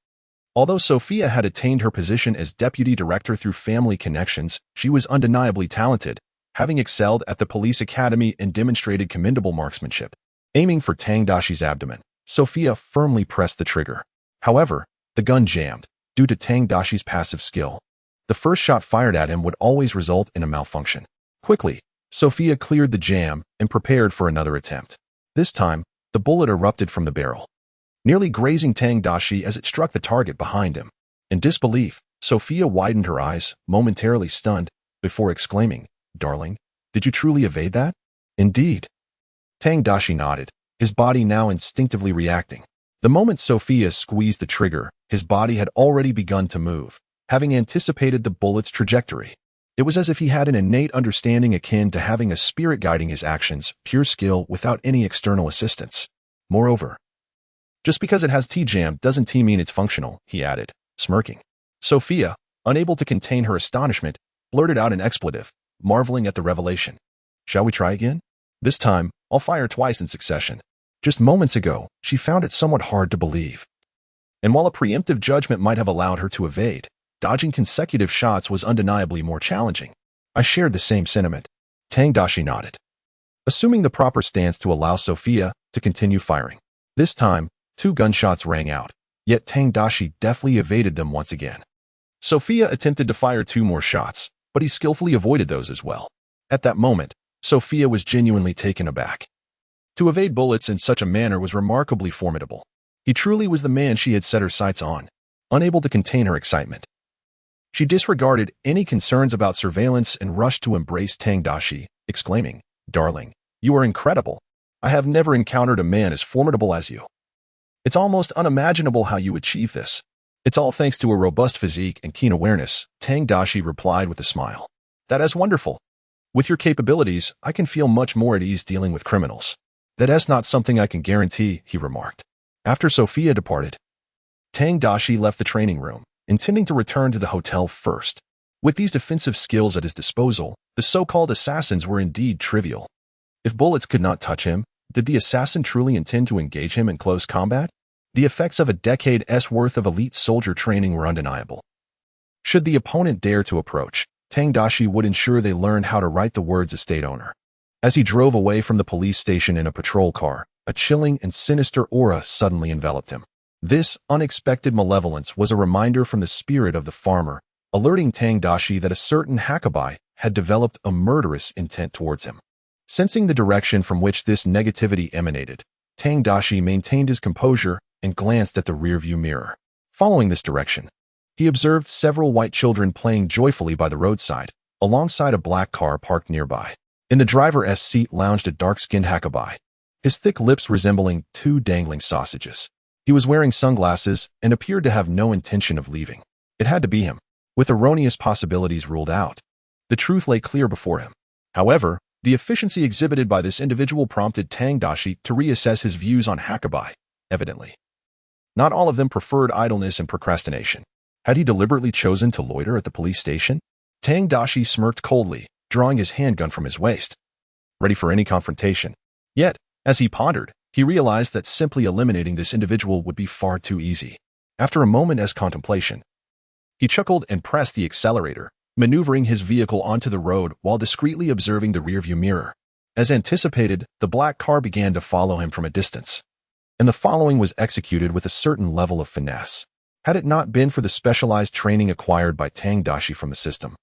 Although Sophia had attained her position as deputy director through family connections, she was undeniably talented, having excelled at the police academy and demonstrated commendable marksmanship. Aiming for Tang Daxi's abdomen, Sophia firmly pressed the trigger. However, the gun jammed, due to Tang Daxi's passive skill. The first shot fired at him would always result in a malfunction. Quickly, Sophia cleared the jam and prepared for another attempt. This time, the bullet erupted from the barrel, nearly grazing Tang Daxi as it struck the target behind him. In disbelief, Sophia widened her eyes, momentarily stunned, before exclaiming, "Darling, did you truly evade that?" "Indeed." Tang Daxi nodded, his body now instinctively reacting. The moment Sophia squeezed the trigger, his body had already begun to move, having anticipated the bullet's trajectory. It was as if he had an innate understanding akin to having a spirit guiding his actions, pure skill without any external assistance. Moreover, "Just because it has T-jam doesn't mean it's functional," he added, smirking. Sophia, unable to contain her astonishment, blurted out an expletive, marveling at the revelation. "Shall we try again? This time, I'll fire twice in succession." Just moments ago, she found it somewhat hard to believe. And while a preemptive judgment might have allowed her to evade, dodging consecutive shots was undeniably more challenging. "I shared the same sentiment." Tang Daxi nodded, assuming the proper stance to allow Sophia to continue firing. This time, 2 gunshots rang out, Yet Tang Daxi deftly evaded them once again. Sophia attempted to fire 2 more shots, but he skillfully avoided those as well. At that moment, Sophia was genuinely taken aback. To evade bullets in such a manner was remarkably formidable. He truly was the man she had set her sights on, unable to contain her excitement. She disregarded any concerns about surveillance and rushed to embrace Tang Daxi, exclaiming, "Darling, you are incredible. I have never encountered a man as formidable as you. It's almost unimaginable how you achieve this." "It's all thanks to a robust physique and keen awareness," Tang Daxi replied with a smile. "That is wonderful. With your capabilities, I can feel much more at ease dealing with criminals." "That's not something I can guarantee," he remarked. After Sophia departed, Tang Daxi left the training room, intending to return to the hotel first. With these defensive skills at his disposal, the so-called assassins were indeed trivial. If bullets could not touch him, did the assassin truly intend to engage him in close combat? The effects of a decade's worth of elite soldier training were undeniable. Should the opponent dare to approach, Tang Daxi would ensure they learned how to write the words estate owner. As he drove away from the police station in a patrol car, a chilling and sinister aura suddenly enveloped him. This unexpected malevolence was a reminder from the spirit of the farmer, alerting Tang Daxi that a certain Hakabai had developed a murderous intent towards him. Sensing the direction from which this negativity emanated, Tang Daxi maintained his composure and glanced at the rearview mirror. Following this direction, he observed several white children playing joyfully by the roadside, alongside a black car parked nearby. In the driver's seat lounged a dark-skinned Hakabai, his thick lips resembling 2 dangling sausages. He was wearing sunglasses and appeared to have no intention of leaving. It had to be him. With erroneous possibilities ruled out, the truth lay clear before him. However, the efficiency exhibited by this individual prompted Tang Daxi to reassess his views on Hakabai, evidently. Not all of them preferred idleness and procrastination. Had he deliberately chosen to loiter at the police station? Tang Daxi smirked coldly, drawing his handgun from his waist, ready for any confrontation. Yet, as he pondered, he realized that simply eliminating this individual would be far too easy. After a moment's contemplation, he chuckled and pressed the accelerator, maneuvering his vehicle onto the road while discreetly observing the rearview mirror. As anticipated, the black car began to follow him from a distance, and the following was executed with a certain level of finesse. Had it not been for the specialized training acquired by Tang Daxi from the system,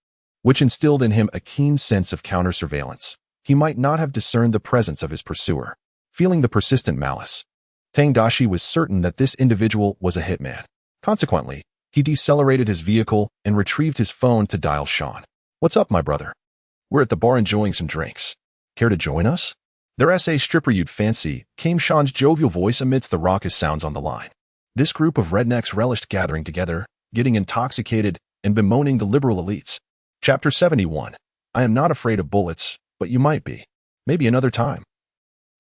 which instilled in him a keen sense of counter-surveillance, he might not have discerned the presence of his pursuer. Feeling the persistent malice, Tang Daxi was certain that this individual was a hitman. Consequently, he decelerated his vehicle and retrieved his phone to dial Sean. "What's up, my brother? We're at the bar enjoying some drinks. Care to join us?" "There's a stripper you'd fancy," came Sean's jovial voice amidst the raucous sounds on the line. This group of rednecks relished gathering together, getting intoxicated, and bemoaning the liberal elites. Chapter 71. I am not afraid of bullets, but you might be. Maybe another time.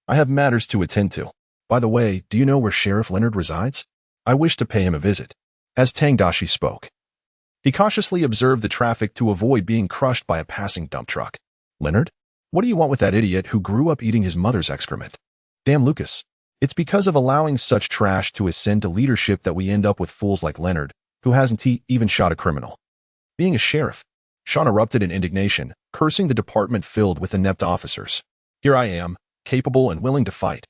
I have matters to attend to. By the way, do you know where Sheriff Leonard resides? I wish to pay him a visit. As Tang Daxi spoke, he cautiously observed the traffic to avoid being crushed by a passing dump truck. "Leonard? What do you want with that idiot who grew up eating his mother's excrement?" "Damn, Lucas. It's because of allowing such trash to ascend to leadership that we end up with fools like Leonard, who hasn't even shot a criminal." "Being a sheriff," Sean erupted in indignation, cursing the department filled with inept officers. "Here I am, capable and willing to fight,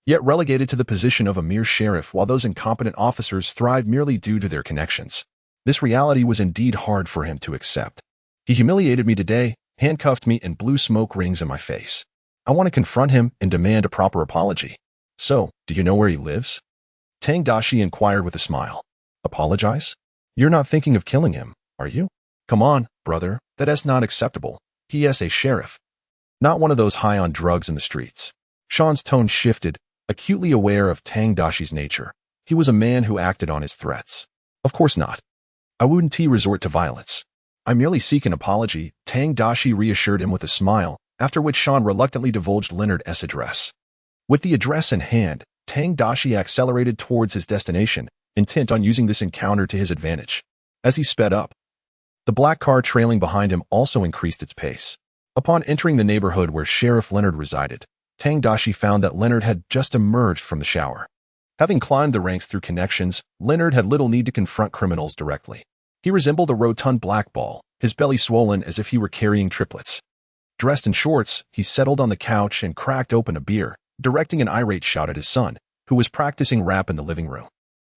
yet relegated to the position of a mere sheriff while those incompetent officers thrive merely due to their connections." This reality was indeed hard for him to accept. "He humiliated me today, handcuffed me, and blew smoke rings in my face. I want to confront him and demand a proper apology." "So, do you know where he lives?" Tang Daxi inquired with a smile. "Apologize? You're not thinking of killing him, are you? Come on, brother, that's not acceptable. He is a sheriff, not one of those high on drugs in the streets." Sean's tone shifted, acutely aware of Tang Daxi's nature. He was a man who acted on his threats. "Of course not. I wouldn't resort to violence. I merely seek an apology," Tang Daxi reassured him with a smile, after which Sean reluctantly divulged Leonard's address. With the address in hand, Tang Daxi accelerated towards his destination, intent on using this encounter to his advantage. As he sped up, the black car trailing behind him also increased its pace. Upon entering the neighborhood where Sheriff Leonard resided, Tang Daxi found that Leonard had just emerged from the shower. Having climbed the ranks through connections, Leonard had little need to confront criminals directly. He resembled a rotund black ball, his belly swollen as if he were carrying triplets. Dressed in shorts, he settled on the couch and cracked open a beer, directing an irate shout at his son, who was practicing rap in the living room.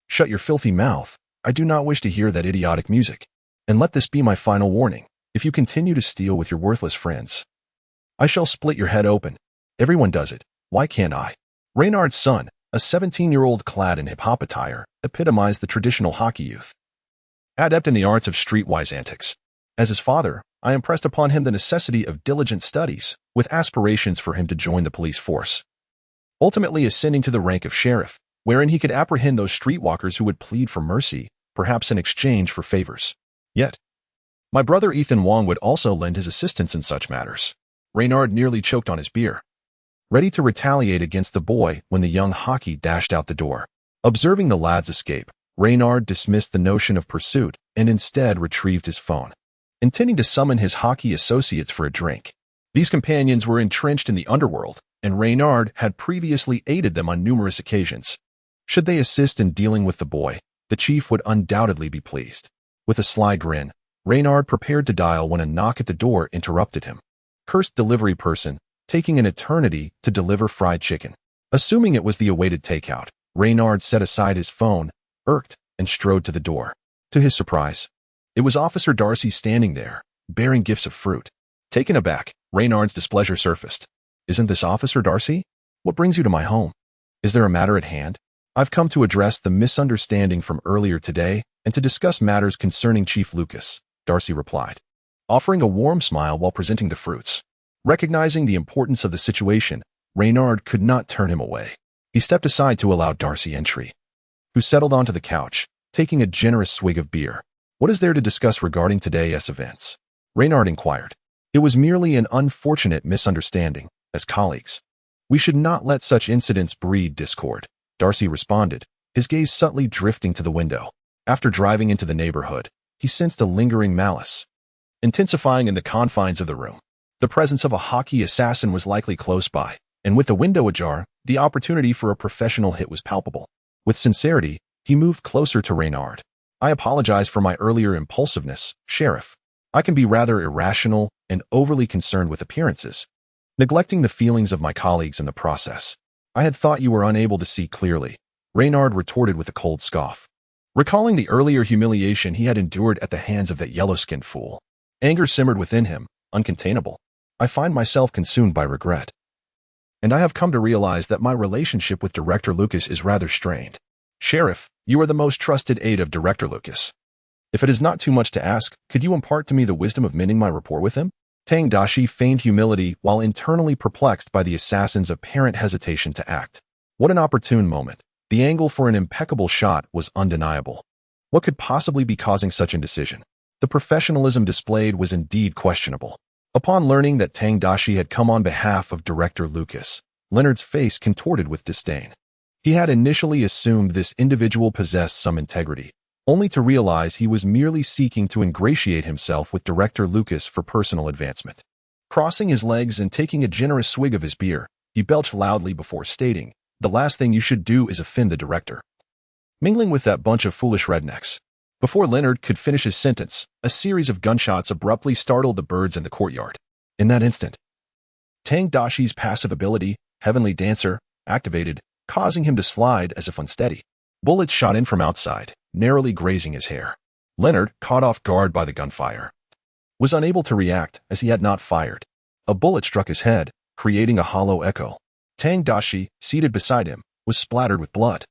Shut your filthy mouth. I do not wish to hear that idiotic music. And let this be my final warning. If you continue to steal with your worthless friends, I shall split your head open. Everyone does it. Why can't I? Reynard's son, a 17-year-old clad in hip-hop attire, epitomized the traditional hockey youth, adept in the arts of streetwise antics. As his father, I impressed upon him the necessity of diligent studies, with aspirations for him to join the police force, ultimately ascending to the rank of sheriff, wherein he could apprehend those streetwalkers who would plead for mercy, perhaps in exchange for favors. Yet, my brother Ethan Wong would also lend his assistance in such matters. Reynard nearly choked on his beer, ready to retaliate against the boy when the young hockey dashed out the door. Observing the lad's escape, Reynard dismissed the notion of pursuit and instead retrieved his phone, intending to summon his hockey associates for a drink. These companions were entrenched in the underworld, and Reynard had previously aided them on numerous occasions. Should they assist in dealing with the boy, the chief would undoubtedly be pleased. With a sly grin, Reynard prepared to dial when a knock at the door interrupted him. Cursed delivery person, taking an eternity to deliver fried chicken. Assuming it was the awaited takeout, Reynard set aside his phone, irked, and strode to the door. To his surprise, it was Officer Darcy standing there, bearing gifts of fruit. Taken aback, Reynard's displeasure surfaced. Isn't this Officer Darcy? What brings you to my home? Is there a matter at hand? I've come to address the misunderstanding from earlier today and to discuss matters concerning Chief Lucas, Darcy replied, offering a warm smile while presenting the fruits. Recognizing the importance of the situation, Reynard could not turn him away. He stepped aside to allow Darcy entry, who settled onto the couch, taking a generous swig of beer. What is there to discuss regarding today's events? Reynard inquired. It was merely an unfortunate misunderstanding, as colleagues. We should not let such incidents breed discord, Darcy responded, his gaze subtly drifting to the window. After driving into the neighborhood, he sensed a lingering malice, intensifying in the confines of the room. The presence of a hockey assassin was likely close by, and with the window ajar, the opportunity for a professional hit was palpable. With sincerity, he moved closer to Reynard. I apologize for my earlier impulsiveness, Sheriff. I can be rather irrational and overly concerned with appearances, neglecting the feelings of my colleagues in the process. I had thought you were unable to see clearly, Reynard retorted with a cold scoff. Recalling the earlier humiliation he had endured at the hands of that yellow-skinned fool, anger simmered within him, uncontainable. I find myself consumed by regret, and I have come to realize that my relationship with Director Lucas is rather strained. Sheriff, you are the most trusted aide of Director Lucas. If it is not too much to ask, could you impart to me the wisdom of mending my rapport with him? Tang Daxi feigned humility while internally perplexed by the assassin's apparent hesitation to act. What an opportune moment. The angle for an impeccable shot was undeniable. What could possibly be causing such indecision? The professionalism displayed was indeed questionable. Upon learning that Tang Daxi had come on behalf of Director Lucas, Leonard's face contorted with disdain. He had initially assumed this individual possessed some integrity, only to realize he was merely seeking to ingratiate himself with Director Lucas for personal advancement. Crossing his legs and taking a generous swig of his beer, he belched loudly before stating, "The last thing you should do is offend the director. Mingling with that bunch of foolish rednecks." Before Leonard could finish his sentence, a series of gunshots abruptly startled the birds in the courtyard. In that instant, Tang Daxi's passive ability, Heavenly Dancer, activated, causing him to slide as if unsteady. Bullets shot in from outside, narrowly grazing his hair. Leonard, caught off guard by the gunfire, was unable to react as he had not fired. A bullet struck his head, creating a hollow echo. Tang Daxi, seated beside him, was splattered with blood.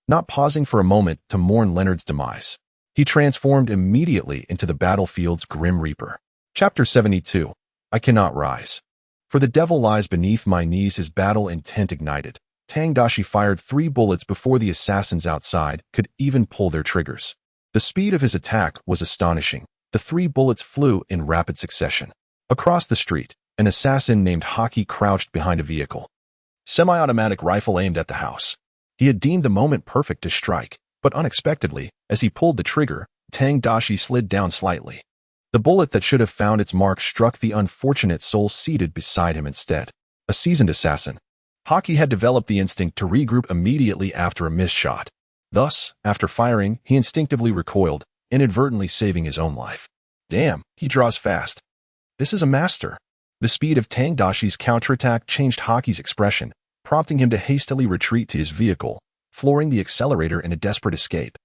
Not pausing for a moment to mourn Leonard's demise, he transformed immediately into the battlefield's Grim Reaper. Chapter 72. I Cannot Rise. For the devil lies beneath my knees. His battle intent ignited. Tang Daxi fired 3 bullets before the assassins outside could even pull their triggers. The speed of his attack was astonishing. The 3 bullets flew in rapid succession. Across the street, an assassin named Hockey crouched behind a vehicle, semi-automatic rifle aimed at the house. He had deemed the moment perfect to strike, but unexpectedly, as he pulled the trigger, Tang Daxi slid down slightly. The bullet that should have found its mark struck the unfortunate soul seated beside him instead. A seasoned assassin, Hockey had developed the instinct to regroup immediately after a missed shot. Thus, after firing, he instinctively recoiled, inadvertently saving his own life. Damn, he draws fast. This is a master. The speed of Tang Daxi's counterattack changed Hockey's expression, prompting him to hastily retreat to his vehicle, flooring the accelerator in a desperate escape.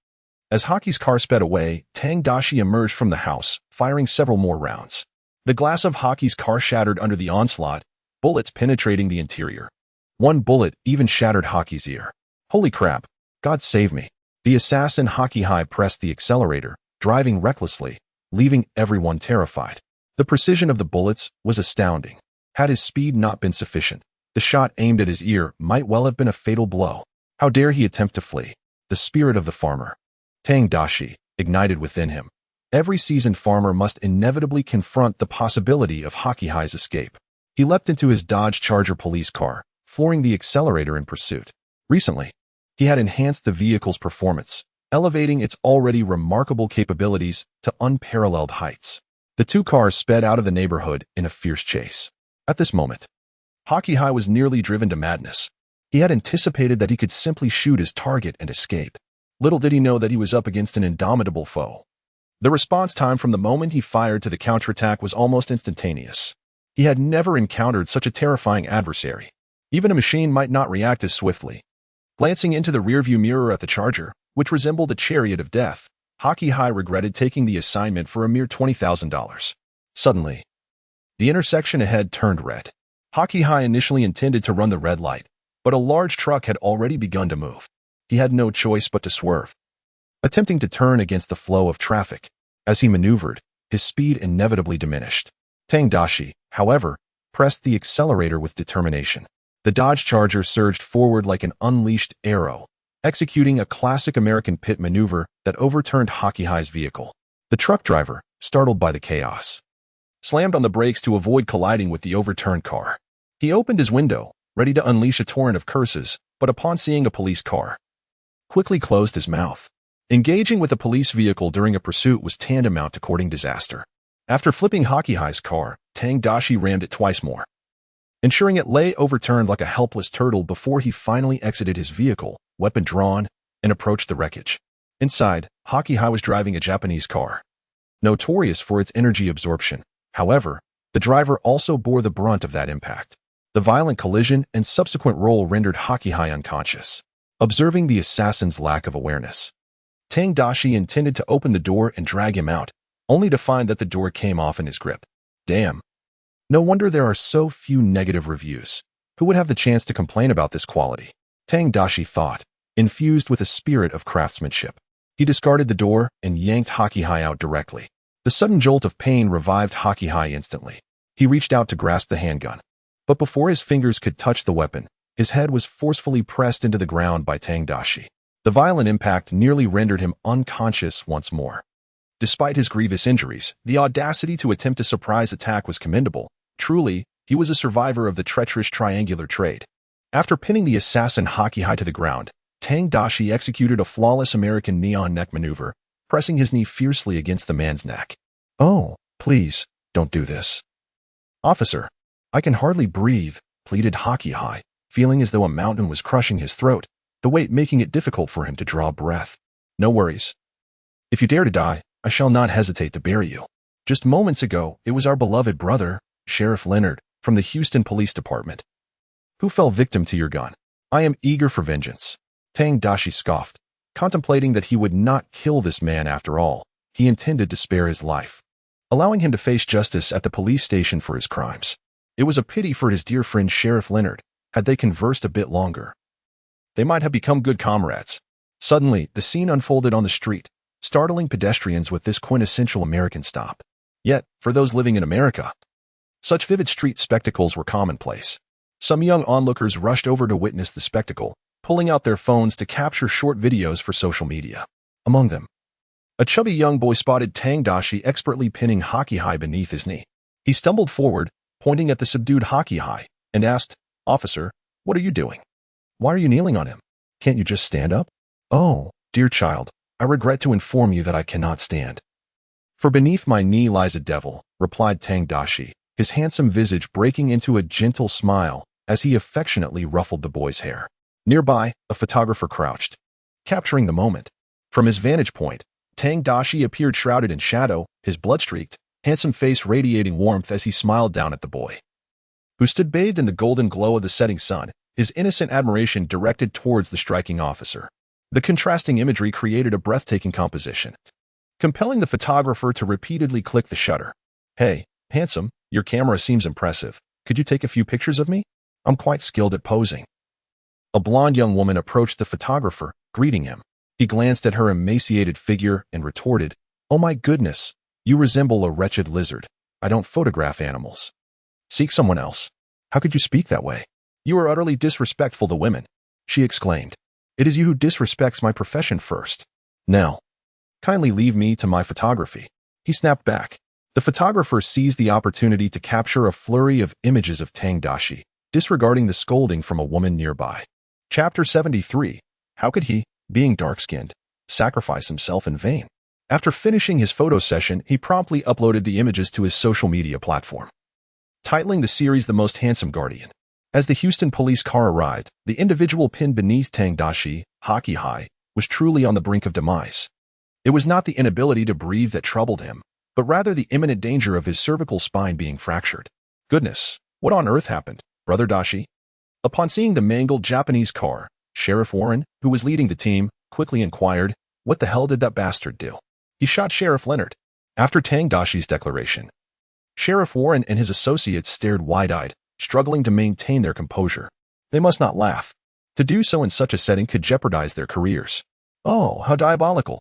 As Haki's car sped away, Tang Daxi emerged from the house, firing several more rounds. The glass of Haki's car shattered under the onslaught, bullets penetrating the interior. One bullet even shattered Haki's ear. Holy crap! God save me. The assassin Haki Hai pressed the accelerator, driving recklessly, leaving everyone terrified. The precision of the bullets was astounding. Had his speed not been sufficient, the shot aimed at his ear might well have been a fatal blow. How dare he attempt to flee? The spirit of the farmer. Tang Daxi ignited within him. Every seasoned farmer must inevitably confront the possibility of Haki Hai's escape. He leapt into his Dodge Charger police car, flooring the accelerator in pursuit. Recently, he had enhanced the vehicle's performance, elevating its already remarkable capabilities to unparalleled heights. The two cars sped out of the neighborhood in a fierce chase. At this moment, Haki Hai was nearly driven to madness. He had anticipated that he could simply shoot his target and escape. Little did he know that he was up against an indomitable foe. The response time from the moment he fired to the counterattack was almost instantaneous. He had never encountered such a terrifying adversary. Even a machine might not react as swiftly. Glancing into the rearview mirror at the Charger, which resembled a chariot of death, Haki Hai regretted taking the assignment for a mere $20,000. Suddenly, the intersection ahead turned red. Haki Hai initially intended to run the red light, but a large truck had already begun to move. He had no choice but to swerve. Attempting to turn against the flow of traffic, as he maneuvered, his speed inevitably diminished. Tang Daxi, however, pressed the accelerator with determination. The Dodge Charger surged forward like an unleashed arrow, executing a classic American pit maneuver that overturned Haki Hai's vehicle. The truck driver, startled by the chaos, slammed on the brakes to avoid colliding with the overturned car. He opened his window, ready to unleash a torrent of curses, but upon seeing a police car, quickly closed his mouth. Engaging with a police vehicle during a pursuit was tantamount to courting disaster. After flipping Haki Hai's car, Tang Daxi rammed it twice more, ensuring it lay overturned like a helpless turtle before he finally exited his vehicle, weapon drawn, and approached the wreckage. Inside, Haki Hai was driving a Japanese car, notorious for its energy absorption. However, the driver also bore the brunt of that impact. The violent collision and subsequent roll rendered Haki Hai unconscious. Observing the assassin's lack of awareness, Tang Daxi intended to open the door and drag him out, only to find that the door came off in his grip. Damn. No wonder there are so few negative reviews. Who would have the chance to complain about this quality? Tang Daxi thought, infused with a spirit of craftsmanship. He discarded the door and yanked Haki Hai out directly. The sudden jolt of pain revived Haki Hai instantly. He reached out to grasp the handgun. But before his fingers could touch the weapon, his head was forcefully pressed into the ground by Tang Daxi. The violent impact nearly rendered him unconscious once more. Despite his grievous injuries, the audacity to attempt a surprise attack was commendable. Truly, he was a survivor of the treacherous triangular trade. After pinning the assassin Haki Hai to the ground, Tang Daxi executed a flawless American neon neck maneuver, pressing his knee fiercely against the man's neck. "Oh, please, don't do this. Officer, I can hardly breathe," pleaded Haki Hai, feeling as though a mountain was crushing his throat, the weight making it difficult for him to draw breath. "No worries. If you dare to die, I shall not hesitate to bury you. Just moments ago, it was our beloved brother, Sheriff Leonard, from the Houston Police Department, who fell victim to your gun. I am eager for vengeance." Tang Daxi scoffed, contemplating that he would not kill this man after all. He intended to spare his life, allowing him to face justice at the police station for his crimes. It was a pity for his dear friend Sheriff Leonard. Had they conversed a bit longer, they might have become good comrades. Suddenly, the scene unfolded on the street, startling pedestrians with this quintessential American stop. Yet, for those living in America, such vivid street spectacles were commonplace. Some young onlookers rushed over to witness the spectacle, pulling out their phones to capture short videos for social media. Among them, a chubby young boy spotted Tang Daxi expertly pinning Haki Hai beneath his knee. He stumbled forward, pointing at the subdued Haki Hai, and asked, "Officer, what are you doing? Why are you kneeling on him? Can't you just stand up?" "Oh, dear child, I regret to inform you that I cannot stand. For beneath my knee lies a devil," replied Tang Daxi, his handsome visage breaking into a gentle smile as he affectionately ruffled the boy's hair. Nearby, a photographer crouched, capturing the moment. From his vantage point, Tang Daxi appeared shrouded in shadow, his blood-streaked, handsome face radiating warmth as he smiled down at the boy, who stood bathed in the golden glow of the setting sun, his innocent admiration directed towards the striking officer. The contrasting imagery created a breathtaking composition, compelling the photographer to repeatedly click the shutter. "Hey, handsome, your camera seems impressive. Could you take a few pictures of me? I'm quite skilled at posing." A blonde young woman approached the photographer, greeting him. He glanced at her emaciated figure and retorted, "Oh my goodness, you resemble a wretched lizard. I don't photograph animals. Seek someone else." "How could you speak that way? You are utterly disrespectful to women," she exclaimed. "It is you who disrespects my profession first. Now, kindly leave me to my photography." He snapped back. The photographer seized the opportunity to capture a flurry of images of Tang Daxi, disregarding the scolding from a woman nearby. Chapter 73. How could he, being dark-skinned, sacrifice himself in vain? After finishing his photo session, he promptly uploaded the images to his social media platform, titling the series "The Most Handsome Guardian." As the Houston police car arrived, the individual pinned beneath Tang Daxi, hockey high, was truly on the brink of demise. It was not the inability to breathe that troubled him, but rather the imminent danger of his cervical spine being fractured. "Goodness, what on earth happened, Brother Daxi?" Upon seeing the mangled Japanese car, Sheriff Warren, who was leading the team, quickly inquired, "What the hell did that bastard do?" "He shot Sheriff Leonard." After Tang Daxi's declaration, Sheriff Warren and his associates stared wide-eyed, struggling to maintain their composure. They must not laugh. To do so in such a setting could jeopardize their careers. Oh, how diabolical.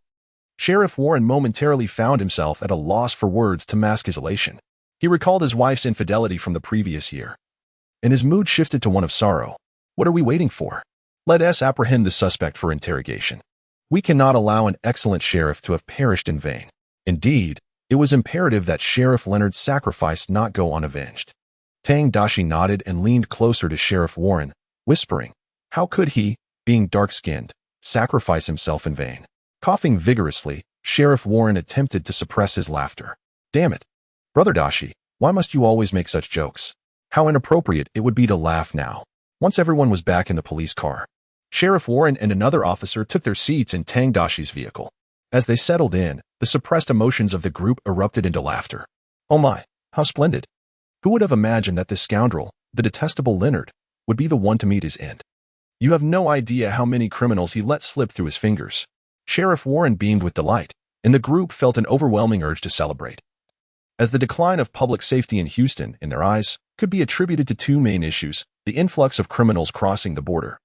Sheriff Warren momentarily found himself at a loss for words to mask his elation. He recalled his wife's infidelity from the previous year, and his mood shifted to one of sorrow. What are we waiting for? Let us apprehend the suspect for interrogation. We cannot allow an excellent sheriff to have perished in vain. Indeed, it was imperative that Sheriff Leonard's sacrifice not go unavenged. Tang Daxi nodded and leaned closer to Sheriff Warren, whispering, "How could he, being dark-skinned, sacrifice himself in vain?" Coughing vigorously, Sheriff Warren attempted to suppress his laughter. "Damn it. Brother Daxi, why must you always make such jokes? How inappropriate it would be to laugh now." Once everyone was back in the police car, Sheriff Warren and another officer took their seats in Tang Daxi's vehicle. As they settled in, the suppressed emotions of the group erupted into laughter. "Oh my, how splendid. Who would have imagined that this scoundrel, the detestable Leonard, would be the one to meet his end? You have no idea how many criminals he let slip through his fingers." Sheriff Warren beamed with delight, and the group felt an overwhelming urge to celebrate. As the decline of public safety in Houston, in their eyes, could be attributed to two main issues: the influx of criminals crossing the border,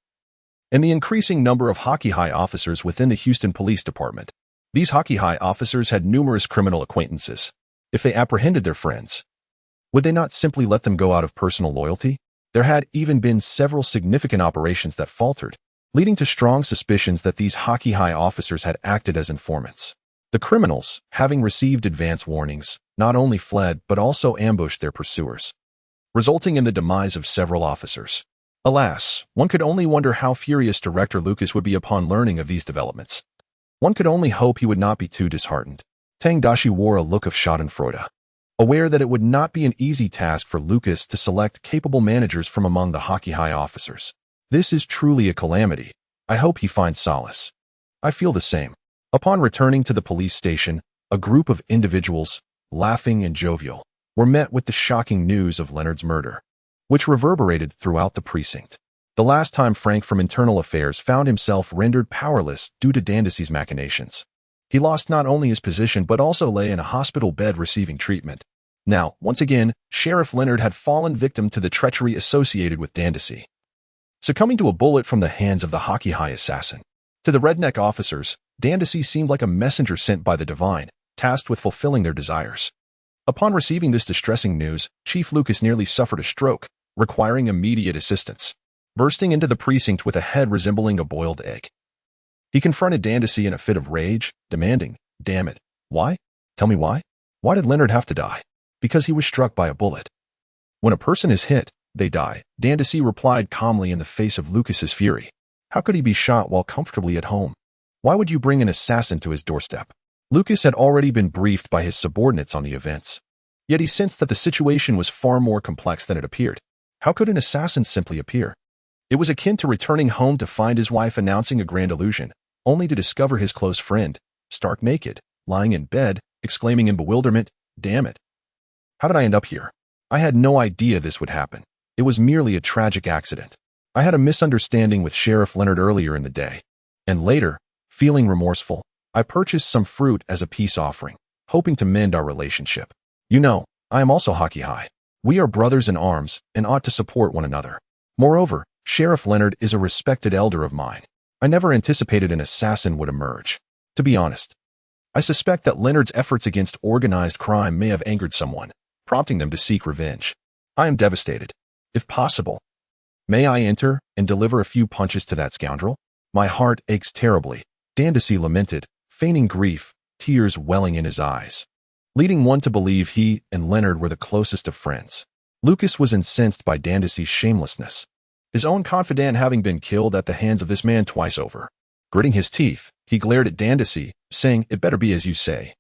and the increasing number of hockey high officers within the Houston Police Department. These hockey high officers had numerous criminal acquaintances. If they apprehended their friends, would they not simply let them go out of personal loyalty? There had even been several significant operations that faltered, leading to strong suspicions that these hockey high officers had acted as informants. The criminals, having received advance warnings, not only fled but also ambushed their pursuers, resulting in the demise of several officers. Alas, one could only wonder how furious Director Lucas would be upon learning of these developments. One could only hope he would not be too disheartened. Tang Daxi wore a look of schadenfreude, aware that it would not be an easy task for Lucas to select capable managers from among the hockey high officers. "This is truly a calamity. I hope he finds solace." "I feel the same." Upon returning to the police station, a group of individuals, laughing and jovial, were met with the shocking news of Leonard's murder, which reverberated throughout the precinct. The last time Frank from Internal Affairs found himself rendered powerless due to Daxi's machinations. He lost not only his position but also lay in a hospital bed receiving treatment. Now, once again, Sheriff Leonard had fallen victim to the treachery associated with Daxi, succumbing to a bullet from the hands of the hockey high assassin. To the redneck officers, Daxi seemed like a messenger sent by the divine, tasked with fulfilling their desires. Upon receiving this distressing news, Chief Lucas nearly suffered a stroke, requiring immediate assistance. Bursting into the precinct with a head resembling a boiled egg, he confronted Daxi in a fit of rage, demanding, "Damn it, why? Tell me why? Why did Leonard have to die?" "Because he was struck by a bullet. When a person is hit, they die," Daxi replied calmly in the face of Lucas's fury. How could he be shot while comfortably at home? Why would you bring an assassin to his doorstep? Lucas had already been briefed by his subordinates on the events. Yet he sensed that the situation was far more complex than it appeared. How could an assassin simply appear? It was akin to returning home to find his wife announcing a grand illusion, only to discover his close friend, stark naked, lying in bed, exclaiming in bewilderment, "Damn it. How did I end up here? I had no idea this would happen. It was merely a tragic accident. I had a misunderstanding with Sheriff Leonard earlier in the day, and later, feeling remorseful, I purchased some fruit as a peace offering, hoping to mend our relationship. You know, I am also hockey high. We are brothers in arms and ought to support one another. Moreover, Sheriff Leonard is a respected elder of mine. I never anticipated an assassin would emerge. To be honest, I suspect that Leonard's efforts against organized crime may have angered someone, prompting them to seek revenge. I am devastated. If possible, may I enter and deliver a few punches to that scoundrel? My heart aches terribly, Tang Daxi lamented, feigning grief, tears welling in his eyes, leading one to believe he and Leonard were the closest of friends. Lucas was incensed by Tang Daxi's shamelessness, his own confidant having been killed at the hands of this man twice over. Gritting his teeth, he glared at Tang Daxi, saying, "It better be as you say,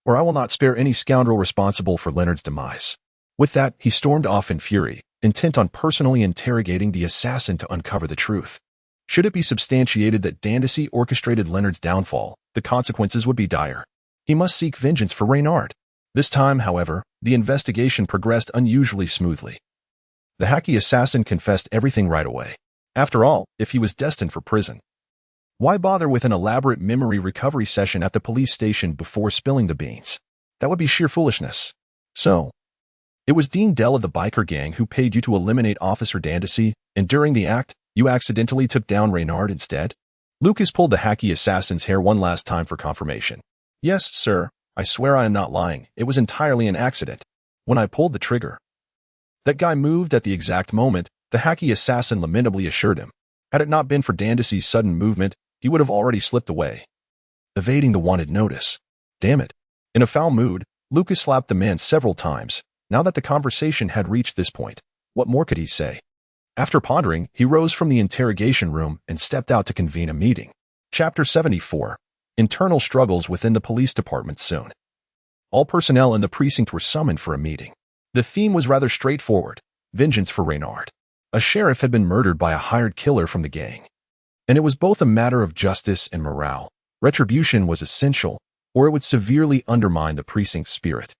or I will not spare any scoundrel responsible for Leonard's demise." With that, he stormed off in fury, intent on personally interrogating the assassin to uncover the truth. Should it be substantiated that Tang Daxi orchestrated Leonard's downfall, the consequences would be dire. He must seek vengeance for Reynard. This time, however, the investigation progressed unusually smoothly. The hacky assassin confessed everything right away. After all, if he was destined for prison, why bother with an elaborate memory recovery session at the police station before spilling the beans? That would be sheer foolishness. So, it was Dean Dell of the biker gang who paid you to eliminate Officer Tang Daxi, and during the act, you accidentally took down Reynard instead? Lucas pulled the hacky assassin's hair one last time for confirmation. Yes, sir. I swear I am not lying. It was entirely an accident. When I pulled the trigger, that guy moved at the exact moment, the hacky assassin lamentably assured him. Had it not been for Tang Daxi's sudden movement, he would have already slipped away, evading the wanted notice. Damn it. In a foul mood, Lucas slapped the man several times. Now that the conversation had reached this point, what more could he say? After pondering, he rose from the interrogation room and stepped out to convene a meeting. Chapter 74. Internal struggles within the police department soon. All personnel in the precinct were summoned for a meeting. The theme was rather straightforward: vengeance for Reynard. A sheriff had been murdered by a hired killer from the gang, and it was both a matter of justice and morale. Retribution was essential, or it would severely undermine the precinct's spirit.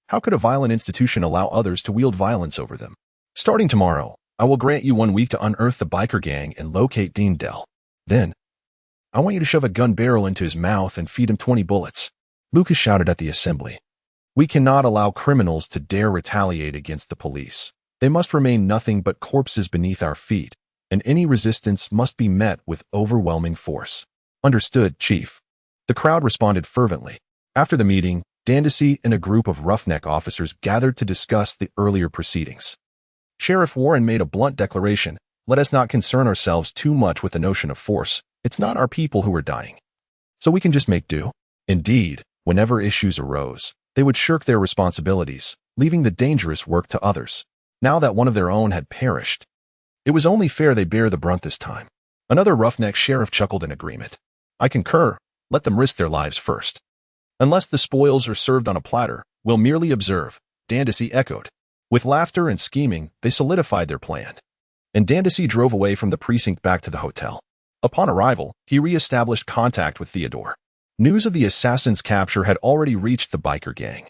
How could a violent institution allow others to wield violence over them? Starting tomorrow, I will grant you 1 week to unearth the biker gang and locate Dean Dell. Then, I want you to shove a gun barrel into his mouth and feed him 20 bullets. Lucas shouted at the assembly. We cannot allow criminals to dare retaliate against the police. They must remain nothing but corpses beneath our feet, and any resistance must be met with overwhelming force. Understood, Chief. The crowd responded fervently. After the meeting, Tang Daxi and a group of roughneck officers gathered to discuss the earlier proceedings. Sheriff Warren made a blunt declaration: let us not concern ourselves too much with the notion of force. It's not our people who are dying, so we can just make do. Indeed, whenever issues arose, they would shirk their responsibilities, leaving the dangerous work to others. Now that one of their own had perished, it was only fair they bear the brunt this time. Another roughneck sheriff chuckled in agreement. I concur. Let them risk their lives first. Unless the spoils are served on a platter, we'll merely observe, Tang Daxi echoed. With laughter and scheming, they solidified their plan, and Tang Daxi drove away from the precinct back to the hotel. Upon arrival, he re-established contact with Theodore. News of the assassin's capture had already reached the biker gang.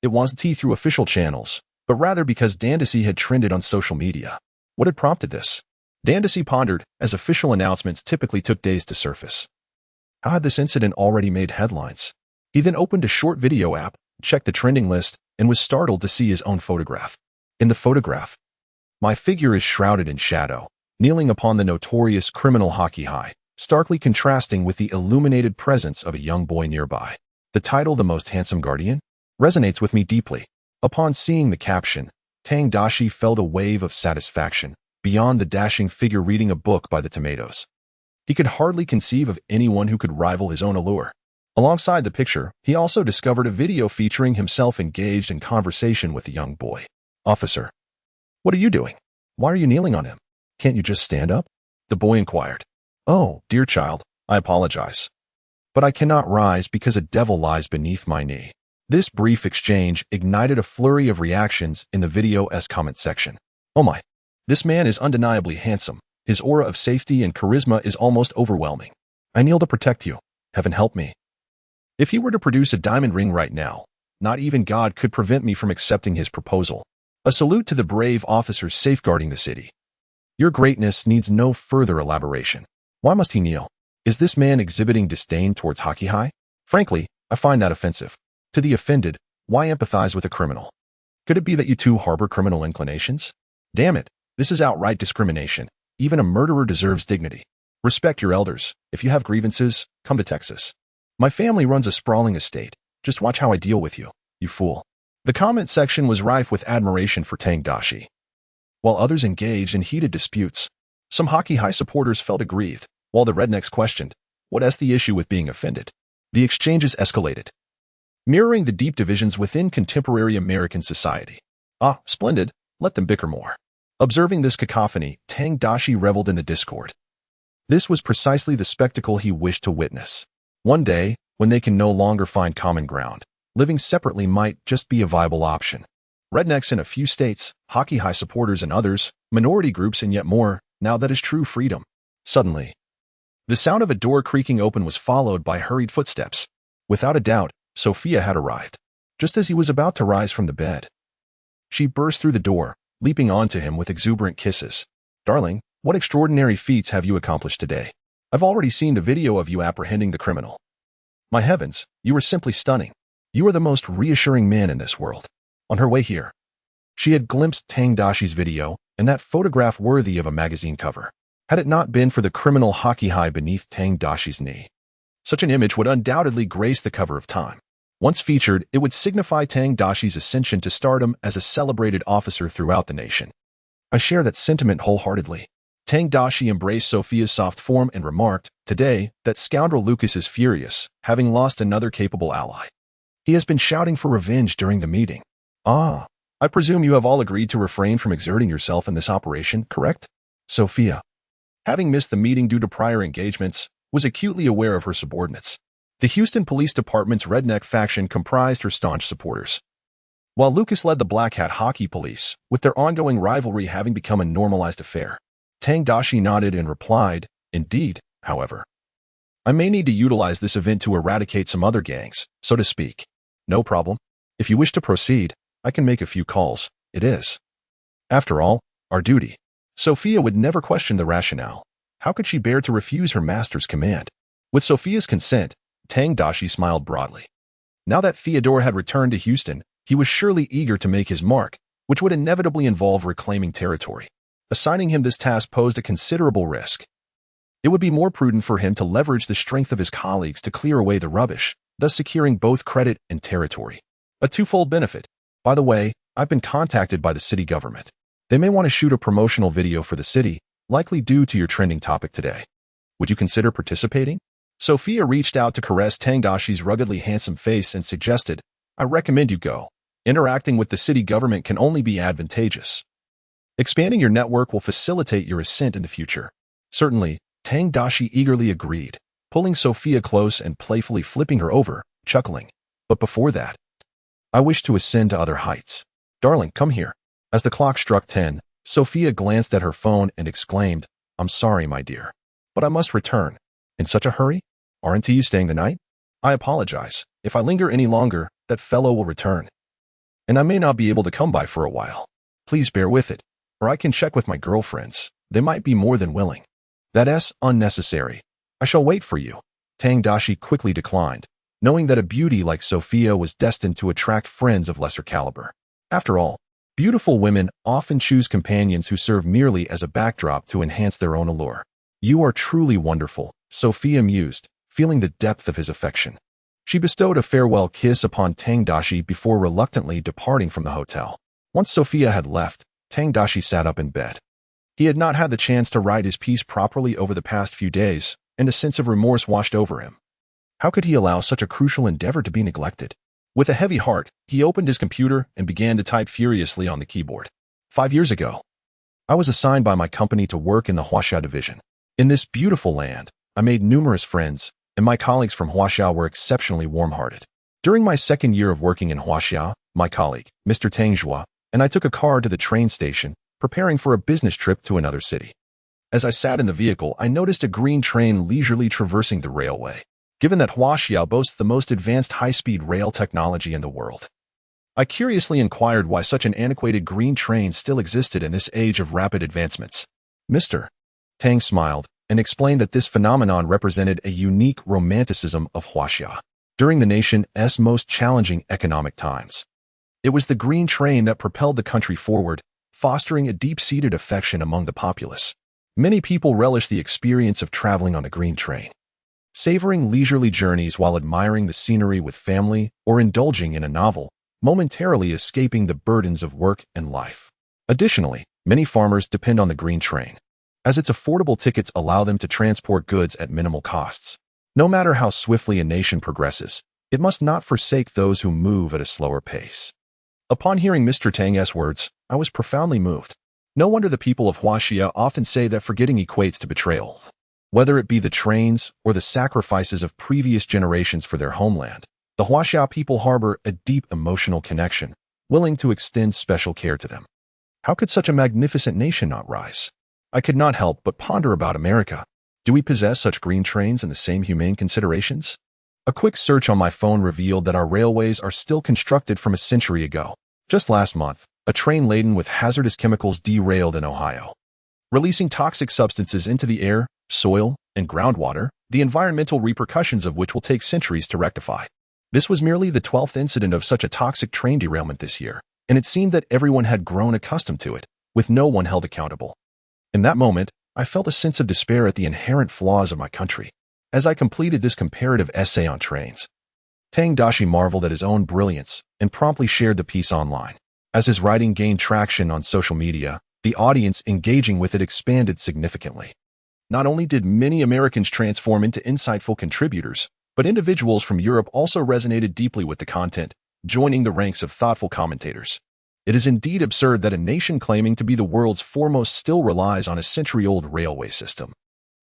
It wasn't through official channels, but rather because Tang Daxi had trended on social media. What had prompted this? Tang Daxi pondered, as official announcements typically took days to surface. How had this incident already made headlines? He then opened a short video app, checked the trending list, and was startled to see his own photograph. In the photograph, my figure is shrouded in shadow, kneeling upon the notorious criminal hockey high, starkly contrasting with the illuminated presence of a young boy nearby. The title, "The Most Handsome Guardian," resonates with me deeply. Upon seeing the caption, Tang Daxi felt a wave of satisfaction, beyond the dashing figure reading a book by the tomatoes. He could hardly conceive of anyone who could rival his own allure. Alongside the picture, he also discovered a video featuring himself engaged in conversation with a young boy. Officer, what are you doing? Why are you kneeling on him? Can't you just stand up? The boy inquired. Oh, dear child, I apologize, but I cannot rise because a devil lies beneath my knee. This brief exchange ignited a flurry of reactions in the video's comment section. Oh my, this man is undeniably handsome. His aura of safety and charisma is almost overwhelming. I kneel to protect you. Heaven help me. If he were to produce a diamond ring right now, not even God could prevent me from accepting his proposal. A salute to the brave officers safeguarding the city. Your greatness needs no further elaboration. Why must he kneel? Is this man exhibiting disdain towards hockey high? Frankly, I find that offensive. To the offended, why empathize with a criminal? Could it be that you too harbor criminal inclinations? Damn it, this is outright discrimination. Even a murderer deserves dignity. Respect your elders. If you have grievances, come to Texas. My family runs a sprawling estate. Just watch how I deal with you, you fool. The comment section was rife with admiration for Tang Daxi. While others engaged in heated disputes, some hockey high supporters felt aggrieved, while the rednecks questioned, what's the issue with being offended? The exchanges escalated, mirroring the deep divisions within contemporary American society. Ah, splendid, let them bicker more. Observing this cacophony, Tang Daxi reveled in the discord. This was precisely the spectacle he wished to witness. One day, when they can no longer find common ground, living separately might just be a viable option. Rednecks in a few states, hockey high supporters in others, minority groups and yet more, now that is true freedom. Suddenly, the sound of a door creaking open was followed by hurried footsteps. Without a doubt, Sophia had arrived. Just as he was about to rise from the bed, she burst through the door, leaping onto him with exuberant kisses. Darling, what extraordinary feats have you accomplished today? I've already seen the video of you apprehending the criminal. My heavens, you are simply stunning. You are the most reassuring man in this world. On her way here, she had glimpsed Tang Daxi's video, and that photograph worthy of a magazine cover. Had it not been for the criminal hockey high beneath Tang Daxi's knee, such an image would undoubtedly grace the cover of Time. Once featured, it would signify Tang Daxi's ascension to stardom as a celebrated officer throughout the nation. I share that sentiment wholeheartedly. Tang Daxi embraced Sophia's soft form and remarked, today, that scoundrel Lucas is furious, having lost another capable ally. He has been shouting for revenge during the meeting. Ah, I presume you have all agreed to refrain from exerting yourself in this operation, correct? Sophia, having missed the meeting due to prior engagements, was acutely aware of her subordinates. The Houston Police Department's redneck faction comprised her staunch supporters, while Lucas led the Black Hat Hockey Police, with their ongoing rivalry having become a normalized affair. Tang Daxi nodded and replied, indeed, however. I may need to utilize this event to eradicate some other gangs, so to speak. No problem. If you wish to proceed, I can make a few calls. It is, after all, our duty. Sophia would never question the rationale. How could she bear to refuse her master's command? With Sophia's consent, Tang Daxi smiled broadly. Now that Theodore had returned to Houston, he was surely eager to make his mark, which would inevitably involve reclaiming territory. Assigning him this task posed a considerable risk. It would be more prudent for him to leverage the strength of his colleagues to clear away the rubbish, thus securing both credit and territory. A twofold benefit. By the way, I've been contacted by the city government. They may want to shoot a promotional video for the city, likely due to your trending topic today. Would you consider participating? Sophia reached out to caress Tang Daxi's ruggedly handsome face and suggested, I recommend you go. Interacting with the city government can only be advantageous. Expanding your network will facilitate your ascent in the future. Certainly, Tang Daxi eagerly agreed, pulling Sophia close and playfully flipping her over, chuckling. But before that, I wish to ascend to other heights. Darling, come here. As the clock struck 10, Sophia glanced at her phone and exclaimed, I'm sorry, my dear, but I must return. In such a hurry? Aren't you staying the night? I apologize. If I linger any longer, that fellow will return. And I may not be able to come by for a while. Please bear with it, or I can check with my girlfriends. They might be more than willing. That's unnecessary. I shall wait for you. Tang Daxi quickly declined, knowing that a beauty like Sophia was destined to attract friends of lesser caliber. After all, beautiful women often choose companions who serve merely as a backdrop to enhance their own allure. You are truly wonderful, Sophia mused, feeling the depth of his affection. She bestowed a farewell kiss upon Tang Daxi before reluctantly departing from the hotel. Once Sophia had left, Tang Daxi sat up in bed. He had not had the chance to write his piece properly over the past few days, and a sense of remorse washed over him. How could he allow such a crucial endeavor to be neglected? With a heavy heart, he opened his computer and began to type furiously on the keyboard. 5 years ago, I was assigned by my company to work in the Huaxia division. In this beautiful land, I made numerous friends, and my colleagues from Huaxia were exceptionally warm-hearted. During my second year of working in Huaxia, my colleague, Mr. Tang Zhua, and I took a car to the train station, preparing for a business trip to another city. As I sat in the vehicle, I noticed a green train leisurely traversing the railway. Given that Huaxia boasts the most advanced high-speed rail technology in the world, I curiously inquired why such an antiquated green train still existed in this age of rapid advancements. Mr. Tang smiled and explained that this phenomenon represented a unique romanticism of Huaxia during the nation's most challenging economic times. It was the green train that propelled the country forward, fostering a deep-seated affection among the populace. Many people relish the experience of traveling on the green train, savoring leisurely journeys while admiring the scenery with family or indulging in a novel, momentarily escaping the burdens of work and life. Additionally, many farmers depend on the green train, as its affordable tickets allow them to transport goods at minimal costs. No matter how swiftly a nation progresses, it must not forsake those who move at a slower pace. Upon hearing Mr. Tang's words, I was profoundly moved. No wonder the people of Huaxia often say that forgetting equates to betrayal. Whether it be the trains or the sacrifices of previous generations for their homeland, the Huaxia people harbor a deep emotional connection, willing to extend special care to them. How could such a magnificent nation not rise? I could not help but ponder about America. Do we possess such green trains and the same humane considerations? A quick search on my phone revealed that our railways are still constructed from a century ago. Just last month, a train laden with hazardous chemicals derailed in Ohio, releasing toxic substances into the air, soil, and groundwater, the environmental repercussions of which will take centuries to rectify. This was merely the 12th incident of such a toxic train derailment this year, and it seemed that everyone had grown accustomed to it, with no one held accountable. In that moment, I felt a sense of despair at the inherent flaws of my country. As I completed this comparative essay on trains, Tang Daxi marveled at his own brilliance and promptly shared the piece online. As his writing gained traction on social media, the audience engaging with it expanded significantly. Not only did many Americans transform into insightful contributors, but individuals from Europe also resonated deeply with the content, joining the ranks of thoughtful commentators. It is indeed absurd that a nation claiming to be the world's foremost still relies on a century-old railway system.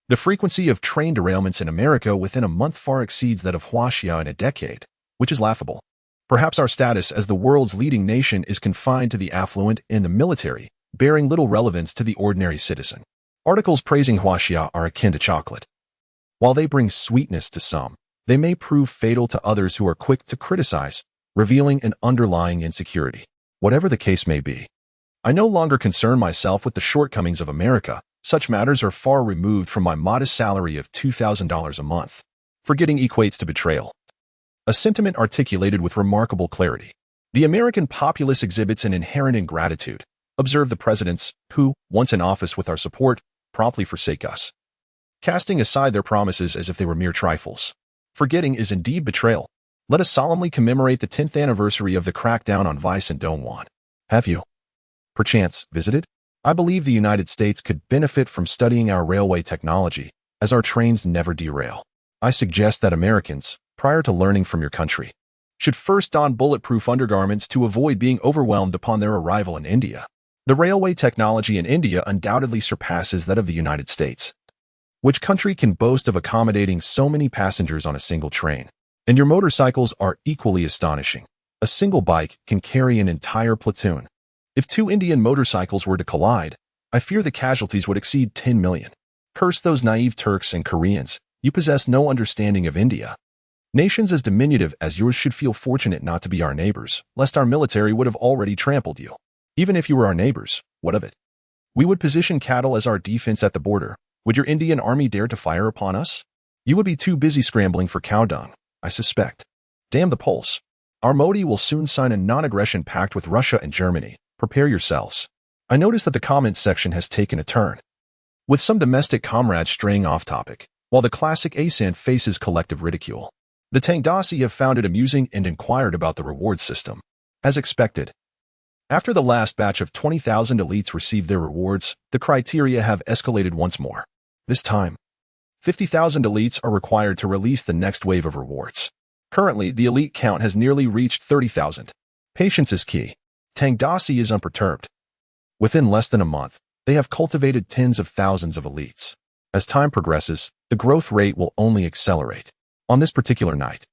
The frequency of train derailments in America within a month far exceeds that of Huaxia in a decade, which is laughable. Perhaps our status as the world's leading nation is confined to the affluent and the military, bearing little relevance to the ordinary citizen. Articles praising Huaxia are akin to chocolate. While they bring sweetness to some, they may prove fatal to others who are quick to criticize, revealing an underlying insecurity. Whatever the case may be, I no longer concern myself with the shortcomings of America. Such matters are far removed from my modest salary of $2,000 a month. Forgetting equates to betrayal. A sentiment articulated with remarkable clarity. The American populace exhibits an inherent ingratitude. Observe the presidents, who, once in office with our support, promptly forsake us, casting aside their promises as if they were mere trifles. Forgetting is indeed betrayal. Let us solemnly commemorate the 10th anniversary of the crackdown on vice in Dongguan. Have you, perchance, visited? I believe the United States could benefit from studying our railway technology, as our trains never derail. I suggest that Americans, prior to learning from your country, should first don bulletproof undergarments to avoid being overwhelmed upon their arrival in India. The railway technology in India undoubtedly surpasses that of the United States. Which country can boast of accommodating so many passengers on a single train? And your motorcycles are equally astonishing. A single bike can carry an entire platoon. If two Indian motorcycles were to collide, I fear the casualties would exceed 10 million. Curse those naive Turks and Koreans. You possess no understanding of India. Nations as diminutive as yours should feel fortunate not to be our neighbors, lest our military would have already trampled you. Even if you were our neighbors, what of it? We would position cattle as our defense at the border. Would your Indian army dare to fire upon us? You would be too busy scrambling for cow dung, I suspect. Damn the Poles. Our Modi will soon sign a non-aggression pact with Russia and Germany. Prepare yourselves. I notice that the comments section has taken a turn, with some domestic comrades straying off topic, while the classic ASAN faces collective ridicule. The Tang Daxi have found it amusing and inquired about the reward system. As expected, after the last batch of 20,000 elites received their rewards, the criteria have escalated once more. This time, 50,000 elites are required to release the next wave of rewards. Currently, the elite count has nearly reached 30,000. Patience is key. Tang Daxi is unperturbed. Within less than a month, they have cultivated tens of thousands of elites. As time progresses, the growth rate will only accelerate. On this particular night,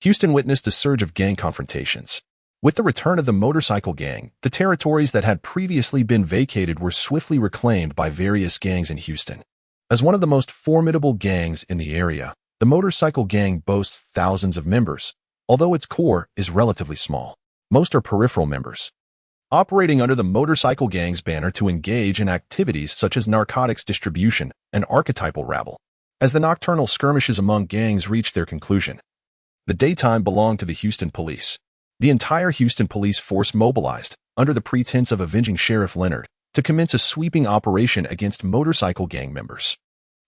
Houston witnessed a surge of gang confrontations. With the return of the motorcycle gang, the territories that had previously been vacated were swiftly reclaimed by various gangs in Houston. As one of the most formidable gangs in the area, the motorcycle gang boasts thousands of members, although its core is relatively small. Most are peripheral members. operating under the motorcycle gang's banner to engage in activities such as narcotics distribution and archetypal rabble. As the nocturnal skirmishes among gangs reached their conclusion, the daytime belonged to the Houston police. The entire Houston police force mobilized, under the pretense of avenging Sheriff Leonard, to commence a sweeping operation against motorcycle gang members.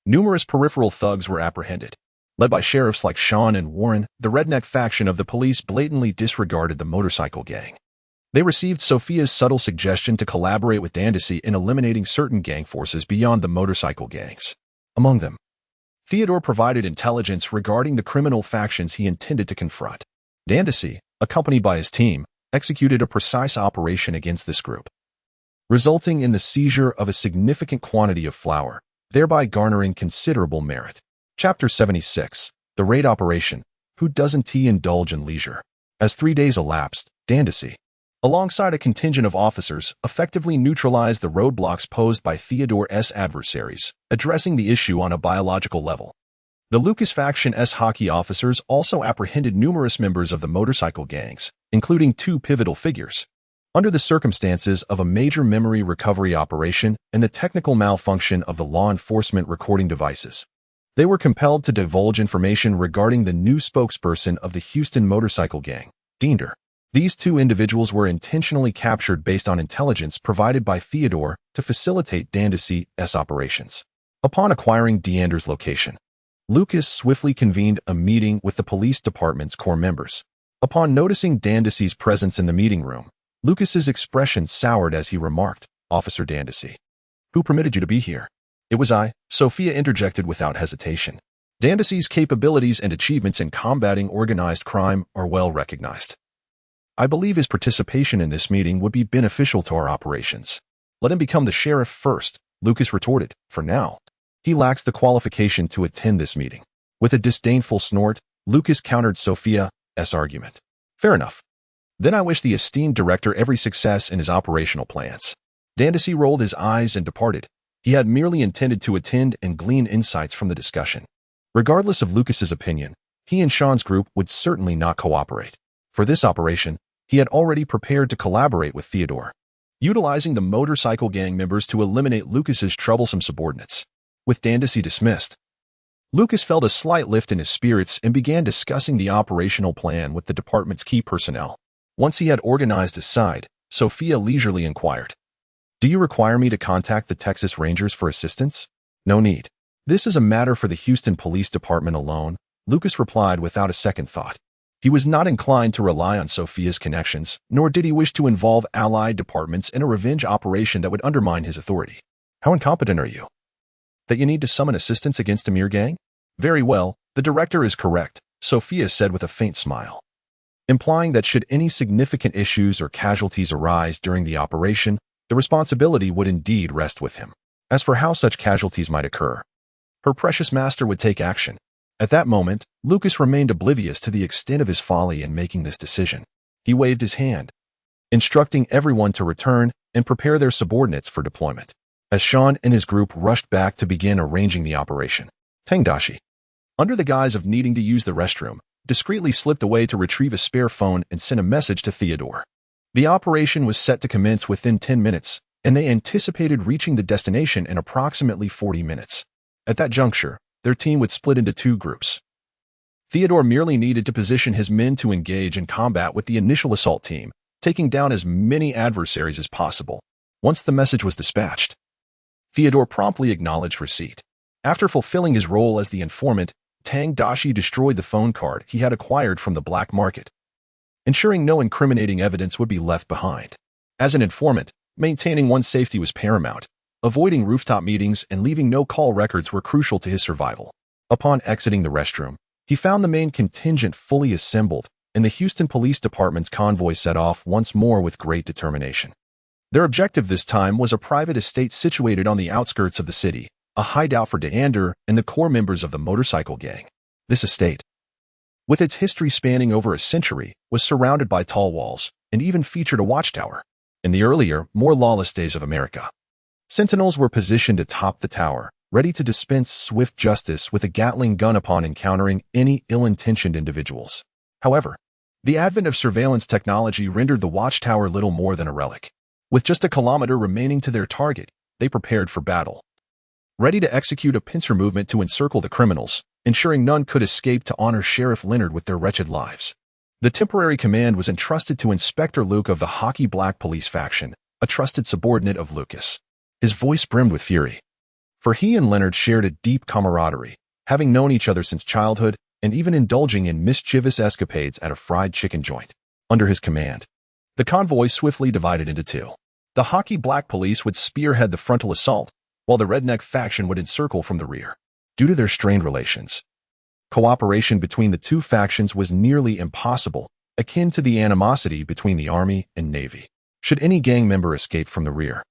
Numerous peripheral thugs were apprehended. Led by sheriffs like Sean and Warren, the redneck faction of the police blatantly disregarded the motorcycle gang. They received Sophia's subtle suggestion to collaborate with Daxi in eliminating certain gang forces beyond the motorcycle gangs. Among them, Theodore provided intelligence regarding the criminal factions he intended to confront. Daxi, accompanied by his team, executed a precise operation against this group, resulting in the seizure of a significant quantity of flour, thereby garnering considerable merit. Chapter 76. The Raid Operation. Who doesn't indulge in leisure? As 3 days elapsed, Daxi, alongside a contingent of officers, effectively neutralized the roadblocks posed by Theodore's adversaries, addressing the issue on a biological level. The Lucas faction's hockey officers also apprehended numerous members of the motorcycle gangs, including 2 pivotal figures. Under the circumstances of a major memory recovery operation and the technical malfunction of the law enforcement recording devices, they were compelled to divulge information regarding the new spokesperson of the Houston motorcycle gang, Deender. These 2 individuals were intentionally captured based on intelligence provided by Theodore to facilitate Daxi's operations. Upon acquiring Deender's location, Lucas swiftly convened a meeting with the police department's core members. Upon noticing Daxi's presence in the meeting room, Lucas's expression soured as he remarked, "Officer Daxi, who permitted you to be here?" "It was I," Sophia interjected without hesitation. Daxi's capabilities and achievements in combating organized crime are well recognized. I believe his participation in this meeting would be beneficial to our operations. Let him become the sheriff first, Lucas retorted. For now, he lacks the qualification to attend this meeting. With a disdainful snort, Lucas countered Sophia's argument. Fair enough. Then I wish the esteemed director every success in his operational plans. Daxi rolled his eyes and departed. He had merely intended to attend and glean insights from the discussion. Regardless of Lucas's opinion, he and Sean's group would certainly not cooperate. For this operation, he had already prepared to collaborate with Theodore, utilizing the motorcycle gang members to eliminate Lucas's troublesome subordinates. With Daxi dismissed, Lucas felt a slight lift in his spirits and began discussing the operational plan with the department's key personnel. Once he had organized his side, Sophia leisurely inquired, "Do you require me to contact the Texas Rangers for assistance?" "No need. This is a matter for the Houston Police Department alone," Lucas replied without a second thought. He was not inclined to rely on Sophia's connections, nor did he wish to involve allied departments in a revenge operation that would undermine his authority. "How incompetent are you? That you need to summon assistance against a mere gang?" "Very well, the director is correct," Sophia said with a faint smile, implying that should any significant issues or casualties arise during the operation, the responsibility would indeed rest with him. As for how such casualties might occur, her precious master would take action. At that moment, Lucas remained oblivious to the extent of his folly in making this decision. He waved his hand, instructing everyone to return and prepare their subordinates for deployment. As Sean and his group rushed back to begin arranging the operation, Tang Daxi, under the guise of needing to use the restroom, discreetly slipped away to retrieve a spare phone and sent a message to Theodore. The operation was set to commence within 10 minutes, and they anticipated reaching the destination in approximately 40 minutes. At that juncture, their team would split into 2 groups. Theodore merely needed to position his men to engage in combat with the initial assault team, taking down as many adversaries as possible. Once the message was dispatched, Theodore promptly acknowledged receipt. After fulfilling his role as the informant, Tang Daxi destroyed the phone card he had acquired from the black market, ensuring no incriminating evidence would be left behind. As an informant, maintaining one's safety was paramount. Avoiding rooftop meetings and leaving no call records were crucial to his survival. Upon exiting the restroom, he found the main contingent fully assembled, and the Houston Police Department's convoy set off once more with great determination. Their objective this time was a private estate situated on the outskirts of the city, a hideout for Deender and the core members of the motorcycle gang. This estate, with its history spanning over a century, was surrounded by tall walls and even featured a watchtower. In the earlier, more lawless days of America, sentinels were positioned atop the tower, ready to dispense swift justice with a Gatling gun upon encountering any ill-intentioned individuals. However, The advent of surveillance technology rendered the watchtower little more than a relic. With just a kilometer remaining to their target, they prepared for battle. Ready to execute a pincer movement to encircle the criminals, ensuring none could escape to honor Sheriff Leonard with their wretched lives. The temporary command was entrusted to Inspector Luke of the Hockey Black Police faction, a trusted subordinate of Lucas. His voice brimmed with fury. For he and Leonard shared a deep camaraderie, having known each other since childhood and even indulging in mischievous escapades at a fried chicken joint. Under his command, the convoy swiftly divided into two. The Hockey Black Police would spearhead the frontal assault, while the Redneck faction would encircle from the rear. Due to their strained relations, cooperation between the two factions was nearly impossible, akin to the animosity between the Army and Navy. Should any gang member escape from the rear,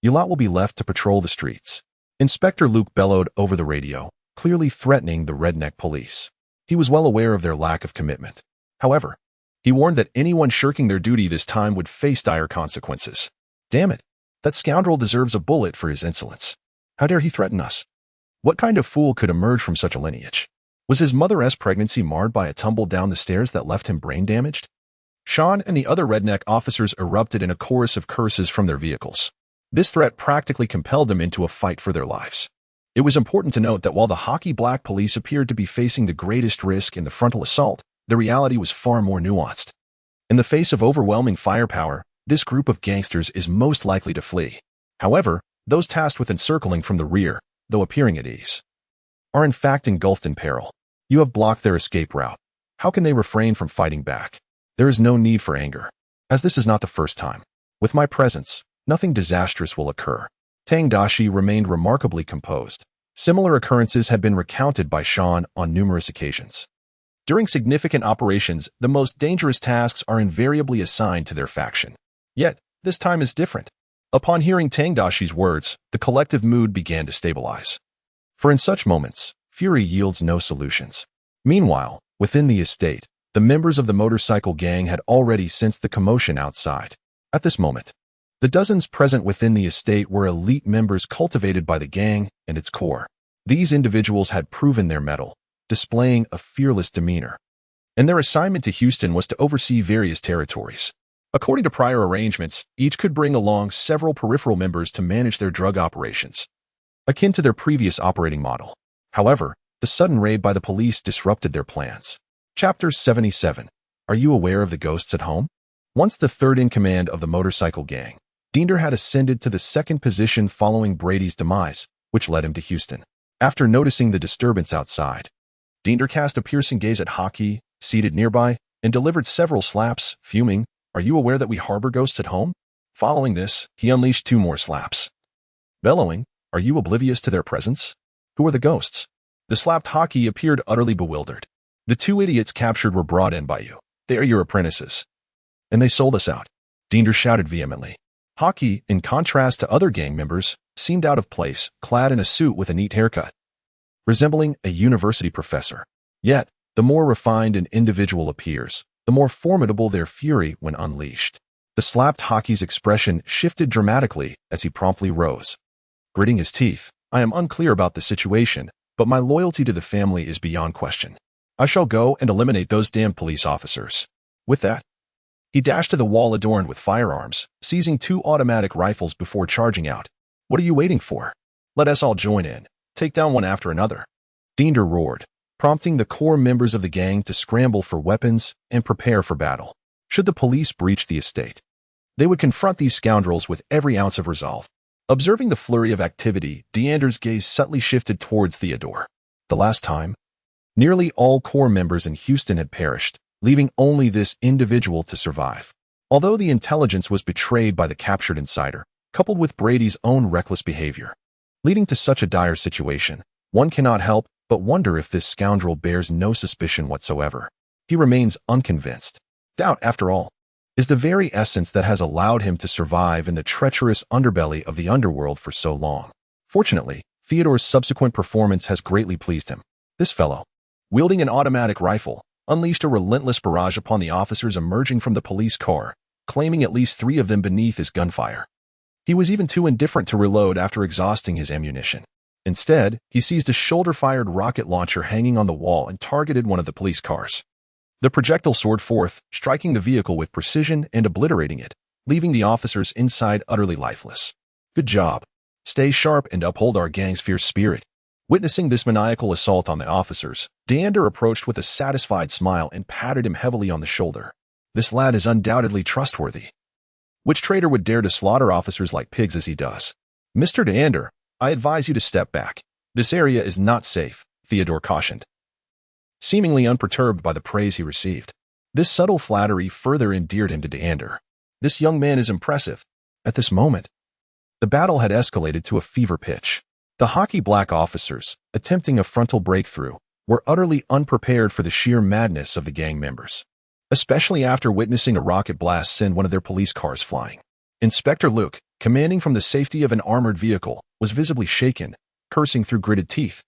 your lot will be left to patrol the streets. Inspector Luke bellowed over the radio, clearly threatening the Redneck Police. He was well aware of their lack of commitment. However, he warned that anyone shirking their duty this time would face dire consequences. Damn it, that scoundrel deserves a bullet for his insolence. How dare he threaten us? What kind of fool could emerge from such a lineage? Was his mother's pregnancy marred by a tumble down the stairs that left him brain damaged? Sean and the other Redneck officers erupted in a chorus of curses from their vehicles. This threat practically compelled them into a fight for their lives. It was important to note that while the Hockey Black Police appeared to be facing the greatest risk in the frontal assault, the reality was far more nuanced. In the face of overwhelming firepower, this group of gangsters is most likely to flee. However, those tasked with encircling from the rear, though appearing at ease, are in fact engulfed in peril. You have blocked their escape route. How can they refrain from fighting back? There is no need for anger, as this is not the first time. With my presence, nothing disastrous will occur. Tang Daxi remained remarkably composed. Similar occurrences had been recounted by Sean on numerous occasions. During significant operations, the most dangerous tasks are invariably assigned to their faction. Yet, this time is different. Upon hearing Tang Daxi's words, the collective mood began to stabilize. For in such moments, fury yields no solutions. Meanwhile, within the estate, the members of the motorcycle gang had already sensed the commotion outside. At this moment, the dozens present within the estate were elite members cultivated by the gang and its core. These individuals had proven their mettle, displaying a fearless demeanor. And their assignment to Houston was to oversee various territories. According to prior arrangements, each could bring along several peripheral members to manage their drug operations, akin to their previous operating model. However, the sudden raid by the police disrupted their plans. Chapter 77. Are you aware of the ghosts at home? Once the third in command of the motorcycle gang, Diender had ascended to the second position following Brady's demise, which led him to Houston. After noticing the disturbance outside, Diender cast a piercing gaze at Hockey, seated nearby, and delivered several slaps, fuming. Are you aware that we harbor ghosts at home? Following this, he unleashed 2 more slaps. Bellowing, are you oblivious to their presence? Who are the ghosts? The slapped Hockey appeared utterly bewildered. The 2 idiots captured were brought in by you. They are your apprentices. And they sold us out. Diender shouted vehemently. Hockey, in contrast to other gang members, seemed out of place, clad in a suit with a neat haircut, resembling a university professor. Yet, the more refined an individual appears, the more formidable their fury when unleashed. The slapped Hockey's expression shifted dramatically as he promptly rose. Gritting his teeth, I am unclear about the situation, but my loyalty to the family is beyond question. I shall go and eliminate those damned police officers. With that, he dashed to the wall adorned with firearms, seizing 2 automatic rifles before charging out. What are you waiting for? Let us all join in. Take down one after another. Diender roared, prompting the core members of the gang to scramble for weapons and prepare for battle. Should the police breach the estate, they would confront these scoundrels with every ounce of resolve. Observing the flurry of activity, Diender's gaze subtly shifted towards Theodore. The last time, nearly all core members in Houston had perished, leaving only this individual to survive. Although the intelligence was betrayed by the captured insider, coupled with Brady's own reckless behavior, leading to such a dire situation, one cannot help but wonder if this scoundrel bears no suspicion whatsoever. He remains unconvinced. Doubt, after all, is the very essence that has allowed him to survive in the treacherous underbelly of the underworld for so long. Fortunately, Theodore's subsequent performance has greatly pleased him. This fellow, wielding an automatic rifle, unleashed a relentless barrage upon the officers emerging from the police car, claiming at least 3 of them beneath his gunfire. He was even too indifferent to reload after exhausting his ammunition. Instead, he seized a shoulder-fired rocket launcher hanging on the wall and targeted one of the police cars. The projectile soared forth, striking the vehicle with precision and obliterating it, leaving the officers inside utterly lifeless. Good job. Stay sharp and uphold our gang's fierce spirit. Witnessing this maniacal assault on the officers, Dander approached with a satisfied smile and patted him heavily on the shoulder. This lad is undoubtedly trustworthy. Which traitor would dare to slaughter officers like pigs as he does? Mr. Dander, I advise you to step back. This area is not safe, Theodore cautioned, seemingly unperturbed by the praise he received. This subtle flattery further endeared him to Dander. This young man is impressive. At this moment, the battle had escalated to a fever pitch. The hockey black officers, attempting a frontal breakthrough, were utterly unprepared for the sheer madness of the gang members, especially after witnessing a rocket blast send one of their police cars flying. Inspector Luke, commanding from the safety of an armored vehicle, was visibly shaken, cursing through gritted teeth.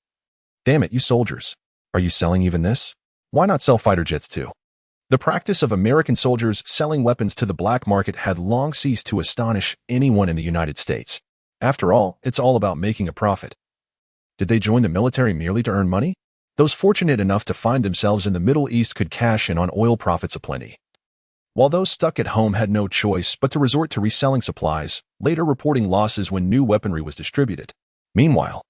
Damn it, you soldiers. Are you selling even this? Why not sell fighter jets too? The practice of American soldiers selling weapons to the black market had long ceased to astonish anyone in the United States. After all, it's all about making a profit. Did they join the military merely to earn money? Those fortunate enough to find themselves in the Middle East could cash in on oil profits aplenty, while those stuck at home had no choice but to resort to reselling supplies, later reporting losses when new weaponry was distributed. Meanwhile,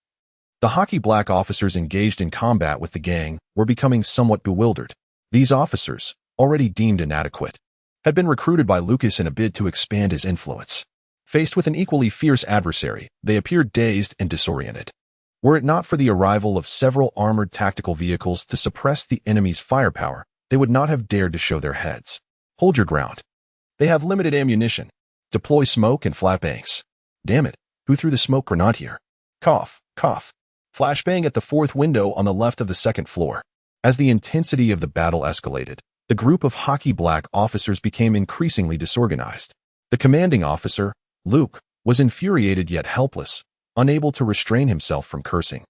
the hockey black officers engaged in combat with the gang were becoming somewhat bewildered. These officers, already deemed inadequate, had been recruited by Lucas in a bid to expand his influence. Faced with an equally fierce adversary, they appeared dazed and disoriented. Were it not for the arrival of several armored tactical vehicles to suppress the enemy's firepower, they would not have dared to show their heads. Hold your ground. They have limited ammunition. Deploy smoke and flashbangs. Damn it, who threw the smoke grenade here? Cough, cough. Flashbang at the fourth window on the left of the second floor. As the intensity of the battle escalated, the group of hockey black officers became increasingly disorganized. The commanding officer, Luke, was infuriated yet helpless, unable to restrain himself from cursing.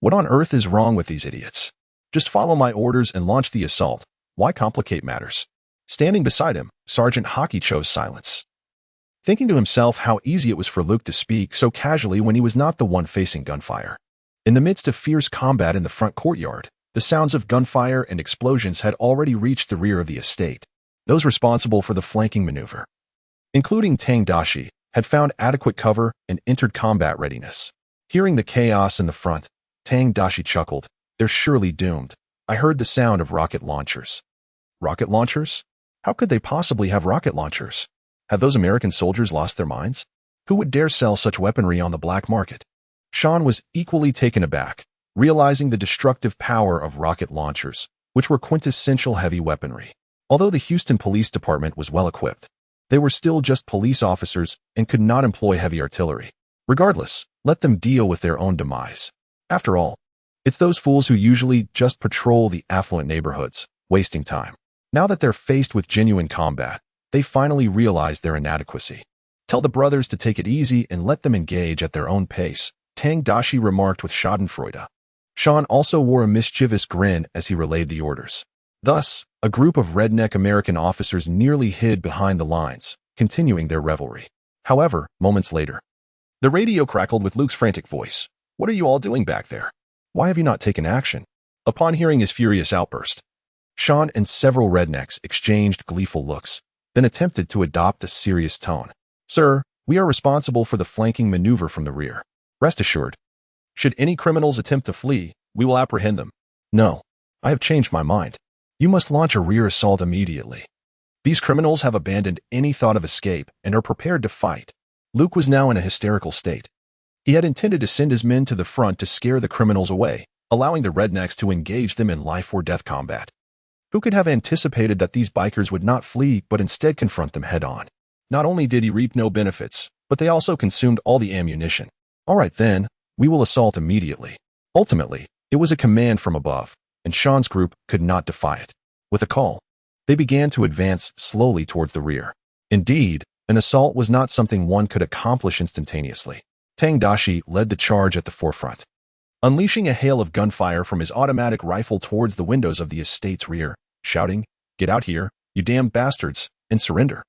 What on earth is wrong with these idiots? Just follow my orders and launch the assault. Why complicate matters? Standing beside him, Sergeant Hockey chose silence, thinking to himself how easy it was for Luke to speak so casually when he was not the one facing gunfire. In the midst of fierce combat in the front courtyard, the sounds of gunfire and explosions had already reached the rear of the estate. Those responsible for the flanking maneuver, including Tang Daxi, had found adequate cover and entered combat readiness. Hearing the chaos in the front, Tang Daxi chuckled. They're surely doomed. I heard the sound of rocket launchers. Rocket launchers? How could they possibly have rocket launchers? Have those American soldiers lost their minds? Who would dare sell such weaponry on the black market? Sean was equally taken aback, realizing the destructive power of rocket launchers, which were quintessential heavy weaponry. Although the Houston Police Department was well equipped, they were still just police officers and could not employ heavy artillery. Regardless, let them deal with their own demise. After all, it's those fools who usually just patrol the affluent neighborhoods, wasting time. Now that they're faced with genuine combat, they finally realize their inadequacy. Tell the brothers to take it easy and let them engage at their own pace, Tang Daxi remarked with schadenfreude. Sean also wore a mischievous grin as he relayed the orders. Thus, a group of redneck American officers nearly hid behind the lines, continuing their revelry. However, moments later, the radio crackled with Luke's frantic voice. What are you all doing back there? Why have you not taken action? Upon hearing his furious outburst, Sean and several rednecks exchanged gleeful looks, then attempted to adopt a serious tone. Sir, we are responsible for the flanking maneuver from the rear. Rest assured, should any criminals attempt to flee, we will apprehend them. No, I have changed my mind. You must launch a rear assault immediately. These criminals have abandoned any thought of escape and are prepared to fight. Luke was now in a hysterical state. He had intended to send his men to the front to scare the criminals away, allowing the rednecks to engage them in life-or-death combat. Who could have anticipated that these bikers would not flee but instead confront them head-on? Not only did he reap no benefits, but they also consumed all the ammunition. All right then, we will assault immediately. Ultimately, it was a command from above, and Sean's group could not defy it. With a call, they began to advance slowly towards the rear. Indeed, an assault was not something one could accomplish instantaneously. Tang Daxi led the charge at the forefront, unleashing a hail of gunfire from his automatic rifle towards the windows of the estate's rear, shouting, "Get out here, you damn bastards, and surrender."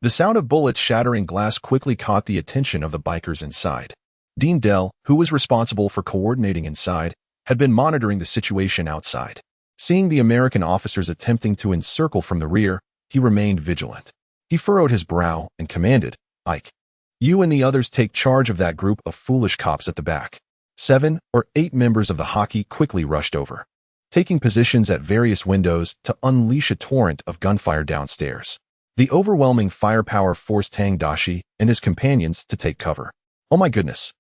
The sound of bullets shattering glass quickly caught the attention of the bikers inside. Dean Dell, who was responsible for coordinating inside, had been monitoring the situation outside. Seeing the American officers attempting to encircle from the rear, he remained vigilant. He furrowed his brow and commanded, "Ike, you and the others take charge of that group of foolish cops at the back." 7 or 8 members of the hockey quickly rushed over, taking positions at various windows to unleash a torrent of gunfire downstairs. The overwhelming firepower forced Tang Daxi and his companions to take cover. "Oh my goodness.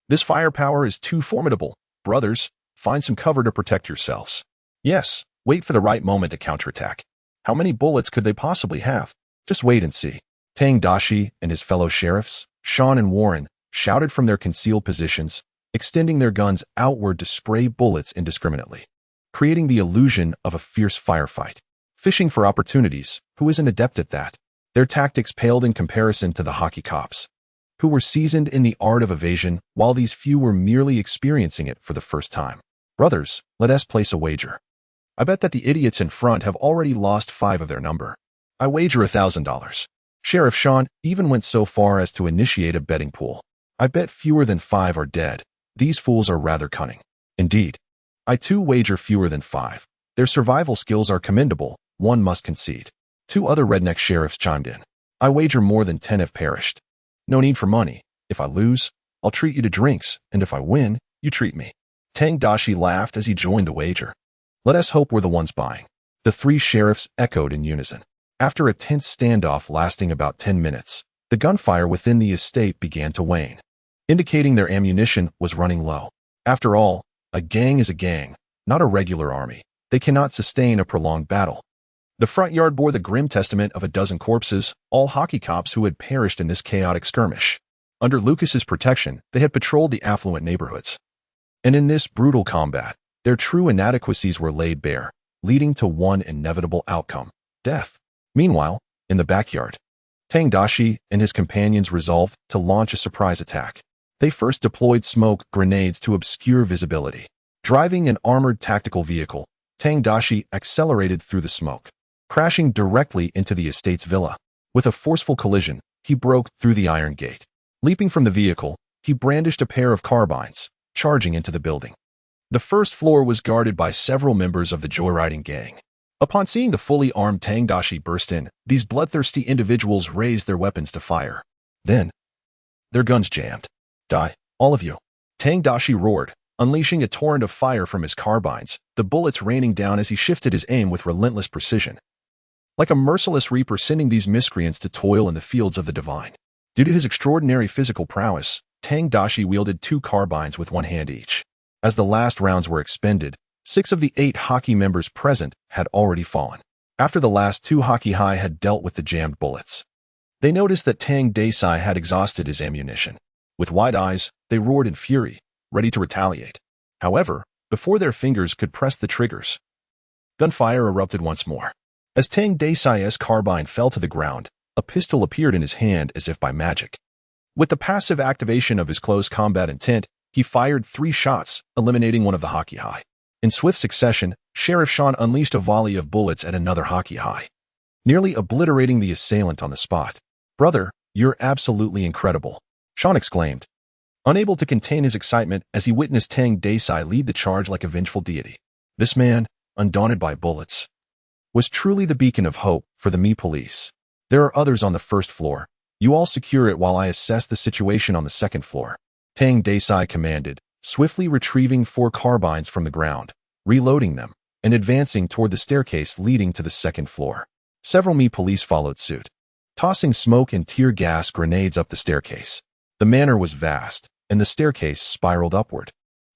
This firepower is too formidable. Brothers, find some cover to protect yourselves." "Yes, wait for the right moment to counterattack. How many bullets could they possibly have? Just wait and see." Tang Daxi and his fellow sheriffs, Sean and Warren, shouted from their concealed positions, extending their guns outward to spray bullets indiscriminately, creating the illusion of a fierce firefight. Fishing for opportunities, who isn't adept at that? Their tactics paled in comparison to the hockey cops, who were seasoned in the art of evasion, while these few were merely experiencing it for the first time. "Brothers, let us place a wager. I bet that the idiots in front have already lost 5 of their number. I wager $1,000. Sheriff Sean even went so far as to initiate a betting pool. "I bet fewer than 5 are dead. These fools are rather cunning." "Indeed. I too wager fewer than 5. Their survival skills are commendable, one must concede." 2 other redneck sheriffs chimed in. "I wager more than 10 have perished. No need for money. If I lose, I'll treat you to drinks, and if I win, you treat me." Tang Daxi laughed as he joined the wager. "Let us hope we're the ones buying." The 3 sheriffs echoed in unison. After a tense standoff lasting about 10 minutes, the gunfire within the estate began to wane, indicating their ammunition was running low. After all, a gang is a gang, not a regular army. They cannot sustain a prolonged battle. The front yard bore the grim testament of a dozen corpses, all hockey cops who had perished in this chaotic skirmish. Under Lucas's protection, they had patrolled the affluent neighborhoods. And in this brutal combat, their true inadequacies were laid bare, leading to one inevitable outcome: death. Meanwhile, in the backyard, Tang Daxi and his companions resolved to launch a surprise attack. They first deployed smoke grenades to obscure visibility. Driving an armored tactical vehicle, Tang Daxi accelerated through the smoke, crashing directly into the estate's villa. With a forceful collision, he broke through the iron gate. Leaping from the vehicle, he brandished a pair of carbines, charging into the building. The first floor was guarded by several members of the joyriding gang. Upon seeing the fully armed Tang Daxi burst in, these bloodthirsty individuals raised their weapons to fire. Then, their guns jammed. "Die, all of you!" Tang Daxi roared, unleashing a torrent of fire from his carbines, the bullets raining down as he shifted his aim with relentless precision, like a merciless reaper sending these miscreants to toil in the fields of the divine. Due to his extraordinary physical prowess, Tang Daxi wielded 2 carbines with 1 hand each. As the last rounds were expended, 6 of the 8 hockey members present had already fallen. After the last 2 hockey high had dealt with the jammed bullets, they noticed that Tang Daxi had exhausted his ammunition. With wide eyes, they roared in fury, ready to retaliate. However, before their fingers could press the triggers, gunfire erupted once more. As Tang Daxi's carbine fell to the ground, a pistol appeared in his hand as if by magic. With the passive activation of his close combat intent, he fired 3 shots, eliminating one of the hockey high. In swift succession, Sheriff Sean unleashed a volley of bullets at another hockey high, nearly obliterating the assailant on the spot. "Brother, you're absolutely incredible," Sean exclaimed, unable to contain his excitement as he witnessed Tang Daxi lead the charge like a vengeful deity. This man, undaunted by bullets, was truly the beacon of hope for the Me Police. "There are others on the first floor. You all secure it while I assess the situation on the second floor," Tang Daxi commanded, swiftly retrieving 4 carbines from the ground, reloading them, and advancing toward the staircase leading to the second floor. Several Me Police followed suit, tossing smoke and tear gas grenades up the staircase. The manor was vast, and the staircase spiraled upward.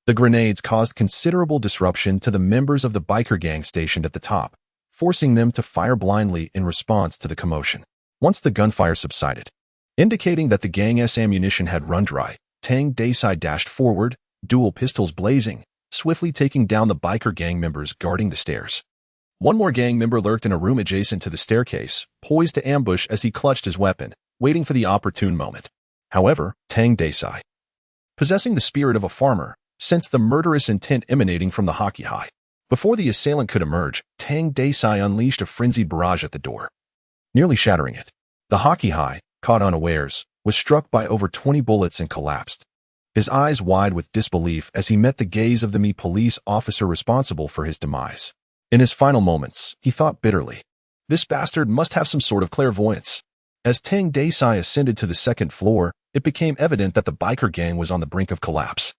The grenades caused considerable disruption to the members of the biker gang stationed at the top, forcing them to fire blindly in response to the commotion. Once the gunfire subsided, indicating that the gang's ammunition had run dry, Tang Daxi dashed forward, dual pistols blazing, swiftly taking down the biker gang members guarding the stairs. One more gang member lurked in a room adjacent to the staircase, poised to ambush as he clutched his weapon, waiting for the opportune moment. However, Tang Daxi, possessing the spirit of a farmer, sensed the murderous intent emanating from the hockey high. Before the assailant could emerge, Tang Daxi unleashed a frenzied barrage at the door, nearly shattering it. The hockey high, caught unawares, was struck by over 20 bullets and collapsed, his eyes wide with disbelief as he met the gaze of the Me Police officer responsible for his demise. In his final moments, he thought bitterly, this bastard must have some sort of clairvoyance. As Tang Daxi ascended to the second floor, it became evident that the biker gang was on the brink of collapse.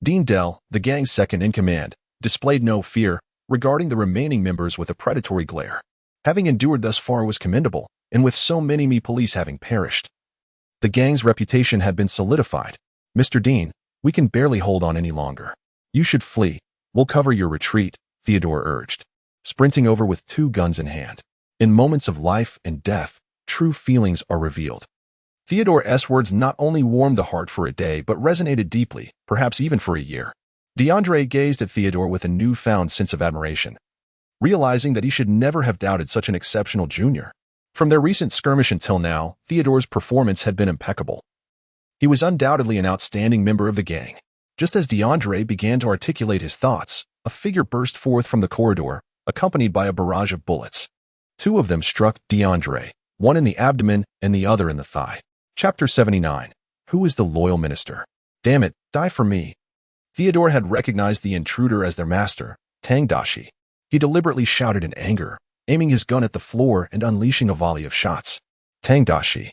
Dean Dell, the gang's second-in-command, displayed no fear, regarding the remaining members with a predatory glare. Having endured thus far was commendable, and with so many police having perished, the gang's reputation had been solidified. Mr. Dean, we can barely hold on any longer. You should flee. We'll cover your retreat, Theodore urged, sprinting over with 2 guns in hand. In moments of life and death, true feelings are revealed. Theodore's words not only warmed the heart for a day, but resonated deeply, perhaps even for a year. DeAndre gazed at Theodore with a newfound sense of admiration, realizing that he should never have doubted such an exceptional junior. From their recent skirmish until now, Theodore's performance had been impeccable. He was undoubtedly an outstanding member of the gang. Just as DeAndre began to articulate his thoughts, a figure burst forth from the corridor, accompanied by a barrage of bullets. 2 of them struck DeAndre, one in the abdomen and the other in the thigh. Chapter 79. Who is the loyal minister? Damn it, die for me. Theodore had recognized the intruder as their master, Tang Daxi. He deliberately shouted in anger, aiming his gun at the floor and unleashing a volley of shots. Tang Daxi,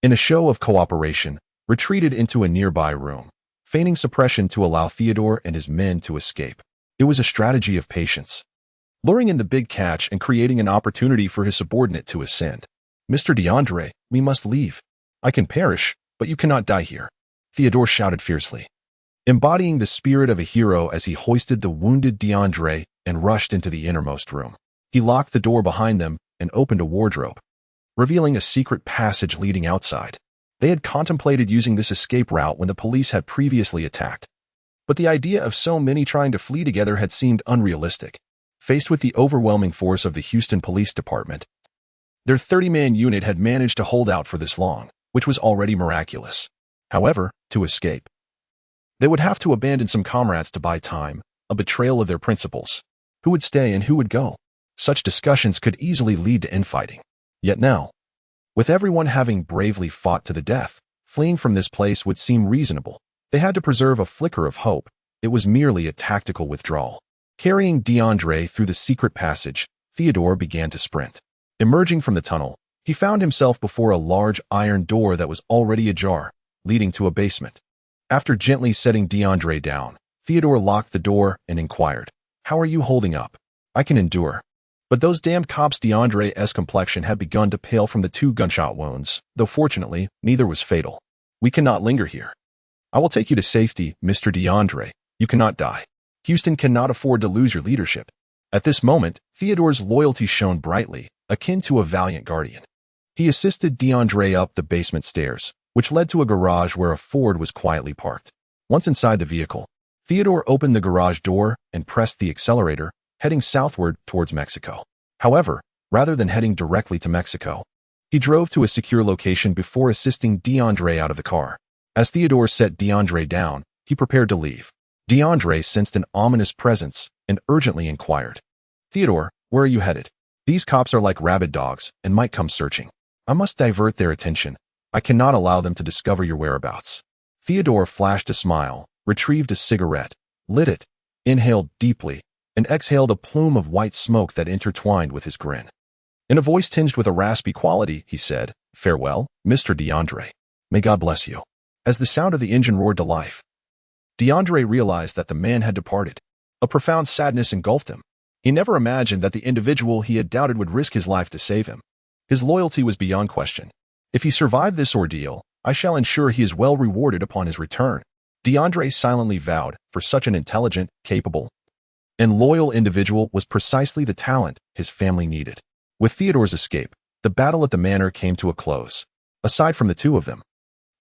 in a show of cooperation, retreated into a nearby room, feigning suppression to allow Theodore and his men to escape. It was a strategy of patience, luring in the big catch and creating an opportunity for his subordinate to ascend. Mr. DeAndre, we must leave. I can perish, but you cannot die here, Theodore shouted fiercely, embodying the spirit of a hero as he hoisted the wounded DeAndre and rushed into the innermost room. He locked the door behind them and opened a wardrobe, revealing a secret passage leading outside. They had contemplated using this escape route when the police had previously attacked, but the idea of so many trying to flee together had seemed unrealistic. Faced with the overwhelming force of the Houston Police Department, their 30-man unit had managed to hold out for this long, which was already miraculous. However, to escape, they would have to abandon some comrades to buy time, a betrayal of their principles. Who would stay and who would go? Such discussions could easily lead to infighting. Yet now, with everyone having bravely fought to the death, fleeing from this place would seem reasonable. They had to preserve a flicker of hope. It was merely a tactical withdrawal. Carrying DeAndre through the secret passage, Theodore began to sprint. Emerging from the tunnel, he found himself before a large iron door that was already ajar, leading to a basement. After gently setting DeAndre down, Theodore locked the door and inquired, "How are you holding up?" "I can endure." But those damned cops. DeAndre's complexion had begun to pale from the 2 gunshot wounds, though fortunately, neither was fatal. "We cannot linger here. I will take you to safety, Mr. DeAndre. You cannot die. Houston cannot afford to lose your leadership." At this moment, Theodore's loyalty shone brightly, akin to a valiant guardian. He assisted DeAndre up the basement stairs, which led to a garage where a Ford was quietly parked. Once inside the vehicle, Theodore opened the garage door and pressed the accelerator, heading southward towards Mexico. However, rather than heading directly to Mexico, he drove to a secure location before assisting DeAndre out of the car. As Theodore set DeAndre down, he prepared to leave. DeAndre sensed an ominous presence and urgently inquired, "Theodore, where are you headed? These cops are like rabid dogs and might come searching. I must divert their attention. I cannot allow them to discover your whereabouts." Theodore flashed a smile, retrieved a cigarette, lit it, inhaled deeply, and exhaled a plume of white smoke that intertwined with his grin. In a voice tinged with a raspy quality, he said, "Farewell, Mr. DeAndre. May God bless you." As the sound of the engine roared to life, DeAndre realized that the man had departed. A profound sadness engulfed him. He never imagined that the individual he had doubted would risk his life to save him. His loyalty was beyond question. "If he survived this ordeal, I shall ensure he is well rewarded upon his return," DeAndre silently vowed. For such an intelligent, capable, and loyal individual was precisely the talent his family needed. With Theodore's escape, the battle at the manor came to a close. Aside from the 2 of them,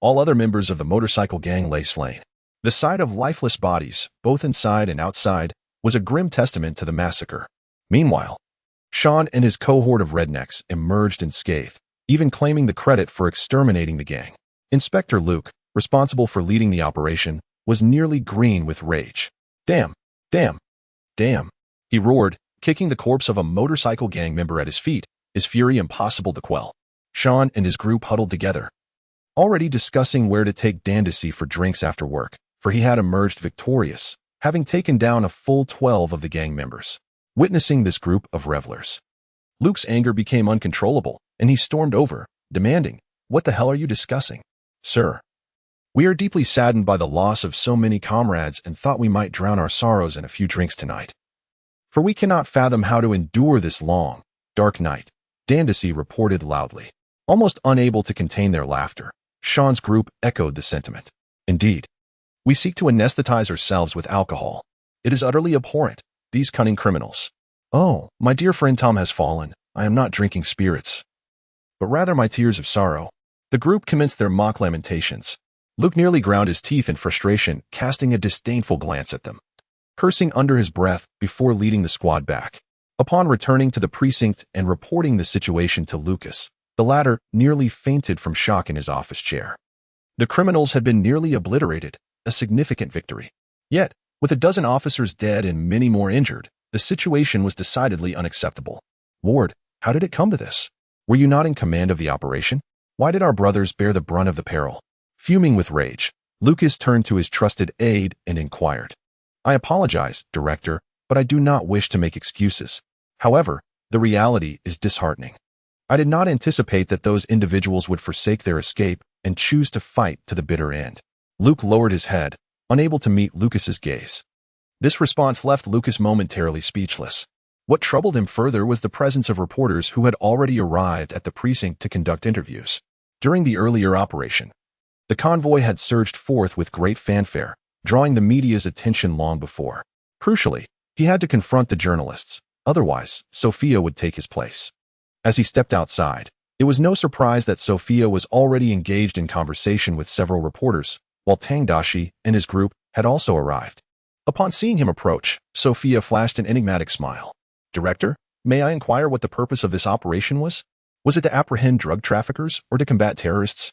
all other members of the motorcycle gang lay slain. The sight of lifeless bodies, both inside and outside, was a grim testament to the massacre. Meanwhile, Sean and his cohort of rednecks emerged unscathed, even claiming the credit for exterminating the gang. Inspector Luke, responsible for leading the operation, was nearly green with rage. "Damn! Damn! Damn!" he roared, kicking the corpse of a motorcycle gang member at his feet, his fury impossible to quell. Sean and his group huddled together, already discussing where to take Daxi for drinks after work, for he had emerged victorious, having taken down a full 12 of the gang members. Witnessing this group of revelers, Luke's anger became uncontrollable, and he stormed over, demanding, "What the hell are you discussing, sir? We are deeply saddened by the loss of so many comrades and thought we might drown our sorrows in a few drinks tonight. For we cannot fathom how to endure this long, dark night," Tang Daxi reported loudly. Almost unable to contain their laughter, Sean's group echoed the sentiment. "Indeed. We seek to anesthetize ourselves with alcohol. It is utterly abhorrent, these cunning criminals. Oh, my dear friend Tom has fallen. I am not drinking spirits, but rather my tears of sorrow." The group commenced their mock lamentations. Luke nearly ground his teeth in frustration, casting a disdainful glance at them, cursing under his breath before leading the squad back. Upon returning to the precinct and reporting the situation to Lucas, the latter nearly fainted from shock in his office chair. The criminals had been nearly obliterated, a significant victory. Yet, with a dozen officers dead and many more injured, the situation was decidedly unacceptable. "Ward, how did it come to this? Were you not in command of the operation? Why did our brothers bear the brunt of the peril?" Fuming with rage, Lucas turned to his trusted aide and inquired, "I apologize, Director, but I do not wish to make excuses. However, the reality is disheartening. I did not anticipate that those individuals would forsake their escape and choose to fight to the bitter end." Luke lowered his head, unable to meet Lucas's gaze. This response left Lucas momentarily speechless. What troubled him further was the presence of reporters who had already arrived at the precinct to conduct interviews. During the earlier operation, the convoy had surged forth with great fanfare, drawing the media's attention long before. Crucially, he had to confront the journalists, otherwise, Sophia would take his place. As he stepped outside, it was no surprise that Sophia was already engaged in conversation with several reporters, while Tang Daxi and his group had also arrived. Upon seeing him approach, Sophia flashed an enigmatic smile. "Director, may I inquire what the purpose of this operation was? Was it to apprehend drug traffickers or to combat terrorists?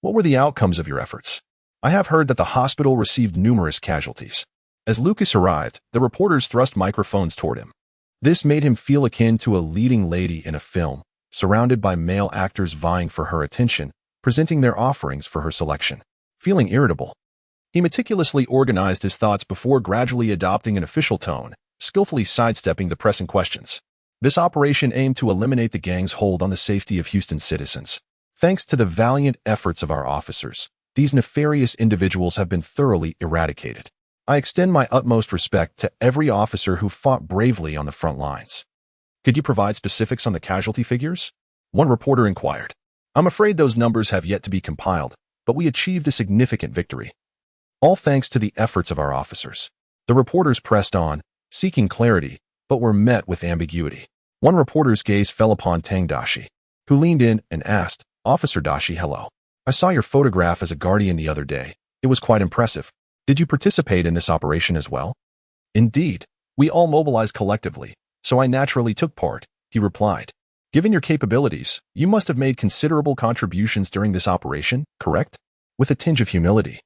What were the outcomes of your efforts? I have heard that the hospital received numerous casualties." As Lucas arrived, the reporters thrust microphones toward him. This made him feel akin to a leading lady in a film, surrounded by male actors vying for her attention, presenting their offerings for her selection. Feeling irritable, he meticulously organized his thoughts before gradually adopting an official tone, skillfully sidestepping the pressing questions. This operation aimed to eliminate the gang's hold on the safety of Houston citizens. Thanks to the valiant efforts of our officers, these nefarious individuals have been thoroughly eradicated. I extend my utmost respect to every officer who fought bravely on the front lines. Could you provide specifics on the casualty figures? One reporter inquired. "I'm afraid those numbers have yet to be compiled, but we achieved a significant victory. All thanks to the efforts of our officers." The reporters pressed on, seeking clarity, but were met with ambiguity. One reporter's gaze fell upon Tang Daxi, who leaned in and asked, "Officer Daxi, hello. I saw your photograph as a guardian the other day. It was quite impressive. Did you participate in this operation as well?" "Indeed, we all mobilized collectively, so I naturally took part," he replied. "Given your capabilities, you must have made considerable contributions during this operation, correct?" With a tinge of humility,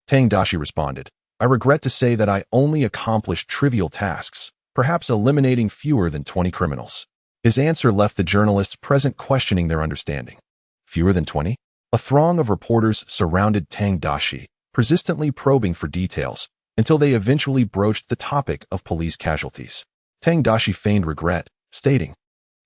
Tang Daxi responded, "I regret to say that I only accomplished trivial tasks, perhaps eliminating fewer than 20 criminals." His answer left the journalists present questioning their understanding. Fewer than 20? A throng of reporters surrounded Tang Daxi, persistently probing for details, until they eventually broached the topic of police casualties. Tang Daxi feigned regret, stating,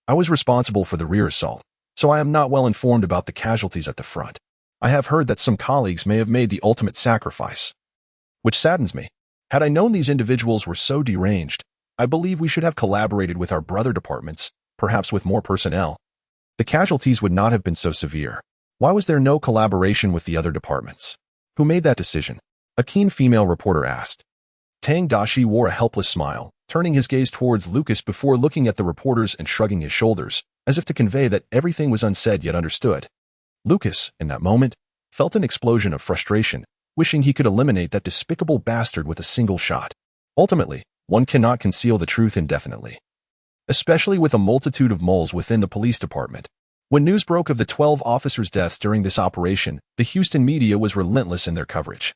"I was responsible for the rear assault, so I am not well informed about the casualties at the front. I have heard that some colleagues may have made the ultimate sacrifice, which saddens me. Had I known these individuals were so deranged, I believe we should have collaborated with our brother departments, perhaps with more personnel. The casualties would not have been so severe. Why was there no collaboration with the other departments? Who made that decision?" A keen female reporter asked. Tang Daxi wore a helpless smile, turning his gaze towards Lucas before looking at the reporters and shrugging his shoulders, as if to convey that everything was unsaid yet understood. Lucas, in that moment, felt an explosion of frustration, wishing he could eliminate that despicable bastard with a single shot. Ultimately, one cannot conceal the truth indefinitely, especially with a multitude of moles within the police department. When news broke of the 12 officers' deaths during this operation, the Houston media was relentless in their coverage,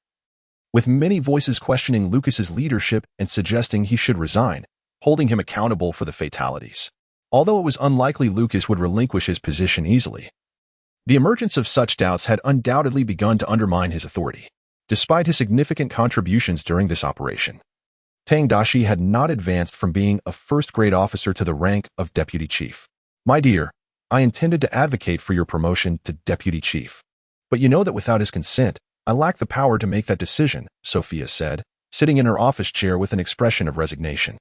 with many voices questioning Lucas's leadership and suggesting he should resign, holding him accountable for the fatalities. Although it was unlikely Lucas would relinquish his position easily, the emergence of such doubts had undoubtedly begun to undermine his authority. Despite his significant contributions during this operation, Tang Daxi had not advanced from being a first-grade officer to the rank of deputy chief. My dear, I intended to advocate for your promotion to deputy chief. But you know that without his consent, I lack the power to make that decision, Sophia said, sitting in her office chair with an expression of resignation.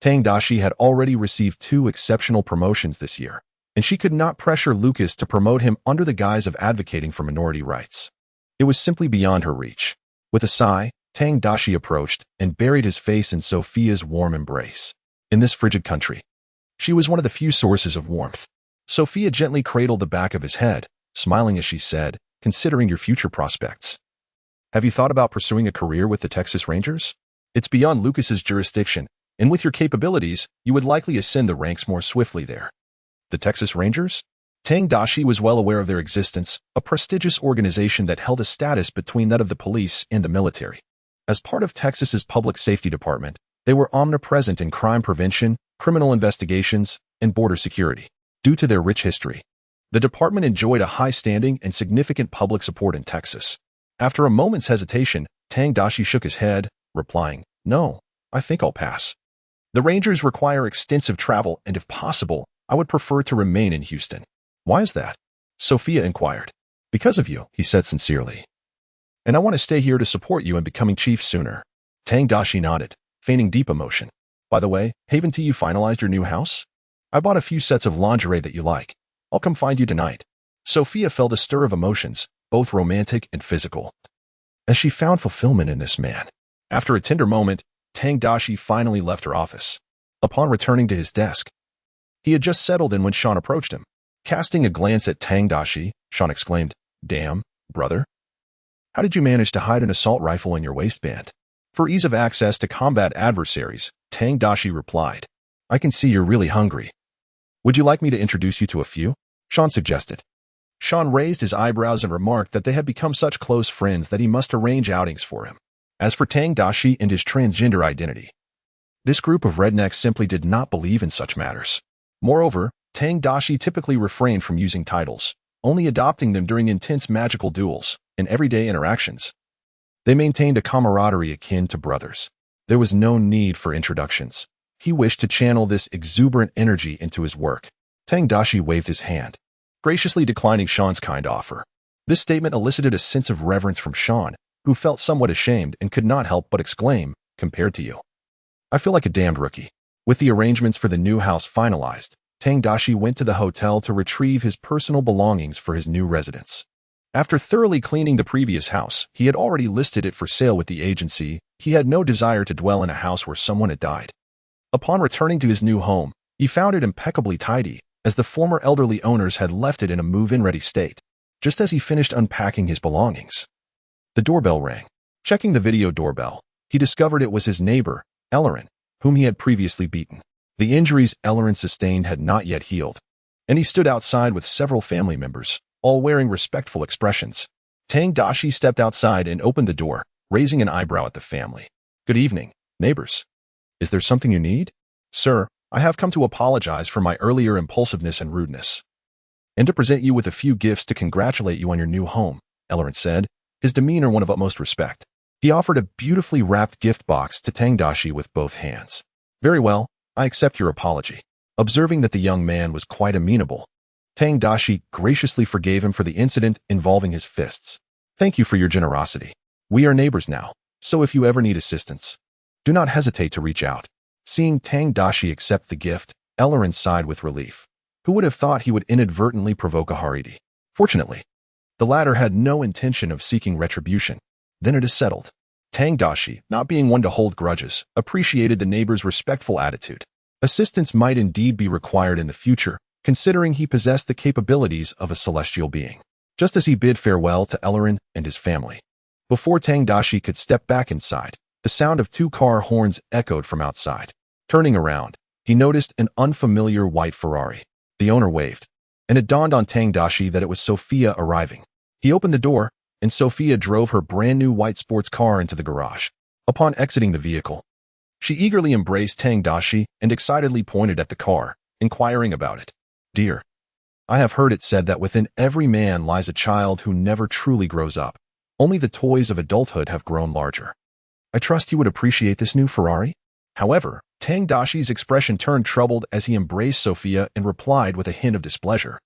Tang Daxi had already received 2 exceptional promotions this year, and she could not pressure Lucas to promote him under the guise of advocating for minority rights. It was simply beyond her reach. With a sigh, Tang Daxi approached and buried his face in Sophia's warm embrace. In this frigid country, she was one of the few sources of warmth. Sophia gently cradled the back of his head, smiling as she said, considering your future prospects. Have you thought about pursuing a career with the Texas Rangers? It's beyond Lucas's jurisdiction, and with your capabilities, you would likely ascend the ranks more swiftly there. The Texas Rangers? Tang Daxi was well aware of their existence, a prestigious organization that held a status between that of the police and the military. As part of Texas's public safety department, they were omnipresent in crime prevention, criminal investigations, and border security. Due to their rich history, the department enjoyed a high standing and significant public support in Texas. After a moment's hesitation, Tang Daxi shook his head, replying, "No, I think I'll pass. The Rangers require extensive travel, and if possible, I would prefer to remain in Houston." "Why is that?" Sophia inquired. "Because of you," he said sincerely. "And I want to stay here to support you in becoming chief sooner." Tang Daxi nodded, feigning deep emotion. "By the way, haven't you finalized your new house? I bought a few sets of lingerie that you like. I'll come find you tonight." Sophia felt a stir of emotions, both romantic and physical, as she found fulfillment in this man. After a tender moment, Tang Daxi finally left her office. Upon returning to his desk, he had just settled in when Sean approached him. Casting a glance at Tang Daxi, Sean exclaimed, "Damn, brother. How did you manage to hide an assault rifle in your waistband?" For ease of access to combat adversaries, Tang Daxi replied, "I can see you're really hungry. Would you like me to introduce you to a few?" Sean suggested. Sean raised his eyebrows and remarked that they had become such close friends that he must arrange outings for him. As for Tang Daxi and his transgender identity, this group of rednecks simply did not believe in such matters. Moreover, Tang Daxi typically refrained from using titles, only adopting them during intense magical duels and everyday interactions. They maintained a camaraderie akin to brothers. There was no need for introductions. He wished to channel this exuberant energy into his work. Tang Daxi waved his hand, graciously declining Sean's kind offer. This statement elicited a sense of reverence from Sean, who felt somewhat ashamed and could not help but exclaim, "Compared to you, I feel like a damned rookie." With the arrangements for the new house finalized, Tang Daxi went to the hotel to retrieve his personal belongings for his new residence. After thoroughly cleaning the previous house, he had already listed it for sale with the agency. He had no desire to dwell in a house where someone had died. Upon returning to his new home, he found it impeccably tidy, as the former elderly owners had left it in a move-in-ready state. Just as he finished unpacking his belongings, the doorbell rang. Checking the video doorbell, he discovered it was his neighbor, Ellerin, whom he had previously beaten. The injuries Ellerin sustained had not yet healed, and he stood outside with several family members, all wearing respectful expressions. Tang Daxi stepped outside and opened the door, raising an eyebrow at the family. "Good evening, neighbors. Is there something you need?" "Sir, I have come to apologize for my earlier impulsiveness and rudeness, and to present you with a few gifts to congratulate you on your new home," Ellerin said, his demeanor one of utmost respect. He offered a beautifully wrapped gift box to Tang Daxi with both hands. "Very well, I accept your apology." Observing that the young man was quite amenable, Tang Daxi graciously forgave him for the incident involving his fists. "Thank you for your generosity. We are neighbors now, so if you ever need assistance, do not hesitate to reach out." Seeing Tang Daxi accept the gift, Ellerin sighed with relief. Who would have thought he would inadvertently provoke a Haredi? Fortunately, the latter had no intention of seeking retribution. Then it is settled. Tang Daxi, not being one to hold grudges, appreciated the neighbor's respectful attitude. Assistance might indeed be required in the future, considering he possessed the capabilities of a celestial being. Just as he bid farewell to Ellerin and his family, before Tang Daxi could step back inside, the sound of 2 car horns echoed from outside. Turning around, he noticed an unfamiliar white Ferrari. The owner waved, and it dawned on Tang Daxi that it was Sophia arriving. He opened the door, and Sophia drove her brand-new white sports car into the garage. Upon exiting the vehicle, she eagerly embraced Tang Daxi and excitedly pointed at the car, inquiring about it. "Dear, I have heard it said that within every man lies a child who never truly grows up. Only the toys of adulthood have grown larger. I trust you would appreciate this new Ferrari?" However, Tang Daxi's expression turned troubled as he embraced Sophia and replied with a hint of displeasure.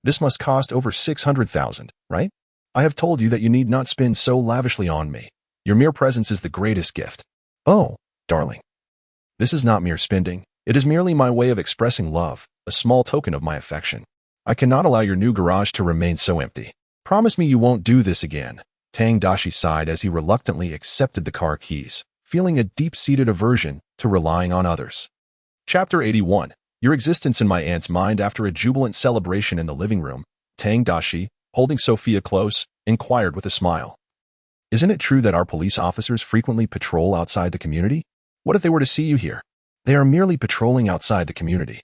This must cost over 600,000, right? I have told you that you need not spend so lavishly on me. Your mere presence is the greatest gift. Oh, darling. This is not mere spending. It is merely my way of expressing love, a small token of my affection. I cannot allow your new garage to remain so empty. Promise me you won't do this again. Tang Daxi sighed as he reluctantly accepted the car keys, feeling a deep-seated aversion to relying on others. Chapter 81. Your existence in my aunt's mind after a jubilant celebration in the living room, Tang Daxi, holding Sophia close, inquired with a smile. Isn't it true that our police officers frequently patrol outside the community? What if they were to see you here? They are merely patrolling outside the community.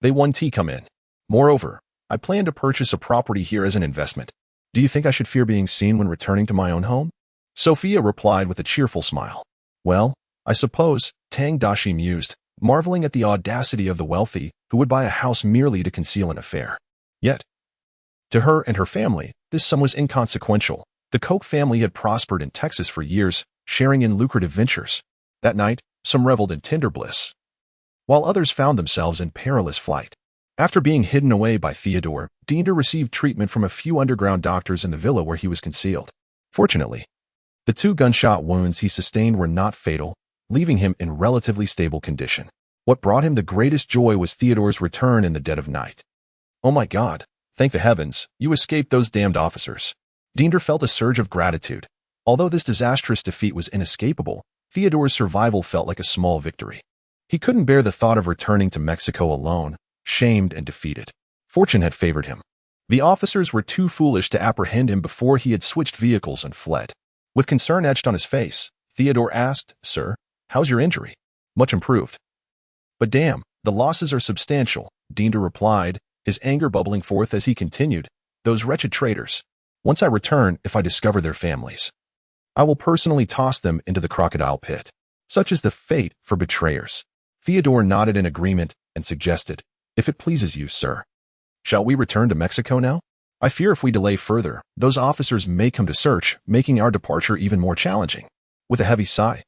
They won't come in. Moreover, I plan to purchase a property here as an investment. Do you think I should fear being seen when returning to my own home? Sophia replied with a cheerful smile. Well, I suppose, Tang Daxi mused, marveling at the audacity of the wealthy who would buy a house merely to conceal an affair. Yet, to her and her family, this sum was inconsequential. The Koch family had prospered in Texas for years, sharing in lucrative ventures. That night, some reveled in tender bliss, while others found themselves in perilous flight. After being hidden away by Theodore, Dinder received treatment from a few underground doctors in the villa where he was concealed. Fortunately, the 2 gunshot wounds he sustained were not fatal, leaving him in relatively stable condition. What brought him the greatest joy was Theodore's return in the dead of night. Oh my God, thank the heavens, you escaped those damned officers. Dinder felt a surge of gratitude. Although this disastrous defeat was inescapable, Theodore's survival felt like a small victory. He couldn't bear the thought of returning to Mexico alone, shamed and defeated. Fortune had favored him. The officers were too foolish to apprehend him before he had switched vehicles and fled. With concern etched on his face, Theodore asked, Sir, how's your injury? Much improved. But damn, the losses are substantial, Dinder replied, his anger bubbling forth as he continued. Those wretched traitors. Once I return, if I discover their families, I will personally toss them into the crocodile pit. Such is the fate for betrayers. Theodore nodded in agreement and suggested, If it pleases you, sir. Shall we return to Mexico now? I fear if we delay further, those officers may come to search, making our departure even more challenging. With a heavy sigh,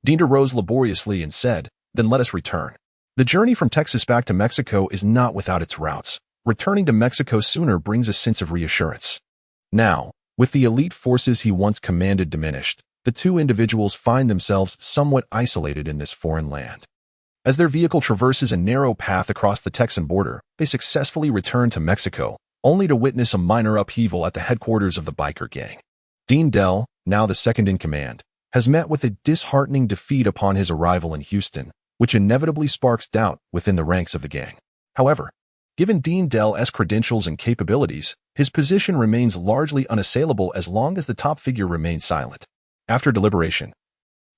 Dinder rose laboriously and said, Then let us return. The journey from Texas back to Mexico is not without its routes. Returning to Mexico sooner brings a sense of reassurance. Now, with the elite forces he once commanded diminished, the 2 individuals find themselves somewhat isolated in this foreign land. As their vehicle traverses a narrow path across the Texan border, they successfully return to Mexico, only to witness a minor upheaval at the headquarters of the biker gang. Dean Dell, now the second in command, has met with a disheartening defeat upon his arrival in Houston, which inevitably sparks doubt within the ranks of the gang. However, given Dean Dell's credentials and capabilities, his position remains largely unassailable as long as the top figure remains silent. After deliberation,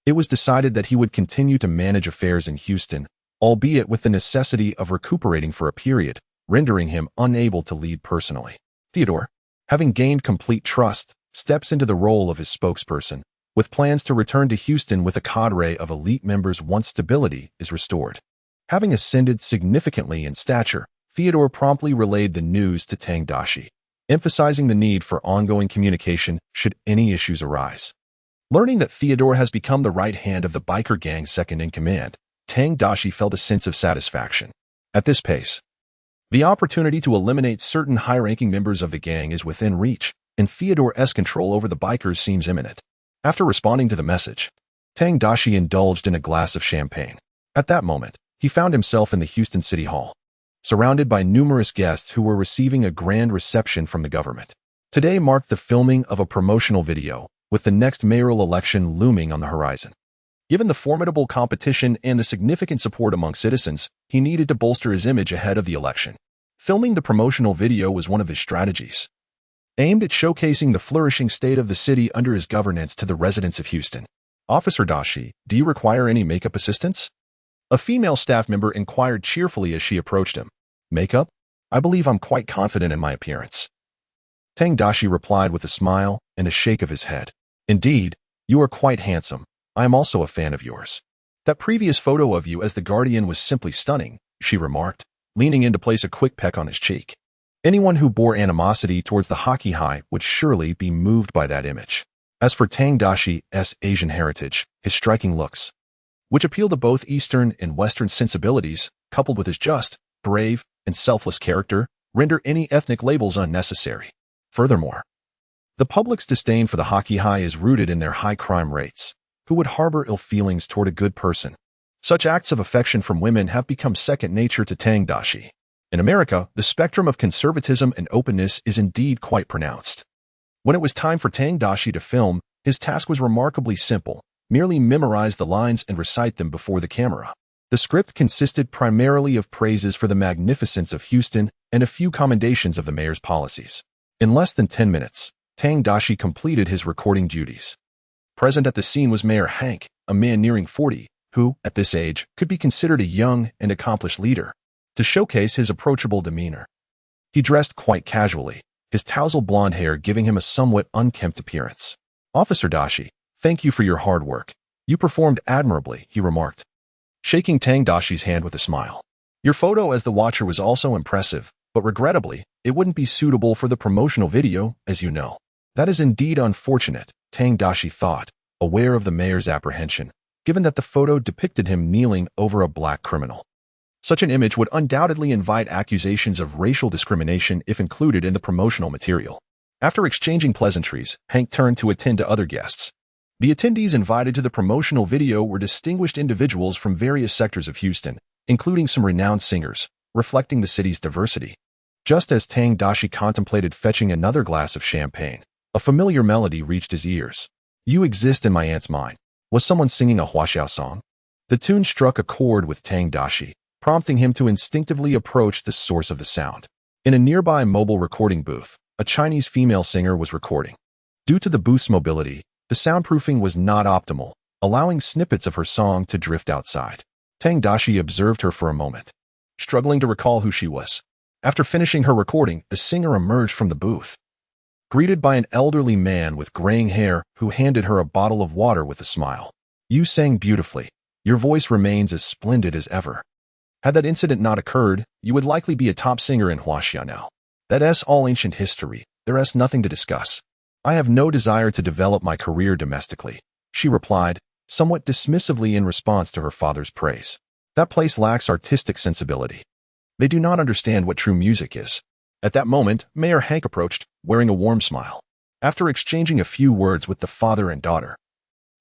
it was decided that he would continue to manage affairs in Houston, albeit with the necessity of recuperating for a period, rendering him unable to lead personally. Theodore, having gained complete trust, steps into the role of his spokesperson, with plans to return to Houston with a cadre of elite members once stability is restored. Having ascended significantly in stature, Theodore promptly relayed the news to Tang Daxi, emphasizing the need for ongoing communication should any issues arise. Learning that Theodore has become the right hand of the biker gang's second in command, Tang Daxi felt a sense of satisfaction. At this pace, the opportunity to eliminate certain high-ranking members of the gang is within reach, and Theodore's control over the bikers seems imminent. After responding to the message, Tang Daxi indulged in a glass of champagne. At that moment, he found himself in the Houston City Hall, surrounded by numerous guests who were receiving a grand reception from the government. Today marked the filming of a promotional video, with the next mayoral election looming on the horizon. Given the formidable competition and the significant support among citizens, he needed to bolster his image ahead of the election. Filming the promotional video was one of his strategies, aimed at showcasing the flourishing state of the city under his governance to the residents of Houston. Officer Daxi, do you require any makeup assistance? A female staff member inquired cheerfully as she approached him. Makeup? I believe I'm quite confident in my appearance. Tang Daxi replied with a smile and a shake of his head. Indeed, you are quite handsome. I am also a fan of yours. That previous photo of you as the Guardian was simply stunning, she remarked, leaning in to place a quick peck on his cheek. Anyone who bore animosity towards the hockey high would surely be moved by that image. As for Tang Daxi's Asian heritage, his striking looks, which appeal to both Eastern and Western sensibilities, coupled with his just, brave, and selfless character, render any ethnic labels unnecessary. Furthermore, the public's disdain for the hockey high is rooted in their high crime rates. Who would harbor ill feelings toward a good person? Such acts of affection from women have become second nature to Tang Daxi. In America, the spectrum of conservatism and openness is indeed quite pronounced. When it was time for Tang Daxi to film, his task was remarkably simple: merely memorize the lines and recite them before the camera. The script consisted primarily of praises for the magnificence of Houston and a few commendations of the mayor's policies. In less than 10 minutes, Tang Daxi completed his recording duties. Present at the scene was Mayor Hank, a man nearing 40, who, at this age, could be considered a young and accomplished leader. To showcase his approachable demeanor, he dressed quite casually, his tousled blonde hair giving him a somewhat unkempt appearance. "Officer Daxi, thank you for your hard work. You performed admirably," he remarked, shaking Tang Daxi's hand with a smile. "Your photo as the Watcher was also impressive, but regrettably, it wouldn't be suitable for the promotional video, as you know." "That is indeed unfortunate," Tang Daxi thought, aware of the mayor's apprehension, given that the photo depicted him kneeling over a black criminal. Such an image would undoubtedly invite accusations of racial discrimination if included in the promotional material. After exchanging pleasantries, Hank turned to attend to other guests. The attendees invited to the promotional video were distinguished individuals from various sectors of Houston, including some renowned singers, reflecting the city's diversity. Just as Tang Daxi contemplated fetching another glass of champagne, a familiar melody reached his ears. "You exist in my aunt's mind." Was someone singing a Huaxiao song? The tune struck a chord with Tang Daxi, prompting him to instinctively approach the source of the sound. In a nearby mobile recording booth, a Chinese female singer was recording. Due to the booth's mobility, the soundproofing was not optimal, allowing snippets of her song to drift outside. Tang Daxi observed her for a moment, struggling to recall who she was. After finishing her recording, the singer emerged from the booth, greeted by an elderly man with graying hair who handed her a bottle of water with a smile. "You sang beautifully. Your voice remains as splendid as ever. Had that incident not occurred, you would likely be a top singer in Huaxia now. That's all ancient history. There's nothing to discuss. I have no desire to develop my career domestically," she replied, somewhat dismissively in response to her father's praise. "That place lacks artistic sensibility. They do not understand what true music is." At that moment, Mayor Hank approached, wearing a warm smile. After exchanging a few words with the father and daughter,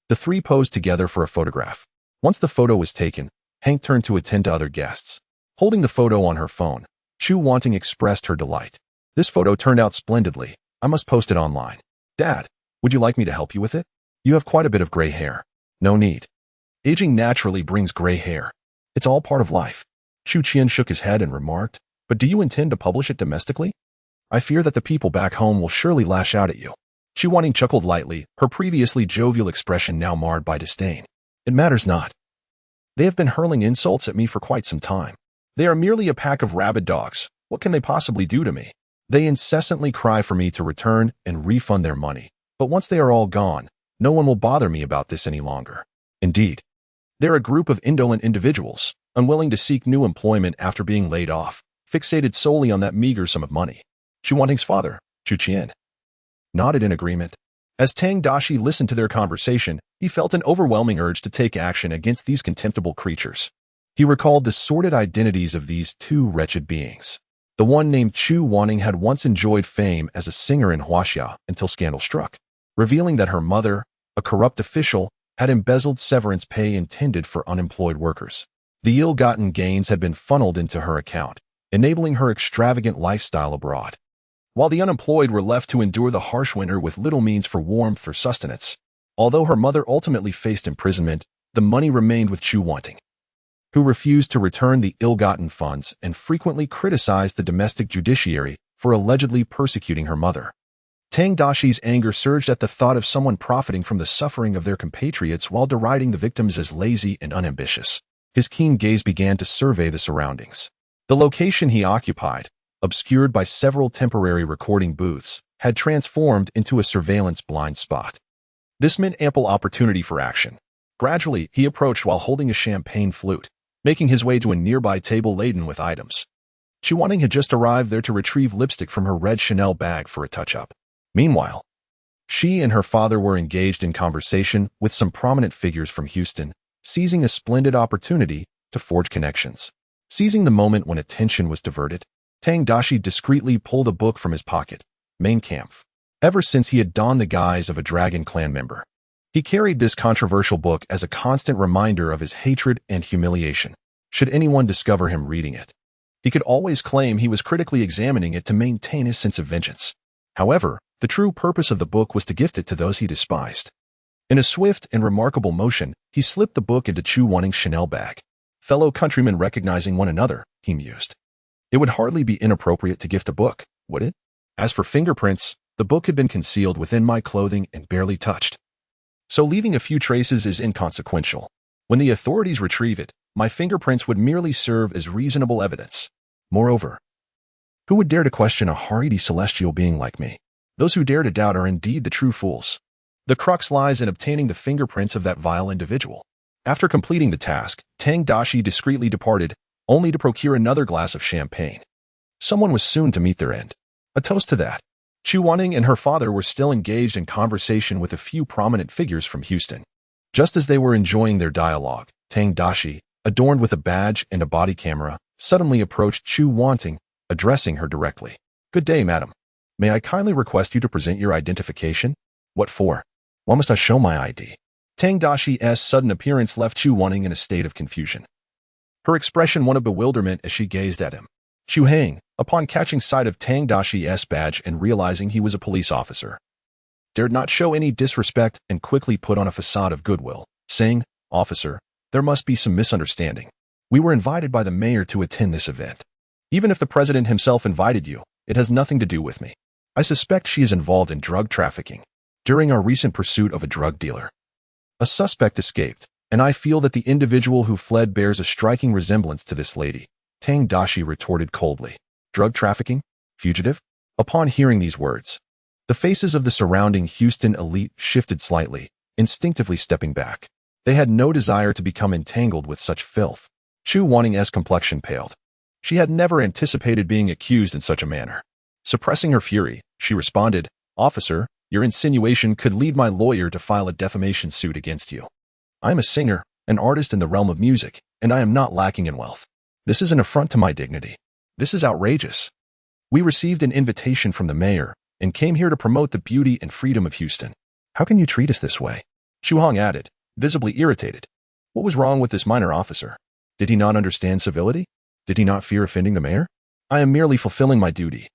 the three posed together for a photograph. Once the photo was taken, Hank turned to attend to other guests. Holding the photo on her phone, Chu Wanting expressed her delight. "This photo turned out splendidly. I must post it online." "Dad, would you like me to help you with it? You have quite a bit of gray hair." "No need. Aging naturally brings gray hair. It's all part of life." Chu Qian shook his head and remarked, "But do you intend to publish it domestically? I fear that the people back home will surely lash out at you." Chu Wanting chuckled lightly, her previously jovial expression now marred by disdain. "It matters not. They have been hurling insults at me for quite some time. They are merely a pack of rabid dogs. What can they possibly do to me? They incessantly cry for me to return and refund their money. But once they are all gone, no one will bother me about this any longer." Indeed, they're a group of indolent individuals, unwilling to seek new employment after being laid off, fixated solely on that meager sum of money. Chu Wanting's father, Chu Qian, nodded in agreement. As Tang Daxi listened to their conversation, he felt an overwhelming urge to take action against these contemptible creatures. He recalled the sordid identities of these two wretched beings. The one named Chu Wanting had once enjoyed fame as a singer in Huaxia until scandal struck, revealing that her mother, a corrupt official, had embezzled severance pay intended for unemployed workers. The ill-gotten gains had been funneled into her account, enabling her extravagant lifestyle abroad, while the unemployed were left to endure the harsh winter with little means for warmth or sustenance. Although her mother ultimately faced imprisonment, the money remained with Chu Wanting, who refused to return the ill-gotten funds and frequently criticized the domestic judiciary for allegedly persecuting her mother. Tang Daxi's anger surged at the thought of someone profiting from the suffering of their compatriots while deriding the victims as lazy and unambitious. His keen gaze began to survey the surroundings. The location he occupied, obscured by several temporary recording booths, had transformed into a surveillance blind spot. This meant ample opportunity for action. Gradually, he approached while holding a champagne flute, making his way to a nearby table laden with items. Chu Wanting had just arrived there to retrieve lipstick from her red Chanel bag for a touch-up. Meanwhile, she and her father were engaged in conversation with some prominent figures from Houston, seizing a splendid opportunity to forge connections. Seizing the moment when attention was diverted, Tang Daxi discreetly pulled a book from his pocket, Mein Kampf. Ever since he had donned the guise of a Dragon Clan member, he carried this controversial book as a constant reminder of his hatred and humiliation. Should anyone discover him reading it, he could always claim he was critically examining it to maintain his sense of vengeance. However, the true purpose of the book was to gift it to those he despised. In a swift and remarkable motion, he slipped the book into Chu Wanning's Chanel bag. Fellow countrymen recognizing one another, he mused. It would hardly be inappropriate to gift a book, would it? As for fingerprints, the book had been concealed within my clothing and barely touched. So leaving a few traces is inconsequential. When the authorities retrieve it, my fingerprints would merely serve as reasonable evidence. Moreover, who would dare to question a hardy celestial being like me? Those who dare to doubt are indeed the true fools. The crux lies in obtaining the fingerprints of that vile individual. After completing the task, Tang Daxi discreetly departed, only to procure another glass of champagne. Someone was soon to meet their end. A toast to that. Chu Wanning and her father were still engaged in conversation with a few prominent figures from Houston. Just as they were enjoying their dialogue, Tang Daxi, adorned with a badge and a body camera, suddenly approached Chu Wanting, addressing her directly. "Good day, madam. May I kindly request you to present your identification?" "What for? Why must I show my ID?" Tang Daxi's sudden appearance left Chu Wanning in a state of confusion. Her expression one of bewilderment as she gazed at him. Chu Hang, upon catching sight of Tang Daxi's badge and realizing he was a police officer, dared not show any disrespect and quickly put on a facade of goodwill, saying, "Officer, there must be some misunderstanding. We were invited by the mayor to attend this event. Even if the president himself invited you, it has nothing to do with me. I suspect she is involved in drug trafficking. During our recent pursuit of a drug dealer, a suspect escaped, and I feel that the individual who fled bears a striking resemblance to this lady." Tang Daxi retorted coldly. "Drug trafficking? Fugitive?" Upon hearing these words, the faces of the surrounding Houston elite shifted slightly, instinctively stepping back. They had no desire to become entangled with such filth. Chu Wanning's complexion paled. She had never anticipated being accused in such a manner. Suppressing her fury, she responded, "Officer, your insinuation could lead my lawyer to file a defamation suit against you. I am a singer, an artist in the realm of music, and I am not lacking in wealth. This is an affront to my dignity. This is outrageous. We received an invitation from the mayor and came here to promote the beauty and freedom of Houston. How can you treat us this way?" Chu Hong added, visibly irritated. What was wrong with this minor officer? Did he not understand civility? Did he not fear offending the mayor? "I am merely fulfilling my duty.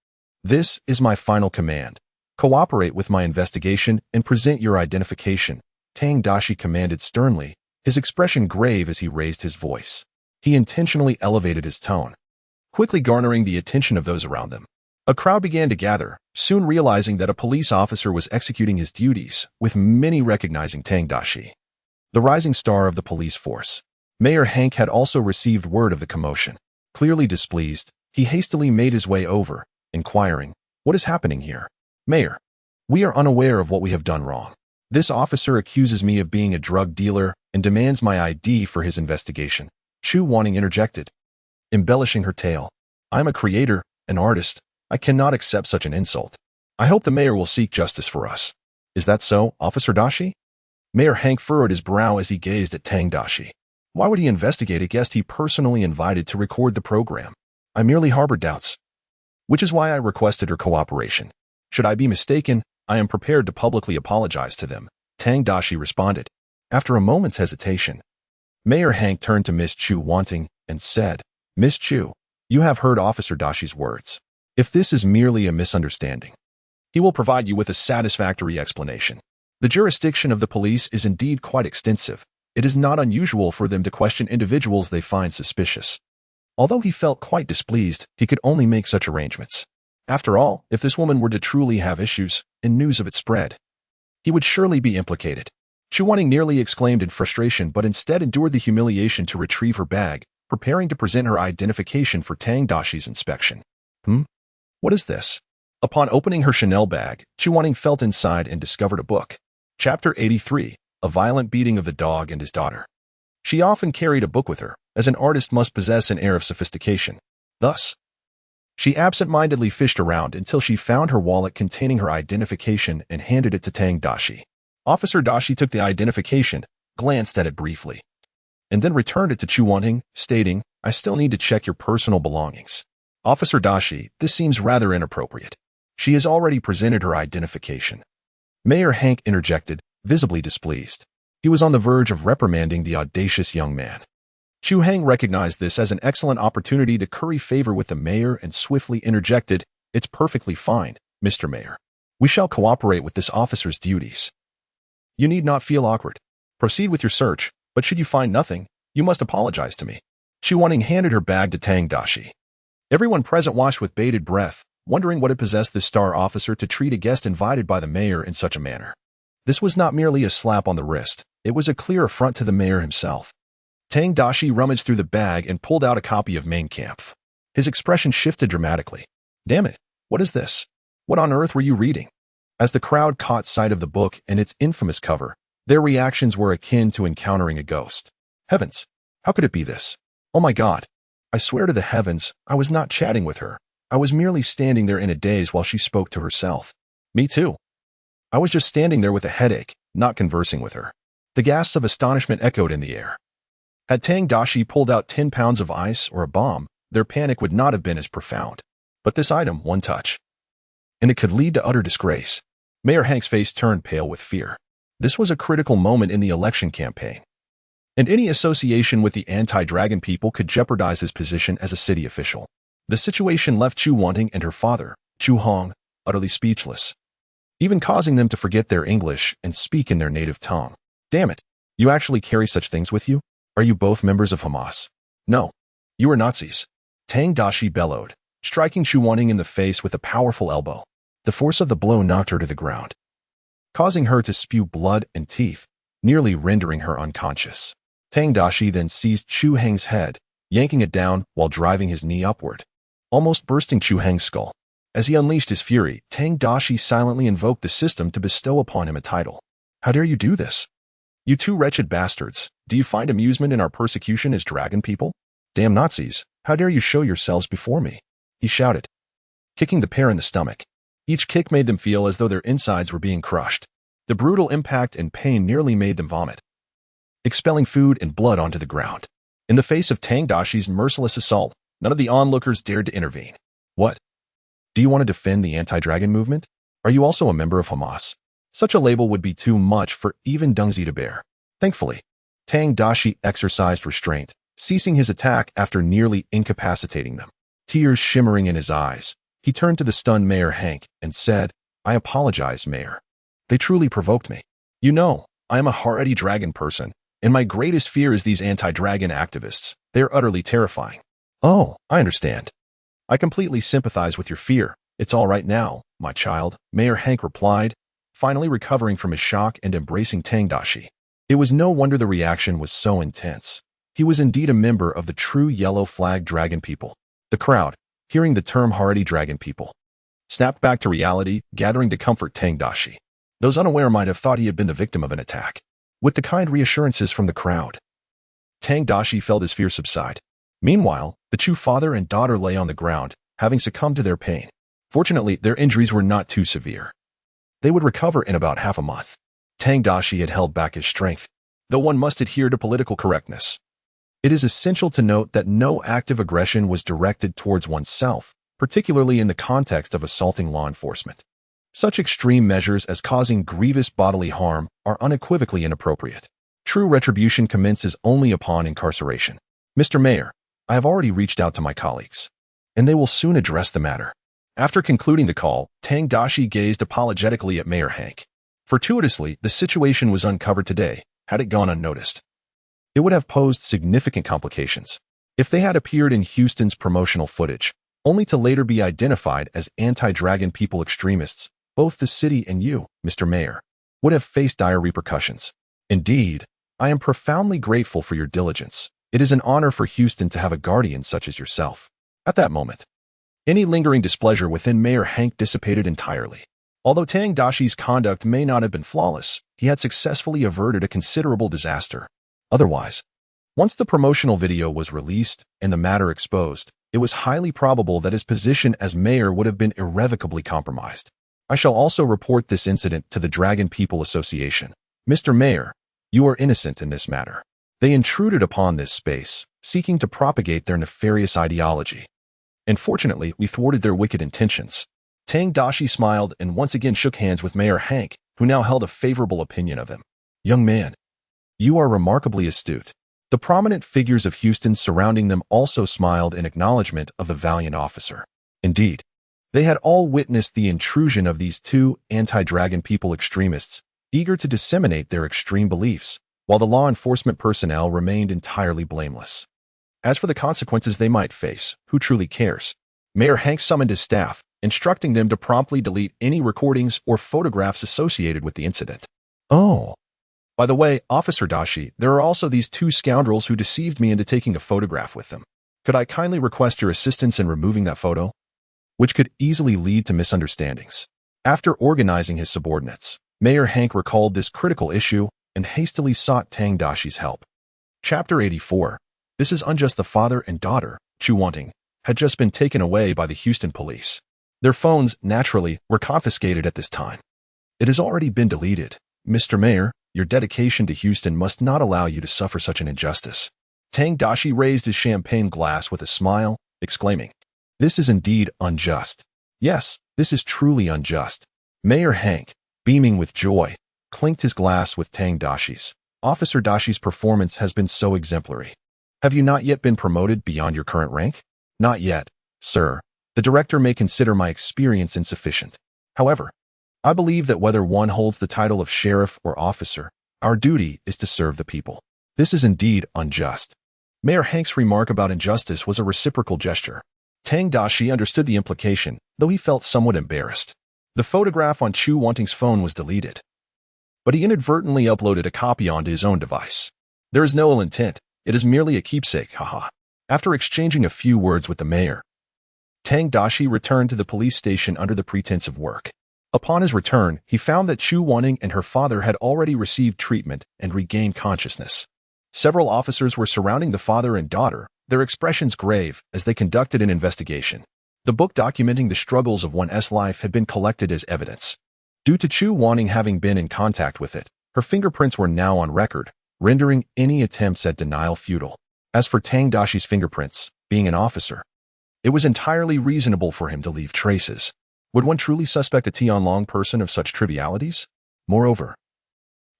This is my final command. Cooperate with my investigation and present your identification," Tang Daxi commanded sternly, his expression grave as he raised his voice. He intentionally elevated his tone, quickly garnering the attention of those around them. A crowd began to gather, soon realizing that a police officer was executing his duties, with many recognizing Tang Daxi, the rising star of the police force. Mayor Hank had also received word of the commotion. Clearly displeased, he hastily made his way over, inquiring, "What is happening here?" "Mayor, we are unaware of what we have done wrong. This officer accuses me of being a drug dealer and demands my ID for his investigation," Chu Wanning interjected, embellishing her tale. "I am a creator, an artist. I cannot accept such an insult. I hope the mayor will seek justice for us." "Is that so, Officer Daxi?" Mayor Hank furrowed his brow as he gazed at Tang Daxi. Why would he investigate a guest he personally invited to record the program? "I merely harbored doubts, which is why I requested her cooperation. Should I be mistaken, I am prepared to publicly apologize to them," Tang Daxi responded. After a moment's hesitation, Mayor Hank turned to Miss Chu Wanting and said, "Miss Chu, you have heard Officer Daxi's words. If this is merely a misunderstanding, he will provide you with a satisfactory explanation. The jurisdiction of the police is indeed quite extensive. It is not unusual for them to question individuals they find suspicious." Although he felt quite displeased, he could only make such arrangements. After all, if this woman were to truly have issues, and news of it spread, he would surely be implicated. Chu Wanning nearly exclaimed in frustration, but instead endured the humiliation to retrieve her bag, preparing to present her identification for Tang Daxi's inspection. What is this? Upon opening her Chanel bag, Chu Wanning felt inside and discovered a book. Chapter 83, A Violent Beating of the Dog and His Daughter. She often carried a book with her, as an artist must possess an air of sophistication. Thus, she absent-mindedly fished around until she found her wallet containing her identification and handed it to Tang Daxi. Officer Daxi took the identification, glanced at it briefly, and then returned it to Chu Wanting, stating, "I still need to check your personal belongings. Officer Daxi, this seems rather inappropriate. She has already presented her identification." Mayor Hank interjected, visibly displeased. He was on the verge of reprimanding the audacious young man. Chu Hang recognized this as an excellent opportunity to curry favor with the mayor and swiftly interjected, "It's perfectly fine, Mr. Mayor. We shall cooperate with this officer's duties. You need not feel awkward. Proceed with your search, but should you find nothing, you must apologize to me." Chu Wanting handed her bag to Tang Daxi. Everyone present watched with bated breath, wondering what had possessed this star officer to treat a guest invited by the mayor in such a manner. This was not merely a slap on the wrist, it was a clear affront to the mayor himself. Tang Daxi rummaged through the bag and pulled out a copy of Mein Kampf. His expression shifted dramatically. "Damn it, what is this? What on earth were you reading?" As the crowd caught sight of the book and its infamous cover, their reactions were akin to encountering a ghost. Heavens, how could it be this? Oh my God. I swear to the heavens, I was not chatting with her. I was merely standing there in a daze while she spoke to herself. Me too. I was just standing there with a headache, not conversing with her. The gasps of astonishment echoed in the air. Had Tang Daxi pulled out 10 pounds of ice or a bomb, their panic would not have been as profound. But this item, one touch, and it could lead to utter disgrace. Mayor Hank's face turned pale with fear. This was a critical moment in the election campaign, and any association with the anti-dragon people could jeopardize his position as a city official. The situation left Chu Wanting and her father, Chu Hong, utterly speechless, even causing them to forget their English and speak in their native tongue. "Damn it, you actually carry such things with you? Are you both members of Hamas?" "No, you are Nazis," Tang Daxi bellowed, striking Chu Wanting in the face with a powerful elbow. The force of the blow knocked her to the ground, causing her to spew blood and teeth, nearly rendering her unconscious. Tang Daxi then seized Chu Hang's head, yanking it down while driving his knee upward, almost bursting Chu Hang's skull. As he unleashed his fury, Tang Daxi silently invoked the system to bestow upon him a title. "How dare you do this? You two wretched bastards, do you find amusement in our persecution as dragon people? Damn Nazis, how dare you show yourselves before me?" he shouted, kicking the pair in the stomach. Each kick made them feel as though their insides were being crushed. The brutal impact and pain nearly made them vomit, expelling food and blood onto the ground. In the face of Tang Daxi's merciless assault, none of the onlookers dared to intervene. "What? Do you want to defend the anti-dragon movement? Are you also a member of Hamas?" Such a label would be too much for even Dengzi to bear. Thankfully, Tang Daxi exercised restraint, ceasing his attack after nearly incapacitating them. Tears shimmering in his eyes, he turned to the stunned Mayor Hank and said, "I apologize, Mayor. They truly provoked me. You know, I am a hardy dragon person, and my greatest fear is these anti-dragon activists. They're utterly terrifying." "Oh, I understand. I completely sympathize with your fear. It's all right now, my child," Mayor Hank replied, finally recovering from his shock and embracing Tang Daxi. It was no wonder the reaction was so intense. He was indeed a member of the true yellow flag dragon people. The crowd, hearing the term hardy dragon people, snapped back to reality, gathering to comfort Tang Daxi. Those unaware might have thought he had been the victim of an attack. With the kind reassurances from the crowd, Tang Daxi felt his fear subside. Meanwhile, the Chu father and daughter lay on the ground, having succumbed to their pain. Fortunately, their injuries were not too severe. They would recover in about half a month. Tang Daxi had held back his strength, though one must adhere to political correctness. It is essential to note that no active aggression was directed towards oneself, particularly in the context of assaulting law enforcement. Such extreme measures as causing grievous bodily harm are unequivocally inappropriate. True retribution commences only upon incarceration. "Mr. Mayor, I have already reached out to my colleagues, and they will soon address the matter." After concluding the call, Tang Daxi gazed apologetically at Mayor Hank. Fortuitously, the situation was uncovered today. Had it gone unnoticed, it would have posed significant complications. If they had appeared in Houston's promotional footage, only to later be identified as anti-dragon people extremists, both the city and you, Mr. Mayor, would have faced dire repercussions. Indeed, I am profoundly grateful for your diligence. It is an honor for Houston to have a guardian such as yourself. At that moment, any lingering displeasure within Mayor Hank dissipated entirely. Although Tang Daxi's conduct may not have been flawless, he had successfully averted a considerable disaster. Otherwise, once the promotional video was released and the matter exposed, it was highly probable that his position as mayor would have been irrevocably compromised. I shall also report this incident to the Dragon People Association. Mr. Mayor, you are innocent in this matter. They intruded upon this space, seeking to propagate their nefarious ideology. And fortunately, we thwarted their wicked intentions. Tang Daxi smiled and once again shook hands with Mayor Hank, who now held a favorable opinion of him. Young man, you are remarkably astute. The prominent figures of Houston surrounding them also smiled in acknowledgement of the valiant officer. Indeed, they had all witnessed the intrusion of these two anti-Dragon People extremists, eager to disseminate their extreme beliefs, while the law enforcement personnel remained entirely blameless. As for the consequences they might face, who truly cares? Mayor Hank summoned his staff, instructing them to promptly delete any recordings or photographs associated with the incident. Oh. By the way, Officer Daxi, there are also these two scoundrels who deceived me into taking a photograph with them. Could I kindly request your assistance in removing that photo? Which could easily lead to misunderstandings. After organizing his subordinates, Mayor Hank recalled this critical issue and hastily sought Tang Daxi's help. Chapter 84. This is unjust. The father and daughter, Chu Wanting, had just been taken away by the Houston police. Their phones, naturally, were confiscated at this time. It has already been deleted. Mr. Mayor, your dedication to Houston must not allow you to suffer such an injustice. Tang Daxi raised his champagne glass with a smile, exclaiming, "This is indeed unjust. Yes, this is truly unjust." Mayor Hank, beaming with joy, clinked his glass with Tang Daxi's. Officer Daxi's performance has been so exemplary. Have you not yet been promoted beyond your current rank? Not yet, sir. The director may consider my experience insufficient. However, I believe that whether one holds the title of sheriff or officer, our duty is to serve the people. This is indeed unjust. Mayor Hank's remark about injustice was a reciprocal gesture. Tang Daxi understood the implication, though he felt somewhat embarrassed. The photograph on Chu Wanting's phone was deleted, but he inadvertently uploaded a copy onto his own device. There is no ill intent. It is merely a keepsake, haha. After exchanging a few words with the mayor, Tang Daxi returned to the police station under the pretense of work. Upon his return, he found that Chu Wanting and her father had already received treatment and regained consciousness. Several officers were surrounding the father and daughter, their expressions grave, as they conducted an investigation. The book documenting the struggles of one's life had been collected as evidence. Due to Chu Wanting having been in contact with it, her fingerprints were now on record, rendering any attempts at denial futile. As for Tang Daxi's fingerprints, being an officer, it was entirely reasonable for him to leave traces. Would one truly suspect a Tianlong person of such trivialities? Moreover,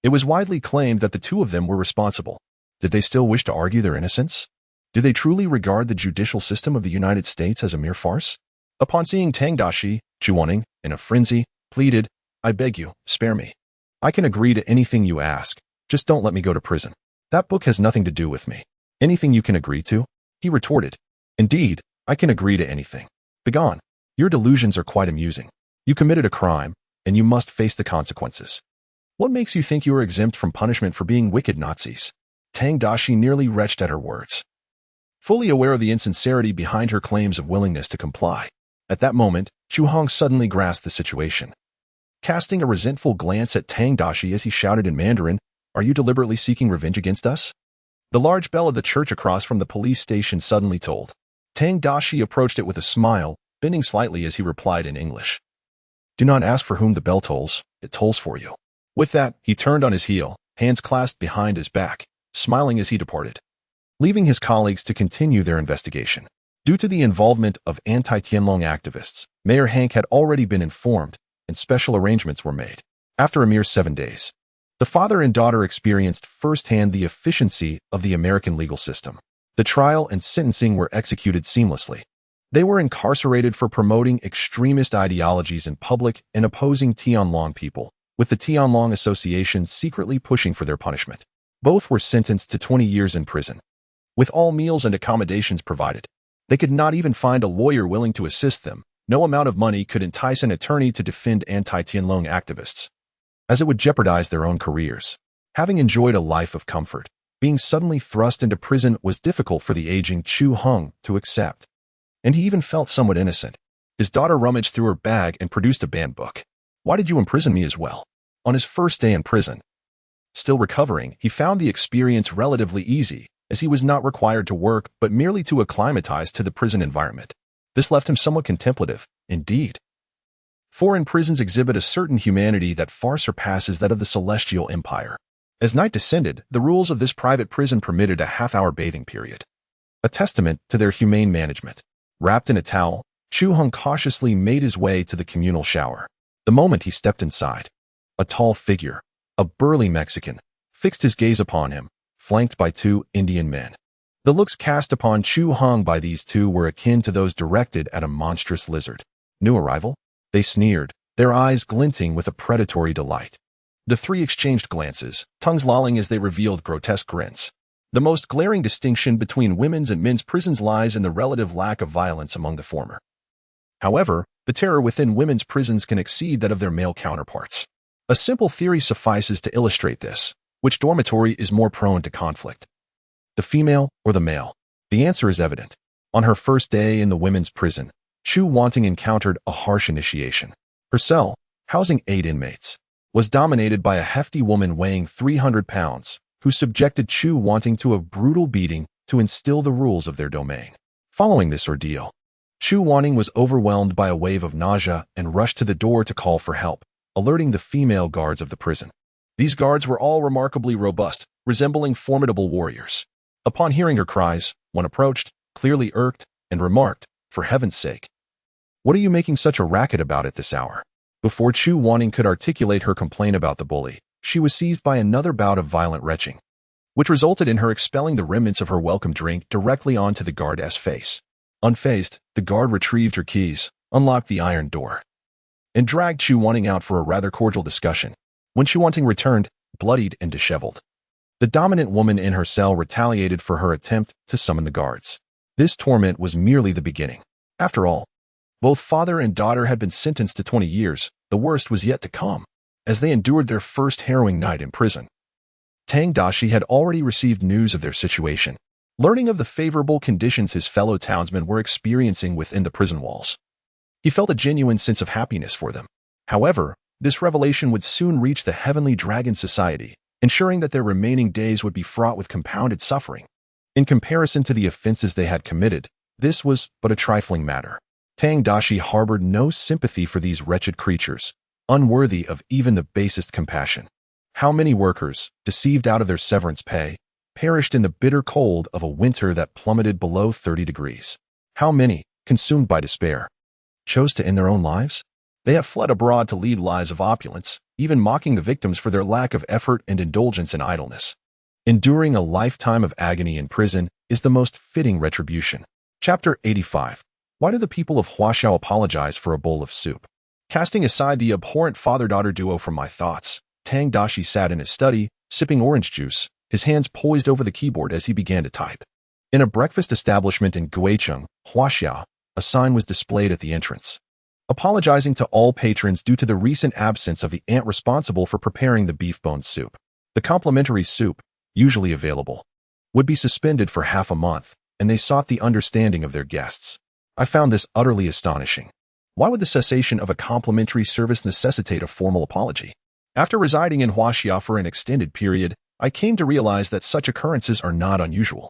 it was widely claimed that the two of them were responsible. Did they still wish to argue their innocence? Do they truly regard the judicial system of the United States as a mere farce? Upon seeing Tang Daxi, Chu Wanting, in a frenzy, pleaded, "I beg you, spare me. I can agree to anything you ask. Just don't let me go to prison. That book has nothing to do with me." "Anything you can agree to?" he retorted. "Indeed, I can agree to anything. Begone. Your delusions are quite amusing. You committed a crime, and you must face the consequences. What makes you think you are exempt from punishment for being wicked Nazis?" Tang Daxi nearly retched at her words, fully aware of the insincerity behind her claims of willingness to comply. At that moment, Chu Hong suddenly grasped the situation. Casting a resentful glance at Tang Daxi as he shouted in Mandarin, "Are you deliberately seeking revenge against us?" The large bell of the church across from the police station suddenly tolled. Tang Daxi approached it with a smile, bending slightly as he replied in English, "Do not ask for whom the bell tolls, it tolls for you." With that, he turned on his heel, hands clasped behind his back, smiling as he departed, leaving his colleagues to continue their investigation. Due to the involvement of anti-Tianlong activists, Mayor Hank had already been informed, and special arrangements were made. After a mere 7 days, the father and daughter experienced firsthand the efficiency of the American legal system. The trial and sentencing were executed seamlessly. They were incarcerated for promoting extremist ideologies in public and opposing Tianlong people, with the Tianlong Association secretly pushing for their punishment. Both were sentenced to 20 years in prison, with all meals and accommodations provided. They could not even find a lawyer willing to assist them. No amount of money could entice an attorney to defend anti-Tianlong activists, as it would jeopardize their own careers. Having enjoyed a life of comfort, being suddenly thrust into prison was difficult for the aging Chu Hong to accept, and he even felt somewhat innocent. His daughter rummaged through her bag and produced a banned book. "Why did you imprison me as well?" On his first day in prison, still recovering, he found the experience relatively easy, as he was not required to work but merely to acclimatize to the prison environment. This left him somewhat contemplative, indeed. Foreign prisons exhibit a certain humanity that far surpasses that of the Celestial Empire. As night descended, the rules of this private prison permitted a half-hour bathing period, a testament to their humane management. Wrapped in a towel, Chu Hung cautiously made his way to the communal shower. The moment he stepped inside, a tall figure, a burly Mexican, fixed his gaze upon him, flanked by two Indian men. The looks cast upon Chu Hung by these two were akin to those directed at a monstrous lizard. New arrival? They sneered, their eyes glinting with a predatory delight. The three exchanged glances, tongues lolling as they revealed grotesque grins. The most glaring distinction between women's and men's prisons lies in the relative lack of violence among the former. However, the terror within women's prisons can exceed that of their male counterparts. A simple theory suffices to illustrate this. Which dormitory is more prone to conflict? The female or the male? The answer is evident. On her first day in the women's prison, Chu Wanting encountered a harsh initiation. Her cell, housing 8 inmates, was dominated by a hefty woman weighing 300 pounds, who subjected Chu Wanting to a brutal beating to instill the rules of their domain. Following this ordeal, Chu Wanting was overwhelmed by a wave of nausea and rushed to the door to call for help, alerting the female guards of the prison. These guards were all remarkably robust, resembling formidable warriors. Upon hearing her cries, one approached, clearly irked, and remarked, "For heaven's sake, what are you making such a racket about at this hour?" Before Chu Wanting could articulate her complaint about the bully, she was seized by another bout of violent retching, which resulted in her expelling the remnants of her welcome drink directly onto the guard's face. Unfazed, the guard retrieved her keys, unlocked the iron door, and dragged Chu Wanting out for a rather cordial discussion. When Chu Wanting returned, bloodied and disheveled, the dominant woman in her cell retaliated for her attempt to summon the guards. This torment was merely the beginning. After all, both father and daughter had been sentenced to 20 years. The worst was yet to come, as they endured their first harrowing night in prison. Tang Daxi had already received news of their situation, learning of the favorable conditions his fellow townsmen were experiencing within the prison walls. He felt a genuine sense of happiness for them. However, this revelation would soon reach the Heavenly Dragon Society, ensuring that their remaining days would be fraught with compounded suffering. In comparison to the offenses they had committed, this was but a trifling matter. Tang Daxi harbored no sympathy for these wretched creatures, unworthy of even the basest compassion. How many workers, deceived out of their severance pay, perished in the bitter cold of a winter that plummeted below 30 degrees? How many, consumed by despair, chose to end their own lives? They have fled abroad to lead lives of opulence, even mocking the victims for their lack of effort and indulgence in idleness. Enduring a lifetime of agony in prison is the most fitting retribution. Chapter 85. Why do the people of Huaxiao apologize for a bowl of soup? Casting aside the abhorrent father-daughter duo from my thoughts, Tang Daxi sat in his study, sipping orange juice, his hands poised over the keyboard as he began to type. In a breakfast establishment in Guicheng, Huaxiao, a sign was displayed at the entrance, apologizing to all patrons due to the recent absence of the aunt responsible for preparing the beef bone soup. The complimentary soup, usually available, would be suspended for half a month, and they sought the understanding of their guests. I found this utterly astonishing. Why would the cessation of a complimentary service necessitate a formal apology? After residing in Huaxia for an extended period, I came to realize that such occurrences are not unusual.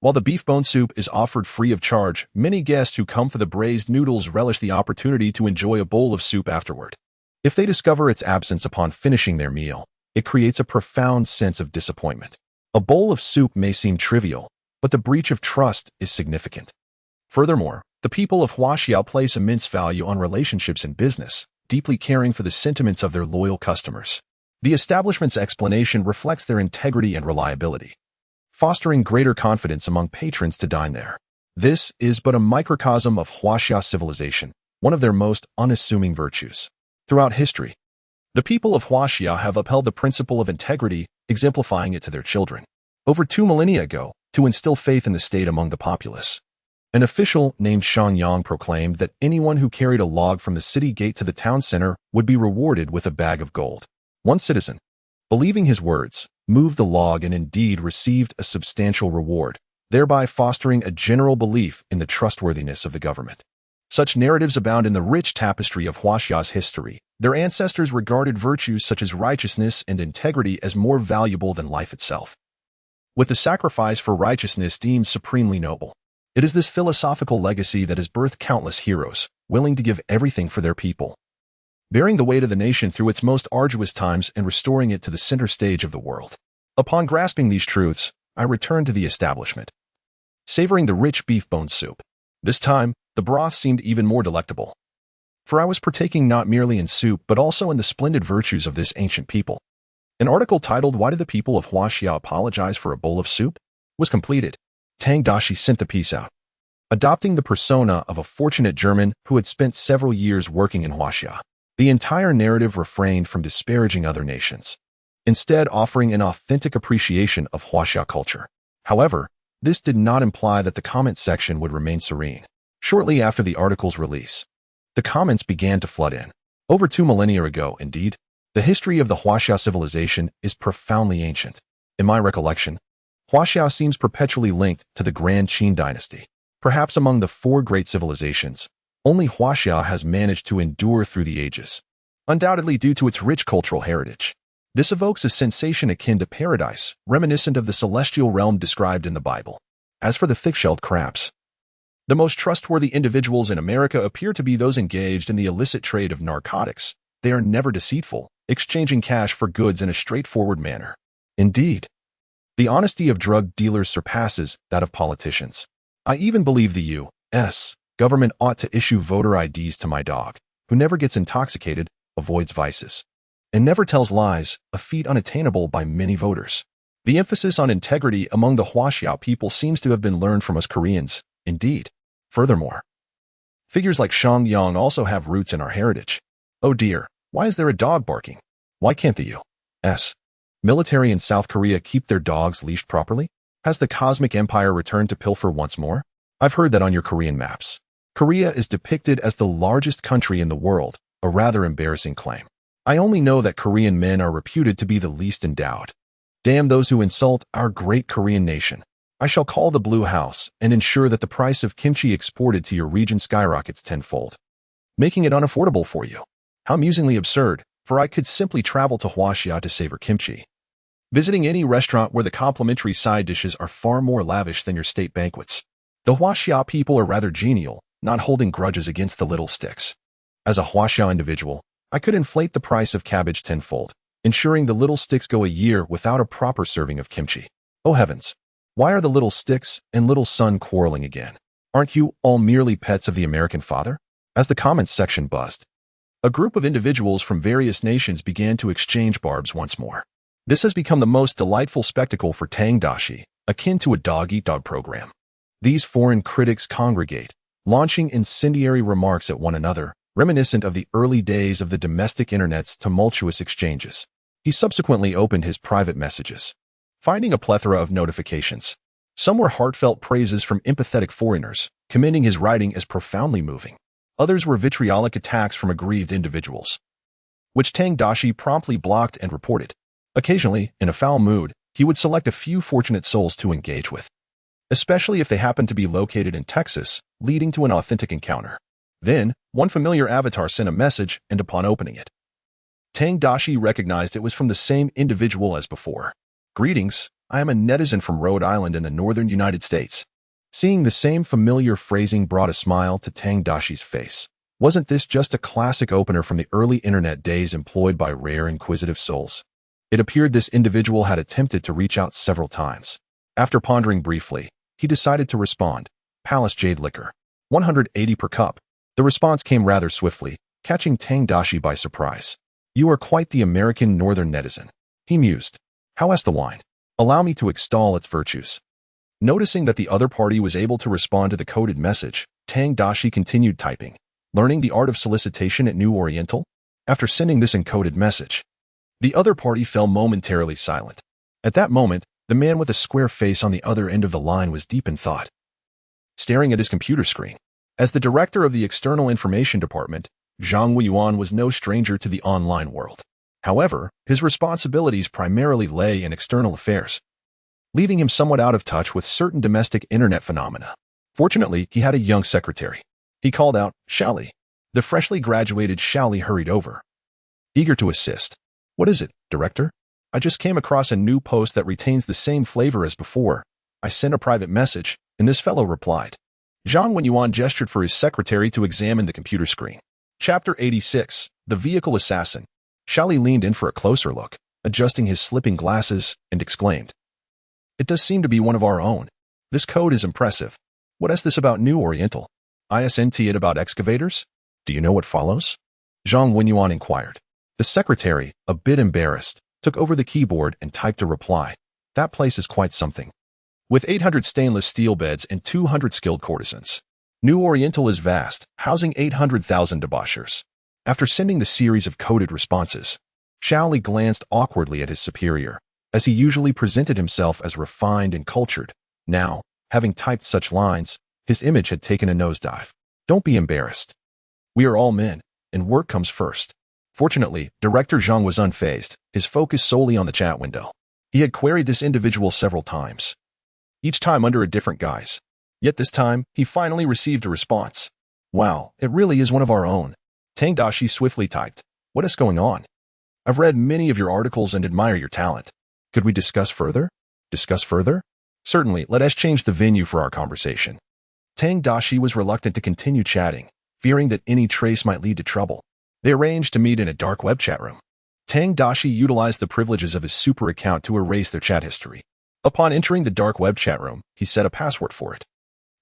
While the beef bone soup is offered free of charge, many guests who come for the braised noodles relish the opportunity to enjoy a bowl of soup afterward. If they discover its absence upon finishing their meal, it creates a profound sense of disappointment. A bowl of soup may seem trivial, but the breach of trust is significant. Furthermore, the people of Huaxiao place immense value on relationships in business, deeply caring for the sentiments of their loyal customers. The establishment's explanation reflects their integrity and reliability, fostering greater confidence among patrons to dine there. This is but a microcosm of Huaxia civilization, one of their most unassuming virtues. Throughout history, the people of Huaxia have upheld the principle of integrity, exemplifying it to their children. Over 2 millennia ago, to instill faith in the state among the populace, an official named Shang Yang proclaimed that anyone who carried a log from the city gate to the town center would be rewarded with a bag of gold. One citizen, believing his words, moved the log and indeed received a substantial reward, thereby fostering a general belief in the trustworthiness of the government. Such narratives abound in the rich tapestry of Huaxia's history. Their ancestors regarded virtues such as righteousness and integrity as more valuable than life itself, with the sacrifice for righteousness deemed supremely noble. It is this philosophical legacy that has birthed countless heroes, willing to give everything for their people. bearing the weight of the nation through its most arduous times and restoring it to the center stage of the world. Upon grasping these truths, I returned to the establishment, savoring the rich beef bone soup. This time, the broth seemed even more delectable, for I was partaking not merely in soup but also in the splendid virtues of this ancient people. An article titled "Why Did the People of Huaxia Apologize for a Bowl of Soup?" was completed. Tang Daxi sent the piece out, adopting the persona of a fortunate German who had spent several years working in Huaxia. The entire narrative refrained from disparaging other nations, instead offering an authentic appreciation of Huaxia culture. However, this did not imply that the comment section would remain serene. Shortly after the article's release, the comments began to flood in. Over 2 millennia ago, indeed, the history of the Huaxia civilization is profoundly ancient. In my recollection, Huaxia seems perpetually linked to the Grand Qin dynasty. Perhaps among the 4 great civilizations, only Huaxia has managed to endure through the ages, undoubtedly due to its rich cultural heritage. This evokes a sensation akin to paradise, reminiscent of the celestial realm described in the Bible. As for the thick-shelled crabs, the most trustworthy individuals in America appear to be those engaged in the illicit trade of narcotics. They are never deceitful, exchanging cash for goods in a straightforward manner. Indeed, the honesty of drug dealers surpasses that of politicians. I even believe the U.S. government ought to issue voter IDs to my dog, who never gets intoxicated, avoids vices, and never tells lies, a feat unattainable by many voters. The emphasis on integrity among the Huaxia people seems to have been learned from us Koreans, indeed. Furthermore, figures like Shang Yang also have roots in our heritage. Oh dear, why is there a dog barking? Why can't the U.S. military in South Korea keep their dogs leashed properly? Has the cosmic empire returned to pilfer once more? I've heard that on your Korean maps. Korea is depicted as the largest country in the world, a rather embarrassing claim. I only know that Korean men are reputed to be the least endowed. Damn those who insult our great Korean nation. I shall call the Blue House and ensure that the price of kimchi exported to your region skyrockets tenfold, making it unaffordable for you. How amusingly absurd, for I could simply travel to Huaxia to savor kimchi, visiting any restaurant where the complimentary side dishes are far more lavish than your state banquets. The Huaxia people are rather genial, not holding grudges against the little sticks. As a Huaxia individual, I could inflate the price of cabbage tenfold, ensuring the little sticks go a year without a proper serving of kimchi. Oh heavens! Why are the little sticks and little son quarreling again? Aren't you all merely pets of the American father? As the comments section buzzed, a group of individuals from various nations began to exchange barbs once more. This has become the most delightful spectacle for Tang Daxi, akin to a dog-eat-dog program. These foreign critics congregate, launching incendiary remarks at one another, reminiscent of the early days of the domestic internet's tumultuous exchanges. He subsequently opened his private messages, finding a plethora of notifications. Some were heartfelt praises from empathetic foreigners, commending his writing as profoundly moving. Others were vitriolic attacks from aggrieved individuals, which Tang Daxi promptly blocked and reported. Occasionally, in a foul mood, he would select a few fortunate souls to engage with, especially if they happened to be located in Texas, leading to an authentic encounter. Then, one familiar avatar sent a message, and upon opening it, Tang Daxi recognized it was from the same individual as before. Greetings, I am a netizen from Rhode Island in the northern United States. Seeing the same familiar phrasing brought a smile to Tang Daxi's face. Wasn't this just a classic opener from the early internet days employed by rare inquisitive souls? It appeared this individual had attempted to reach out several times. After pondering briefly, he decided to respond. Palace Jade Liquor. 180 per cup. The response came rather swiftly, catching Tang Daxi by surprise. You are quite the American northern netizen, he mused. How is the wine? Allow me to extol its virtues. Noticing that the other party was able to respond to the coded message, Tang Daxi continued typing, learning the art of solicitation at New Oriental. After sending this encoded message, the other party fell momentarily silent. At that moment, the man with a square face on the other end of the line was deep in thought, staring at his computer screen. As the director of the External Information Department, Zhang Weiyuan was no stranger to the online world. However, his responsibilities primarily lay in external affairs, leaving him somewhat out of touch with certain domestic internet phenomena. Fortunately, he had a young secretary. He called out, Xiaoli. The freshly graduated Xiaoli hurried over, eager to assist. What is it, Director? I just came across a new post that retains the same flavor as before. I sent a private message, and this fellow replied. Zhang Weiyuan gestured for his secretary to examine the computer screen. Chapter 86. The vehicle assassin. Xiaoli leaned in for a closer look, adjusting his slipping glasses, and exclaimed, "It does seem to be one of our own. This code is impressive. What is this about New Oriental? Isn't it about excavators? Do you know what follows?" Zhang Wenyuan inquired. The secretary, a bit embarrassed, took over the keyboard and typed a reply. "That place is quite something. With 800 stainless steel beds and 200 skilled courtesans. New Oriental is vast, housing 800,000 debauchers." After sending the series of coded responses, Xiaoli glanced awkwardly at his superior, as he usually presented himself as refined and cultured. Now, having typed such lines, his image had taken a nosedive. "Don't be embarrassed. We are all men, and work comes first." Fortunately, Director Zhang was unfazed, his focus solely on the chat window. He had queried this individual several times, each time under a different guise. Yet this time, he finally received a response. "Wow, it really is one of our own." Tang Daxi swiftly typed, "What is going on? I've read many of your articles and admire your talent. Could we discuss further?" "Discuss further? Certainly, let us change the venue for our conversation." Tang Daxi was reluctant to continue chatting, fearing that any trace might lead to trouble. They arranged to meet in a dark web chat room. Tang Daxi utilized the privileges of his super account to erase their chat history. Upon entering the dark web chat room, he set a password for it.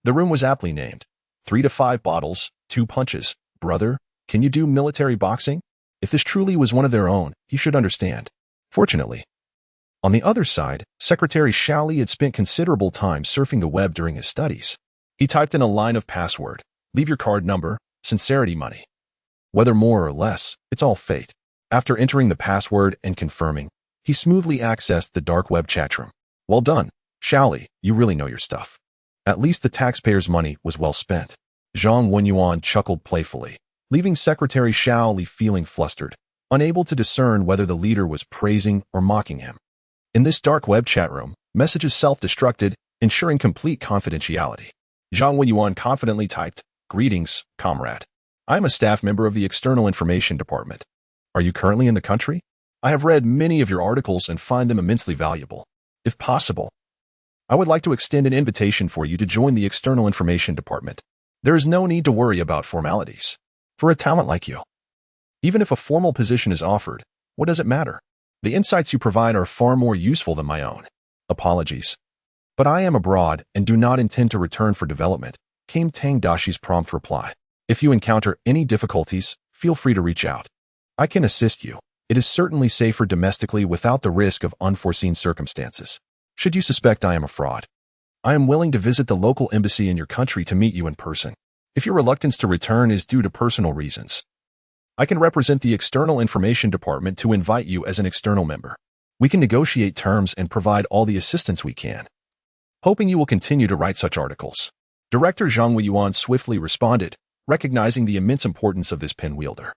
The room was aptly named. 3 to 5 bottles, 2 punches. Brother, can you do military boxing? If this truly was one of their own, he should understand. Fortunately. On the other side, Secretary Xiaoli had spent considerable time surfing the web during his studies. He typed in a line of password. "Leave your card number, sincerity money." Whether more or less, it's all fate. After entering the password and confirming, he smoothly accessed the dark web chat room. "Well done, Xiaoli, you really know your stuff. At least the taxpayers' money was well spent." Zhang Wenyuan chuckled playfully, leaving Secretary Xiaoli feeling flustered, unable to discern whether the leader was praising or mocking him. In this dark web chat room, messages self-destructed, ensuring complete confidentiality. Zhang Wenyuan confidently typed, "Greetings, comrade. I am a staff member of the External Information Department. Are you currently in the country? I have read many of your articles and find them immensely valuable. If possible, I would like to extend an invitation for you to join the External Information Department. There is no need to worry about formalities. For a talent like you, even if a formal position is offered, what does it matter? The insights you provide are far more useful than my own. Apologies. But I am abroad and do not intend to return for development," came Tang Daxi's prompt reply. "If you encounter any difficulties, feel free to reach out. I can assist you. It is certainly safer domestically without the risk of unforeseen circumstances. Should you suspect I am a fraud, I am willing to visit the local embassy in your country to meet you in person. If your reluctance to return is due to personal reasons, I can represent the External Information Department to invite you as an external member. We can negotiate terms and provide all the assistance we can. Hoping you will continue to write such articles." Director Zhang Wenyuan swiftly responded, recognizing the immense importance of this pen wielder.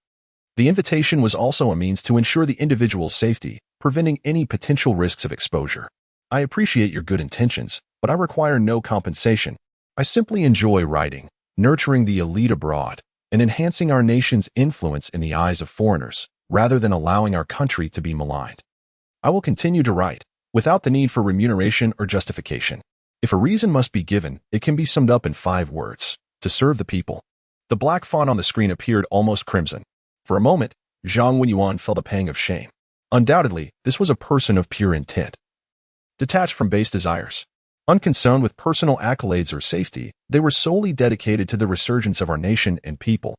The invitation was also a means to ensure the individual's safety, preventing any potential risks of exposure. "I appreciate your good intentions, but I require no compensation. I simply enjoy writing, nurturing the elite abroad, and enhancing our nation's influence in the eyes of foreigners, rather than allowing our country to be maligned. I will continue to write, without the need for remuneration or justification. If a reason must be given, it can be summed up in 5 words: to serve the people." The black font on the screen appeared almost crimson. For a moment, Zhang Wenyuan felt a pang of shame. Undoubtedly, this was a person of pure intent, detached from base desires. Unconcerned with personal accolades or safety, they were solely dedicated to the resurgence of our nation and people.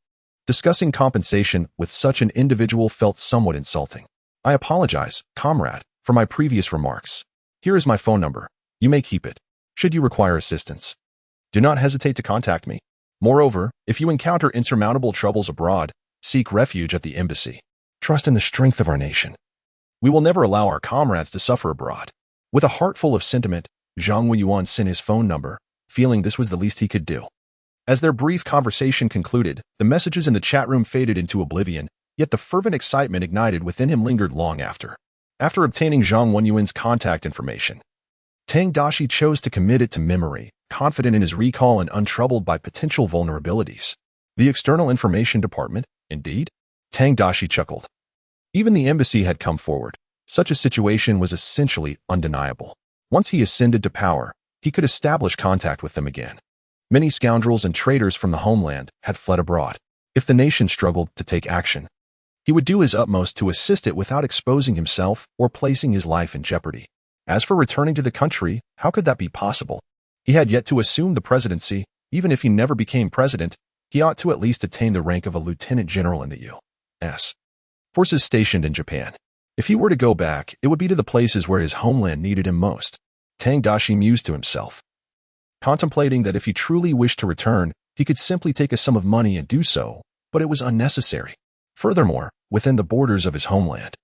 Discussing compensation with such an individual felt somewhat insulting. "I apologize, comrade, for my previous remarks. Here is my phone number. You may keep it. Should you require assistance, do not hesitate to contact me. Moreover, if you encounter insurmountable troubles abroad, seek refuge at the embassy. Trust in the strength of our nation. We will never allow our comrades to suffer abroad." With a heart full of sentiment, Zhang Wenyuan sent his phone number, feeling this was the least he could do. As their brief conversation concluded, the messages in the chat room faded into oblivion, yet the fervent excitement ignited within him lingered long after. After obtaining Zhang Wenyuan's contact information, Tang Daxi chose to commit it to memory, confident in his recall and untroubled by potential vulnerabilities. The External Information Department, indeed? Tang Daxi chuckled. Even the embassy had come forward. Such a situation was essentially undeniable. Once he ascended to power, he could establish contact with them again. Many scoundrels and traitors from the homeland had fled abroad. If the nation struggled to take action, He would do his utmost to assist it without exposing himself or placing his life in jeopardy. As for returning to the country, how could that be possible? He had yet to assume the presidency. Even if he never became president, he ought to at least attain the rank of a lieutenant general in the U.S. forces stationed in Japan. If he were to go back, it would be to the places where his homeland needed him most. Tang Daxi mused to himself, contemplating that if he truly wished to return, he could simply take a sum of money and do so, but it was unnecessary. Furthermore, within the borders of his homeland,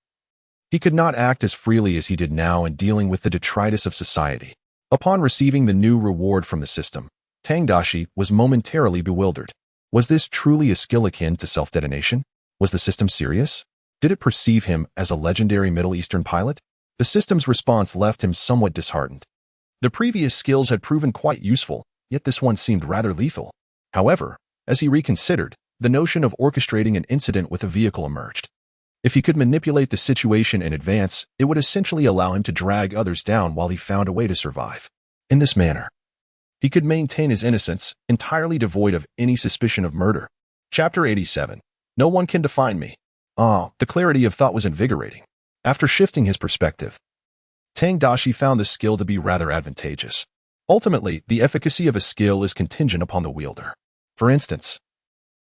he could not act as freely as he did now in dealing with the detritus of society. Upon receiving the new reward from the system, Tang Daxi was momentarily bewildered. Was this truly a skill akin to self-detonation? Was the system serious? Did it perceive him as a legendary Middle Eastern pilot? The system's response left him somewhat disheartened. The previous skills had proven quite useful, yet this one seemed rather lethal. However, as he reconsidered, the notion of orchestrating an incident with a vehicle emerged. If he could manipulate the situation in advance, it would essentially allow him to drag others down while he found a way to survive. In this manner, he could maintain his innocence, entirely devoid of any suspicion of murder. Chapter 87. No one can define me. The clarity of thought was invigorating. After shifting his perspective, Tang Daxi found the skill to be rather advantageous. Ultimately, the efficacy of a skill is contingent upon the wielder. For instance,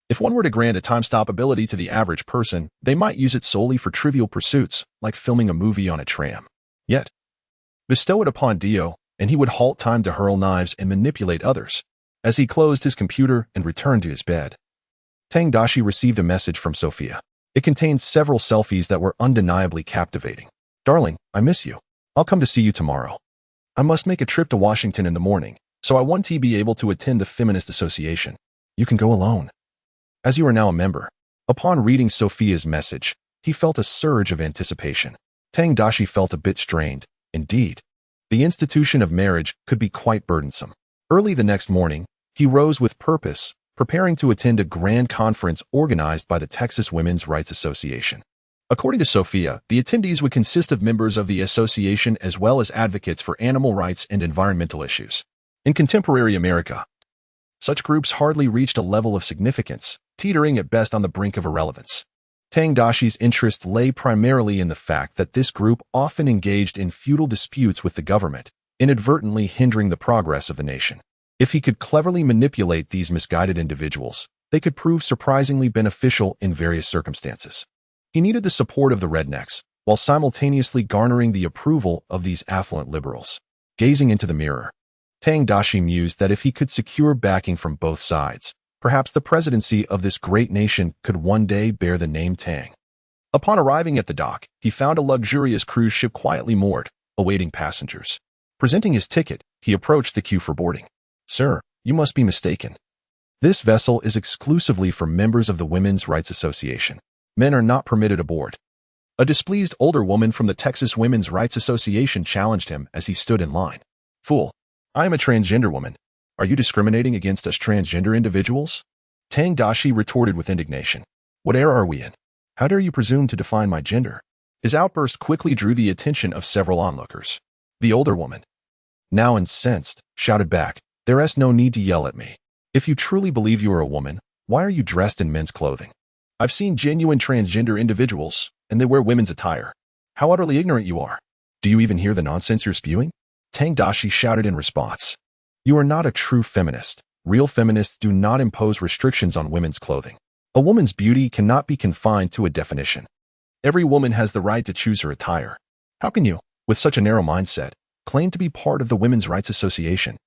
if one were to grant a time-stop ability to the average person, they might use it solely for trivial pursuits, like filming a movie on a tram. Yet, bestow it upon Dio, and he would halt time to hurl knives and manipulate others. As he closed his computer and returned to his bed, Tang Daxi received a message from Sophia. It contained several selfies that were undeniably captivating. Darling, I miss you. I'll come to see you tomorrow. I must make a trip to Washington in the morning, so I want to be able to attend the Feminist Association. You can go alone, as you are now a member. Upon reading Sophia's message, he felt a surge of anticipation. Tang Daxi felt a bit strained. Indeed, the institution of marriage could be quite burdensome. Early the next morning, he rose with purpose, preparing to attend a grand conference organized by the Texas Women's Rights Association. According to Sophia, the attendees would consist of members of the association as well as advocates for animal rights and environmental issues. In contemporary America, such groups hardly reached a level of significance, teetering at best on the brink of irrelevance. Tang Daxi's interest lay primarily in the fact that this group often engaged in feudal disputes with the government, inadvertently hindering the progress of the nation. If he could cleverly manipulate these misguided individuals, they could prove surprisingly beneficial in various circumstances. He needed the support of the rednecks, while simultaneously garnering the approval of these affluent liberals. Gazing into the mirror, Tang Daxi mused that if he could secure backing from both sides, perhaps the presidency of this great nation could one day bear the name Tang. Upon arriving at the dock, he found a luxurious cruise ship quietly moored, awaiting passengers. Presenting his ticket, he approached the queue for boarding. Sir, you must be mistaken. This vessel is exclusively for members of the Women's Rights Association. Men are not permitted aboard. A displeased older woman from the Texas Women's Rights Association challenged him as he stood in line. Fool, I am a transgender woman. Are you discriminating against us transgender individuals? Tang Daxi retorted with indignation. What era are we in? How dare you presume to define my gender? His outburst quickly drew the attention of several onlookers. The older woman, now incensed, shouted back, There's no need to yell at me. If you truly believe you are a woman, why are you dressed in men's clothing? I've seen genuine transgender individuals, and they wear women's attire. How utterly ignorant you are. Do you even hear the nonsense you're spewing? Tang Daxi shouted in response. You are not a true feminist. Real feminists do not impose restrictions on women's clothing. A woman's beauty cannot be confined to a definition. Every woman has the right to choose her attire. How can you, with such a narrow mindset, claim to be part of the Women's Rights Association?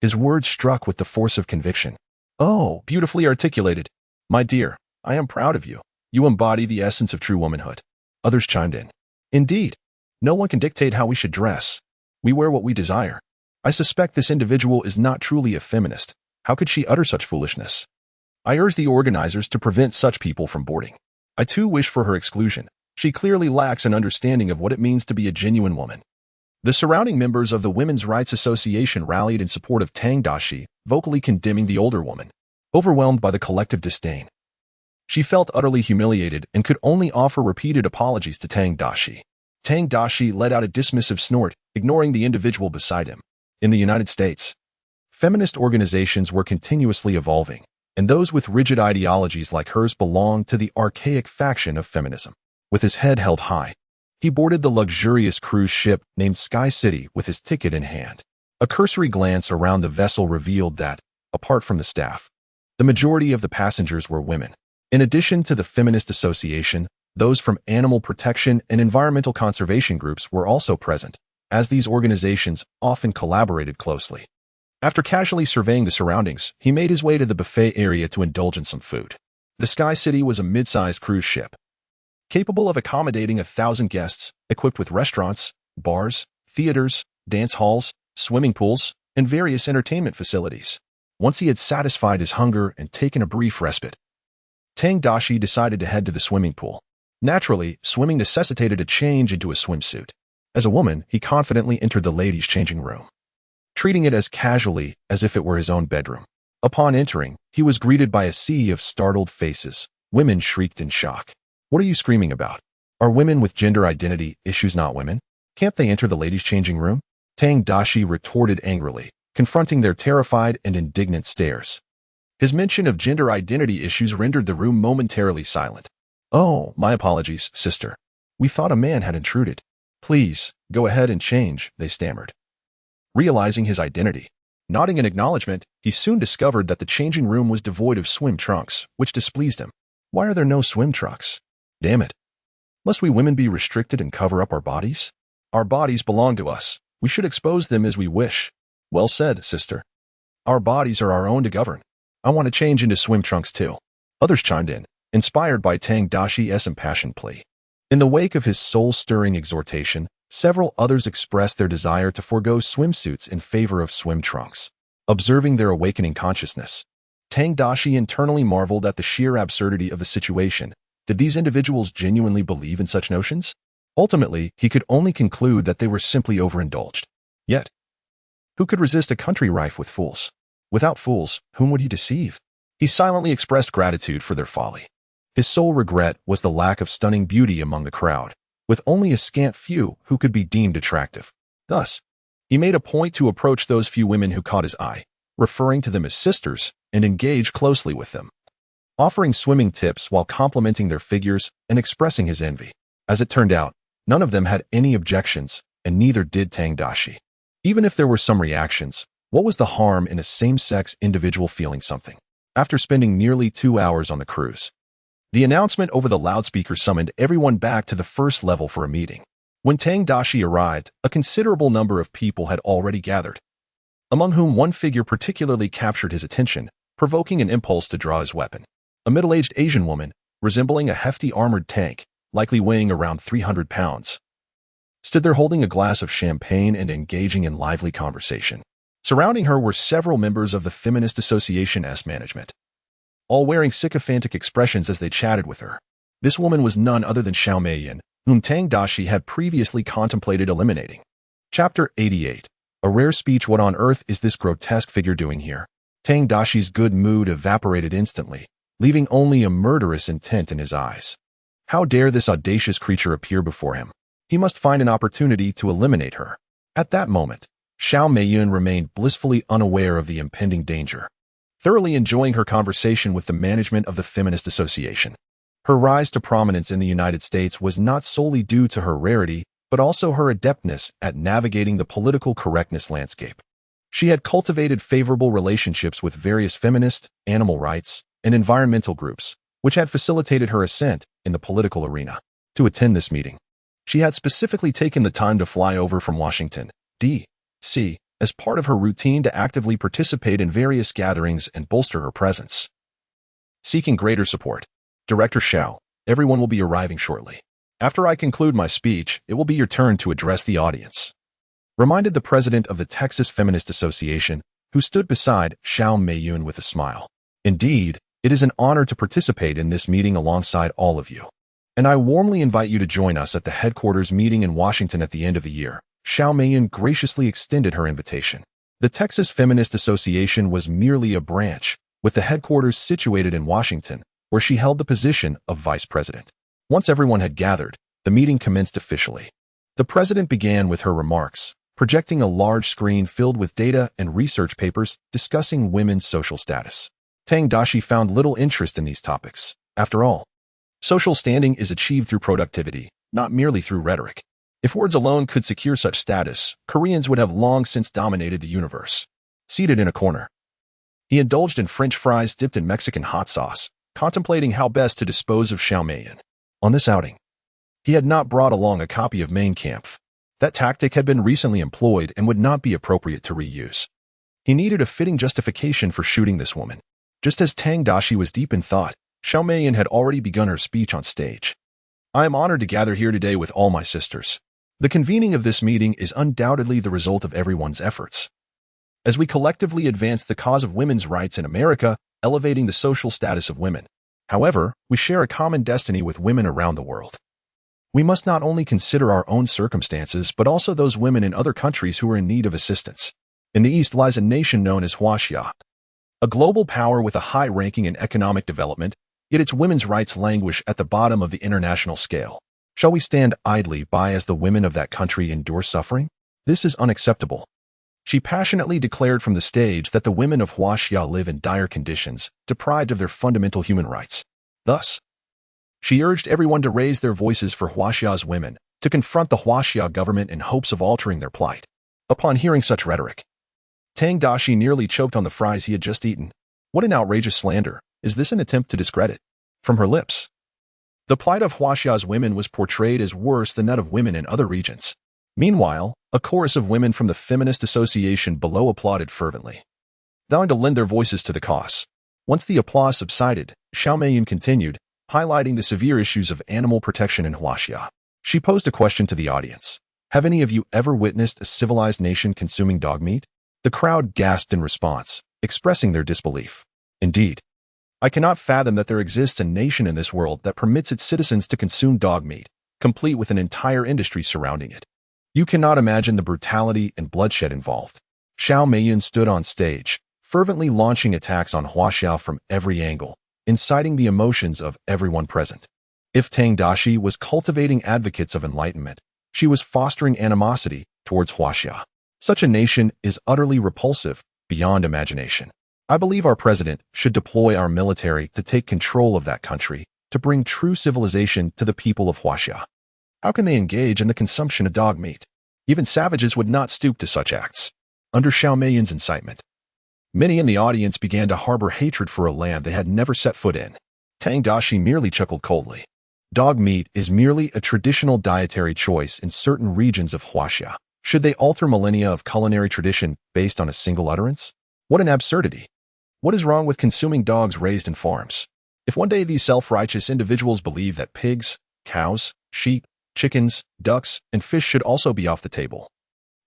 His words struck with the force of conviction. Oh, beautifully articulated. My dear, I am proud of you. You embody the essence of true womanhood. Others chimed in. Indeed, no one can dictate how we should dress. We wear what we desire. I suspect this individual is not truly a feminist. How could she utter such foolishness? I urge the organizers to prevent such people from boarding. I too wish for her exclusion. She clearly lacks an understanding of what it means to be a genuine woman. The surrounding members of the Women's Rights Association rallied in support of Tang Daxi, vocally condemning the older woman. Overwhelmed by the collective disdain, she felt utterly humiliated and could only offer repeated apologies to Tang Daxi. Tang Daxi let out a dismissive snort, ignoring the individual beside him. In the United States, feminist organizations were continuously evolving. and those with rigid ideologies like hers belonged to the archaic faction of feminism. With his head held high, he boarded the luxurious cruise ship named Sky City with his ticket in hand. A cursory glance around the vessel revealed that, apart from the staff, the majority of the passengers were women. In addition to the Feminist Association, those from animal protection and environmental conservation groups were also present, as these organizations often collaborated closely. After casually surveying the surroundings, he made his way to the buffet area to indulge in some food. The Sky City was a mid-sized cruise ship, capable of accommodating 1,000 guests, equipped with restaurants, bars, theaters, dance halls, swimming pools, and various entertainment facilities. Once he had satisfied his hunger and taken a brief respite, Tang Daxi decided to head to the swimming pool. Naturally, swimming necessitated a change into a swimsuit. As a woman, he confidently entered the ladies' changing room, treating it as casually as if it were his own bedroom. Upon entering, he was greeted by a sea of startled faces. Women shrieked in shock. "What are you screaming about? Are women with gender identity issues not women? Can't they enter the ladies' changing room?" Tang Daxi retorted angrily, confronting their terrified and indignant stares. His mention of gender identity issues rendered the room momentarily silent. "Oh, my apologies, sister. We thought a man had intruded. Please, go ahead and change," they stammered. Realizing his identity, nodding in acknowledgement, he soon discovered that the changing room was devoid of swim trunks, which displeased him. Why are there no swim trunks? Damn it. Must we women be restricted and cover up our bodies? Our bodies belong to us. We should expose them as we wish. Well said, sister. Our bodies are our own to govern. I want to change into swim trunks too. Others chimed in, inspired by Tang Daxi's impassioned plea. In the wake of his soul-stirring exhortation, several others expressed their desire to forego swimsuits in favor of swim trunks. Observing their awakening consciousness, Tang Daxi internally marveled at the sheer absurdity of the situation. Did these individuals genuinely believe in such notions? Ultimately, he could only conclude that they were simply overindulged. Yet, who could resist a country rife with fools? Without fools, whom would he deceive? He silently expressed gratitude for their folly. His sole regret was the lack of stunning beauty among the crowd, with only a scant few who could be deemed attractive. Thus, he made a point to approach those few women who caught his eye, referring to them as sisters, and engage closely with them, offering swimming tips while complimenting their figures and expressing his envy. As it turned out, none of them had any objections, and neither did Tang Daxi. Even if there were some reactions, what was the harm in a same-sex individual feeling something? After spending nearly 2 hours on the cruise, the announcement over the loudspeaker summoned everyone back to the first level for a meeting. When Tang Daxi arrived, a considerable number of people had already gathered, among whom one figure particularly captured his attention, provoking an impulse to draw his weapon. A middle-aged Asian woman, resembling a hefty armored tank, likely weighing around 300 pounds, stood there holding a glass of champagne and engaging in lively conversation. Surrounding her were several members of the Feminist Association's management, all wearing sycophantic expressions as they chatted with her. This woman was none other than Xiao Meiyan, whom Tang Daxi had previously contemplated eliminating. Chapter 88. A rare speech. What on earth is this grotesque figure doing here? Tang Daxi's good mood evaporated instantly, leaving only a murderous intent in his eyes. How dare this audacious creature appear before him? He must find an opportunity to eliminate her. At that moment, Xiao Meiyan remained blissfully unaware of the impending danger, thoroughly enjoying her conversation with the management of the Feminist Association. Her rise to prominence in the United States was not solely due to her rarity, but also her adeptness at navigating the political correctness landscape. She had cultivated favorable relationships with various feminist, animal rights, and environmental groups, which had facilitated her ascent in the political arena. To attend this meeting, she had specifically taken the time to fly over from Washington, D.C., as part of her routine to actively participate in various gatherings and bolster her presence. Seeking greater support, Director Xiao, everyone will be arriving shortly. After I conclude my speech, it will be your turn to address the audience, reminded the president of the Texas Feminist Association, who stood beside Xiao Meiyan with a smile. Indeed, it is an honor to participate in this meeting alongside all of you, and I warmly invite you to join us at the headquarters meeting in Washington at the end of the year. Xiao Meiyan graciously extended her invitation. The Texas Feminist Association was merely a branch, with the headquarters situated in Washington, where she held the position of vice president. Once everyone had gathered, the meeting commenced officially. The president began with her remarks, projecting a large screen filled with data and research papers discussing women's social status. Tang Daxi found little interest in these topics. After all, social standing is achieved through productivity, not merely through rhetoric. If words alone could secure such status, Koreans would have long since dominated the universe. Seated in a corner, he indulged in French fries dipped in Mexican hot sauce, contemplating how best to dispose of Xiao Meiyan. On this outing, he had not brought along a copy of Mein Kampf. That tactic had been recently employed and would not be appropriate to reuse. He needed a fitting justification for shooting this woman. Just as Tang Daxi was deep in thought, Xiao Meiyan had already begun her speech on stage. I am honored to gather here today with all my sisters. The convening of this meeting is undoubtedly the result of everyone's efforts. As we collectively advance the cause of women's rights in America, elevating the social status of women. However, we share a common destiny with women around the world. We must not only consider our own circumstances, but also those women in other countries who are in need of assistance. In the East lies a nation known as Huaxia, a global power with a high ranking in economic development, yet its women's rights languish at the bottom of the international scale. Shall we stand idly by as the women of that country endure suffering? This is unacceptable. She passionately declared from the stage that the women of Huaxia live in dire conditions, deprived of their fundamental human rights. Thus, she urged everyone to raise their voices for Huaxia's women, to confront the Huaxia government in hopes of altering their plight. Upon hearing such rhetoric, Tang Daxi nearly choked on the fries he had just eaten. What an outrageous slander! Is this an attempt to discredit? From her lips, the plight of Huaxia's women was portrayed as worse than that of women in other regions. Meanwhile, a chorus of women from the Feminist Association below applauded fervently, vowing to lend their voices to the cause. Once the applause subsided, Xiao Meiyan continued, highlighting the severe issues of animal protection in Huaxia. She posed a question to the audience. Have any of you ever witnessed a civilized nation consuming dog meat? The crowd gasped in response, expressing their disbelief. Indeed, I cannot fathom that there exists a nation in this world that permits its citizens to consume dog meat, complete with an entire industry surrounding it. You cannot imagine the brutality and bloodshed involved. Xiao Meiyan stood on stage, fervently launching attacks on Huaxia from every angle, inciting the emotions of everyone present. If Tang Daxi was cultivating advocates of enlightenment, she was fostering animosity towards Huaxia. Such a nation is utterly repulsive, beyond imagination. I believe our president should deploy our military to take control of that country, to bring true civilization to the people of Huaxia. How can they engage in the consumption of dog meat? Even savages would not stoop to such acts. Under Xiao Meiyan's incitement, many in the audience began to harbor hatred for a land they had never set foot in. Tang Daxi merely chuckled coldly. Dog meat is merely a traditional dietary choice in certain regions of Huaxia. Should they alter millennia of culinary tradition based on a single utterance? What an absurdity! What is wrong with consuming dogs raised in farms? If one day these self-righteous individuals believe that pigs, cows, sheep, chickens, ducks, and fish should also be off the table,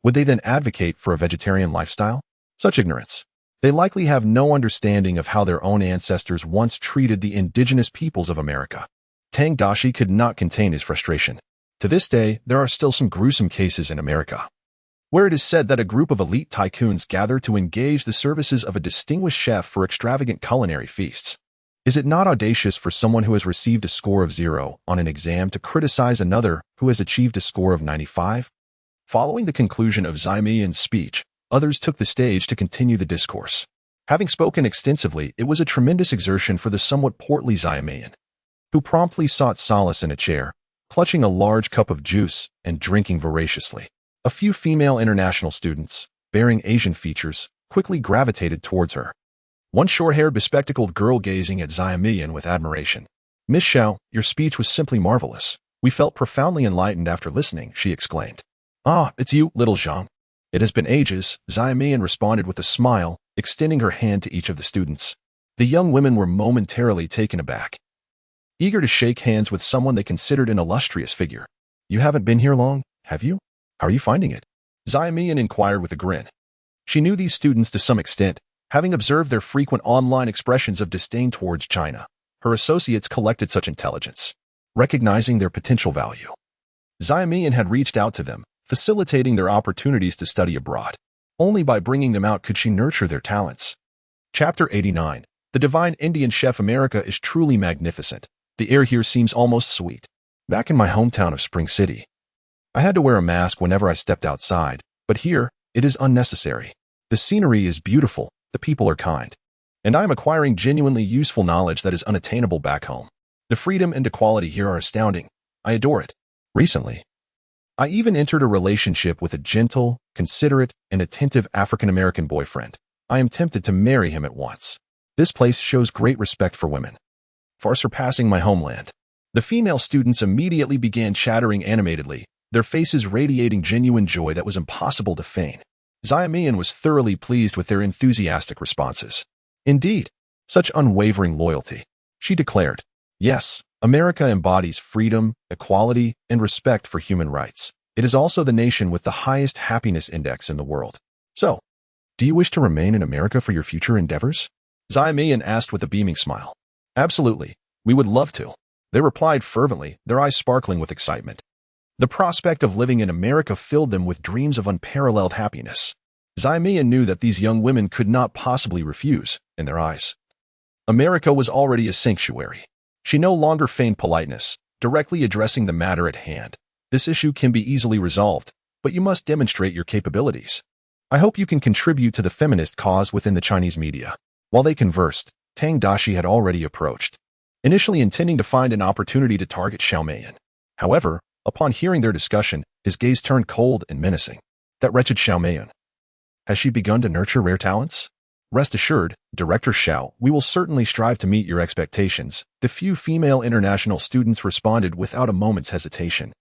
would they then advocate for a vegetarian lifestyle? Such ignorance. They likely have no understanding of how their own ancestors once treated the indigenous peoples of America. Tang Daxi could not contain his frustration. To this day, there are still some gruesome cases in America, where it is said that a group of elite tycoons gather to engage the services of a distinguished chef for extravagant culinary feasts. Is it not audacious for someone who has received a score of 0 on an exam to criticize another who has achieved a score of 95? Following the conclusion of Xiao Meiyan's speech, others took the stage to continue the discourse. Having spoken extensively, it was a tremendous exertion for the somewhat portly Xiao Meiyan, who promptly sought solace in a chair, clutching a large cup of juice and drinking voraciously. A few female international students, bearing Asian features, quickly gravitated towards her. One short-haired, bespectacled girl gazing at Xiao Meiyan with admiration. Miss Xiao, your speech was simply marvelous. We felt profoundly enlightened after listening, she exclaimed. Ah, it's you, little Zhang. It has been ages, Xiao Meiyan responded with a smile, extending her hand to each of the students. The young women were momentarily taken aback, eager to shake hands with someone they considered an illustrious figure. You haven't been here long, have you? How are you finding it? Xiao Meiyan inquired with a grin. She knew these students to some extent, having observed their frequent online expressions of disdain towards China. Her associates collected such intelligence, recognizing their potential value. Xiao Meiyan had reached out to them, facilitating their opportunities to study abroad. Only by bringing them out could she nurture their talents. Chapter 89. The Divine Indian Chef. America is truly magnificent. The air here seems almost sweet. Back in my hometown of Spring City, I had to wear a mask whenever I stepped outside, but here, it is unnecessary. The scenery is beautiful, the people are kind, and I am acquiring genuinely useful knowledge that is unattainable back home. The freedom and equality here are astounding. I adore it. Recently, I even entered a relationship with a gentle, considerate, and attentive African-American boyfriend. I am tempted to marry him at once. This place shows great respect for women, far surpassing my homeland. The female students immediately began chattering animatedly, their faces radiating genuine joy that was impossible to feign. Xiaomian was thoroughly pleased with their enthusiastic responses. Indeed, such unwavering loyalty. She declared, "Yes, America embodies freedom, equality, and respect for human rights. It is also the nation with the highest happiness index in the world. So, do you wish to remain in America for your future endeavors?" Xiaomian asked with a beaming smile. "Absolutely, we would love to," they replied fervently, their eyes sparkling with excitement. The prospect of living in America filled them with dreams of unparalleled happiness. Xiaomian knew that these young women could not possibly refuse, in their eyes. America was already a sanctuary. She no longer feigned politeness, directly addressing the matter at hand. "This issue can be easily resolved, but you must demonstrate your capabilities. I hope you can contribute to the feminist cause within the Chinese media." While they conversed, Tang Daxi had already approached, initially intending to find an opportunity to target Xiaomian. However, upon hearing their discussion, his gaze turned cold and menacing. That wretched Xiaomian. Has she begun to nurture rare talents? Rest assured, Director Xiao, we will certainly strive to meet your expectations. The few female international students responded without a moment's hesitation.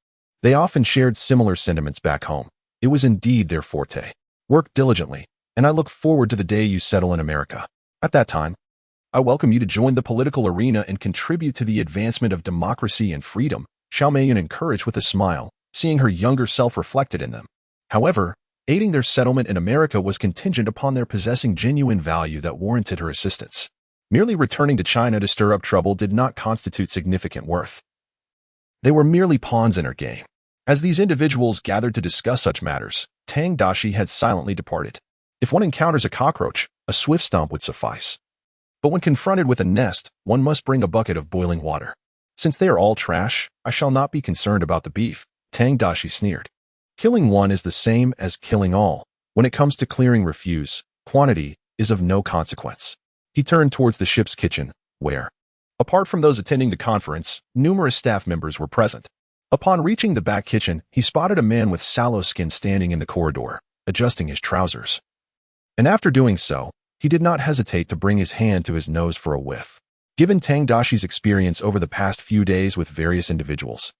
They often shared similar sentiments back home. It was indeed their forte. Work diligently, and I look forward to the day you settle in America. At that time, I welcome you to join the political arena and contribute to the advancement of democracy and freedom, Xiaomian encouraged with a smile, seeing her younger self reflected in them. However, aiding their settlement in America was contingent upon their possessing genuine value that warranted her assistance. Merely returning to China to stir up trouble did not constitute significant worth. They were merely pawns in her game. As these individuals gathered to discuss such matters, Tang Daxi had silently departed. If one encounters a cockroach, a swift stomp would suffice. But when confronted with a nest, one must bring a bucket of boiling water. Since they are all trash, I shall not be concerned about the beef, Tang Daxi sneered. Killing one is the same as killing all. When it comes to clearing refuse, quantity is of no consequence. He turned towards the ship's kitchen, where, apart from those attending the conference, numerous staff members were present. Upon reaching the back kitchen, he spotted a man with sallow skin standing in the corridor, adjusting his trousers. And after doing so, he did not hesitate to bring his hand to his nose for a whiff. Given Tang Daxi's experience over the past few days with various individuals,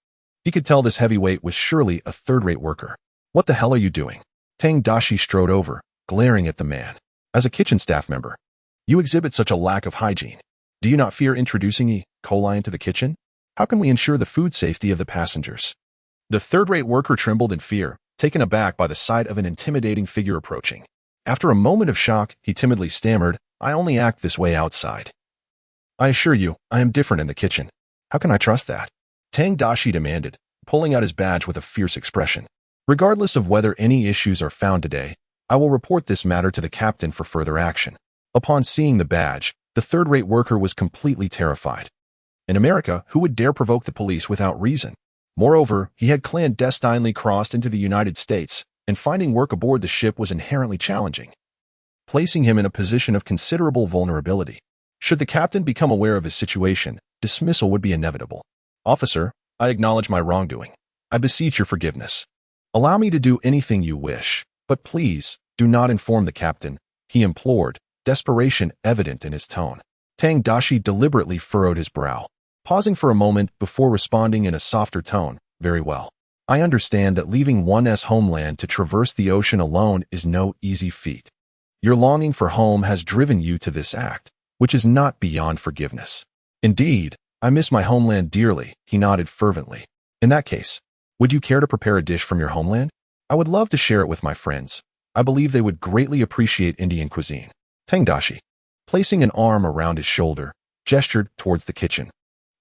he could tell this heavyweight was surely a third-rate worker. "What the hell are you doing?" Tang Daxi strode over, glaring at the man. "As a kitchen staff member, you exhibit such a lack of hygiene. Do you not fear introducing E. coli into the kitchen? How can we ensure the food safety of the passengers?" The third-rate worker trembled in fear, taken aback by the sight of an intimidating figure approaching. After a moment of shock, he timidly stammered, "I only act this way outside. I assure you, I am different in the kitchen. How can I trust that?" Tang Daxi demanded, pulling out his badge with a fierce expression. "Regardless of whether any issues are found today, I will report this matter to the captain for further action." Upon seeing the badge, the third-rate worker was completely terrified. In America, who would dare provoke the police without reason? Moreover, he had clandestinely crossed into the United States, and finding work aboard the ship was inherently challenging, placing him in a position of considerable vulnerability. Should the captain become aware of his situation, dismissal would be inevitable. "Officer, I acknowledge my wrongdoing. I beseech your forgiveness. Allow me to do anything you wish, but please, do not inform the captain," he implored, desperation evident in his tone. Tang Daxi deliberately furrowed his brow, pausing for a moment before responding in a softer tone. "Very well. I understand that leaving one's homeland to traverse the ocean alone is no easy feat. Your longing for home has driven you to this act, which is not beyond forgiveness. Indeed, I miss my homeland dearly," he nodded fervently. "In that case, would you care to prepare a dish from your homeland? I would love to share it with my friends. I believe they would greatly appreciate Indian cuisine." Tang Daxi, placing an arm around his shoulder, gestured towards the kitchen.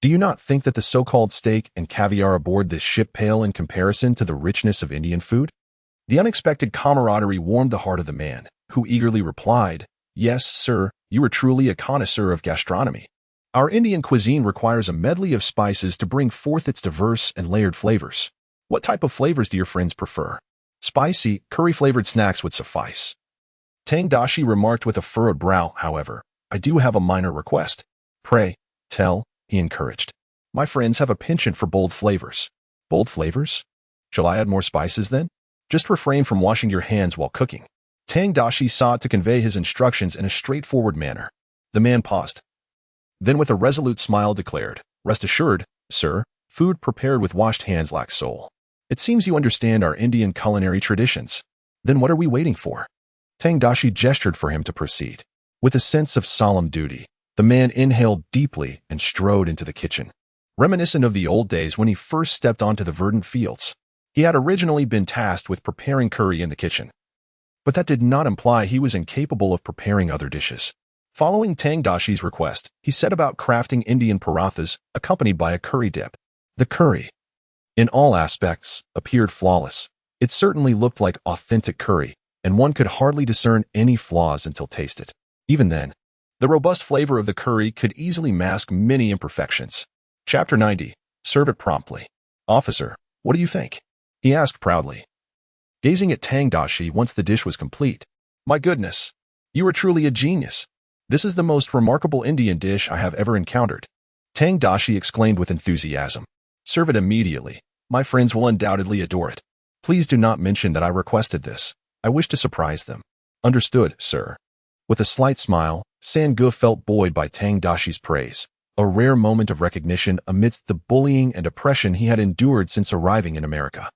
"Do you not think that the so-called steak and caviar aboard this ship pale in comparison to the richness of Indian food?" The unexpected camaraderie warmed the heart of the man, who eagerly replied, "Yes, sir, you are truly a connoisseur of gastronomy. Our Indian cuisine requires a medley of spices to bring forth its diverse and layered flavors. What type of flavors do your friends prefer?" "Spicy, curry-flavored snacks would suffice." Tang Daxi remarked with a furrowed brow, however. I do have a minor request. Pray, tell, he encouraged. My friends have a penchant for bold flavors. Bold flavors? Shall I add more spices then? Just refrain from washing your hands while cooking. Tang Daxi sought to convey his instructions in a straightforward manner. The man paused. Then with a resolute smile declared, Rest assured, sir, food prepared with washed hands lacks soul. It seems you understand our Indian culinary traditions. Then what are we waiting for? Tang Daxi gestured for him to proceed. With a sense of solemn duty, the man inhaled deeply and strode into the kitchen. Reminiscent of the old days when he first stepped onto the verdant fields, he had originally been tasked with preparing curry in the kitchen. But that did not imply he was incapable of preparing other dishes. Following Tang Daxi's request, he set about crafting Indian parathas accompanied by a curry dip. The curry, in all aspects, appeared flawless. It certainly looked like authentic curry, and one could hardly discern any flaws until tasted. Even then, the robust flavor of the curry could easily mask many imperfections. Chapter 90. Serve it promptly. Officer, what do you think? He asked proudly, gazing at Tang Daxi once the dish was complete. My goodness, you are truly a genius. This is the most remarkable Indian dish I have ever encountered. Tang Daxi exclaimed with enthusiasm. Serve it immediately. My friends will undoubtedly adore it. Please do not mention that I requested this. I wish to surprise them. Understood, sir. With a slight smile, Sangu felt buoyed by Tang Daxi's praise, a rare moment of recognition amidst the bullying and oppression he had endured since arriving in America.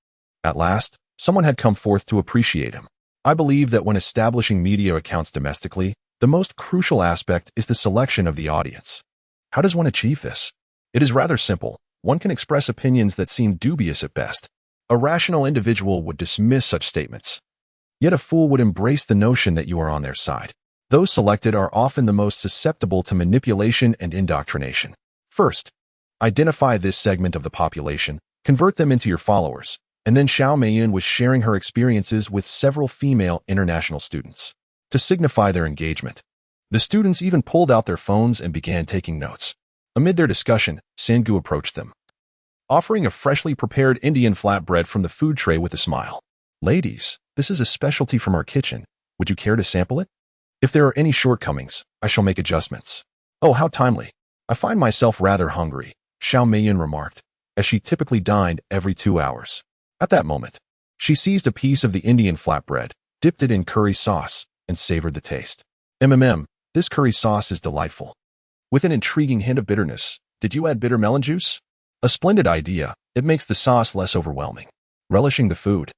At last, someone had come forth to appreciate him. I believe that when establishing media accounts domestically, the most crucial aspect is the selection of the audience. How does one achieve this? It is rather simple. One can express opinions that seem dubious at best. A rational individual would dismiss such statements. Yet a fool would embrace the notion that you are on their side. Those selected are often the most susceptible to manipulation and indoctrination. First, identify this segment of the population, convert them into your followers, and then Xiao Meiyun was sharing her experiences with several female international students. To signify their engagement, the students even pulled out their phones and began taking notes. Amid their discussion, Sangu approached them, offering a freshly prepared Indian flatbread from the food tray with a smile. Ladies, this is a specialty from our kitchen. Would you care to sample it? If there are any shortcomings, I shall make adjustments. Oh, how timely. I find myself rather hungry, Xiao Meiyun remarked, as she typically dined every 2 hours. At that moment, she seized a piece of the Indian flatbread, dipped it in curry sauce, and savored the taste. This curry sauce is delightful. With an intriguing hint of bitterness, did you add bitter melon juice? A splendid idea. It makes the sauce less overwhelming. Relishing the food,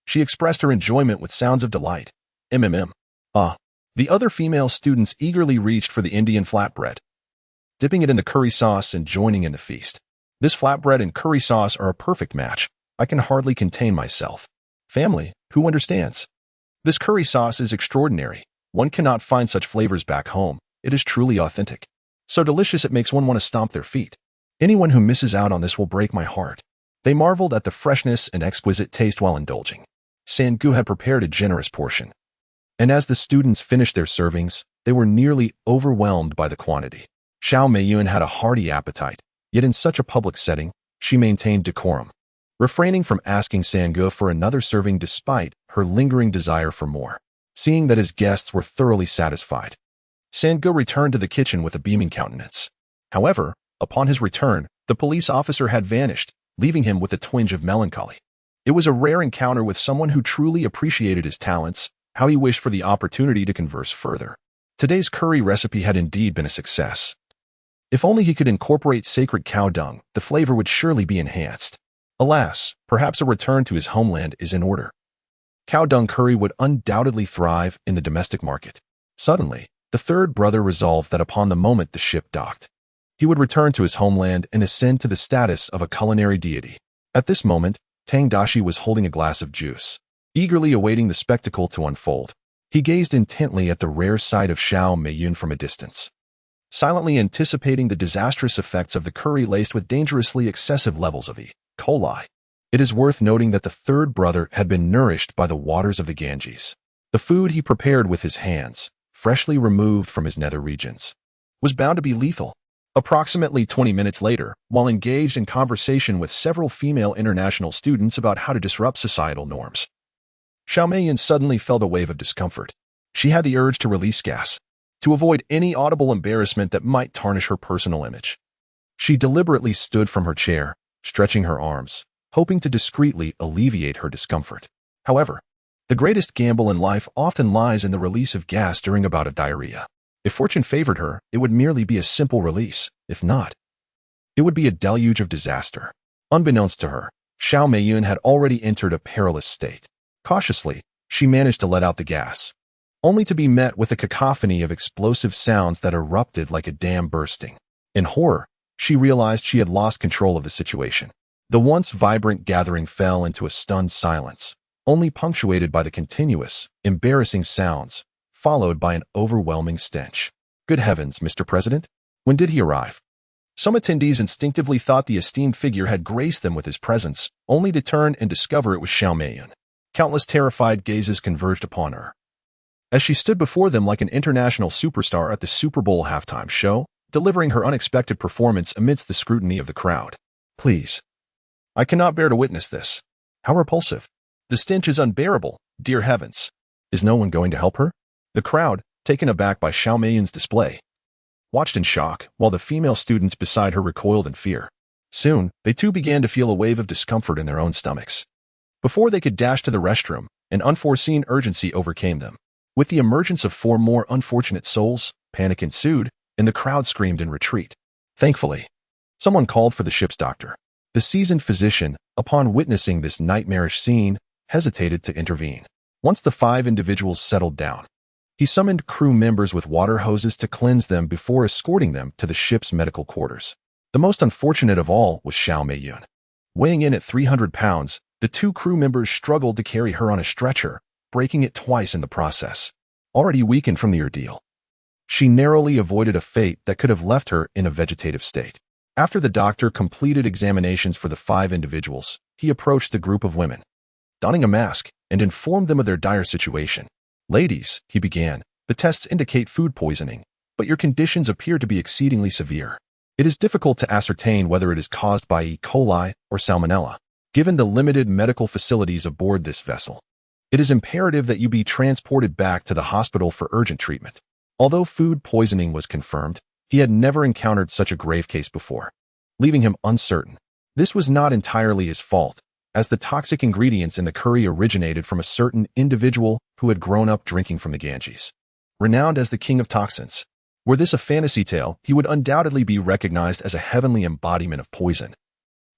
she expressed her enjoyment with sounds of delight. The other female students eagerly reached for the Indian flatbread, dipping it in the curry sauce and joining in the feast. This flatbread and curry sauce are a perfect match. I can hardly contain myself. Family, who understands? This curry sauce is extraordinary. One cannot find such flavors back home. It is truly authentic. So delicious it makes one want to stomp their feet. Anyone who misses out on this will break my heart. They marveled at the freshness and exquisite taste while indulging. Sangu had prepared a generous portion, and as the students finished their servings, they were nearly overwhelmed by the quantity. Xiao Meiyun had a hearty appetite, yet in such a public setting, she maintained decorum, refraining from asking Sangu for another serving despite her lingering desire for more. Seeing that his guests were thoroughly satisfied, Sangu returned to the kitchen with a beaming countenance. However, upon his return, the police officer had vanished, leaving him with a twinge of melancholy. It was a rare encounter with someone who truly appreciated his talents. How he wished for the opportunity to converse further. Today's curry recipe had indeed been a success. If only he could incorporate sacred cow dung, the flavor would surely be enhanced. Alas, perhaps a return to his homeland is in order. Cow dung curry would undoubtedly thrive in the domestic market. Suddenly, the third brother resolved that upon the moment the ship docked, he would return to his homeland and ascend to the status of a culinary deity. At this moment, Tang Daxi was holding a glass of juice, eagerly awaiting the spectacle to unfold. He gazed intently at the rare sight of Xiao Meiyun from a distance, silently anticipating the disastrous effects of the curry laced with dangerously excessive levels of E. coli. It is worth noting that the third brother had been nourished by the waters of the Ganges. The food he prepared with his hands, freshly removed from his nether regions, was bound to be lethal. Approximately 20 minutes later, while engaged in conversation with several female international students about how to disrupt societal norms, Xiao Meiyun suddenly felt a wave of discomfort. She had the urge to release gas. to avoid any audible embarrassment that might tarnish her personal image. She deliberately stood from her chair, stretching her arms, hoping to discreetly alleviate her discomfort. However, the greatest gamble in life often lies in the release of gas during a bout of diarrhea. If fortune favored her, it would merely be a simple release. If not, it would be a deluge of disaster. Unbeknownst to her, Xiao Meiyun had already entered a perilous state. Cautiously, she managed to let out the gas, only to be met with a cacophony of explosive sounds that erupted like a dam bursting. In horror, she realized she had lost control of the situation. The once vibrant gathering fell into a stunned silence, only punctuated by the continuous, embarrassing sounds, followed by an overwhelming stench. Good heavens, Mr. President! When did he arrive? Some attendees instinctively thought the esteemed figure had graced them with his presence, only to turn and discover it was Xiao Meiyun. Countless terrified gazes converged upon her, as she stood before them like an international superstar at the Super Bowl halftime show, delivering her unexpected performance amidst the scrutiny of the crowd. Please. I cannot bear to witness this. How repulsive. The stench is unbearable, dear heavens. Is no one going to help her? The crowd, taken aback by Xiao Meiyun's display, watched in shock, while the female students beside her recoiled in fear. Soon, they too began to feel a wave of discomfort in their own stomachs. Before they could dash to the restroom, an unforeseen urgency overcame them. With the emergence of 4 more unfortunate souls, panic ensued, and the crowd screamed in retreat. Thankfully, someone called for the ship's doctor. The seasoned physician, upon witnessing this nightmarish scene, hesitated to intervene. Once the 5 individuals settled down, he summoned crew members with water hoses to cleanse them before escorting them to the ship's medical quarters. The most unfortunate of all was Xiao Meiyun. Weighing in at 300 pounds, the 2 crew members struggled to carry her on a stretcher, breaking it twice in the process. Already weakened from the ordeal, she narrowly avoided a fate that could have left her in a vegetative state. After the doctor completed examinations for the 5 individuals, he approached the group of women, donning a mask, and informed them of their dire situation. Ladies, he began, the tests indicate food poisoning, but your conditions appear to be exceedingly severe. It is difficult to ascertain whether it is caused by E. coli or salmonella. Given the limited medical facilities aboard this vessel, it is imperative that you be transported back to the hospital for urgent treatment. Although food poisoning was confirmed, he had never encountered such a grave case before, leaving him uncertain. This was not entirely his fault, as the toxic ingredients in the curry originated from a certain individual who had grown up drinking from the Ganges. Renowned as the king of toxins, were this a fantasy tale, he would undoubtedly be recognized as a heavenly embodiment of poison,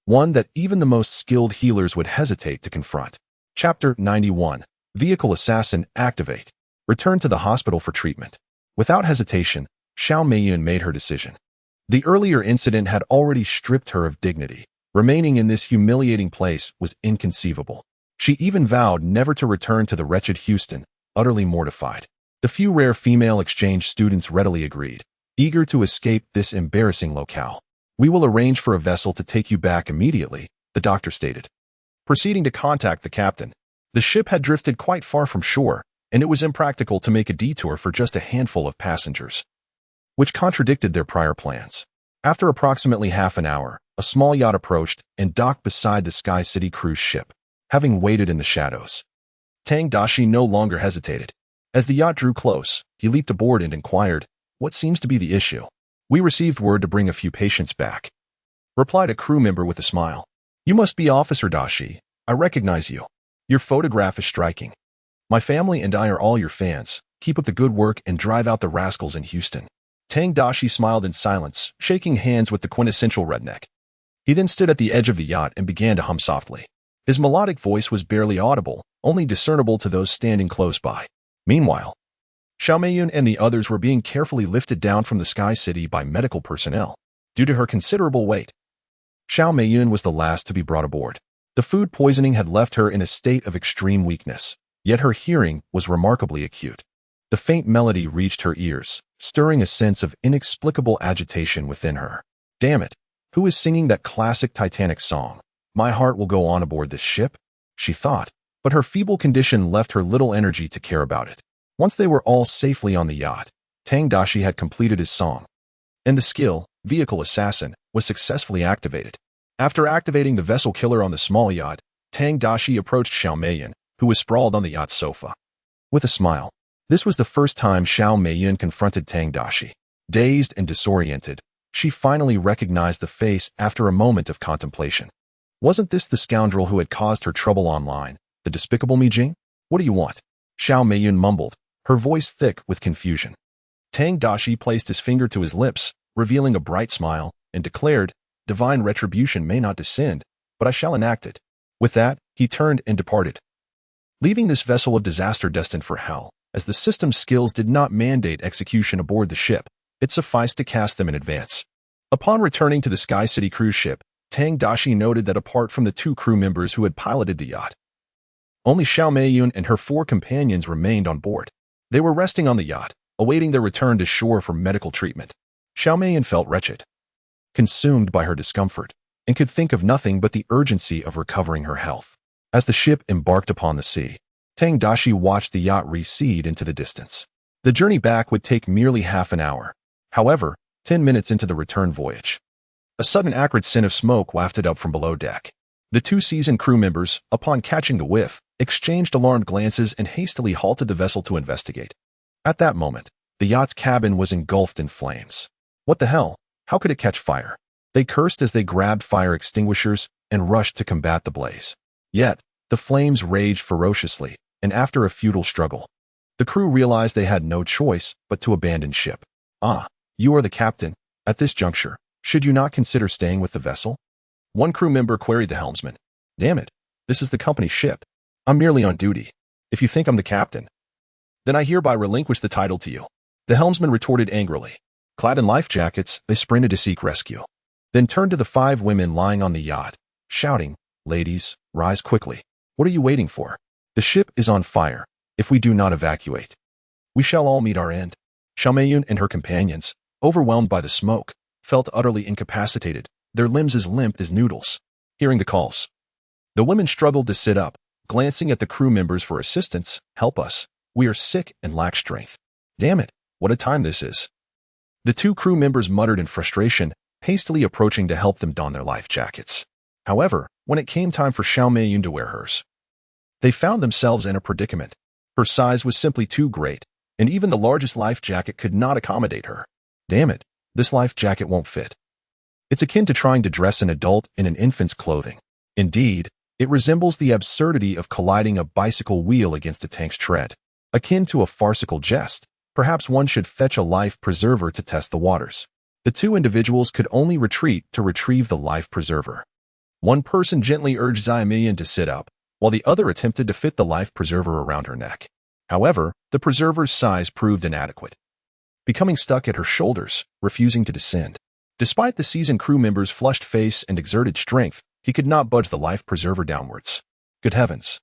one that even the most skilled healers would hesitate to confront. Chapter 91. Vehicle Assassin Activate. Return to the hospital for treatment. Without hesitation, Xiao Meiyun made her decision. The earlier incident had already stripped her of dignity. Remaining in this humiliating place was inconceivable. She even vowed never to return to the wretched Houston, utterly mortified. The few rare female exchange students readily agreed, eager to escape this embarrassing locale. We will arrange for a vessel to take you back immediately, the doctor stated. Proceeding to contact the captain, the ship had drifted quite far from shore, and it was impractical to make a detour for just a handful of passengers, which contradicted their prior plans. After approximately half an hour, a small yacht approached and docked beside the Sky City cruise ship. Having waited in the shadows, Tang Daxi no longer hesitated. As the yacht drew close, he leaped aboard and inquired, "What seems to be the issue?" "We received word to bring a few patients back," replied a crew member with a smile. "You must be Officer Daxi. I recognize you. Your photograph is striking. My family and I are all your fans. Keep up the good work and drive out the rascals in Houston." Tang Daxi smiled in silence, shaking hands with the quintessential redneck. He then stood at the edge of the yacht and began to hum softly. His melodic voice was barely audible, only discernible to those standing close by. Meanwhile, Xiao Meiyun and the others were being carefully lifted down from the Sky City by medical personnel. Due to her considerable weight, Xiao Meiyun was the last to be brought aboard. The food poisoning had left her in a state of extreme weakness, yet her hearing was remarkably acute. The faint melody reached her ears, stirring a sense of inexplicable agitation within her. Damn it, who is singing that classic Titanic song? My heart will go on aboard this ship, she thought, but her feeble condition left her little energy to care about it. Once they were all safely on the yacht, Tang Daxi had completed his song, and the skill, Vehicle Assassin, was successfully activated. After activating the vessel killer on the small yacht, Tang Daxi approached Xiao Meiyun, who was sprawled on the yacht's sofa. With a smile, This was the first time Xiao Meiyun confronted Tang Daxi. Dazed and disoriented, she finally recognized the face after a moment of contemplation. Wasn't this the scoundrel who had caused her trouble online, the despicable Mi Jing? What do you want? Xiao Meiyun mumbled, her voice thick with confusion. Tang Daxi placed his finger to his lips, revealing a bright smile, and declared, "Divine retribution may not descend, but I shall enact it." With that, he turned and departed, leaving this vessel of disaster destined for hell. As the system's skills did not mandate execution aboard the ship, it sufficed to cast them in advance. Upon returning to the Sky City cruise ship, Tang Daxi noted that apart from the 2 crew members who had piloted the yacht, only Xiao Meiyun and her 4 companions remained on board. They were resting on the yacht, awaiting their return to shore for medical treatment. Xiao Meiyun felt wretched, consumed by her discomfort, and could think of nothing but the urgency of recovering her health. As the ship embarked upon the sea, Tang Daxi watched the yacht recede into the distance. The journey back would take merely half an hour. However, 10 minutes into the return voyage, a sudden acrid scent of smoke wafted up from below deck. The 2 seasoned crew members, upon catching the whiff, exchanged alarmed glances and hastily halted the vessel to investigate. At that moment, the yacht's cabin was engulfed in flames. What the hell? How could it catch fire? They cursed as they grabbed fire extinguishers and rushed to combat the blaze. Yet, the flames raged ferociously, and after a futile struggle, the crew realized they had no choice but to abandon ship. "Ah, you are the captain. At this juncture, should you not consider staying with the vessel?" One crew member queried the helmsman. "Damn it, this is the company ship. I'm merely on duty. If you think I'm the captain, then I hereby relinquish the title to you." The helmsman retorted angrily. Clad in life jackets, they sprinted to seek rescue, then turned to the 5 women lying on the yacht, shouting, "Ladies, rise quickly. What are you waiting for? The ship is on fire. If we do not evacuate, we shall all meet our end." Xiao Meiyun and her companions, overwhelmed by the smoke, felt utterly incapacitated, their limbs as limp as noodles. Hearing the calls, the women struggled to sit up, glancing at the crew members for assistance. "Help us. We are sick and lack strength." "Damn it, what a time this is." The 2 crew members muttered in frustration, hastily approaching to help them don their life jackets. However, when it came time for Xiao Meiyun to wear hers, they found themselves in a predicament. Her size was simply too great, and even the largest life jacket could not accommodate her. "Damn it, this life jacket won't fit." It's akin to trying to dress an adult in an infant's clothing. Indeed, it resembles the absurdity of colliding a bicycle wheel against a tank's tread. Akin to a farcical jest, perhaps one should fetch a life preserver to test the waters. The 2 individuals could only retreat to retrieve the life preserver. One person gently urged Xiao Meiyun to sit up, while the other attempted to fit the life preserver around her neck. However, the preserver's size proved inadequate, becoming stuck at her shoulders, refusing to descend. Despite the seasoned crew member's flushed face and exerted strength, he could not budge the life preserver downwards. Good heavens.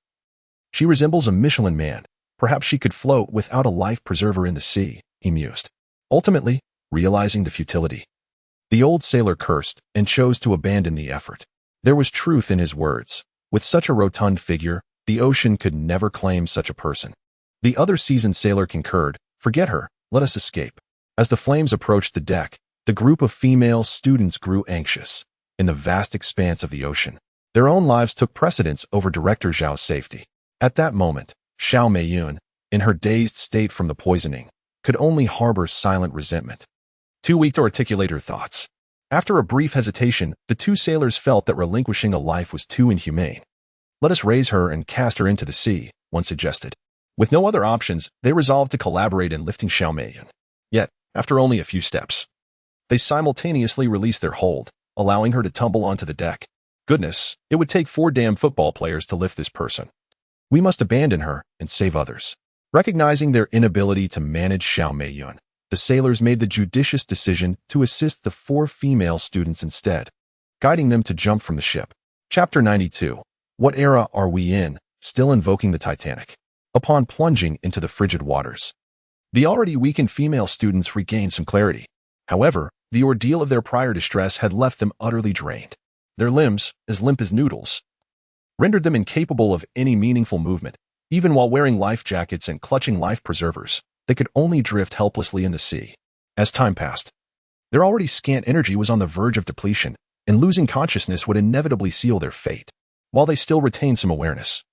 She resembles a Michelin man. Perhaps she could float without a life preserver in the sea, he mused. Ultimately, realizing the futility, the old sailor cursed and chose to abandon the effort. There was truth in his words. With such a rotund figure, the ocean could never claim such a person. The other seasoned sailor concurred. "Forget her, let us escape." As the flames approached the deck, the group of female students grew anxious. In the vast expanse of the ocean, their own lives took precedence over Director Zhao's safety. At that moment, Xiao Meiyun, in her dazed state from the poisoning, could only harbor silent resentment, too weak to articulate her thoughts. After a brief hesitation, the 2 sailors felt that relinquishing a life was too inhumane. "Let us raise her and cast her into the sea," one suggested. With no other options, they resolved to collaborate in lifting Xiao Meiyun. Yet, after only a few steps, they simultaneously released their hold, allowing her to tumble onto the deck. Goodness, it would take 4 damn football players to lift this person. We must abandon her and save others. Recognizing their inability to manage Xiao Meiyun, the sailors made the judicious decision to assist the 4 female students instead, guiding them to jump from the ship. Chapter 92. What era are we in? Still invoking the Titanic. Upon plunging into the frigid waters, the already weakened female students regained some clarity. However, the ordeal of their prior distress had left them utterly drained. Their limbs, as limp as noodles, rendered them incapable of any meaningful movement. Even while wearing life jackets and clutching life preservers, they could only drift helplessly in the sea. As time passed, their already scant energy was on the verge of depletion, and losing consciousness would inevitably seal their fate. While they still retained some awareness,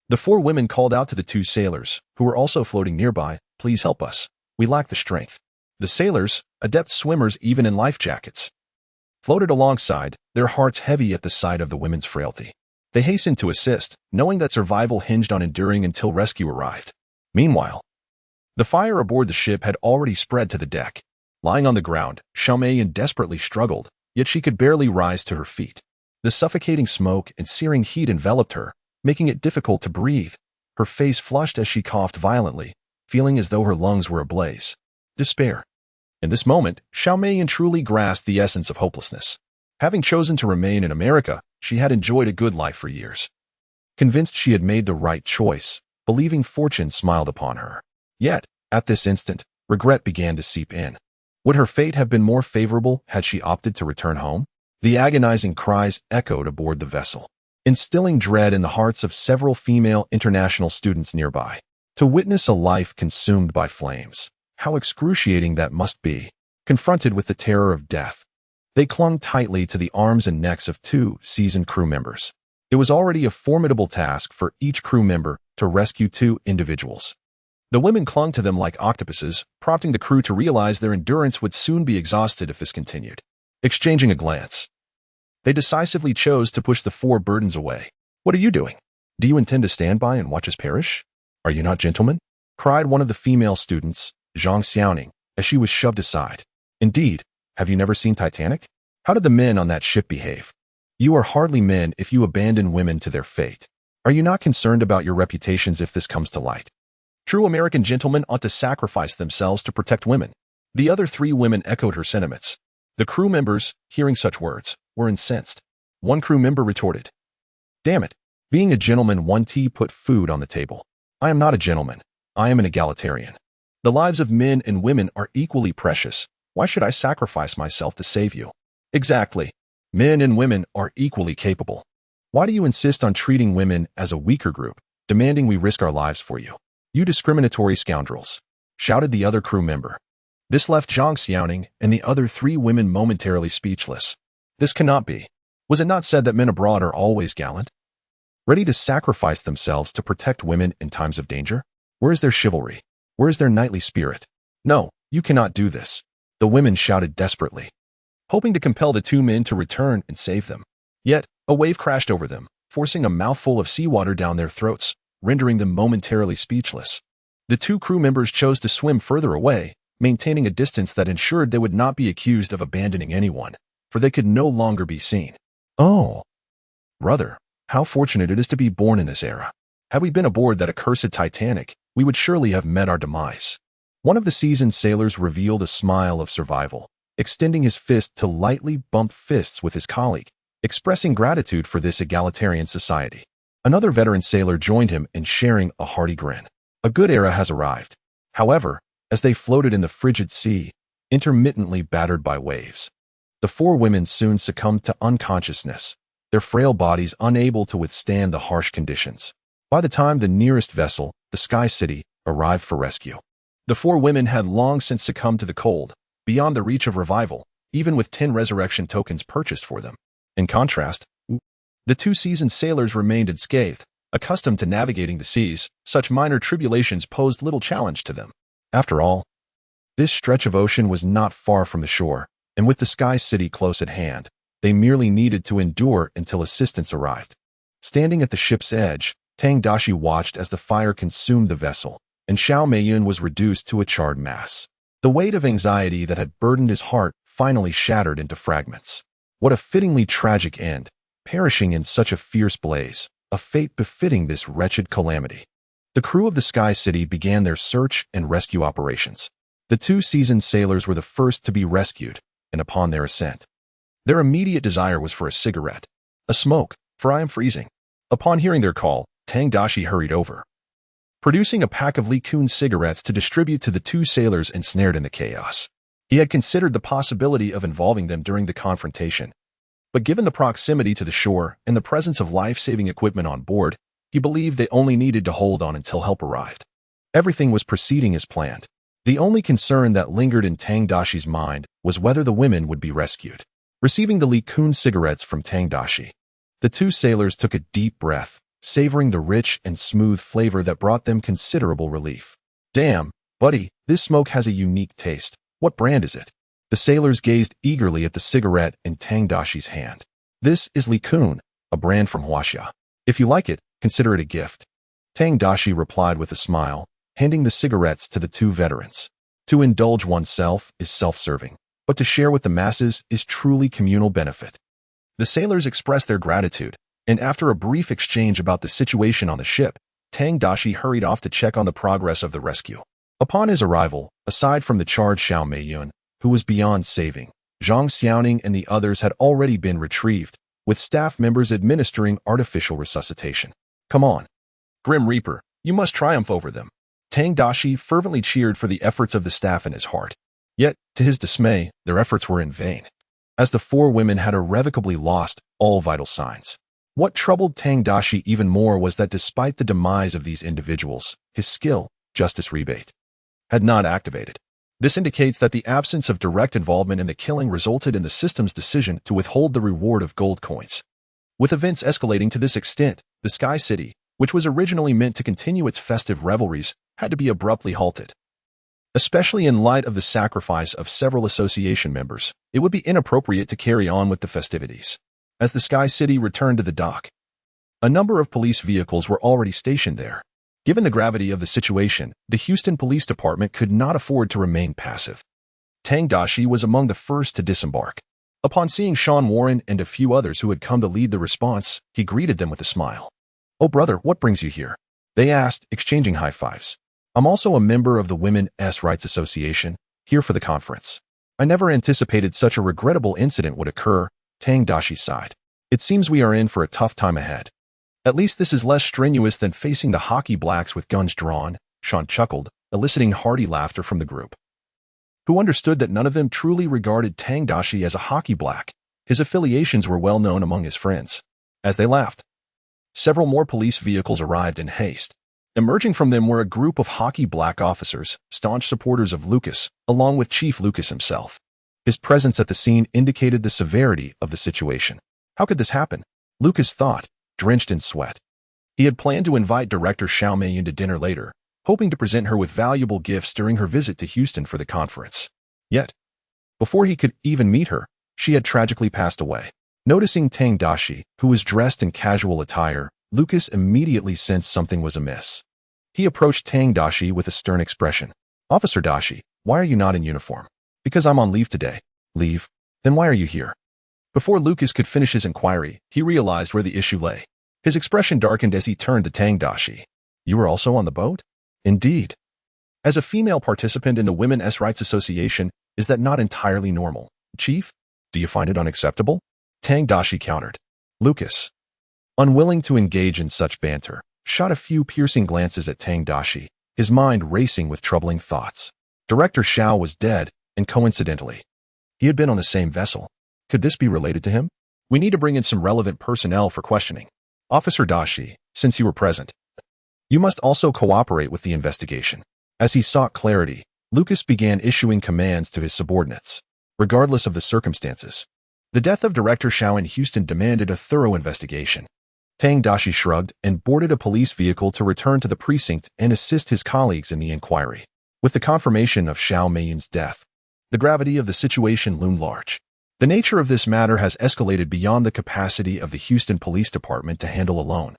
the 4 women called out to the 2 sailors, who were also floating nearby, Please help us. We lack the strength. The sailors, adept swimmers even in life jackets, floated alongside, their hearts heavy at the sight of the women's frailty. They hastened to assist, knowing that survival hinged on enduring until rescue arrived. Meanwhile, the fire aboard the ship had already spread to the deck. Lying on the ground, Xiaomeyan desperately struggled, yet she could barely rise to her feet. The suffocating smoke and searing heat enveloped her, making it difficult to breathe. Her face flushed as she coughed violently, feeling as though her lungs were ablaze. Despair. In this moment, Xiaomeyan truly grasped the essence of hopelessness. Having chosen to remain in America, she had enjoyed a good life for years. Convinced she had made the right choice, believing fortune smiled upon her. Yet, at this instant, regret began to seep in. Would her fate have been more favorable had she opted to return home? The agonizing cries echoed aboard the vessel, instilling dread in the hearts of several female international students nearby. To witness a life consumed by flames, how excruciating that must be. Confronted with the terror of death, they clung tightly to the arms and necks of two seasoned crew members. It was already a formidable task for each crew member to rescue two individuals. The women clung to them like octopuses, prompting the crew to realize their endurance would soon be exhausted if this continued. Exchanging a glance, they decisively chose to push the four burdens away. "What are you doing? Do you intend to stand by and watch us perish? Are you not gentlemen?" cried one of the female students, Zhang Xiaoning, as she was shoved aside. "Indeed, have you never seen Titanic? How did the men on that ship behave? You are hardly men if you abandon women to their fate. Are you not concerned about your reputations if this comes to light? True American gentlemen ought to sacrifice themselves to protect women." The other three women echoed her sentiments. The crew members, hearing such words, were incensed. One crew member retorted, "Damn it, being a gentleman won't put food on the table. I am not a gentleman. I am an egalitarian. The lives of men and women are equally precious. Why should I sacrifice myself to save you?" "Exactly. Men and women are equally capable. Why do you insist on treating women as a weaker group, demanding we risk our lives for you? You discriminatory scoundrels," shouted the other crew member. This left Zhang Xiaoning and the other three women momentarily speechless. This cannot be. Was it not said that men abroad are always gallant, ready to sacrifice themselves to protect women in times of danger? Where is their chivalry? Where is their knightly spirit? "No, you cannot do this," the women shouted desperately, hoping to compel the two men to return and save them. Yet, a wave crashed over them, forcing a mouthful of seawater down their throats, rendering them momentarily speechless. The two crew members chose to swim further away, maintaining a distance that ensured they would not be accused of abandoning anyone, for they could no longer be seen. "Oh, brother, how fortunate it is to be born in this era. Had we been aboard that accursed Titanic, we would surely have met our demise." One of the seasoned sailors revealed a smile of survival, extending his fist to lightly bump fists with his colleague, expressing gratitude for this egalitarian society. Another veteran sailor joined him in sharing a hearty grin. A good era has arrived. However, as they floated in the frigid sea, intermittently battered by waves, the four women soon succumbed to unconsciousness, their frail bodies unable to withstand the harsh conditions. By the time the nearest vessel, the Sky City, arrived for rescue, the four women had long since succumbed to the cold, beyond the reach of revival, even with 10 resurrection tokens purchased for them. In contrast, the two seasoned sailors remained unscathed. Accustomed to navigating the seas, such minor tribulations posed little challenge to them. After all, this stretch of ocean was not far from the shore, and with the Sky City close at hand, they merely needed to endure until assistance arrived. Standing at the ship's edge, Tang Daxi watched as the fire consumed the vessel, and Xiaomeyan was reduced to a charred mass. The weight of anxiety that had burdened his heart finally shattered into fragments. What a fittingly tragic end, perishing in such a fierce blaze, a fate befitting this wretched calamity. The crew of the Sky City began their search and rescue operations. The two seasoned sailors were the first to be rescued, and upon their ascent, their immediate desire was for a cigarette. "A smoke, for I am freezing." Upon hearing their call, Tang Daxi hurried over, producing a pack of Likun cigarettes to distribute to the two sailors ensnared in the chaos. He had considered the possibility of involving them during the confrontation, but given the proximity to the shore and the presence of life-saving equipment on board, he believed they only needed to hold on until help arrived. Everything was proceeding as planned. The only concern that lingered in Tang Daxi's mind was whether the women would be rescued. Receiving the Likun cigarettes from Tang Daxi, the two sailors took a deep breath, savoring the rich and smooth flavor that brought them considerable relief. "Damn, Buddy, this smoke has a unique taste. What brand is it? The sailors gazed eagerly at the cigarette in Tang Daxi's hand. This is Li Kun, a brand from Huaxia. If you like it, consider it a gift. Tang Daxi replied with a smile, handing the cigarettes to the two veterans. To indulge oneself is self-serving, but to share with the masses is truly communal benefit. The sailors expressed their gratitude, and after a brief exchange about the situation on the ship, Tang Daxi hurried off to check on the progress of the rescue. Upon his arrival, aside from the charged Xiao Meiyun, who was beyond saving, Zhang Xiaoning and the others had already been retrieved, with staff members administering artificial resuscitation. Come on, Grim Reaper, you must triumph over them. Tang Daxi fervently cheered for the efforts of the staff in his heart. Yet, to his dismay, their efforts were in vain, as the four women had irrevocably lost all vital signs. What troubled Tang Daxi even more was that despite the demise of these individuals, his skill, Justice Rebate, had not activated. This indicates that the absence of direct involvement in the killing resulted in the system's decision to withhold the reward of gold coins. With events escalating to this extent, the Sky City, which was originally meant to continue its festive revelries, had to be abruptly halted. Especially in light of the sacrifice of several association members, it would be inappropriate to carry on with the festivities. As the Sky City returned to the dock, a number of police vehicles were already stationed there. Given the gravity of the situation, the Houston Police Department could not afford to remain passive. Tang Daxi was among the first to disembark. Upon seeing Sean Warren and a few others who had come to lead the response, he greeted them with a smile. "Oh brother, what brings you here?" they asked, exchanging high fives. "I'm also a member of the Women's Rights Association, here for the conference." "I never anticipated such a regrettable incident would occur," Tang Daxi sighed. "It seems we are in for a tough time ahead." "At least this is less strenuous than facing the hockey blacks with guns drawn," Sean chuckled, eliciting hearty laughter from the group, who understood that none of them truly regarded Tang Daxi as a hockey black. His affiliations were well known among his friends. As they laughed, several more police vehicles arrived in haste. Emerging from them were a group of hockey black officers, staunch supporters of Lucas, along with Chief Lucas himself. His presence at the scene indicated the severity of the situation. How could this happen? Lucas thought, drenched in sweat. He had planned to invite Director Xiao Meiyun to dinner later, hoping to present her with valuable gifts during her visit to Houston for the conference. Yet, before he could even meet her, she had tragically passed away. Noticing Tang Daxi, who was dressed in casual attire, Lucas immediately sensed something was amiss. He approached Tang Daxi with a stern expression. "Officer Daxi, why are you not in uniform?" "Because I'm on leave today." "Leave? Then why are you here?" Before Lucas could finish his inquiry, he realized where the issue lay. His expression darkened as he turned to Tang Daxi. "You were also on the boat?" "Indeed." "As a female participant in the Women's Rights Association, is that not entirely normal, Chief? Do you find it unacceptable?" Tang Daxi countered. Lucas, unwilling to engage in such banter, shot a few piercing glances at Tang Daxi, his mind racing with troubling thoughts. Director Xiao was dead, and coincidentally, he had been on the same vessel. Could this be related to him? "We need to bring in some relevant personnel for questioning. Officer Daxi, since you were present, you must also cooperate with the investigation." As he sought clarity, Lucas began issuing commands to his subordinates. Regardless of the circumstances, the death of Director Xiao in Houston demanded a thorough investigation. Tang Daxi shrugged and boarded a police vehicle to return to the precinct and assist his colleagues in the inquiry. With the confirmation of Xiao Meiyun's death, the gravity of the situation loomed large. The nature of this matter has escalated beyond the capacity of the Houston Police Department to handle alone,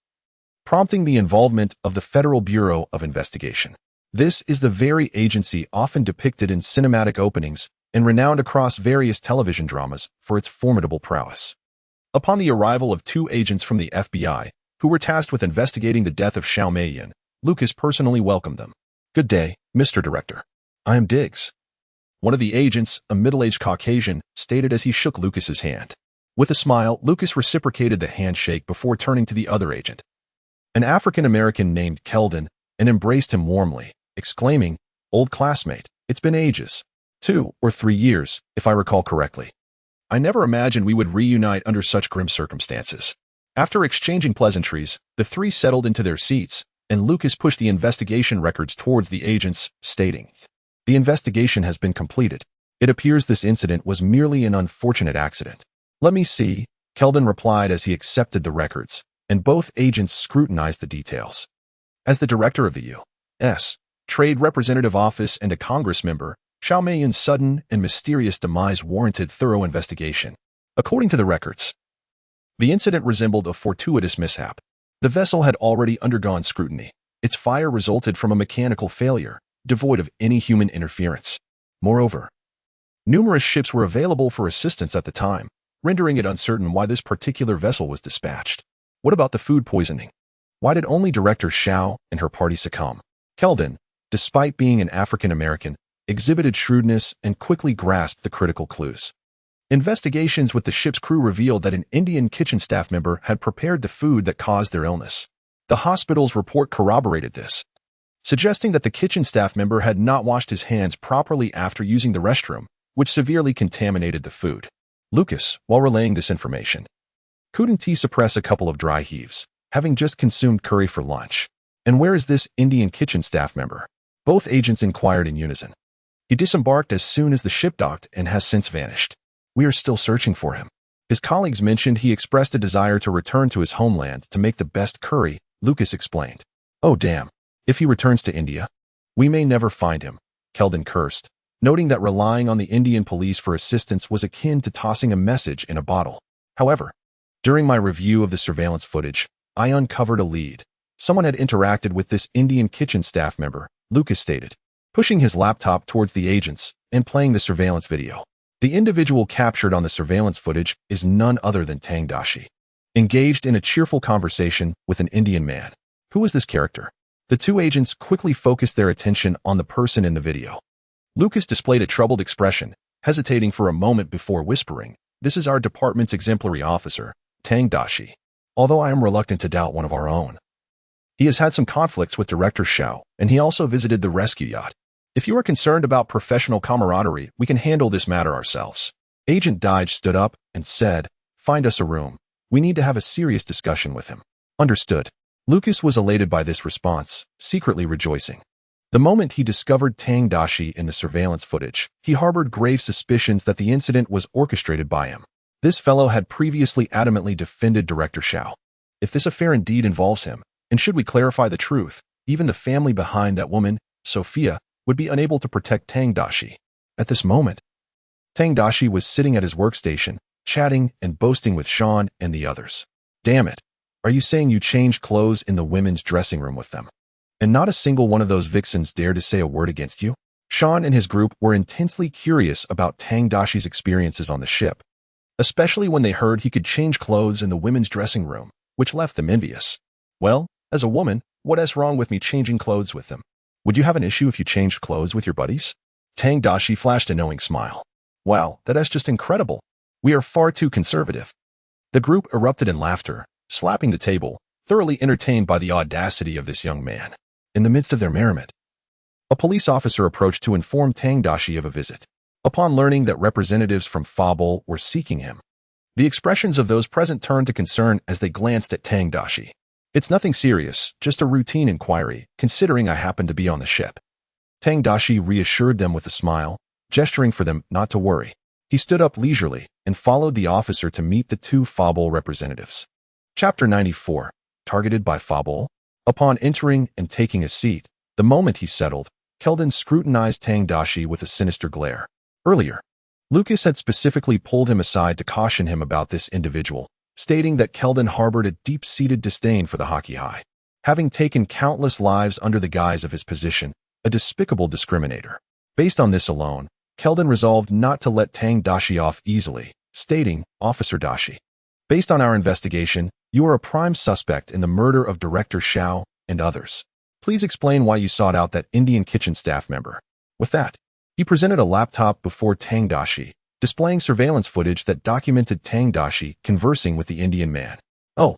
prompting the involvement of the Federal Bureau of Investigation. This is the very agency often depicted in cinematic openings and renowned across various television dramas for its formidable prowess. Upon the arrival of two agents from the FBI, who were tasked with investigating the death of Xiao Meiyun, Lucas personally welcomed them. "Good day, Mr. Director. I am Diggs." One of the agents, a middle-aged Caucasian, stated as he shook Lucas's hand. With a smile, Lucas reciprocated the handshake before turning to the other agent, an African-American named Keldon, and embraced him warmly, exclaiming, "Old classmate, it's been ages. 2 or 3 years, if I recall correctly. I never imagined we would reunite under such grim circumstances." After exchanging pleasantries, the three settled into their seats, and Lucas pushed the investigation records towards the agents, stating, "The investigation has been completed. It appears this incident was merely an unfortunate accident." "Let me see," Keldon replied as he accepted the records, and both agents scrutinized the details. As the director of the U.S. Trade Representative Office and a Congress member, Xiao Meiyun's sudden and mysterious demise warranted thorough investigation. According to the records, the incident resembled a fortuitous mishap. The vessel had already undergone scrutiny. Its fire resulted from a mechanical failure, devoid of any human interference. Moreover, numerous ships were available for assistance at the time, rendering it uncertain why this particular vessel was dispatched. What about the food poisoning? Why did only Director Xiao and her party succumb? Kelden, despite being an African-American, exhibited shrewdness and quickly grasped the critical clues. Investigations with the ship's crew revealed that an Indian kitchen staff member had prepared the food that caused their illness. The hospital's report corroborated this, suggesting that the kitchen staff member had not washed his hands properly after using the restroom, which severely contaminated the food. Lucas, while relaying this information, couldn't he suppress a couple of dry heaves, having just consumed curry for lunch? And where is this Indian kitchen staff member? Both agents inquired in unison. He disembarked as soon as the ship docked and has since vanished. We are still searching for him. His colleagues mentioned he expressed a desire to return to his homeland to make the best curry, Lucas explained. Oh damn. If he returns to India, we may never find him, Kelden cursed, noting that relying on the Indian police for assistance was akin to tossing a message in a bottle. However, during my review of the surveillance footage, I uncovered a lead. Someone had interacted with this Indian kitchen staff member, Lucas stated, pushing his laptop towards the agents and playing the surveillance video. The individual captured on the surveillance footage is none other than Tang Daxi, engaged in a cheerful conversation with an Indian man. Who is this character? The two agents quickly focused their attention on the person in the video. Lucas displayed a troubled expression, hesitating for a moment before whispering, "This is our department's exemplary officer, Tang Daxi. Although I am reluctant to doubt one of our own. He has had some conflicts with Director Xiao, and he also visited the rescue yacht. If you are concerned about professional camaraderie, we can handle this matter ourselves." Agent Dige stood up and said, "Find us a room. We need to have a serious discussion with him." Understood. Lucas was elated by this response, secretly rejoicing. The moment he discovered Tang Daxi in the surveillance footage, he harbored grave suspicions that the incident was orchestrated by him. This fellow had previously adamantly defended Director Xiao. If this affair indeed involves him, and should we clarify the truth, even the family behind that woman, Sophia, would be unable to protect Tang Daxi. At this moment, Tang Daxi was sitting at his workstation, chatting and boasting with Sean and the others. Damn it. Are you saying you changed clothes in the women's dressing room with them? And not a single one of those vixens dared to say a word against you? Sean and his group were intensely curious about Tang Daxi's experiences on the ship, especially when they heard he could change clothes in the women's dressing room, which left them envious. Well, as a woman, what is wrong with me changing clothes with them? Would you have an issue if you changed clothes with your buddies? Tang Daxi flashed a knowing smile. Wow, that is just incredible. We are far too conservative. The group erupted in laughter, slapping the table, thoroughly entertained by the audacity of this young man. In the midst of their merriment, a police officer approached to inform Tang Daxi of a visit. Upon learning that representatives from Fabul were seeking him, the expressions of those present turned to concern as they glanced at Tang Daxi. It's nothing serious, just a routine inquiry, considering I happen to be on the ship. Tang Daxi reassured them with a smile, gesturing for them not to worry. He stood up leisurely and followed the officer to meet the two Fabul representatives. Chapter 94. Targeted by Fabul. Upon entering and taking a seat, the moment he settled, Kelden scrutinized Tang Daxi with a sinister glare. Earlier, Lucas had specifically pulled him aside to caution him about this individual, stating that Kelden harbored a deep-seated disdain for the hockey high, having taken countless lives under the guise of his position, a despicable discriminator. Based on this alone, Kelden resolved not to let Tang Daxi off easily, stating, "Officer Daxi, based on our investigation, you are a prime suspect in the murder of Director Xiao and others. Please explain why you sought out that Indian kitchen staff member." With that, he presented a laptop before Tang Daxi, displaying surveillance footage that documented Tang Daxi conversing with the Indian man. "Oh,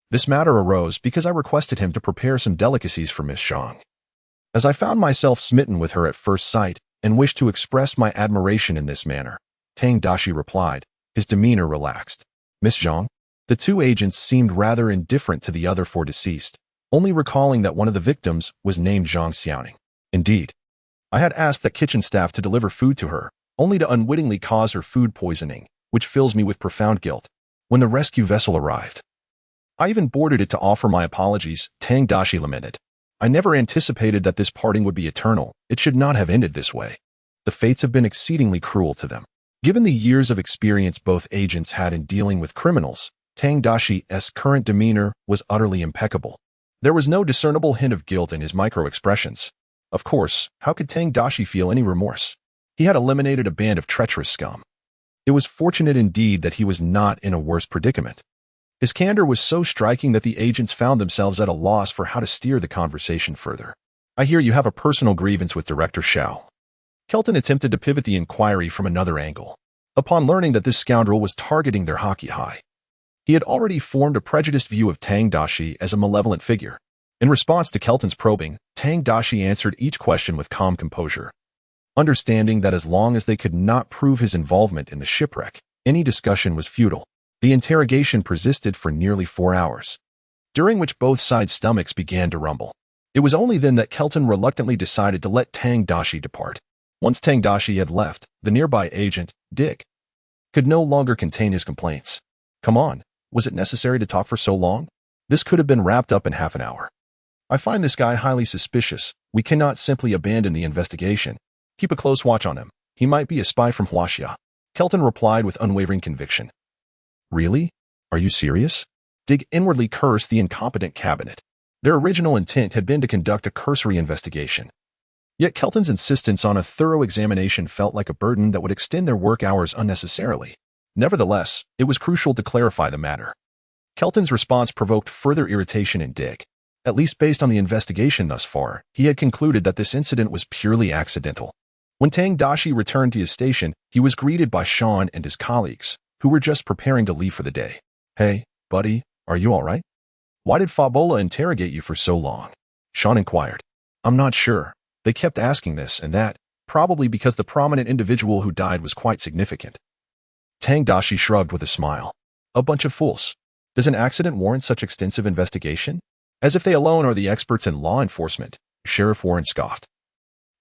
this matter arose because I requested him to prepare some delicacies for Miss Zhang. As I found myself smitten with her at first sight and wished to express my admiration in this manner," Tang Daxi replied, his demeanor relaxed. "Miss Zhang?" The two agents seemed rather indifferent to the other four deceased, only recalling that one of the victims was named Zhang Xiaoning. Indeed, I had asked the kitchen staff to deliver food to her, only to unwittingly cause her food poisoning, which fills me with profound guilt. When the rescue vessel arrived, I even boarded it to offer my apologies, Tang Daxi lamented. I never anticipated that this parting would be eternal. It should not have ended this way. The fates have been exceedingly cruel to them. Given the years of experience both agents had in dealing with criminals, Tang Daxi's current demeanor was utterly impeccable. There was no discernible hint of guilt in his micro-expressions. Of course, how could Tang Daxi feel any remorse? He had eliminated a band of treacherous scum. It was fortunate indeed that he was not in a worse predicament. His candor was so striking that the agents found themselves at a loss for how to steer the conversation further. I hear you have a personal grievance with Director Xiao. Kelton attempted to pivot the inquiry from another angle. Upon learning that this scoundrel was targeting their hockey high, he had already formed a prejudiced view of Tang Daxi as a malevolent figure. In response to Kelton's probing, Tang Daxi answered each question with calm composure, understanding that as long as they could not prove his involvement in the shipwreck, any discussion was futile. The interrogation persisted for nearly 4 hours, during which both sides' stomachs began to rumble. It was only then that Kelton reluctantly decided to let Tang Daxi depart. Once Tang Daxi had left, the nearby agent, Dick, could no longer contain his complaints. Come on, was it necessary to talk for so long? This could have been wrapped up in half an hour. I find this guy highly suspicious. We cannot simply abandon the investigation. Keep a close watch on him. He might be a spy from Huaxia. Kelton replied with unwavering conviction. Really? Are you serious? Dig inwardly cursed the incompetent cabinet. Their original intent had been to conduct a cursory investigation. Yet Kelton's insistence on a thorough examination felt like a burden that would extend their work hours unnecessarily. Nevertheless, it was crucial to clarify the matter. Kelton's response provoked further irritation in Dick. At least based on the investigation thus far, he had concluded that this incident was purely accidental. When Tang Daxi returned to his station, he was greeted by Sean and his colleagues, who were just preparing to leave for the day. Hey, buddy, are you all right? Why did Fabola interrogate you for so long? Sean inquired. I'm not sure. They kept asking this and that, probably because the prominent individual who died was quite significant. Tang Daxi shrugged with a smile. A bunch of fools. Does an accident warrant such extensive investigation? As if they alone are the experts in law enforcement, Sheriff Warren scoffed,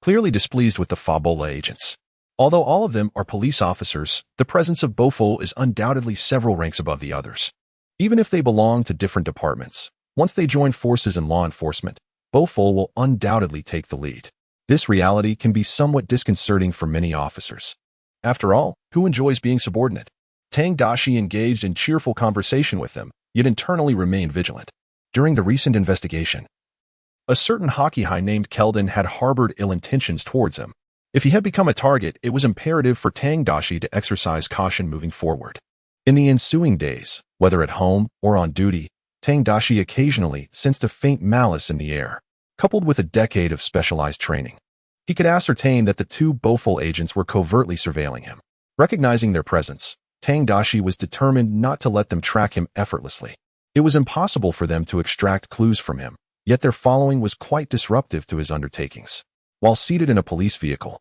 clearly displeased with the Fabola agents. Although all of them are police officers, the presence of Bofol is undoubtedly several ranks above the others. Even if they belong to different departments, once they join forces in law enforcement, Bofol will undoubtedly take the lead. This reality can be somewhat disconcerting for many officers. After all, who enjoys being subordinate? Tang Daxi engaged in cheerful conversation with them, yet internally remained vigilant. During the recent investigation, a certain hockey high named Keldon had harbored ill intentions towards him. If he had become a target, it was imperative for Tang Daxi to exercise caution moving forward. In the ensuing days, whether at home or on duty, Tang Daxi occasionally sensed a faint malice in the air, coupled with a decade of specialized training. He could ascertain that the two Bofol agents were covertly surveilling him. Recognizing their presence, Tang Daxi was determined not to let them track him effortlessly. It was impossible for them to extract clues from him, yet their following was quite disruptive to his undertakings. While seated in a police vehicle,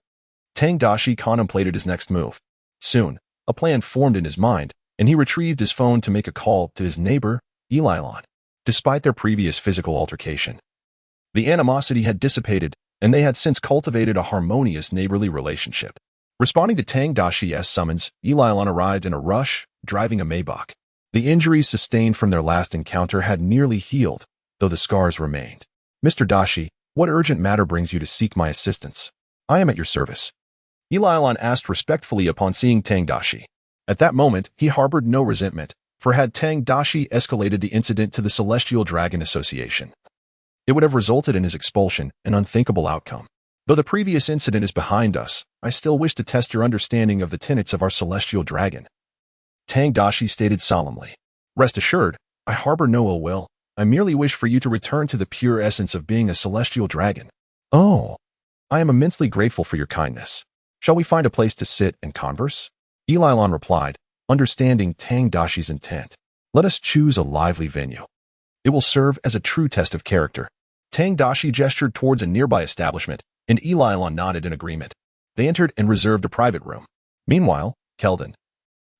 Tang Daxi contemplated his next move. Soon, a plan formed in his mind, and he retrieved his phone to make a call to his neighbor, Elilon. Despite their previous physical altercation, the animosity had dissipated, and they had since cultivated a harmonious neighborly relationship. Responding to Tang Daxi's summons, Elilon arrived in a rush, driving a Maybach. The injuries sustained from their last encounter had nearly healed, though the scars remained. Mr. Daxi, what urgent matter brings you to seek my assistance? I am at your service. Elilon asked respectfully upon seeing Tang Daxi. At that moment, he harbored no resentment, for had Tang Daxi escalated the incident to the Celestial Dragon Association, it would have resulted in his expulsion, an unthinkable outcome. Though the previous incident is behind us, I still wish to test your understanding of the tenets of our Celestial Dragon. Tang Daxi stated solemnly. Rest assured, I harbor no ill will. I merely wish for you to return to the pure essence of being a celestial dragon. Oh, I am immensely grateful for your kindness. Shall we find a place to sit and converse? Elilon replied, understanding Tang Daxi's intent. Let us choose a lively venue. It will serve as a true test of character. Tang Daxi gestured towards a nearby establishment, and Elilon nodded in agreement. They entered and reserved a private room. Meanwhile, Keldon,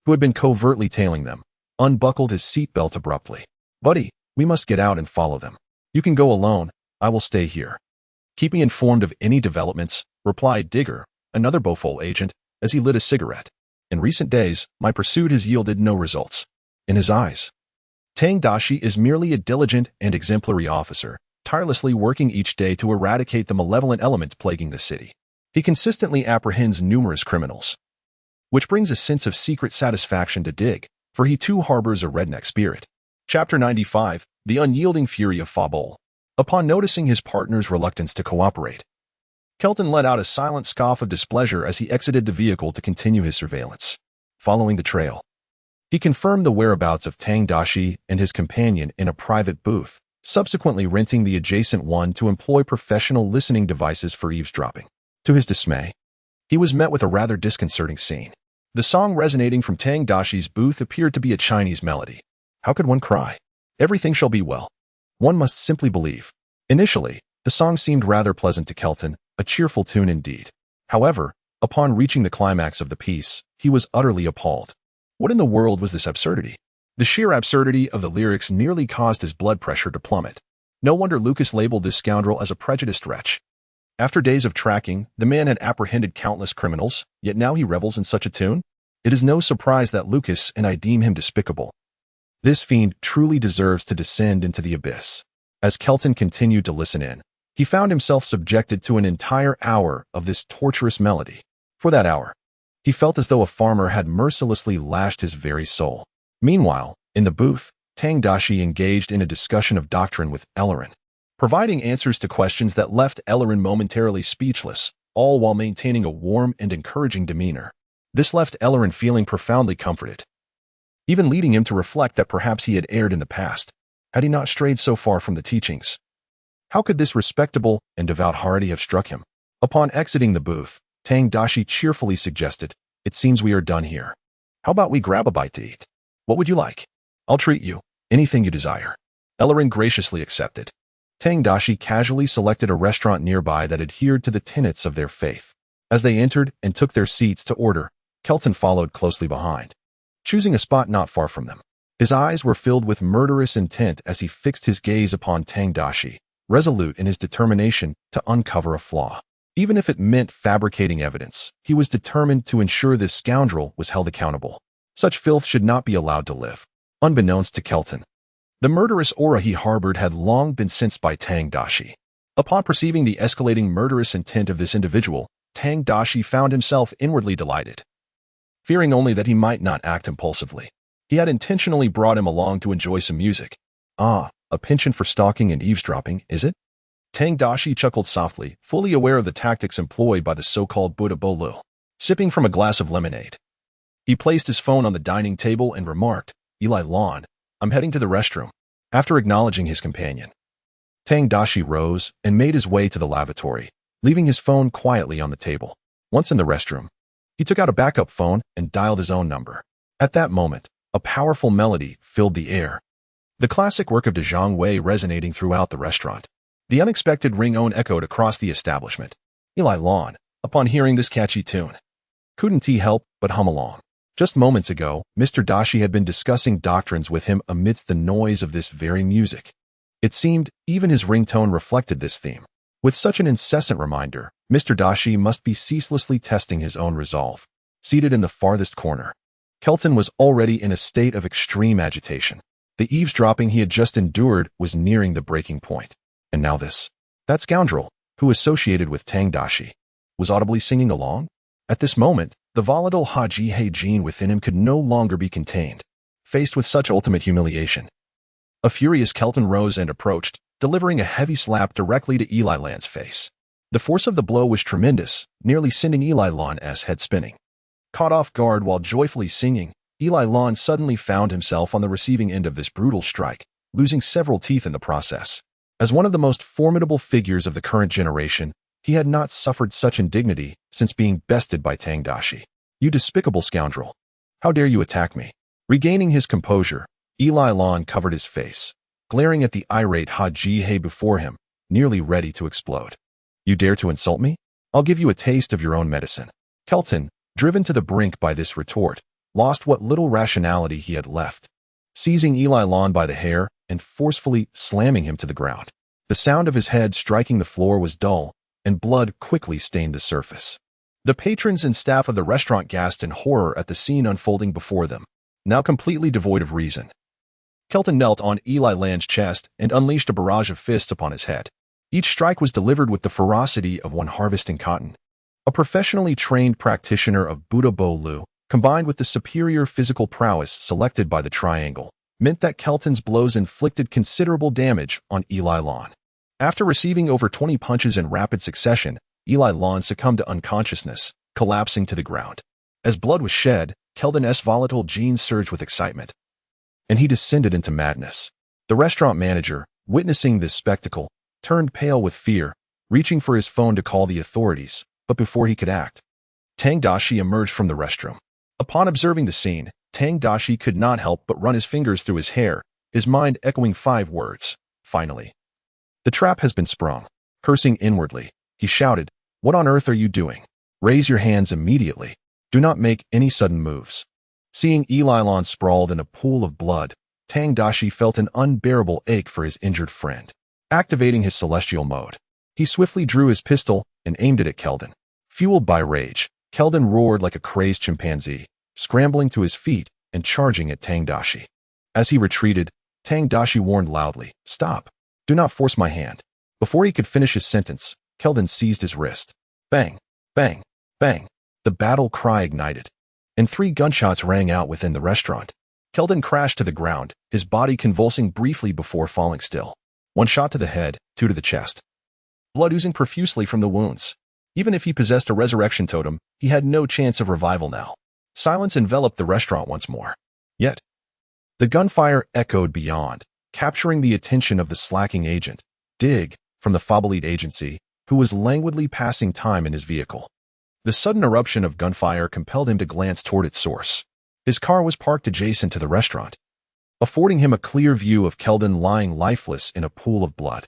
who had been covertly tailing them, unbuckled his seatbelt abruptly. Buddy, we must get out and follow them. You can go alone. I will stay here. Keep me informed of any developments, replied Digger, another Bofol agent, as he lit a cigarette. In recent days, my pursuit has yielded no results. In his eyes, Tang Daxi is merely a diligent and exemplary officer, tirelessly working each day to eradicate the malevolent elements plaguing the city. He consistently apprehends numerous criminals, which brings a sense of secret satisfaction to Dig, for he too harbors a redneck spirit. Chapter 95, The Unyielding Fury of Fabol. Upon noticing his partner's reluctance to cooperate, Kelton let out a silent scoff of displeasure as he exited the vehicle to continue his surveillance. Following the trail, he confirmed the whereabouts of Tang Daxi and his companion in a private booth, subsequently renting the adjacent one to employ professional listening devices for eavesdropping. To his dismay, he was met with a rather disconcerting scene. The song resonating from Tang Daxi's booth appeared to be a Chinese melody. How could one cry? Everything shall be well. One must simply believe. Initially, the song seemed rather pleasant to Kelton, a cheerful tune indeed. However, upon reaching the climax of the piece, he was utterly appalled. What in the world was this absurdity? The sheer absurdity of the lyrics nearly caused his blood pressure to plummet. No wonder Lucas labeled this scoundrel as a prejudiced wretch. After days of tracking, the man had apprehended countless criminals, yet now he revels in such a tune? It is no surprise that Lucas and I deem him despicable. This fiend truly deserves to descend into the abyss. As Kelton continued to listen in, he found himself subjected to an entire hour of this torturous melody. For that hour, he felt as though a farmer had mercilessly lashed his very soul. Meanwhile, in the booth, Tang Daxi engaged in a discussion of doctrine with Ellerin, providing answers to questions that left Ellerin momentarily speechless, all while maintaining a warm and encouraging demeanor. This left Ellerin feeling profoundly comforted, even leading him to reflect that perhaps he had erred in the past, had he not strayed so far from the teachings. How could this respectable and devout hearty have struck him? Upon exiting the booth, Tang Daxi cheerfully suggested, "It seems we are done here. How about we grab a bite to eat? What would you like? I'll treat you. Anything you desire." Ellerin graciously accepted. Tang Daxi casually selected a restaurant nearby that adhered to the tenets of their faith. As they entered and took their seats to order, Kelton followed closely behind, choosing a spot not far from them. His eyes were filled with murderous intent as he fixed his gaze upon Tang Daxi, resolute in his determination to uncover a flaw. Even if it meant fabricating evidence, he was determined to ensure this scoundrel was held accountable. Such filth should not be allowed to live. Unbeknownst to Kelton, the murderous aura he harbored had long been sensed by Tang Daxi. Upon perceiving the escalating murderous intent of this individual, Tang Daxi found himself inwardly delighted, fearing only that he might not act impulsively. He had intentionally brought him along to enjoy some music. Ah, a penchant for stalking and eavesdropping, is it? Tang Daxi chuckled softly, fully aware of the tactics employed by the so-called Buddha Bolul. Sipping from a glass of lemonade, he placed his phone on the dining table and remarked, "Eli Lon, I'm heading to the restroom." After acknowledging his companion, Tang Daxi rose and made his way to the lavatory, leaving his phone quietly on the table. Once in the restroom, he took out a backup phone and dialed his own number. At that moment, a powerful melody filled the air, the classic work of De Zhang Wei resonating throughout the restaurant. The unexpected ring-tone echoed across the establishment. Eli Lon, upon hearing this catchy tune, couldn't he help but hum along. Just moments ago, Mr. Daxi had been discussing doctrines with him amidst the noise of this very music. It seemed even his ringtone reflected this theme. With such an incessant reminder, Mr. Daxi must be ceaselessly testing his own resolve. Seated in the farthest corner, Kelton was already in a state of extreme agitation. The eavesdropping he had just endured was nearing the breaking point. And now this. That scoundrel, who associated with Tang Daxi, was audibly singing along. At this moment, the volatile Haji He gene within him could no longer be contained. Faced with such ultimate humiliation, a furious Kelton rose and approached, delivering a heavy slap directly to Eli Lan's face. The force of the blow was tremendous, nearly sending Eli Lan's head spinning. Caught off guard while joyfully singing, Eli Lan suddenly found himself on the receiving end of this brutal strike, losing several teeth in the process. As one of the most formidable figures of the current generation, he had not suffered such indignity since being bested by Tang Daxi. "You despicable scoundrel! How dare you attack me?" Regaining his composure, Eli Lan covered his face, glaring at the irate Haji He before him, nearly ready to explode. "You dare to insult me? I'll give you a taste of your own medicine." Kelton, driven to the brink by this retort, lost what little rationality he had left, seizing Eli Lan by the hair and forcefully slamming him to the ground. The sound of his head striking the floor was dull, and blood quickly stained the surface. The patrons and staff of the restaurant gasped in horror at the scene unfolding before them, now completely devoid of reason. Kelton knelt on Eli Land's chest and unleashed a barrage of fists upon his head. Each strike was delivered with the ferocity of one harvesting cotton. A professionally trained practitioner of Buddha Bo Lu, combined with the superior physical prowess selected by the triangle, meant that Kelton's blows inflicted considerable damage on Eli Land. After receiving over 20 punches in rapid succession, Eli Land succumbed to unconsciousness, collapsing to the ground. As blood was shed, Kelton's volatile genes surged with excitement, and he descended into madness. The restaurant manager, witnessing this spectacle, turned pale with fear, reaching for his phone to call the authorities, but before he could act, Tang Daxi emerged from the restroom. Upon observing the scene, Tang Daxi could not help but run his fingers through his hair, his mind echoing 5 words, finally. The trap has been sprung. Cursing inwardly, he shouted, "What on earth are you doing? Raise your hands immediately. Do not make any sudden moves." Seeing Eli Land sprawled in a pool of blood, Tang Daxi felt an unbearable ache for his injured friend. Activating his celestial mode, he swiftly drew his pistol and aimed it at Kelton. Fueled by rage, Kelton roared like a crazed chimpanzee, scrambling to his feet and charging at Tang Daxi. As he retreated, Tang Daxi warned loudly, "Stop. Do not force my hand." Before he could finish his sentence, Kelton seized his wrist. Bang, bang, bang. The battle cry ignited, and 3 gunshots rang out within the restaurant. Kelton crashed to the ground, his body convulsing briefly before falling still. 1 shot to the head, 2 to the chest. Blood oozing profusely from the wounds. Even if he possessed a resurrection totem, he had no chance of revival now. Silence enveloped the restaurant once more. Yet, the gunfire echoed beyond, capturing the attention of the slacking agent, Dig, from the Fabolite agency, who was languidly passing time in his vehicle. The sudden eruption of gunfire compelled him to glance toward its source. His car was parked adjacent to the restaurant, affording him a clear view of Kelton lying lifeless in a pool of blood.